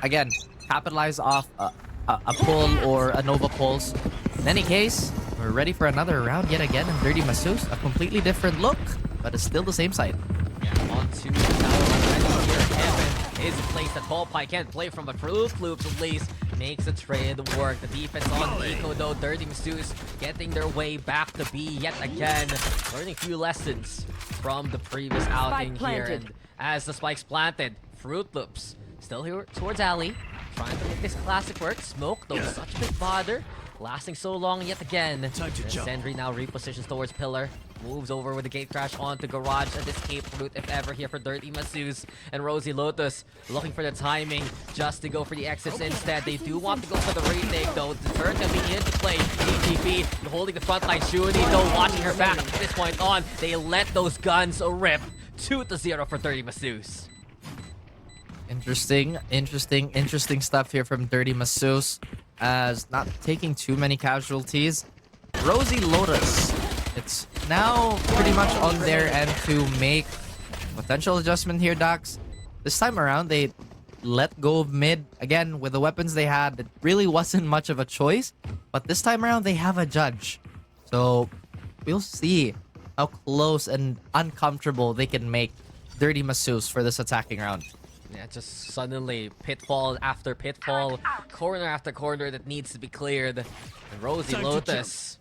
again, capitalize off a pull or a Nova pulse. In any case, we're ready for another round yet again in Dirty Masus. A completely different look, but it's still the same side. Yeah, on to the tower here. Kevin is placed at ball pie. Can't play from a Fruit Loops at least. Makes the trade work. The defense on Nico, though. Dirty Masus getting their way back to B yet again. Learning a few lessons from the previous outing here. And as the spike's planted, Fruit Loops still here towards alley. Trying to make this classic work. Smoke, though, such a big bother. Lasting so long yet again. Senri now repositions towards pillar. moves over with the gate crash onto Garage, an escape route if ever here for Dirty Masus and Rosie Lotus looking for the timing just to go for the exits instead. They do want to go for the retake though. The turn can be into play. GGB holding the front line. Shuni though watching her back from this point on. They let those guns rip. 2-0 for Dirty Masus. Interesting stuff here from Dirty Masus, as not taking too many casualties. Rosie Lotus, it's now pretty much on their end to make potential adjustment here, Dax. This time around, they let go of mid. Again, with the weapons they had, it really wasn't much of a choice. But this time around, they have a judge. So we'll see how close and uncomfortable they can make Dirty Masus for this attacking round. Yeah, just suddenly pitfall after pitfall, corner after corner that needs to be cleared. And Rosie Lotus,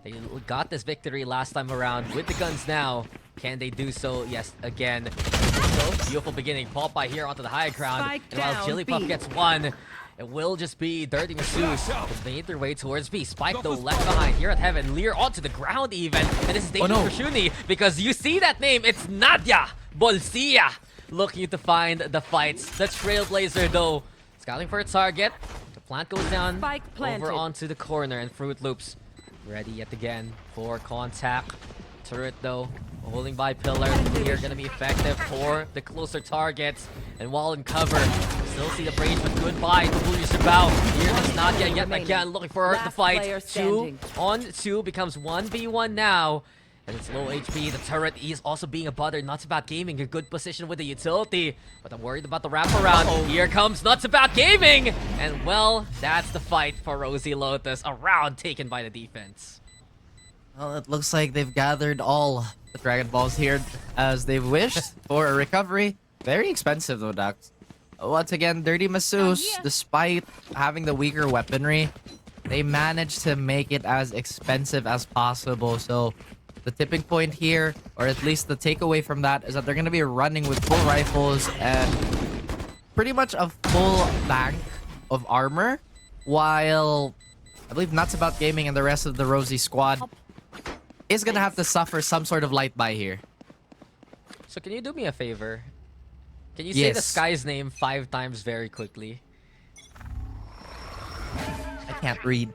they got this victory last time around with the guns now. Can they do so? Yes, again. So, beautiful beginning. Popeye here onto the high ground. And while Jigglypuff gets one, it will just be Dirty Masus. They made their way towards B. Spike though left behind here at Heaven. Lear onto the ground even. And this is dangerous for Shuni because you see that name. It's Nadia Bolsia looking to find the fights. The Trailblazer though, scouting for a target. The plant goes down over onto the corner and Fruit Loops ready yet again for contact. Turret though, holding by pillar. Here gonna be effective for the closer targets. And while in cover, still see the Brage, but goodbye to Blue Shabao. Here does not yet again looking for the fight. 2-on-2 becomes 1v1 now. And it's low HP. The turret is also being a bother. Nuts About Gaming, a good position with the utility. But I'm worried about the wraparound. Here comes Nuts About Gaming! And well, that's the fight for Rosie Lotus. A round taken by the defense. Well, it looks like they've gathered all the Dragon Balls here as they've wished for a recovery. Very expensive though, Dax. Once again, Dirty Masus, despite having the weaker weaponry, they managed to make it as expensive as possible. So the tipping point here, or at least the takeaway from that, is that they're going to be running with full rifles and pretty much a full bank of armor, while I believe Nuts About Gaming and the rest of the Rosie squad is going to have to suffer some sort of light buy here. So can you do me a favor? Can you say the Sky's name 5 times very quickly? I can't read.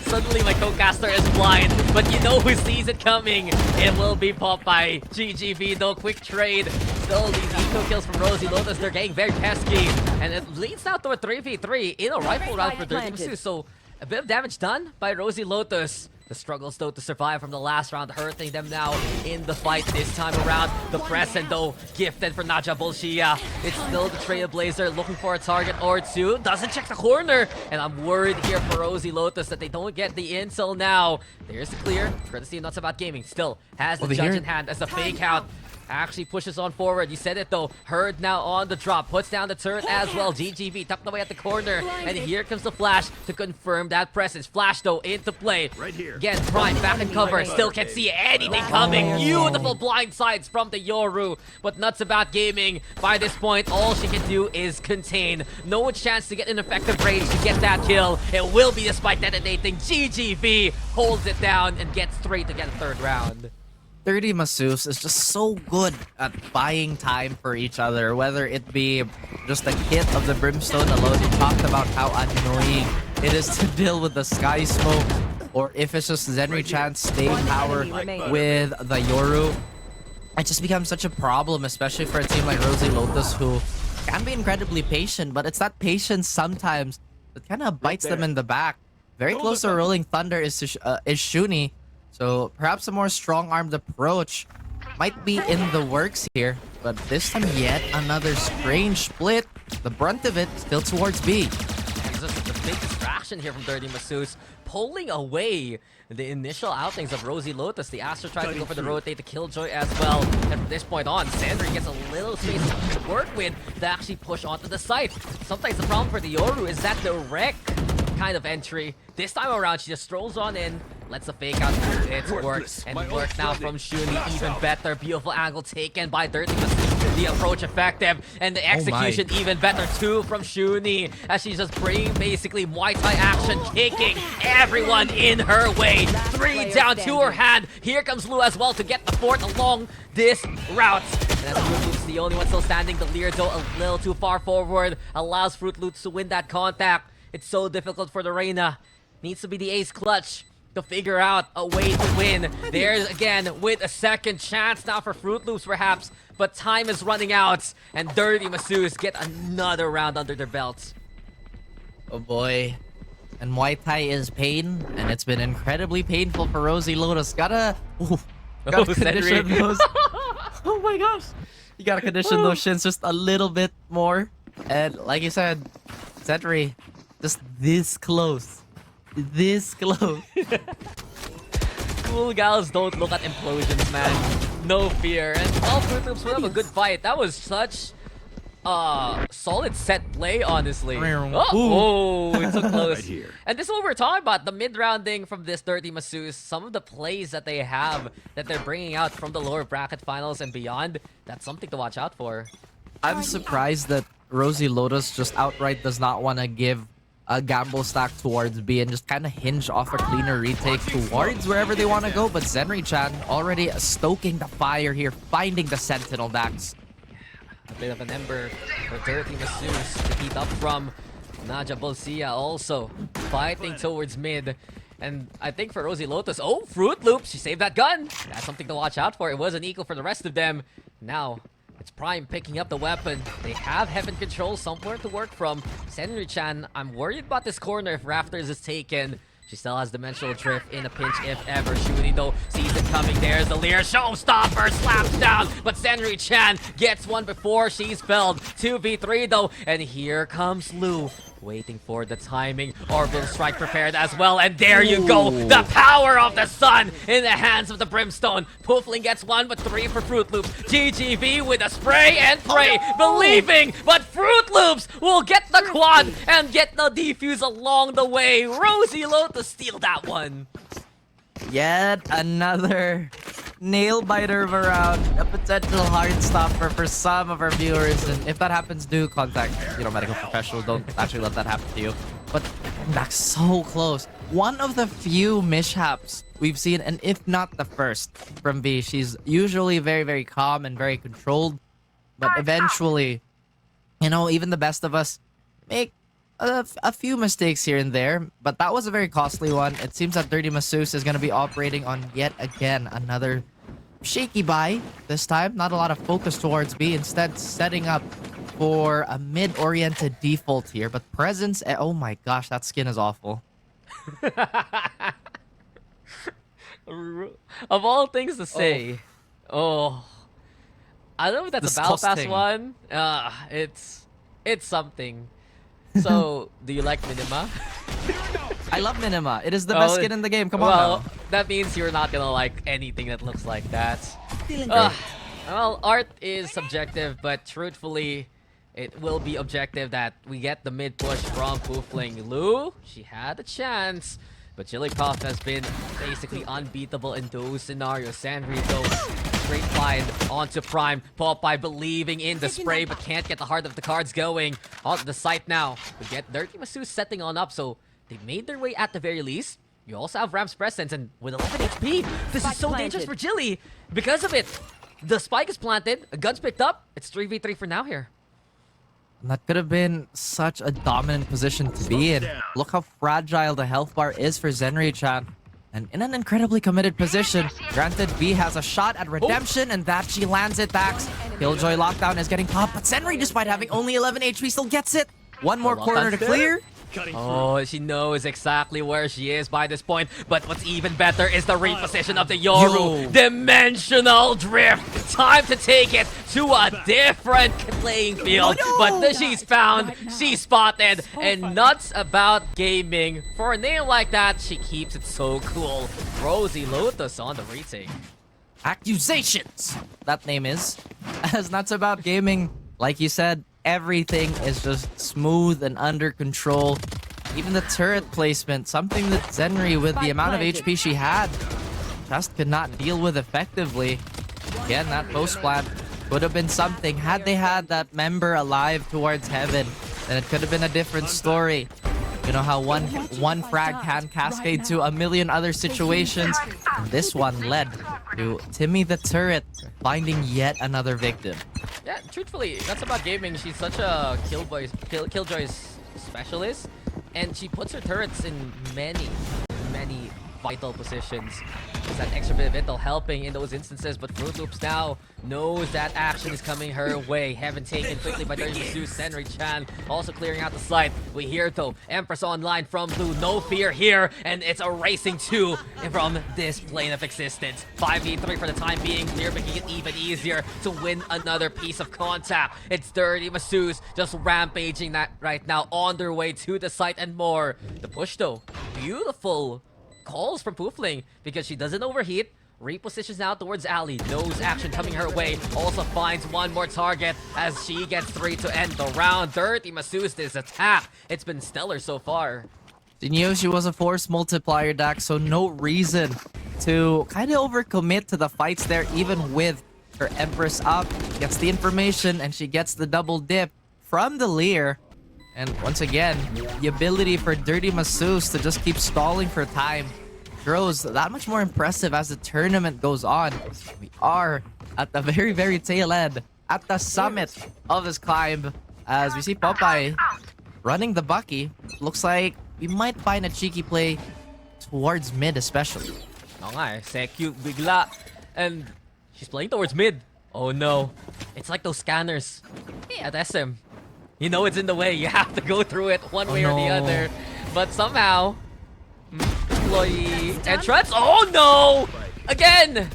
Suddenly my co-caster is blind, but you know who sees it coming. It will be Popeye. GGB though, quick trade. Still these eco kills from Rosie Lotus, they're getting very pesky. And it leads now to a 3v3 in a rifle round for Dirty Masus. So a bit of damage done by Rosie Lotus. The struggles though to survive from the last round, hurting them now in the fight this time around. The present though, gifted for Naja Bolshia. It's still the Trailblazer looking for a target or two. Doesn't check the corner. And I'm worried here for Rosie Lotus that they don't get the intel now. There's the clear. Courtesy of Nuts About Gaming. Still has the judge in hand as a fake out. Actually pushes on forward. You said it though. Herd now on the drop. Puts down the turret as well. GGB tucked away at the corner. And here comes the flash to confirm that presence. Flash though into play. Right here. Again, Prime back in cover. Still can't see anything coming. Beautiful blind sides from the Yoru. But Nuts About Gaming, by this point, all she can do is contain. No chance to get an effective range to get that kill. It will be a spike detonating. GGB holds it down and gets straight to get the third round. Dirty Masus is just so good at buying time for each other, whether it be just the hit of the Brimstone alone. He talked about how annoying it is to deal with the Sky Smoke, or if it's just Zenry Chan's staying power with the Yoru. It just becomes such a problem, especially for a team like Rosie Lotus, who can be incredibly patient, but it's that patience sometimes that kind of bites them in the back. Very close to Rolling Thunder is Shuni. So perhaps a more strong-armed approach might be in the works here. But this time, yet another strange split. The brunt of it still towards B. This is a big distraction here from Dirty Masus, pulling away the initial outings of Rosie Lotus. The Astro tries to go for the rotate, the Killjoy as well. And from this point on, Sandry gets a little space to work with to actually push onto the site. Sometimes the problem for the Yoru is that the wreck kind of entry. This time around, she just strolls on in Let's a fake out. It works. And work now from Shuni. Even better. Beautiful angle taken by Dirty Masoos. The approach effective. And the execution even better too from Shuni. As she's just bringing basically Muay Thai action. Kicking everyone in her way. 3 down to her hand. Here comes Lu as well to get the 4th along this route. And as Fruit Loops the only one still standing, the Lear though a little too far forward. Allows Fruit Loops to win that contact. It's so difficult for the Reyna. Needs to be the ace clutch to figure out a way to win. There's again with a second chance now for Fruit Loops perhaps. But time is running out. And Dirty Masoos get another round under their belts. Oh boy. And Muay Thai is pain. And it's been incredibly painful for Rosie Lotus. Gotta condition those. Oh my gosh. You gotta condition those shins just a little bit more. And like you said, Sentry, just this close. This close. Cool gals don't look at implosions, man. No fear. And all Fruit Loops will have a good fight. That was such solid set play, honestly. Oh, it's so close. Right here. And this is what we're talking about. The mid-rounding from this Dirty Masoos. Some of the plays that they have that they're bringing out from the lower bracket finals and beyond. That's something to watch out for. I'm surprised that Rosie Lotus just outright does not want to give a gamble stack towards B and just kind of hinge off a cleaner retake towards wherever they want to go. But Zenri-chan already stoking the fire here, finding the Sentinel Dax. A bit of an ember for Dirty Masoos to heat up from. Naja Bolsia also fighting towards mid. And I think for Rosie Lotus, oh, Fruit Loops, she saved that gun. That's something to watch out for. It was an equal for the rest of them. Now, it's Prime picking up the weapon. They have Heaven Control somewhere to work from. Senri-chan, I'm worried about this corner if Rafters is taken. She still has Dimensional Drift in a pinch if ever. Shuni though sees it coming. There's the Lear. Showstopper slaps down. But Senri-chan gets one before she's felled. 2v3 though. And here comes Lu. Waiting for the timing. Orbital Strike prepared as well. And there you go. The power of the sun in the hands of the Brimstone. Poofling gets 1 but 3 for Fruit Loops. GGV with a spray and pray. Believing. But Fruit Loops will get the quad and get the defuse along the way. Rosie Lotus steal that one. Yet another nail biter of a round, a potential hard stopper for some of our viewers. And if that happens, do contact, medical professional. Don't actually let that happen to you. But that's so close. One of the few mishaps we've seen, and if not the first, from B. She's usually very, very calm and very controlled. But eventually, even the best of us make a few mistakes here and there, but that was a very costly one. It seems that Dirty Masoos is going to be operating on yet again another shaky buy this time. Not a lot of focus towards B, instead setting up for a mid-oriented default here. But Presence, oh my gosh, that skin is awful. Of all things to say, I don't know if that's Disgusting. a Battle Pass one. It's something. So, do you like Minima? I love Minima. It is the best skin in the game. Come on now. That means you're not gonna like anything that looks like that. Well, art is subjective, but truthfully, it will be objective that we get the mid push from Poofling. Lu, she had a chance, but Chillikov has been basically unbeatable in those scenarios. Sandry though, straight line onto Prime. Popeye believing in the spray, but can't get the heart of the cards going. On the site now. We get Dirty Masoos setting on up, so they made their way at the very least. You also have Ram's presence, and with 11 HP, this is so dangerous for Jilly. Because of it, the spike is planted, a gun's picked up. It's 3v3 for now here. And that could have been such a dominant position to be in. Look how fragile the health bar is for Zenri-chan. And in an incredibly committed position. Granted, B has a shot at redemption, and that she lands it back. Killjoy lockdown is getting popped, but Zenri, despite having only 11 HP, still gets it. One more corner to clear. Oh, she knows exactly where she is by this point. But what's even better is the reposition of the Yoru. Dimensional Drift. Time to take it to a different playing field. But she's found, she's spotted, and nuts about gaming. For a name like that, she keeps it so cool. Rosie Lotus on the retake. Accusations! That name is. As nuts about gaming, like you said, everything is just smooth and under control. Even the turret placement, something that Zenri, with the amount of HP she had, just could not deal with effectively. Again, that post plant would have been something. Had they had that member alive towards heaven, then it could have been a different story. You know how one frag can cascade to a million other situations. And this one led to Timmy the Turret finding yet another victim. Yeah, truthfully, that's about gaming. She's such a killjoy specialist, and she puts her turrets in many vital positions. There's that extra bit of intel helping in those instances, but Fruit Loops now knows that action is coming her way. Heaven taken quickly by Dirty Zeus. Senri Chan also clearing out the site. We hear though, Empress online from blue. No fear here, and it's a racing 2 from this plane of existence. 5v3 for the time being. They're making it even easier to win another piece of contact. It's Dirty Masseuse just rampaging that right now on their way to the site and more. The push though, beautiful calls from Poofling because she doesn't overheat. Repositions now towards Ali. Nose action coming her way. Also finds one more target as she gets 3 to end the round. Dirty Masseuse, this attack, it's been stellar so far. She knew she was a force multiplier, Dax, so no reason to kind of overcommit to the fights there, even with her Empress up. Gets the information and she gets the double dip from the Lear. And once again, the ability for Dirty Masseuse to just keep stalling for time grows that much more impressive as the tournament goes on. We are at the very tail end, at the summit of this climb, as we see Popeye running the Bucky. Looks like we might find a cheeky play towards mid especially. Oo nga eh, Secu bigla. And she's playing towards mid. Oh no. It's like those scanners at SM. You know it's in the way. You have to go through it one way or the other. But somehow, employee entrance. Oh no! Again!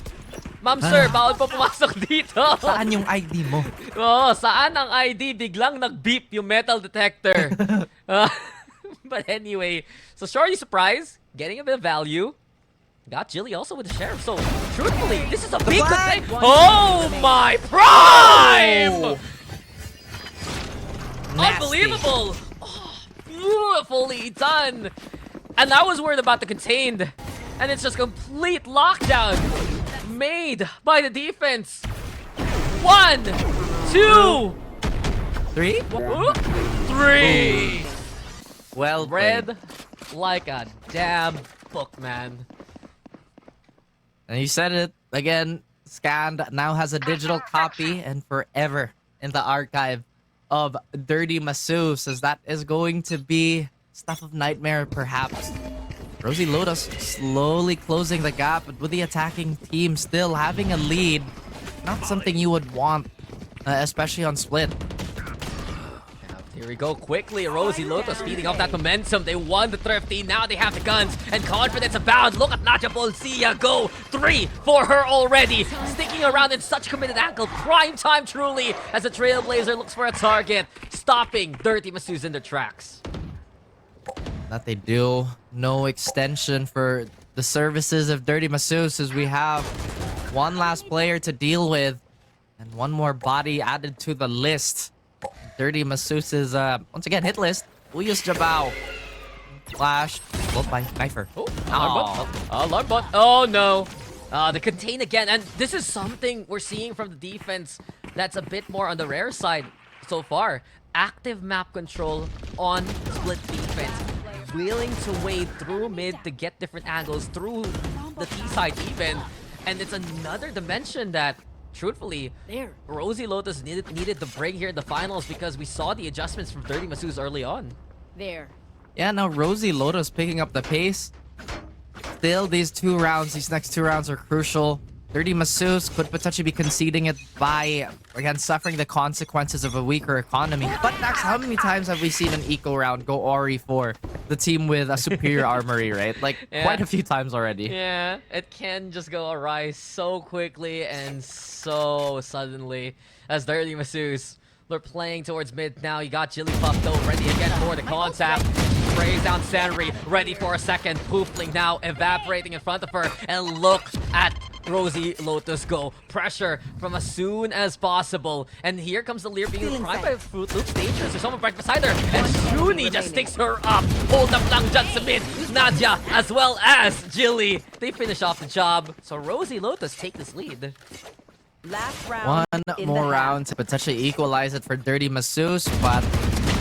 Ma'am sir, bawal pa pumasok dito. Saan yung ID mo? Oh, saan ang ID? Biglang nag-beep yung metal detector. But anyway, so surely surprise, getting a bit of value. Got Jilly also with the sheriff. So truthfully, this is a big thing. Oh my prime! Unbelievable! Oh, beautifully done! And I was worried about the contained. And it's just complete lockdown made by the defense. 1, 2, 3? 3! Well read like a damn book, man. And you said it again, Scanned now has a digital copy and forever in the archive of Dirty Masseuse, as that is going to be stuff of nightmare perhaps. Rosie Lotus slowly closing the gap, but with the attacking team still having a lead, not something you would want, especially on split. Here we go quickly. Rosie Lotus feeding off that momentum. They won the Thrifty. Now they have the guns and confidence abound. Look at Nadia Bolsia go. 3 for her already. Sticking around in such committed angle. Prime time truly as the Trailblazer looks for a target. Stopping Dirty Masseuse in their tracks. That they do. No extension for the services of Dirty Masseuse, as we have one last player to deal with and one more body added to the list. Dirty Masseuse's, once again, hit list. Uyus Jabao. Flash. Both by Knifer. Oh, alarm bot. Oh, no. The contain again. And this is something we're seeing from the defense that's a bit more on the rare side so far. Active map control on split defense. Willing to wade through mid to get different angles through the T side even. And it's another dimension that, truthfully, Rosie Lotus needed to bring here in the finals, because we saw the adjustments from Dirty Masseuse early on. Yeah, now Rosie Lotus picking up the pace. Still, these next two rounds are crucial. Dirty Masseuse could potentially be conceding it by, again, suffering the consequences of a weaker economy. But Dax, how many times have we seen an eco round go Ori for the team with a superior armory, right? Like, quite a few times already. Yeah, it can just go awry so quickly and so suddenly. As Dirty Masseuse, they're playing towards mid now. You got Jilly Puff though, ready again for the contact. Sprays down Senri, ready for a second. Poofling now evaporating in front of her. And look at Rosie Lotus go. Pressure from as soon as possible. And here comes the Lear being primed by Fruit Loops. Dangerous. There's someone right beside her. And Shuni just sticks her up. Hold up lang dyan sa mid. Nadia as well as Jilly. They finish off the job. So Rosie Lotus take this lead. Last round. One more round to potentially equalize it for Dirty Masseuse, but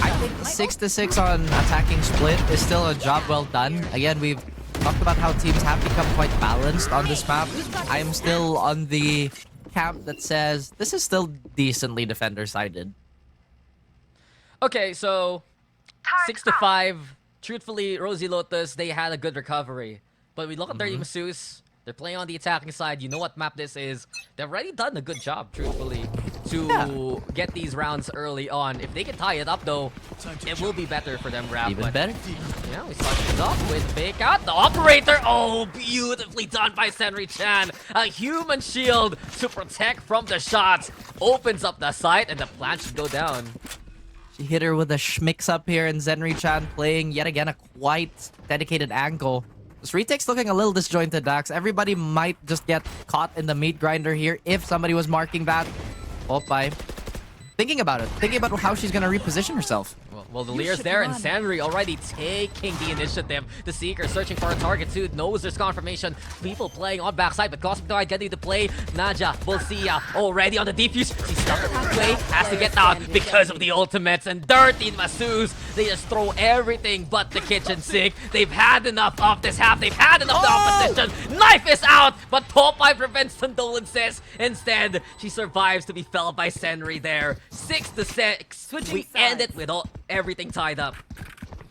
I think 6-6 on attacking split is still a job well done. Again, we've talked about how teams have become quite balanced on this map. I'm still on the camp that says this is still decently defender-sided. Okay, so 6-5. Truthfully, Rosie Lotus, they had a good recovery. But we look at Dirty Masseuse. They're playing on the attacking side. You know what map this is. They've already done a good job, truthfully, to get these rounds early on. If they can tie it up, though, it will be better for them, Rap. Even better. Yeah, we start things off with fake out. The operator. Oh, beautifully done by Senri Chan. A human shield to protect from the shots. Opens up the site, and the plan should go down. She hit her with a schmix up here, and Zenri Chan playing yet again a quite dedicated angle. This retake's looking a little disjointed, Dax. Everybody might just get caught in the meat grinder here if somebody was marking that. Popeye. Thinking about it. Thinking about how she's going to reposition herself. Well, the Lear's there, and Sandry already taking the initiative. The Seeker searching for a target too. Knows there's confirmation. People playing on backside, but Cosmic Tide getting to play. Naja, Bolsia already on the defuse. She's stuck halfway. Has to get out because of the ultimates. And Dirty Masseuse, they just throw everything but the kitchen sink. They've had enough of this half. They've had enough of the opposition. Knife is out, but Popeye prevents condolences. Instead, she survives to be felled by Senri there. 6-6. We end it with everything tied up.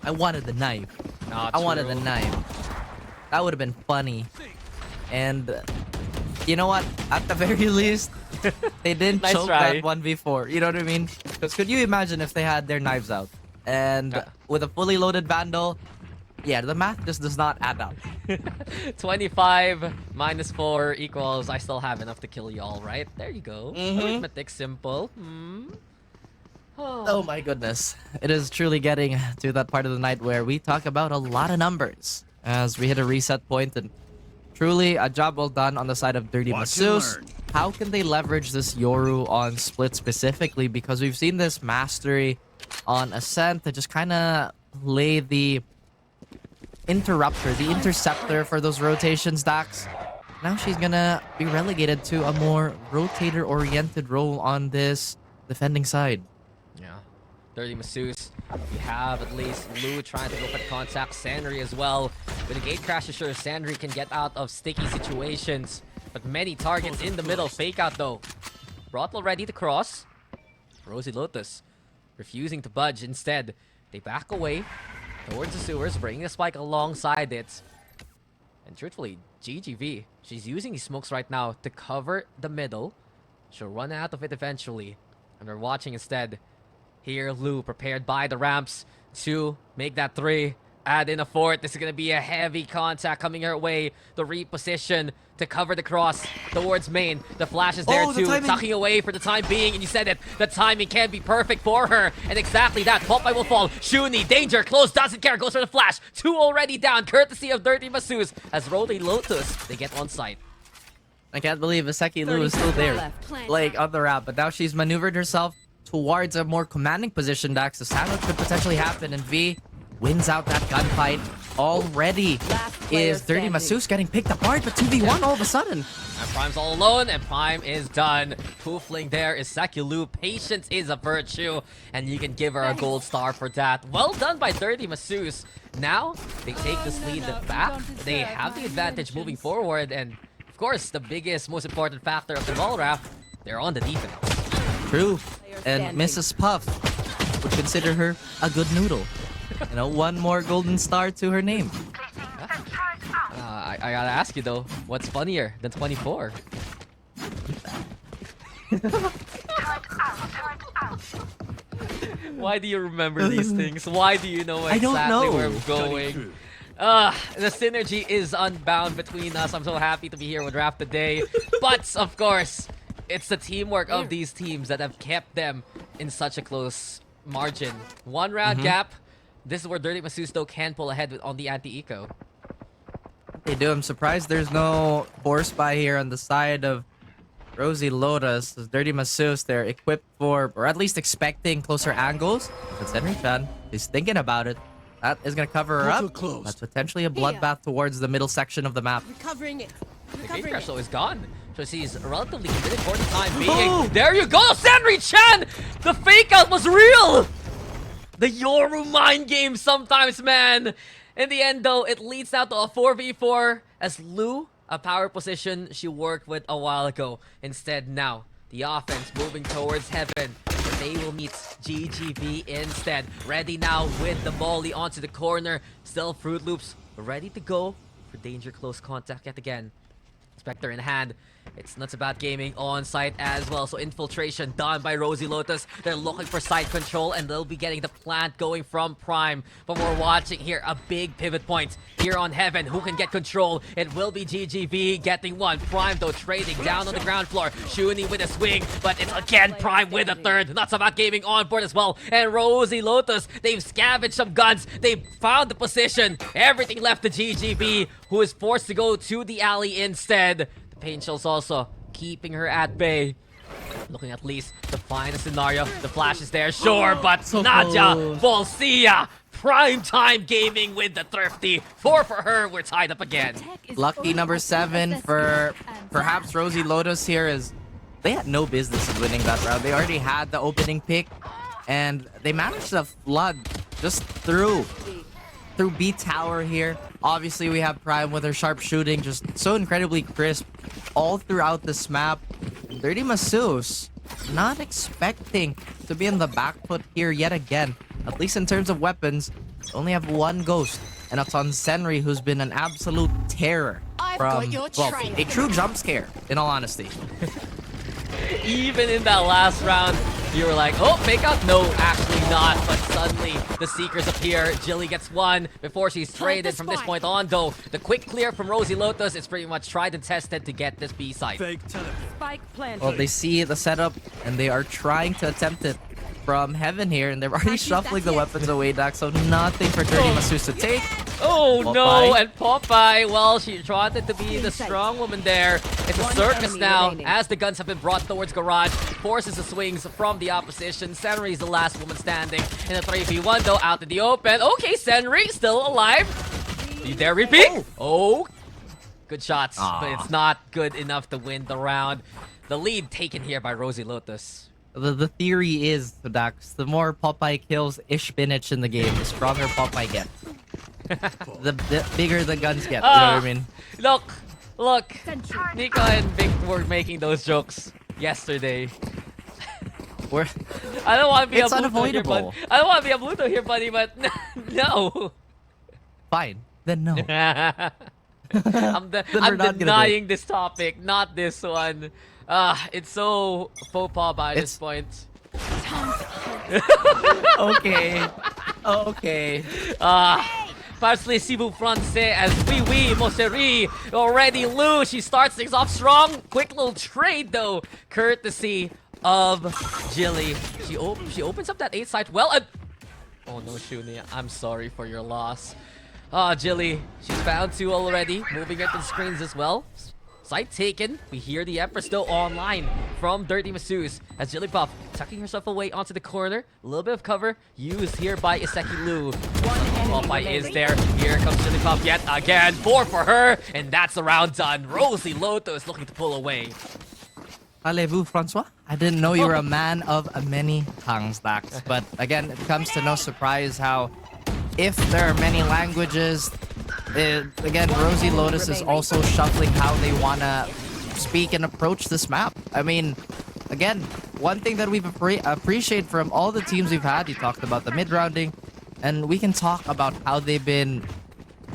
I wanted the knife. Not I wanted true. the knife. That would have been funny. And you know what? At the very least, they didn't Nice choke try. that 1v4. You know what I mean? Because could you imagine if they had their knives out? And with a fully loaded Vandal, yeah, the math just does not add up. 25 minus 4 equals I still have enough to kill you all, right? There you go. Arithmetic simple. Oh my goodness. It is truly getting to that part of the night where we talk about a lot of numbers as we hit a reset point, and truly a job well done on the side of Dirty Masseuse. How can they leverage this Yoru on split specifically? Because we've seen this mastery on Ascent to just kind of lay the interrupter, the interceptor for those rotations, Dax. Now she's gonna be relegated to a more rotator-oriented role on this defending side. Yeah. Dirty Masseuse. You have at least Lou trying to go for the contact. Sandry as well. With a gate crash, sure, Sandry can get out of sticky situations. But many targets in the middle. Fake out though. Brottle ready to cross. Rosie Lotus refusing to budge. Instead, they back away towards the sewers, bringing a spike alongside it. And truthfully, GGV, she's using these smokes right now to cover the middle. She'll run out of it eventually. And we're watching instead. Here, Lou, prepared by the ramps to make that 3. Add in a 4th. This is going to be a heavy contact coming her way. The reposition to cover the cross towards main. The flash is there too, tucking away for the time being. And you said it, the timing can be perfect for her. And exactly that. Popeye will fall. Shuni, danger, close, doesn't care. Goes for the flash. 2 already down, courtesy of Dirty Masseuse. As Roly Lotus, they get on site. I can't believe Iseki Lu is still there, like on the ramp, but now she's maneuvered herself towards a more commanding position. Dax, the sandwich could potentially happen, and V wins out that gunfight already. Is Dirty Masseuse getting picked apart, but 2v1 all of a sudden. And Prime's all alone, and Prime is done. Poofling there is Sekulu. Patience is a virtue, and you can give her a gold star for that. Well done by Dirty Masseuse. Now, they take this lead back. They have the advantage moving forward, and of course, the biggest, most important factor of the Volraf, they're on the defense. True. And Mrs. Puff would consider her a good noodle. You know, 1 more golden star to her name. I gotta ask you though, what's funnier than 24? Why do you remember these things? Why do you know I don't exactly know. where I'm going? The synergy is unbound between us. I'm so happy to be here with Raph today. But, of course, it's the teamwork of these teams that have kept them in such a close margin. 1 round gap. This is where Dirty Masseuse, though, can pull ahead on the anti-eco. They do. I'm surprised there's no force buy here on the side of Rosie Lotus. Dirty Masseuse, they're equipped for, or at least expecting closer angles. But Senri-chan is thinking about it. That is going to cover her up. That's potentially a bloodbath towards the middle section of the map. Recovering it. The game crash though is gone. So he's relatively committed for the time being. There you go, Senri-chan! The fake out was real! The Yoru mind game sometimes, man. In the end though, it leads out to a 4v4 as Lu, a power position she worked with a while ago. Instead now, the offense moving towards Heaven. They will meet GGV instead. Ready now with the volley onto the corner. Still Fruit Loops ready to go for danger close contact yet again. Spectre in hand. It's Nuts About Gaming on site as well. So infiltration done by Rosie Lotus. They're looking for site control and they'll be getting the plant going from Prime. But we're watching here a big pivot point here on Heaven. Who can get control? It will be GGV getting one. Prime though trading down on the ground floor. Shuni with a swing, but it's again Prime with a third. Nuts About Gaming on board as well. And Rosie Lotus, they've scavenged some guns. They've found the position. Everything left to GGV, who is forced to go to the alley instead. Pain Shells also keeping her at bay. Looking at least to find a scenario. The flash is there, sure, but Nadia Volcia, Prime Time Gaming with the thrifty. 4 for her, we're tied up again. Lucky number 7 for perhaps Rosie Lotus here is they had no business in winning that round. They already had the opening pick and they managed to flood just through B tower here. Obviously, we have Prime with her sharp shooting, just so incredibly crisp all throughout this map. Dirty Masseuse, not expecting to be in the back foot here yet again. At least in terms of weapons, only have one ghost, and that's on Senri, who's been an absolute terror from, well, a true jump scare, in all honesty. Even in that last round, you were like, oh, fake out? No, actually not. But suddenly, the Seekers appear. Jilly gets one before she's traded from this point on, though. The quick clear from Rosie Lotus is pretty much tried and tested to get this B site. Spike planted. Well, they see the setup, and they are trying to attempt it from Heaven here, and they're already shuffling the weapons away, Dax, so nothing for Dirty Masseuse to take. Oh Popeye. no, and Popeye, well, she wanted to be the strong woman there. It's a circus now, as the guns have been brought towards Garage. Forces the swings from the opposition. Senri is the last woman standing in a 3v1 though, out in the open. Okay, Senri, still alive. You dare repeat? Oh, good shots, but it's not good enough to win the round. The lead taken here by Rosie Lotus. The theory is, Dax, the more Popeye kills Ishpinich in the game, the stronger Popeye gets. the bigger the guns get, you know what I mean? Look, Nico and Vic were making those jokes yesterday. I don't want to be It's a Bluto unavoidable. here, buddy. I don't want to be a Bluto here, buddy, but no. Fine, then no. I'm denying this topic, not this one. It's so faux pas by this point. Okay. Okay. Parsley Cebu Francais as oui, Moserie. Already Lu, she starts things off strong. Quick little trade though, courtesy of Jilly. She opens up that 8 site well. Oh no, Shuni, I'm sorry for your loss. Jilly, she's found 2 already. Moving into the screens as well. Site taken. We hear the Empress though online from Dirty Masseuse as Jigglypuff tucking herself away onto the corner. A little bit of cover used here by Iseki Lu. Popeye is there. Here comes Jigglypuff yet again. 4 for her, and that's the round done. Rosie Lotus looking to pull away. Allez-vous, Francois? I didn't know you were a man of many tongues, Dax. But again, it comes to no surprise how if there are many languages, again, Rosie Lotus is also shuffling how they want to speak and approach this map. I mean, again, one thing that we've appreciate from all the teams we've had, you talked about the mid-rounding, and we can talk about how they've been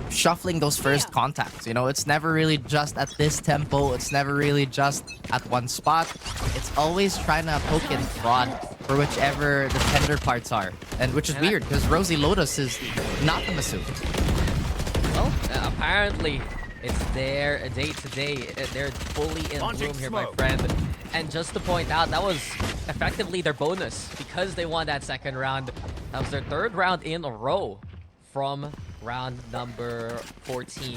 shuffling those first contacts. You know, it's never really just at this tempo. It's never really just at one spot. It's always trying to poke and prod for whichever the tender parts are. And which is weird because Rosie Lotus is not the Masu. Well, apparently it's their day-to-day. They're fully in bloom here, my friend. And just to point out, that was effectively their bonus because they won that second round. That was their 3rd round in a row from round number 14.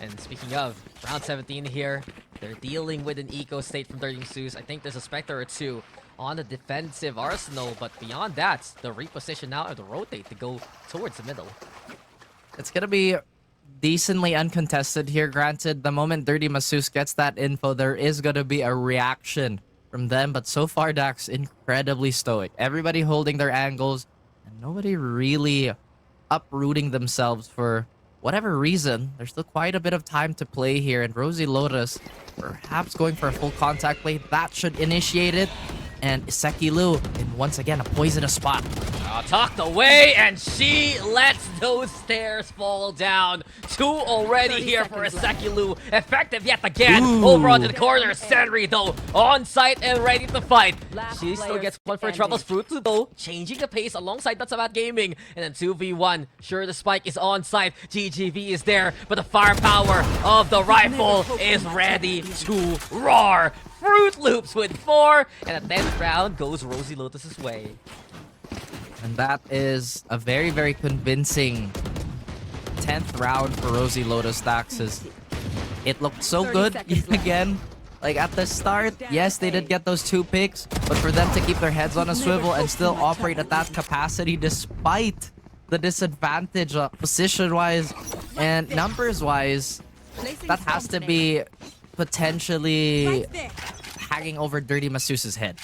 And speaking of, round 17 here, they're dealing with an eco state from 13 Zeus. I think there's a Spectre or two on the defensive arsenal, but beyond that, the reposition now or the rotate to go towards the middle. It's gonna be decently uncontested here. Granted, the moment Dirty Masseuse gets that info, there is gonna be a reaction from them, but so far Dax incredibly stoic. Everybody holding their angles and nobody really uprooting themselves for whatever reason. There's still quite a bit of time to play here, and Rosie Lotus perhaps going for a full contact play. That should initiate it. And Iseki Lu in once again a poisonous spot. Tucked away, and she lets those stairs fall down. 2 already here for Iseki Lu. Effective yet again. Ooh. Over onto the corner. Senri though on site and ready to fight. She still gets one for troubles. Fruit though changing the pace alongside That's About Gaming. And then 2v1. Sure, the spike is on site. GGV is there, but the firepower of the rifle is ready to roar. Fruit Loops with 4, and the 10th round goes Rosie Lotus's way. And that is a very, very convincing 10th round for Rosie Lotus. Daxes. It looked so good again. Like at the start, yes, they did get those 2 picks, but for them to keep their heads on a swivel and still operate at that capacity despite the disadvantage position-wise and numbers-wise, that has to be potentially hanging over Dirty Masseuse's head.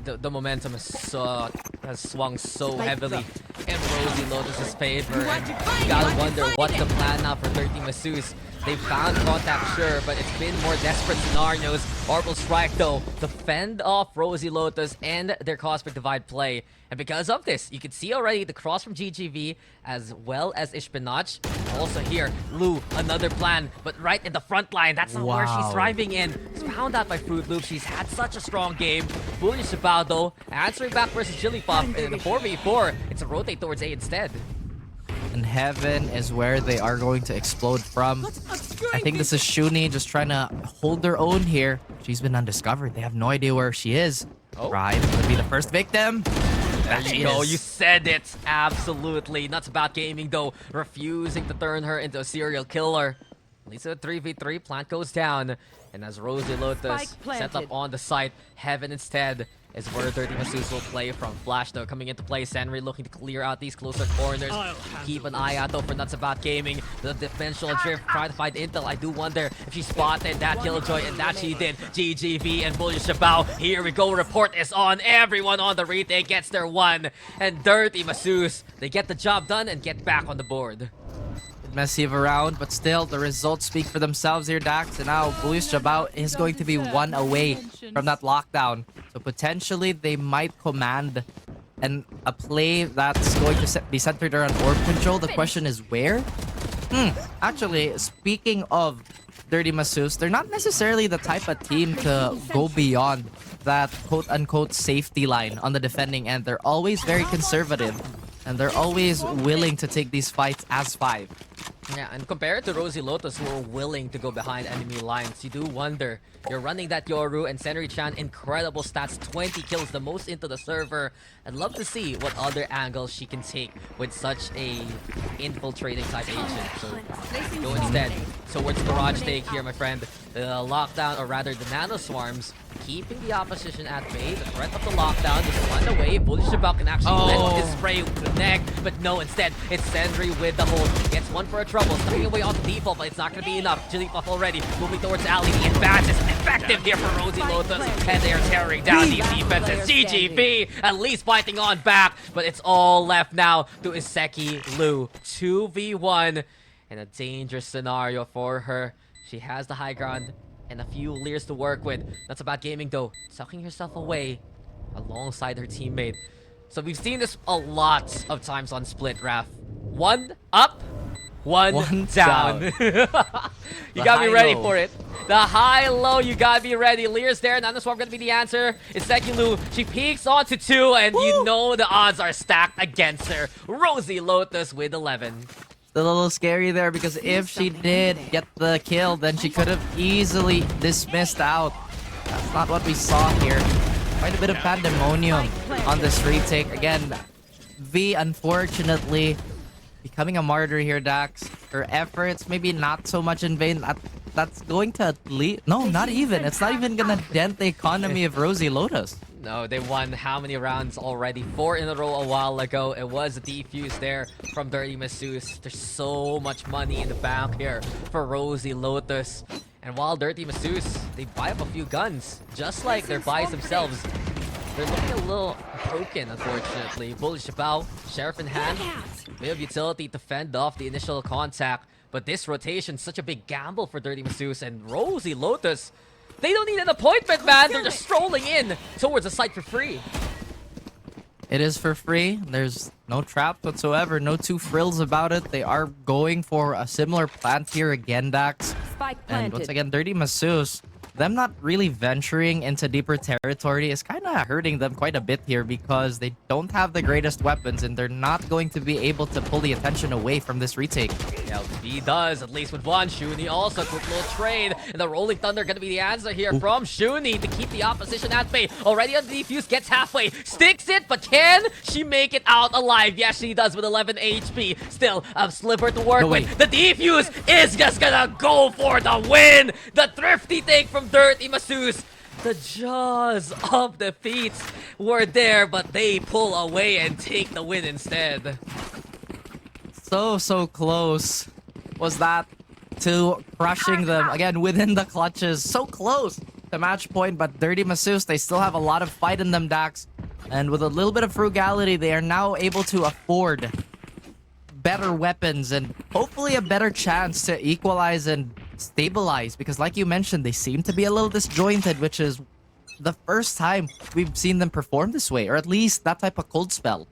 The momentum has swung so heavily in Rosie Lotus's favor, and you gotta wonder what's the plan now for 13 Masseuse. They've found contact, sure, but it's been more desperate scenarios. Orbital Strike, though, to fend off Rosie Lotus and their Cosmic Divide play. And because of this, you can see already the cross from GGV as well as Ishpinach. Also here, Lu, another plan, but right in the front line. That's not where she's thriving in. It's found out by Fruit Loop. She's had such a strong game. Bullish about, though, answering back versus Jigglypuff. And in the 4v4, it's a rotate towards A instead. And Heaven is where they are going to explode from. I think this is Shuni just trying to hold their own here. She's been undiscovered. They have no idea where she is. Ryan would be the first victim. There you go, you said it. Absolutely. Nuts About Gaming, though, refusing to turn her into a serial killer. At least a 3v3, plant goes down. And as Rosie Lotus set up on the site, Heaven instead is where Dirty Masseuse will play from. Flash, though, coming into play. Senri looking to clear out these closer corners. Keep an eye out, though, for Nuts About Gaming. The dimensional drift, trying to find intel. I do wonder if she spotted that Killjoy, and that she did. GGV and Bullish About. Here we go. Report is on. Everyone on the retake gets their 1. And Dirty Masseuse, they get the job done and get back on the board. Messy of a round, but still the results speak for themselves here, Dax. And now Bullish Jabao is going to be 1 away from that lockdown. So potentially they might command a play that's going to be centered around orb control. The question is where? Actually, speaking of Dirty Masseuse, they're not necessarily the type of team to go beyond that quote-unquote safety line on the defending end. They're always very conservative, and they're always willing to take these fights as 5. Yeah, and compared to Rosie Lotus, who are willing to go behind enemy lines, you do wonder. You're running that Yoru, and Senri-chan, incredible stats, 20 kills, the most into the server. I'd love to see what other angles she can take with such a infiltrating type agent. So go instead towards Garage Take here, my friend. The lockdown, or rather the nano swarms, keeping the opposition at bay. The threat of the lockdown just run away. Bullish Shabao can actually let his spray connect, but no, instead it's Senri with the hold. Gets 1 for a trouble, stepping away on the default, but it's not going to be enough. Jigglypuff already moving towards Ali. The advance is effective here for Rosie Lotus, and they are tearing down these defenses. GGB at least fighting on back, but it's all left now to Iseki Lu. 2v1 and a dangerous scenario for her. She has the high ground and a few Lears to work with. That's About Gaming, though, sucking herself away alongside her teammate. So we've seen this a lot of times on Split, Raph. 1 up, 1 down. You gotta be ready for it. The high-low, you gotta be ready. Lear's there, Nanoswarm gonna be the answer. Iseki Lu, she peeks onto 2, and you know the odds are stacked against her. Rosie Lotus with 11. A little scary there, because if she did get the kill, then she could have easily dismissed out. That's not what we saw here. Quite a bit of pandemonium on this retake. Again, V, unfortunately, becoming a martyr here, Dax. her efforts, maybe not so much in vain. That's going to at least... No, not even. It's not even gonna dent the economy of Rosie Lotus. No, they won how many rounds already? 4 in a row a while ago. It was a defuse there from Dirty Masseuse. There's so much money in the bank here for Rosie Lotus. And while Dirty Masseuse, they buy up a few guns, just like their buys themselves. They're looking a little broken, unfortunately. Bully Shabao, Sheriff in hand. Bit of utility to fend off the initial contact. But this rotation's such a big gamble for Dirty Masseuse and Rosie Lotus. They don't need an appointment, man. They're just strolling in towards the site for free. It is for free. There's no trap whatsoever. No two frills about it. They are going for a similar plant here again, Dax. And once again, Dirty Masseuse, them not really venturing into deeper territory is kind of hurting them quite a bit here because they don't have the greatest weapons and they're not going to be able to pull the attention away from this retake. Yeah, he does, at least with one. Shuni also quick little trade. And the Rolling Thunder gonna be the answer here from Shuni to keep the opposition at bay. Already on the defuse, gets halfway, sticks it, but can she make it out alive? Yes, she does with 11 HP. Still, a sliver to work with. The defuse is just gonna go for the win. The thrifty take from Dirty Masseuse. The jaws of defeat were there, but they pull away and take the win instead. So close was that to crushing them again within the clutches. So close to match point, but Dirty Masseuse, they still have a lot of fight in them, Dax. And with a little bit of frugality, they are now able to afford better weapons and hopefully a better chance to equalize and stabilize, because like you mentioned, they seem to be a little disjointed, which is the first time we've seen them perform this way, or at least that type of cold spell.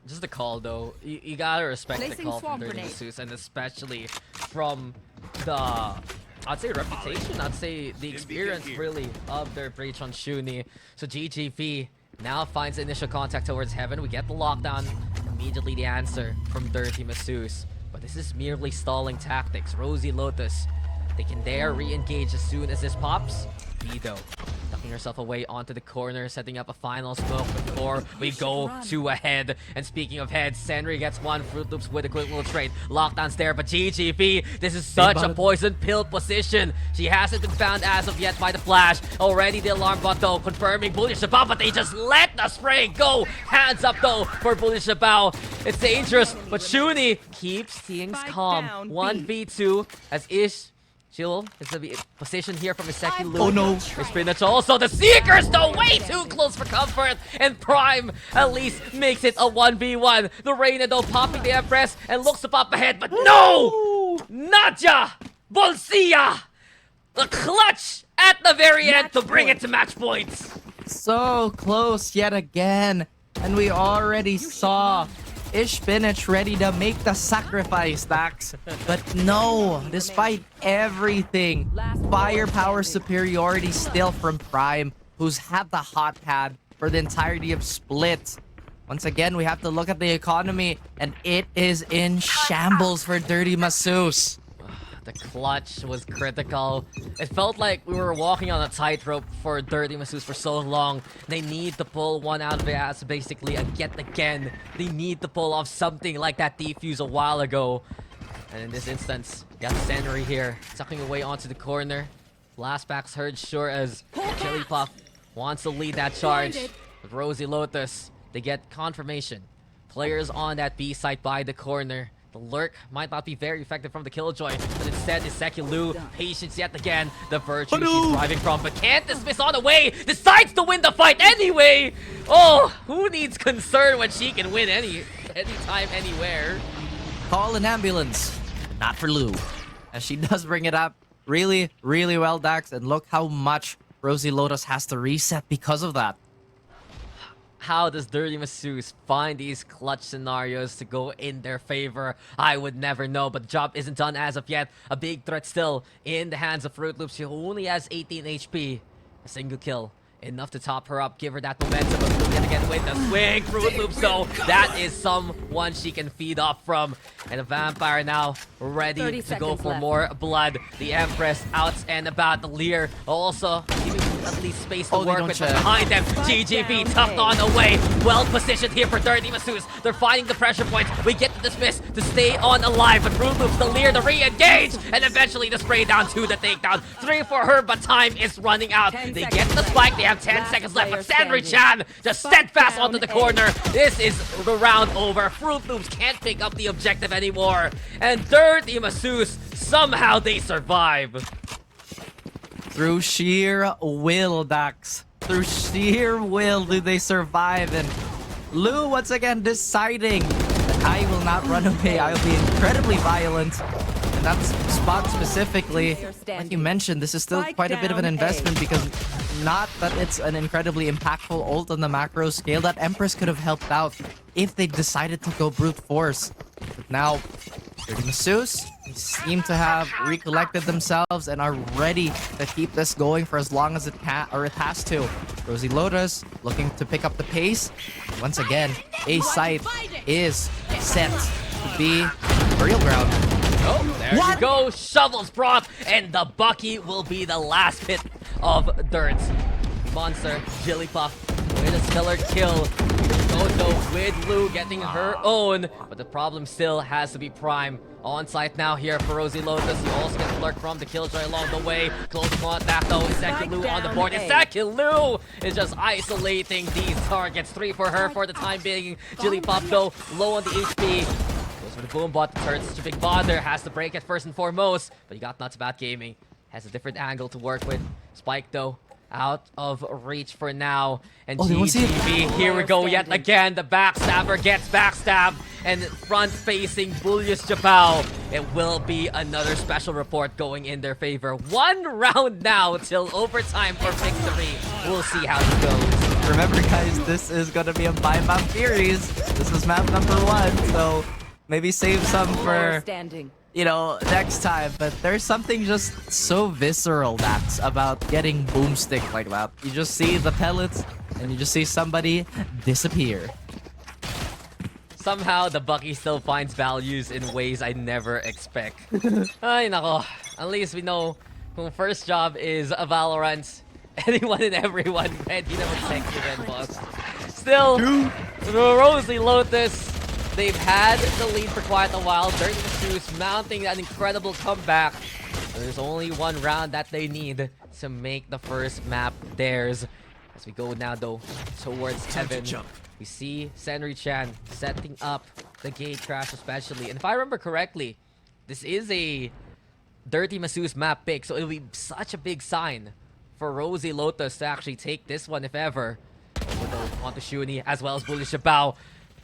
Just the call, though. You gotta respect the call from Dirty Masseuse, and especially from the, I'd say, reputation, I'd say the experience, really, of their breach on Shuni. So GGP now finds the initial contact towards Heaven. We get the lockdown. Immediately the answer from Dirty Masseuse. But this is merely stalling tactics. Rosie Lotus, they can dare re-engage as soon as this pops. Vido ducking herself away onto the corner, setting up a final smoke before we go to a head. And speaking of heads, Senri gets one. Fruit Loops with a quick little trade. Lockdown's there, but GGP, this is such a poison pill position. She hasn't been found as of yet by the flash. Already the alarm bot though, confirming Bullish Shabao, but they just let the spray go. Hands up though for Bullish Shabao. It's dangerous, but Shuni keeps things calm. 1v2 as Ish Chill is the position here from Iseki Lu. Oh no. Spinach also. The Seekers though way too close for comfort. And Prime at least makes it a 1v1. The Reina though popping the Empress and looks to pop ahead. But no! Nadja! Bolsia! The clutch at the very end to bring it to match points. So close yet again. And we already saw Ish Spinach ready to make the sacrifice, Dax. But no, despite everything, firepower superiority still from Prime, who's had the hot pad for the entirety of Split. Once again, we have to look at the economy, and it is in shambles for Dirty Masseuse. The clutch was critical. It felt like we were walking on a tightrope for Dirty Masseuse for so long. They need to pull one out of the ass basically again. They need to pull off something like that defuse a while ago. And in this instance, got Senri here, tucking away onto the corner. Flashbacks heard sure as Chili Puff wants to lead that charge. With Rosie Lotus, they get confirmation. Players on that B site by the corner. The lurk might not be very effective from the Killjoy, but instead Iseki Lu, patience yet again. The virtue she's driving from, but can't dismiss on the way. Decides to win the fight anyway. Oh, who needs concern when she can win anytime, anywhere? Call an ambulance. Not for Lu. As she does bring it up really, really well, Dax. And look how much Rosie Lotus has to reset because of that. How does Dirty Masseuse find these clutch scenarios to go in their favor? I would never know, but the job isn't done as of yet. A big threat still in the hands of Fruit Loops, who only has 18 HP. A single kill, enough to top her up, give her that momentum. But we'll get again with the swing. Fruit Loops though, that is someone she can feed off from. And a Vampire now ready to go for more blood. The Empress out and about. The Leer also keeping at least space to Oh, they work don't with. check. Behind them, GGB tucked on away. Well positioned here for Dirty Masus. They're finding the pressure points. We get the dismiss to stay on alive, but Fruit Loops, the leer, the re-engage, and eventually the spray down to the takedown. 3 for her, but time is running out. They get the spike. They have 10 seconds left, but Sandry-chan just steadfast onto the corner. This is the round over. Fruit Loops can't pick up the objective anymore. And Dirty Masus, somehow they survive. Through sheer will, Dax. Through sheer will do they survive. And Lou, once again, deciding that I will not run away. I'll be incredibly violent. And that spot specifically, like you mentioned, this is still quite a bit of an investment because not that it's an incredibly impactful ult on the macro scale. That Empress could have helped out if they decided to go brute force. But now, Dirty Masus seem to have recollected themselves and are ready to keep this going for as long as it can, or it has to. Rosie Lotus looking to pick up the pace. Once again, a site is set to be burial ground. Oh, there you go. Shovels brought, and the Bucky will be the last hit of Dirt. Monster, Jigglypuff with a stellar kill. Goto with Lou getting her own, but the problem still has to be Prime. On site now here for Rosie Lotus. You also get the lurk from the Killjoy along the way. Close contact though. Isakilu on the board. Isakilu is just isolating these targets. 3 for her for the time being. Jigglypuff though low on the HP. Goes for the boom bot. Turns such a big bother. Has to break it first and foremost. But he got Nuts About Gaming. Has a different angle to work with. Spike though out of reach for now. And GGB, here we go yet again. The backstabber gets backstabbed. And front-facing Bullius Jabao. It will be another special report going in their favor. 1 round now till overtime for victory. We'll see how this goes. Remember, guys, this is going to be a 5-map series. This is map number 1, so maybe save some for, you know, next time. But there's something just so visceral, Dax, about getting boomstick like that. You just see the pellets, and you just see somebody disappear. Somehow, the Bucky still finds values in ways I never expect. Ay, nako. At least we know kung first job is a Valorant, anyone and everyone, pwede na mag-sexy rin, boss. Still, the Rosie Lotus, they've had the lead for quite a while. Dirty Masus mounting an incredible comeback. There's only 1 round that they need to make the first map theirs. As we go now, though, towards Heaven. We see Sandry-chan setting up the gate crash especially. And if I remember correctly, this is a Dirty Masus map pick, so it'll be such a big sign for Rosie Lotus to actually take this one if ever. Over onto Shuni as well as Bullish Jabao.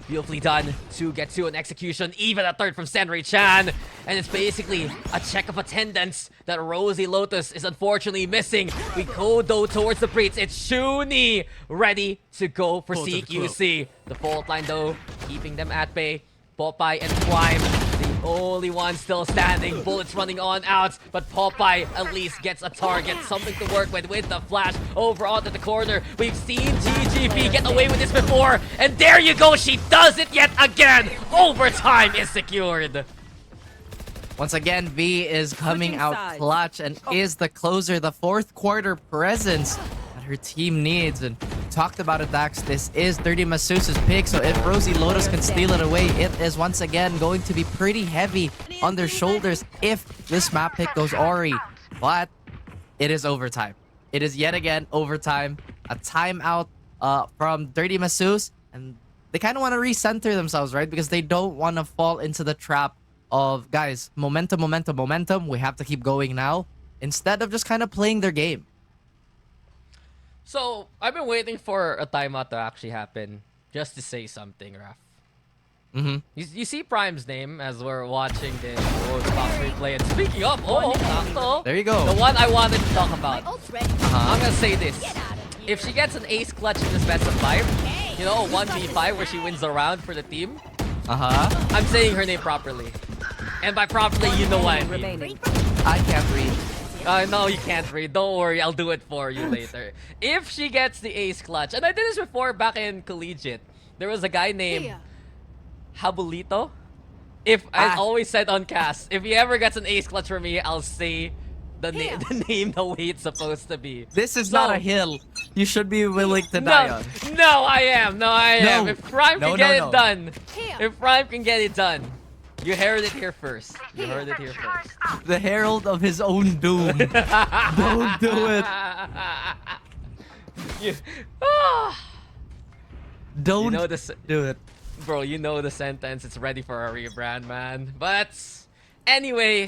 Beautifully done to get to an execution, even a third from Sandry-chan. And it's basically a check of attendance that Rosie Lotus is unfortunately missing. We go though towards the breach. It's Shuni ready to go for CQC. The fault line though, keeping them at bay. Popeye and Prime, the only one still standing. Bullets running on out, but Popeye at least gets a target, something to work with the flash over onto the corner. We've seen GGB get away with this before, and there you go, she does it yet again. Overtime is secured. Once again, V is coming out clutch and is the closer, the 4th quarter presence that her team needs. And talked about it, Dax. This is Dirty Masus's pick, so if Rosie Lotus can steal it away, it is once again going to be pretty heavy on their shoulders if this map pick goes Ori. But it is overtime. It is yet again overtime. A timeout from Dirty Masus, and they kind of want to recenter themselves, right? Because they don't want to fall into the trap of, guys, momentum. We have to keep going now, instead of just kind of playing their game. So, I've been waiting for a timeout to actually happen just to say something, Raf. You see Prime's name as we're watching the Xbox replay. And speaking of, there you go. The one I wanted to talk about. I'm gonna say this. If she gets an ace clutch in this best of 5, you know, a 1v5 where she wins the round for the team, I'm saying her name properly. And by properly, you know what I mean. I can't read. No, you can't read. Don't worry, I'll do it for you later. If she gets the ace clutch, and I did this before back in collegiate, there was a guy named Habulito. I always said on cast, if he ever gets an ace clutch for me, I'll say the name the way it's supposed to be. This is not a hill you should be willing to die on. No, I am. No, I am. No. If Prime No, can get no, it no. done. If Prime can get it done. You heard it here first. You heard it here first. The herald of his own doom. Don't do it. Don't do it. Bro, you know the sentence. It's ready for a rebrand, man. But anyway,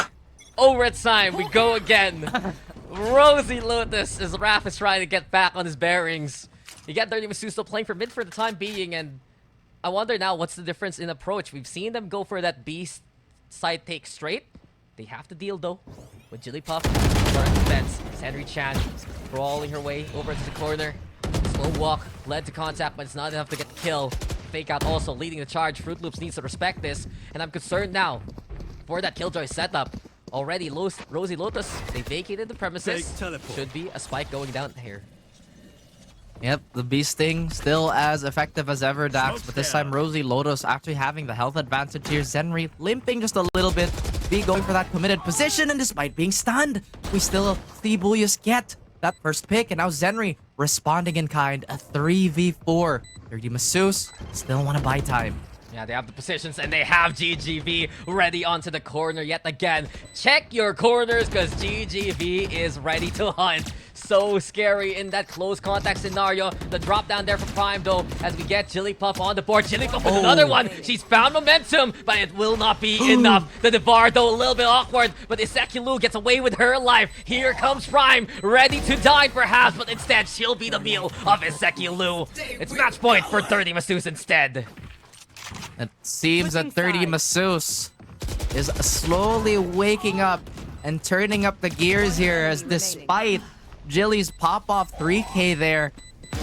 overtime. We go again. Rosie Lotus as Raph is trying to get back on his bearings. You get Dirty Masu still playing for mid for the time being, and I wonder now what's the difference in approach. We've seen them go for that B side take straight. They have to deal though with Jigglypuff. Defense. Henry Chan crawling her way over to the corner. Slow walk led to contact, but it's not enough to get the kill. Fake out also leading the charge. Fruit Loops needs to respect this, and I'm concerned now for that Killjoy setup. Already Rosie Lotus, they vacated the premises. Should be a spike going down here. Yep, the Bee Sting still as effective as ever, Dax, but this time Rosie Lotus actually having the health advantage here. Zenry limping just a little bit. Bee going for that committed position, and despite being stunned, we still see Booyus get that first pick, and now Zenry responding in kind. A 3v4. Dirty Masus still want to buy time. Yeah, they have the positions and they have GGV ready onto the corner yet again. Check your corners because GGV is ready to hunt. So scary in that close contact scenario. The drop down there for Prime though as we get Jigglypuff on the board. Jigglypuff with another one. She's found momentum, but it will not be enough. The Devar though a little bit awkward, but Isekilu gets away with her life. Here comes Prime, ready to die perhaps, but instead she'll be the meal of Isekilu. It's match point for 30 Masus instead. It seems that 30 Masus is slowly waking up and turning up the gears here, as despite Jilly's pop-off 3K there,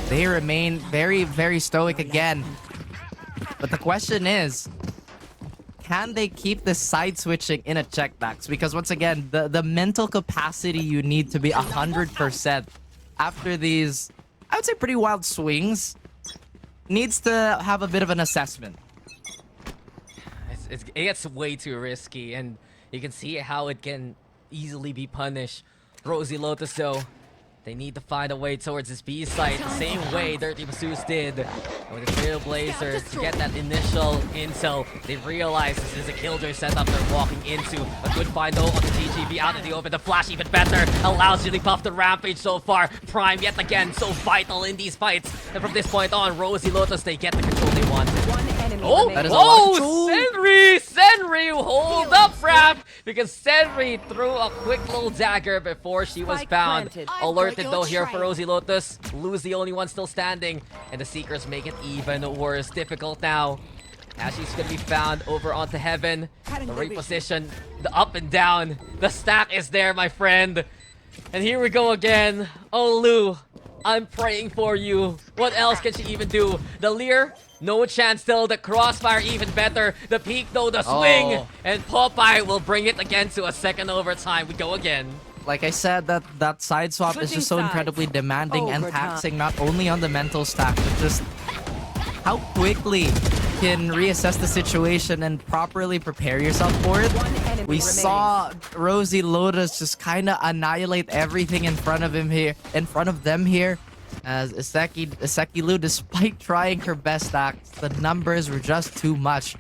they remain very, very stoic again. But the question is, can they keep the side switching in a check, Dax? Because once again, the mental capacity you need to be 100% after these, I would say, pretty wild swings, needs to have a bit of an assessment. It gets way too risky, and you can see how it can easily be punished. Rosie Lotus, though, they need to find a way towards this B site the same way Dirty Masus did with the Trailblazers to get that initial intel. They realize this is a Killjoy setup they're walking into. A good find though on the TGV out in the open. The flash even better allows Jigglypuff to rampage so far. Prime yet again so vital in these fights. And from this point on, Rosie Lotus, they get the control they want. Senri, hold up, Raph, because Senri threw a quick little dagger before she was bound. Alerted though here for Rosie Lotus. Lou's the only one still standing, and the Seekers make it even worse. Difficult now. Ashley's gonna be found over onto Heaven. The reposition, the up and down. The stack is there, my friend. And here we go again. Oh, Lou, I'm praying for you. What else can she even do? The Leer, no chance still. The Crossfire, even better. The Peak, though, the swing. And Popeye will bring it again to a second overtime. We go again. Like I said, that side swap is just so incredibly demanding and taxing, not only on the mental stack, but just how quickly you can reassess the situation and properly prepare yourself for it. We saw Rosie Lotus just kind of annihilate everything in front of them here. As Isekilu, despite trying her best acts, the numbers were just too much.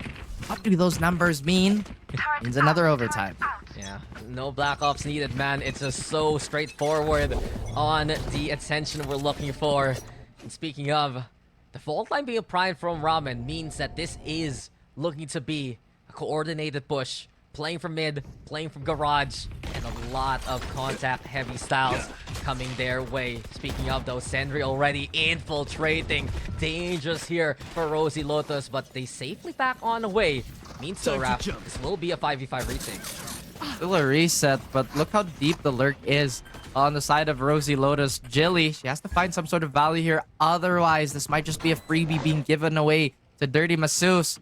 What do those numbers mean? It means another overtime. Yeah, no Black Ops needed, man. It's just so straightforward on the attention we're looking for. And speaking of, the fault line being primed from Ramen means that this is looking to be a coordinated push. Playing from mid, playing from garage, and a lot of contact-heavy styles coming their way. Speaking of those, Sendry already infiltrating. Dangerous here for Rosie Lotus, but they safely back on the way. Means so, Raph, this will be a 5v5 retake. Still a reset, but look how deep the lurk is on the side of Rosie Lotus. Jilly, she has to find some sort of value here. Otherwise, this might just be a freebie being given away to Dirty Masus.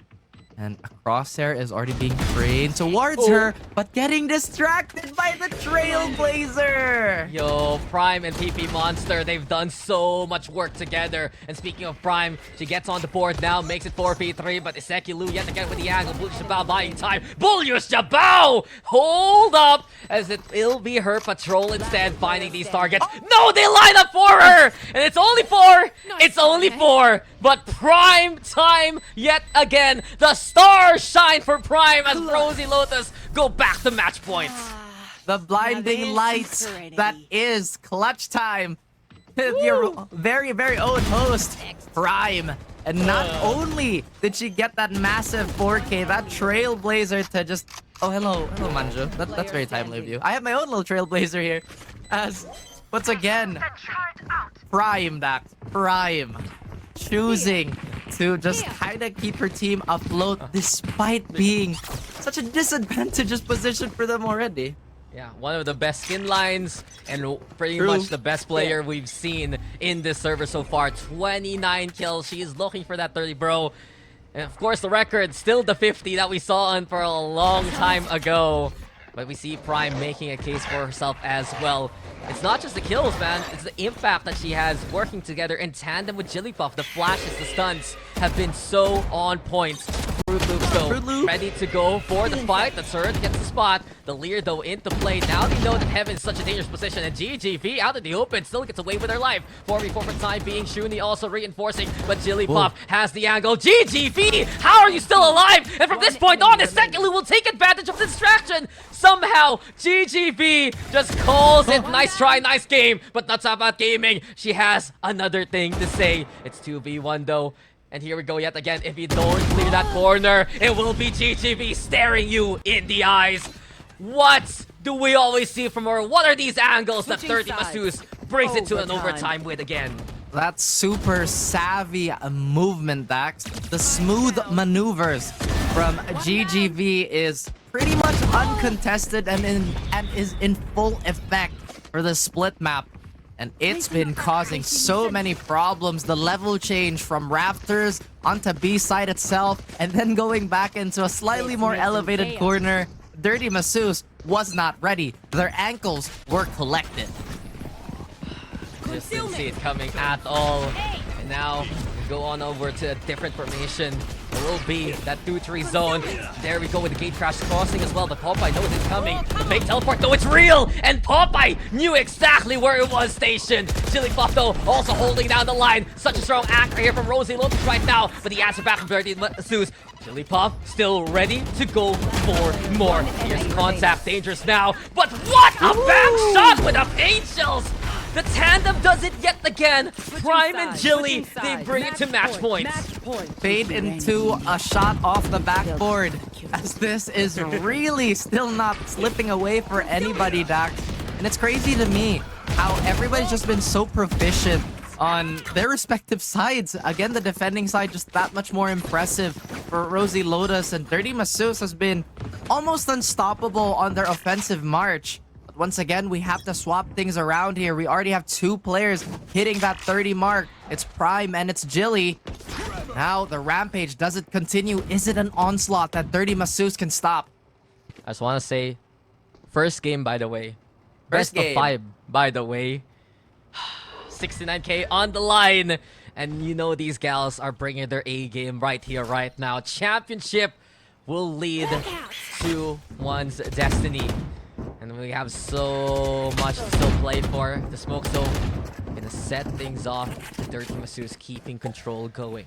And a crosshair is already being trained towards her, but getting distracted by the Trailblazer. Yo, Prime and PP Monster, they've done so much work together. And speaking of Prime, she gets on the board now, makes it 4v3, but Iseki Lu yet again with the angle. Bullish Jabao buying time. Bullish Jabao! Hold up! As it'll be her patrol instead finding these targets. No, they line up for her! And it's only 4! It's only 4! But Prime time yet again. The stars shine for Prime as Rosie Lotus go back to match point. The blinding lights that is clutch time. Your very, very own host, Prime. And not only did she get that massive 4K, that Trailblazer to just... Oh, hello, Manju. That's very timely of you. I have my own little Trailblazer here. As, once again, Prime, Dax. Prime. Choosing to just kind of keep her team afloat despite being such a disadvantageous position for them already. Yeah, one of the best skin lines and pretty much the best player we've seen in this server so far. 29 kills. She is looking for that 30, bro. And of course, the record still the 50 that we saw on for a long time ago. But we see Prime making a case for herself as well. It's not just the kills, man. It's the impact that she has working together in tandem with Jigglypuff. The flashes, the stunts have been so on point. Fruit Loops, though, ready to go for the fight. The turret gets the spot. The Leer, though, into play. Now they know that Heaven's such a dangerous position. And GGV out in the open still gets away with her life. 4v4 for the time being. Shuni also reinforcing. But Jigglypuff has the angle. GGV! How are you still alive? And from this point on, Isekilu will take advantage of the distraction. Somehow, GGV just calls it. Nice try, nice game. But that's about gaming. She has another thing to say. It's 2v1, though. And here we go yet again. If you don't clear that corner, it will be GGV staring you in the eyes. What do we always see from her? What are these angles that 30 Masseuse brings it to an overtime with again? That super savvy movement, Dax. The smooth maneuvers from GGV is pretty much uncontested and is in full effect for the split map. And it's been causing so many problems. The level change from Rafters onto B side itself, and then going back into a slightly more elevated corner. Dirty Masseuse was not ready. Their ankles were collected. Just didn't see it coming at all. And now we go on over to a different formation. It will be that 2-3 zone. There we go with the gate crash crossing as well. But Popeye knows it's coming. The fake teleport, though, it's real! And Popeye knew exactly where it was stationed. Jigglypuff, though, also holding down the line. Such a strong anchor here from Rosie Lotus right now. But the answer back from Dirty Masseuse. Jigglypuff still ready to go for more. Here's contact, dangerous now. But what a back shot with the angels! The tandem does it yet again. Prime and Jilly, they bring it to match point. Fade into a shot off the backboard, as this is really still not slipping away for anybody, Dax. And it's crazy to me how everybody's just been so proficient on their respective sides. Again, the defending side just that much more impressive for Rosie Lotus, and Dirty Masseuse has been almost unstoppable on their offensive march. Once again, we have to swap things around here. We already have 2 players hitting that 30 mark. It's Prime and it's Jilly. Now the rampage, does it continue? Is it an onslaught that Dirty Masseuse can stop? I just want to say, first game, by the way. First Best of game. 5, by the way. 69k on the line. And you know these gals are bringing their A game right here, right now. Championship will lead to one's destiny. And we have so much to still play for. The smoke zone gonna set things off. Dirty Masseuse keeping control going.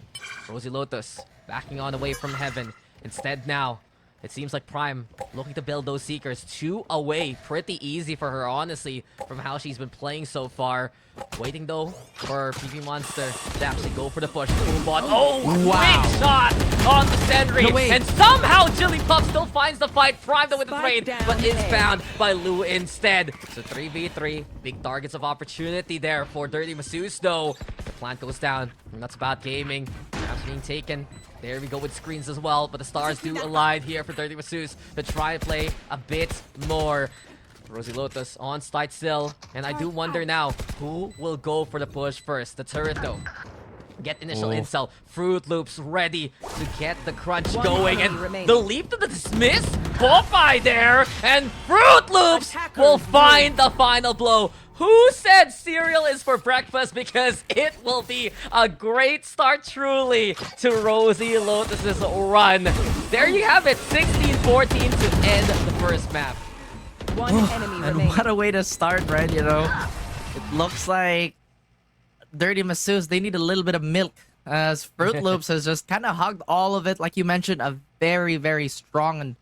Rosie Lotus backing on away from Heaven. Instead now, it seems like Prime looking to build those Seekers. 2 away. Pretty easy for her, honestly, from how she's been playing so far. Waiting, though, for PP Monster to actually go for the push. Oh, wow. Quick shot on the Sentry. No, and somehow Jigglypuff still finds the fight. Prime, though, with the trade, but is found by Lu instead. So 3v3. Big targets of opportunity there for Dirty Masseuse, though. The plant goes down, and that's about gaming. Perhaps being taken. There we go with screens as well, but the stars do align here for Dirty Masseuse to try and play a bit more. Rosie Lotus on site still, and I do wonder now who will go for the push first. The turret, though. Get initial Oh. incel. Fruit Loops ready to get the crunch going. And the leap to the dismiss. Popeye there. And Fruit Loops will find the final blow. Who said cereal is for breakfast? Because it will be a great start truly to Rosie Lotus's run. There you have it. 16-14 to end the first map. One enemy And remaining. what a way to start, right? You know, it looks like Dirty Masseuse, they need a little bit of milk, as Fruit Loops has just kind of hugged all of it. Like you mentioned, a very, very strong and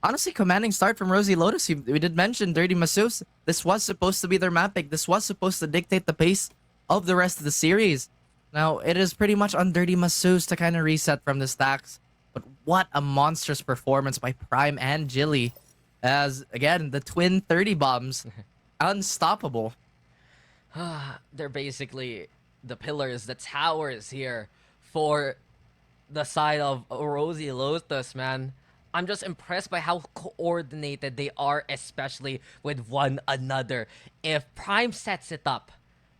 honestly commanding start from Rosie Lotus. We did mention Dirty Masseuse. This was supposed to be their map pick. This was supposed to dictate the pace of the rest of the series. Now, it is pretty much on Dirty Masseuse to kind of reset from the stacks. But what a monstrous performance by Prime and Jilly. As, again, the twin 30 bombs, unstoppable. They're basically the pillars, the towers here for the side of Rosie Lotus, man. I'm just impressed by how coordinated they are, especially with one another. If Prime sets it up,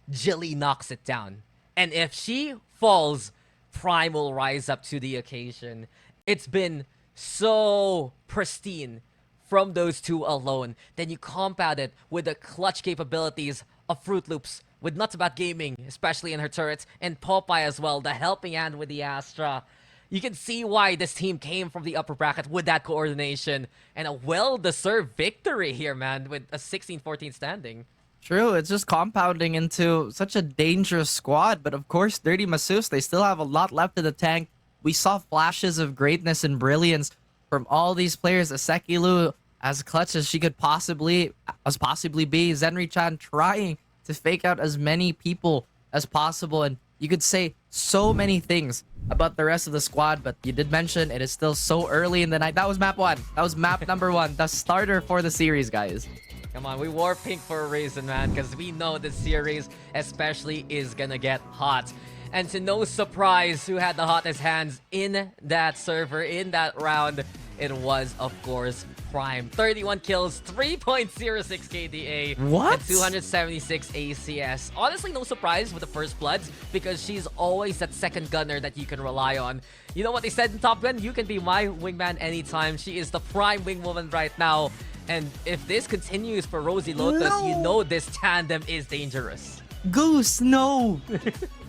Jilly knocks it down. And if she falls, Prime will rise up to the occasion. It's been so pristine from those two alone. Then you compound it with the clutch capabilities of Fruit Loops, with Nuts About Gaming, especially in her turrets, and Popeye as well, the helping hand with the Astra. You can see why this team came from the upper bracket with that coordination, and a well-deserved victory here, man, with a 16-14 standing. True, it's just compounding into such a dangerous squad. But of course, Dirty Masseuse, they still have a lot left in the tank. We saw flashes of greatness and brilliance from all these players. Asekilu, as clutch as she could possibly be. Zenri-chan trying to fake out as many people as possible. And you could say so many things about the rest of the squad, but you did mention it is still so early in the night. That was map 1. That was map number 1. The starter for the series, guys. Come on, we wore pink for a reason, man, because we know this series especially is gonna get hot. And to no surprise, who had the hottest hands in that server, in that round, it was, of course, Prime. 31 kills, 3.06 KDA, What? and 276 ACS. Honestly, no surprise with the First Bloods, because she's always that second gunner that you can rely on. You know what they said in Top Gun? You can be my wingman anytime. She is the prime wingwoman right now. And if this continues for Rosie Lotus, you know this tandem is dangerous. Goose, no.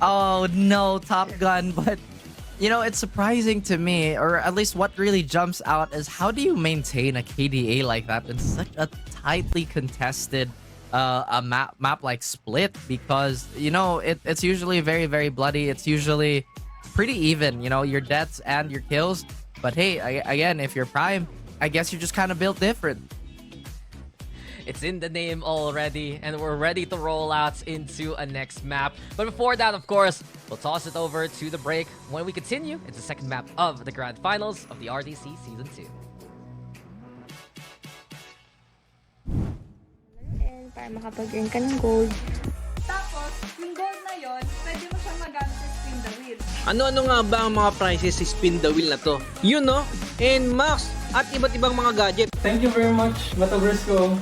Oh no, Top Gun. But you know, it's surprising to me, or at least what really jumps out, is how do you maintain a KDA like that in such a tightly contested a map like Split? Because you know it's usually very, very bloody. It's usually pretty even, you know, your deaths and your kills. But hey, again, if you're Prime, I guess you're just kind of built different. It's in the name already, and we're ready to roll out into a next map. But before that, of course, we'll toss it over to the break. When we continue, it's the second map of the Grand Finals of the RDC Season 2. And para makapag-earn ka ng gold. Tapos, yung gold na yon, pwede mo siyang magamit sa spin the wheel. Ano-ano nga ba ang mga prizes sa spin the wheel na to? Yun no? And Max at iba't ibang mga gadget. Thank you very much, Metaverse ko.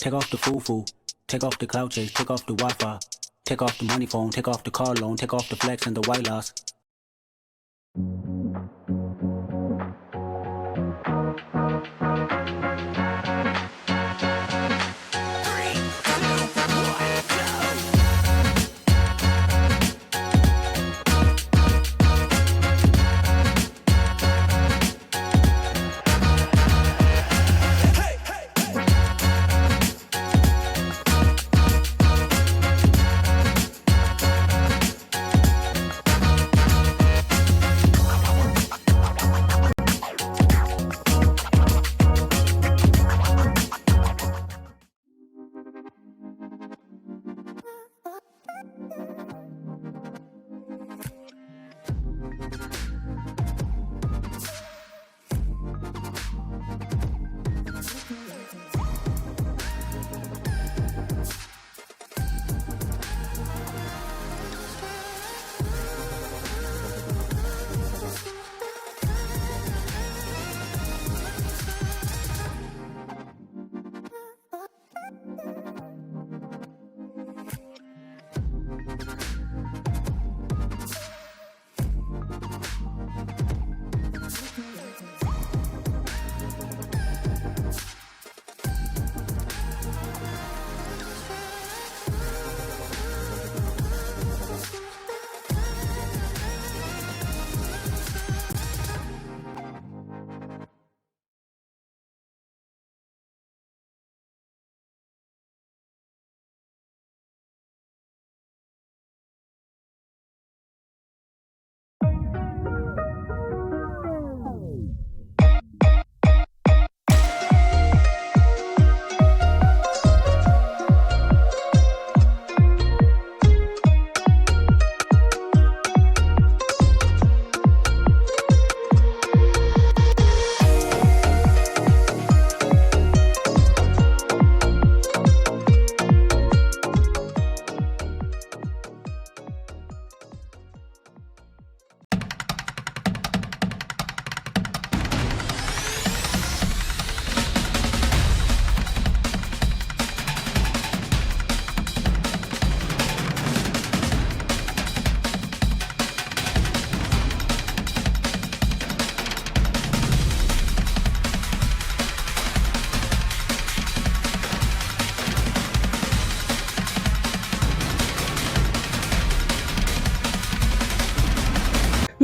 take off the foo-foo, take off the cloud chase, take off the Wi-Fi, take off the money phone, take off the car loan, take off the flex and the white loss.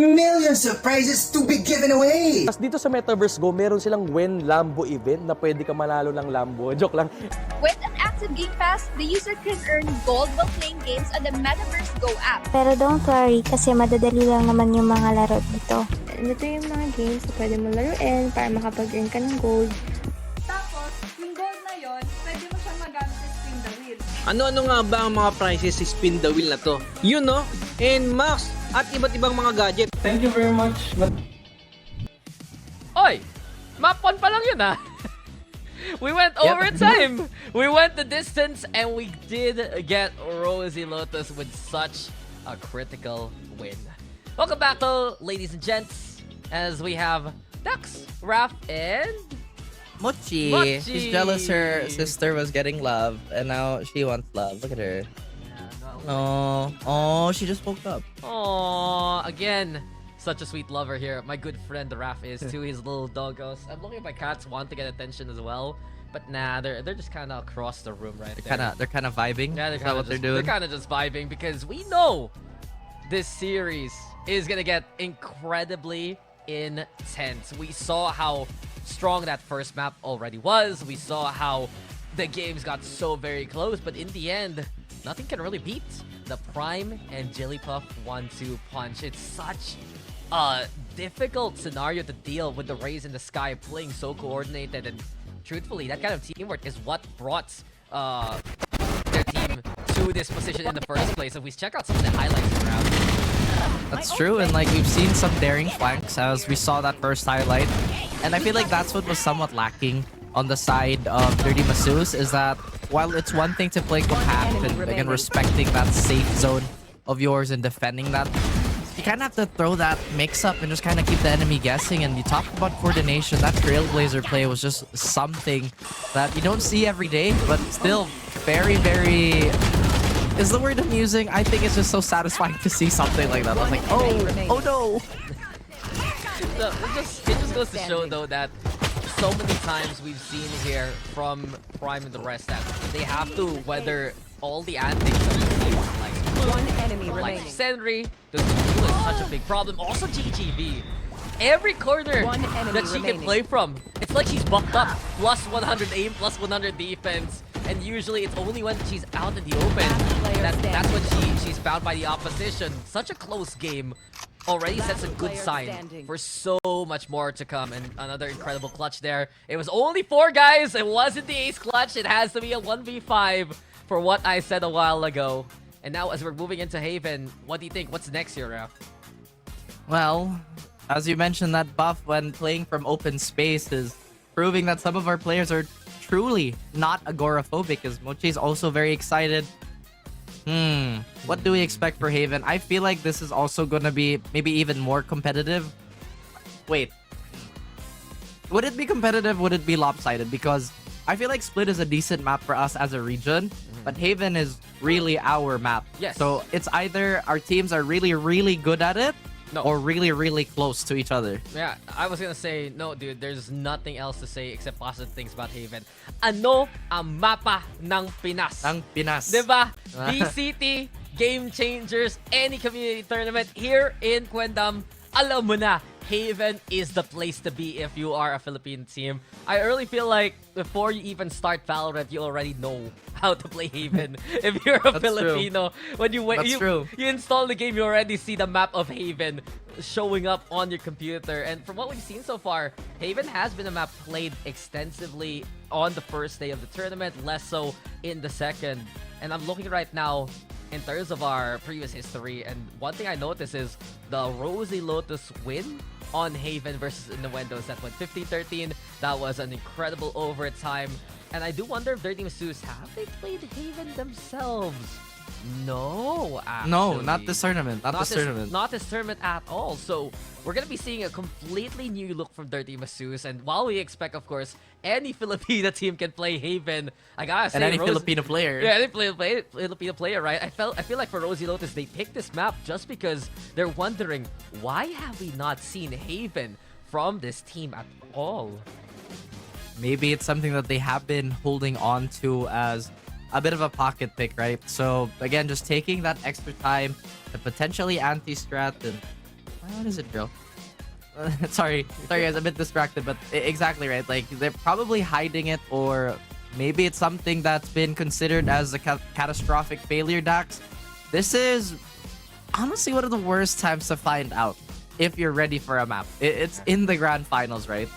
Millions of prizes to be given away! Tapos dito sa Metaverse Go, meron silang When Lambo event na pwede ka manalo ng Lambo. Joke lang. With an active Game Pass, the user can earn gold while playing games on the Metaverse Go app. Pero don't worry kasi madadali lang naman yung mga laro dito. Ito yung mga games na pwede mo laruin para makapag-earn ka ng gold. Tapos, yung gold na yon, pwede mo siyang magamit sa spin the wheel. Ano-ano nga ba ang mga prizes sa spin the wheel na to? Yun no? And Max at iba't ibang mga gadget. Thank you very much. Oy! Map 1 pa lang yun ah! We went overtime! We went the distance and we did get Rosie Lotus with such a critical win. Welcome back to ladies and gents as we have Dax, Raph, and Mochi. Mochi. She's jealous her sister was getting love and now she wants love. Look at her. Oh, she just woke up. Oh, again, such a sweet lover here. My good friend Raph is too. His little doggos. I'm looking at my cats want to get attention as well, but nah, they're just kind of across the room right there. They're kind of vibing. Yeah, Is that what they're doing? They're kind of just vibing because we know this series is gonna get incredibly intense. We saw how strong that first map already was. We saw how the games got so very close, but in the end, nothing can really beat the Prime and Jigglypuff 1-2 punch. It's such a difficult scenario to deal with the Rays in the sky playing so coordinated, and truthfully, that kind of teamwork is what brought their team to this position in the first place. If we check out some of the highlights around. That's true, and like we've seen some daring flanks as we saw that first highlight, and I feel like that's what was somewhat lacking on the side of Dirty Masseuse, is that while it's one thing to play compact and again respecting that safe zone of yours and defending that, you kind of have to throw that mix up and just kind of keep the enemy guessing. And you talked about coordination. That Trailblazer play was just something that you don't see every day, but still very, very... Is the word amusing? I think it's just so satisfying to see something like that. I was like, oh no! So, it just goes to show, though, that so many times we've seen here from Prime and the rest that they have to weather all the antics that we've seen. One enemy Like remaining. Senri, the duel is such a big problem. Also GGV. Every corner One enemy that she can remaining. play from, it's like she's bucked up. Plus 100 aim, plus 100 defense. And usually it's only when she's out in the open that's when she's found by the opposition. Such a close game already sets a good sign for so much more to come. And another incredible clutch there. It was only 4 guys. It wasn't the ace clutch. It has to be a 1v5 for what I said a while ago. And now as we're moving into Haven, what do you think? What's next here, Raf? Well, as you mentioned, that buff when playing from open space is proving that some of our players are truly not agoraphobic, as Mochi is also very excited. What do we expect for Haven? I feel like this is also going to be maybe even more competitive. Wait. Would it be competitive? Would it be lopsided? Because I feel like Split is a decent map for us as a region, but Haven is really our map. Yes. So it's either our teams are really, really good at it, or really, really close to each other. Yeah, I was gonna say, no, dude, there's nothing else to say except positive things about Haven. Ano ang mapa ng Pinas? Ng Pinas. Diba? DCT, Game Changers, any community tournament here in Queendom, alam mo na, Haven is the place to be if you are a Philippine team. I really feel like before you even start Valorant, you already know how to play Haven. If you're a Filipino, when you install the game, you already see the map of Haven showing up on your computer. And from what we've seen so far, Haven has been a map played extensively on the first day of the tournament, less so in the second. And I'm looking right now in terms of our previous history, and one thing I noticed is the Rosie Lotus win on Haven versus Innuendos that went 15-13. That was an incredible overtime. And I do wonder if Dirty Masus, have they played Haven themselves? No, actually. No, not this tournament. Not this tournament. Not this tournament at all. So we're going to be seeing a completely new look from Dirty Masus. And while we expect, of course, any Filipino team can play Haven, I gotta say, And any Filipino player. Yeah, any Filipino player, right? I feel like for Rosie Lotus, they picked this map just because they're wondering, why have we not seen Haven from this team at all? Maybe it's something that they have been holding on to as a bit of a pocket pick, right? So again, just taking that extra time to potentially anti-strat and what is it, bro? Sorry guys, a bit distracted, but exactly right. Like they're probably hiding it, or maybe it's something that's been considered as a catastrophic failure. Dax, this is honestly one of the worst times to find out if you're ready for a map. It's in the grand finals, right?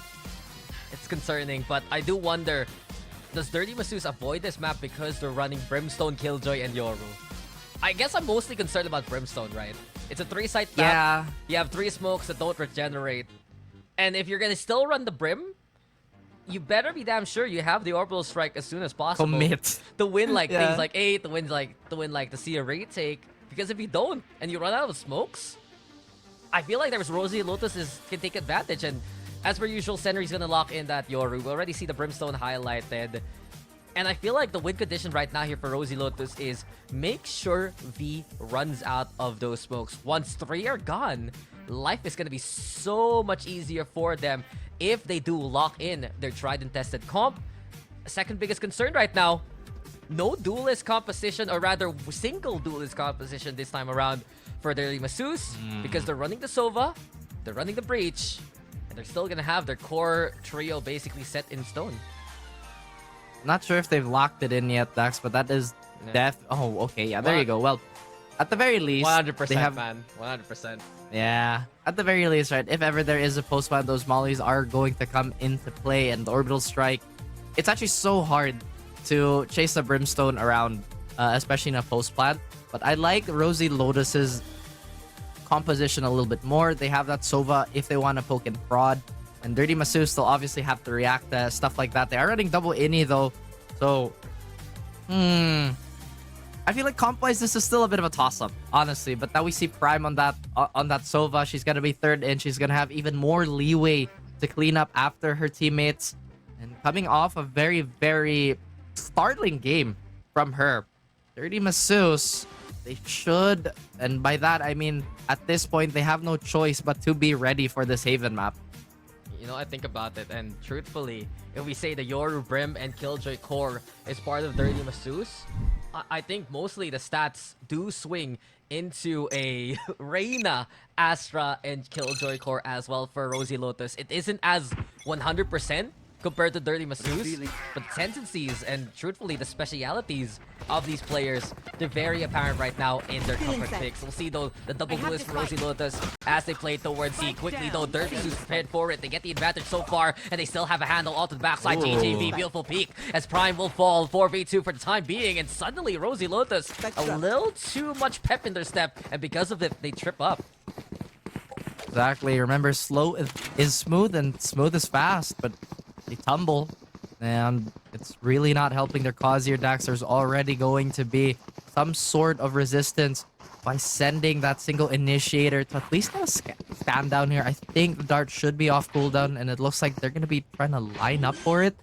It's concerning, but I do wonder, does Dirty Masus avoid this map because they're running Brimstone, Killjoy, and Yoru? I guess I'm mostly concerned about Brimstone, right? It's a 3-site map. Yeah. You have 3 smokes that don't regenerate. And if you're gonna still run the Brim, you better be damn sure you have the Orbital Strike as soon as possible. Commit. To win like Yeah. things like 8, to win like to see a retake. Because if you don't, and you run out of smokes, I feel like there's Rosie Lotus can take advantage. And as per usual, Senri's gonna lock in that Yoru. We already see the Brimstone highlighted. And I feel like the win condition right now here for Rosie Lotus is make sure V runs out of those smokes. Once 3 are gone, life is going to be so much easier for them if they do lock in their tried and tested comp. Second biggest concern right now, no duelist composition, or rather single duelist composition this time around for Dirty Masus, because they're running the Sova, they're running the Breach, and they're still going to have their core trio basically set in stone. Not sure if they've locked it in yet, Dax, but that is Oh, okay. Yeah, there you go. Well, at the very least, 100%, they have... man. 100%. Yeah. At the very least, right, if ever there is a post-plant, those mollies are going to come into play, and the Orbital Strike, it's actually so hard to chase the Brimstone around, especially in a post-plant. But I like Rosie Lotus's composition a little bit more. They have that Sova if they want to poke in fraud. And Dirty Masus, they'll obviously have to react to stuff like that. They are running double Ini though. So, I feel like comp-wise, this is still a bit of a toss-up, honestly. But now we see Prime on that Sova. She's gonna be third in. She's gonna have even more leeway to clean up after her teammates. And coming off a very, very startling game from her, Dirty Masseuse, they should, and by that I mean at this point they have no choice but to be ready for this Haven map. You know, I think about it, and truthfully, if we say the Yoru Brim and Killjoy Core is part of Dirty Masseuse, I think mostly the stats do swing into a Reyna, Astra, and Killjoy Core as well for Rosie Lotus. It isn't as 100% compared to Dirty Masseuse, but the tendencies and truthfully the specialities of these players, they're very apparent right now in their comfort picks. We'll see though the double duelist for Rosie Lotus as they play towards C. Quickly though, Dirty Masseuse prepared for it. They get the advantage so far and they still have a handle onto the backside. GGV, beautiful peek as Prime will fall 4v2 for the time being, and suddenly Rosie Lotus a little too much pep in their step, and because of it they trip up. Exactly. Remember, slow is smooth and smooth is fast, but they tumble, and it's really not helping their cause here, Dax. There's already going to be some sort of resistance by sending that single initiator to at least stand down here. I think the dart should be off cooldown, and it looks like they're going to be trying to line up for it.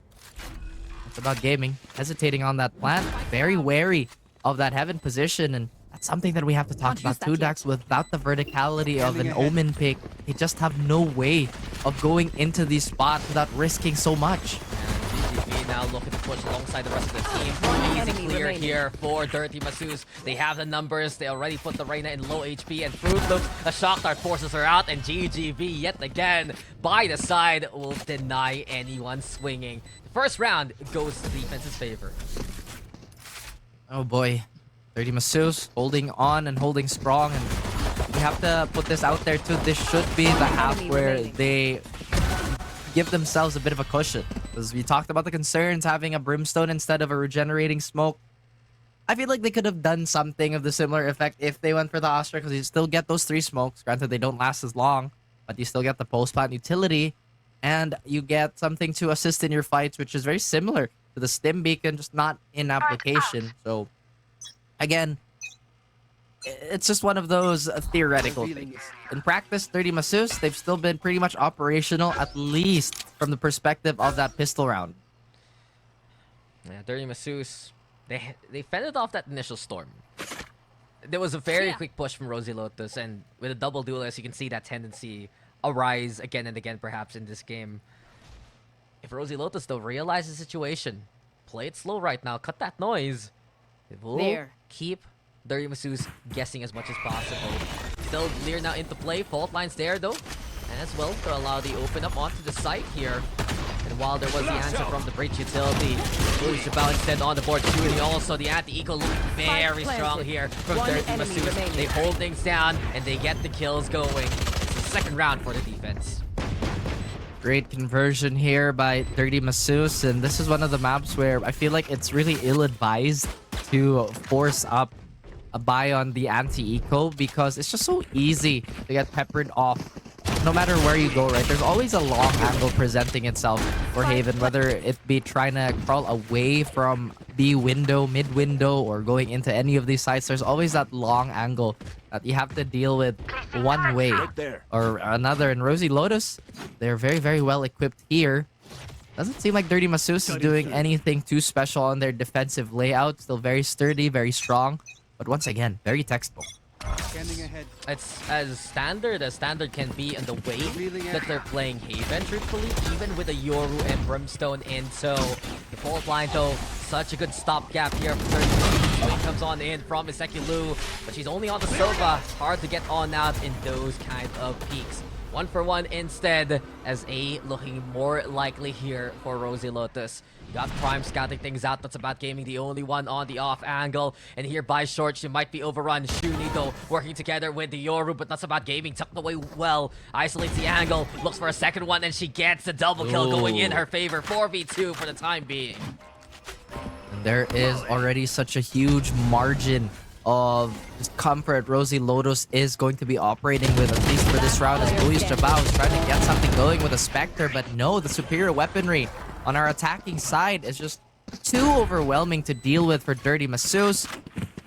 It's about gaming, hesitating on that plant, very wary of that heaven position, and that's something that we have to talk about too, Dax. Without the verticality of an Omen pick, they just have no way of going into these spots without risking so much. GGV now looking to push alongside the rest of the team. Easy clear here for Dirty Masseuse. They have the numbers. They already put the Reyna in low HP, and Fruit Loops, a shock dart forces her out, and GGV yet again by the side will deny anyone swinging. The first round goes to defense's favor. Oh boy. Dirty Masseuse holding on and holding strong, and we have to put this out there too. This should be the half where they give themselves a bit of a cushion, because we talked about the concerns having a brimstone instead of a regenerating smoke. I feel like they could have done something of the similar effect if they went for the Astra, because you still get those 3 smokes. Granted, they don't last as long, but you still get the post-plant utility, and you get something to assist in your fights, which is very similar to the Stim Beacon, just not in application. So again, it's just one of those theoretical things. In practice, Dirty Masseuse, they've still been pretty much operational, at least from the perspective of that pistol round. Yeah, Dirty Masseuse, they fended off that initial storm. There was a very quick push from Rosie Lotus, and with a double duelist, you can see that tendency arise again and again, perhaps, in this game. If Rosie Lotus, though, realize the situation, play it slow right now, cut that noise, it will keep Dirty Masseuse guessing as much as possible. Still Lear now into play. Fault lines there though, and as well to allow the open up onto the site here. And while there was the answer from the breach utility, Louis Chabal instead on the board shooting. Also the anti-eco looking very strong here from Dirty Masseuse. They hold things down and they get the kills going. It's the second round for the defense. Great conversion here by Dirty Masseuse, and this is one of the maps where I feel like it's really ill-advised to force up a buy on the anti-eco, because it's just so easy to get peppered off no matter where you go, right? There's always a long angle presenting itself for Haven, whether it be trying to crawl away from B window, mid window, or going into any of these sites. There's always that long angle that you have to deal with one way or another. And Rosie Lotus, they're very, very well equipped here. Doesn't seem like Dirty Masseuse is doing anything too special on their defensive layout. Still very sturdy, very strong. But once again, very textbook. It's as standard can be in the way that they're playing Haven, truthfully, even with a Yoru and Brimstone in tow. The fault line, though, such a good stopgap here for 30. Swing comes on in from Iseki Lu, but she's only on the Silva. Hard to get on out in those kind of peaks. 1-for-1 instead, as A looking more likely here for Rosie Lotus. You got Prime scouting things out. That's about gaming, the only one on the off angle. And here by short, she might be overrun. Shuni, though, working together with the Yoru, but that's about gaming. Tucked away well. Isolates the angle. Looks for a second one, and she gets a double kill going in her favor. 4v2 for the time being. And there is already such a huge margin of just comfort Rosie Lotus is going to be operating with, at least for this round, as Luis Chabao is trying to get something going with a Spectre, but no, the superior weaponry on our attacking side is just too overwhelming to deal with for Dirty Masseuse.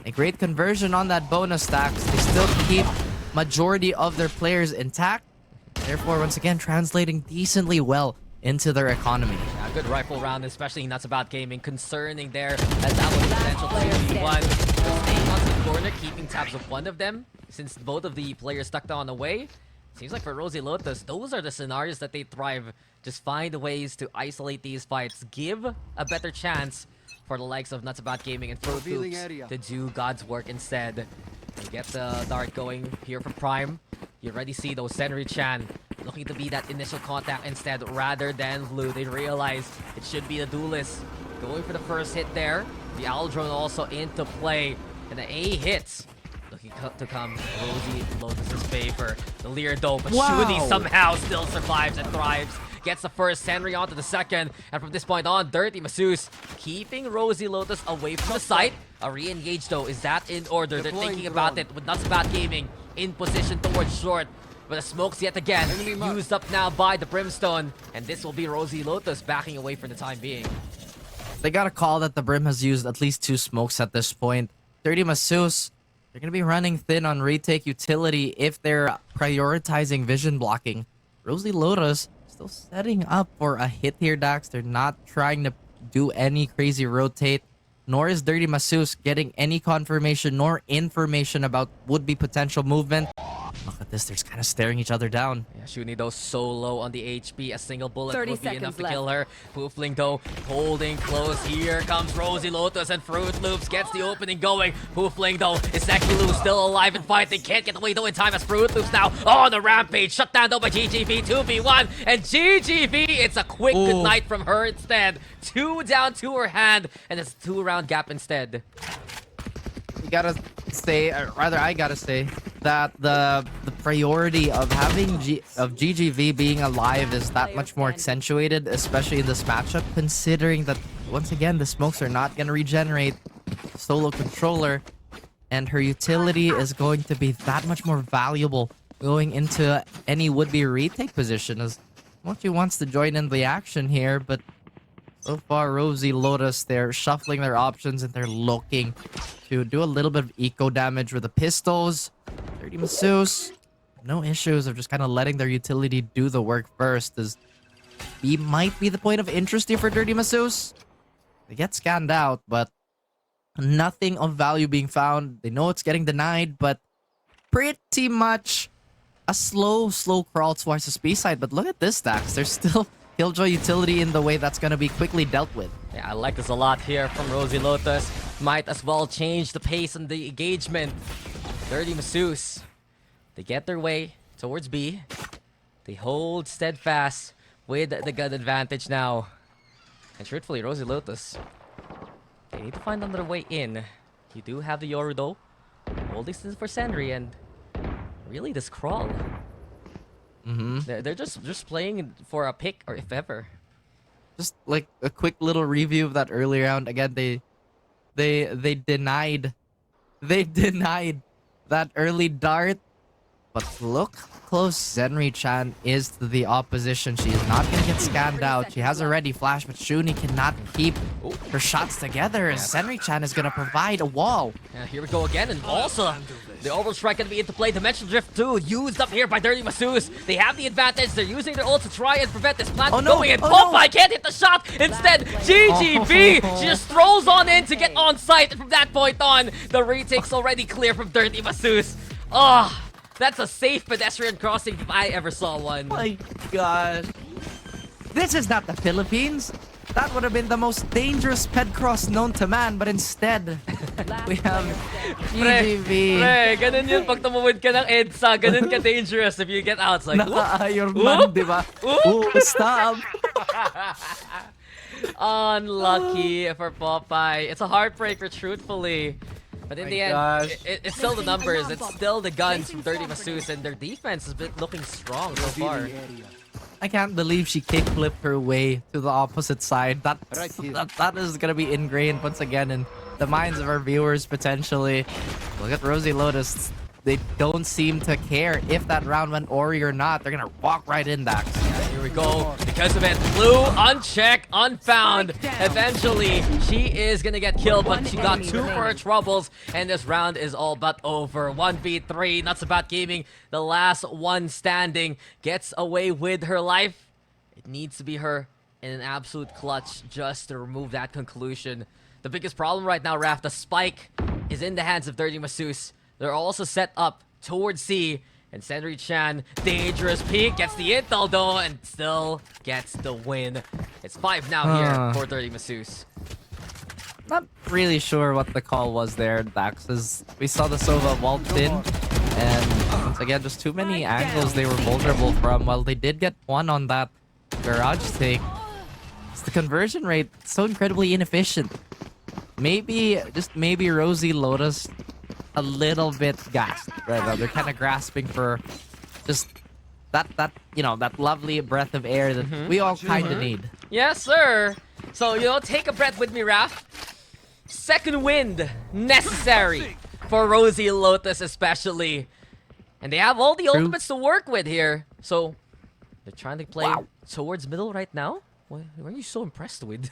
A great conversion on that bonus stacks. They still keep majority of their players intact. Therefore, once again, translating decently well into their economy. Yeah, good rifle round, especially Nuts About Gaming. Concerning there, as that was potential 2v1. Staying on the corner, keeping tabs of one of them, since both of the players stuck down away. Seems like for Rosie Lotus, those are the scenarios that they thrive. Just find ways to isolate these fights. Give a better chance for the likes of Nuts About Gaming and Fruit Loops to do God's work instead. And get the dart going here for Prime. You already see those Senri Chan looking to be that initial contact instead rather than Blue. They realize it should be the duelist. Going for the first hit there. The Owl Drone also into play. And the A hits. Looking to come Rosie Lotus's favor. The Lear though, but Shuni somehow still survives and thrives. Gets the first, Senri onto the second. And from this point on, Dirty Masus keeping Rosie Lotus away from the site. A re-engage though, is that in order? They're thinking about it with Nuts About Gaming in position towards short. But the smokes yet again used up now by the Brimstone. And this will be Rosie Lotus backing away for the time being. They got a call that the Brim has used at least 2 smokes at this point. Dirty Masus, they're going to be running thin on retake utility if they're prioritizing vision blocking. Rosie Lotus still setting up for a hit here, Dax. They're not trying to do any crazy rotate, nor is Dirty Masus getting any confirmation nor information about would-be potential movement. Look at this, they're just kind of staring each other down. Yeah, Shuni though so low on the HP. A single bullet 30 would be enough seconds to left. kill her. Poofling though holding close. Here comes Rosie Lotus and Fruit Loops gets the opening going. Poofling though is Sekilu still alive and fighting. Can't get away though in time as Fruit Loops now on the rampage. Shut down though by GGV. 2v1 and GGV. It's a quick good night from her instead. 2 down to her hand and it's a 2-round gap instead. You gotta say, or rather I gotta say, that the priority of having GGV being alive is that much more accentuated, especially in this matchup, considering that once again the smokes are not gonna regenerate solo controller, and her utility is going to be that much more valuable going into any would-be retake position, as Mochi wants to join in the action here, but so far Rosie Lotus, they're shuffling their options and they're looking to do a little bit of eco damage with the pistols. Dirty Masus, no issues of just kind of letting their utility do the work first, as B might be the point of interest here for Dirty Masus. They get scanned out, but nothing of value being found. They know it's getting denied, but pretty much a slow crawl towards the B side. But look at this stacks. There's still Killjoy utility in the way that's going to be quickly dealt with. Yeah, I like this a lot here from Rosie Lotus. Might as well change the pace and the engagement. Dirty Masus. They get their way towards B. They hold steadfast with the gun advantage now. And truthfully, Rosie Lotus, they need to find another way in. You do have the Yoru though. Holding distance for Senri and really this crawl. They're just playing for a pick, or if ever. Just like a quick little review of that early round. Again, they denied that early dart. But look close Senri-chan is to the opposition. She is not going to get scanned out. She has a ready flash, but Shuni cannot keep her shots together, as Senri-chan is going to provide a wall. Yeah, here we go again, and also the overstrike going to be into play. Dimensional Drift 2 used up here by Dirty Masus. They have the advantage. They're using their ult to try and prevent this plant from going in. Popeye can't hit the shot. Instead, GGV she just strolls on in to get on site. And from that point on, the retake's already clear from Dirty Masus. Oh, that's a safe pedestrian crossing if I ever saw one. My God. This is not the Philippines. That would have been the most dangerous ped cross known to man, but instead, we have GGV. Pre, ganun yun pag tumawid ka ng EDSA, ganun ka dangerous if you get out. It's like, Naka-Ironman, di ba? Stop. Unlucky for Popeye. It's a heartbreaker, truthfully. But in the end, it's still the numbers. It's still the guns from Dirty Masus, and their defense has been looking strong so far. I can't believe she kick-flipped her way to the opposite side. That is going to be ingrained once again in the minds of our viewers, potentially. Look at Rosie Lotus. They don't seem to care if that round went Ori or not. They're going to walk right in, Dax. Yeah, here we we go. Because of it, Blue unchecked, unfound. Eventually, she is gonna get killed, but she got 2 for her troubles, and this round is all but over. 1v3, Nuts About Gaming, the last one standing, gets away with her life. It needs to be her in an absolute clutch just to remove that conclusion. The biggest problem right now, Raph, the spike is in the hands of Dirty Masseuse. They're also set up towards C, and Senri Chan, dangerous peek, gets the intel though, and still gets the win. It's 5 now here for Dirty Masseuse. Not really sure what the call was there, Dax, as we saw the Sova waltz in, and once again, just too many angles they were vulnerable from. While they did get one on that garage take, it's the conversion rate so incredibly inefficient. Maybe, just maybe Rosie Lotus a little bit gassed right now. They're kind of grasping for just that lovely breath of air that we all kind of need. Yes, sir. So, take a breath with me, Raph. Second wind necessary for Rosie Lotus especially. And they have all the ultimates to work with here. So, they're trying to play towards middle right now? What are you so impressed with?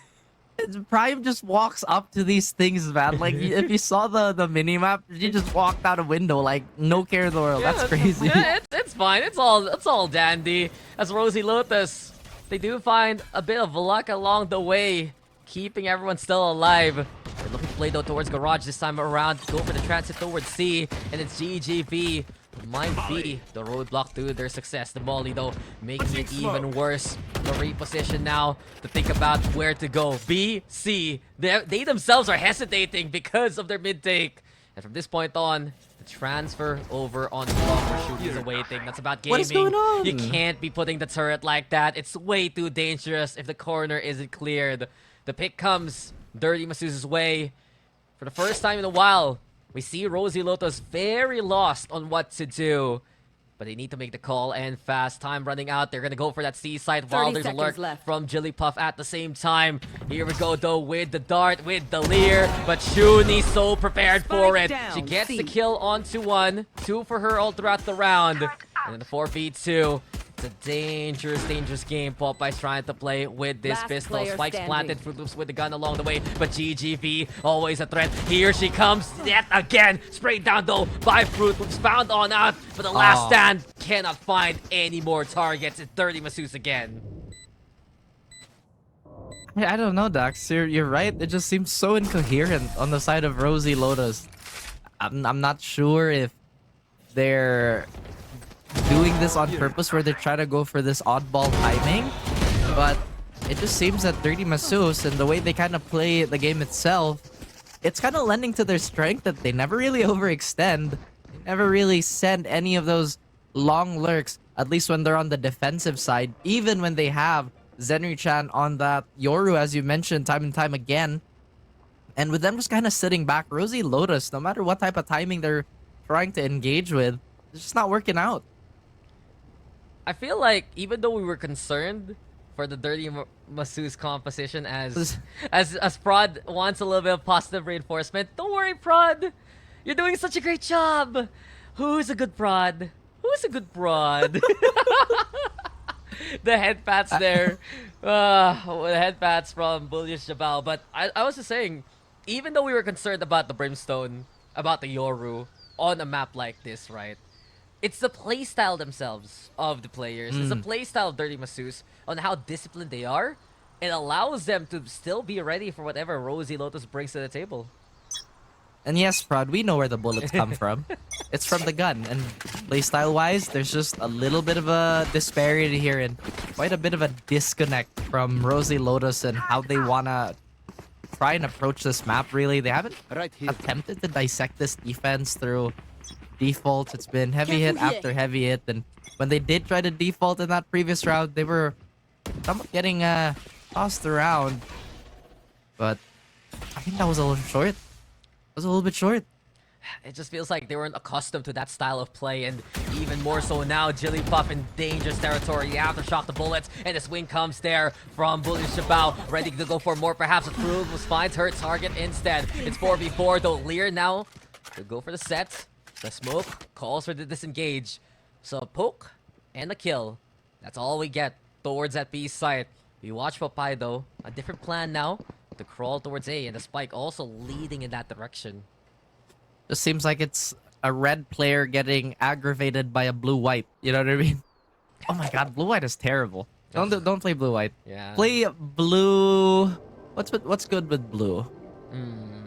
Prime just walks up to these things, man. Like, if you saw the mini-map, you just walked out a window, like, no care in the world. That's crazy. Yeah, it's fine. It's all dandy. As Rosie Lotus, they do find a bit of luck along the way, keeping everyone still alive. They're looking to play, though, towards Garage this time around. Go for the transit towards C, and it's GGV. Might be the roadblock to their success. The Molly, though, making it even worse. The reposition now to think about where to go. B, C. They themselves are hesitating because of their mid-take. And from this point on, the transfer over on the longer shoot is awaiting. That's about gaming. What is going on? You can't be putting the turret like that. It's way too dangerous if the corner isn't cleared. The pick comes Dirty Masseuse's way. For the first time in a while, we see Rosie Lotus very lost on what to do. But they need to make the call and fast. Time running out. They're going to go for that C side while there's a lurk from Jigglypuff at the same time. Here we go though with the dart, with the leer. But Shuni's so prepared for it. She gets the kill onto 1. 2 for her all throughout the round. And then the 4v2. It's a dangerous game. Popeye's trying to play with this pistol. Spikes planted, Fruit Loops with the gun along the way. But GGV, always a threat. Here she comes yet again. Sprayed down though by Fruit Loops. Found on out. But the last stand cannot find any more targets. It's Dirty Masseuse again. I don't know, Dax. You're right. It just seems so incoherent on the side of Rosie Lotus. I'm not sure if they're doing this on purpose, where they're trying to go for this oddball timing, but it just seems that Dirty Masseuse and the way they kind of play the game itself, it's kind of lending to their strength that they never really overextend. They never really send any of those long lurks, at least when they're on the defensive side, even when they have Zenri-chan on that Yoru, as you mentioned time and time again. And with them just kind of sitting back, Rosie Lotus, no matter what type of timing they're trying to engage with, it's just not working out. I feel like even though we were concerned for the Dirty Masseuse composition as Prod wants a little bit of positive reinforcement, don't worry, Prod. You're doing such a great job. Who's a good Prod? Who's a good Prod? The head pats there. The head pats from Bullish Jabal. But I was just saying, even though we were concerned about the Brimstone, about the Yoru on a map like this, right? It's the playstyle themselves of the players. It's the playstyle of Dirty Masseuse on how disciplined they are. It allows them to still be ready for whatever Rosie Lotus brings to the table. And yes, Prod, we know where the bullets come from. It's from the gun. And playstyle-wise, there's just a little bit of a disparity here and quite a bit of a disconnect from Rosie Lotus and how they want to try and approach this map, really. They haven't attempted to dissect this defense through default. It's been heavy hit after heavy hit, and when they did try to default in that previous round, they were somewhat getting tossed around. But I think that was a little short. It was a little bit short. It just feels like they weren't accustomed to that style of play, and even more so now, Jigglypuff in dangerous territory. The aftershock, the bullets, and the swing comes there from Bullish Shabao, ready to go for more. Perhaps Fruit Loops finds her target instead. It's 4v4, though. Lear now to go for the set. The smoke calls for the disengage. So a poke and a kill. That's all we get towards that B site. We watch Papay though. A different plan now to crawl towards A, and the spike also leading in that direction. Just seems like it's a red player getting aggravated by a blue-white. You know what I mean? Oh my god, blue-white is terrible. Don't play blue-white. Yeah. Play blue. What's good with blue?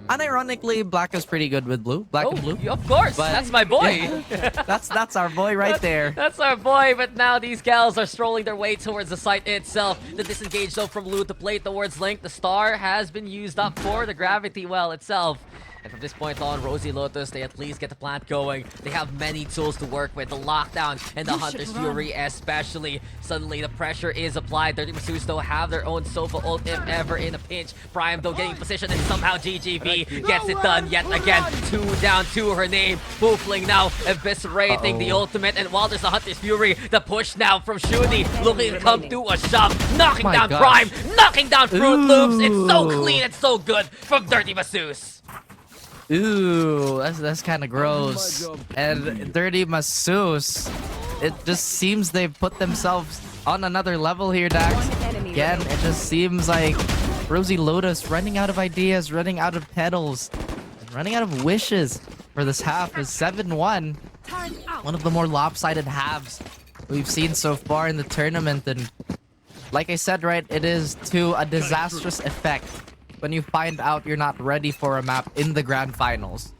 Unironically, black is pretty good with blue. Black and blue. Of course, But- that's my boy. Yeah, that's our boy right there. That's our boy, but now these gals are strolling their way towards the site itself. The disengage though from Lou to play towards Link. The star has been used up for the gravity well itself. And from this point on, Rosie Lotus, they at least get the plant going. They have many tools to work with. The lockdown and the Hunter's Fury especially. Suddenly the pressure is applied. Dirty Masus though have their own Sofa ult if ever in a pinch. Prime though getting position and somehow GGB gets it done yet again. 2 down to her name. Poofling now eviscerating the ultimate. And while there's the Hunter's Fury, the push now from Shuni looking to come to a shove. Knocking My down gosh. Prime, knocking down Fruit Loops. It's so clean, it's so good from Dirty Masus. Ooh, that's kind of gross. And Dirty Masus, it just seems they've put themselves on another level here, Dax. Again, it just seems like Rosie Lotus running out of ideas, running out of petals, and running out of wishes for this half is 7-1. One of the more lopsided halves we've seen so far in the tournament. And like I said, right, it is to a disastrous effect when you find out you're not ready for a map in the grand finals.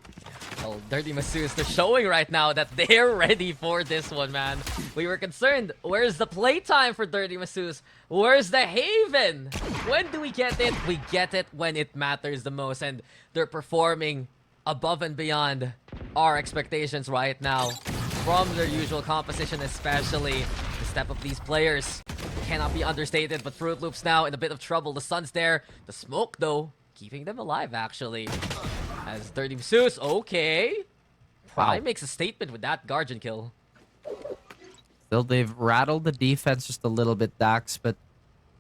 Well, Dirty Masus, they're showing right now that they're ready for this one, man. We were concerned. Where's the playtime for Dirty Masus? Where's the Haven? When do we get it? We get it when it matters the most. And they're performing above and beyond our expectations right now. From their usual composition especially. The step of these players cannot be understated, but Fruit Loops now in a bit of trouble. The sun's there. The smoke, though, keeping them alive, actually. As Dirty Masus, okay. Prime makes a statement with that Guardian kill. Still, they've rattled the defense just a little bit, Dax, but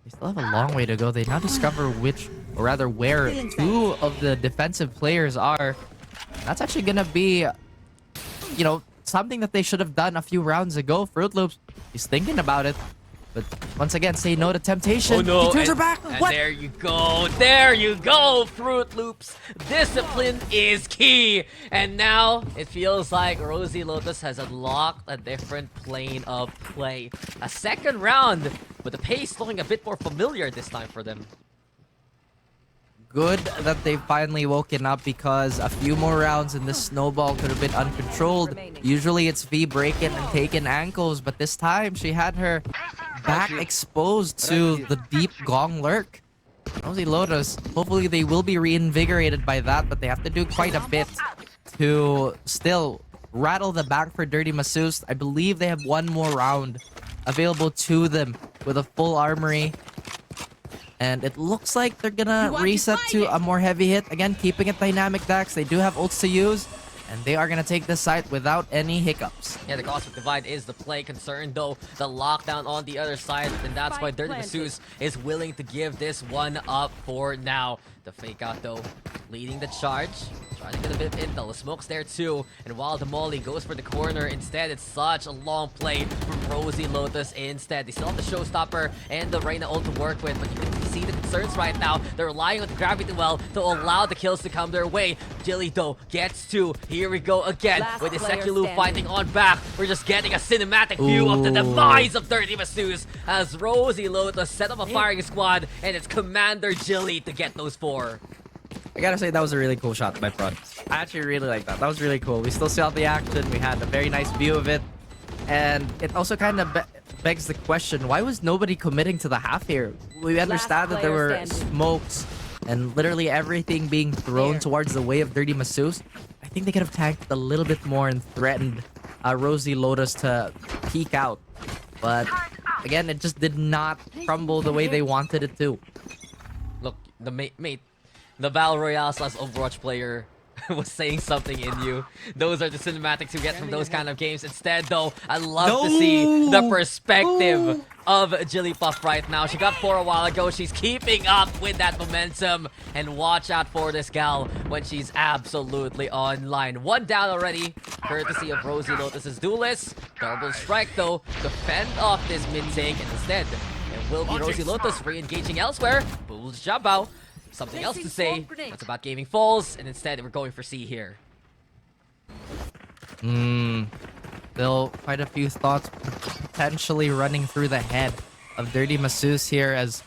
they still have a long way to go. They now discover which, or rather where, 2 of the defensive players are. That's actually going to be, you know, something that they should have done a few rounds ago. Fruit Loops, he's thinking about it. But once again, say no to temptation. Oh no, He turns her and- back. and What? there you go. There you go, Fruit Loops. Discipline is key. And now it feels like Rosie Lotus has unlocked a different plane of play. A second round, but the pace looking a bit more familiar this time for them. Good that they finally woken up, because a few more rounds and this snowball could have been uncontrolled. Usually it's V breaking and taking ankles, but this time she had her back exposed to the deep gong lurk. Rosie Lotus, hopefully they will be reinvigorated by that, but they have to do quite a bit to still rattle the bank for Dirty Masus. I believe they have one more round available to them with a full armory. And it looks like they're gonna reset to a more heavy hit. Again, keeping it dynamic, Dax. They do have ults to use. And they are gonna take this site without any hiccups. Yeah, the Cosmic Divide is the play concern, though. The lockdown on the other side, and that's why Dirty Masus is willing to give this one up for now. The fake out, though, leading the charge. Trying to get a bit of intel. The smoke's there, too. And while the Molly goes for the corner, instead, it's such a long play from Rosie Lotus instead. They still have the Showstopper and the Reyna ult to work with, but you can see the concerns right now. They're relying on the Gravity Well to allow the kills to come their way. Jilly, though, gets 2. Here we go again with the Sekulu fighting on back. We're just getting a cinematic view of the demise of Dirty Masus as Rosie Lotus set up a firing squad, and it's Commander Jilly to get those 4. I gotta say, that was a really cool shot by Prod. I actually really like that. That was really cool. We still saw the action. We had a very nice view of it. And it also kind of begs the question, why was nobody committing to the half here? We understand that there were smokes and literally everything being thrown towards the way of Dirty Masus. I think they could have tanked a little bit more and threatened Rosie Lotus to peek out. But again, it just did not crumble the way they wanted it to. Look, the mate, the Battle Royale / Overwatch player was saying something in you. Those are the cinematics you get from those kind of games. Instead, though, I love to see the perspective of Jigglypuff right now. She got 4 a while ago. She's keeping up with that momentum. And watch out for this gal when she's absolutely online. 1 down already, courtesy of Rosie Lotus's Duelist. Double strike, though, to fend off this mid-tank. And instead, will be Rosie Lotus re-engaging elsewhere. Bulls Jabao. Something else to say. That's about gaming falls, and instead we're going for C here. Still quite a few thoughts potentially running through the head of Dirty Masseuse here, as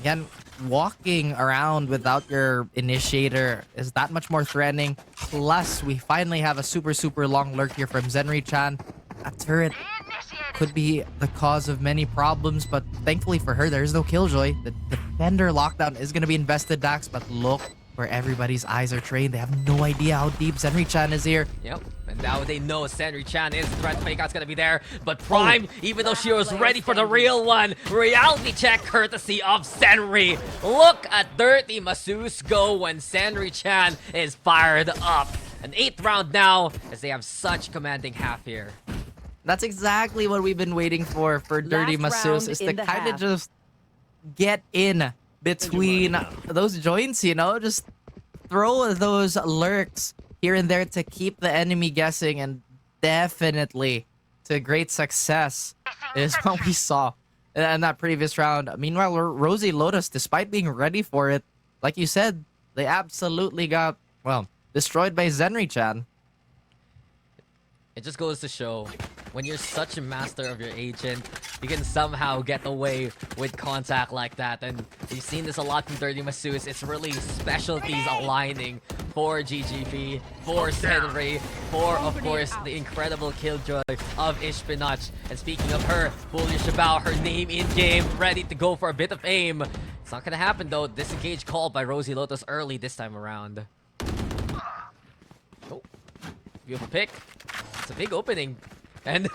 again, walking around without your initiator is that much more threatening. Plus, we finally have a super long lurk here from Zenri-chan. That turret could be the cause of many problems, but thankfully for her, there's no Killjoy. The defender lockdown is going to be invested, Dax, but look where everybody's eyes are trained. They have no idea how deep Zenri-chan is here. Yep, and now they know Zenri-chan is the threat. Fake out's gonna be there, but Prime, even though she was ready for the real one, reality check courtesy of Zenri. Look at Dirty Masseuse go when Zenri-chan is fired up. An 8th round now, as they have such commanding half here. That's exactly what we've been waiting for Dirty Masseuse, is to kind of just get in between those joints, you know, just throw those lurks here and there to keep the enemy guessing, and definitely to great success is what we saw in that previous round. Meanwhile, Rosie Lotus, despite being ready for it, like you said, they absolutely got, well, destroyed by Zenri-chan. It just goes to show, when you're such a master of your agent, you can somehow get away with contact like that. And we've seen this a lot from Dirty Masseuse. It's really specialties aligning for GGP, for Zenri, for, of course, the incredible Killjoy of Ishpinach. And speaking of her, Foolish Shabao, her name in-game, ready to go for a bit of aim. It's not gonna happen though. Disengage called by Rosie Lotus early this time around. Oh, beautiful pick. It's a big opening. And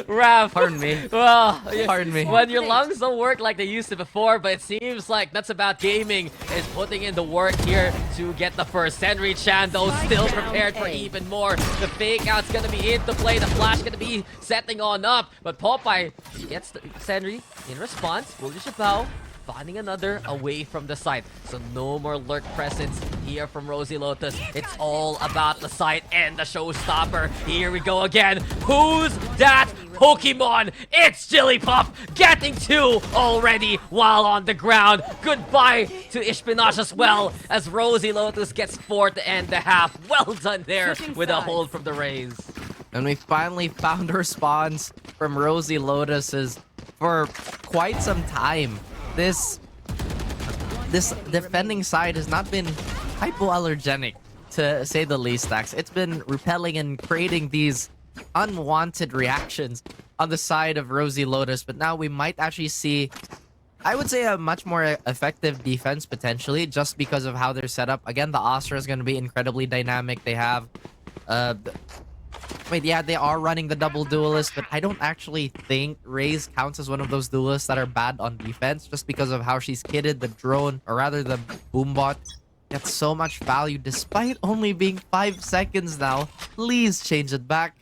Rav, pardon me. Well, pardon me. When your lungs don't work like they used to before, but it seems like That's About Gaming is putting in the work here to get the first. Zenri-chan, though, still prepared for even more. The fake out's gonna be into play. The flash gonna be setting on up. But Popeye gets Zenri in response. Foolish Shabao finding another away from the site. So no more lurk presence here from Rosie Lotus. It's all about the site and the showstopper. Here we go again. Who's that Pokemon? It's Jigglypuff getting 2 already while on the ground. Goodbye to Ishpinach as well, as Rosie Lotus gets 4 to end the half. Well done there with a hold from the Rays. And we finally found a response from Rosie Lotus's for quite some time. This defending side has not been hypoallergenic, to say the least, Dax. It's been repelling and creating these unwanted reactions on the side of Rosie Lotus, but now we might actually see, I would say, a much more effective defense potentially, just because of how they're set up. Again, the Astra is going to be incredibly dynamic. They have wait, yeah, they are running the double duelist, but I don't actually think Raze counts as one of those duelists that are bad on defense, just because of how she's kitted. The drone, or rather the boombot, gets so much value despite only being 5 seconds now. Please change it back.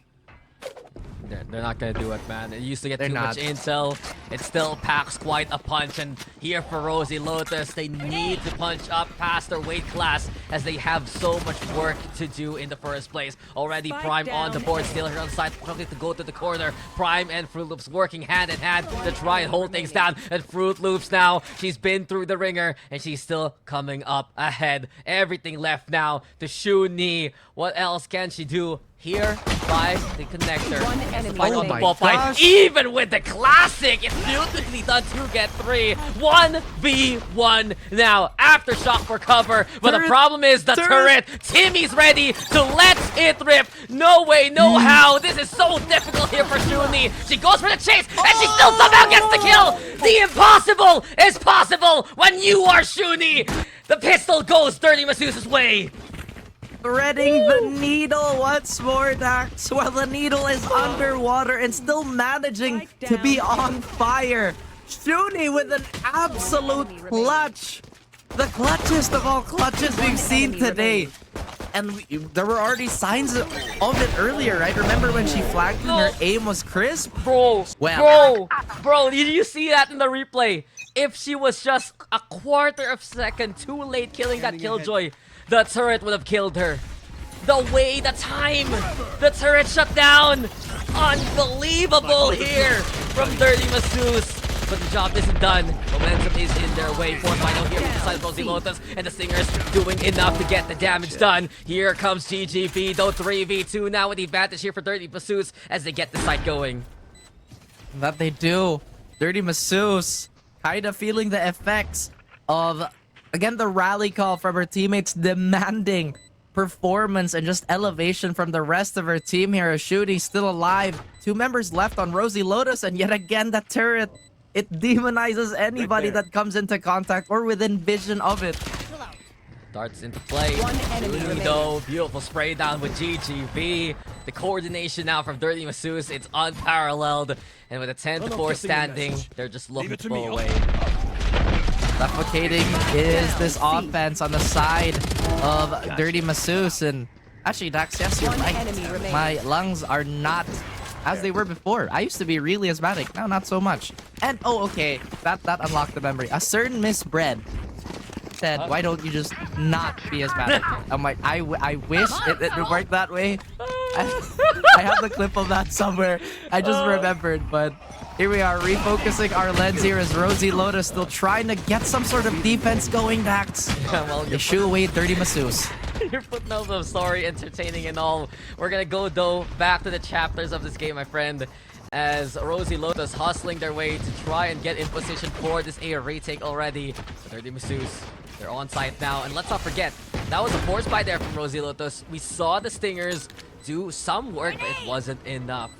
They're not gonna do it, man. It used to get too much intel. It still packs quite a punch, and here for Rosie Lotus, they need to punch up past their weight class, as they have so much work to do in the first place. Already Prime on the board, still here on the side, struggling to go to the corner. Prime and Fruit Loops working hand in hand to try and hold things down. And Fruit Loops now, she's been through the ringer, and she's still coming up ahead. Everything left now to Shu Ni. What else can she do? Here by the connector. Fight on the ball fight. Even with the classic, it's beautifully done to get 3. 1v1 now. Aftershock for cover. But the problem is the turret. Timmy's ready to let it rip. No way, no how. This is so difficult here for Shuni. She goes for the chase, and she still somehow gets the kill. The impossible is possible when you are Shuni. The pistol goes Dirty Masseuse's way. Threading the needle once more, Dax, while the needle is underwater and still managing to be on fire. Shuni with an absolute clutch. The clutchest of all clutches we've seen today. And there were already signs of it earlier, right? Remember when she flagged and her aim was crisp? Bro, did you see that in the replay? If she was just a quarter of a second too late killing that Killjoy, the turret would have killed her. The way, the time, the turret shut down. Unbelievable here from Dirty Masseuse. but the job isn't done. Momentum is in their way. Fourth final here with the side of Rosie Lotus, and the Stingers doing enough to get the damage done. Here comes GGB, though 3v2 now with the advantage here for Dirty Masseuse as they get the site going. That they do. Dirty Masseuse kind of feeling the effects of, again, the rally call from her teammates demanding performance and just elevation from the rest of her team here. Shooting still alive. 2 members left on Rosie Lotus, and yet again that turret, it demonizes anybody that comes into contact or within vision of it. Darts into play. Though, beautiful spray down with GGB. The coordination now from Dirty Masseuse, it's unparalleled. And with a 10-4 standing, they're just looking to pull away. Suffocating is this offense on the side of Dirty Masseuse. And actually, Dax, yes, you're right. My lungs are not as they were before. I used to be really asthmatic. Now, not so much. And, oh, okay. That unlocked the memory. A certain Miss Bread said, why don't you just not be asthmatic? I'm like, I wish it worked that way. I have the clip of that somewhere. I just remembered, but here we are, refocusing our lens here as Rosie Lotus still trying to get some sort of defense going, Dax. Yeah, well, they shoo away Dirty Masseuse. Your footnotes of story, entertaining and all. We're gonna go, though, back to the chapters of this game, my friend, as Rosie Lotus hustling their way to try and get in position for this A retake already. So Dirty Masseuse, they're on site now, and let's not forget, that was a force buy there from Rosie Lotus. We saw the Stingers do some work, but it wasn't enough.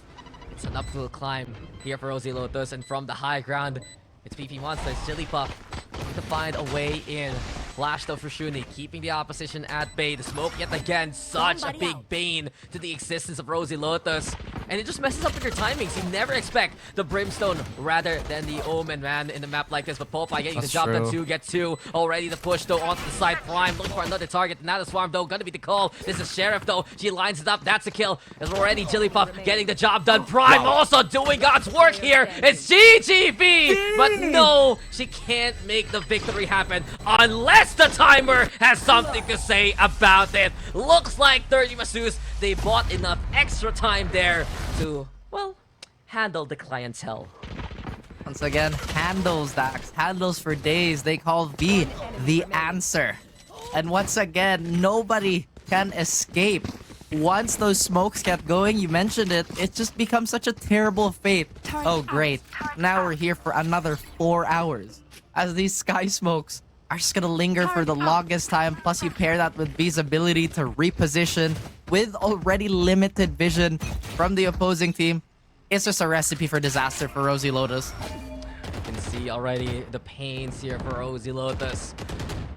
It's an uphill climb here for Rosie Lotus, and from the high ground, it's PP Monsters, Jigglypuff, trying to find a way in. Flash though for Shuni, keeping the opposition at bay. The smoke yet again, such a big bane to the existence of Rosie Lotus. And it just messes up with your timings. You never expect the Brimstone rather than the Omen, man, in a map like this. But Popeye getting the job done too, get 2. Already the push though onto the side. Prime looking for another target. Now the Swarm though, gonna be the call. This is Sheriff though. She lines it up, that's a kill. As already Jigglypuff getting the job done. Prime also doing God's work here. It's GGB! But no, she can't make the victory happen unless the timer has something to say about it. Looks like Dirty Masseuse, they bought enough extra time there to, well, handle the clientele. Once again, handles, Dax. Handles for days. They call V the answer. And once again, nobody can escape. Once those smokes get going, you mentioned it, it just becomes such a terrible fate. Oh, great. Now we're here for another 4 hours. As these sky smokes are just gonna linger for the longest time. Plus, you pair that with V's ability to reposition with already limited vision from the opposing team. It's just a recipe for disaster for Rosie Lotus. You can see already the pains here for Rosie Lotus.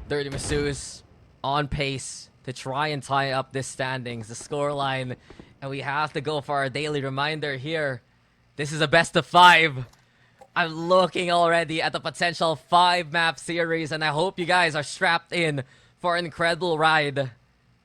Dirty Masseuse on pace to try and tie up this standings, the scoreline. And we have to go for our daily reminder here. This is a best of 5. I'm looking already at the potential 5-map series, and I hope you guys are strapped in for an incredible ride.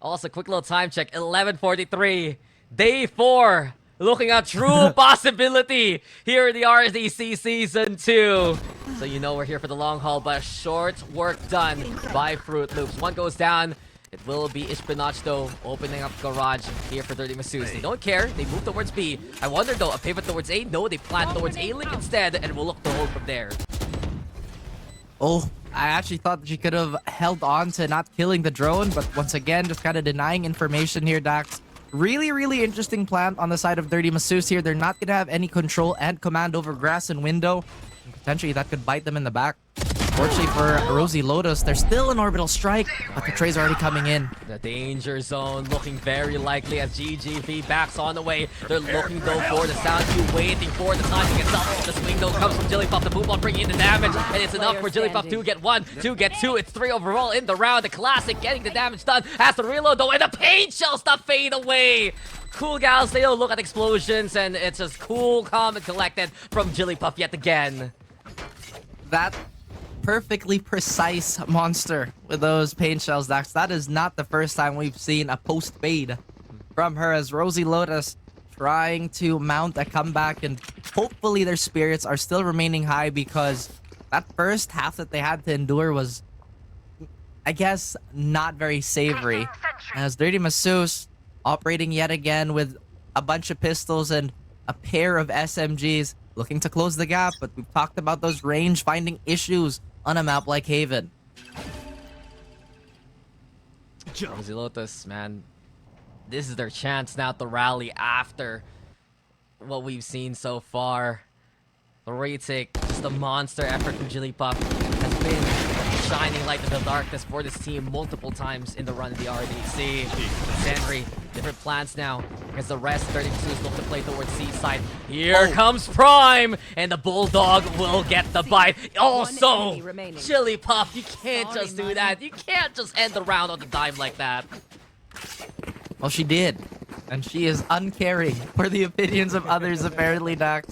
Also, quick little time check, 11:43, day 4. Looking at true possibility here in the RDC Season 2. So you know we're here for the long haul, but short work done by Fruit Loops. One goes down. It will be Ishpinach though, opening up garage here for Dirty Masseuse. They don't care. They move towards B. I wonder though, a pivot towards A? No, they plant towards A-Link instead, and we'll look to hold from there. Oh, I actually thought that she could have held on to not killing the drone, but once again, just kind of denying information here, Dax. Really, really interesting plant on the side of Dirty Masseuse here. They're not going to have any control and command over grass and window. And potentially, that could bite them in the back. Fortunately for Rosie Lotus, there's still an orbital strike, but the tray's already coming in. The danger zone looking very likely as GGV backs on the way. They're looking though for the sound queue, waiting for the timing itself. The swing though comes from Jigglypuff, the boom ball bringing in the damage, and it's enough for Jigglypuff to get 1, to get 2. It's 3 overall in the round. The classic getting the damage done. Has to reload though, and the paint shells to fade away. Cool gals, they don't look at explosions, and it's just cool, calm, and collected from Jigglypuff yet again. That perfectly precise monster with those paint shells, Dax. That is not the first time we've seen a post fade from her, as Rosie Lotus trying to mount a comeback, and hopefully their spirits are still remaining high, because that first half that they had to endure was, I guess, not very savory. As Dirty Masseuse operating yet again with a bunch of pistols and a pair of SMGs, looking to close the gap, but we've talked about those range finding issues on a map like Haven. Rosy Lotus, man, this is their chance now to rally after what we've seen so far. The retake, just a monster effort from Jigglypuff, has been a shining light in the darkness for this team multiple times in the run of the RDC. Zenry, different plans now. As the rest, 32 is looking to play towards C-side. Here comes Prime, and the Bulldog will get the bite. Also, Jigglypuff, you can't just do that. You can't just end the round on the dime like that. Well, she did. And she is uncaring for the opinions of others, apparently, Dax.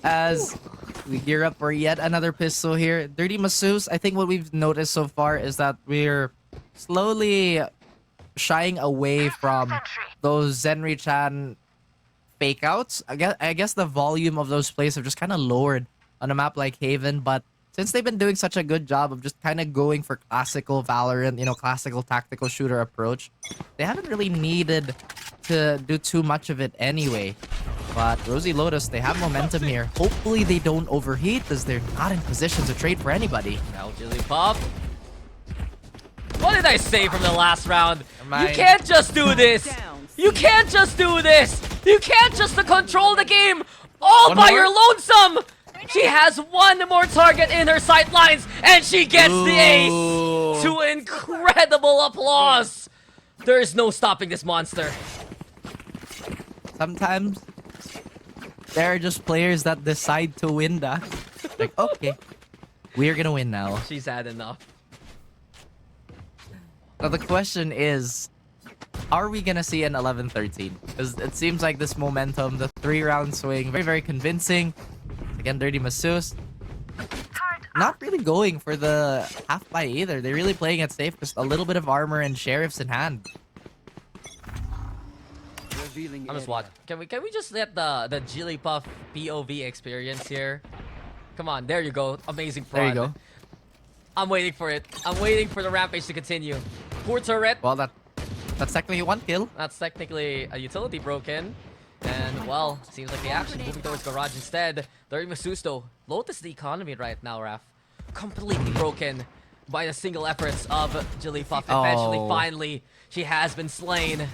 As we gear up for yet another pistol here. Dirty Masseuse, I think what we've noticed so far is that we're slowly shying away from those Zenry-chan fake outs. I guess the volume of those plays have just kind of lowered on a map like Haven, but since they've been doing such a good job of just kind of going for classical Valorant, you know, classical tactical shooter approach, they haven't really needed to do too much of it anyway. But Rosy Lotus, they have momentum here. Hopefully they don't overheat as they're not in position to trade for anybody. Now Jigglypuff. What did I say from the last round? You can't just do this. You can't just do this. You can't just control the game all by your lonesome. She has one more target in her sight lines, and she gets the ace to incredible applause. There is no stopping this monster. Sometimes there are just players that decide to win that. Like, okay, we're gonna win now. She's had enough. Now the question is, are we gonna see an 11-13? Because it seems like this momentum, the 3-round swing, very, very convincing. Again, Dirty Masseuse, not really going for the half buy either. They're really playing it safe, just a little bit of armor and sheriffs in hand. I'm just watching. Can we just let the Jigglypuff POV experience here? Come on, there you go. Amazing prod. There you go. I'm waiting for it. I'm waiting for the rampage to continue. Poor turret. Well, that's technically one kill. That's technically a utility broken. And, well, seems like the action moving towards Garage instead. Dirty Masseuse, though. Lotus the economy right now, Raf. Completely broken by the single efforts of Jigglypuff. Eventually, finally, she has been slain.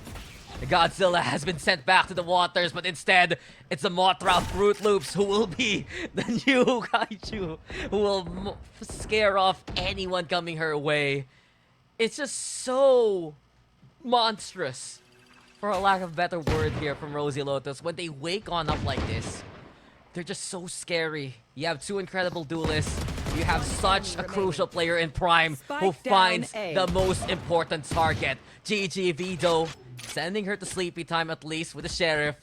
The Godzilla has been sent back to the waters, but instead, it's the Mothra Fruit Loops who will be the new kaiju who will scare off anyone coming her way. It's just so monstrous, for a lack of a better word here from Rosy Lotus. When they wake on up like this, they're just so scary. You have two incredible duelists. You have such a crucial player in Prime who finds the most important target. GG Vito, sending her to sleepy time at least with the Sheriff.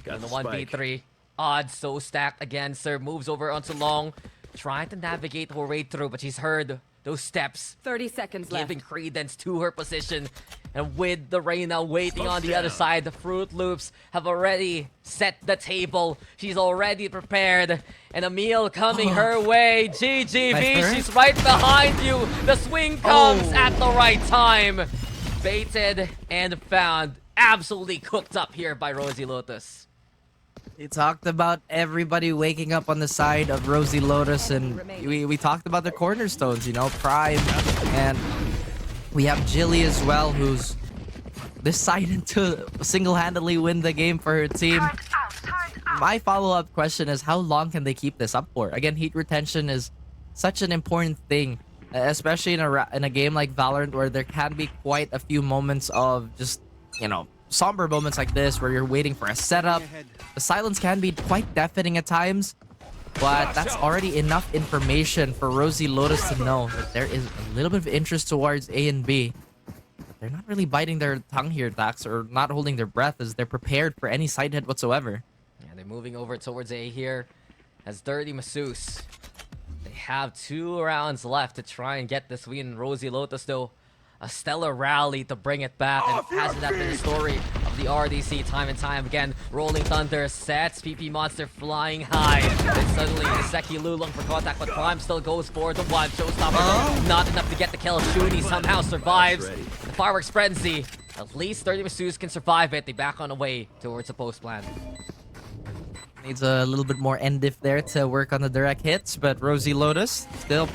In the 1v3. Odds so stacked against her. Moves over onto Long. Trying to navigate her way through, but she's heard those steps. 30 seconds left. Giving credence to her position. And with the Reyna waiting on the other side, the Fruit Loops have already set the table. She's already prepared. And a meal coming her way. GGV, she's right behind you. The swing comes at the right time. Baited and found. Absolutely cooked up here by Rosy Lotus. We talked about everybody waking up on the side of Rosy Lotus, and we talked about their cornerstones, you know, Prime, and we have Jilly as well, who's decided to single-handedly win the game for her team. My follow-up question is, how long can they keep this up for? Again, heat retention is such an important thing, especially in a game like Valorant, where there can be quite a few moments of just, you know, somber moments like this where you're waiting for a setup. The silence can be quite deafening at times, but that's already enough information for Rosy Lotus to know that there is a little bit of interest towards A and B. They're not really biting their tongue here, Dax, or not holding their breath, as they're prepared for any side hit whatsoever. Yeah, they're moving over towards A here as Dirty Masseuse. They have 2 rounds left to try and get this win. Rosy Lotus, though, a stellar rally to bring it back, and hasn't that been the story of the RDC time and time again? Rolling Thunder sets PP Monster flying high. Then suddenly Seki Lulong for contact, but Prime still goes for the one. Showstopper, not enough to get the kill. Shuni somehow survives. The Fireworks Frenzy. At least 30 Masseuse can survive it. They back on the way towards the post plan. Needs a little bit more end diff there to work on the direct hits, but Rosie Lotus still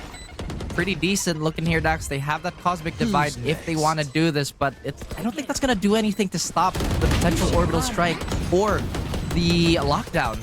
pretty decent looking here, Dax. They have that Cosmic Divide if they want to do this, but I don't think that's going to do anything to stop the potential Orbital Strike or the lockdown.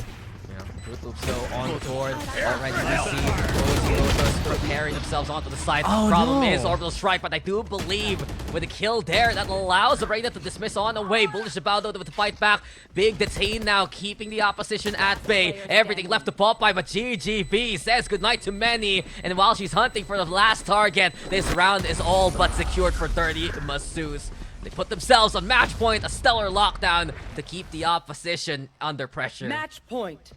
Fruit Loops go on board. Already we see Rosie Lotus preparing themselves onto the side. Oh, The problem no. is Orbital Strike, but I do believe with a kill there that allows the Reina to dismiss on away. Bullish about though with the fight back. Big detain now, keeping the opposition at bay. Everything left to Popeye, but GGB says goodnight to many. And while she's hunting for the last target, this round is all but secured for Dirty Masseuse. They put themselves on match point, a stellar lockdown to keep the opposition under pressure. Match point.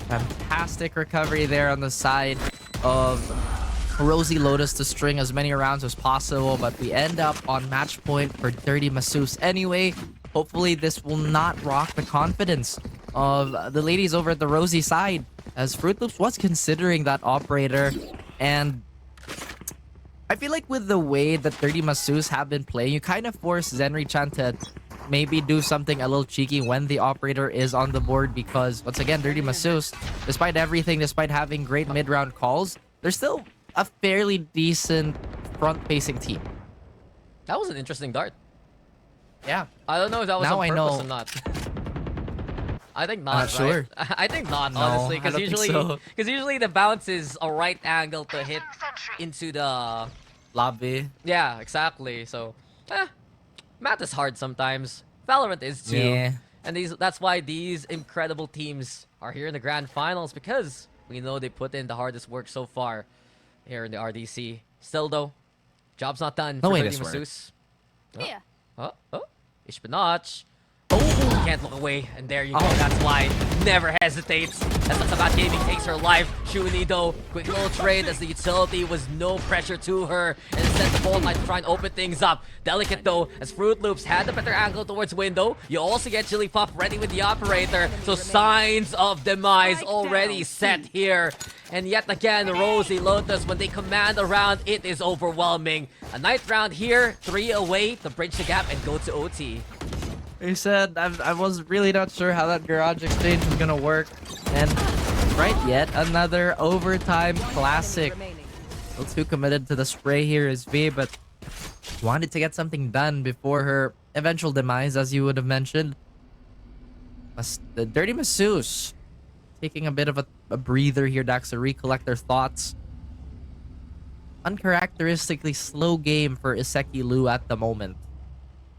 Fantastic recovery there on the side of Rosie Lotus to string as many rounds as possible, but we end up on match point for Dirty Masseuse anyway. Hopefully this will not rock the confidence of the ladies over at the Rosie side, as Fruit Loops was considering that operator, and I feel like with the way that Dirty Masseuse have been playing, you kind of force Zenri-chan to maybe do something a little cheeky when the operator is on the board, because once again, Dirty Masseuse, despite everything, despite having great mid-round calls, they're still a fairly decent front-facing team. That was an interesting dart. Yeah. I don't know if that was Now on I purpose know. or not. I think not, Not sure. right? I think not, No, honestly, I because don't think usually, so. usually the bounce is a right angle to hit into the lobby. Yeah, exactly. So, math is hard sometimes. Valorant is too. Yeah. And that's why these incredible teams are here in the grand finals, because we know they put in the hardest work so far here in the RDC. Still though, job's not done No for way Dirty this works. Masseuse. Yeah. Ishpanach. Oh, can't look away, and there you go. That's why never hesitates. As that's about gaming takes her life. Shuni though, quick little trade as the utility was no pressure to her, and instead the ball might try and open things up. Delicate though, as Fruit Loops had the better angle towards window. You also get Chili Puff ready with the operator, so signs of demise already set here. And yet again, Rosie Lotus, when they command a round, it is overwhelming. A ninth round here, 3 away to bridge the gap and go to OT. He said, I was really not sure how that garage exchange was gonna work. And right, yet another overtime classic. Still too committed to the spray here is V, but wanted to get something done before her eventual demise, as you would have mentioned. The Dirty Masseuse taking a bit of a breather here, Dax, to recollect their thoughts. Uncharacteristically slow game for Iseki Lu at the moment.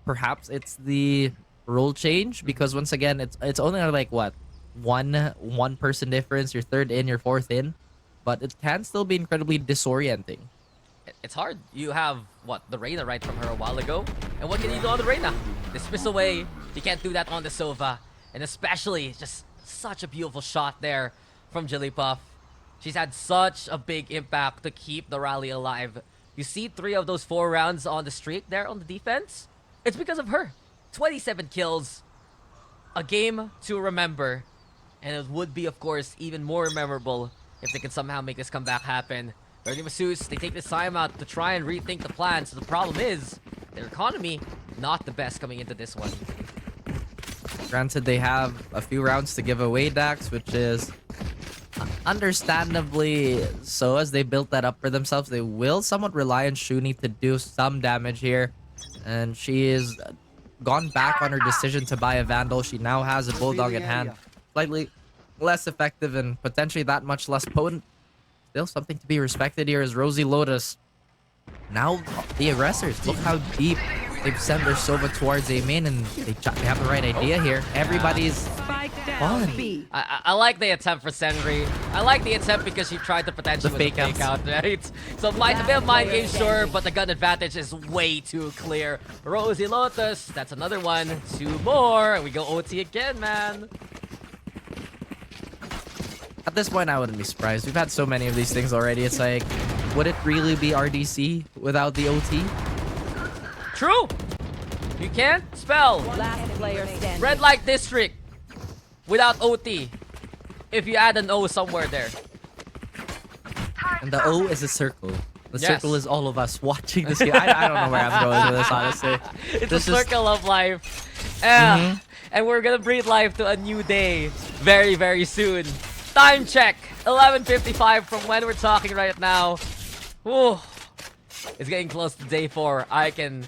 Perhaps it's the role change, because once again, it's only like what, one person difference. You're third in, you're fourth in, but it can still be incredibly disorienting. It's hard. You have what, the Reina right from her a while ago, and what can you do on the Reina? Dismiss away. You can't do that on the Sova, and especially just such a beautiful shot there from Jigglypuff. She's had such a big impact to keep the rally alive. You see 3 of those 4 rounds on the streak there on the defense. It's because of her. 27 kills. A game to remember. And it would be, of course, even more memorable if they can somehow make this comeback happen. Dirty Masseuse, they take this time out to try and rethink the plan. So the problem is, their economy, not the best coming into this one. Granted, they have a few rounds to give away, Dax, which is understandably so, as they built that up for themselves. They will somewhat rely on Shuni to do some damage here. And she is gone back on her decision to buy a Vandal. She now has a Bulldog in hand. Slightly less effective and potentially that much less potent. Still something to be respected here is Rosie Lotus. Now the aggressors, look how deep they've sent their Sova towards A main, and they have the right idea here. Everybody's falling. I like the attempt for Senri. I like the attempt because she tried to potentially The fake fake out, right? So a bit of mind game, sure, but the gun advantage is way too clear. Rosie Lotus, that's another one. 2 more, and we go OT again, man. At this point, I wouldn't be surprised. We've had so many of these things already. It's like, would it really be RDC without the OT? True. You can't spell Last player standing. Red Light District without OT if you add an O somewhere there. And the O is a circle. The Yes. circle is all of us watching this game. I don't know where I'm going with this, honestly. It's This a is- circle of life. Yeah. and we're gonna breathe life to a new day very, very soon. Time check, 11:55 from when we're talking right now. Whew. It's getting close to day 4. I can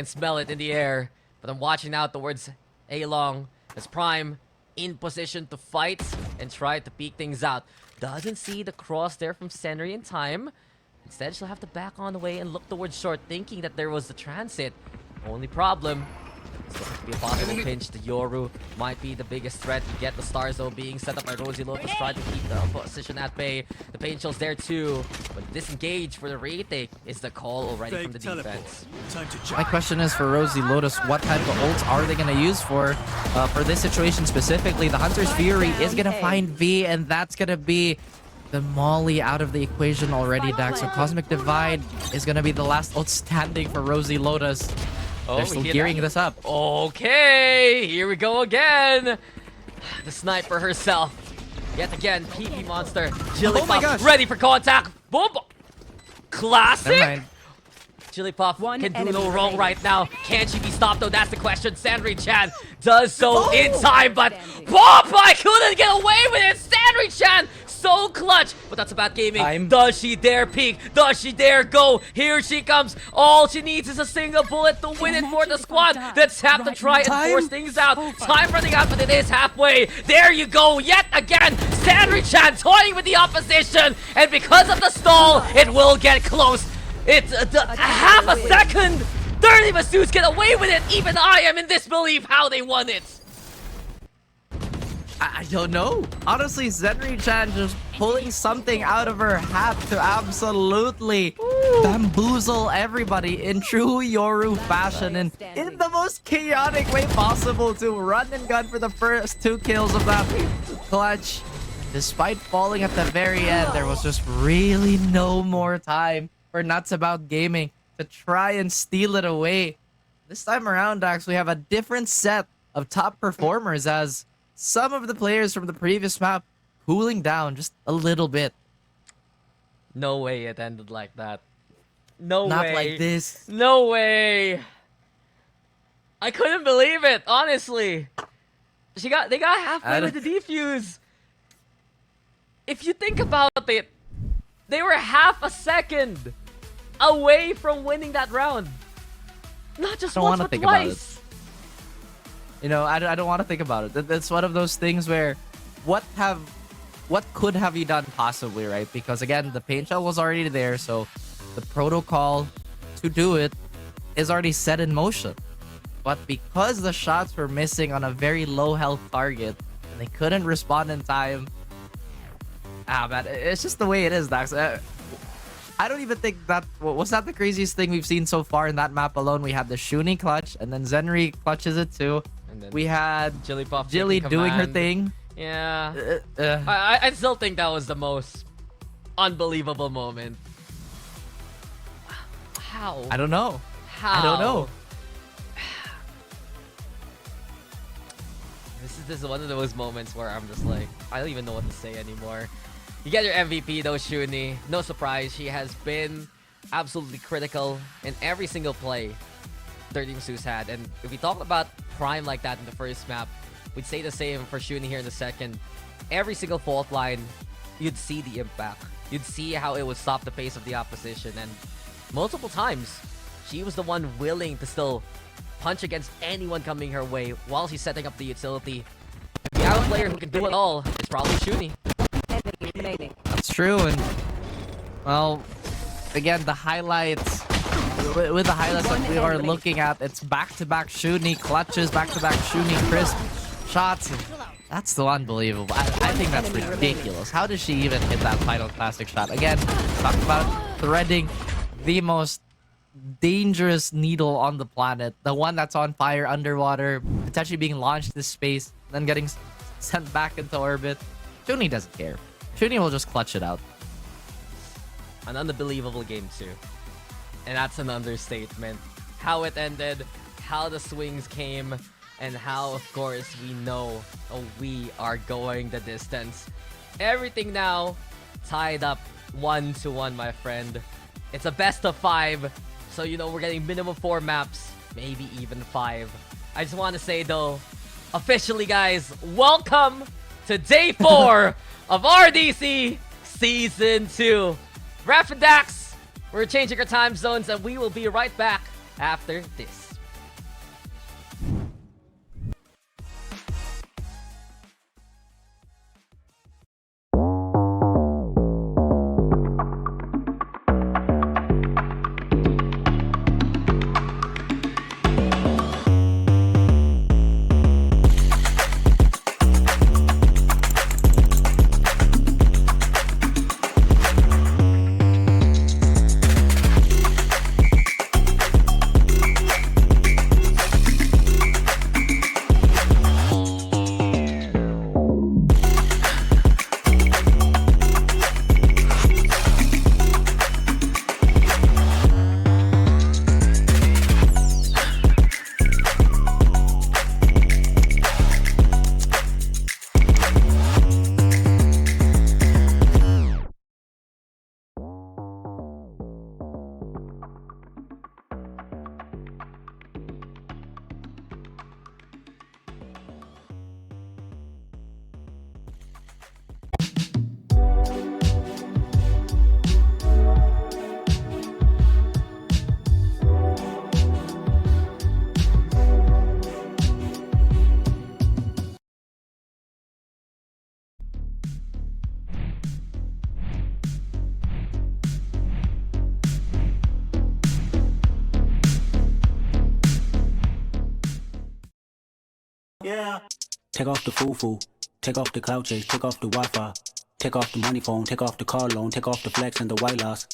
smell it in the air, but I'm watching out towards A-Long as Prime in position to fight and try to peek things out. Doesn't see the cross there from Senri in time. Instead, she'll have to back on the way and look towards short, thinking that there was the transit. Only problem, still could be a possible pinch. The Yoru might be the biggest threat. You get the Star Zone being set up by Rosie Lotus, trying to keep the position at bay. The Pain Shell's there too, but disengage for the retake is the call already from the defense. My question is for Rosie Lotus, what type of ults are they going to use for this situation specifically? The Hunter's Fury is going to find V, and that's going to be the Molly out of the equation already, Dax. So Cosmic Divide is going to be the last ult standing for Rosie Lotus. They're still gearing this up. Okay, here we go again. The sniper herself. Yet again, PP Monster. Jigglypuff ready for contact. Boom! Classic! Jigglypuff can do no wrong right now. Can she be stopped though? That's the question. Sandry-chan does so in time, but I couldn't get away with it! Sandry-chan so clutch, but that's about gaming. Does she dare peek? Does she dare go? Here she comes. All she needs is a single bullet to win it for the squad. Let's have to try and force things out. Time running out, but it is halfway. There you go. Yet again, Sandry-chan toying with the opposition, and because of the stall, it will get close. It's half a second. 30 Masseuse get away with it. Even I am in disbelief how they won it. I don't know. Honestly, Zenri-chan just pulling something out of her hat to absolutely bamboozle everybody in true Yoru fashion and in the most chaotic way possible to run and gun for the first 2 kills of that clutch. Despite falling at the very end, there was just really no more time for Nuts About Gaming to try and steal it away. This time around, Dax, we have a different set of top performers as some of the players from the previous map cooling down just a little bit. No way it ended like that. No way. Not like this. No way. I couldn't believe it, honestly. They got halfway with the defuse. If you think about it, they were half a second away from winning that round. Not just once, but twice. You know, I don't want to think about it. It's one of those things where what could have you done possibly, right? Because again, the paint shell was already there, so the protocol to do it is already set in motion. But because the shots were missing on a very low health target and they couldn't respond in time, man, it's just the way it is, Dax. I don't even think that was that the craziest thing we've seen so far in that map alone. We had the Shuni clutch, and then Zenri clutches it too. We had Jilly doing her thing. Yeah. I still think that was the most unbelievable moment. How? I don't know. How? I don't know. This is one of those moments where I'm just like, I don't even know what to say anymore. You get your MVP though, Shuni. No surprise, she has been absolutely critical in every single play 30 Masseuse had. And if we talk about Prime like that in the first map, we'd say the same for Shuni here in the second. Every single fault line, you'd see the impact. You'd see how it would stop the pace of the opposition. And multiple times, she was the one willing to still punch against anyone coming her way while she's setting up the utility. If you have a player who can do it all, it's probably Shuni. That's true, and well, again, the highlights with the highlights that we are looking at, it's back-to-back Shuni clutches, back-to-back Shuni crisp shots. And that's still unbelievable. I think that's ridiculous. How does she even hit that final classic shot? Again, talk about threading the most dangerous needle on the planet, the one that's on fire underwater, potentially being launched to space, then getting sent back into orbit. Shuni doesn't care. Shuni will just clutch it out. An unbelievable game too. And that's an understatement. How it ended, how the swings came, and how, of course, we know we are going the distance. Everything now tied up 1-1, my friend. It's a best of 5, so you know we're getting minimum 4 maps, maybe even 5. I just want to say though, officially, guys, welcome to day 4 of RDC Season 2. Raph and Dax, we're changing our time zones, and we will be right back after this. Yeah. Take off the foo-foo, take off the cloud chase, take off the Wi-Fi, take off the money phone, take off the car loan, take off the flex and the white loss.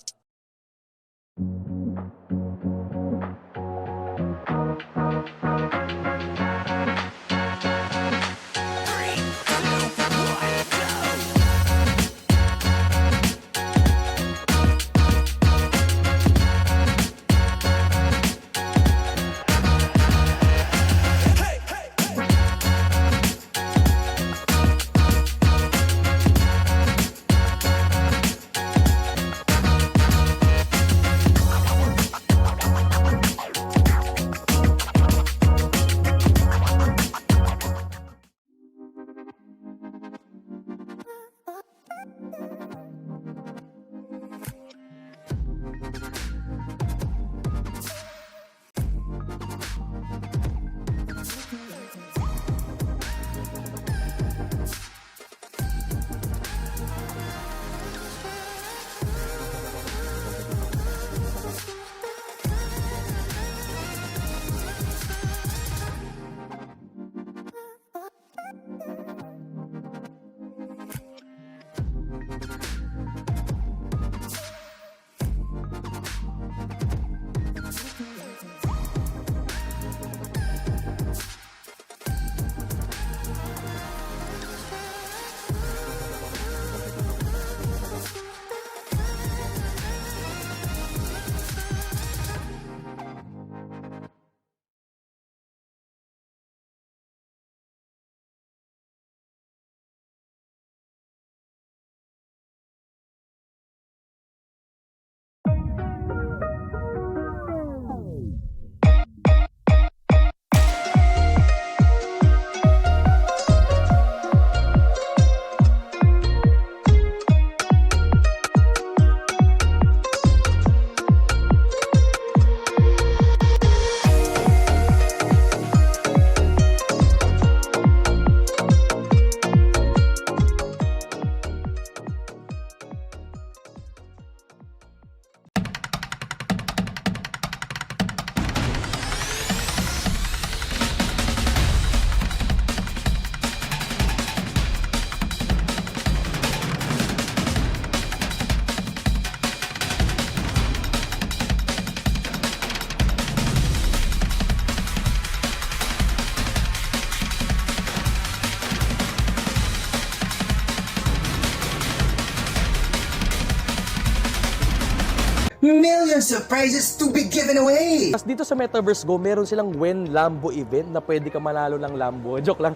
Millions of prizes to be given away! Tapos dito sa Metaverse Go, meron silang When Lambo event na pwede ka manalo ng Lambo. Joke lang.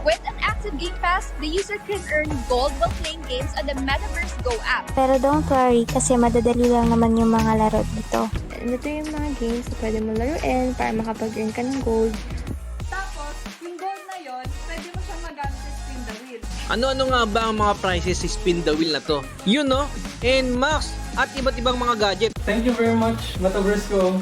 With an active Game Pass, the user can earn gold while playing games on the Metaverse Go app. Pero don't worry kasi madadali lang naman yung mga laro dito. Ito yung mga games na pwede mo laruin para makapag-earn ka ng gold. Tapos, yung gold na yon, Ano-ano nga ba ang mga prizes sa spin the wheel na to? Yun no? And Max at iba't ibang mga gadget. Thank you very much, Metaverse ko.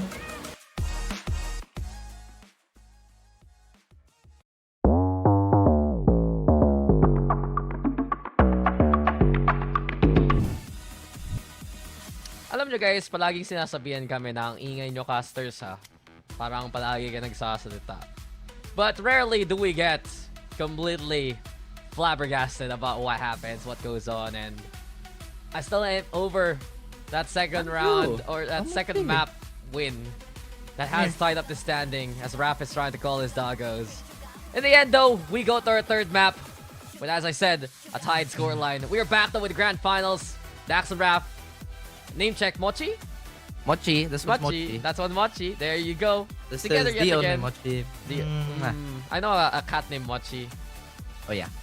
Alam nyo guys, palaging sinasabihan kami na ang ingay nyo casters ha. Parang palagi ka nagsasalita. But rarely do we get completely flabbergasted about what happens, what goes on, and I still ain't over that second round or that second map win that has tied up the standing as Raph is trying to call his doggos. In the end though, we go to our third map with, as I said, a tied scoreline. We are back though with the grand finals. Dax and Raph. Name check, Mochi? Mochi. This was Mochi. That's one Mochi. There you go. This Together is yet the again. only Mochi. I know a cat named Mochi. Oh yeah.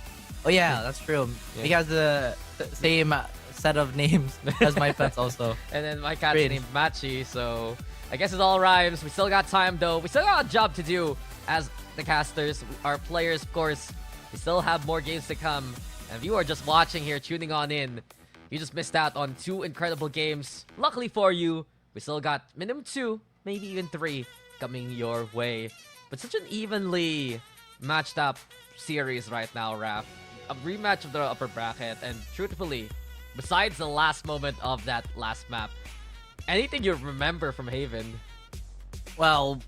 Oh yeah, that's true. He has the same set of names as my pets also. And then my cat's named Machi, so I guess it all rhymes. We still got time though. We still got a job to do as the casters. Our players, of course, we still have more games to come. And if you are just watching here, tuning on in, you just missed out on 2 incredible games. Luckily for you, we still got minimum 2, maybe even 3 coming your way. But such an evenly matched up series right now, Raph. A rematch of the upper bracket, and truthfully, besides the last moment of that last map, anything you remember from Haven? Well,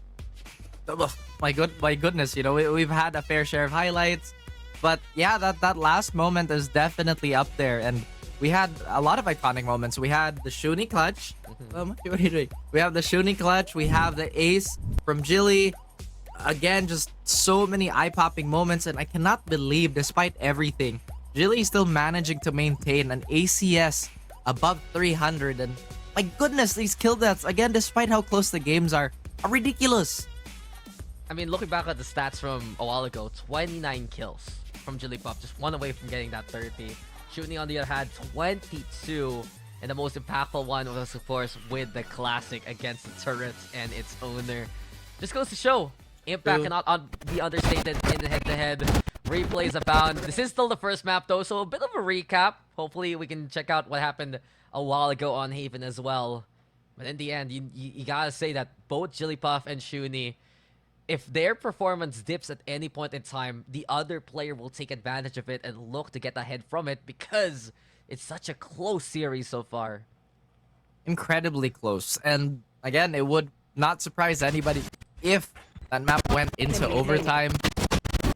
my goodness, you know, we've had a fair share of highlights, but yeah, that last moment is definitely up there, and we had a lot of iconic moments. We had the Shuni clutch. What are you doing? We have the Shuni clutch. We have the ace from Jilly. Again, just so many eye-popping moments, and I cannot believe, despite everything, Jilly is still managing to maintain an ACS above 300. And my goodness, these kill deaths, again, despite how close the games are ridiculous. I mean, looking back at the stats from a while ago, 29 kills from Jigglypuff, just one away from getting that 30. Shuni, on the other hand, 22. And the most impactful one was, of course, with the classic against the turrets and its owner. Just goes to show, impact cannot be understated in the head-to-head. Replays abound. This is still the first map, though, so a bit of a recap. Hopefully, we can check out what happened a while ago on Haven as well. But in the end, you gotta say that both Jigglypuff and Shuni, if their performance dips at any point in time, the other player will take advantage of it and look to get ahead from it because it's such a close series so far. Incredibly close. And again, it would not surprise anybody if that map went into overtime.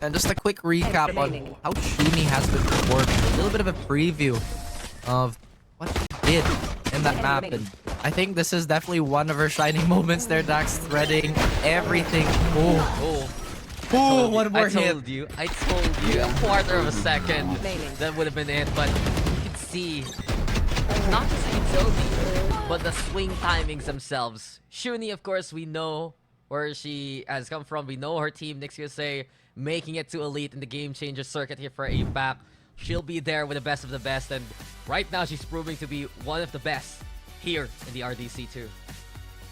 And just a quick recap on how Shuni has been performing. A little bit of a preview of what she did in that map. And I think this is definitely one of her shining moments there, Dax, threading everything. Oh, one more hit. I told you, a quarter of a second, that would have been it. But you can see, not just utility, but the swing timings themselves. Shuni, of course, we know where she has come from. We know her team, Nix USA, making it to Elite in the Game Changer circuit here for APAC. She'll be there with the best of the best, and right now she's proving to be one of the best here in the RDC too.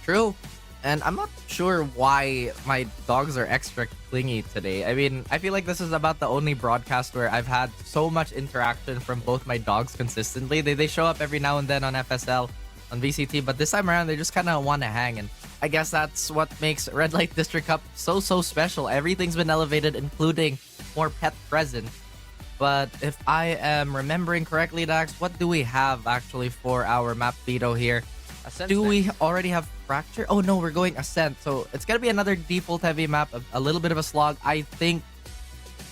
True. And I'm not sure why my dogs are extra clingy today. I mean, I feel like this is about the only broadcast where I've had so much interaction from both my dogs consistently. They show up every now and then on FSL, on VCT, but this time around they just kind of want to hang. And I guess that's what makes Red Light District Cup so special. Everything's been elevated, including more pet present. But if I am remembering correctly, Dax, what do we have actually for our map veto here? Do we already have Fracture? Oh no, we're going Ascent. So it's gonna be another default heavy map, a little bit of a slog. I think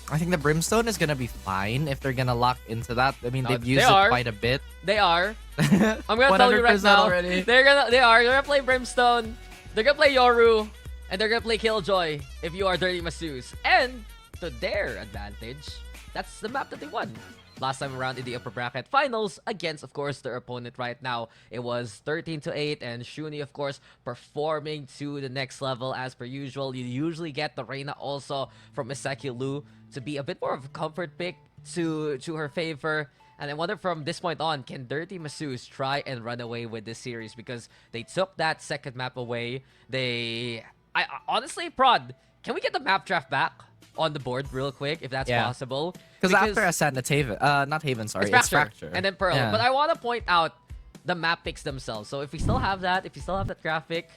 the Brimstone is gonna be fine if they're gonna lock into that. I mean, they've used it quite a bit. They are. I'm gonna tell you right now. Already. They're gonna play Brimstone. They're gonna play Yoru, and they're gonna play Killjoy if you are Dirty Masseuse. And to their advantage, that's the map that they won last time around in the upper bracket finals against, of course, their opponent right now. It was 13-8, and Shuni, of course, performing to the next level as per usual. You usually get the Reyna also from Misaki Lu to be a bit more of a comfort pick to her favor. And I wonder from this point on, can Dirty Masseuse try and run away with this series? Because they took that second map away. I honestly, Prod, can we get the map draft back? on the board real quick, if that's Yeah. possible. Because after Ascent, it's Haven. Not Haven, sorry. It's It's Fracture. Fracture. And then Pearl. Yeah. But I want to point out the map picks themselves. So if we still have that, graphic,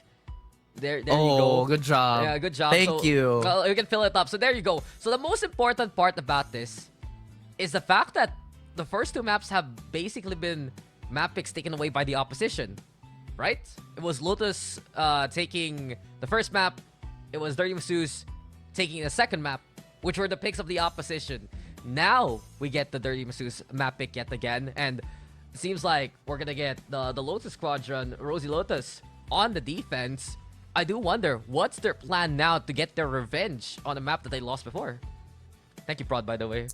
there you go. Oh, good job. Yeah, good job. Thank you. Well, you can fill it up. So there you go. So the most important part about this is the fact that the first two maps have basically been map picks taken away by the opposition, right? It was Lotus taking the first map. It was Dirty Masseuse taking the second map, which were the picks of the opposition. Now we get the Dirty Masseuse map pick yet again, and it seems like we're gonna get the Lotus Squadron, Rosie Lotus, on the defense. I do wonder, what's their plan now to get their revenge on a map that they lost before? Thank you, Prod, by the way.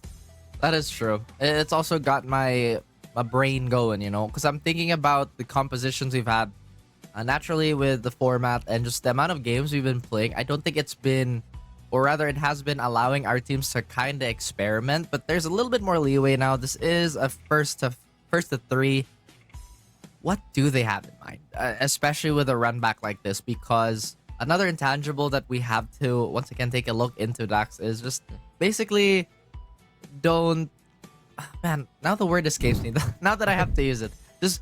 That is true. It's also got my brain going, you know, because I'm thinking about the compositions we've had. Naturally, with the format and just the amount of games we've been playing, I don't think it's been, or rather it has been allowing our teams to kind of experiment, but there's a little bit more leeway now. This is a first to 3. What do they have in mind? Especially with a run back like this, because another intangible that we have to once again take a look into, Dax, is just basically don't, man, now the word escapes me. Now that I have to use it, just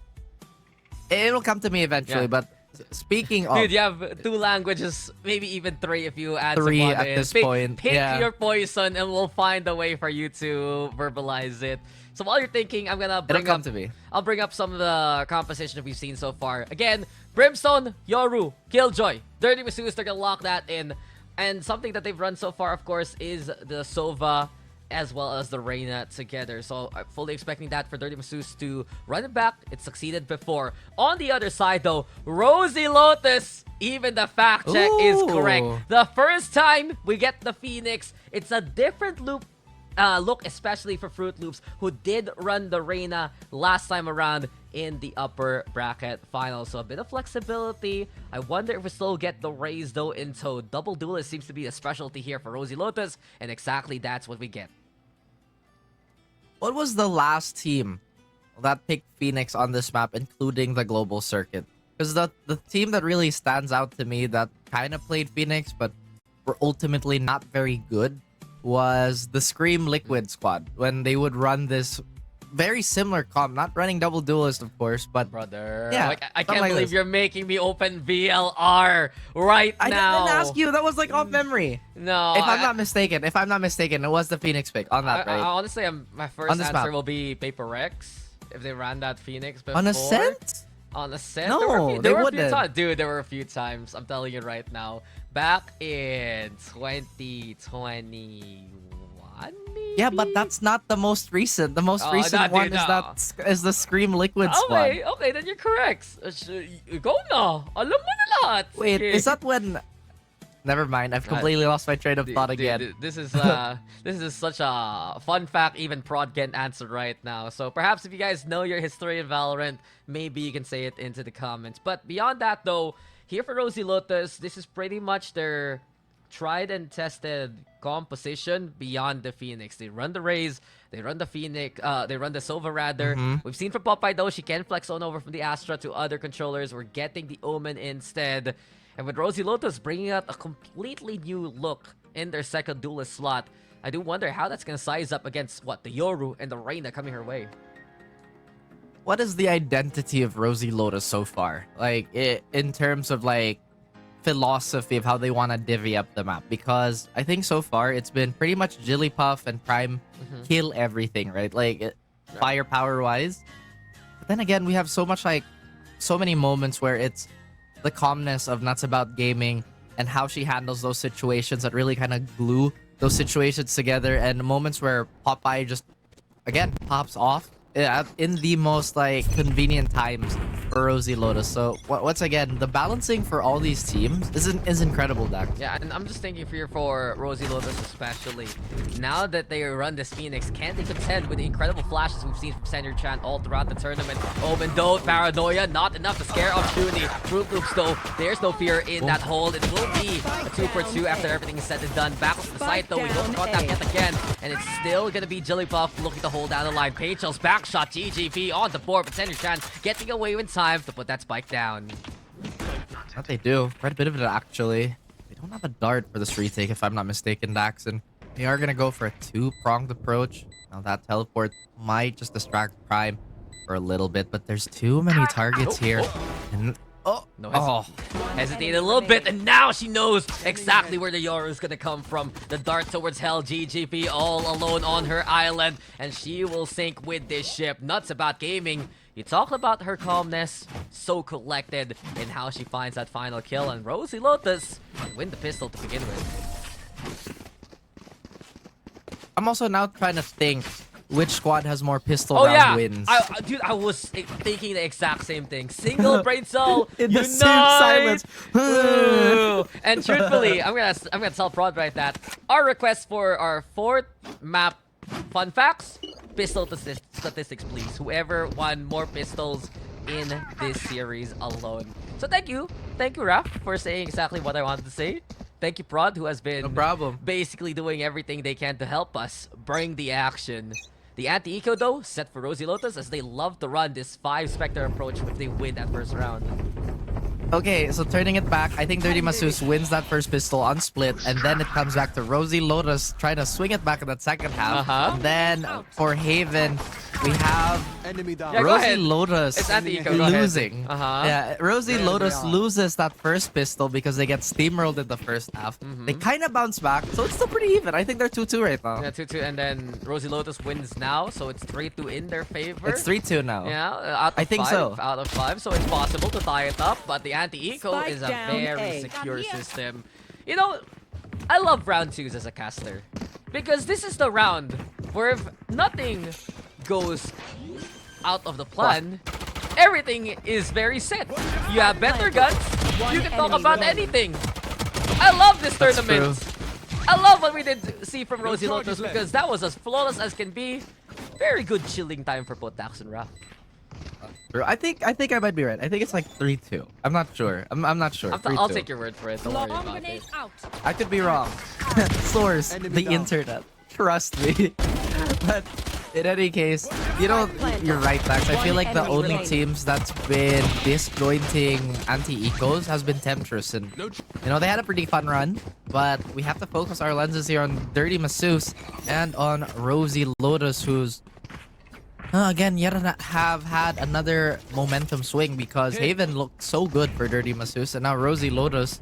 it'll come to me eventually. Yeah. But speaking of, Dude, you have 2 languages, maybe even 3 if you add 3 some at in. this point. Pick Yeah. your poison and we'll find a way for you to verbalize it. So while you're thinking, I'm gonna it'll come to me. I'll bring up some of the composition that we've seen so far. Again, Brimstone, Yoru, Killjoy, Dirty Masseuse, they're gonna lock that in. And something that they've run so far, of course, is the Sova as well as the Reyna together. So I'm fully expecting that for Dirty Masseuse to run it back. It succeeded before. On the other side, though, Rosie Lotus, even the fact check is correct. The first time we get the Phoenix, it's a different look, especially for Fruit Loops, who did run the Reyna last time around in the upper bracket final. So a bit of flexibility. I wonder if we still get the Raze, though, in tow. Double Duelist seems to be a specialty here for Rosie Lotus, and exactly that's what we get. What was the last team that picked Phoenix on this map, including the global circuit? Because the team that really stands out to me that kind of played Phoenix but were ultimately not very good was the Scream Liquid squad, when they would run this very similar comp, not running double duelist, of course, but brother, yeah, like, I can't like believe this. you're making me open VLR right now. I didn't ask you. That was like off memory. No, if I'm not mistaken, it was the Phoenix pick on that, right? Honestly, my first this answer map. will be Paper Rex if they ran that Phoenix before. On Ascent? On Ascent? No, there they were a few wouldn't. times. Dude, there were a few times. I'm telling you right now. Back in 2021. Yeah, but that's not the most recent. The most recent one is the Scream Liquid squad. Okay, then you're correct. Go na. Alam mo na lahat. Wait, Okay. is that when? Never mind. I've completely lost my train of thought again. Dude, this is such a fun fact even Prod can't answer right now. So perhaps if you guys know your history in Valorant, maybe you can say it into the comments. But beyond that, though, here for Rosie Lotus, this is pretty much their tried and tested composition beyond the Phoenix. They run the Raze, they run the Phoenix, they run the Sova rather. We've seen from Popeye, though, she can flex on over from the Astra to other controllers. We're getting the Omen instead. And with Rosie Lotus bringing out a completely new look in their second duelist slot, I do wonder how that's going to size up against, what, the Yoru and the Reyna coming her way. What is the identity of Rosie Lotus so far? Like, in terms of, like, philosophy of how they want to divvy up the map? Because I think so far it's been pretty much Jigglypuff and Prime kill everything, right? Like, firepower-wise. But then again, we have so many moments where it's the calmness of Nuts About Gaming and how she handles those situations that really kind of glue those situations together, and moments where Popeye just, again, pops off in the most, like, convenient times for Rosie Lotus. So, once again, the balancing for all these teams is incredible, Dak. Yeah, and I'm just thinking for Rosie Lotus especially. Now that they run this Phoenix, can they contend with the incredible flashes we've seen from Sender Chan all throughout the tournament? Omen, though, Paranoia, not enough to scare off Shuni. Fruit Loops, though, there's no fear in that hold. It will be a 2-for-2 after everything is said and done. Back to the site, though, we don't got that yet again. And it's still going to be Jigglypuff looking to hold down the line. Paychell's back shot, GGP on the board, but Sender Chan getting away in time to put that spike down. What they do, quite a bit of it actually. They don't have a dart for this retake, if I'm not mistaken, Dax. And They are gonna go for a two-pronged approach. Now that teleport might just distract Prime for a little bit, but there's too many targets here. And hesitated a little bit, and now she knows exactly where the Yoru is gonna come from. The dart towards hell, GGP all alone on her island, and she will sink with this ship. Nuts about gaming. You talked about her calmness, so collected in how she finds that final kill, and Rosie Lotus win the pistol to begin with. I'm also now trying to think which squad has more pistol round wins. Dude, I was thinking the exact same thing. Single brain cell, in the unite! same silence. And truthfully, I'm gonna tell Prod right that our request for our 4th map fun facts, pistol statistics, please. Whoever won more pistols in this series alone. So thank you, Raph, for saying exactly what I wanted to say. Thank you, Prod, who has been basically doing everything they can to help us bring the action. The anti-eco, though, set for Rosie Lotus, as they love to run this 5 Spectre approach if they win that first round. Okay, so turning it back, I think Dirty Masus wins that first pistol on split, and then it comes back to Rosie Lotus trying to swing it back in that second half. And then for Haven, we have Rosie Lotus losing. Yeah, Rosie Lotus loses that first pistol because they get steamrolled in the first half. They kind of bounce back, so it's still pretty even. I think they're 2-2 right now. Yeah, 2-2, and then Rosie Lotus wins now, so it's 3-2 in their favor. It's 3-2 now. Yeah, I think so. Out of 5, so it's possible to tie it up, but the anti-eco is a very secure system. You know, I love round 2s as a caster, because this is the round where if nothing goes out of the plan, everything is very set. You have better guns, you can talk about anything. I love this tournament. I love what we did see from Rosie Lotus, because that was as flawless as can be. Very good chilling time for both Dax and Raph. I think I might be right. I think it's like 3-2. I'm not sure. I'm not sure. I'll take your word for it. Don't worry about it. I could be wrong. Source, the internet. Trust me. But in any case, you know, you're right, Dax. I feel like the only teams that's been disjointing anti-ecos has been Temptress. And, you know, they had a pretty fun run. But we have to focus our lenses here on Dirty Masus and on Rosie Lotus, who's again, yet have had another momentum swing because Haven looked so good for Dirty Masus, and now Rosie Lotus,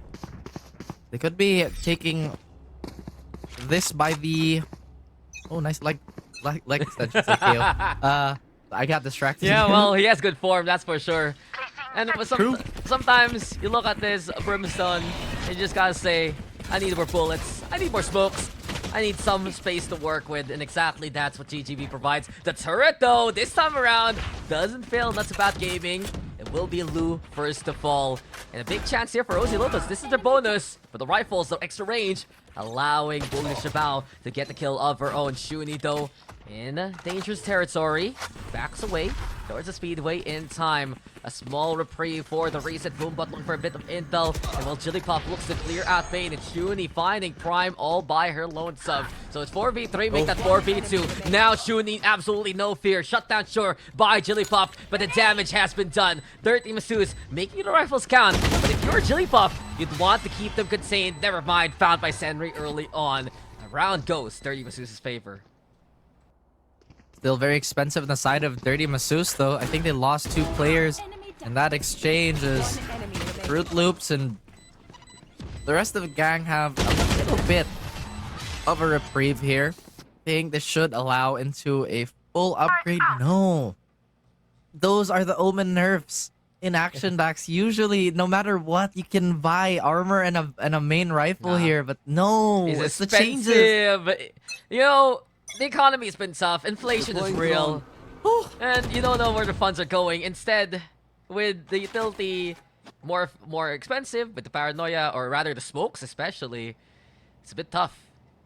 they could be taking this by the nice like extensions. I got distracted. Yeah, well, he has good form, that's for sure. And sometimes you look at this Brimstone, and you just gotta say, I need more bullets, I need more smokes, I need some space to work with, and exactly that's what GGB provides. The turret, though, this time around, doesn't fail. That's about gaming. It will be Lu first to fall. And a big chance here for Rosie Lotus. This is their bonus for the rifles, the extra range, allowing Bully Shabao to get the kill of her own. Shuni, though, in dangerous territory, backs away towards the speedway in time. A small reprieve for the reset boom, but looking for a bit of intel. And while Jillypop looks to clear out Pain, it's Shuni finding Prime all by her lonesome. So it's 4v3, make that 4v2. Now Shuni, absolutely no fear. Shut down sure by Jillypop, but the damage has been done. Dirty Masus making the rifles count. But if you're Jillypop, you'd want to keep them contained. Never mind, found by Senri early on. A round goes Dirty Masus' favor. Still very expensive on the side of Dirty Masus, though. I think they lost 2 players in that exchange as Fruit Loops and the rest of the gang have a little bit of a reprieve here. I think this should allow into a full upgrade. No. Those are the Omen nerfs in action, Dax. Usually, no matter what, you can buy armor and a main rifle here, but no. It's the changes. You know, the economy's been tough. Inflation is real. And you don't know where the funds are going. Instead, with the utility more expensive, with the paranoia, or rather the smokes especially, it's a bit tough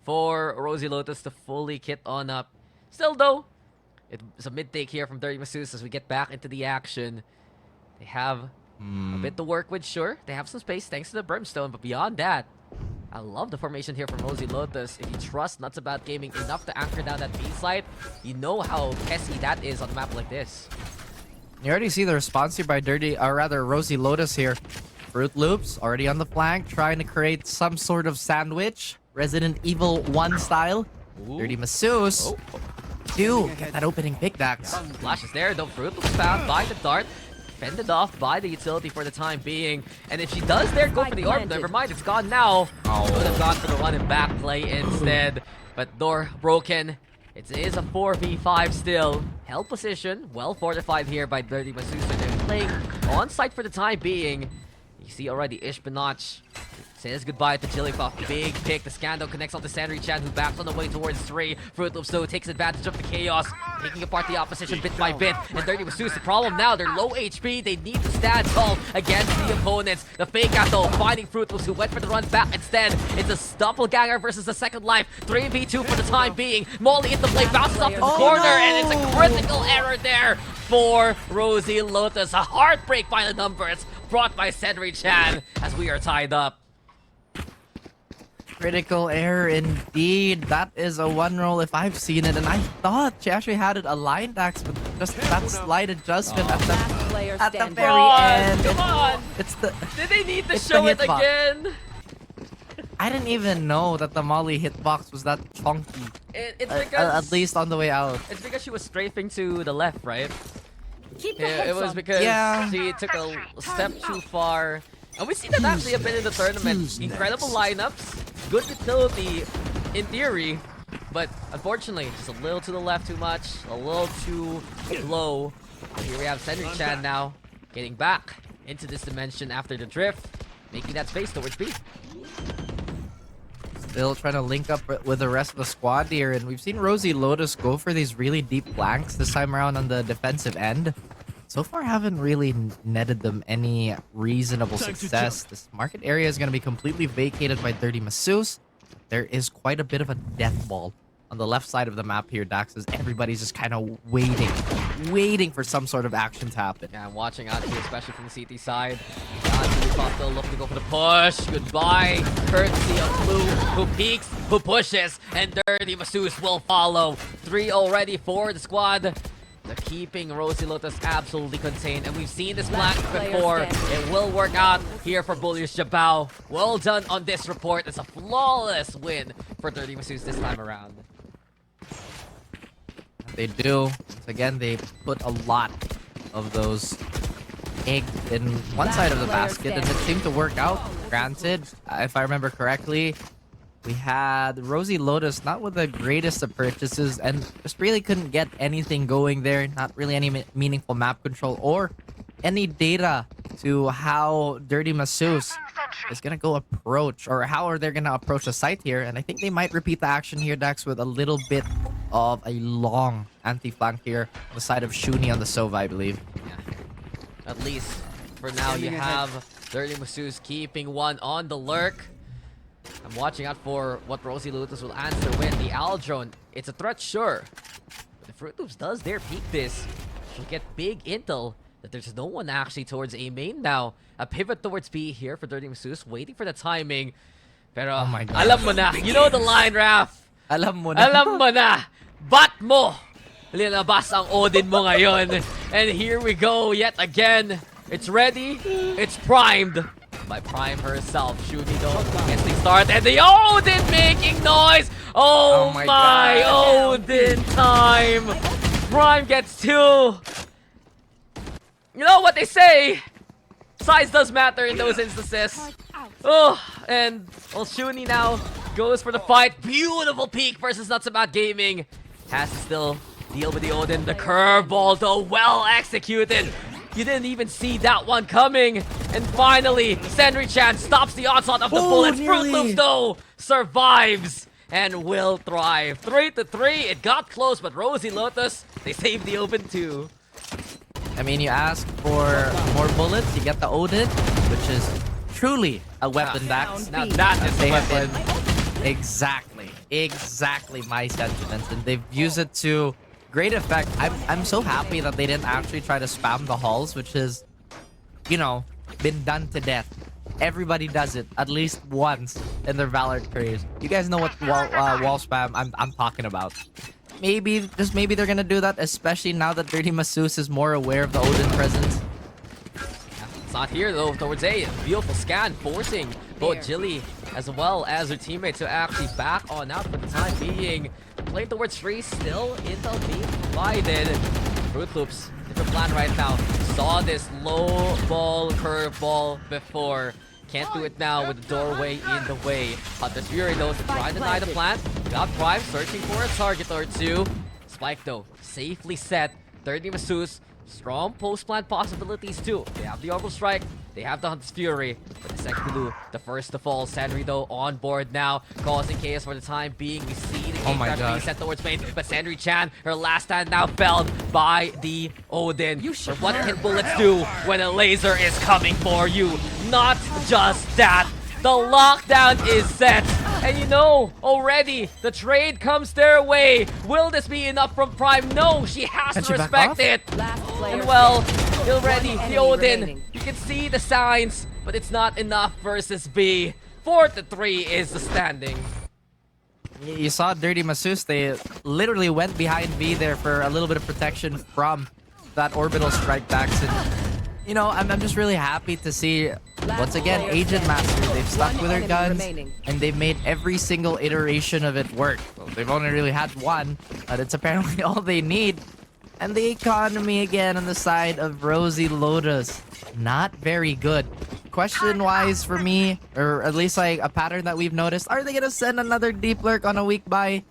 for Rosie Lotus to fully kit on up. Still though, it's a mid-take here from Dirty Masus as we get back into the action. They have a bit to work with, sure. They have some space thanks to the Brimstone, but beyond that, I love the formation here from Rosie Lotus. If you trust Nuts About Gaming enough to anchor down that B site, you know how pesky that is on a map like this. You already see the response here by Rosie Lotus here. Fruit Loops already on the flank, trying to create some sort of sandwich. Resident Evil 1 style. Dirty Masseuse. Get that opening pick, Dax. Flash is there, though Fruit was found by the dart. Fended off by the utility for the time being. And if she does there go for the orb, never mind, it's gone now. Would have gone for the run and back play instead. But door broken. It is a 4v5 still. Held position, well fortified here by Dirty Masseuse. They're playing on site for the time being. You see already Ishbanach says goodbye to Jigglypuff. Big pick. The Scandal connects on to Sandry Chan, who backs on the way towards 3. Fruit Loops, though, takes advantage of the chaos, taking apart the opposition bit by bit. And Dirty Masseuse, the problem now, they're low HP. They need to stand tall against the opponents. The fake out, though, finding Fruit Loops, who went for the run back instead. It's a doppelganger versus a second life. 3v2 for the time being. Molly into play, bounces off to the corner, and it's a critical error there for Rosie Lotus. A heartbreak by the numbers brought by Sandry Chan as we are tied up. Critical error indeed. That is a one roll if I've seen it, and I thought she actually had it aligned, Dax, but just that slight adjustment at the very end. Come on! It's the. Did they need to it's show the it hitbox. again? I didn't even know that the Molly hitbox was that chunky. It's because at least on the way out. It's because she was strafing to the left, right? Keep the Yeah, it heads was up. because Yeah. she took a step too far. And we see that actually a bit in the tournament. Incredible lineups, good utility in theory, but unfortunately, just a little to the left too much, a little too low. Here we have Sandry Chan now, getting back into this dimension after the drift, making that space towards B. Still trying to link up with the rest of the squad here, and we've seen Rosie Lotus go for these really deep flanks this time around on the defensive end. So far, haven't really netted them any reasonable success. This market area is going to be completely vacated by Dirty Masseuse. There is quite a bit of a death ball on the left side of the map here, Dax, as everybody's just kind of waiting for some sort of action to happen. Yeah, I'm watching out here, especially from the CT side. Still looking to go for the push. Goodbye. Courtesy of Blue, who peeks, who pushes, and Dirty Masseuse will follow. 3 already for the squad. They're keeping Rosie Lotus absolutely contained, and we've seen this flank before. It will work out here for Bullish Jabao. Well done on this report. It's a flawless win for Dirty Masseuse this time around. They do. Once again, they put a lot of those eggs in one side of the basket, and it seemed to work out. Granted, if I remember correctly, we had Rosie Lotus not with the greatest of purchases and just really couldn't get anything going there. Not really any meaningful map control or any data to how Dirty Masseuse is going to go approach, or how are they going to approach the site here. And I think they might repeat the action here, Dax, with a little bit of a long anti-flank here on the side of Shuni on the Sova, I believe. Yeah. At least for now, you have Dirty Masseuse keeping one on the lurk. I'm watching out for what Rosie Lotus will answer with the Aldrone. It's a threat, sure. But if Fruit Loops does their peak this, she'll get big intel that there's no one actually towards A main now. A pivot towards B here for Dirty Masseuse, waiting for the timing. Pero, oh my God. Alam mo na. You know the line, Raph. Alam mo na. Alam mo na. Bat mo. Linabas ang Odin mo ngayon. And here we go yet again. It's ready. It's primed. By Prime herself. Shuni though gets things started, and the Odin making noise! Oh my Odin time! Prime gets 2! You know what they say? Size does matter in those instances. Oh, and well, Shuni now goes for the fight. Beautiful peak versus Nuts About Gaming. Has to still deal with the Odin. The curveball though, well executed. You didn't even see that one coming. And finally, Sandry Chan stops the onslaught of the bullets. Fruit Loops, though, survives and will thrive. 3-3. It got close, but Rosie Lotus, they saved the open too. I mean, you ask for more bullets, you get the Odin, which is truly a weapon, Dax. Now that is a weapon. Exactly my sentiments. And they've used it to great effect. I'm so happy that they didn't actually try to spam the halls, which is, you know, been done to death. Everybody does it at least once in their Valor careers. You guys know what wall spam I'm talking about. Maybe they're gonna do that, especially now that Dirty Masseuse is more aware of the Odin presence. It's not here though, towards A. Beautiful scan, forcing both Jilly as well as her teammates to actually back on out for the time being. Playing towards Free, still intel being provided. Fruit Loops, different plan right now. Saw this low ball, curve ball before. Can't do it now with the doorway in the way. Hunter's Fury though to try and deny the plant. Got Prime searching for a target or two. Spike though, safely set. 30 Masseuse, strong post-plant possibilities too. They have the Orbital Strike, they have the Hunter's Fury. But the second blue, the first to fall. Sandry though on board now, causing chaos for the time being. We see the game being sent towards main, but Sandry Chan, her last stand now felled by the Odin. For what can bullets do when a laser is coming for you? Not just that, the lockdown is set. And you know, already, the trade comes their way. Will this be enough from Prime? No, she has to respect it. And well, already, the Odin, you can see the signs, but it's not enough versus B. 4-3 is the standing. You saw Dirty Masseuse, they literally went behind B there for a little bit of protection from that orbital strike backs. And, you know, I'm just really happy to see, once again, Agent Master. They've stuck with their guns, and they've made every single iteration of it work. Well, they've only really had one, but it's apparently all they need. And the economy again on the side of Rosie Lotus, not very good. Question-wise for me, or at least like a pattern that we've noticed, are they gonna send another deep lurk on a weak buy?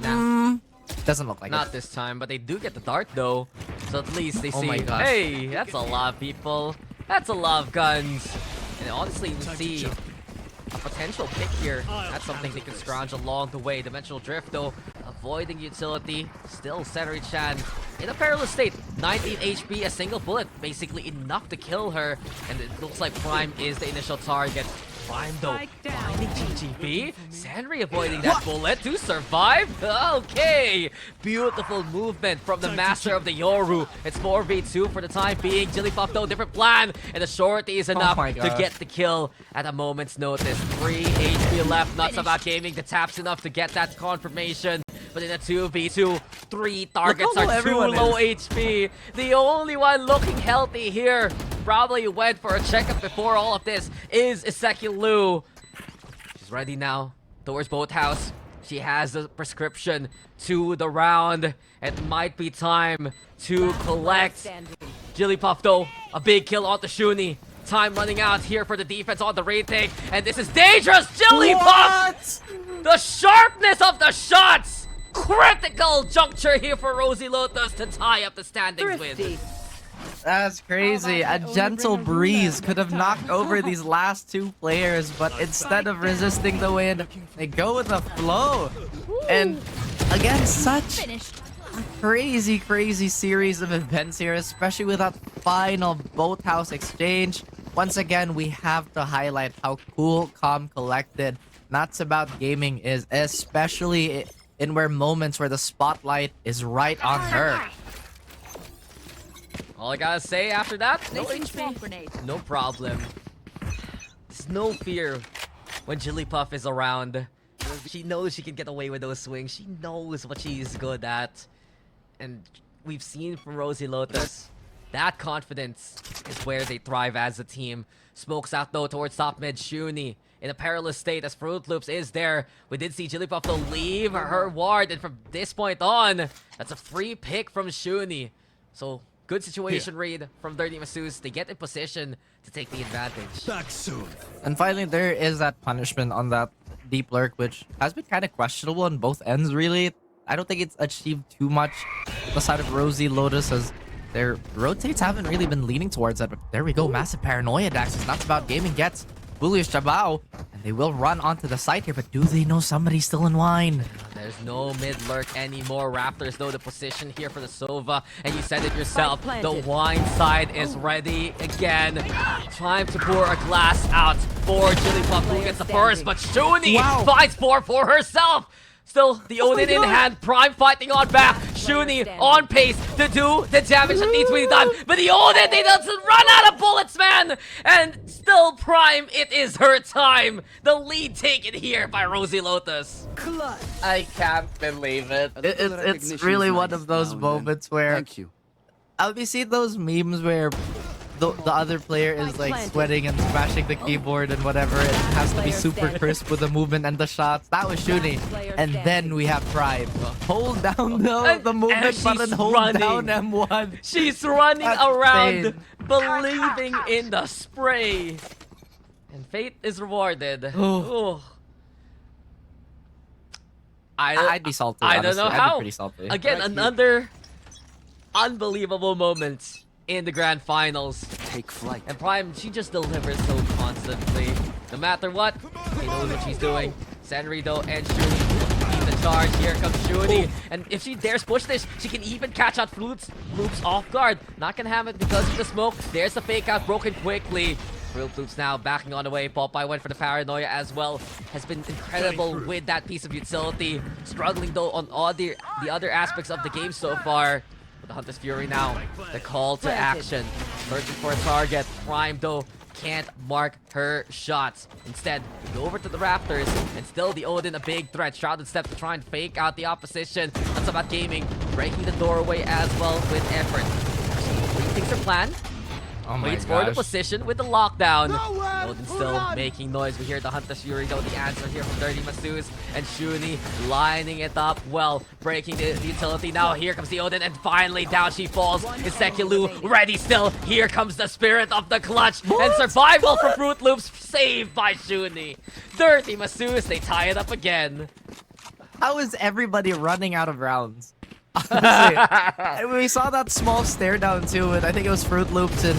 Nah. Doesn't look like Not it. this time, but they do get the dart though. So at least they see, my gosh. hey, that's a lot of people. That's a lot of guns. And honestly, we see a potential pick here. That's something they can scrounge along the way. Dimensional Drift though, avoiding utility. Still Sandry Chan in a perilous state. 19 HP, a single bullet, basically enough to kill her. And it looks like Prime is the initial target. Prime though, finding GGB. Sandry avoiding that bullet to survive. Okay, beautiful movement from the master of the Yoru. It's 4v2 for the time being. Jigglypuff though, different plan. And the shorty is enough to get the kill at a moment's notice. 3 HP left, Nuts About Gaming. The tap's enough to get that confirmation. But in a 2v2, 3 targets are too low HP. The only one looking healthy here, probably went for a checkup before all of this, is Iseki Lu. She's ready now towards Boathouse. She has the prescription to the round. It might be time to collect. Jigglypuff though, a big kill on the Shuni. Time running out here for the defense on the retake. And this is dangerous! Jigglypuff! The sharpness of the shots! Critical juncture here for Rosie Lotus to tie up the standings with. That's crazy. A gentle breeze could have knocked over these last two players, but instead of resisting the wind, they go with the flow. And again, such a crazy, crazy series of events here, especially with that final Boathouse exchange. Once again, we have to highlight how cool, calm, collected Nuts About Gaming is, especially in moments where the spotlight is right on her. All I gotta say after that, no HP, no problem. There's no fear when Jigglypuff is around. She knows she can get away with those swings. She knows what she's good at. And we've seen from Rosie Lotus, that confidence is where they thrive as a team. Smokes out though towards top mid. Shuni in a perilous state as Fruit Loops is there. We did see Jigglypuff though leave her ward, and from this point on, that's a free pick from Shuni. So good situation read from Dirty Masseuse. They get in position to take the advantage. Back soon. And finally, there is that punishment on that deep lurk, which has been kind of questionable on both ends, really. I don't think it's achieved too much on the side of Rosie Lotus, as their rotates haven't really been leaning towards that. But there we go, massive paranoia. Dax is Nuts About Gaming gets Bullish Chabao, and they will run onto the site here, but do they know somebody's still in line? There's no mid-lurk anymore. Raptors know the position here for the Sova, and you said it yourself, the wine side is ready again. Time to pour a glass out for Jigglypuff, who gets the first, but Shuni finds 4 for herself. Still, the Odin in hand, Prime fighting on back. Shuni on pace to do the damage that needs to be done. But the Odin, they doesn't run out of bullets, man! And still Prime, it is her time. The lead taken here by Rosie Lotus. I can't believe it. It's really one of those moments where I'll be seeing those memes where the other player is like sweating and smashing the keyboard and whatever. It has to be super crisp with the movement and the shots. That was Shuni. And then we have Prime. Hold down the movement button, hold down M1. She's running That's around, insane. believing in the spray. And fate is rewarded. Ooh. I'd be salty. I don't honestly. know I'd how. be pretty salty. Again, another unbelievable moment in the grand finals. Take flight. And Prime, she just delivers so constantly. No matter what, she knows what she's doing. Senrido and Shuni lead the charge. Here comes Shuni. And if she dares push this, she can even catch out Loops off guard. Not gonna have it because of the smoke. There's the fake out, broken quickly. Loops now backing on the way. Popeye went for the paranoia as well. Has been incredible with that piece of utility. Struggling though on all the other aspects of the game so far. But the Hunter's Fury now, the call to action. Searching for a target. Prime though can't mark her shots. Instead, we go over to the Raptors, and still the Odin a big threat. Shrouded step to try and fake out the opposition. That's about gaming, breaking the doorway as well with effort. Rethinks her plan. Oh my Waits for the gosh. position with the lockdown. Odin still making noise. We hear the Hunter's Fury though. The answer here from Dirty Masus and Shuni lining it up well, breaking the utility. Now here comes the Odin, and finally down she falls. Is Sekulu ready still? Here comes the spirit of the clutch and survival for Fruit Loops, saved by Shuni. Dirty Masus, they tie it up again. How is everybody running out of rounds? Honestly, and we saw that small stare down too, and I think it was Fruit Loops and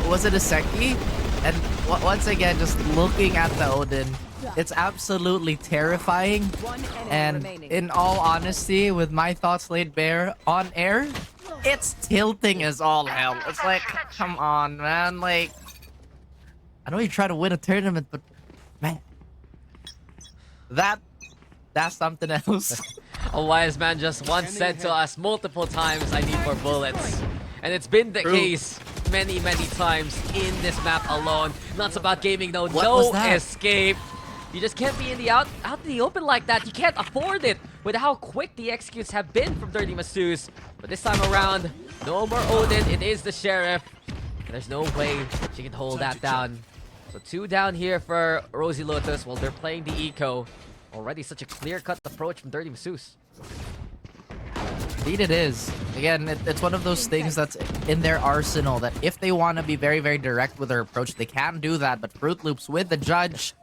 was it a Seki? And once again, just looking at the Odin, it's absolutely terrifying. And in all honesty, with my thoughts laid bare on air, it's tilting as all hell. It's like, come on, man. Like, I know you try to win a tournament, but man, that's something else. A wise man just once said to us multiple times, I need more bullets. And it's been the case many times in this map alone. Nuts about gaming though, no escape. You just can't be in the out in the open like that. You can't afford it with how quick the executes have been from Dirty Masus. But this time around, no more Odin. It is the Sheriff. There's no way she can hold that down. So 2 down here for Rosie Lotus while they're playing the eco. Already such a clear-cut approach from Dirty Masus. Indeed it is. Again, it's one of those things that's in their arsenal that if they want to be very direct with their approach, they can do that. But Fruit Loops with the judge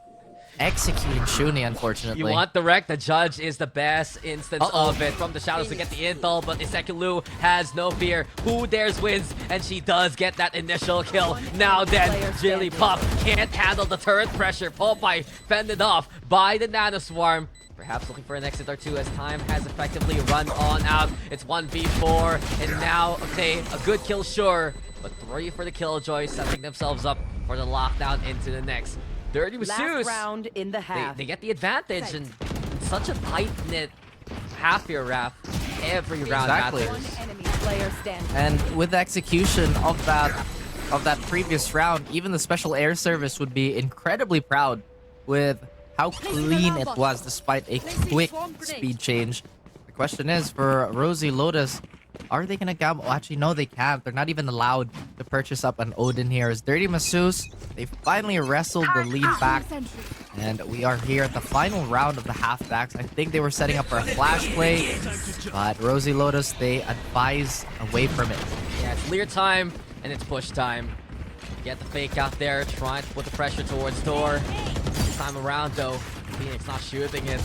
executing Shuni, unfortunately. You want the wreck? The judge is the best instance of it. From the shadows to get the intel, but Isekulu has no fear. Who dares wins, and she does get that initial kill. Now then, Jigglypuff can't handle the turret pressure. Popeye fended off by the Nanoswarm. Perhaps looking for an exit or two as time has effectively run on out. It's 1v4, and now, okay, a good kill sure, but 3 for the Killjoy, setting themselves up for the lockdown into the next. Dirty Masus, round in the half. They get the advantage, and such a tight-knit half here, Raph. Every round matters. And with the execution of that previous round, even the special air service would be incredibly proud with how clean it was despite a quick speed change. The question is for Rosie Lotus, are they gonna gamble? Actually, no, they can't. They're not even allowed to purchase up an Odin here. As Dirty Masus, they finally wrestled the lead back. And we are here at the final round of the halfbacks. I think they were setting up for a flash play, but Rosie Lotus, they advise away from it. Yeah, it's clear time, and it's push time. Get the fake out there, trying to put the pressure towards Thor. This time around, though, Phoenix not shooting it.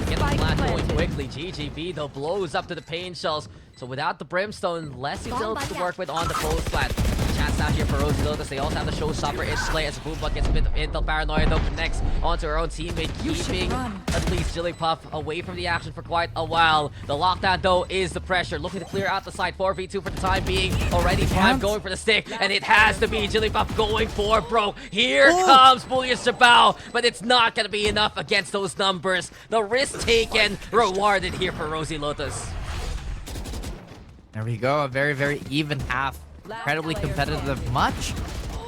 Get the flash going quickly. GGB, though, blows up to the pain shells. So without the Brimstone, less utility to work with on the close plat. Chance out here for Rosie Lotus. They also have the showstopper Itch Play as a Boombot gets a bit of intel. Paranoia, though, connects onto her own teammate, keeping at least Jigglypuff away from the action for quite a while. The lockdown, though, is the pressure. Looking to clear out the side. 4v2 for the time being. Already Prime going for the stick, and it has to be Jigglypuff going for broke. Here comes Bullius Jabal, but it's not going to be enough against those numbers. The risk taken, rewarded here for Rosie Lotus. There we go, a very even half. Incredibly competitive, much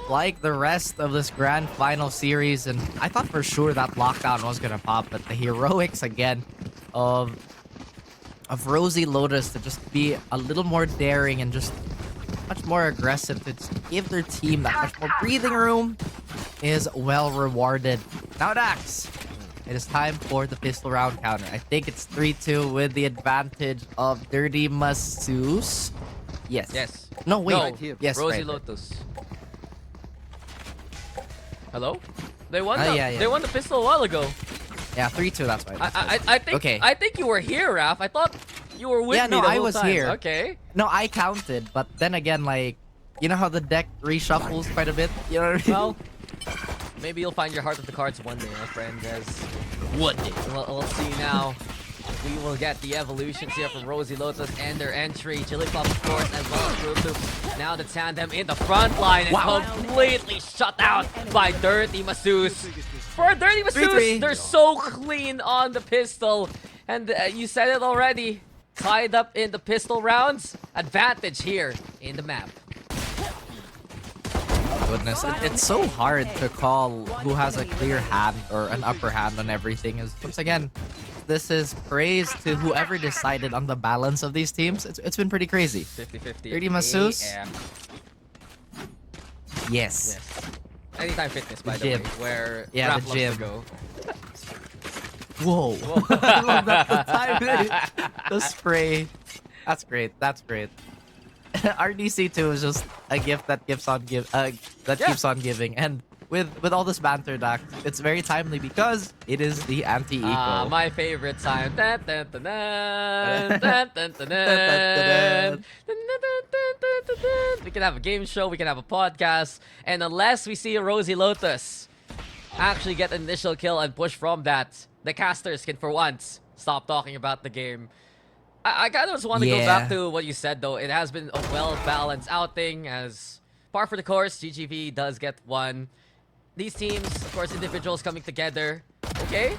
like the rest of this grand final series. And I thought for sure that lockdown was gonna pop, but the heroics again of Rosie Lotus to just be a little more daring and just much more aggressive, to just give their team that much more breathing room, is well rewarded. Now, Dax, it is time for the pistol round counter. I think it's 3-2 with the advantage of Dirty Masseuse. Yes. Yes. No, wait. No. Right here. Yes, Rosie right. Lotus. Hello? They won. Yeah. They won the pistol a while ago. Yeah, 3-2. That's right. I think. Okay. I think you were here, Raph. I thought you were with me the whole I was time. here. Okay. No, I counted, but then again, like, you know how the deck reshuffles quite a bit? You know what I mean? Well, maybe you'll find your heart of the cards one day, my friend. As one day. We'll see now. We will get the evolutions here from Rosie Lotus and their entry. Jigglypuff, of course, as well as Fruit Loops. Now the tandem in the front line and completely shut out by Dirty Masseuse. For Dirty Masseuse, they're so clean on the pistol. And you said it already. Tied up in the pistol rounds. Advantage here in the map. Goodness, it's so hard to call who has a clear hand or an upper hand on everything. Is once again, this is praise to whoever decided on the balance of these teams. It's been pretty crazy. 50-50. Dirty Masseuse. Yes. Anytime Fitness, by the way, where Raph the gym. loves to go. Whoa. I love that. The timing. The spray. That's great. That's great. RDC2 is just a gift that keeps on keeps on giving, and with all this banter, Doc, it's very timely because it is the anti-eco. My favorite time. Dun, dun, dun, dun, dun, dun, dun, dun. We can have a game show, we can have a podcast, and unless we see a Rosie Lotus actually get an initial kill and push from that, the casters can for once stop talking about the game. I kind of just want to go back to what you said, though. It has been a well-balanced outing, as par for the course, GGV does get one. These teams, of course, individuals coming together. Okay,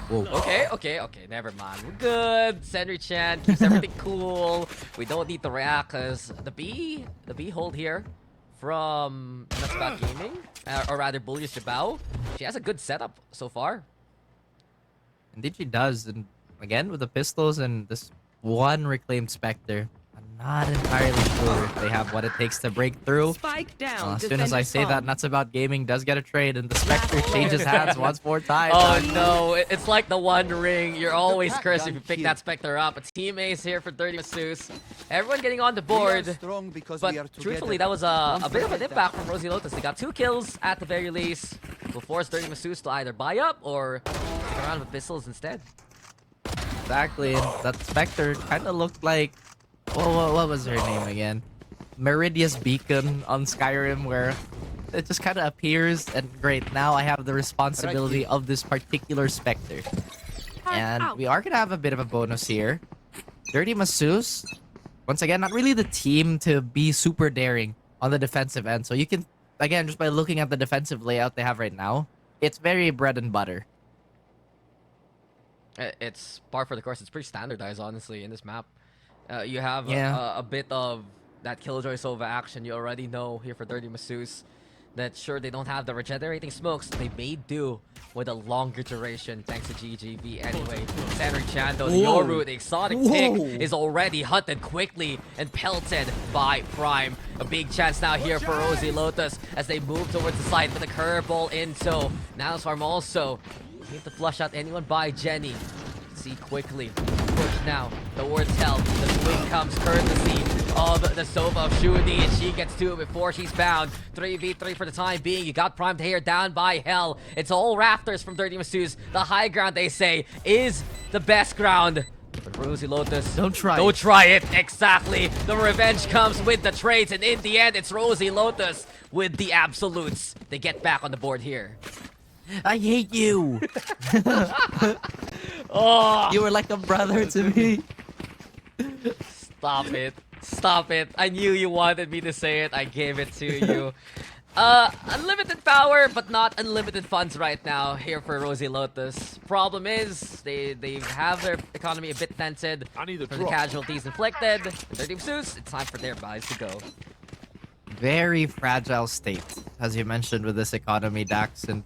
okay, never mind. We're good. Sentry Chan keeps everything cool. We don't need to react, because the B hold here from Nutsbat Gaming, or rather Bullish Jabao, she has a good setup so far. Indeed she does, and again, with the pistols and this one reclaimed Spectre, I'm not entirely sure if they have what it takes to break through. Spike down. As soon as I say that, Nuts About Gaming does get a trade, and the Spectre changes hands once more times. Oh no, it's like the One Ring. You're always cursed if you pick that Spectre up. A team ace here for Dirty Masseuse. Everyone getting on the board. But truthfully, that was a bit of an impact from Rosie Lotus. They got 2 kills at the very least. Will force Dirty Masseuse to either buy up or stick around with pistols instead. Exactly, and that Spectre kind of looked like... what was her name again? Meridia's Beacon on Skyrim, where it just kind of appears, and great, now I have the responsibility of this particular Spectre. And we are going to have a bit of a bonus here. Dirty Masseuse, once again, not really the team to be super daring on the defensive end. So you can, again, just by looking at the defensive layout they have right now, it's very bread and butter. It's par for the course. It's pretty standardized, honestly, in this map. You have a bit of that Killjoy Sova action. You already know here for Dirty Masseuse that sure, they don't have the regenerating smokes. They may do with a longer duration thanks to GGV anyway. Sentry Chan, though, the Yoru, the exotic pick, is already hunted quickly and pelted by Prime. A big chance now here for Rosie Lotus as they move towards the side with a curveball into Nanoswarm also. Need to flush out anyone by Jenny. See quickly. Push now towards Hell. The swing comes courtesy of the Sova of Shuni, and she gets to it before she's bound. 3v3 for the time being. You got Primed Hair down by Hell. It's all rafters from Dirty Masseuse. The high ground, they say, is the best ground. But Rosie Lotus, don't try it. Exactly. The revenge comes with the trades, and in the end, it's Rosie Lotus with the absolutes. They get back on the board here. I hate you. Oh, you were like a brother to me. Stop it. Stop it. I knew you wanted me to say it. I gave it to you. Unlimited power, but not unlimited funds right now here for Rosie Lotus. Problem is, they have their economy a bit dented from the casualties inflicted. Dirty Masseuse, it's time for their buys to go. Very fragile state, as you mentioned, with this economy, Dax, and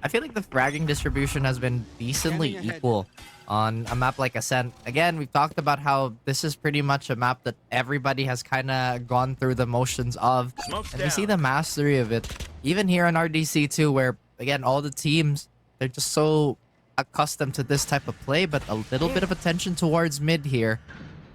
I feel like the fragging distribution has been decently equal on a map like Ascent. Again, we've talked about how this is pretty much a map that everybody has kind of gone through the motions of. And we see the mastery of it. Even here on RDC too, where, again, all the teams, they're just so accustomed to this type of play, but a little bit of attention towards mid here.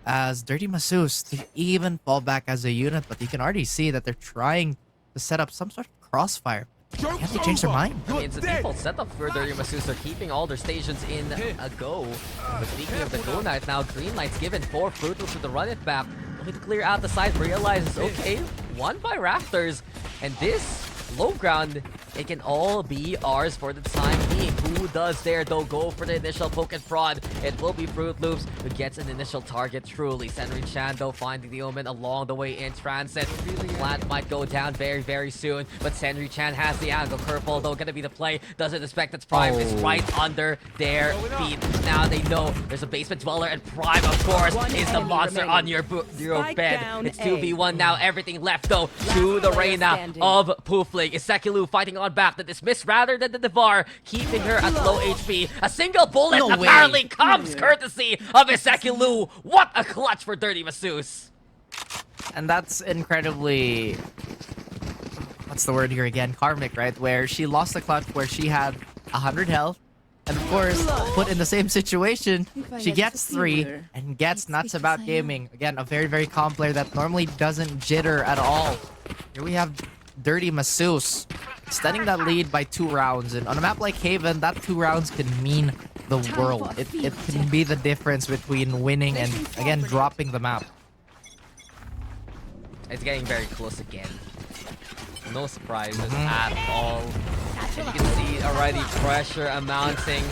As Dirty Masseuse, they even fall back as a unit, but you can already see that they're trying to set up some sort of crossfire. Can't they change their mind? I mean, it's a default setup for Dirty Masseuse. They're keeping all their stations in a go. But speaking of the go knife now, green light's given for Fruit Loops with the run it back. Only to clear out the side, realizes, okay, won by Raptors. And this low ground, it can all be ours for the time being. Who does there, though, go for the initial poke and prod? It will be Fruit Loops who gets an initial target, truly. Senri Chan, though, finding the Omen along the way in transit. Plant might go down very, very soon, but Senri Chan has the angle. Curveball, though, gonna be the play. Doesn't expect its Prime is right under their feet. Now they know there's a basement dweller, and Prime, of course, is the monster on your bed. It's 2v1 now. Everything left, though, to the Reina of Poofling. Isekilu fighting on back. The dismiss rather than the Devar, keeping her at low HP. A single bullet apparently comes courtesy of Isekilu. What a clutch for Dirty Masseuse. And that's incredibly... what's the word here again? Karmic, right? Where she lost the clutch where she had 100 health. And of course, put in the same situation, she gets 3 and gets Nuts About Gaming. Again, a very, very calm player that normally doesn't jitter at all. Here we have Dirty Masseuse extending that lead by 2 rounds. And on a map like Haven, that 2 rounds can mean the world. It can be the difference between winning and, again, dropping the map. It's getting very close again. No surprises at all. And you can see already pressure amounting.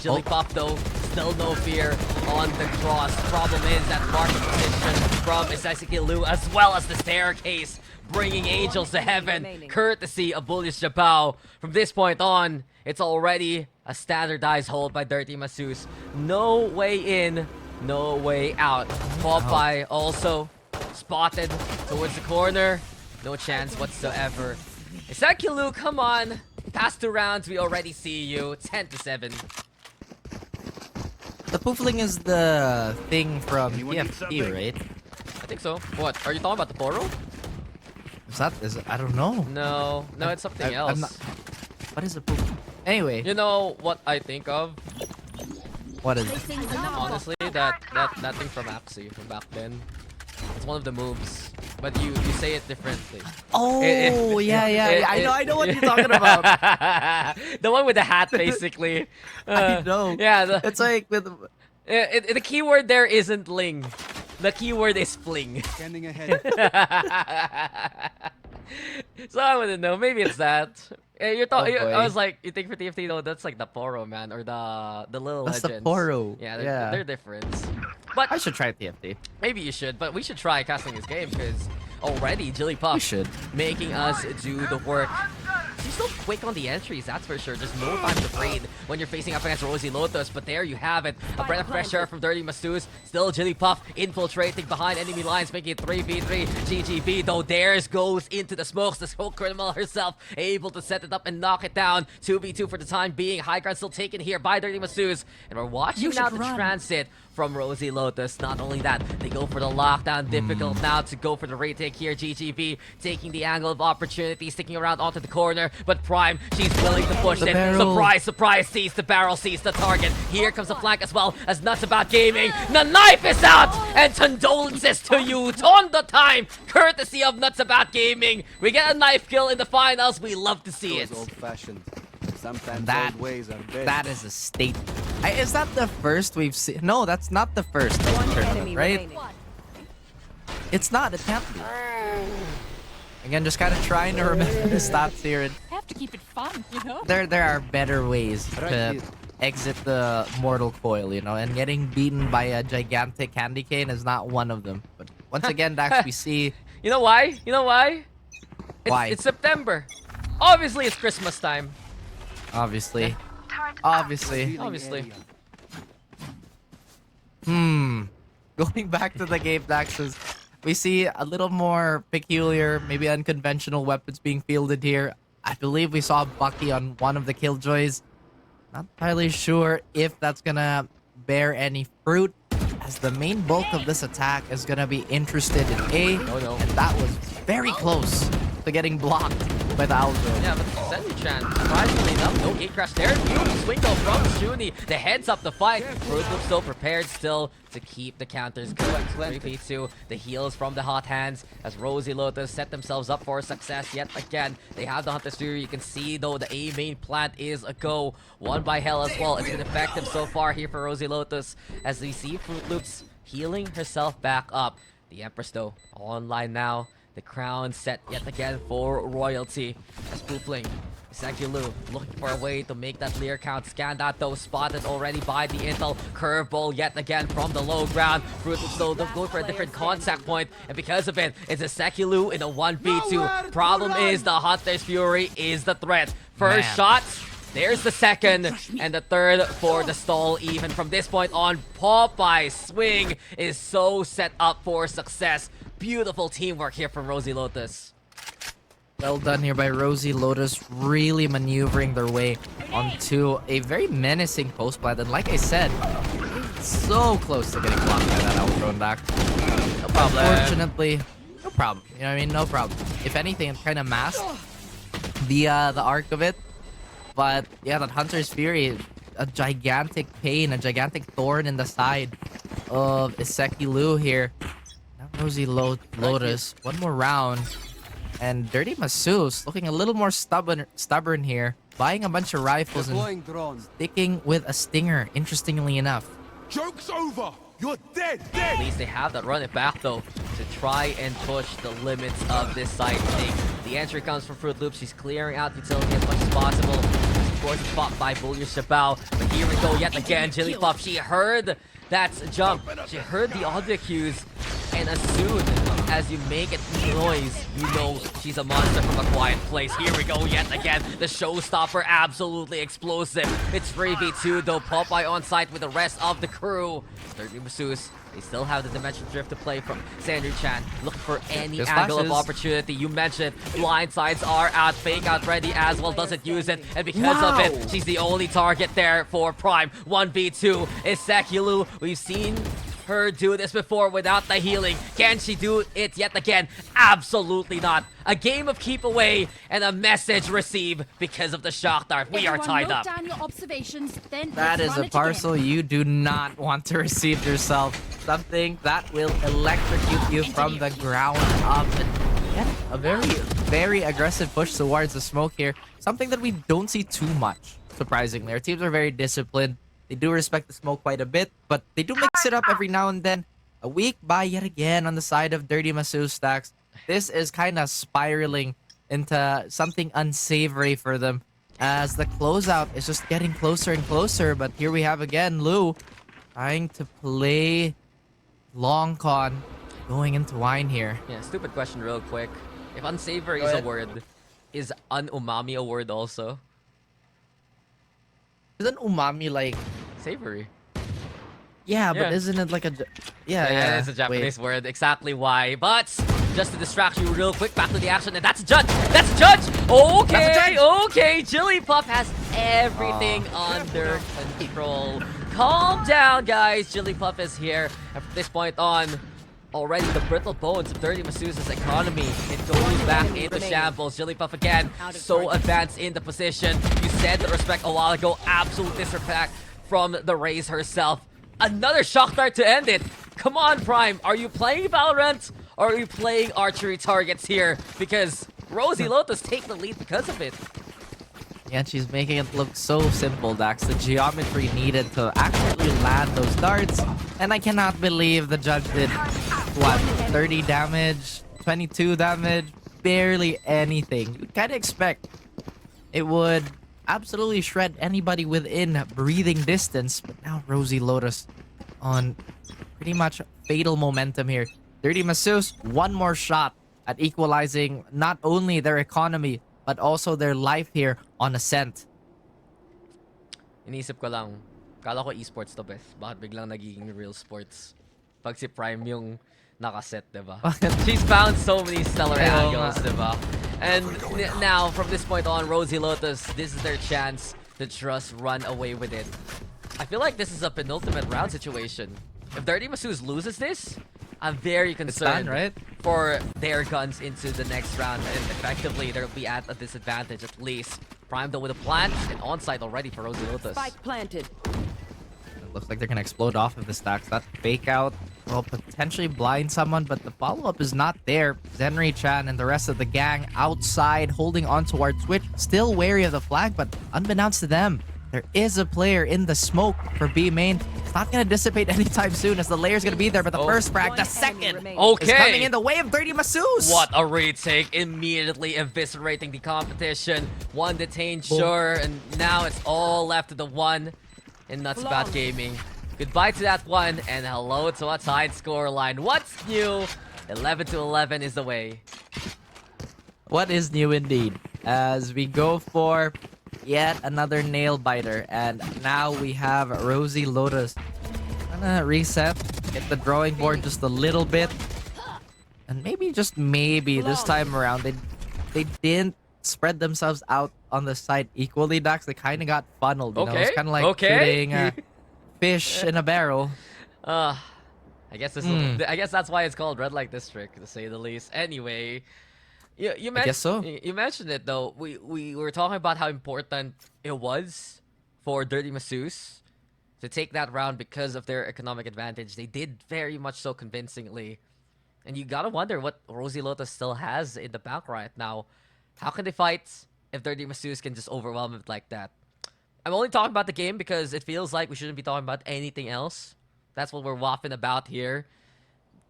Chili Pop, though, still no fear on the cross. Problem is that market position from Isekilu, as well as the staircase, bringing angels to heaven, courtesy of Bullish Jabao. From this point on, it's already a standardized hold by Dirty Masseuse. No way in, no way out. Popeye also spotted towards the corner. No chance whatsoever. Isekilu, come on. Past 2 rounds, we already see you. 10-7. The Poofling is the thing from TFT, right? I think so. What? Are you talking about the Poro? I don't know. No, it's something else. What is a Poofling? Anyway. You know what I think of? What is it? Honestly, that thing from Axie from back then. It's one of the moves, but you say it differently. Oh, yeah. I know what you're talking about. The one with the hat, basically. I know. Yeah, it's like with the keyword there isn't ling. The keyword is fling. Standing ahead. So I wouldn't know. Maybe it's that. You're talking. Oh, I was like, you think for TFT though, that's like the Poro, man, or the little that's legends. the Poro. Yeah, they're different. But I should try TFT. Maybe you should, but we should try casting this game because already Jigglypuff making us do the work. She's so quick on the entries, that's for sure. There's no time to breathe when you're facing up against Rosie Lotus, but there you have it. A breath of fresh air from Dirty Masseuse. Still Jigglypuff infiltrating behind enemy lines, making it 3v3. GGB, though, theirs goes into the smokes. The smoke criminal herself able to set it up and knock it down. 2v2 for the time being. High ground still taken here by Dirty Masseuse. And we're watching now the transit from Rosie Lotus. Not only that, they go for the lockdown. Difficult now to go for the retake here. GGB taking the angle of opportunity, sticking around onto the corner. But Prime, she's willing to push it. Surprise, surprise, sees the barrel, sees the target. Here comes the flank as well as Nuts About Gaming. The knife is out! And condolences to you. On the time, courtesy of Nuts About Gaming. We get a knife kill in the finals. We love to see it. Old-fashioned. Sometimes That, old ways are best. that is a statement. Is that the first we've seen? No, that's not the first tournament, right? It's not. It can't be. Again, just kind of trying to remember the stats here. And Have to keep it fun, you know? there are better ways to exit the mortal coil, you know, and getting beaten by a gigantic candy cane is not one of them. But once again, Dax, we see... You know why? You know why? Why? It's September. Obviously, it's Christmas time. Obviously. Obviously. Going back to the game, Daxes, we see a little more peculiar, maybe unconventional weapons being fielded here. I believe we saw Bucky on one of the Killjoys. Not entirely sure if that's gonna bear any fruit, as the main bulk of this attack is gonna be interested in A. And that was very close to getting blocked by the Aldo. Yeah, but Sendichan, surprisingly enough, no gate crash there. Beautiful swing though from Shuni. The heads up the fight. Fruit Loop still prepared still to keep the counters going. 3v2, the heals from the hot hands as Rosie Lotus set themselves up for success yet again. They have the Hunter's Fury. You can see though the A main plant is a go. One by Hell as well. It's been effective so far here for Rosie Lotus as we see Fruit Loops healing herself back up. The Empress though online now. The crown set yet again for royalty. As Poopling, Sekilu looking for a way to make that clear count. Scan that though, spotted already by the intel. Curveball yet again from the low ground. Fruit Loops though going for a different contact point, and because of it, it's a Sekilu in a 1v2. Problem is the Hunter's Fury is the threat. First shot. There's the second, and the third for the stall. Even from this point on, Popeye's swing is so set up for success. Beautiful teamwork here from Rosie Lotus. Well done here by Rosie Lotus, really maneuvering their way onto a very menacing post plant. And like I said, so close to getting blocked by that Outrun back. No problem. Unfortunately, no problem. You know what I mean? No problem. If anything, it kind of masked the arc of it. But yeah, that Hunter's Fury, a gigantic pain, a gigantic thorn in the side of Iseki Lu here. Now Rosie Lotus, one more round. And Dirty Masseuse looking a little more stubborn here. Buying a bunch of rifles and sticking with a stinger, interestingly enough. Joke's over! You're dead! At least they have that run it back though to try and push the limits of this side take. The entry comes from Fruit Loops. She's clearing out utility as much as possible. Of course, it's fought by Bullier Shabao. But here we go yet again. Jigglypuff, she heard that jump. She heard the audio cues. And as soon as you make it noise, you know she's a monster from a quiet place. Here we go yet again. The showstopper, absolutely explosive. It's 3v2 though. Popeye on site with the rest of the crew. 30 Masseuse. They still have the Dimension Drift to play from Sandra Chan. Looking for any angle of opportunity. You mentioned blind sides are out. Fake out ready as well. Doesn't use it. And because of it, she's the only target there for Prime. 1v2 is Sekilu. We've seen her do this before without the healing. Can she do it yet again? Absolutely not. A game of keep away and a message received because of the shock dart. We are tied up. That is a parcel you do not want to receive yourself. Something that will electrocute you from the ground up. And yeah, a very aggressive push towards the smoke here. Something that we don't see too much, surprisingly. Our teams are very disciplined. They do respect the smoke quite a bit, but they do mix it up every now and then. A weak buy yet again on the side of Dirty Masseuse stacks. This is kind of spiraling into something unsavory for them as the closeout is just getting closer and closer. But here we have again Lu trying to play long con, going into wine here. Yeah, stupid question real quick. If unsavory is a word, is unumami a word also? Isn't umami like savory? Yeah, but isn't it like a... Yeah, it's a Japanese word. Exactly why. But just to distract you real quick, back to the action. And that's a judge. That's a judge. Okay, okay. Jigglypuff has everything under control. Calm down, guys. Jigglypuff is here. And from this point on, already the brittle bones of Dirty Masseuse's economy. It goes back into shambles. Jigglypuff again, so advanced in the position. You said the respect a while ago. Absolute disrespect from the Raze herself. Another shock dart to end it. Come on, Prime. Are you playing Valorant or are you playing archery targets here? Because Rosie Lotus take the lead because of it. Yeah, she's making it look so simple, Dax. The geometry needed to actually land those darts. And I cannot believe the judge did, what, 30 damage, 22 damage, barely anything. You'd kind of expect it would absolutely shred anybody within breathing distance. But now Rosie Lotus on pretty much fatal momentum here. Dirty Masseuse, one more shot at equalizing not only their economy, but also their life here on Ascent. Inisip ko lang, kala ko esports to, Beth. Bakit biglang nagiging real sports? Pag si Prime yung nakaset, diba? She's found so many stellar angles, diba? And now, from this point on, Rosie Lotus, this is their chance to just run away with it. I feel like this is a penultimate round situation. If Dirty Masseuse loses this, I'm very concerned right? for their guns into the next round, and effectively they'll be at a disadvantage at least. Prime though with a plant and onside already for Rosie Lotus. Spike planted. It looks like they're gonna explode off of the stacks. That fake out will potentially blind someone, but the follow-up is not there. Zenri Chan and the rest of the gang outside holding on to our Twitch, still wary of the flag, but unbeknownst to them, there is a player in the smoke for B main. It's not gonna dissipate anytime soon as the layer's gonna be there, but the first frag, the second, is coming in the way of Dirty Masseuse. What a retake, immediately eviscerating the competition. One detained, sure, and now it's all left to the one in Nutsabout Gaming. Goodbye to that one, and hello to a tied scoreline. What's new? 11-11 is the way. What is new indeed? As we go for yet another nail biter, and now we have Rosie Lotus. Gonna reset, hit the drawing board just a little bit, and maybe, just maybe, this time around they didn't spread themselves out on the side equally, Dax. They kind of got funneled. You know? It's kind of like shooting fish in a barrel. I guess this. I guess that's why it's called Red Light District, to say the least. Anyway, you I guess so. You mentioned it though. We were talking about how important it was for Dirty Masseuse to take that round because of their economic advantage. They did very much so convincingly, and you gotta wonder what Rosie Lotus still has in the back right now. How can they fight if Dirty Masseuse can just overwhelm it like that? I'm only talking about the game because it feels like we shouldn't be talking about anything else. That's what we're waffling about here.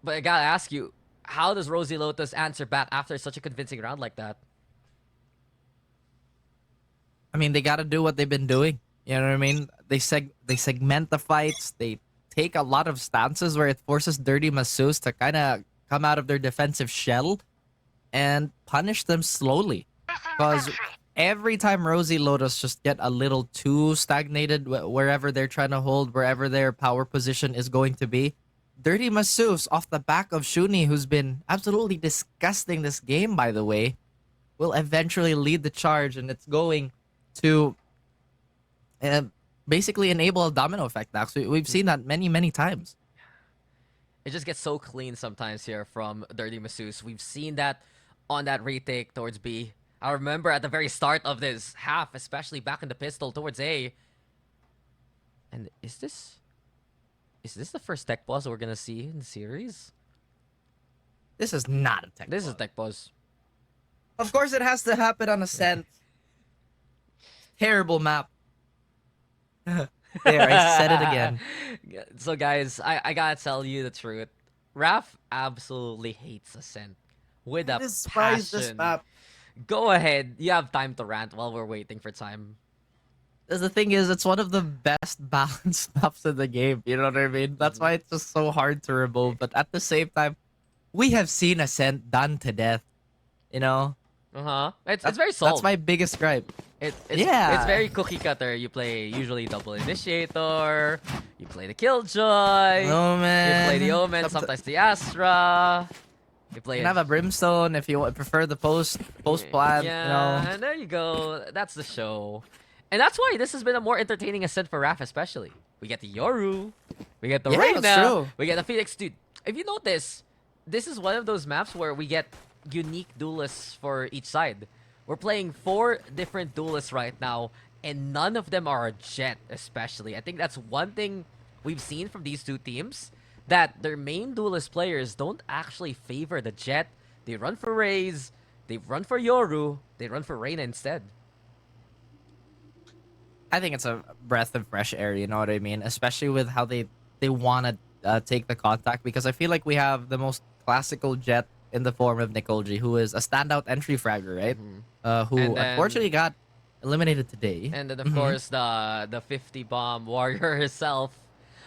But I gotta ask you, how does Rosie Lotus answer back after such a convincing round like that? I mean, they gotta do what they've been doing. You know what I mean? They segment the fights. They take a lot of stances where it forces Dirty Masseuse to kind of come out of their defensive shell and punish them slowly. Because every time Rosie Lotus just get a little too stagnated wherever they're trying to hold, wherever their power position is going to be, Dirty Masseuse, off the back of Shuni, who's been absolutely disgusting this game, by the way, will eventually lead the charge, and it's going to basically enable a domino effect. Actually, we've seen that many, many times. It just gets so clean sometimes here from Dirty Masseuse. We've seen that on that retake towards B. I remember at the very start of this half, especially back in the pistol towards A. And is this the first tech pause we're gonna see in the series? This is not a tech pause. This is tech pause. Of course, it has to happen on Ascent. Terrible map. There, I said it again. So guys, I gotta tell you the truth. Raph absolutely hates Ascent with a despise this passion. map. Go ahead. You have time to rant while we're waiting for time. The thing is, it's one of the best balanced maps in the game. You know what I mean? That's why it's just so hard to remove. But at the same time, we have seen Ascent done to death. You know? It's very solid. That's my biggest gripe. It's very cookie cutter. You play usually double initiator. You play the Killjoy. Omen. You play the Omen. Sometimes the Astra. You play. You can have a Brimstone if you prefer the post plan. Yeah, You know? and there you go. That's the show. And that's why this has been a more entertaining Ascent for Raph, especially. We get the Yoru. We get the Yeah, that's Reyna. true. We get the Phoenix. Dude, if you notice, this is one of those maps where we get unique duelists for each side. We're playing 4 different duelists right now, and none of them are a Jet, especially. I think that's one thing we've seen from these two teams, that their main duelist players don't actually favor the Jet. They run for Raze, they run for Yoru, they run for Reyna instead. I think it's a breath of fresh air, you know what I mean? Especially with how they want to take the contact, because I feel like we have the most classical Jet in the form of Nikolji, who is a standout entry fragger, right? Who unfortunately got eliminated today. And then, of course, the 50 bomb warrior herself.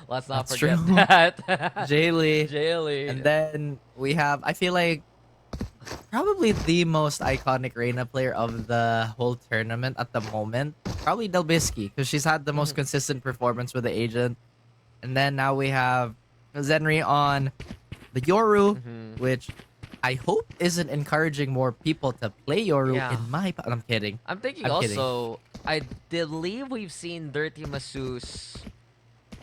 Let's not That's forget true. that. Jaylee. And then we have, I feel like, probably the most iconic Reyna player of the whole tournament at the moment. Probably Delbisky, because she's had the most consistent performance with the agent. And then now we have Zenri on the Yoru, which I hope isn't encouraging more people to play Yoru in my... I'm kidding. I'm thinking I'm also, I believe we've seen Dirty Masseuse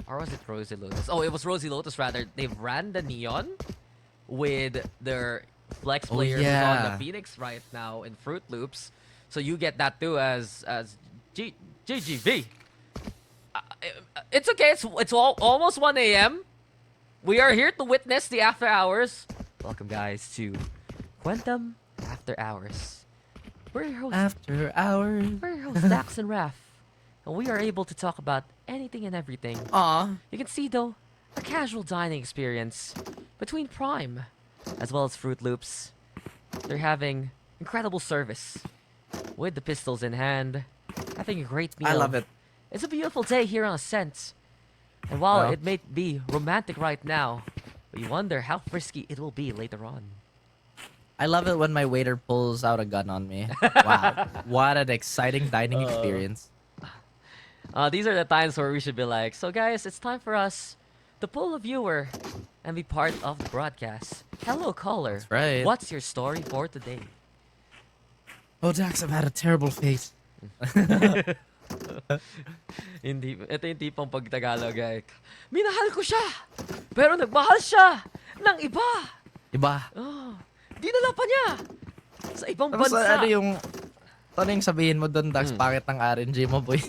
Or was it Rosy Lotus? Oh, it was Rosy Lotus rather. They ran the Neon with their flex player who's on the Phoenix right now in Fruit Loops. So you get that too as GGV. It's okay. It's almost 1 a.m. We are here to witness the after hours. Welcome, guys, to Quantum After Hours. We're your hosts. After hours. We're your hosts, Dax and Raph. And we are able to talk about anything and everything. You can see, though, a casual dining experience between Prime as well as Fruit Loops. They're having incredible service with the pistols in hand, having a great meal. I love it. It's a beautiful day here on Ascent. And while it may be romantic right now, we wonder how frisky it will be later on. I love it when my waiter pulls out a gun on me. Wow. What an exciting dining experience. These are the times where we should be like, so guys, it's time for us to pull a viewer and be part of the broadcast. Hello, caller. That's right. What's your story for today? Oh, Dax, I've had a terrible face. Ito yung tipong pag-Tagalog, minahal ko siya, pero nagmahal siya ng iba. Dinala pa niya sa ibang bansa. Ano yung sabihin mo doon, Dax? Bakit ng RNG mo, boy?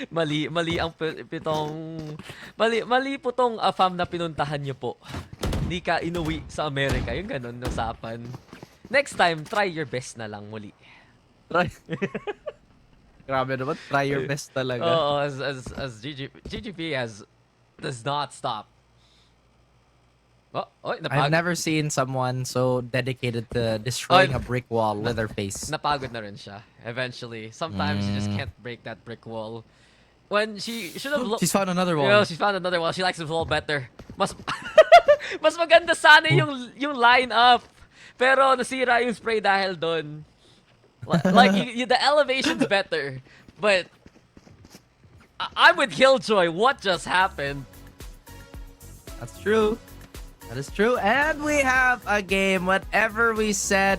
mali ang mali po tong AFAM na pinuntahan niyo po. Hindi ka inuwi sa Amerika. Yung ganun, usapan. Next time, try your best na lang muli. Try. Grabe naman, try your best talaga. Oo, as GGP does not stop. I've never seen someone so dedicated to destroying a brick wall with their face. Napagod na rin siya. Eventually. Sometimes you just can't break that brick wall. When she should have She's found another wall. You know, she's found another wall. She likes the wall better. Mas maganda sana yung line up. Pero nasira yung spray dahil doon. Like the elevation's better. But I'm with Killjoy. What just happened? That's true. That is true. And we have a game. Whatever we said,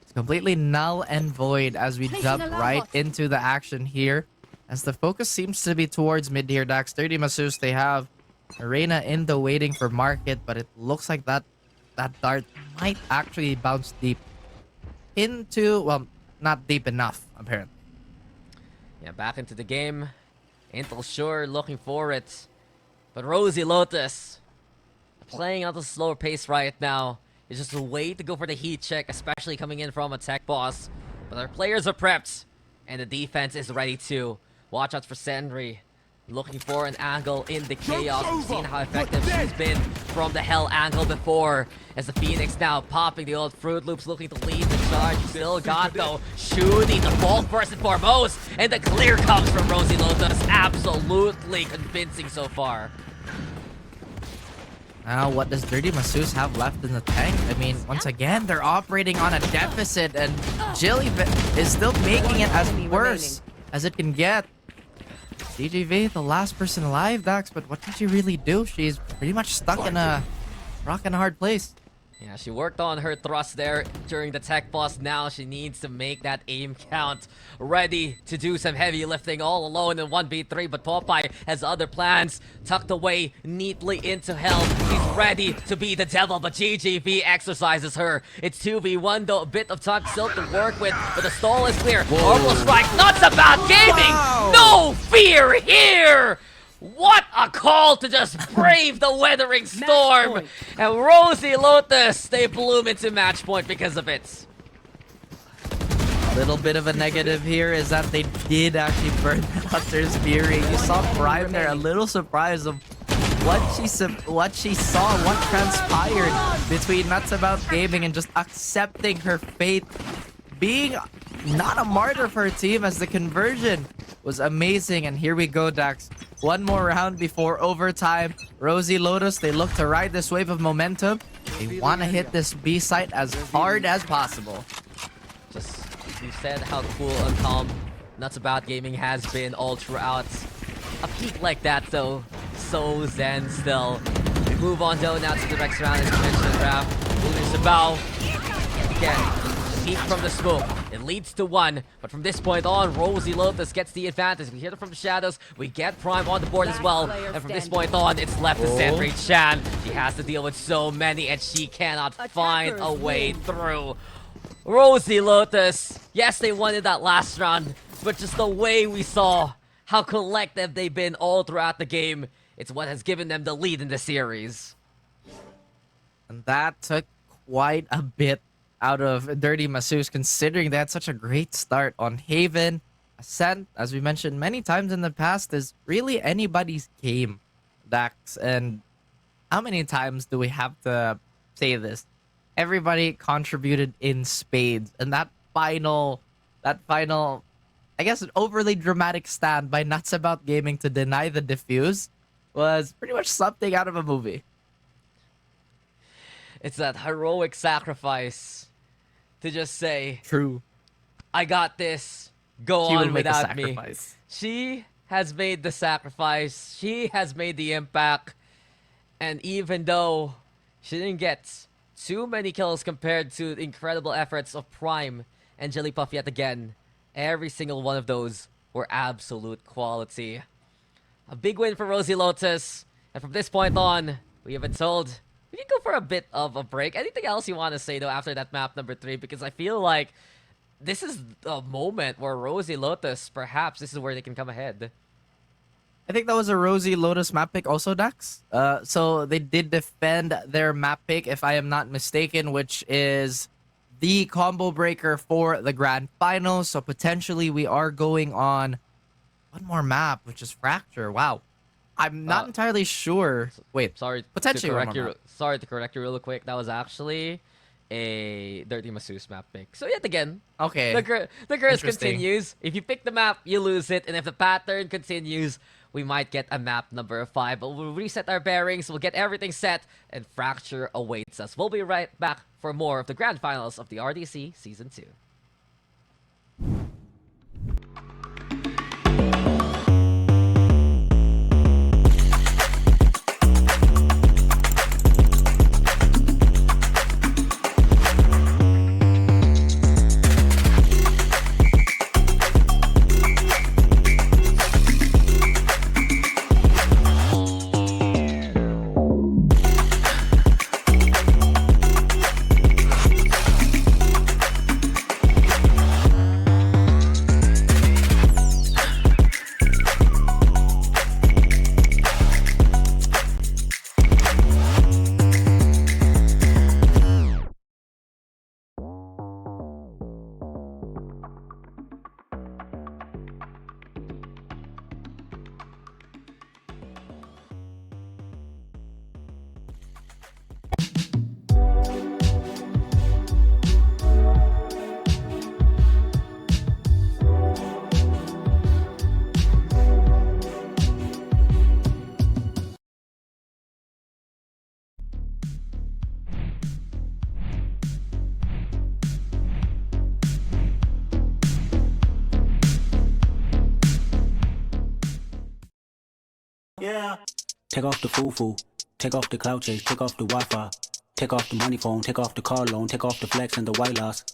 it's completely null and void as we jump right into the action here. As the focus seems to be towards mid here, Dax. 30 Masus, they have Arena in the waiting for market, but it looks like that dart might actually bounce deep into, well, not deep enough, apparently. Yeah, back into the game. Intel sure looking for it. But Rosy Lotus playing at a slower pace right now. It's just a way to go for the heat check, especially coming in from a tech boss. But our players are prepped, and the defense is ready too. Watch out for Sentry. Looking for an angle in the chaos. We've seen how effective she's been from the hell angle before. As the Phoenix now popping the old Fruit Loops, looking to lead the charge. Still got though shooting the ball first and foremost. And the clear comes from Rosy Lotus. Absolutely convincing so far. Now, what does Dirty Masus have left in the tank? I mean, once again, they're operating on a deficit, and Jilly is still making it as worse as it can get. DJV, the last person alive, Dax, but what did she really do? She's pretty much stuck in a rock and a hard place. Yeah, she worked on her thrust there during the tech boss. Now she needs to make that aim count. Ready to do some heavy lifting all alone in 1v3, but Popeye has other plans tucked away neatly into hell. He's ready to be the devil, but GGV exercises her. It's 2v1 though, a bit of time still to work with, but the stall is clear. Orbital strike, nuts about gaming! No fear here! What a call to just brave the weathering storm! And Rosy Lotus, they bloom into match point because of it. A little bit of a negative here is that they did actually burn Hunter's Fury. You saw Prime there, a little surprised of what she saw, what transpired between Nuts About Gaming and just accepting her fate, being not a martyr for her team, as the conversion was amazing. And here we go, Dax. One more round before overtime. Rosy Lotus, they look to ride this wave of momentum. They want to hit this B site as hard as possible. Just, you said how cool and calm Nuts About Gaming has been all throughout. A peak like that, though, so zen still. We move on, though, now to the next round, as you mentioned, Raph. Sabao, again, peek from the smoke. It leads to one, but from this point on, Rosie Lotus gets the advantage. We hear them from the shadows. We get Prime on the board as well. And from this point on, it's left to Sentry Chan. She has to deal with so many, and she cannot find a way through. Rosie Lotus, yes, they won in that last round, but just the way we saw how collective they've been all throughout the game, it's what has given them the lead in the series. And that took quite a bit out of Dirty Masseuse, considering they had such a great start on Haven. Ascent, as we mentioned many times in the past, is really anybody's game, Dax. And how many times do we have to say this? Everybody contributed in spades, and that final, I guess, an overly dramatic stand by Nuts About Gaming to deny the defuse was pretty much something out of a movie. It's that heroic sacrifice to just say, "True, I got this. Go She will on make a without me." sacrifice. She has made the sacrifice. She has made the impact. And even though she didn't get too many kills compared to the incredible efforts of Prime and Jellypuff yet again, every single one of those were absolute quality. A big win for Rosie Lotus. And from this point on, we have been told we can go for a bit of a break. Anything else you want to say, though, after that map number 3? Because I feel like this is a moment where Rosie Lotus, perhaps this is where they can come ahead. I think that was a Rosie Lotus map pick also, Dax. So they did defend their map pick, if I am not mistaken, which is the combo breaker for the grand finals. So potentially we are going on one more map, which is Fracture. Wow. I'm not entirely sure. Wait, potentially to one correct more you. map. Sorry to correct you real quick. That was actually a Dirty Masseuse map pick. So yet again, Okay. the curse Interesting. continues. If you pick the map, you lose it, and if the pattern continues, we might get a map number 5. But we'll reset our bearings. We'll get everything set, and Fracture awaits us. We'll be right back for more of the grand finals of the RDC Season 2. Yeah. Take off the foo-foo. Take off the cloud chase. Take off the Wi-Fi. Take off the money phone. Take off the car loan. Take off the flex and the white loss.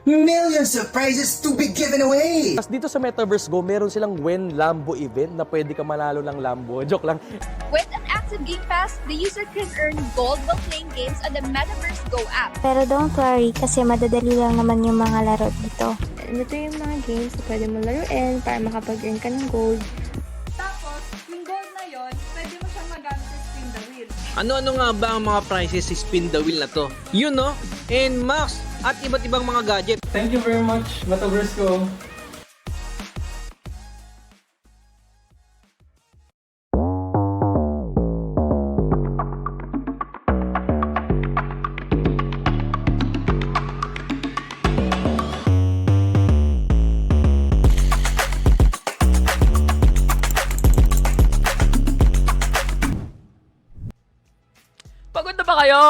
Millions of prizes to be given away! Tapos dito sa Metaverse Go, meron silang When Lambo event na pwede ka manalo ng Lambo. Joke lang. With an active Game Pass, the user can earn gold while playing games on the Metaverse Go app. Pero don't worry kasi madadali lang naman yung mga laro dito. Ito yung mga games na pwede mo laruin para makapag-earn ka ng gold. Tapos, yung gold na yon, pwede mo siyang magamit sa spin the wheel. Ano-ano nga ba ang mga prizes sa spin the wheel na to? Yun no? And Max at iba't ibang mga gadget. Thank you very much, Metaverse Go. Pagod na ba kayo?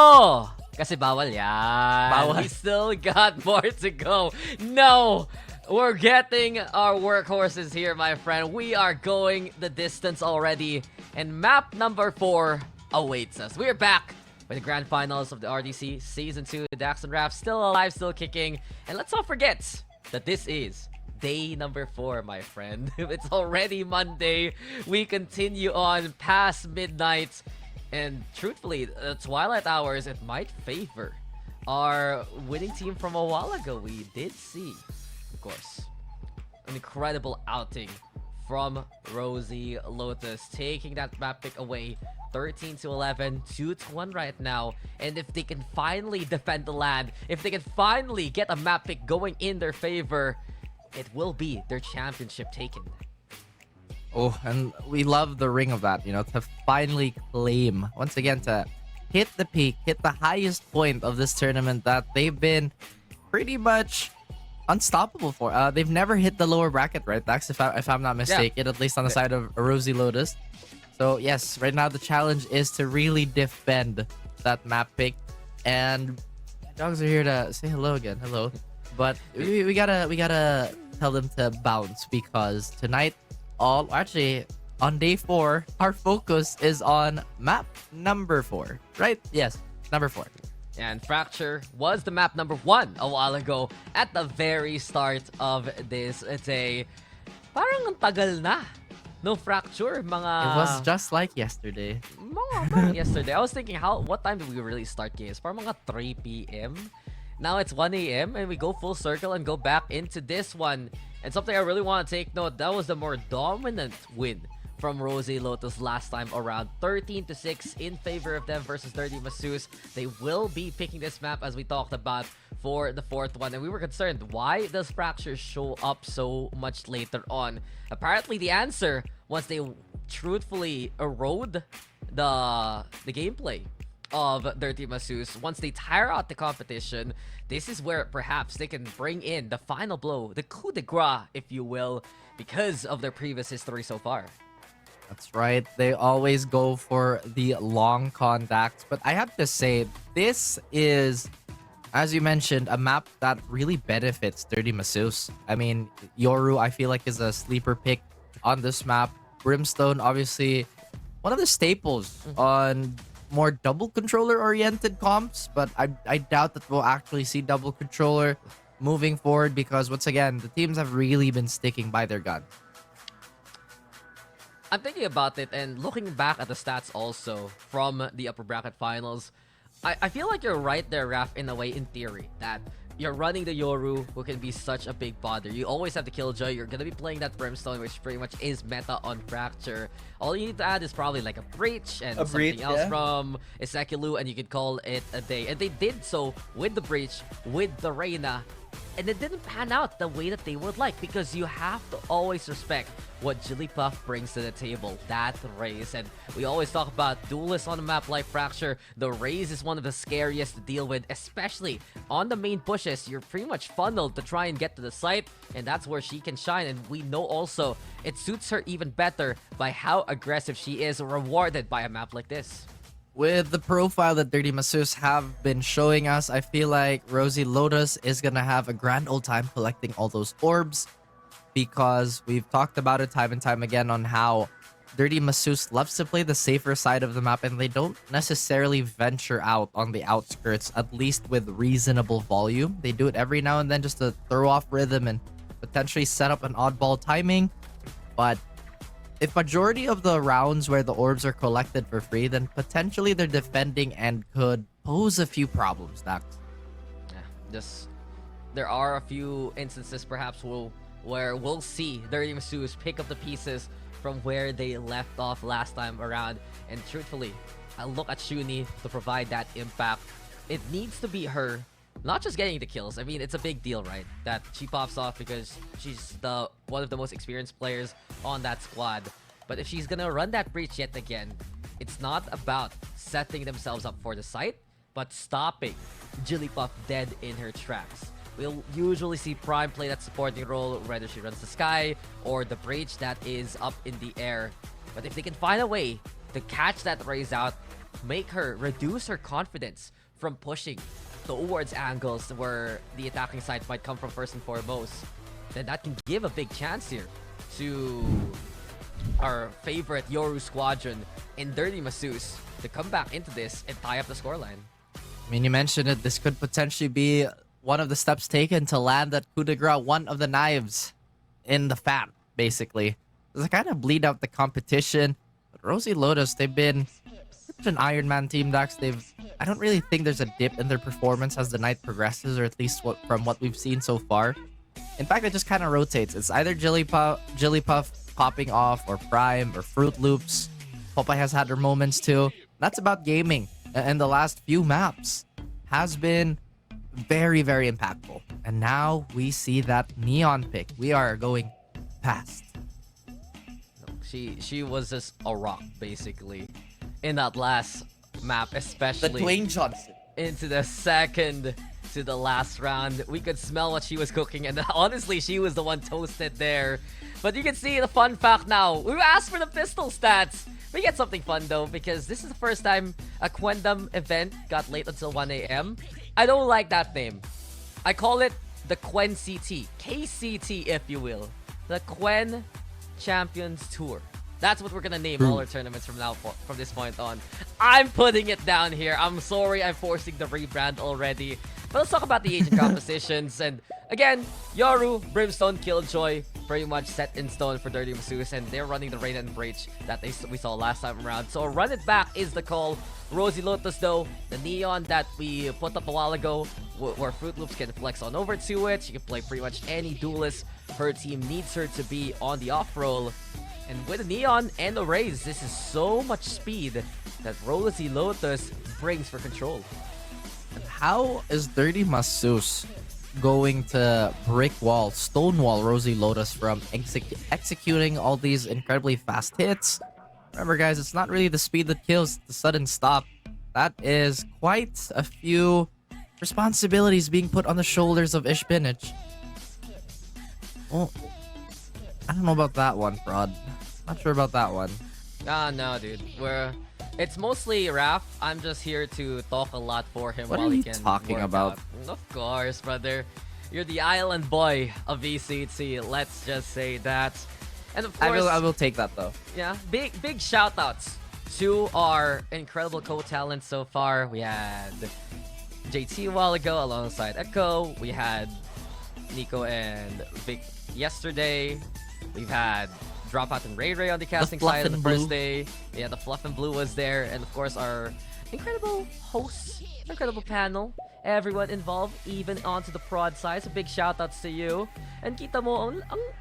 Kasi bawal yan. Bawal. We still got more to go. No! We're getting our workhorses here, my friend. We are going the distance already. And map number 4 awaits us. We're back with the grand finals of the RDC Season 2. Dax and Raph still alive, still kicking. And let's not forget that this is day number 4, my friend. It's already Monday. We continue on past midnight. And truthfully, the twilight hours, it might favor our winning team from a while ago. We did see, of course, an incredible outing from Rosie Lotus, taking that map pick away 13-11, 2-1 right now. And if they can finally defend the land, if they can finally get a map pick going in their favor, it will be their championship taken. Oh, and we love the ring of that, you know, to finally claim, once again, to hit the peak, hit the highest point of this tournament that they've been pretty much unstoppable for. They've never hit the lower bracket, right, Dax, if I'm not mistaken, at least on the side of Rosie Lotus. So, yes, right now the challenge is to really defend that map pick. And my dogs are here to say hello again. Hello. But we gotta tell them to bounce because tonight, actually, on day 4, our focus is on map number 4, right? Yes, number 4. And Fracture was the map number 1 a while ago at the very start of this day. Parang ang tagal na. No Fracture, mga... It was just like yesterday. Mga yesterday. I was thinking, what time did we really start games? Parang mga 3 p.m. Now it's 1 a.m. and we go full circle and go back into this one. And something I really want to take note, that was the more dominant win from Rosie Lotus last time around. 13-6 in favor of them versus Dirty Masseuse. They will be picking this map as we talked about for the 4th one. And we were concerned, why does Fracture show up so much later on? Apparently the answer, once they truthfully erode the gameplay of Dirty Masseuse, once they tire out the competition, this is where perhaps they can bring in the final blow, the coup de grace, if you will, because of their previous history so far. That's right. They always go for the long contacts. But I have to say, this is, as you mentioned, a map that really benefits Dirty Masseuse. I mean, Yoru, I feel like, is a sleeper pick on this map. Brimstone, obviously, one of the staples on more double controller oriented comps, but I doubt that we'll actually see double controller moving forward because once again the teams have really been sticking by their gun. I'm thinking about it and looking back at the stats also from the upper bracket finals. I feel like you're right there, Raph, in a way, in theory, that you're running the Yoru, who can be such a big bother. You always have the Killjoy. You're going to be playing that Brimstone, which pretty much is meta on Fracture. All you need to add is probably like a Breach and something else from Isekulu, and you could call it a day. And they did so with the Breach, with the Reyna, and it didn't pan out the way that they would like, because you have to always respect what Jigglypuff brings to the table, that Raze. And we always talk about duelists on a map like Fracture. The Raze is one of the scariest to deal with, especially on the main pushes. You're pretty much funneled to try and get to the site, and that's where she can shine. And we know also it suits her even better by how aggressive she is, rewarded by a map like this. With the profile that Dirty Masseuse have been showing us, I feel like Rosie Lotus is going to have a grand old time collecting all those orbs, because we've talked about it time and time again on how Dirty Masseuse loves to play the safer side of the map, and they don't necessarily venture out on the outskirts, at least with reasonable volume. They do it every now and then just to throw off rhythm and potentially set up an oddball timing. But if majority of the rounds where the orbs are collected for free, then potentially they're defending and could pose a few problems. Yeah, there are a few instances perhaps where we'll see Dirty Masseuse pick up the pieces from where they left off last time around. And truthfully, I look at Shuni to provide that impact. It needs to be her, not just getting the kills. I mean, it's a big deal, right? That she pops off because she's one of the most experienced players on that squad. But if she's gonna run that breach yet again, it's not about setting themselves up for the site, but stopping Jigglypuff dead in her tracks. We'll usually see Prime play that supporting role, whether she runs the sky or the breach that is up in the air. But if they can find a way to catch that raise out, make her reduce her confidence from pushing towards angles where the attacking side might come from first and foremost, then that can give a big chance here to our favorite Yoru squadron in Dirty Masseuse to come back into this and tie up the scoreline. I mean, you mentioned it. This could potentially be one of the steps taken to land that coup de grace, one of the knives in the fat, basically. Does it kind of bleed out the competition? But Rosie Lotus, they've been such an Iron Man team, Dax. I don't really think there's a dip in their performance as the night progresses, or at least from what we've seen so far. In fact, it just kind of rotates. It's either Jigglypuff popping off, or Prime, or Fruit Loops. Popeye has had her moments too. That's about gaming. And the last few maps has been very, very impactful. And now we see that Neon pick. We are going past. She was just a rock, basically, in that last map, especially. The Dwayne Johnson. Into the second to the last round. We could smell what she was cooking, and honestly, she was the one toasted there. But you can see the fun fact now. We asked for the pistol stats. We get something fun, though, because this is the first time a KWEEENDOM event got late until 1 a.m. I don't like that name. I call it the Quen CT. KCT, if you will. The Quen Champions Tour. That's what we're gonna name all our tournaments from this point on. I'm putting it down here. I'm sorry I'm forcing the rebrand already. But let's talk about the agent compositions. And again, Yoru, Brimstone, Killjoy, pretty much set in stone for Dirty Masseuse, and they're running the Rain and Breach that we saw last time around. So run it back is the call. Rosie Lotus, though, the Neon that we put up a while ago, where Fruit Loops can flex on over to it. She can play pretty much any duelist her team needs her to be on the off roll. And with the Neon and the Raze, this is so much speed that Rosie Lotus brings for control. And how is Dirty Masseuse going to brick wall, stonewall Rosie Lotus from executing all these incredibly fast hits? Remember, guys, it's not really the speed that kills, the sudden stop. That is quite a few responsibilities being put on the shoulders of Ishbinich. Well, I don't know about that one, Prod. Not sure about that one. No, dude. It's mostly Raph. I'm just here to talk a lot for him What while are he you can talking work about? out. Of course, brother. You're the island boy of VCT. Let's just say that. And of course, I will take that, though. Yeah, big shout outs to our incredible co-talents so far. We had JT a while ago alongside Echo. We had Nico and Vic yesterday. We've had Dropout and Ray Ray on the casting side on the first day. Yeah, the Fluff and Blue was there. And of course, our incredible hosts, incredible panel. Everyone involved, even onto the prod side. So big shoutouts to you. And kita mo,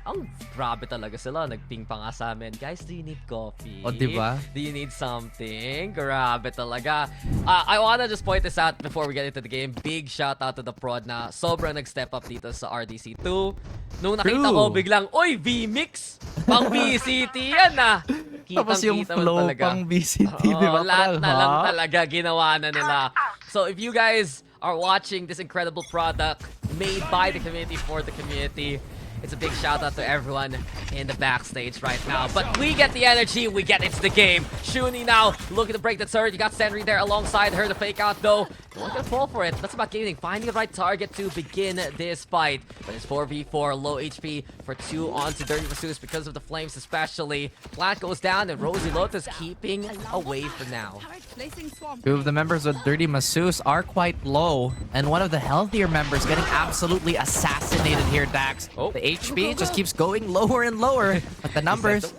ang grabe talaga sila. Nagping pa nga sa amin. Guys, do you need coffee? O, diba? Do you need something? Grabe talaga. I wanna just point this out before we get into the game. Big shoutout to the prod na sobrang nag-step up dito sa RDC2. Nung nakita ko biglang, oy, V-Mix! Pang VCT yan ah! Tapos yung flow pang VCT, di ba? Lahat na lang talaga ginawa na nila. So if you guys are watching this incredible product made by the community for the community, it's a big shout out to everyone in the backstage right now. But we get the energy, we get it's the game. Shuni now looking to break the turret. You got Senri there alongside her to fake out though. We're gonna fall for it. That's about gaming. Finding the right target to begin this fight. But it's 4v4, low HP for 2 onto Dirty Masus because of the flames especially. Plant goes down and Rosie Lotus keeping away for now. 2 of the members of Dirty Masus are quite low. And one of the healthier members getting absolutely assassinated here, Dax. The HP just keeps going lower and lower. But the numbers...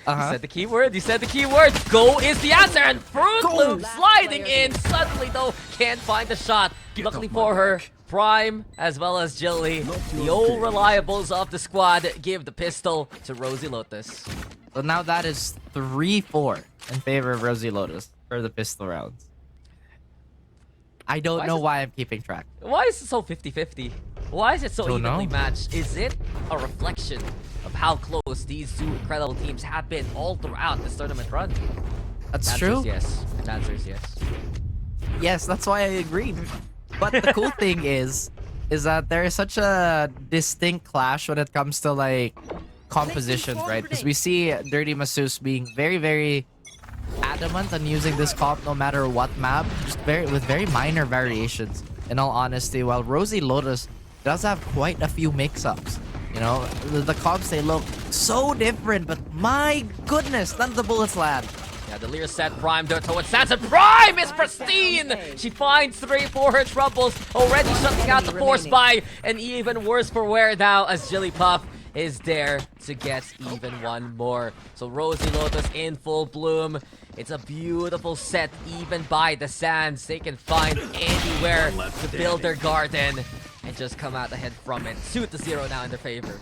You said the keyword. You said the keyword. Go is the answer. And Fruit Loop sliding in. Suddenly, though, can't find the shot. Luckily for her, Prime as well as Jilly, the old reliables of the squad, give the pistol to Rosie Lotus. So now that is 3-4 in favor of Rosie Lotus for the pistol rounds. I don't know why I'm keeping track. Why is it so 50-50? Why is it so evenly matched? Is it a reflection of how close these two incredible teams have been all throughout this tournament run? That's true. Yes. The answer is yes. Yes, that's why I agreed. But the cool thing is that there is such a distinct clash when it comes to like compositions, right? Because we see Dirty Masus being very, very adamant on using this comp no matter what map, just with very minor variations. In all honesty, while Rosie Lotus does have quite a few mix-ups. You know, the comps, they look so different, but my goodness, none of the bullets land. Yeah, the Lear set Prime towards Sansa. Prime is pristine! She finds 3 for her troubles, already shutting out the force buy, and even worse for wear now as Jillypuff is there to get even one more. So Rosie Lotus in full bloom. It's a beautiful set even by the sands. They can find anywhere to build their garden and just come out ahead from it. 2-0 now in their favor.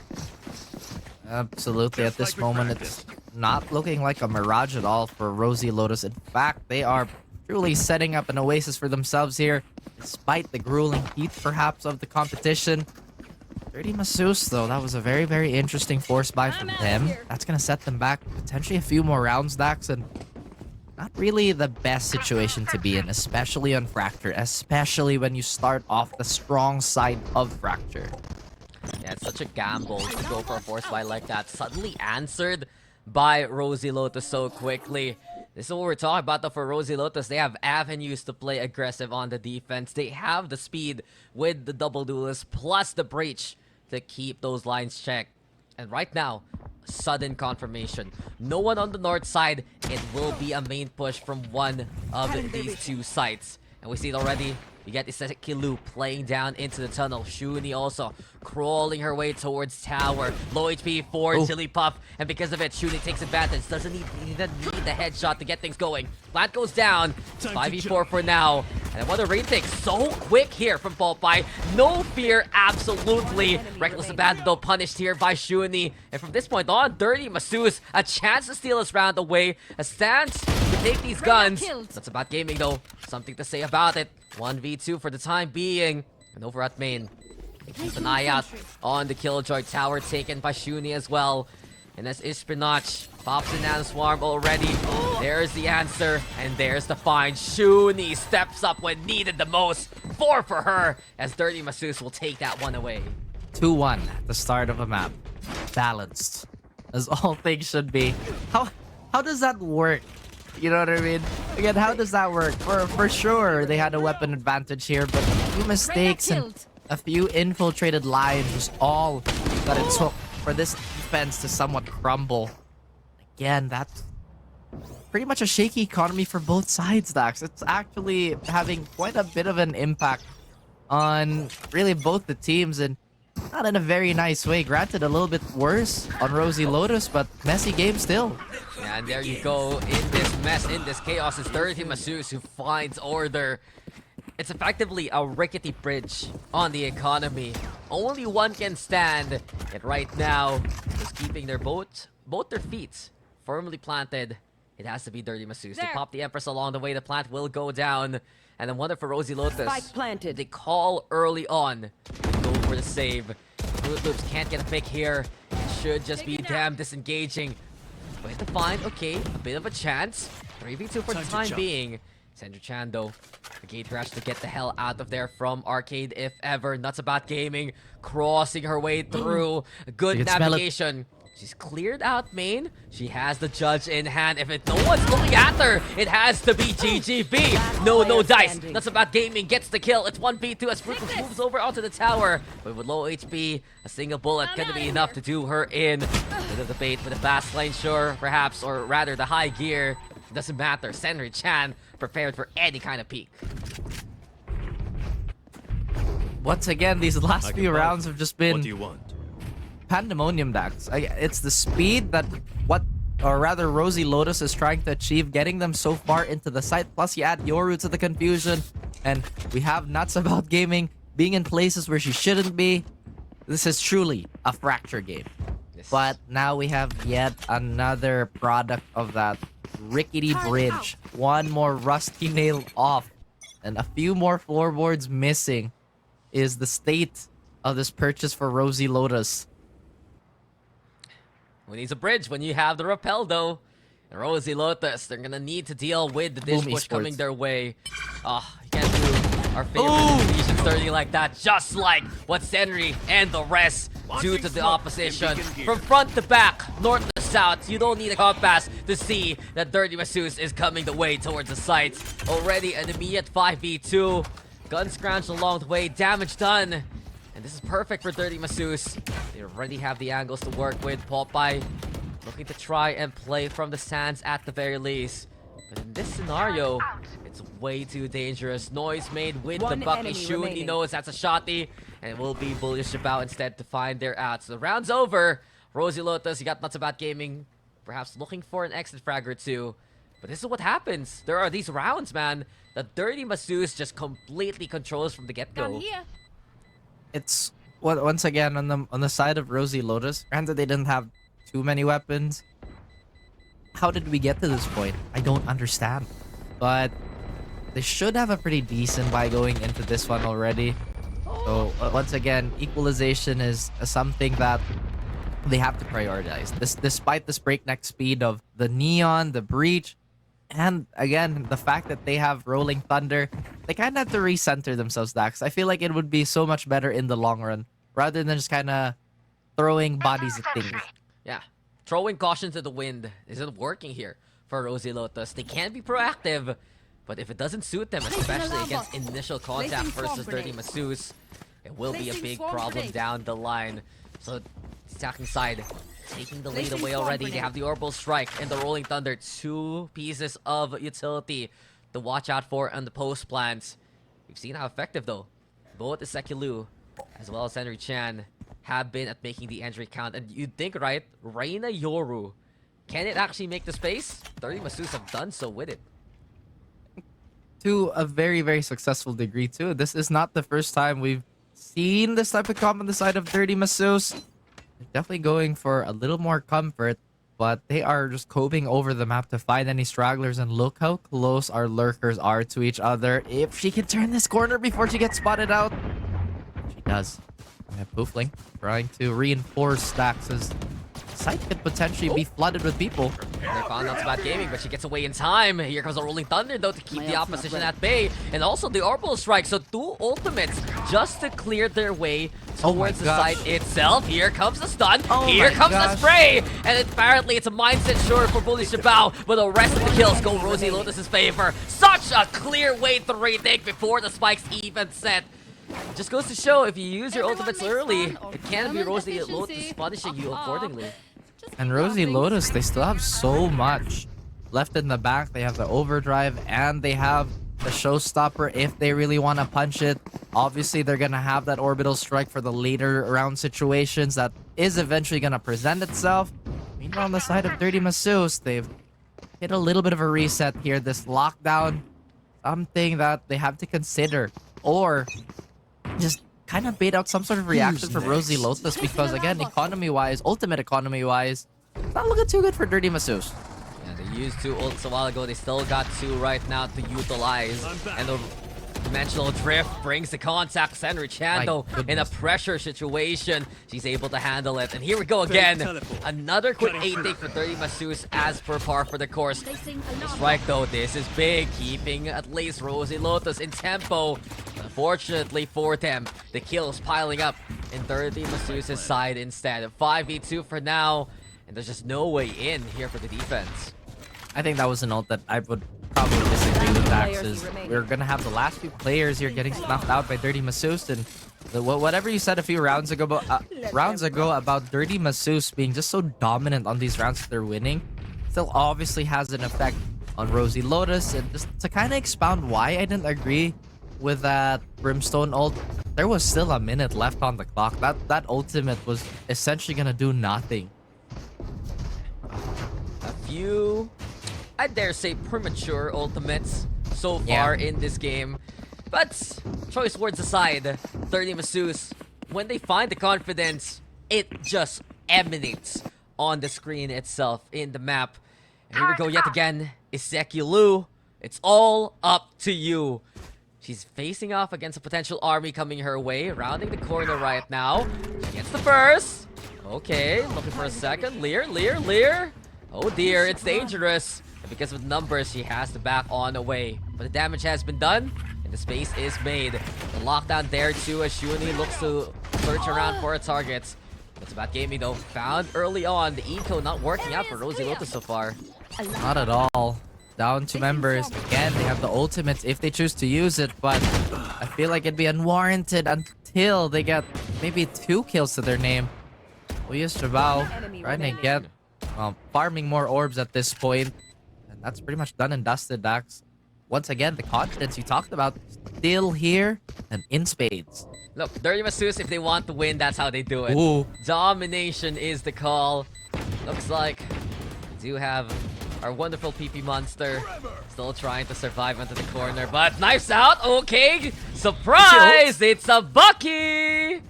Absolutely. At this moment, it's not looking like a mirage at all for Rosie Lotus. In fact, they are truly setting up an oasis for themselves here, despite the grueling heat, perhaps, of the competition. Dirty Masus, though, that was a very, very interesting force buy from them. That's going to set them back potentially a few more rounds, Dax, and not really the best situation to be in, especially on Fracture, especially when you start off the strong side of Fracture. Yeah, it's such a gamble to go for a force buy like that. Suddenly answered by Rosie Lotus so quickly. This is what we're talking about though for Rosie Lotus. They have avenues to play aggressive on the defense. They have the speed with the double duelist plus the breach to keep those lines checked. And right now, sudden confirmation. No one on the north side. It will be a main push from one of these 2 sites. And we see it already. You get Kilu playing down into the tunnel. Shuni also crawling her way towards tower. Low HP for Jillypuff. And because of it, Shuni takes advantage. Doesn't need the headshot to get things going. Plant goes down. 5v4 for now. And what a retake. So quick here from Popeye. No fear, absolutely. Reckless abandon though punished here by Shuni. And from this point on, Dirty Masus, a chance to steal this round away. A stance to take these guns. That's about gaming though. Something to say about it. 1v2 for the time being. And over at main, keep an eye out on the Killjoy tower taken by Shuni as well. And as Ispinach pops in Nano Swarm already, there's the answer, and there's the find. Shuni steps up when needed the most. 4 for her, as Dirty Masus will take that one away. 2-1 at the start of a map. Balanced, as all things should be. How does that work? You know what I mean? Again, how does that work? For sure, they had a weapon advantage here, but a few mistakes and a few infiltrated lines was all that it took for this defense to somewhat crumble. Again, that's pretty much a shaky economy for both sides, Dax. It's actually having quite a bit of an impact on really both the teams, and not in a very nice way. Granted, a little bit worse on Rosie Lotus, but messy game still. Yeah, and there you go. In this mess, in this chaos, it's Dirty Masus who finds order. It's effectively a rickety bridge on the economy. Only one can stand. And right now, just keeping their both their feet firmly planted. It has to be Dirty Masus. They pop the Empress along the way. The plant will go down. And then wonder for Rosie Lotus. Spike planted. They call early on. Go for the save. Fruit Loops can't get a pick here. It should just be them disengaging. Wait to find, okay, a bit of a chance. 3v2 for the time being. Sandra Chan though, the gate rush to get the hell out of there from Arcade if ever. Nuts about gaming, crossing her way through. Good navigation. She's cleared out main. She has the judge in hand. If no one's looking at her, it has to be GGB. No dice. That's about gaming. Gets the kill. It's 1v2 as Fructus moves over onto the tower. But with low HP, a single bullet gonna be enough to do her in. Bit of the bait with the fast lane, sure, perhaps, or rather the high gear. It doesn't matter. Senri Chan prepared for any kind of peak. Once again, these last few rounds have just been What do you want? pandemonium, Dax. It's the speed that or rather Rosie Lotus is trying to achieve, getting them so far into the site. Plus, you add Yoru to the confusion, and we have Nuts About Gaming being in places where she shouldn't be. This is truly a fracture game. Yes. But now we have yet another product of that rickety bridge. One more rusty nail off, and a few more floorboards missing is the state of this purchase for Rosie Lotus. Who needs a bridge when you have the rappel, though? And Rosie Lotus, they're gonna need to deal with the dish push coming their way. Oh, you can't do our favorite Ephesians 30 like that. Just like what Senri and the rest do to the opposition. From front to back, north to south, you don't need a compass to see that Dirty Masseuse is coming the way towards the site. Already an immediate 5v2. Gun scrounged along the way, damage done. And this is perfect for Dirty Masseuse. They already have the angles to work with. Popeye looking to try and play from the sands at the very least. But in this scenario, it's way too dangerous. Noise made with the Bucky shoot. He knows that's a shotty. And will be bullish about instead to find their out. So the round's over. Rosie Lotus, you got Nuts About Gaming. Perhaps looking for an exit frag or two. But this is what happens. There are these rounds, man. The Dirty Masseuse just completely controls from the get-go. It's once again on the side of Rosie Lotus. Granted, they didn't have too many weapons. How did we get to this point? I don't understand. But they should have a pretty decent buy going into this one already. So once again, equalization is something that they have to prioritize. Despite this breakneck speed of the Neon, the Breach, and again, the fact that they have Rolling Thunder, they kind of have to recenter themselves, Dax. I feel like it would be so much better in the long run, rather than just kind of throwing bodies at things. Yeah, throwing caution to the wind isn't working here for Rosie Lotus. They can be proactive, but if it doesn't suit them, especially against initial contact versus Dirty Masseuse, it will be a big problem down the line. So, attacking side, taking the lead away already. They have the Orbital Strike and the Rolling Thunder. 2 pieces of utility to watch out for on the post plants. We've seen how effective, though, both the Sekulu as well as Henry Chan have been at making the entry count. And you'd think, right, Reina Yoru, can it actually make the space? 30 Masseuse have done so with it. To a very, very successful degree, too. This is not the first time we've seen this type of comp on the side of Dirty Masseuse. Definitely going for a little more comfort, but they are just combing over the map to find any stragglers, and look how close our lurkers are to each other. If she can turn this corner before she gets spotted out, she does. We have Poofling trying to reinforce Dax's site could potentially be flooded with people. They found out about gaming, but she gets away in time. Here comes a Rolling Thunder, though, to keep the opposition at bay. And also the Orbital Strike, so 2 ultimates just to clear their way towards the site itself. Here comes the stun. Here comes the spray. And apparently it's a mindset sure for Bully Shabao, but the rest of the kills go Rosie Lotus's favor. Such a clear way to retake before the spikes even set. Just goes to show, if you use your ultimates early, it can be Rosie Lotus punishing you accordingly. And Rosie Lotus, they still have so much left in the back. They have the overdrive and they have the showstopper if they really want to punch it. Obviously, they're going to have that orbital strike for the later round situations that is eventually going to present itself. Meanwhile, on the side of Dirty Masseuse, they've hit a little bit of a reset here. This lockdown, something that they have to consider. Or just kind of bait out some sort of reaction from Rosie Lotus, because again, economy-wise, ultimate economy-wise, it's not looking too good for Dirty Masseuse. Yeah, they used 2 ults a while ago. They still got 2 right now to utilize. And the Dimensional Drift brings the contact. Senri Chando in a pressure situation. She's able to handle it. And here we go again. Another quick 8-take for Dirty Masseuse as per par for the course. The strike, though, this is big. Keeping at least Rosie Lotus in tempo. Unfortunately for them, the kills piling up in Dirty Masseuse's side instead. 5v2 for now. and there's just no way in here for the defense. I think that was an ult that I would probably disagree with Dax's. We're gonna have the last few players here getting snuffed out by Dirty Masseuse, and whatever you said a few rounds ago about Dirty Masseuse being just so dominant on these rounds that they're winning, still obviously has an effect on Rosie Lotus. And just to kind of expound why I didn't agree with that Brimstone ult, there was still a minute left on the clock. That ultimate was essentially gonna do nothing. A few, I dare say, premature ultimates so far in this game. But choice words aside, Dirty Masseuse, when they find the confidence, it just emanates on the screen itself in the map. And here we go yet again. Iseki Lu, it's all up to you. She's facing off against a potential army coming her way, rounding the corner right now. She gets the first. Okay, looking for a second. Lear. Oh dear, it's dangerous. And because of the numbers, she has to back on away. But the damage has been done, and the space is made. The lockdown there too, as Shuni looks to search around for her targets. It's about gaming though. Found early on. The eco not working out for Rosie Lotus so far. Not at all. Down to members. Again, they have the ultimates if they choose to use it, but I feel like it'd be unwarranted until they get maybe 2 kills to their name. We use Shabao trying to get farming more orbs at this point, and that's pretty much done and dusted, Dax. Once again, the confidence you talked about still here and in spades. Look, Dirty Masseuse, if they want to win, that's how they do it. Ooh. Domination is the call. Looks like we do have our wonderful PP monster still trying to survive into the corner, but knives out. Okay, surprise! It's a Bucky.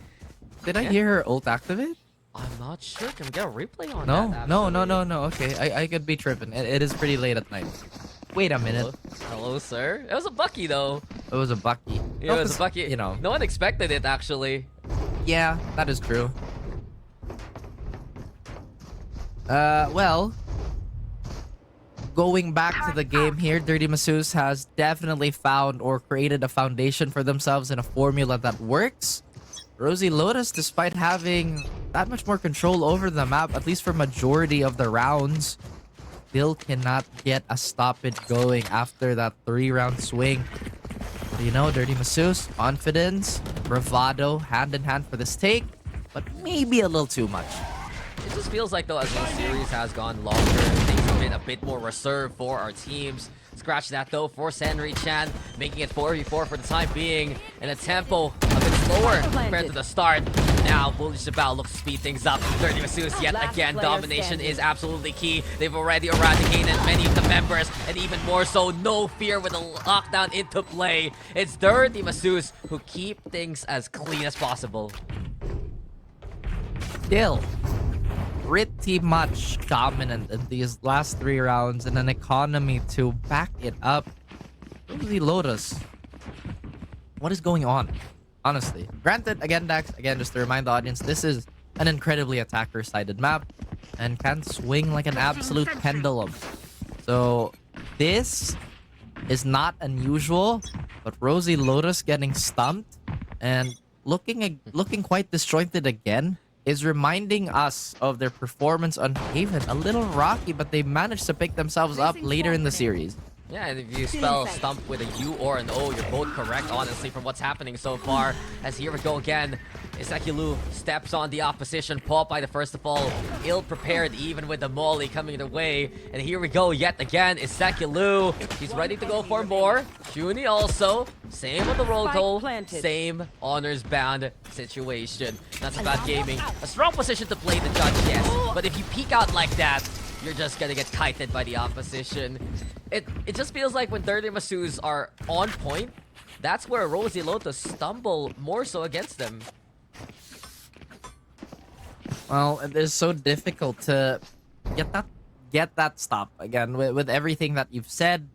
Did I hear her ult activate? I'm not sure. Can we get a replay on No, that? no. Okay, I could be tripping. It is pretty late at night. Wait a minute. Hello, sir. It was a Bucky, though. It was a Bucky. Yeah, it was a Bucky. You know. No one expected it, actually. Yeah, that is true. Well, going back to the game here, Dirty Masseuse has definitely found or created a foundation for themselves in a formula that works. Rosie Lotus, despite having that much more control over the map, at least for majority of the rounds, still cannot get a stoppage going after that 3-round swing. So, you know, Dirty Masseuse, confidence, bravado, hand in hand for this take, but maybe a little too much. It just feels like, though, as the series has gone longer, things have been a bit more reserved for our teams. Scratch that, though, for Senri Chan, making it 4v4 for the time being, and a tempo a bit slower compared to the start. Now, Bullish Shabao looks to speed things up. Dirty Masseuse yet again. Domination is absolutely key. They've already eradicated many of the members, and even more so, no fear with the lockdown into play. It's Dirty Masseuse who keep things as clean as possible. Still pretty much dominant in these last 3 rounds, and an economy to back it up. Rosie Lotus, what is going on? Honestly, granted, again, Dax, just to remind the audience, this is an incredibly attacker-sided map and can swing like an absolute pendulum. So this is not unusual, but Rosie Lotus getting stumped and looking quite disjointed again is reminding us of their performance on Haven. A little rocky, but they managed to pick themselves up later in the series. Yeah, and if you spell stump with a U or an O, you're both correct, honestly, from what's happening so far. As here we go again. Iseki Lu steps on the opposition. Popeye, the first of all, ill-prepared, even with the molly coming their way. And here we go yet again. Iseki Lu, he's ready to go for more. Shuni also. Same on the roll call. Same honors-bound situation. That's about gaming. A strong position to play the judge, yes. But if you peek out like that, you're just gonna get kited by the opposition. It just feels like when Dirty Masseuse are on point, that's where Rosie Lotus stumble more so against them. Well, it is so difficult to get that stop again with everything that you've said.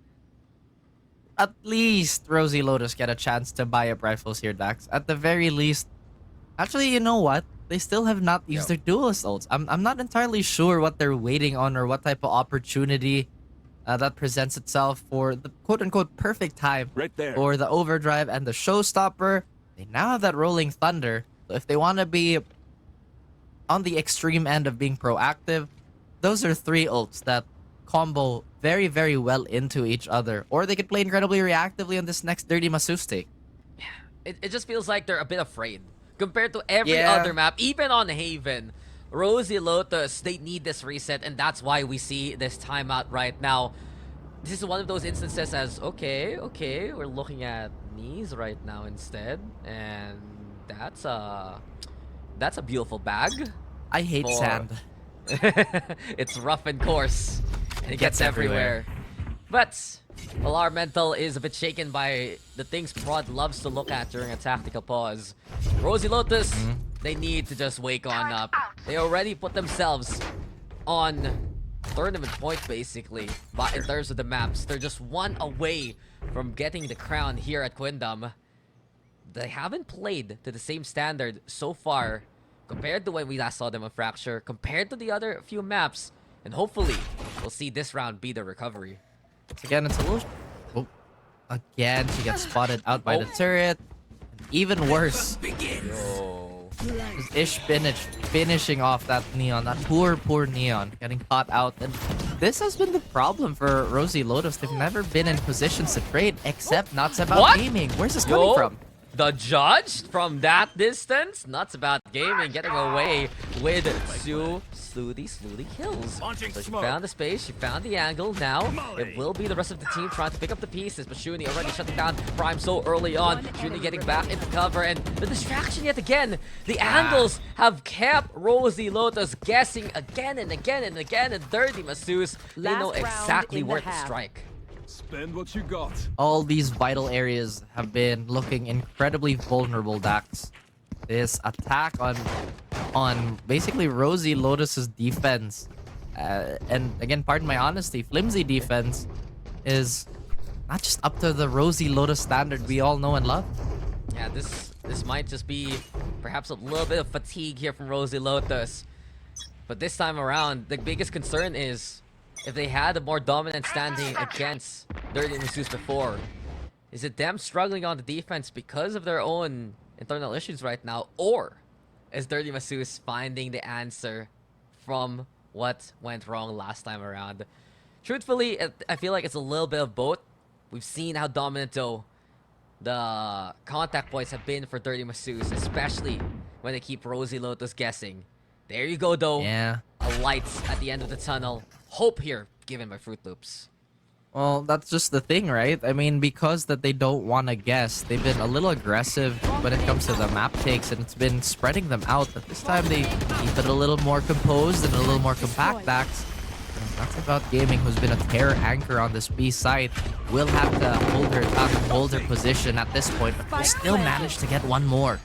At least Rosie Lotus get a chance to buy up rifles here, Dax. At the very least, actually, you know what? They still have not used their duelist ults. I'm not entirely sure what they're waiting on or what type of opportunity that presents itself for the quote-unquote perfect time for the overdrive and the showstopper. They now have that rolling thunder. So if they want to be on the extreme end of being proactive, those are three ults that combo very, very well into each other. Or they could play incredibly reactively on this next Dirty Masus take. It just feels like they're a bit afraid compared to every Yeah. other map, even on Haven. Rosie Lotus, they need this reset, and that's why we see this timeout right now. This is one of those instances as, okay, we're looking at knees right now instead, and that's a beautiful bag. I hate sand. It's rough and coarse, and it gets everywhere. But Alar Mental is a bit shaken by the things Prod loves to look at during a tactical pause. Rosie Lotus, they need to just wake on up. They already put themselves on tournament point, basically, but in terms of the maps, they're just one away from getting the crown here at KWEEENDOM. They haven't played to the same standard so far compared to when we last saw them on Fracture, compared to the other few maps, and hopefully we'll see this round be the recovery. Again, it's a little... Oh. Again, she gets spotted out by the turret. Even worse. Is Ish finishing off that Neon, that poor Neon, getting caught out. And this has been the problem for Rosie Lotus. They've never been in positions to trade, except Nuts About Gaming. Where's this coming from? The judge from that distance? Nuts About Gaming getting away with two slowly kills. So she found the space, she found the angle. Now it will be the rest of the team trying to pick up the pieces, but Shuni already shutting down Prime so early on. Shuni getting back into cover, and the distraction yet again. The angles have kept Rosie Lotus guessing again and again and again, and Dirty Masus, they know exactly where to strike. Spend what you got. All these vital areas have been looking incredibly vulnerable, Dax. This attack on basically Rosie Lotus's defense, and again, pardon my honesty, flimsy defense, is not just up to the Rosie Lotus standard we all know and love. Yeah, this might just be perhaps a little bit of fatigue here from Rosie Lotus. But this time around, the biggest concern is if they had a more dominant standing against Dirty Masus before, is it them struggling on the defense because of their own internal issues right now, or is Dirty Masus finding the answer from what went wrong last time around? Truthfully, I feel like it's a little bit of both. We've seen how dominant, though, the contact points have been for Dirty Masus, especially when they keep Rosie Lotus guessing. There you go, though. Yeah. A light at the end of the tunnel. Hope here given by Fruit Loops. Well, that's just the thing, right? I mean, because that they don't want to guess, they've been a little aggressive when it comes to the map takes, and it's been spreading them out. But this time they keep it a little more composed and a little more compact, Dax. That's about Gaming, who's been a terror anchor on this B side, will have to hold her tongue and hold her position at this point, but will still manage to get one more.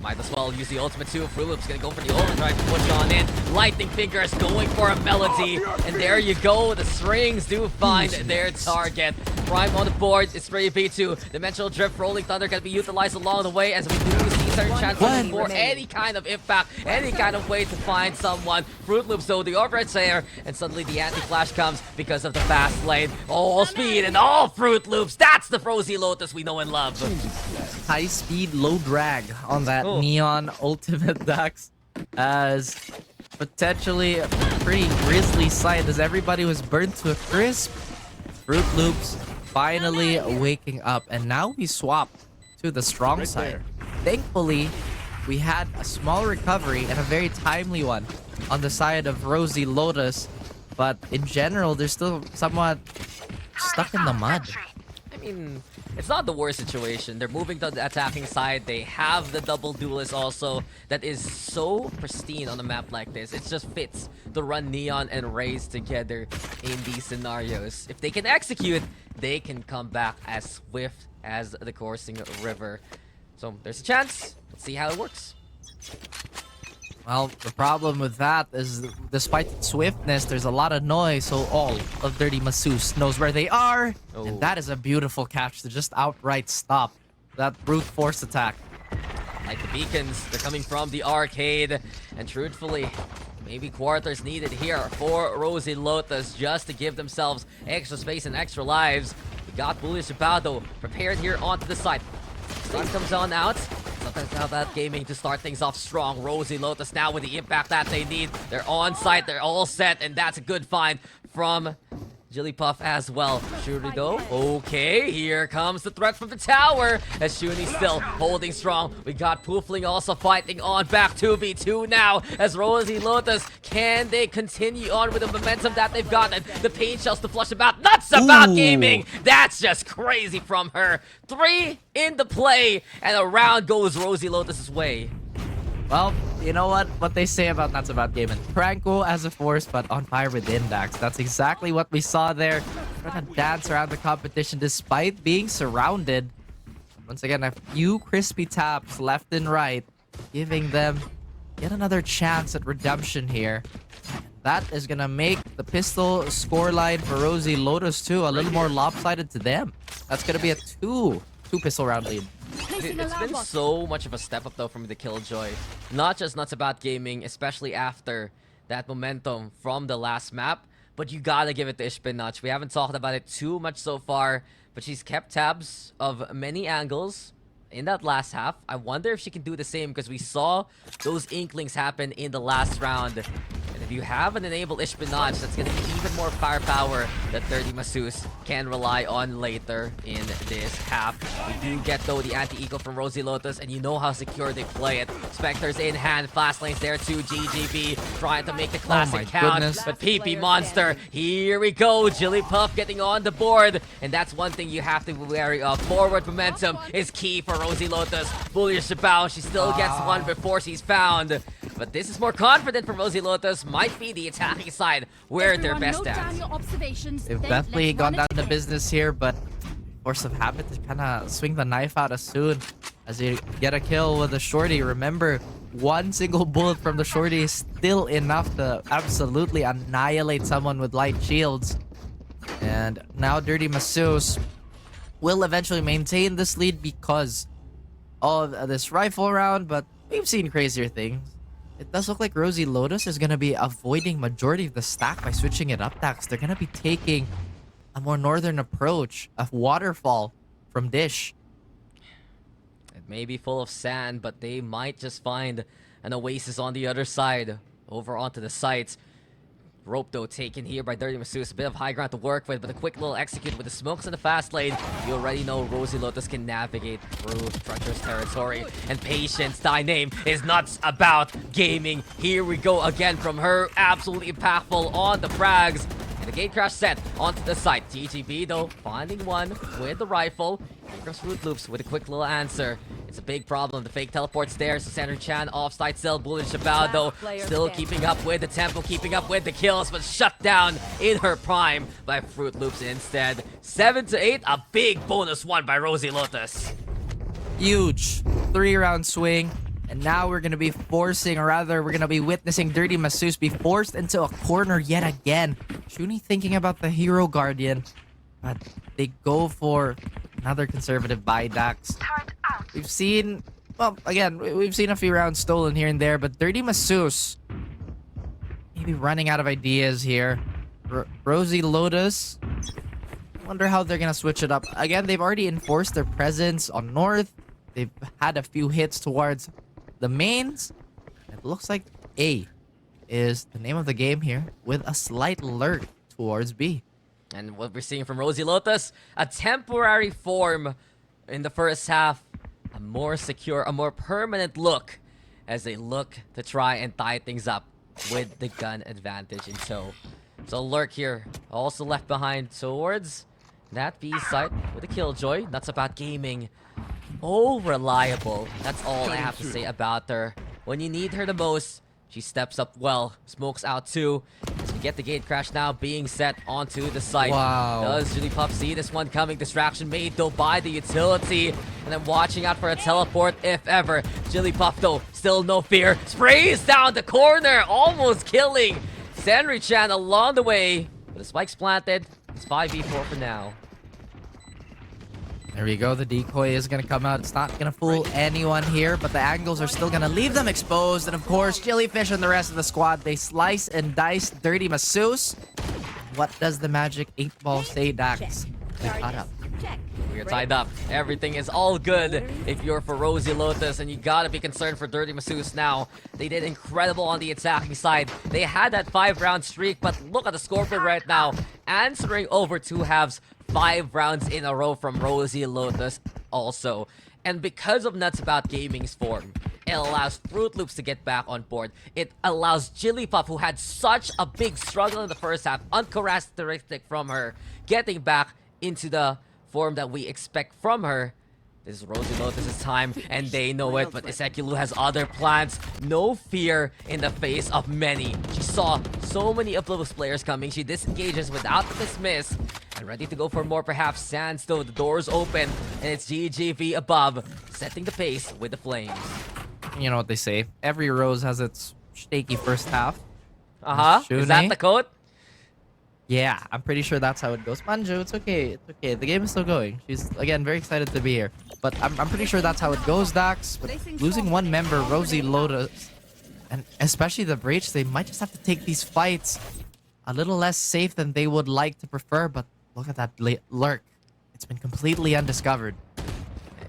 Might as well use the ultimate too. Fruit Loops gonna go for the overdrive to push on in. Lightning Fingers going for a melody. And there you go. The strings do find their target. Prime on the board. It's Spray B2. Dimensional Drift, Rolling Thunder can be utilized along the way as we do see certain chances for any kind of impact, any kind of way to find someone. Fruit Loops though, the overhead there, and suddenly the anti-flash comes because of the fast lane. All speed and all Fruit Loops. That's the Rosie Lotus we know and love. High speed, low drag on that Neon ultimate, Dax, as potentially a pretty grisly sight as everybody was burnt to a crisp. Fruit Loops finally waking up, and now we swap to the strong side. Thankfully, we had a small recovery and a very timely one on the side of Rosie Lotus, but in general, they're still somewhat stuck in the mud. I mean, it's not the worst situation. They're moving to the attacking side. They have the double duelist also that is so pristine on a map like this. It just fits to run Neon and Raze together in these scenarios. If they can execute, they can come back as swift as the coursing river. So there's a chance. Let's see how it works. Well, the problem with that is, despite its swiftness, there's a lot of noise, so all of Dirty Masus knows where they are, and that is a beautiful catch to just outright stop that brute force attack. Like the beacons, they're coming from the arcade, and truthfully, maybe quarters needed here for Rosie Lotus just to give themselves extra space and extra lives. We got Bullish Shabado prepared here onto the side. Sun comes on out. It's not That's how that gaming to start things off strong. Rosie Lotus now with the impact that they need. They're on site, they're all set, and that's a good find from Jigglypuff as well. Shuri though, okay, here comes the threat from the tower as Shuni still holding strong. We got Poofling also fighting on back 2v2 now as Rosie Lotus. Can they continue on with the momentum that they've gotten? The pain shells to flush about. Nuts about gaming. That's just crazy from her. 3 in the play and around goes Rosie Lotus's way. Well, you know what they say about Nuts About Gaming. Franco as a force, but on fire within, Dax. That's exactly what we saw there. Trying to dance around the competition despite being surrounded. Once again, a few crispy taps left and right, giving them yet another chance at redemption here. That is going to make the pistol scoreline for Rosie Lotus too a little more lopsided to them. That's going to be a two pistol round lead. It's been so much of a step up though from the Killjoy. Not just Nuts About Gaming, especially after that momentum from the last map, but you gotta give it to Ishpinach. We haven't talked about it too much so far, but she's kept tabs of many angles in that last half. I wonder if she can do the same because we saw those inklings happen in the last round. And if you have an enabled Ishpinach, that's going to be even more firepower that 30 Masus can rely on later in this half. We do get, though, the anti-eco from Rosie Lotus, and you know how secure they play it. Spectre's in hand, fast lanes there too. GGB trying to make the classic count. Goodness. But PP Monster, here we go. Jigglypuff getting on the board. And that's one thing you have to be wary of. Forward momentum is key for Rosie Lotus. Bullish Shabao, she still gets one before she's found. But this is more confident for Rosie Lotus. Might be the attacking side where they're best at. They've definitely gone down to business here, but force of habit to kind of swing the knife out as soon as you get a kill with the shorty. Remember, one single bullet from the shorty is still enough to absolutely annihilate someone with light shields. And now Dirty Masus will eventually maintain this lead because of this rifle round, but we've seen crazier things. It does look like Rosie Lotus is going to be avoiding majority of the stack by switching it up, Dax. They're going to be taking a more northern approach, a waterfall from Dish. It may be full of sand, but they might just find an oasis on the other side, over onto the sites. Rope, though, taken here by Dirty Masus. A bit of high ground to work with, but a quick little execute with the smokes in the fast lane. You already know Rosie Lotus can navigate through treacherous territory. And patience, thy name is Nuts About Gaming. Here we go again from her. Absolutely impactful on the frags. And the gate crash set onto the site. TGB, though, finding one with the rifle. Here comes Fruit Loops with a quick little answer. It's a big problem. The fake teleport's there. So Sandra Chan offside still. Bullish Shabao, though, still keeping up with the tempo, keeping up with the kills, but shut down in her prime by Fruit Loops instead. 7-8, a big bonus one by Rosie Lotus. Huge 3-round swing. And now we're going to be forcing, or rather, we're going to be witnessing Dirty Masus be forced into a corner yet again. Shuni thinking about the Hero Guardian, but they go for another conservative buy, Dax. We've seen, well, again, we've seen a few rounds stolen here and there, but Dirty Masus maybe running out of ideas here. Rosie Lotus, wonder how they're going to switch it up. Again, they've already enforced their presence on North. They've had a few hits towards the mains. It looks like A is the name of the game here, with a slight lurk towards B. And what we're seeing from Rosie Lotus, a temporary form in the first half, a more secure, a more permanent look as they look to try and tie things up with the gun advantage in tow. So lurk here, also left behind towards that B site with a Killjoy. That's About Gaming. Oh, reliable. That's all I have to say about her. When you need her the most, she steps up well. Smokes out too. As we get the gate crash now being set onto the site. Wow. Does Jigglypuff see this one coming? Distraction made though by the utility. And then watching out for a teleport if ever. Jigglypuff though, still no fear. Sprays down the corner. Almost killing Senri-chan along the way. But the spike's planted. It's 5v4 for now. There we go. The decoy is going to come out. It's not going to fool anyone here, but the angles are still going to leave them exposed. And of course, Jellyfish and the rest of the squad, they slice and dice Dirty Masus. What does the magic 8-ball say, Dax? They caught up. We are tied up. Everything is all good if you're for Rosie Lotus, and you gotta be concerned for Dirty Masseuse now. They did incredible on the attacking side. They had that 5-round streak, but look at the scoreboard right now. Answering over 2 halves, 5 rounds in a row from Rosie Lotus also. And because of Nuts About Gaming's form, it allows Fruit Loops to get back on board. It allows Jigglypuff, who had such a big struggle in the first half, uncharacteristic from her, getting back into the form that we expect from her. This is Rosie Lotus' time, and they know it, but Isekulu has other plans. No fear in the face of many. She saw so many of those players coming. She disengages without the dismiss, and ready to go for more perhaps. Sands though, the door's open, and it's GGV above, setting the pace with the flames. You know what they say, every rose has its shaky first half. Is that the quote? Yeah, I'm pretty sure that's how it goes. Manju, it's okay. It's okay. The game is still going. She's, again, very excited to be here. But I'm pretty sure that's how it goes, Dax. But losing one member, Rosie Lotus, and especially the Breach, they might just have to take these fights a little less safe than they would like to prefer. But look at that lurk. It's been completely undiscovered.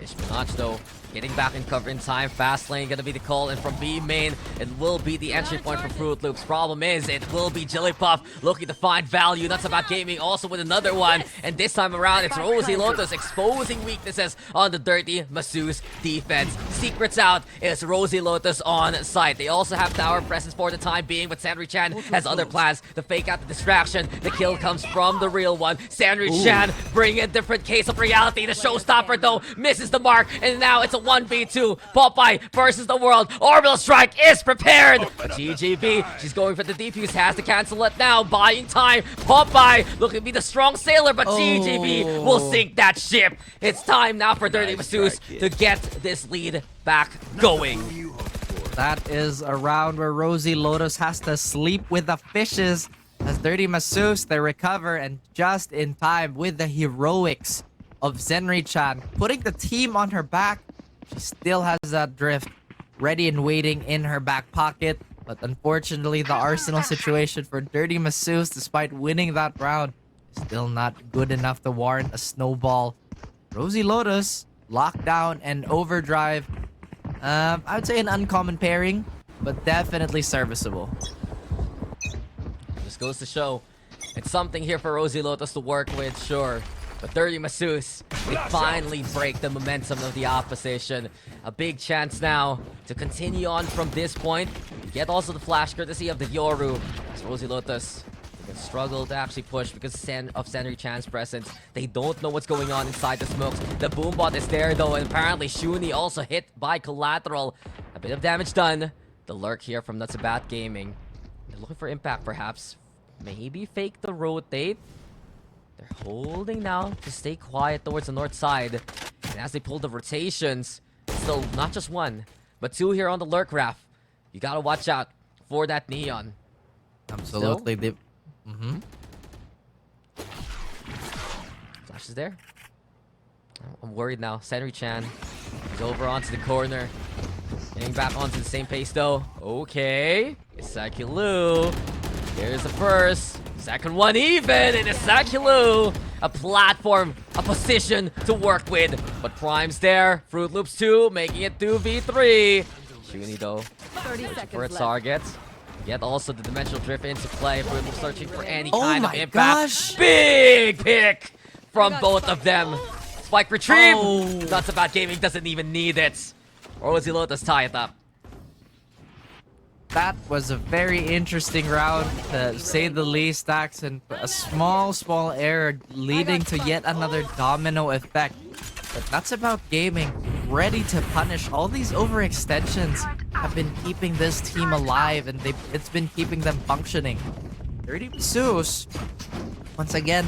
Ishmanach, though, getting back in cover in time. Fast lane gonna be the call, and from B main, it will be the entry point for Fruit Loops. Problem is, it will be Jigglypuff looking to find value. That's about gaming also with another one, and this time around, it's Rosie Lotus exposing weaknesses on the Dirty Masseuse defense. Secrets out, it's Rosie Lotus on site. They also have tower presence for the time being, but Sanri Chan has other plans to fake out the distraction. The kill comes from the real one. Sanri Chan bringing a different case of reality. The showstopper, though, misses the mark, and now it's a 1v2. Popeye versus the world. Orbital Strike is prepared. But GGB, she's going for the defuse, has to cancel it now, buying time. Popeye looking to be the strong sailor, but GGB will sink that ship. It's time now for Dirty Masseuse to get this lead back going. That is a round where Rosie Lotus has to sleep with the fishes. As Dirty Masseuse, they recover, and just in time with the heroics of Zenri-chan, putting the team on her back. She still has that drift ready and waiting in her back pocket. But unfortunately, the arsenal situation for Dirty Masseuse, despite winning that round, is still not good enough to warrant a snowball. Rosie Lotus, lockdown and overdrive. I would say an uncommon pairing, but definitely serviceable. This goes to show it's something here for Rosie Lotus to work with, sure. But Dirty Masseuse, they finally break the momentum of the opposition. A big chance now to continue on from this point. Get also the flash courtesy of the Yoru. As Rosie Lotus struggle to actually push because of Sanri Chan's presence. They don't know what's going on inside the smokes. The boombot is there though, and apparently Shuni also hit by collateral. A bit of damage done. The lurk here from Nuts About Gaming. They're looking for impact perhaps. Maybe fake the rotate. They're holding now to stay quiet towards the north side. And as they pull the rotations, still not just one, but 2 here on the lurk, Raph. You gotta watch out for that neon. Absolutely. Flash is there. I'm worried now. Sanri Chan is over onto the corner. Getting back onto the same pace though. Okay. Isekulu. Here's the first. Second one even, and Isekulu. A platform, a position to work with. But Prime's there. Fruit Loops 2, making it 2v3. Shuni though, searching for a target. Yet also the dimensional drift into play. Fruit Loops searching for any kind of impact. Gosh. Big pick from both of them. Spike retrieve. Nuts About Gaming doesn't even need it. Rosie Lotus tie it up. That was a very interesting round, to say the least, Dax, and a small error leading to yet another domino effect. But that's about gaming. Ready to punish. All these overextensions have been keeping this team alive, and it's been keeping them functioning. Dirty Masseuse, once again,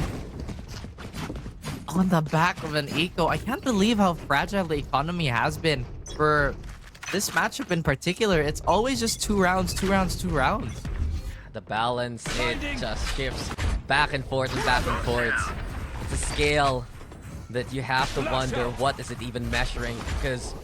on the back of an eco. I can't believe how fragile the economy has been for this matchup in particular. It's always just 2 rounds, 2 rounds, 2 rounds. The balance, it just shifts back and forth and back and forth. It's a scale that you have to wonder what is it even measuring, because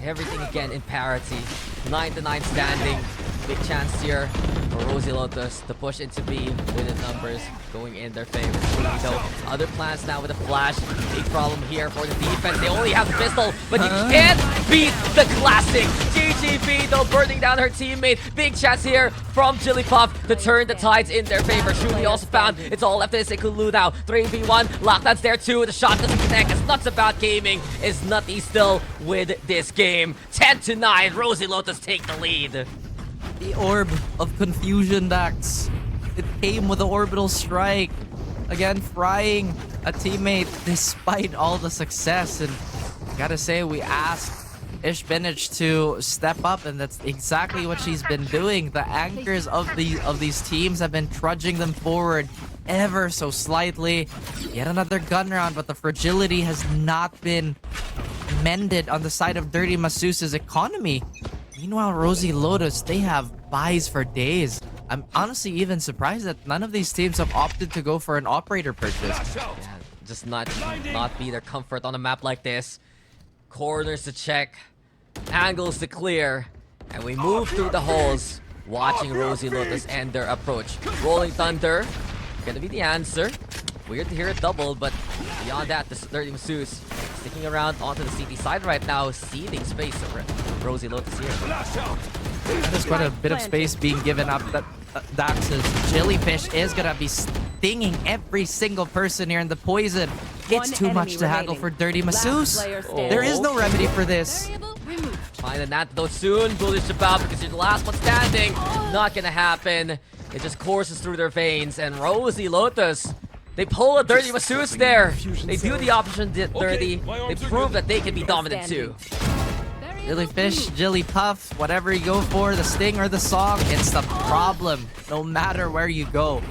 everything again in parity. 9-9 standing. Big chance here for Rosie Lotus to push into B with the numbers going in their favor. So other plans now with a flash. Big problem here for the defense. They only have the pistol, but you can't beat the classic. GGB though burning down her teammate. Big chance here from Jigglypuff to turn the tides in their favor. Shuli also found it's all left in Sekulu now. 3v1, lockdown's there too. The shot doesn't connect. It's nuts about gaming. Is nutty still with this game. 10-9, Rosie Lotus take the lead. The orb of confusion, Dax. It came with the orbital strike. Again, frying a teammate despite all the success. And gotta say, we asked Ishbinich to step up, and that's exactly what she's been doing. The anchors of these teams have been trudging them forward ever so slightly. Yet another gun round, but the fragility has not been mended on the side of Dirty Masus's economy. Meanwhile, Rosie Lotus, they have buys for days. I'm honestly even surprised that none of these teams have opted to go for an operator purchase. Yeah, just not be their comfort on a map like this. Corners to check, angles to clear, and we move through the holes, watching Rosie Lotus end their approach. Rolling Thunder, gonna be the answer. Weird to hear it double, but beyond that, the Dirty Masus sticking around onto the CT side right now, ceding space for Rosie Lotus here. There's quite a bit of space being given up. That Dax's jellyfish is gonna be stinging every single person here in the poison. It's too much to handle for Dirty Masus. There is no remedy for this. Find an antidote soon, Bullish about because you're the last one standing. Not gonna happen. It just courses through their veins, and Rosie Lotus, they pull a Dirty Masus there. They do the option dirty. They prove that they can be dominant too. Jellyfish, Jigglypuff, whatever you go for, the sting or the song, it's the problem, no matter where you go.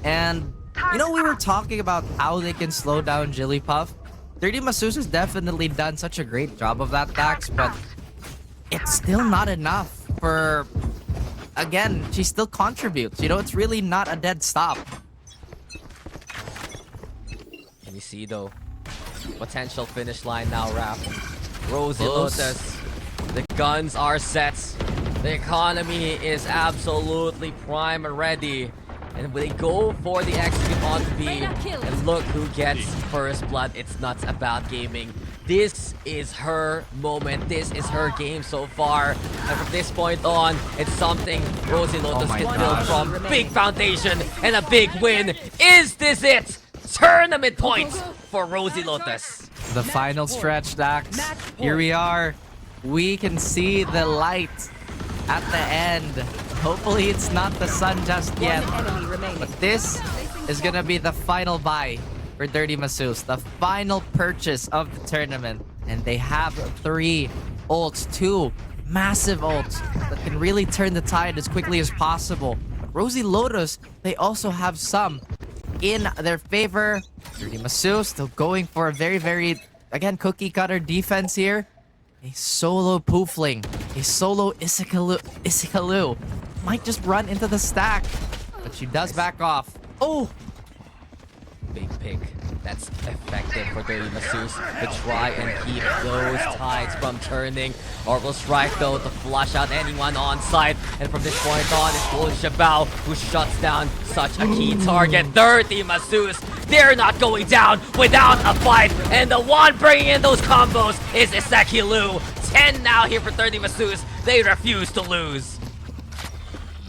And, you know, we were talking about how they can slow down Jigglypuff. Dirty Masus has definitely done such a great job of that, Dax, but it's still not enough for... Again, she still contributes. You know, it's really not a dead stop. Can you see, though? Potential finish line now, Raph. Rosie Close. Lotus. The guns are set. The economy is absolutely prime and ready. And they go for the execute on B. And look who gets first blood. It's nuts about gaming. This is her moment. This is her game so far. And from this point on, it's something Rosie Lotus can build from. Big foundation and a big win. Is this it? Tournament points for Rosie Lotus. The final stretch, Dax. Here we are. We can see the light at the end. Hopefully it's not the sun just yet. But this is gonna be the final buy for Dirty Masus. The final purchase of the tournament. And they have 3 ults, 2 massive ults that can really turn the tide as quickly as possible. But Rosie Lotus, they also have some in their favor. Dirty Masus still going for a very, again, cookie cutter defense here. A solo Poofling, a solo Isikalu might just run into the stack, but she does back off. Oh! Big pick. That's effective for Dirty Masus to try and keep those tides from turning. Orbital Strike though to flush out anyone on site. And from this point on, it's Gold Shabao who shuts down such a key target. Dirty Masus, they're not going down without a fight. And the one bringing in those combos is Iseki Lu. 10 now here for Dirty Masus. They refuse to lose.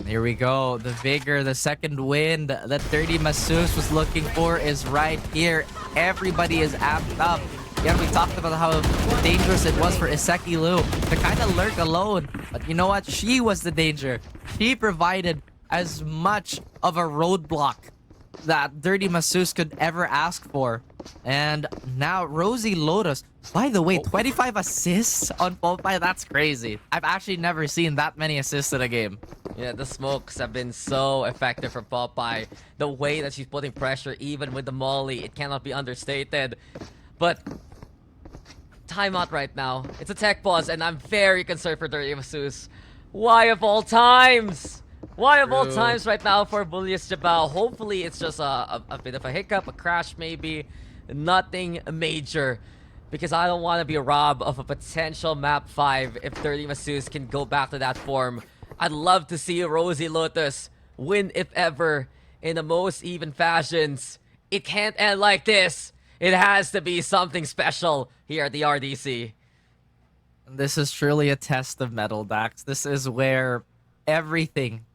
Here we go. The vigor, the second wind that Dirty Masus was looking for is right here. Everybody is amped up. Yeah, we talked about how dangerous it was for Iseki Lu to kind of lurk alone. But you know what? She was the danger. She provided as much of a roadblock that Dirty Masus could ever ask for. And now Rosie Lotus, by the way, 25 assists on Popeye. That's crazy. I've actually never seen that many assists in a game. Yeah, the smokes have been so effective for Popeye. The way that she's putting pressure, even with the molly, it cannot be understated. But timeout right now. It's a tech pause, and I'm very concerned for Dirty Masus. Why of all times? Why of all times right now for Bullius Jabal? Hopefully it's just a bit of a hiccup, a crash maybe. Nothing major. Because I don't want to be robbed of a potential map 5 if Dirty Masus can go back to that form I'd love to see Rosie Lotus win if ever in the most even fashions. It can't end like this. It has to be something special here at the RDC. This is truly a test of metal, Dax. This is where everything,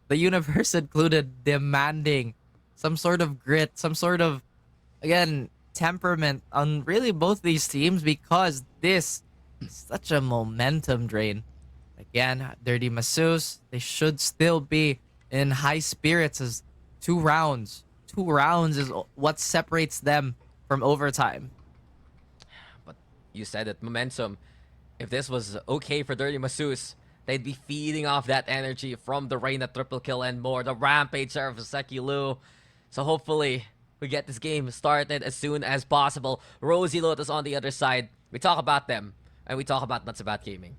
the universe included, demanding some sort of grit, some sort of, again, temperament on really both these teams, because this is such a momentum drain. Again, Dirty Masseuse, they should still be in high spirits as 2 rounds. 2 rounds is what separates them from overtime. But you said it, momentum. If this was okay for Dirty Masseuse, they'd be feeding off that energy from the Reyna triple kill and more. The Rampage there of Seki Lu. So hopefully, we get this game started as soon as possible. Rosie Lotus on the other side. We talk about them, and we talk about Nuts About Gaming.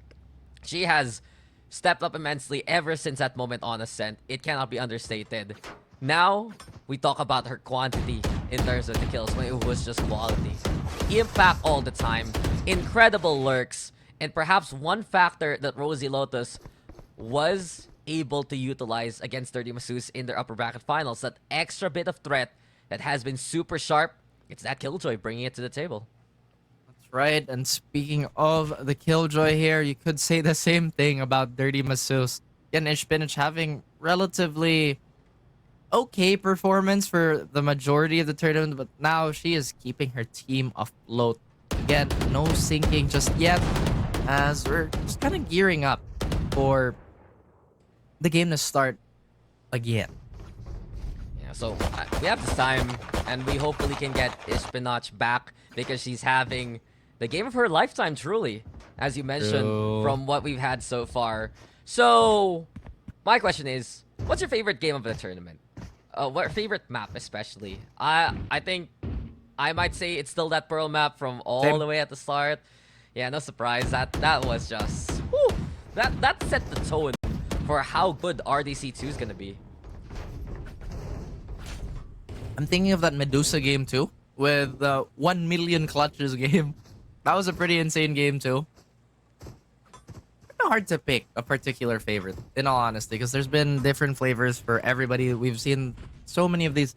She has stepped up immensely ever since that moment on Ascent. It cannot be understated. Now, we talk about her quantity in terms of the kills when it was just quality. Impact all the time. Incredible lurks. And perhaps one factor that Rosie Lotus was able to utilize against Dirty Masseuse in their upper bracket finals, that extra bit of threat that has been super sharp, it's that Killjoy bringing it to the table. That's right. And speaking of the Killjoy here, you could say the same thing about Dirty Masseuse. Again, Ishpinich having relatively okay performance for the majority of the tournament, but now she is keeping her team afloat. Again, no sinking just yet, as we're just kind of gearing up for the game to start again. Yeah, so we have this time, and we hopefully can get Ishpinach back, because she's having the game of her lifetime, truly, as you mentioned, from what we've had so far. So, my question is, what's your favorite game of the tournament? What favorite map, especially? I think I might say it's still that Pearl map from all the way at the start. Yeah, no surprise. That was just... Whew, that set the tone for how good RDC2 is gonna be. I'm thinking of that Medusa game too, with the 1 million clutches game. That was a pretty insane game too. Kind of hard to pick a particular favorite, in all honesty, because there's been different flavors for everybody. We've seen so many of these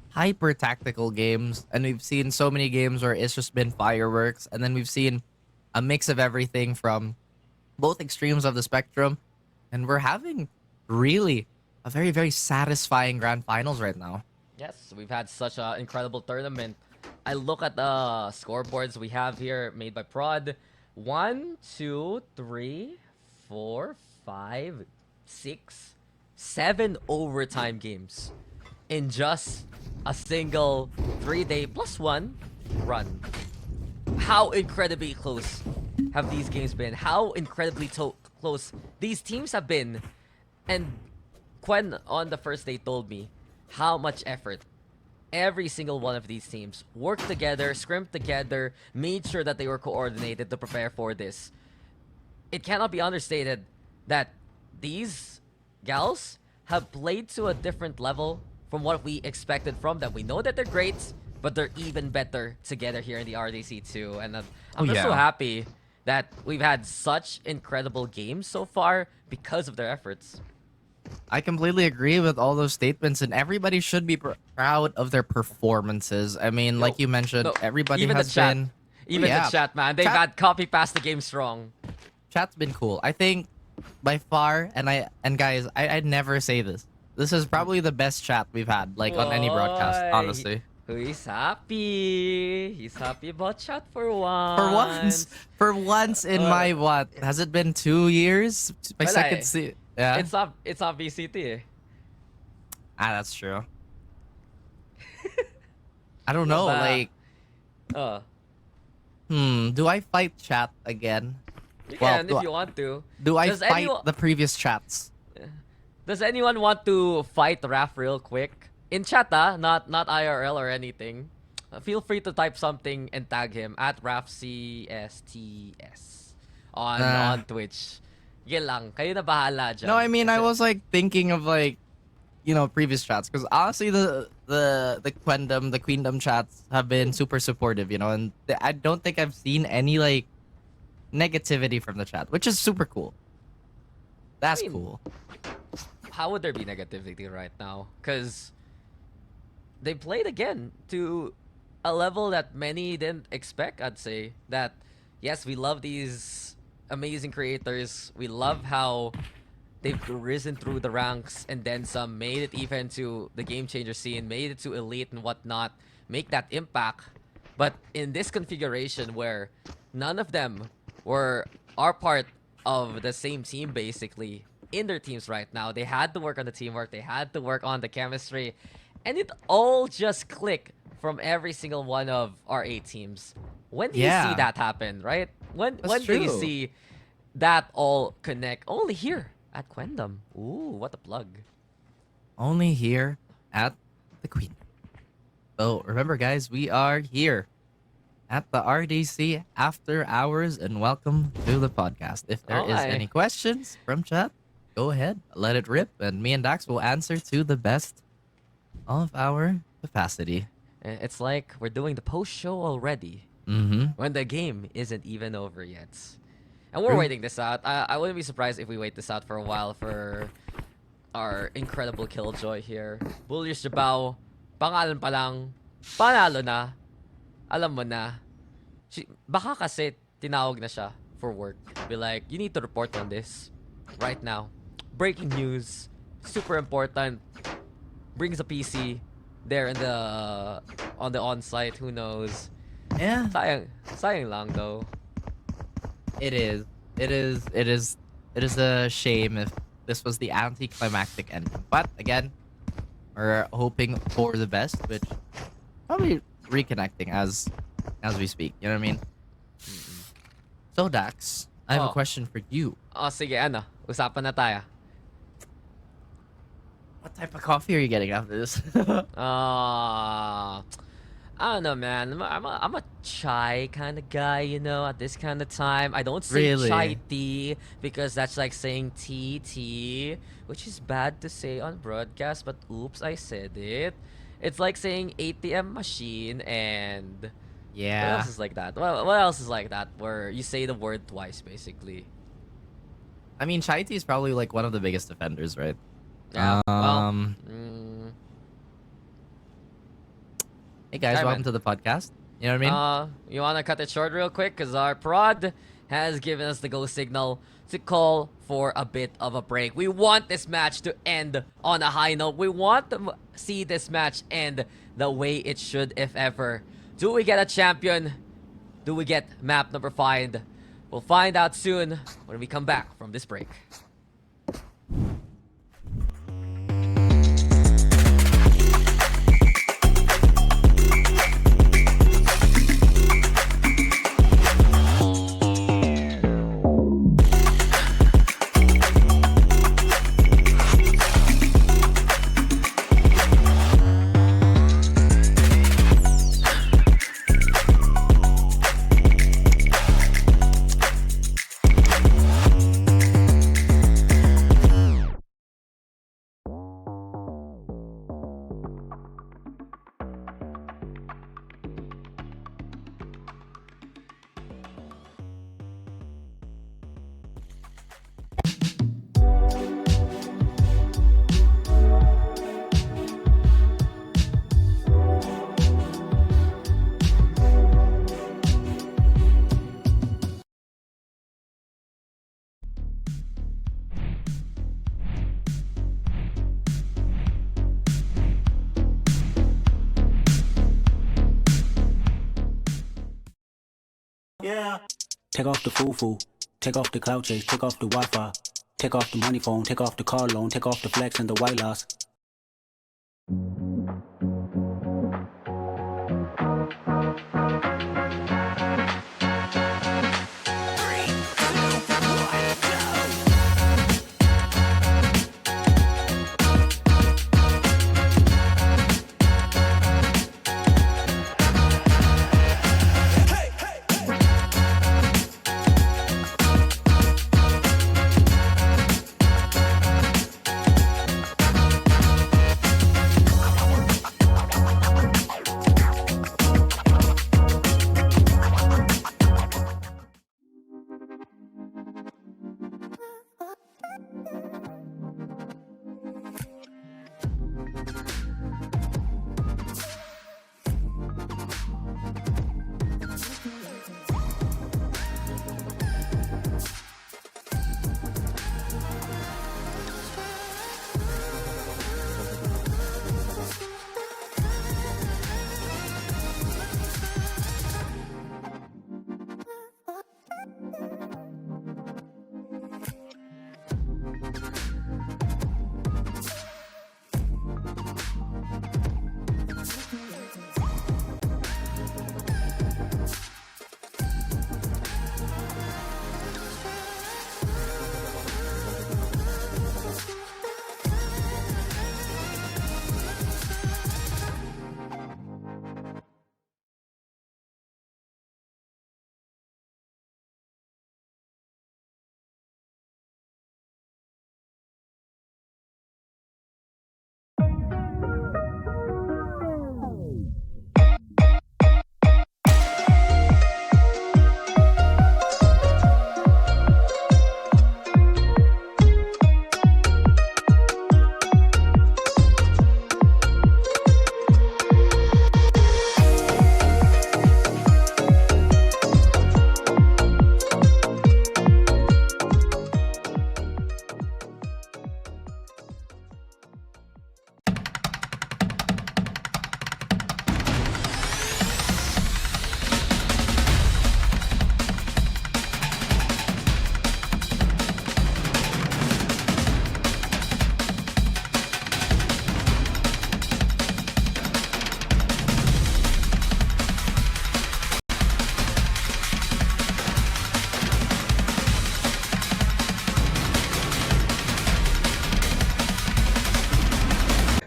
hyper tactical games, and we've seen so many games where it's just been fireworks, and then we've seen a mix of everything from both extremes of the spectrum, and we're having really a very, very satisfying grand finals right now. Yes, we've had such an incredible tournament. I look at the scoreboards we have here made by Prod. 1, 2, 3, 4, 5, 6, 7 overtime games in just a single 3-day +1 run. How incredibly close have these games been? How incredibly close these teams have been? And Quen on the first day told me how much effort every single one of these teams worked together, scrimped together, made sure that they were coordinated to prepare for this. It cannot be understated that these gals have played to a different level from what we expected from them. We know that they're great, but they're even better together here in the RDC too. And I'm just so happy that we've had such incredible games so far because of their efforts. I completely agree with all those statements, and everybody should be proud of their performances. I mean, like you mentioned, everybody even has the chat, been... Even the chat, man. They've had copy past the game strong. Chat's been cool. I think by far, and guys, I'd never say this. This is probably the best chat we've had, like, on any broadcast, honestly. He's happy. He's happy about chat for once. For once in my, what? Has it been 2 years? My second season. Yeah. It's not VCT. Eh. That's true. I don't know, like... do I fight chat again? You can if you want to. Do I fight the previous chats? Does anyone want to fight Raf real quick? In chat, not IRL or anything. Feel free to type something and tag him at RafCSTS on Twitch. Yan lang. Kayo na bahala dyan. No, I mean, I was like thinking of like, you know, previous chats, because honestly the Queendom chats have been super supportive, you know, and I don't think I've seen any like negativity from the chat, which is super cool. That's I mean, cool. How would there be negativity right now? Because they played again to a level that many didn't expect, I'd say. That, yes, we love these amazing creators. We love how they've risen through the ranks and then some, made it even to the game changer scene, made it to elite and whatnot, make that impact. But in this configuration where none of them are part of the same team basically in their teams right now, they had to work on the teamwork, they had to work on the chemistry, and it all just clicked from every single one of our 8 teams. When do you see that happen, right? When do you see that all connect? Only here at KWEEENDOM. Ooh, what a plug. Only here at the Queen. So remember, guys, we are here at the RDC after hours, and welcome to the podcast. If there is any questions from chat, go ahead, let it rip, and me and Dax will answer to the best of our capacity. It's like we're doing the post show already. When the game isn't even over yet. And we're waiting this out. I wouldn't be surprised if we wait this out for a while for our incredible killjoy here. Bullish Jabao, pangalan pa lang, panalo na. Alam mo na. Baka kasi tinawag na siya for work. Be like, you need to report on this right now. Breaking news, super important. Brings a PC there in the on the on-site. Who knows? Yeah. Sayang lang though. It is a shame if this was the anticlimactic ending. But again, we're hoping for the best, which probably reconnecting as we speak. You know what I mean? So Dax, I have a question for you. Sige, ano? Usapan na tayo. What type of coffee are you getting after this? I don't know, man. I'm a chai kind of guy, you know, at this kind of time. I don't say Really? chai tea because that's like saying tea, which is bad to say on broadcast, but oops, I said it. It's like saying ATM machine and Yeah. what else is like that? What else is like that where you say the word twice basically? I mean, chai tea is probably like one of the biggest offenders, right? Yeah. Hey guys, Sorry, welcome man. to the podcast. You know what I mean? You wanna cut it short real quick because our prod has given us the go signal to call for a bit of a break. We want this match to end on a high note. We want to see this match end the way it should, if ever. Do we get a champion? Do we get map number 5? We'll find out soon when we come back from this break. Yeah. Take off the foo-foo. Take off the cloud chase. Take off the Wi-Fi. Take off the money phone. Take off the car loan. Take off the flex and the white loss.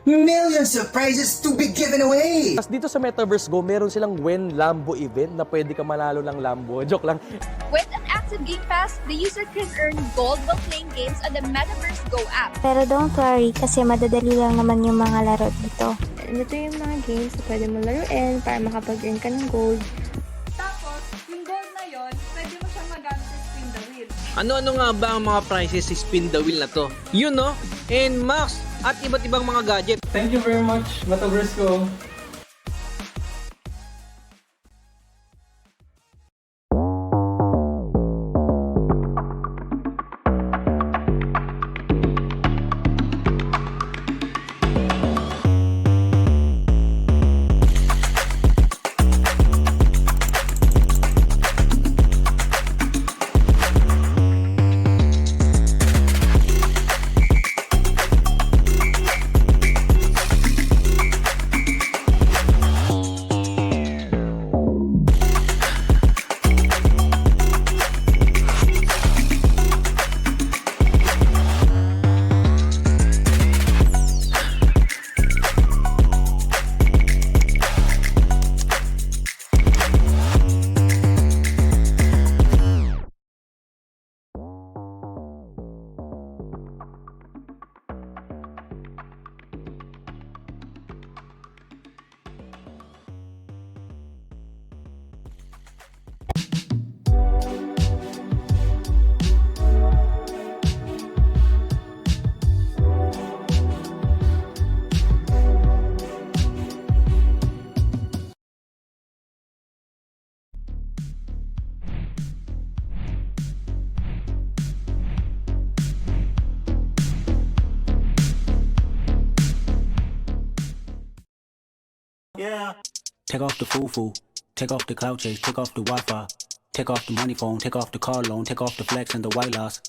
Millions of prizes to be given away! Tapos dito sa Metaverse Go, meron silang When Lambo event na pwede ka manalo ng Lambo. Joke lang. With an active Game Pass, the user can earn gold while playing games on the Metaverse Go app. Pero don't worry kasi madadali lang naman yung mga laro dito. Ito yung mga games na pwede mo laruin para makapag-earn ka ng gold. Tapos, yung gold na yon, pwede mo siyang magamit sa spin the wheel. Ano-ano nga ba ang mga prizes sa spin the wheel na to? Yun no? And Max at iba't ibang mga gadget. Thank you very much, Metaverse Go. Take off the foo-foo, take off the cloud chase, take off the Wi-Fi, take off the money phone, take off the car loan, take off the flex and the white loss.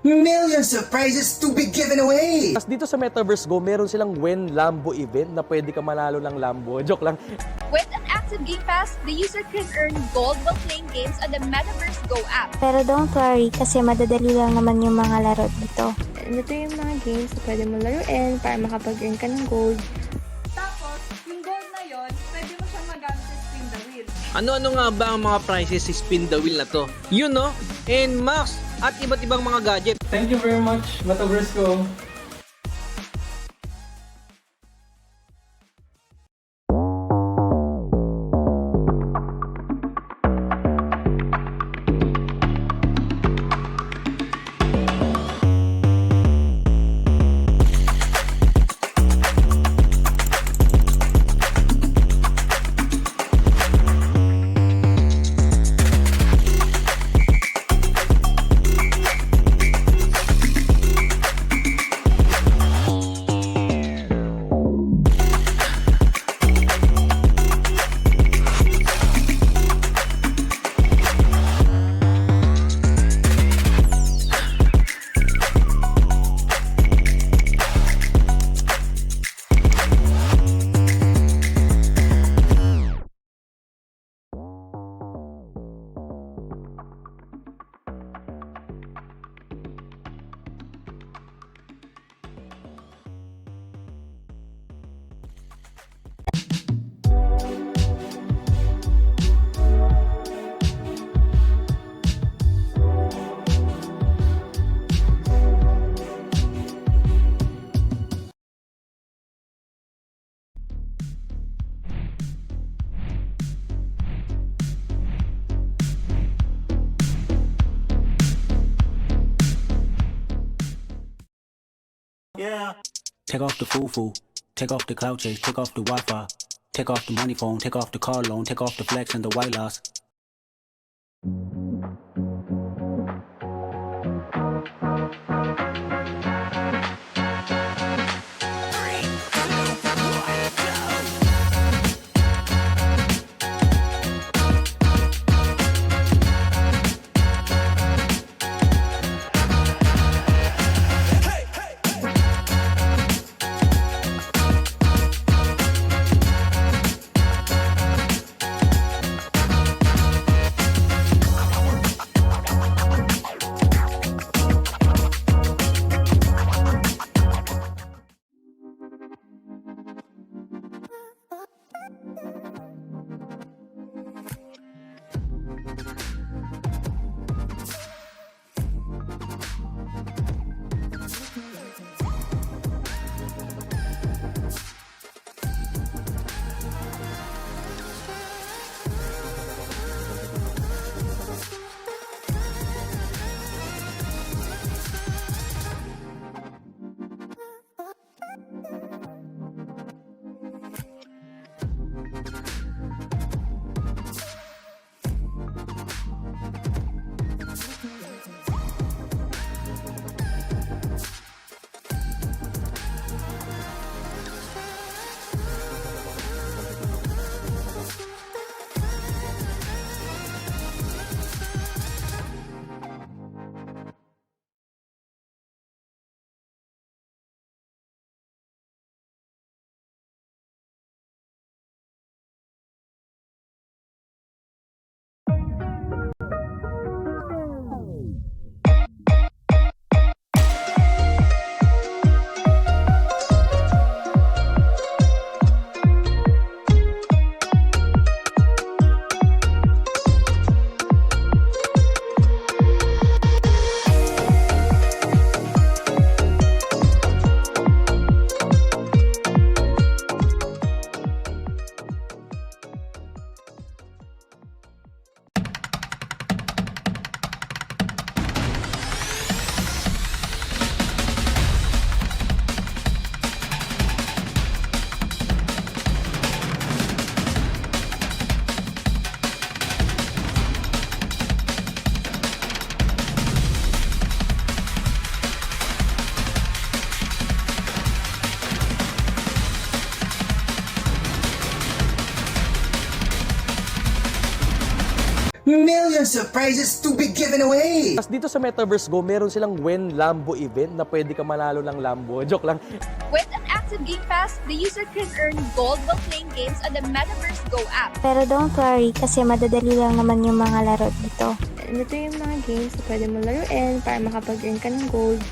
Millions millions of prizes to be given away! Tapos dito sa Metaverse Go, meron silang When Lambo event na pwede ka manalo ng Lambo. Joke lang. With an active Game Pass, the user can earn gold while playing games on the Metaverse Go app. Pero don't worry kasi madadali lang naman yung mga laro dito. Ito yung mga games na pwede mo laruin para makapag-earn ka ng gold. Tapos, yung gold na yon, pwede mo siyang magamit sa spin the wheel. Ano-ano nga ba ang mga prizes sa spin the wheel na to? Yun no? And Max at iba't ibang mga gadget. Thank you very much, Metaverse Go. Yeah. Take off the foo-foo, take off the cloud chase, take off the Wi-Fi, take off the money phone, take off the car loan, take off the flex and the white loss. Millions of prizes to be given away! Tapos dito sa Metaverse Go, meron silang When Lambo event na pwede ka manalo ng Lambo. Joke lang. With an active Game Pass, the user can earn gold while playing games on the Metaverse Go app. Pero don't worry kasi madadali lang naman yung mga laro dito. Ito yung mga games na pwede mo laruin para makapag-earn ka ng gold.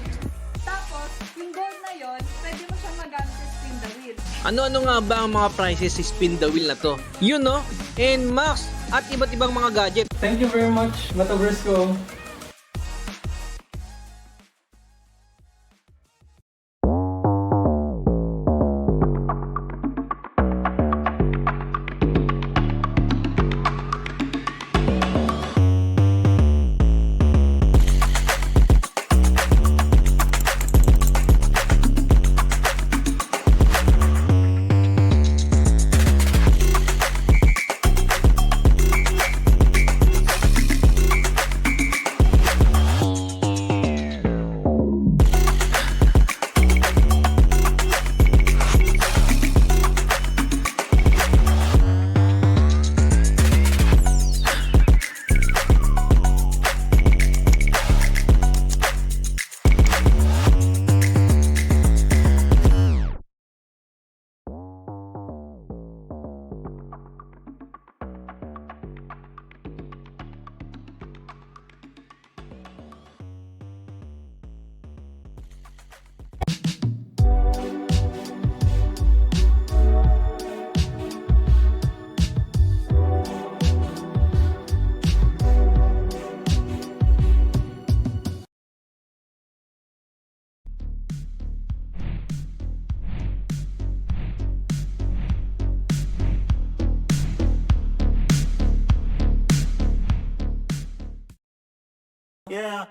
Tapos, yung gold na yon, pwede mo siyang magamit sa spin the wheel. Ano-ano nga ba ang mga prizes sa spin the wheel na to? Yun no? And Max at iba't ibang mga gadget. Thank you very much, Metaverse Go. Yeah.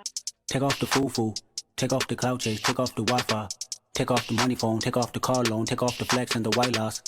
Take off the foo-foo, take off the cloud chase, take off the Wi-Fi, take off the money phone, take off the car loan, take off the flex and the white loss.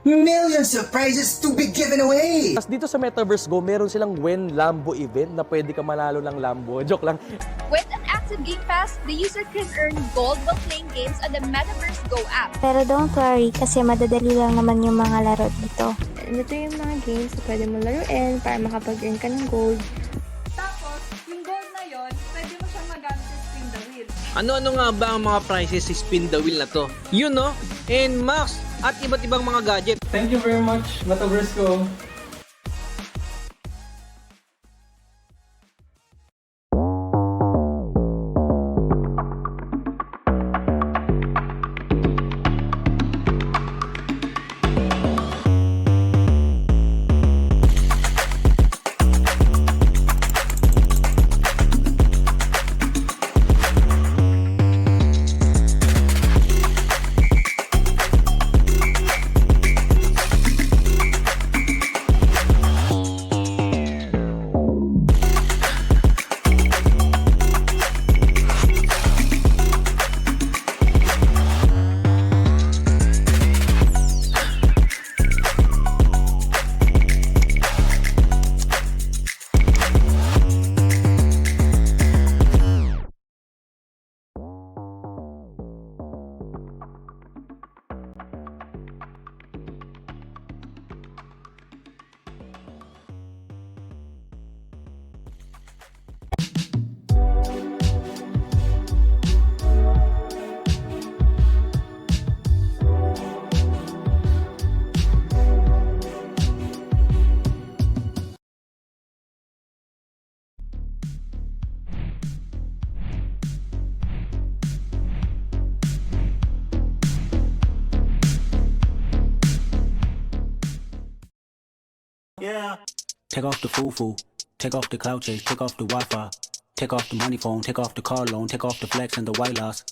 Millions of prizes to be given away! Tapos dito sa Metaverse Go, meron silang When Lambo event na pwede ka manalo ng Lambo. Joke lang. With an active Game Pass, the user can earn gold while playing games on the Metaverse Go app. Pero don't worry kasi madadali lang naman yung mga laro dito. Ito yung mga games na pwede mo laruin para makapag-earn ka ng gold. Tapos, yung gold na yon, pwede mo siyang magamit sa spin the wheel. Ano-ano nga ba ang mga prizes sa spin the wheel na to? Yun no? And Max at iba't ibang mga gadget. Thank you very much, Metaverse Go. Yeah. Take off the foo-foo. Take off the cloud chase. Take off the Wi-Fi. Take off the money phone. Take off the car loan. Take off the flex and the white loss.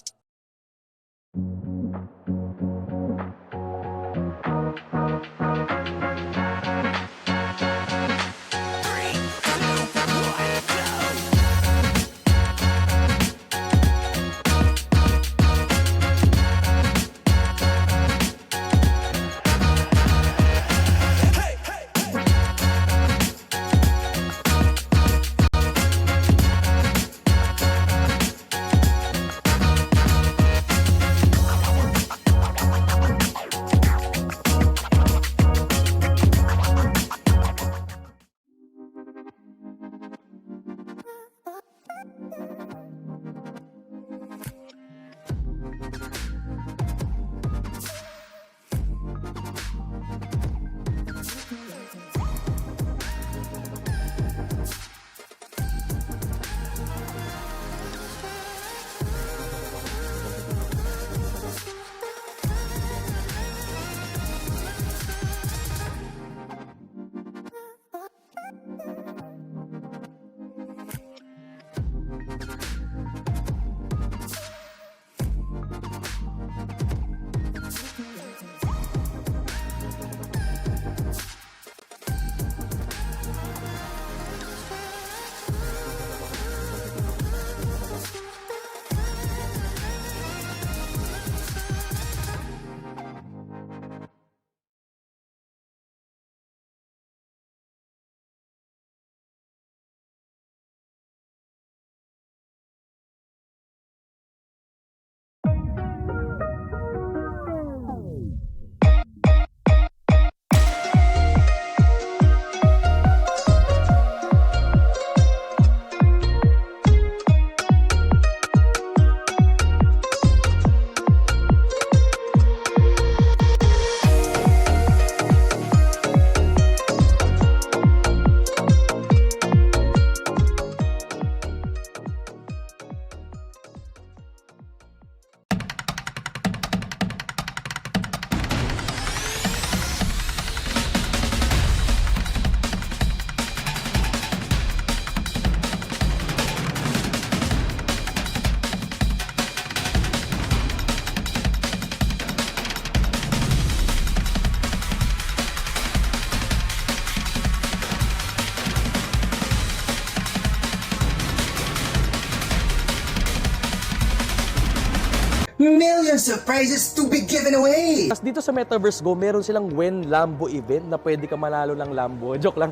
surprises to be given away! Tapos dito sa Metaverse Go, meron silang When Lambo event na pwede ka manalo ng Lambo. Joke lang.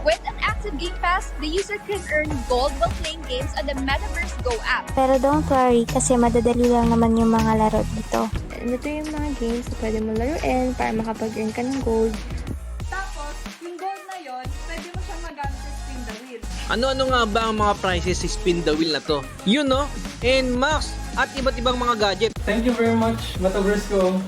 With an active Game Pass, the user can earn gold while playing games on the Metaverse Go app. Pero don't worry kasi madadali lang naman yung mga laro dito. Ito yung mga games na pwede mo laruin para makapag-earn ka ng gold. Tapos, yung gold na yon, pwede mo siyang magamit sa spin the wheel. Ano-ano nga ba ang mga prizes sa spin the wheel na to? Yun no? And Max at iba't ibang mga gadget. Thank you very much, Metaverse Go.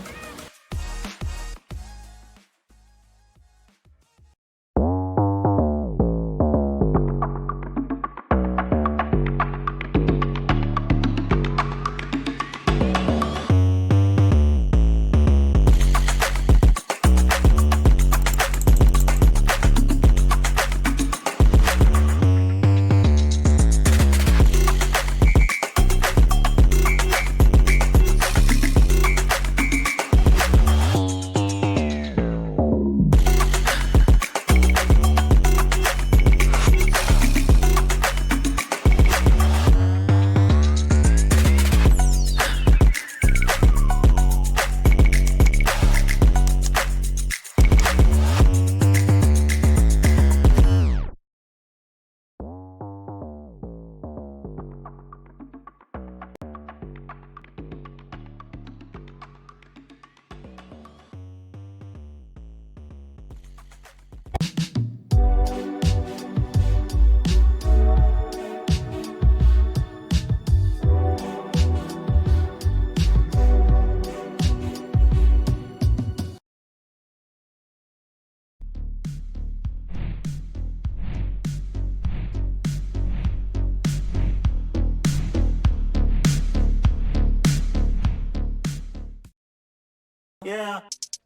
Yeah.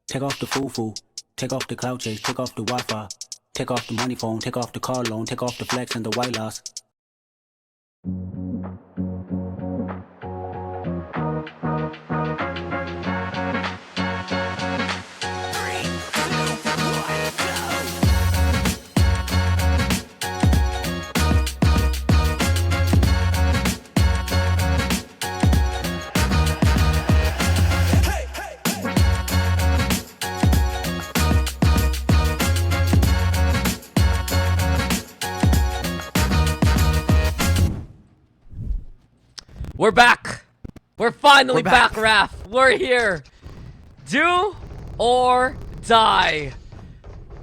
Take off the foo-foo, take off the cloud chase, take off the Wi-Fi, take off the money phone, take off the car loan, take off the flex and the white loss. We're back. We're finally back, Raph. We're here. Do or die.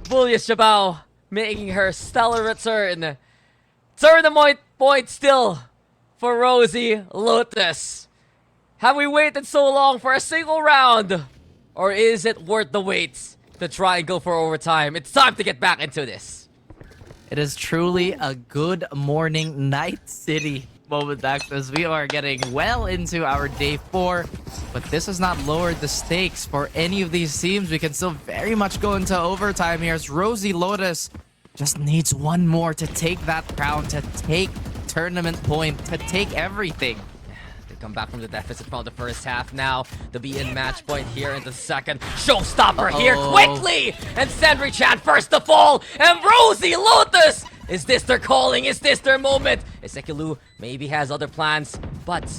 Julia Chabao making her stellar return. Tournament point still for Rosie Lotus. Have we waited so long for a single round? Or is it worth the wait to try and go for overtime? It's time to get back into this. It is truly a good morning, Night City moment, Dax, as we are getting well into our day 4. But this has not lowered the stakes for any of these teams. We can still very much go into overtime here as Rosie Lotus just needs one more to take that crown, to take tournament point, to take everything. They come back from the deficit from the first half now. To be in match point here in the second. Showstopper here quickly! And Sendry Chan first to fall! And Rosie Lotus! Is this their calling? Is this their moment? Ezekielu maybe has other plans, but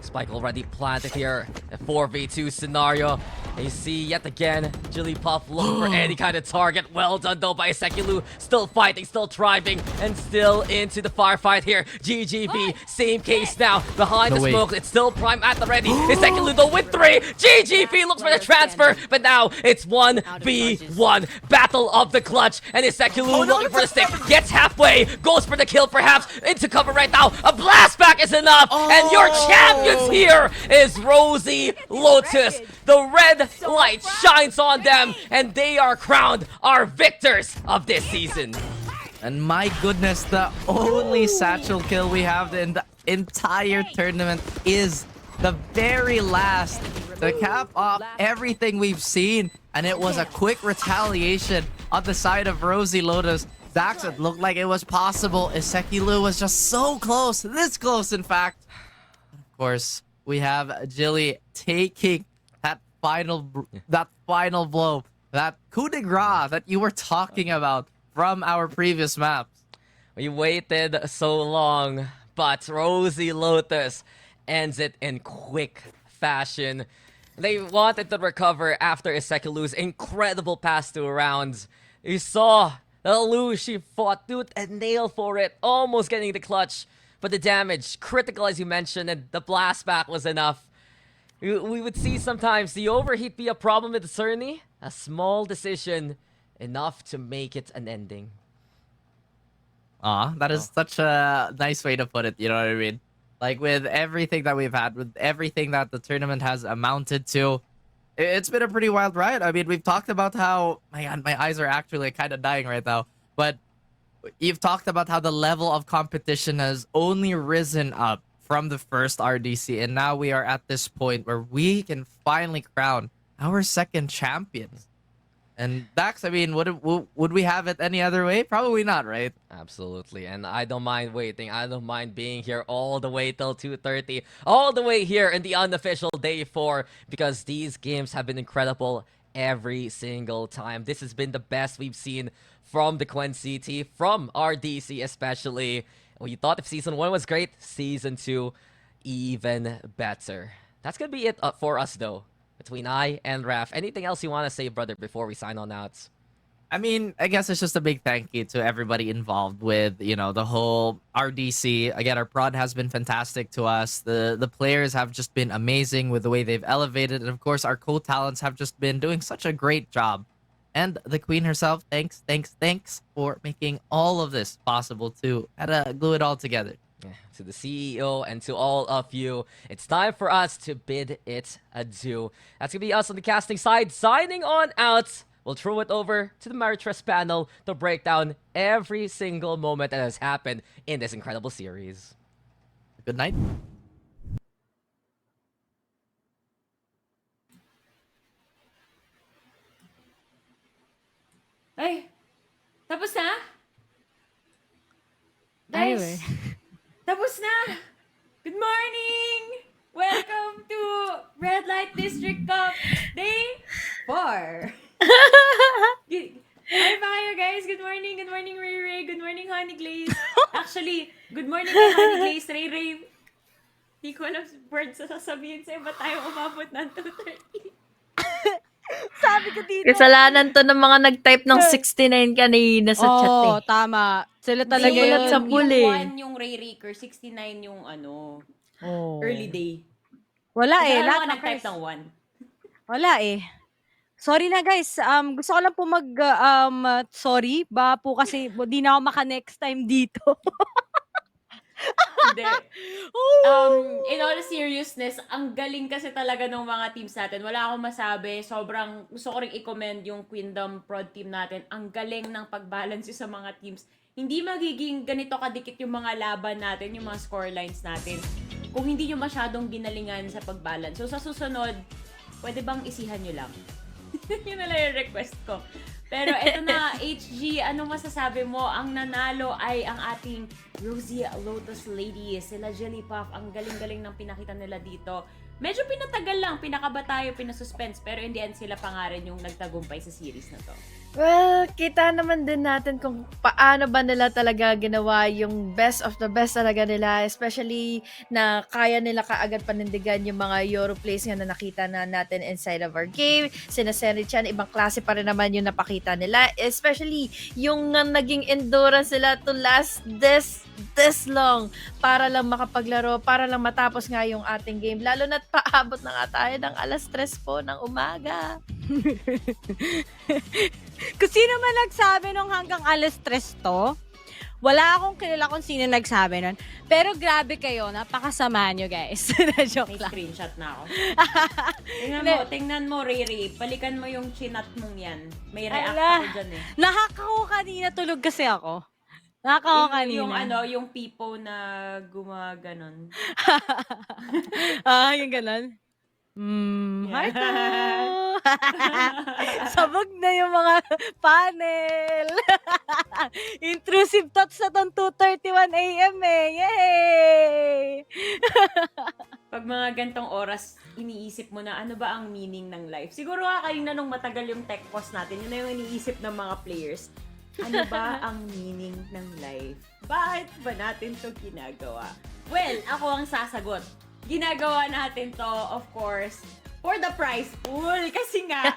Spike already planted here. A 4v2 scenario. And you see yet again, Jigglypuff looking for any kind of target. Well done though by Ezekielu. Still fighting, still thriving, and still into the firefight here. GGV, same case now. Behind the smoke, it's still Prime at the ready. Ezekielu though with 3. GGV looks for the transfer, but now it's 1v1. Battle of the clutch. And Ezekielu looking for the stick. Gets halfway, goes for the kill perhaps. Into cover right now. A blast back is enough. And your champions here is Rosie Lotus. The red light shines on them, and they are crowned our victors of this season. And my goodness, the only satchel kill we have in the entire tournament is the very last to cap off everything we've seen. And it was a quick retaliation on the side of Rosie Lotus. Dax, it looked like it was possible. Ezekielu was just so close, this close in fact. Of course, we have Jilly taking that final blow, that coup de grace that you were talking about from our previous maps. We waited so long, but Rosie Lotus ends it in quick fashion. They wanted to recover after a second lose. Incredible past 2 rounds. You saw the lose. She fought tooth and nail for it, almost getting the clutch. But the damage, critical as you mentioned, and the blast back was enough. We would see sometimes the overheat be a problem with the Cerny. A small decision, enough to make it an ending. That is such a nice way to put it, you know what I mean? Like, with everything that we've had, with everything that the tournament has amounted to, it's been a pretty wild ride. I mean, we've talked about how... My God, my eyes are actually kind of dying right now. But you've talked about how the level of competition has only risen up from the first RDC. And now we are at this point where we can finally crown our second champions. And Dax, I mean, would we have it any other way? Probably not, right? Absolutely, and I don't mind waiting. I don't mind being here all the way till 2:30, all the way here in the unofficial day 4, because these games have been incredible every single time. This has been the best we've seen from the Quen CT, from RDC especially. Well, you thought if Season 1 was great, Season 2 even better. That's gonna be it for us, though. Between I and Raf. Anything else you want to say, brother, before we sign on out? I mean, I guess it's just a big thank you to everybody involved with, you know, the whole RDC. Again, our prod has been fantastic to us. The players have just been amazing with the way they've elevated. And of course, our co-talents have just been doing such a great job. And the Queen herself, thanks for making all of this possible too. Had to glue it all together. To the CEO and to all of you, it's time for us to bid it adieu. That's gonna be us on the casting side, signing on out. We'll throw it over to the Maritress panel to break down every single moment that has happened in this incredible series. Good night. Ay, tapos na? Anyway. Tapos na! Good morning! Welcome to Red Light District Cup Day 4. Hi, Bayo, guys. Good morning. Good morning, Ray Ray. Good morning, Honey Glaze. Actually, good morning kay Honey Glaze, Ray Ray. Hindi ko alam words na sasabihin sa'yo. Ba't tayo umabot ng 2:30? Sabi ko dito. Kasalanan to ng mga nag-type ng 69 kanina sa chat eh. Oo, tama. Sila talaga Simulat yun. sa puli. Yung 1 yung Ray Raker, 69 yung early day. Wala eh. Lahat Lahat mga ng nag-type ng 1. Wala eh. Sorry na guys. Gusto ko lang po sorry. Ba po kasi di na ako maka-next time dito. Hindi. In all seriousness, ang galing kasi talaga ng mga teams natin. Wala akong masabi. Sobrang gusto ko rin i-commend yung Queendom prod team natin. Ang galing ng pag-balance sa mga teams. Hindi magiging ganito kadikit yung mga laban natin, yung mga scorelines natin, kung hindi nyo masyadong ginalingan sa pag-balance. So sa susunod, pwede bang isihan nyo lang? Yun na lang yung request ko. Pero eto na, HG, ano masasabi mo? Ang nanalo ay ang ating Rosie Lotus Ladies. Sila Jellypuff, ang galing-galing ng pinakita nila dito. Medyo pinatagal lang, pinakaba tayo, pinasuspense, pero in the end sila pa nga rin yung nagtagumpay sa series na to. Well, kita naman din natin kung paano ba nila talaga ginawa yung best of the best talaga nila. Especially na kaya nila kaagad panindigan yung mga Euro plays nga na nakita na natin inside of our game. Sina Serichan, ibang klase pa rin naman yung napakita nila. Especially yung naging endurance nila to last this long para lang makapaglaro, para lang matapos nga yung ating game. Lalo na't paabot na nga tayo ng 3:00 po ng umaga. Kung sino man nagsabi nung hanggang 3:00 to, wala akong kilala kung sino nagsabi nun. Pero grabe kayo, napakasama nyo guys. Joke May lang. screenshot na ako. Tingnan mo, Ray Ray. Balikan mo yung chinat mong yan. May react ako dyan eh. Nakakako kanina, tulog kasi ako. Nakakako kanina. Yung people na gumaganon. Yung ganon. Hi po! Sabog na yung mga panel. Intrusive thoughts na tong 2:31 AM eh. Yay! Pag mga gantong oras, iniisip mo na ano ba ang meaning ng life. Siguro kanina nung matagal yung tech post natin, yun na yung iniisip ng mga players. Ano ba ang meaning ng life? Bakit ba natin to ginagawa? Well, ako ang sasagot. Ginagawa natin to, of course, for the prize pool. Kasi nga,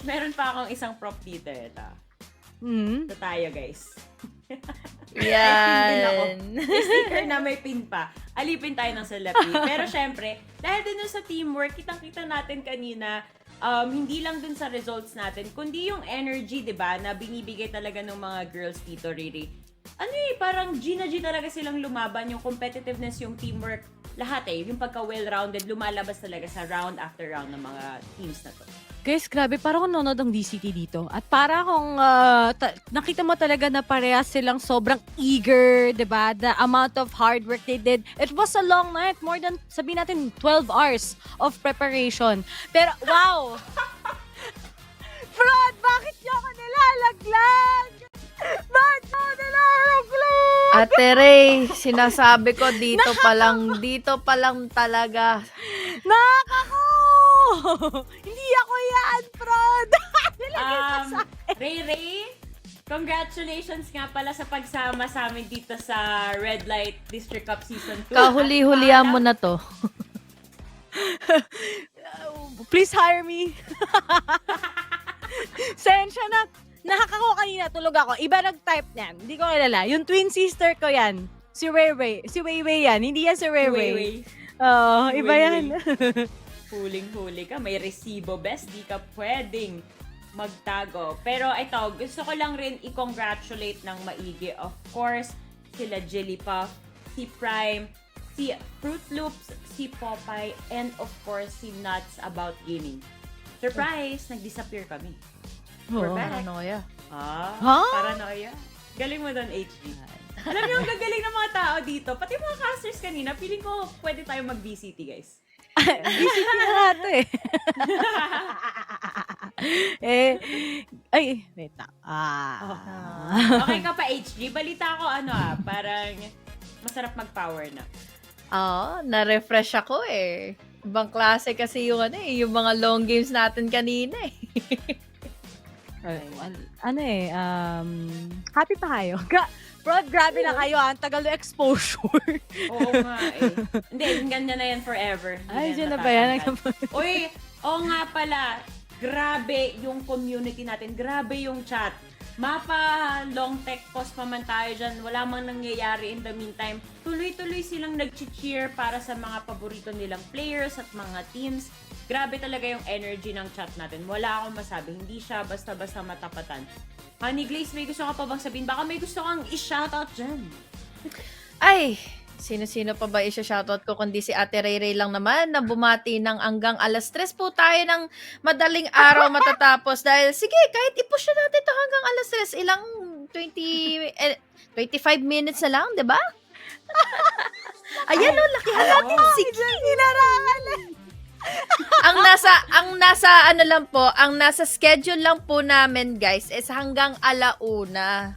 meron pa akong isang prop dito. Ito tayo, guys. Yan. May sticker na may pin pa. Alipin tayo ng salapi. Pero syempre, dahil din sa teamwork, kitang-kita natin kanina, hindi lang dun sa results natin, kundi yung energy, di ba, na binibigay talaga ng mga girls dito, Riri. Parang G na G talaga silang lumaban, yung competitiveness, yung teamwork, lahat yung pagka well-rounded, lumalabas talaga sa round after round ng mga teams na to. Guys, grabe, parang akong nanonood ng DCT dito. At para akong, nakita mo talaga na parehas silang sobrang eager, diba? The amount of hard work they did. It was a long night, more than, sabihin natin, 12 hours of preparation. Pero, wow! Fred, bakit niyo ako nilalaglag? Bakit niyo ako nilalaglag? Ate Ray, sinasabi ko dito pa lang talaga. Nakako! Hindi ako yan, Fred! Ray, congratulations nga pala sa pagsama sa amin dito sa Red Light District Cup Season 2. Kahuli-hulihan mo na to. Please hire me. Sensya na. Nakakako kanina, tulog ako. Iba nag-type niyan. Hindi ko kilala. Yung twin sister ko yan. Si Weiwei. Si Weiwei yan. Hindi yan si Weiwei. Oo, iba yan. Huling-huli ka. May resibo, best. Di ka pwedeng magtago. Pero ito, gusto ko lang rin i-congratulate ng maigi. Of course, sila Jellypuff, si Prime, si Fruit Loops, si Popeye, and of course, si Nuts About Gaming. Surprise! Nag-disappear kami. We're back. Paranoia. Paranoia. Galing mo doon, HG. Alam niyo, ang gagaling ng mga tao dito. Pati mga casters kanina, feeling ko pwede tayo mag-VCT, guys. VCT na nga ito Ay, wait na. Okay ka pa, HG. Balita ko, parang masarap mag-power na. Na-refresh ako eh. Ibang klase kasi yung yung mga long games natin kanina eh. Happy pa kayo. Bro, grabe na kayo ang tagal ng exposure. Oo nga Hindi, ganyan na yan forever. Ay, dyan na ba yan? Uy, nga pala, grabe yung community natin, grabe yung chat. Mapa long tech post pa man tayo dyan, wala mang nangyayari in the meantime. Tuloy-tuloy silang nag-cheer para sa mga paborito nilang players at mga teams. Grabe talaga yung energy ng chat natin. Wala akong masabi. Hindi siya basta-basta matapatan. Honey Glaze, may gusto ka pa bang sabihin? Baka may gusto kang i-shoutout dyan. Ay, sino-sino pa ba i-shoutout ko kundi si Ate Ray lang naman na bumati ng hanggang alas 3 po tayo ng madaling araw matatapos. Dahil sige, kahit i-push na natin ito hanggang alas 3, ilang 25 minutes na lang, di ba? Ayan lakihan natin. Sige, hinarangan ang nasa schedule lang po namin, guys, is hanggang alauna.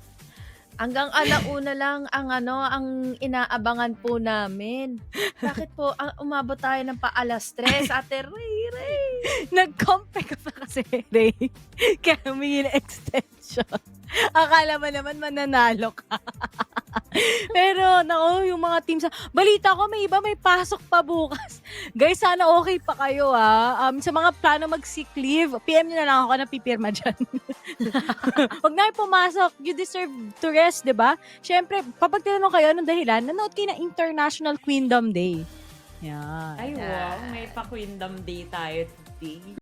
Hanggang alauna lang ang inaabangan po namin. Bakit po umabot tayo ng pa alas 3, Ate Ray? Nag-compare ka pa kasi, Ray. Kaya humingi na extension. Akala mo naman mananalo ka. Pero, yung mga teams, balita ko, may iba may pasok pa bukas. Guys, sana okay pa kayo, sa mga plano mag-sick leave, PM nyo na lang ako na pipirma dyan. Huwag na pumasok. You deserve to rest, diba? Siyempre, kapag tinanong kayo anong dahilan, nanood kayo ng International Queendom Day. Yan. Ay, wow. May pa-Queendom Day tayo today.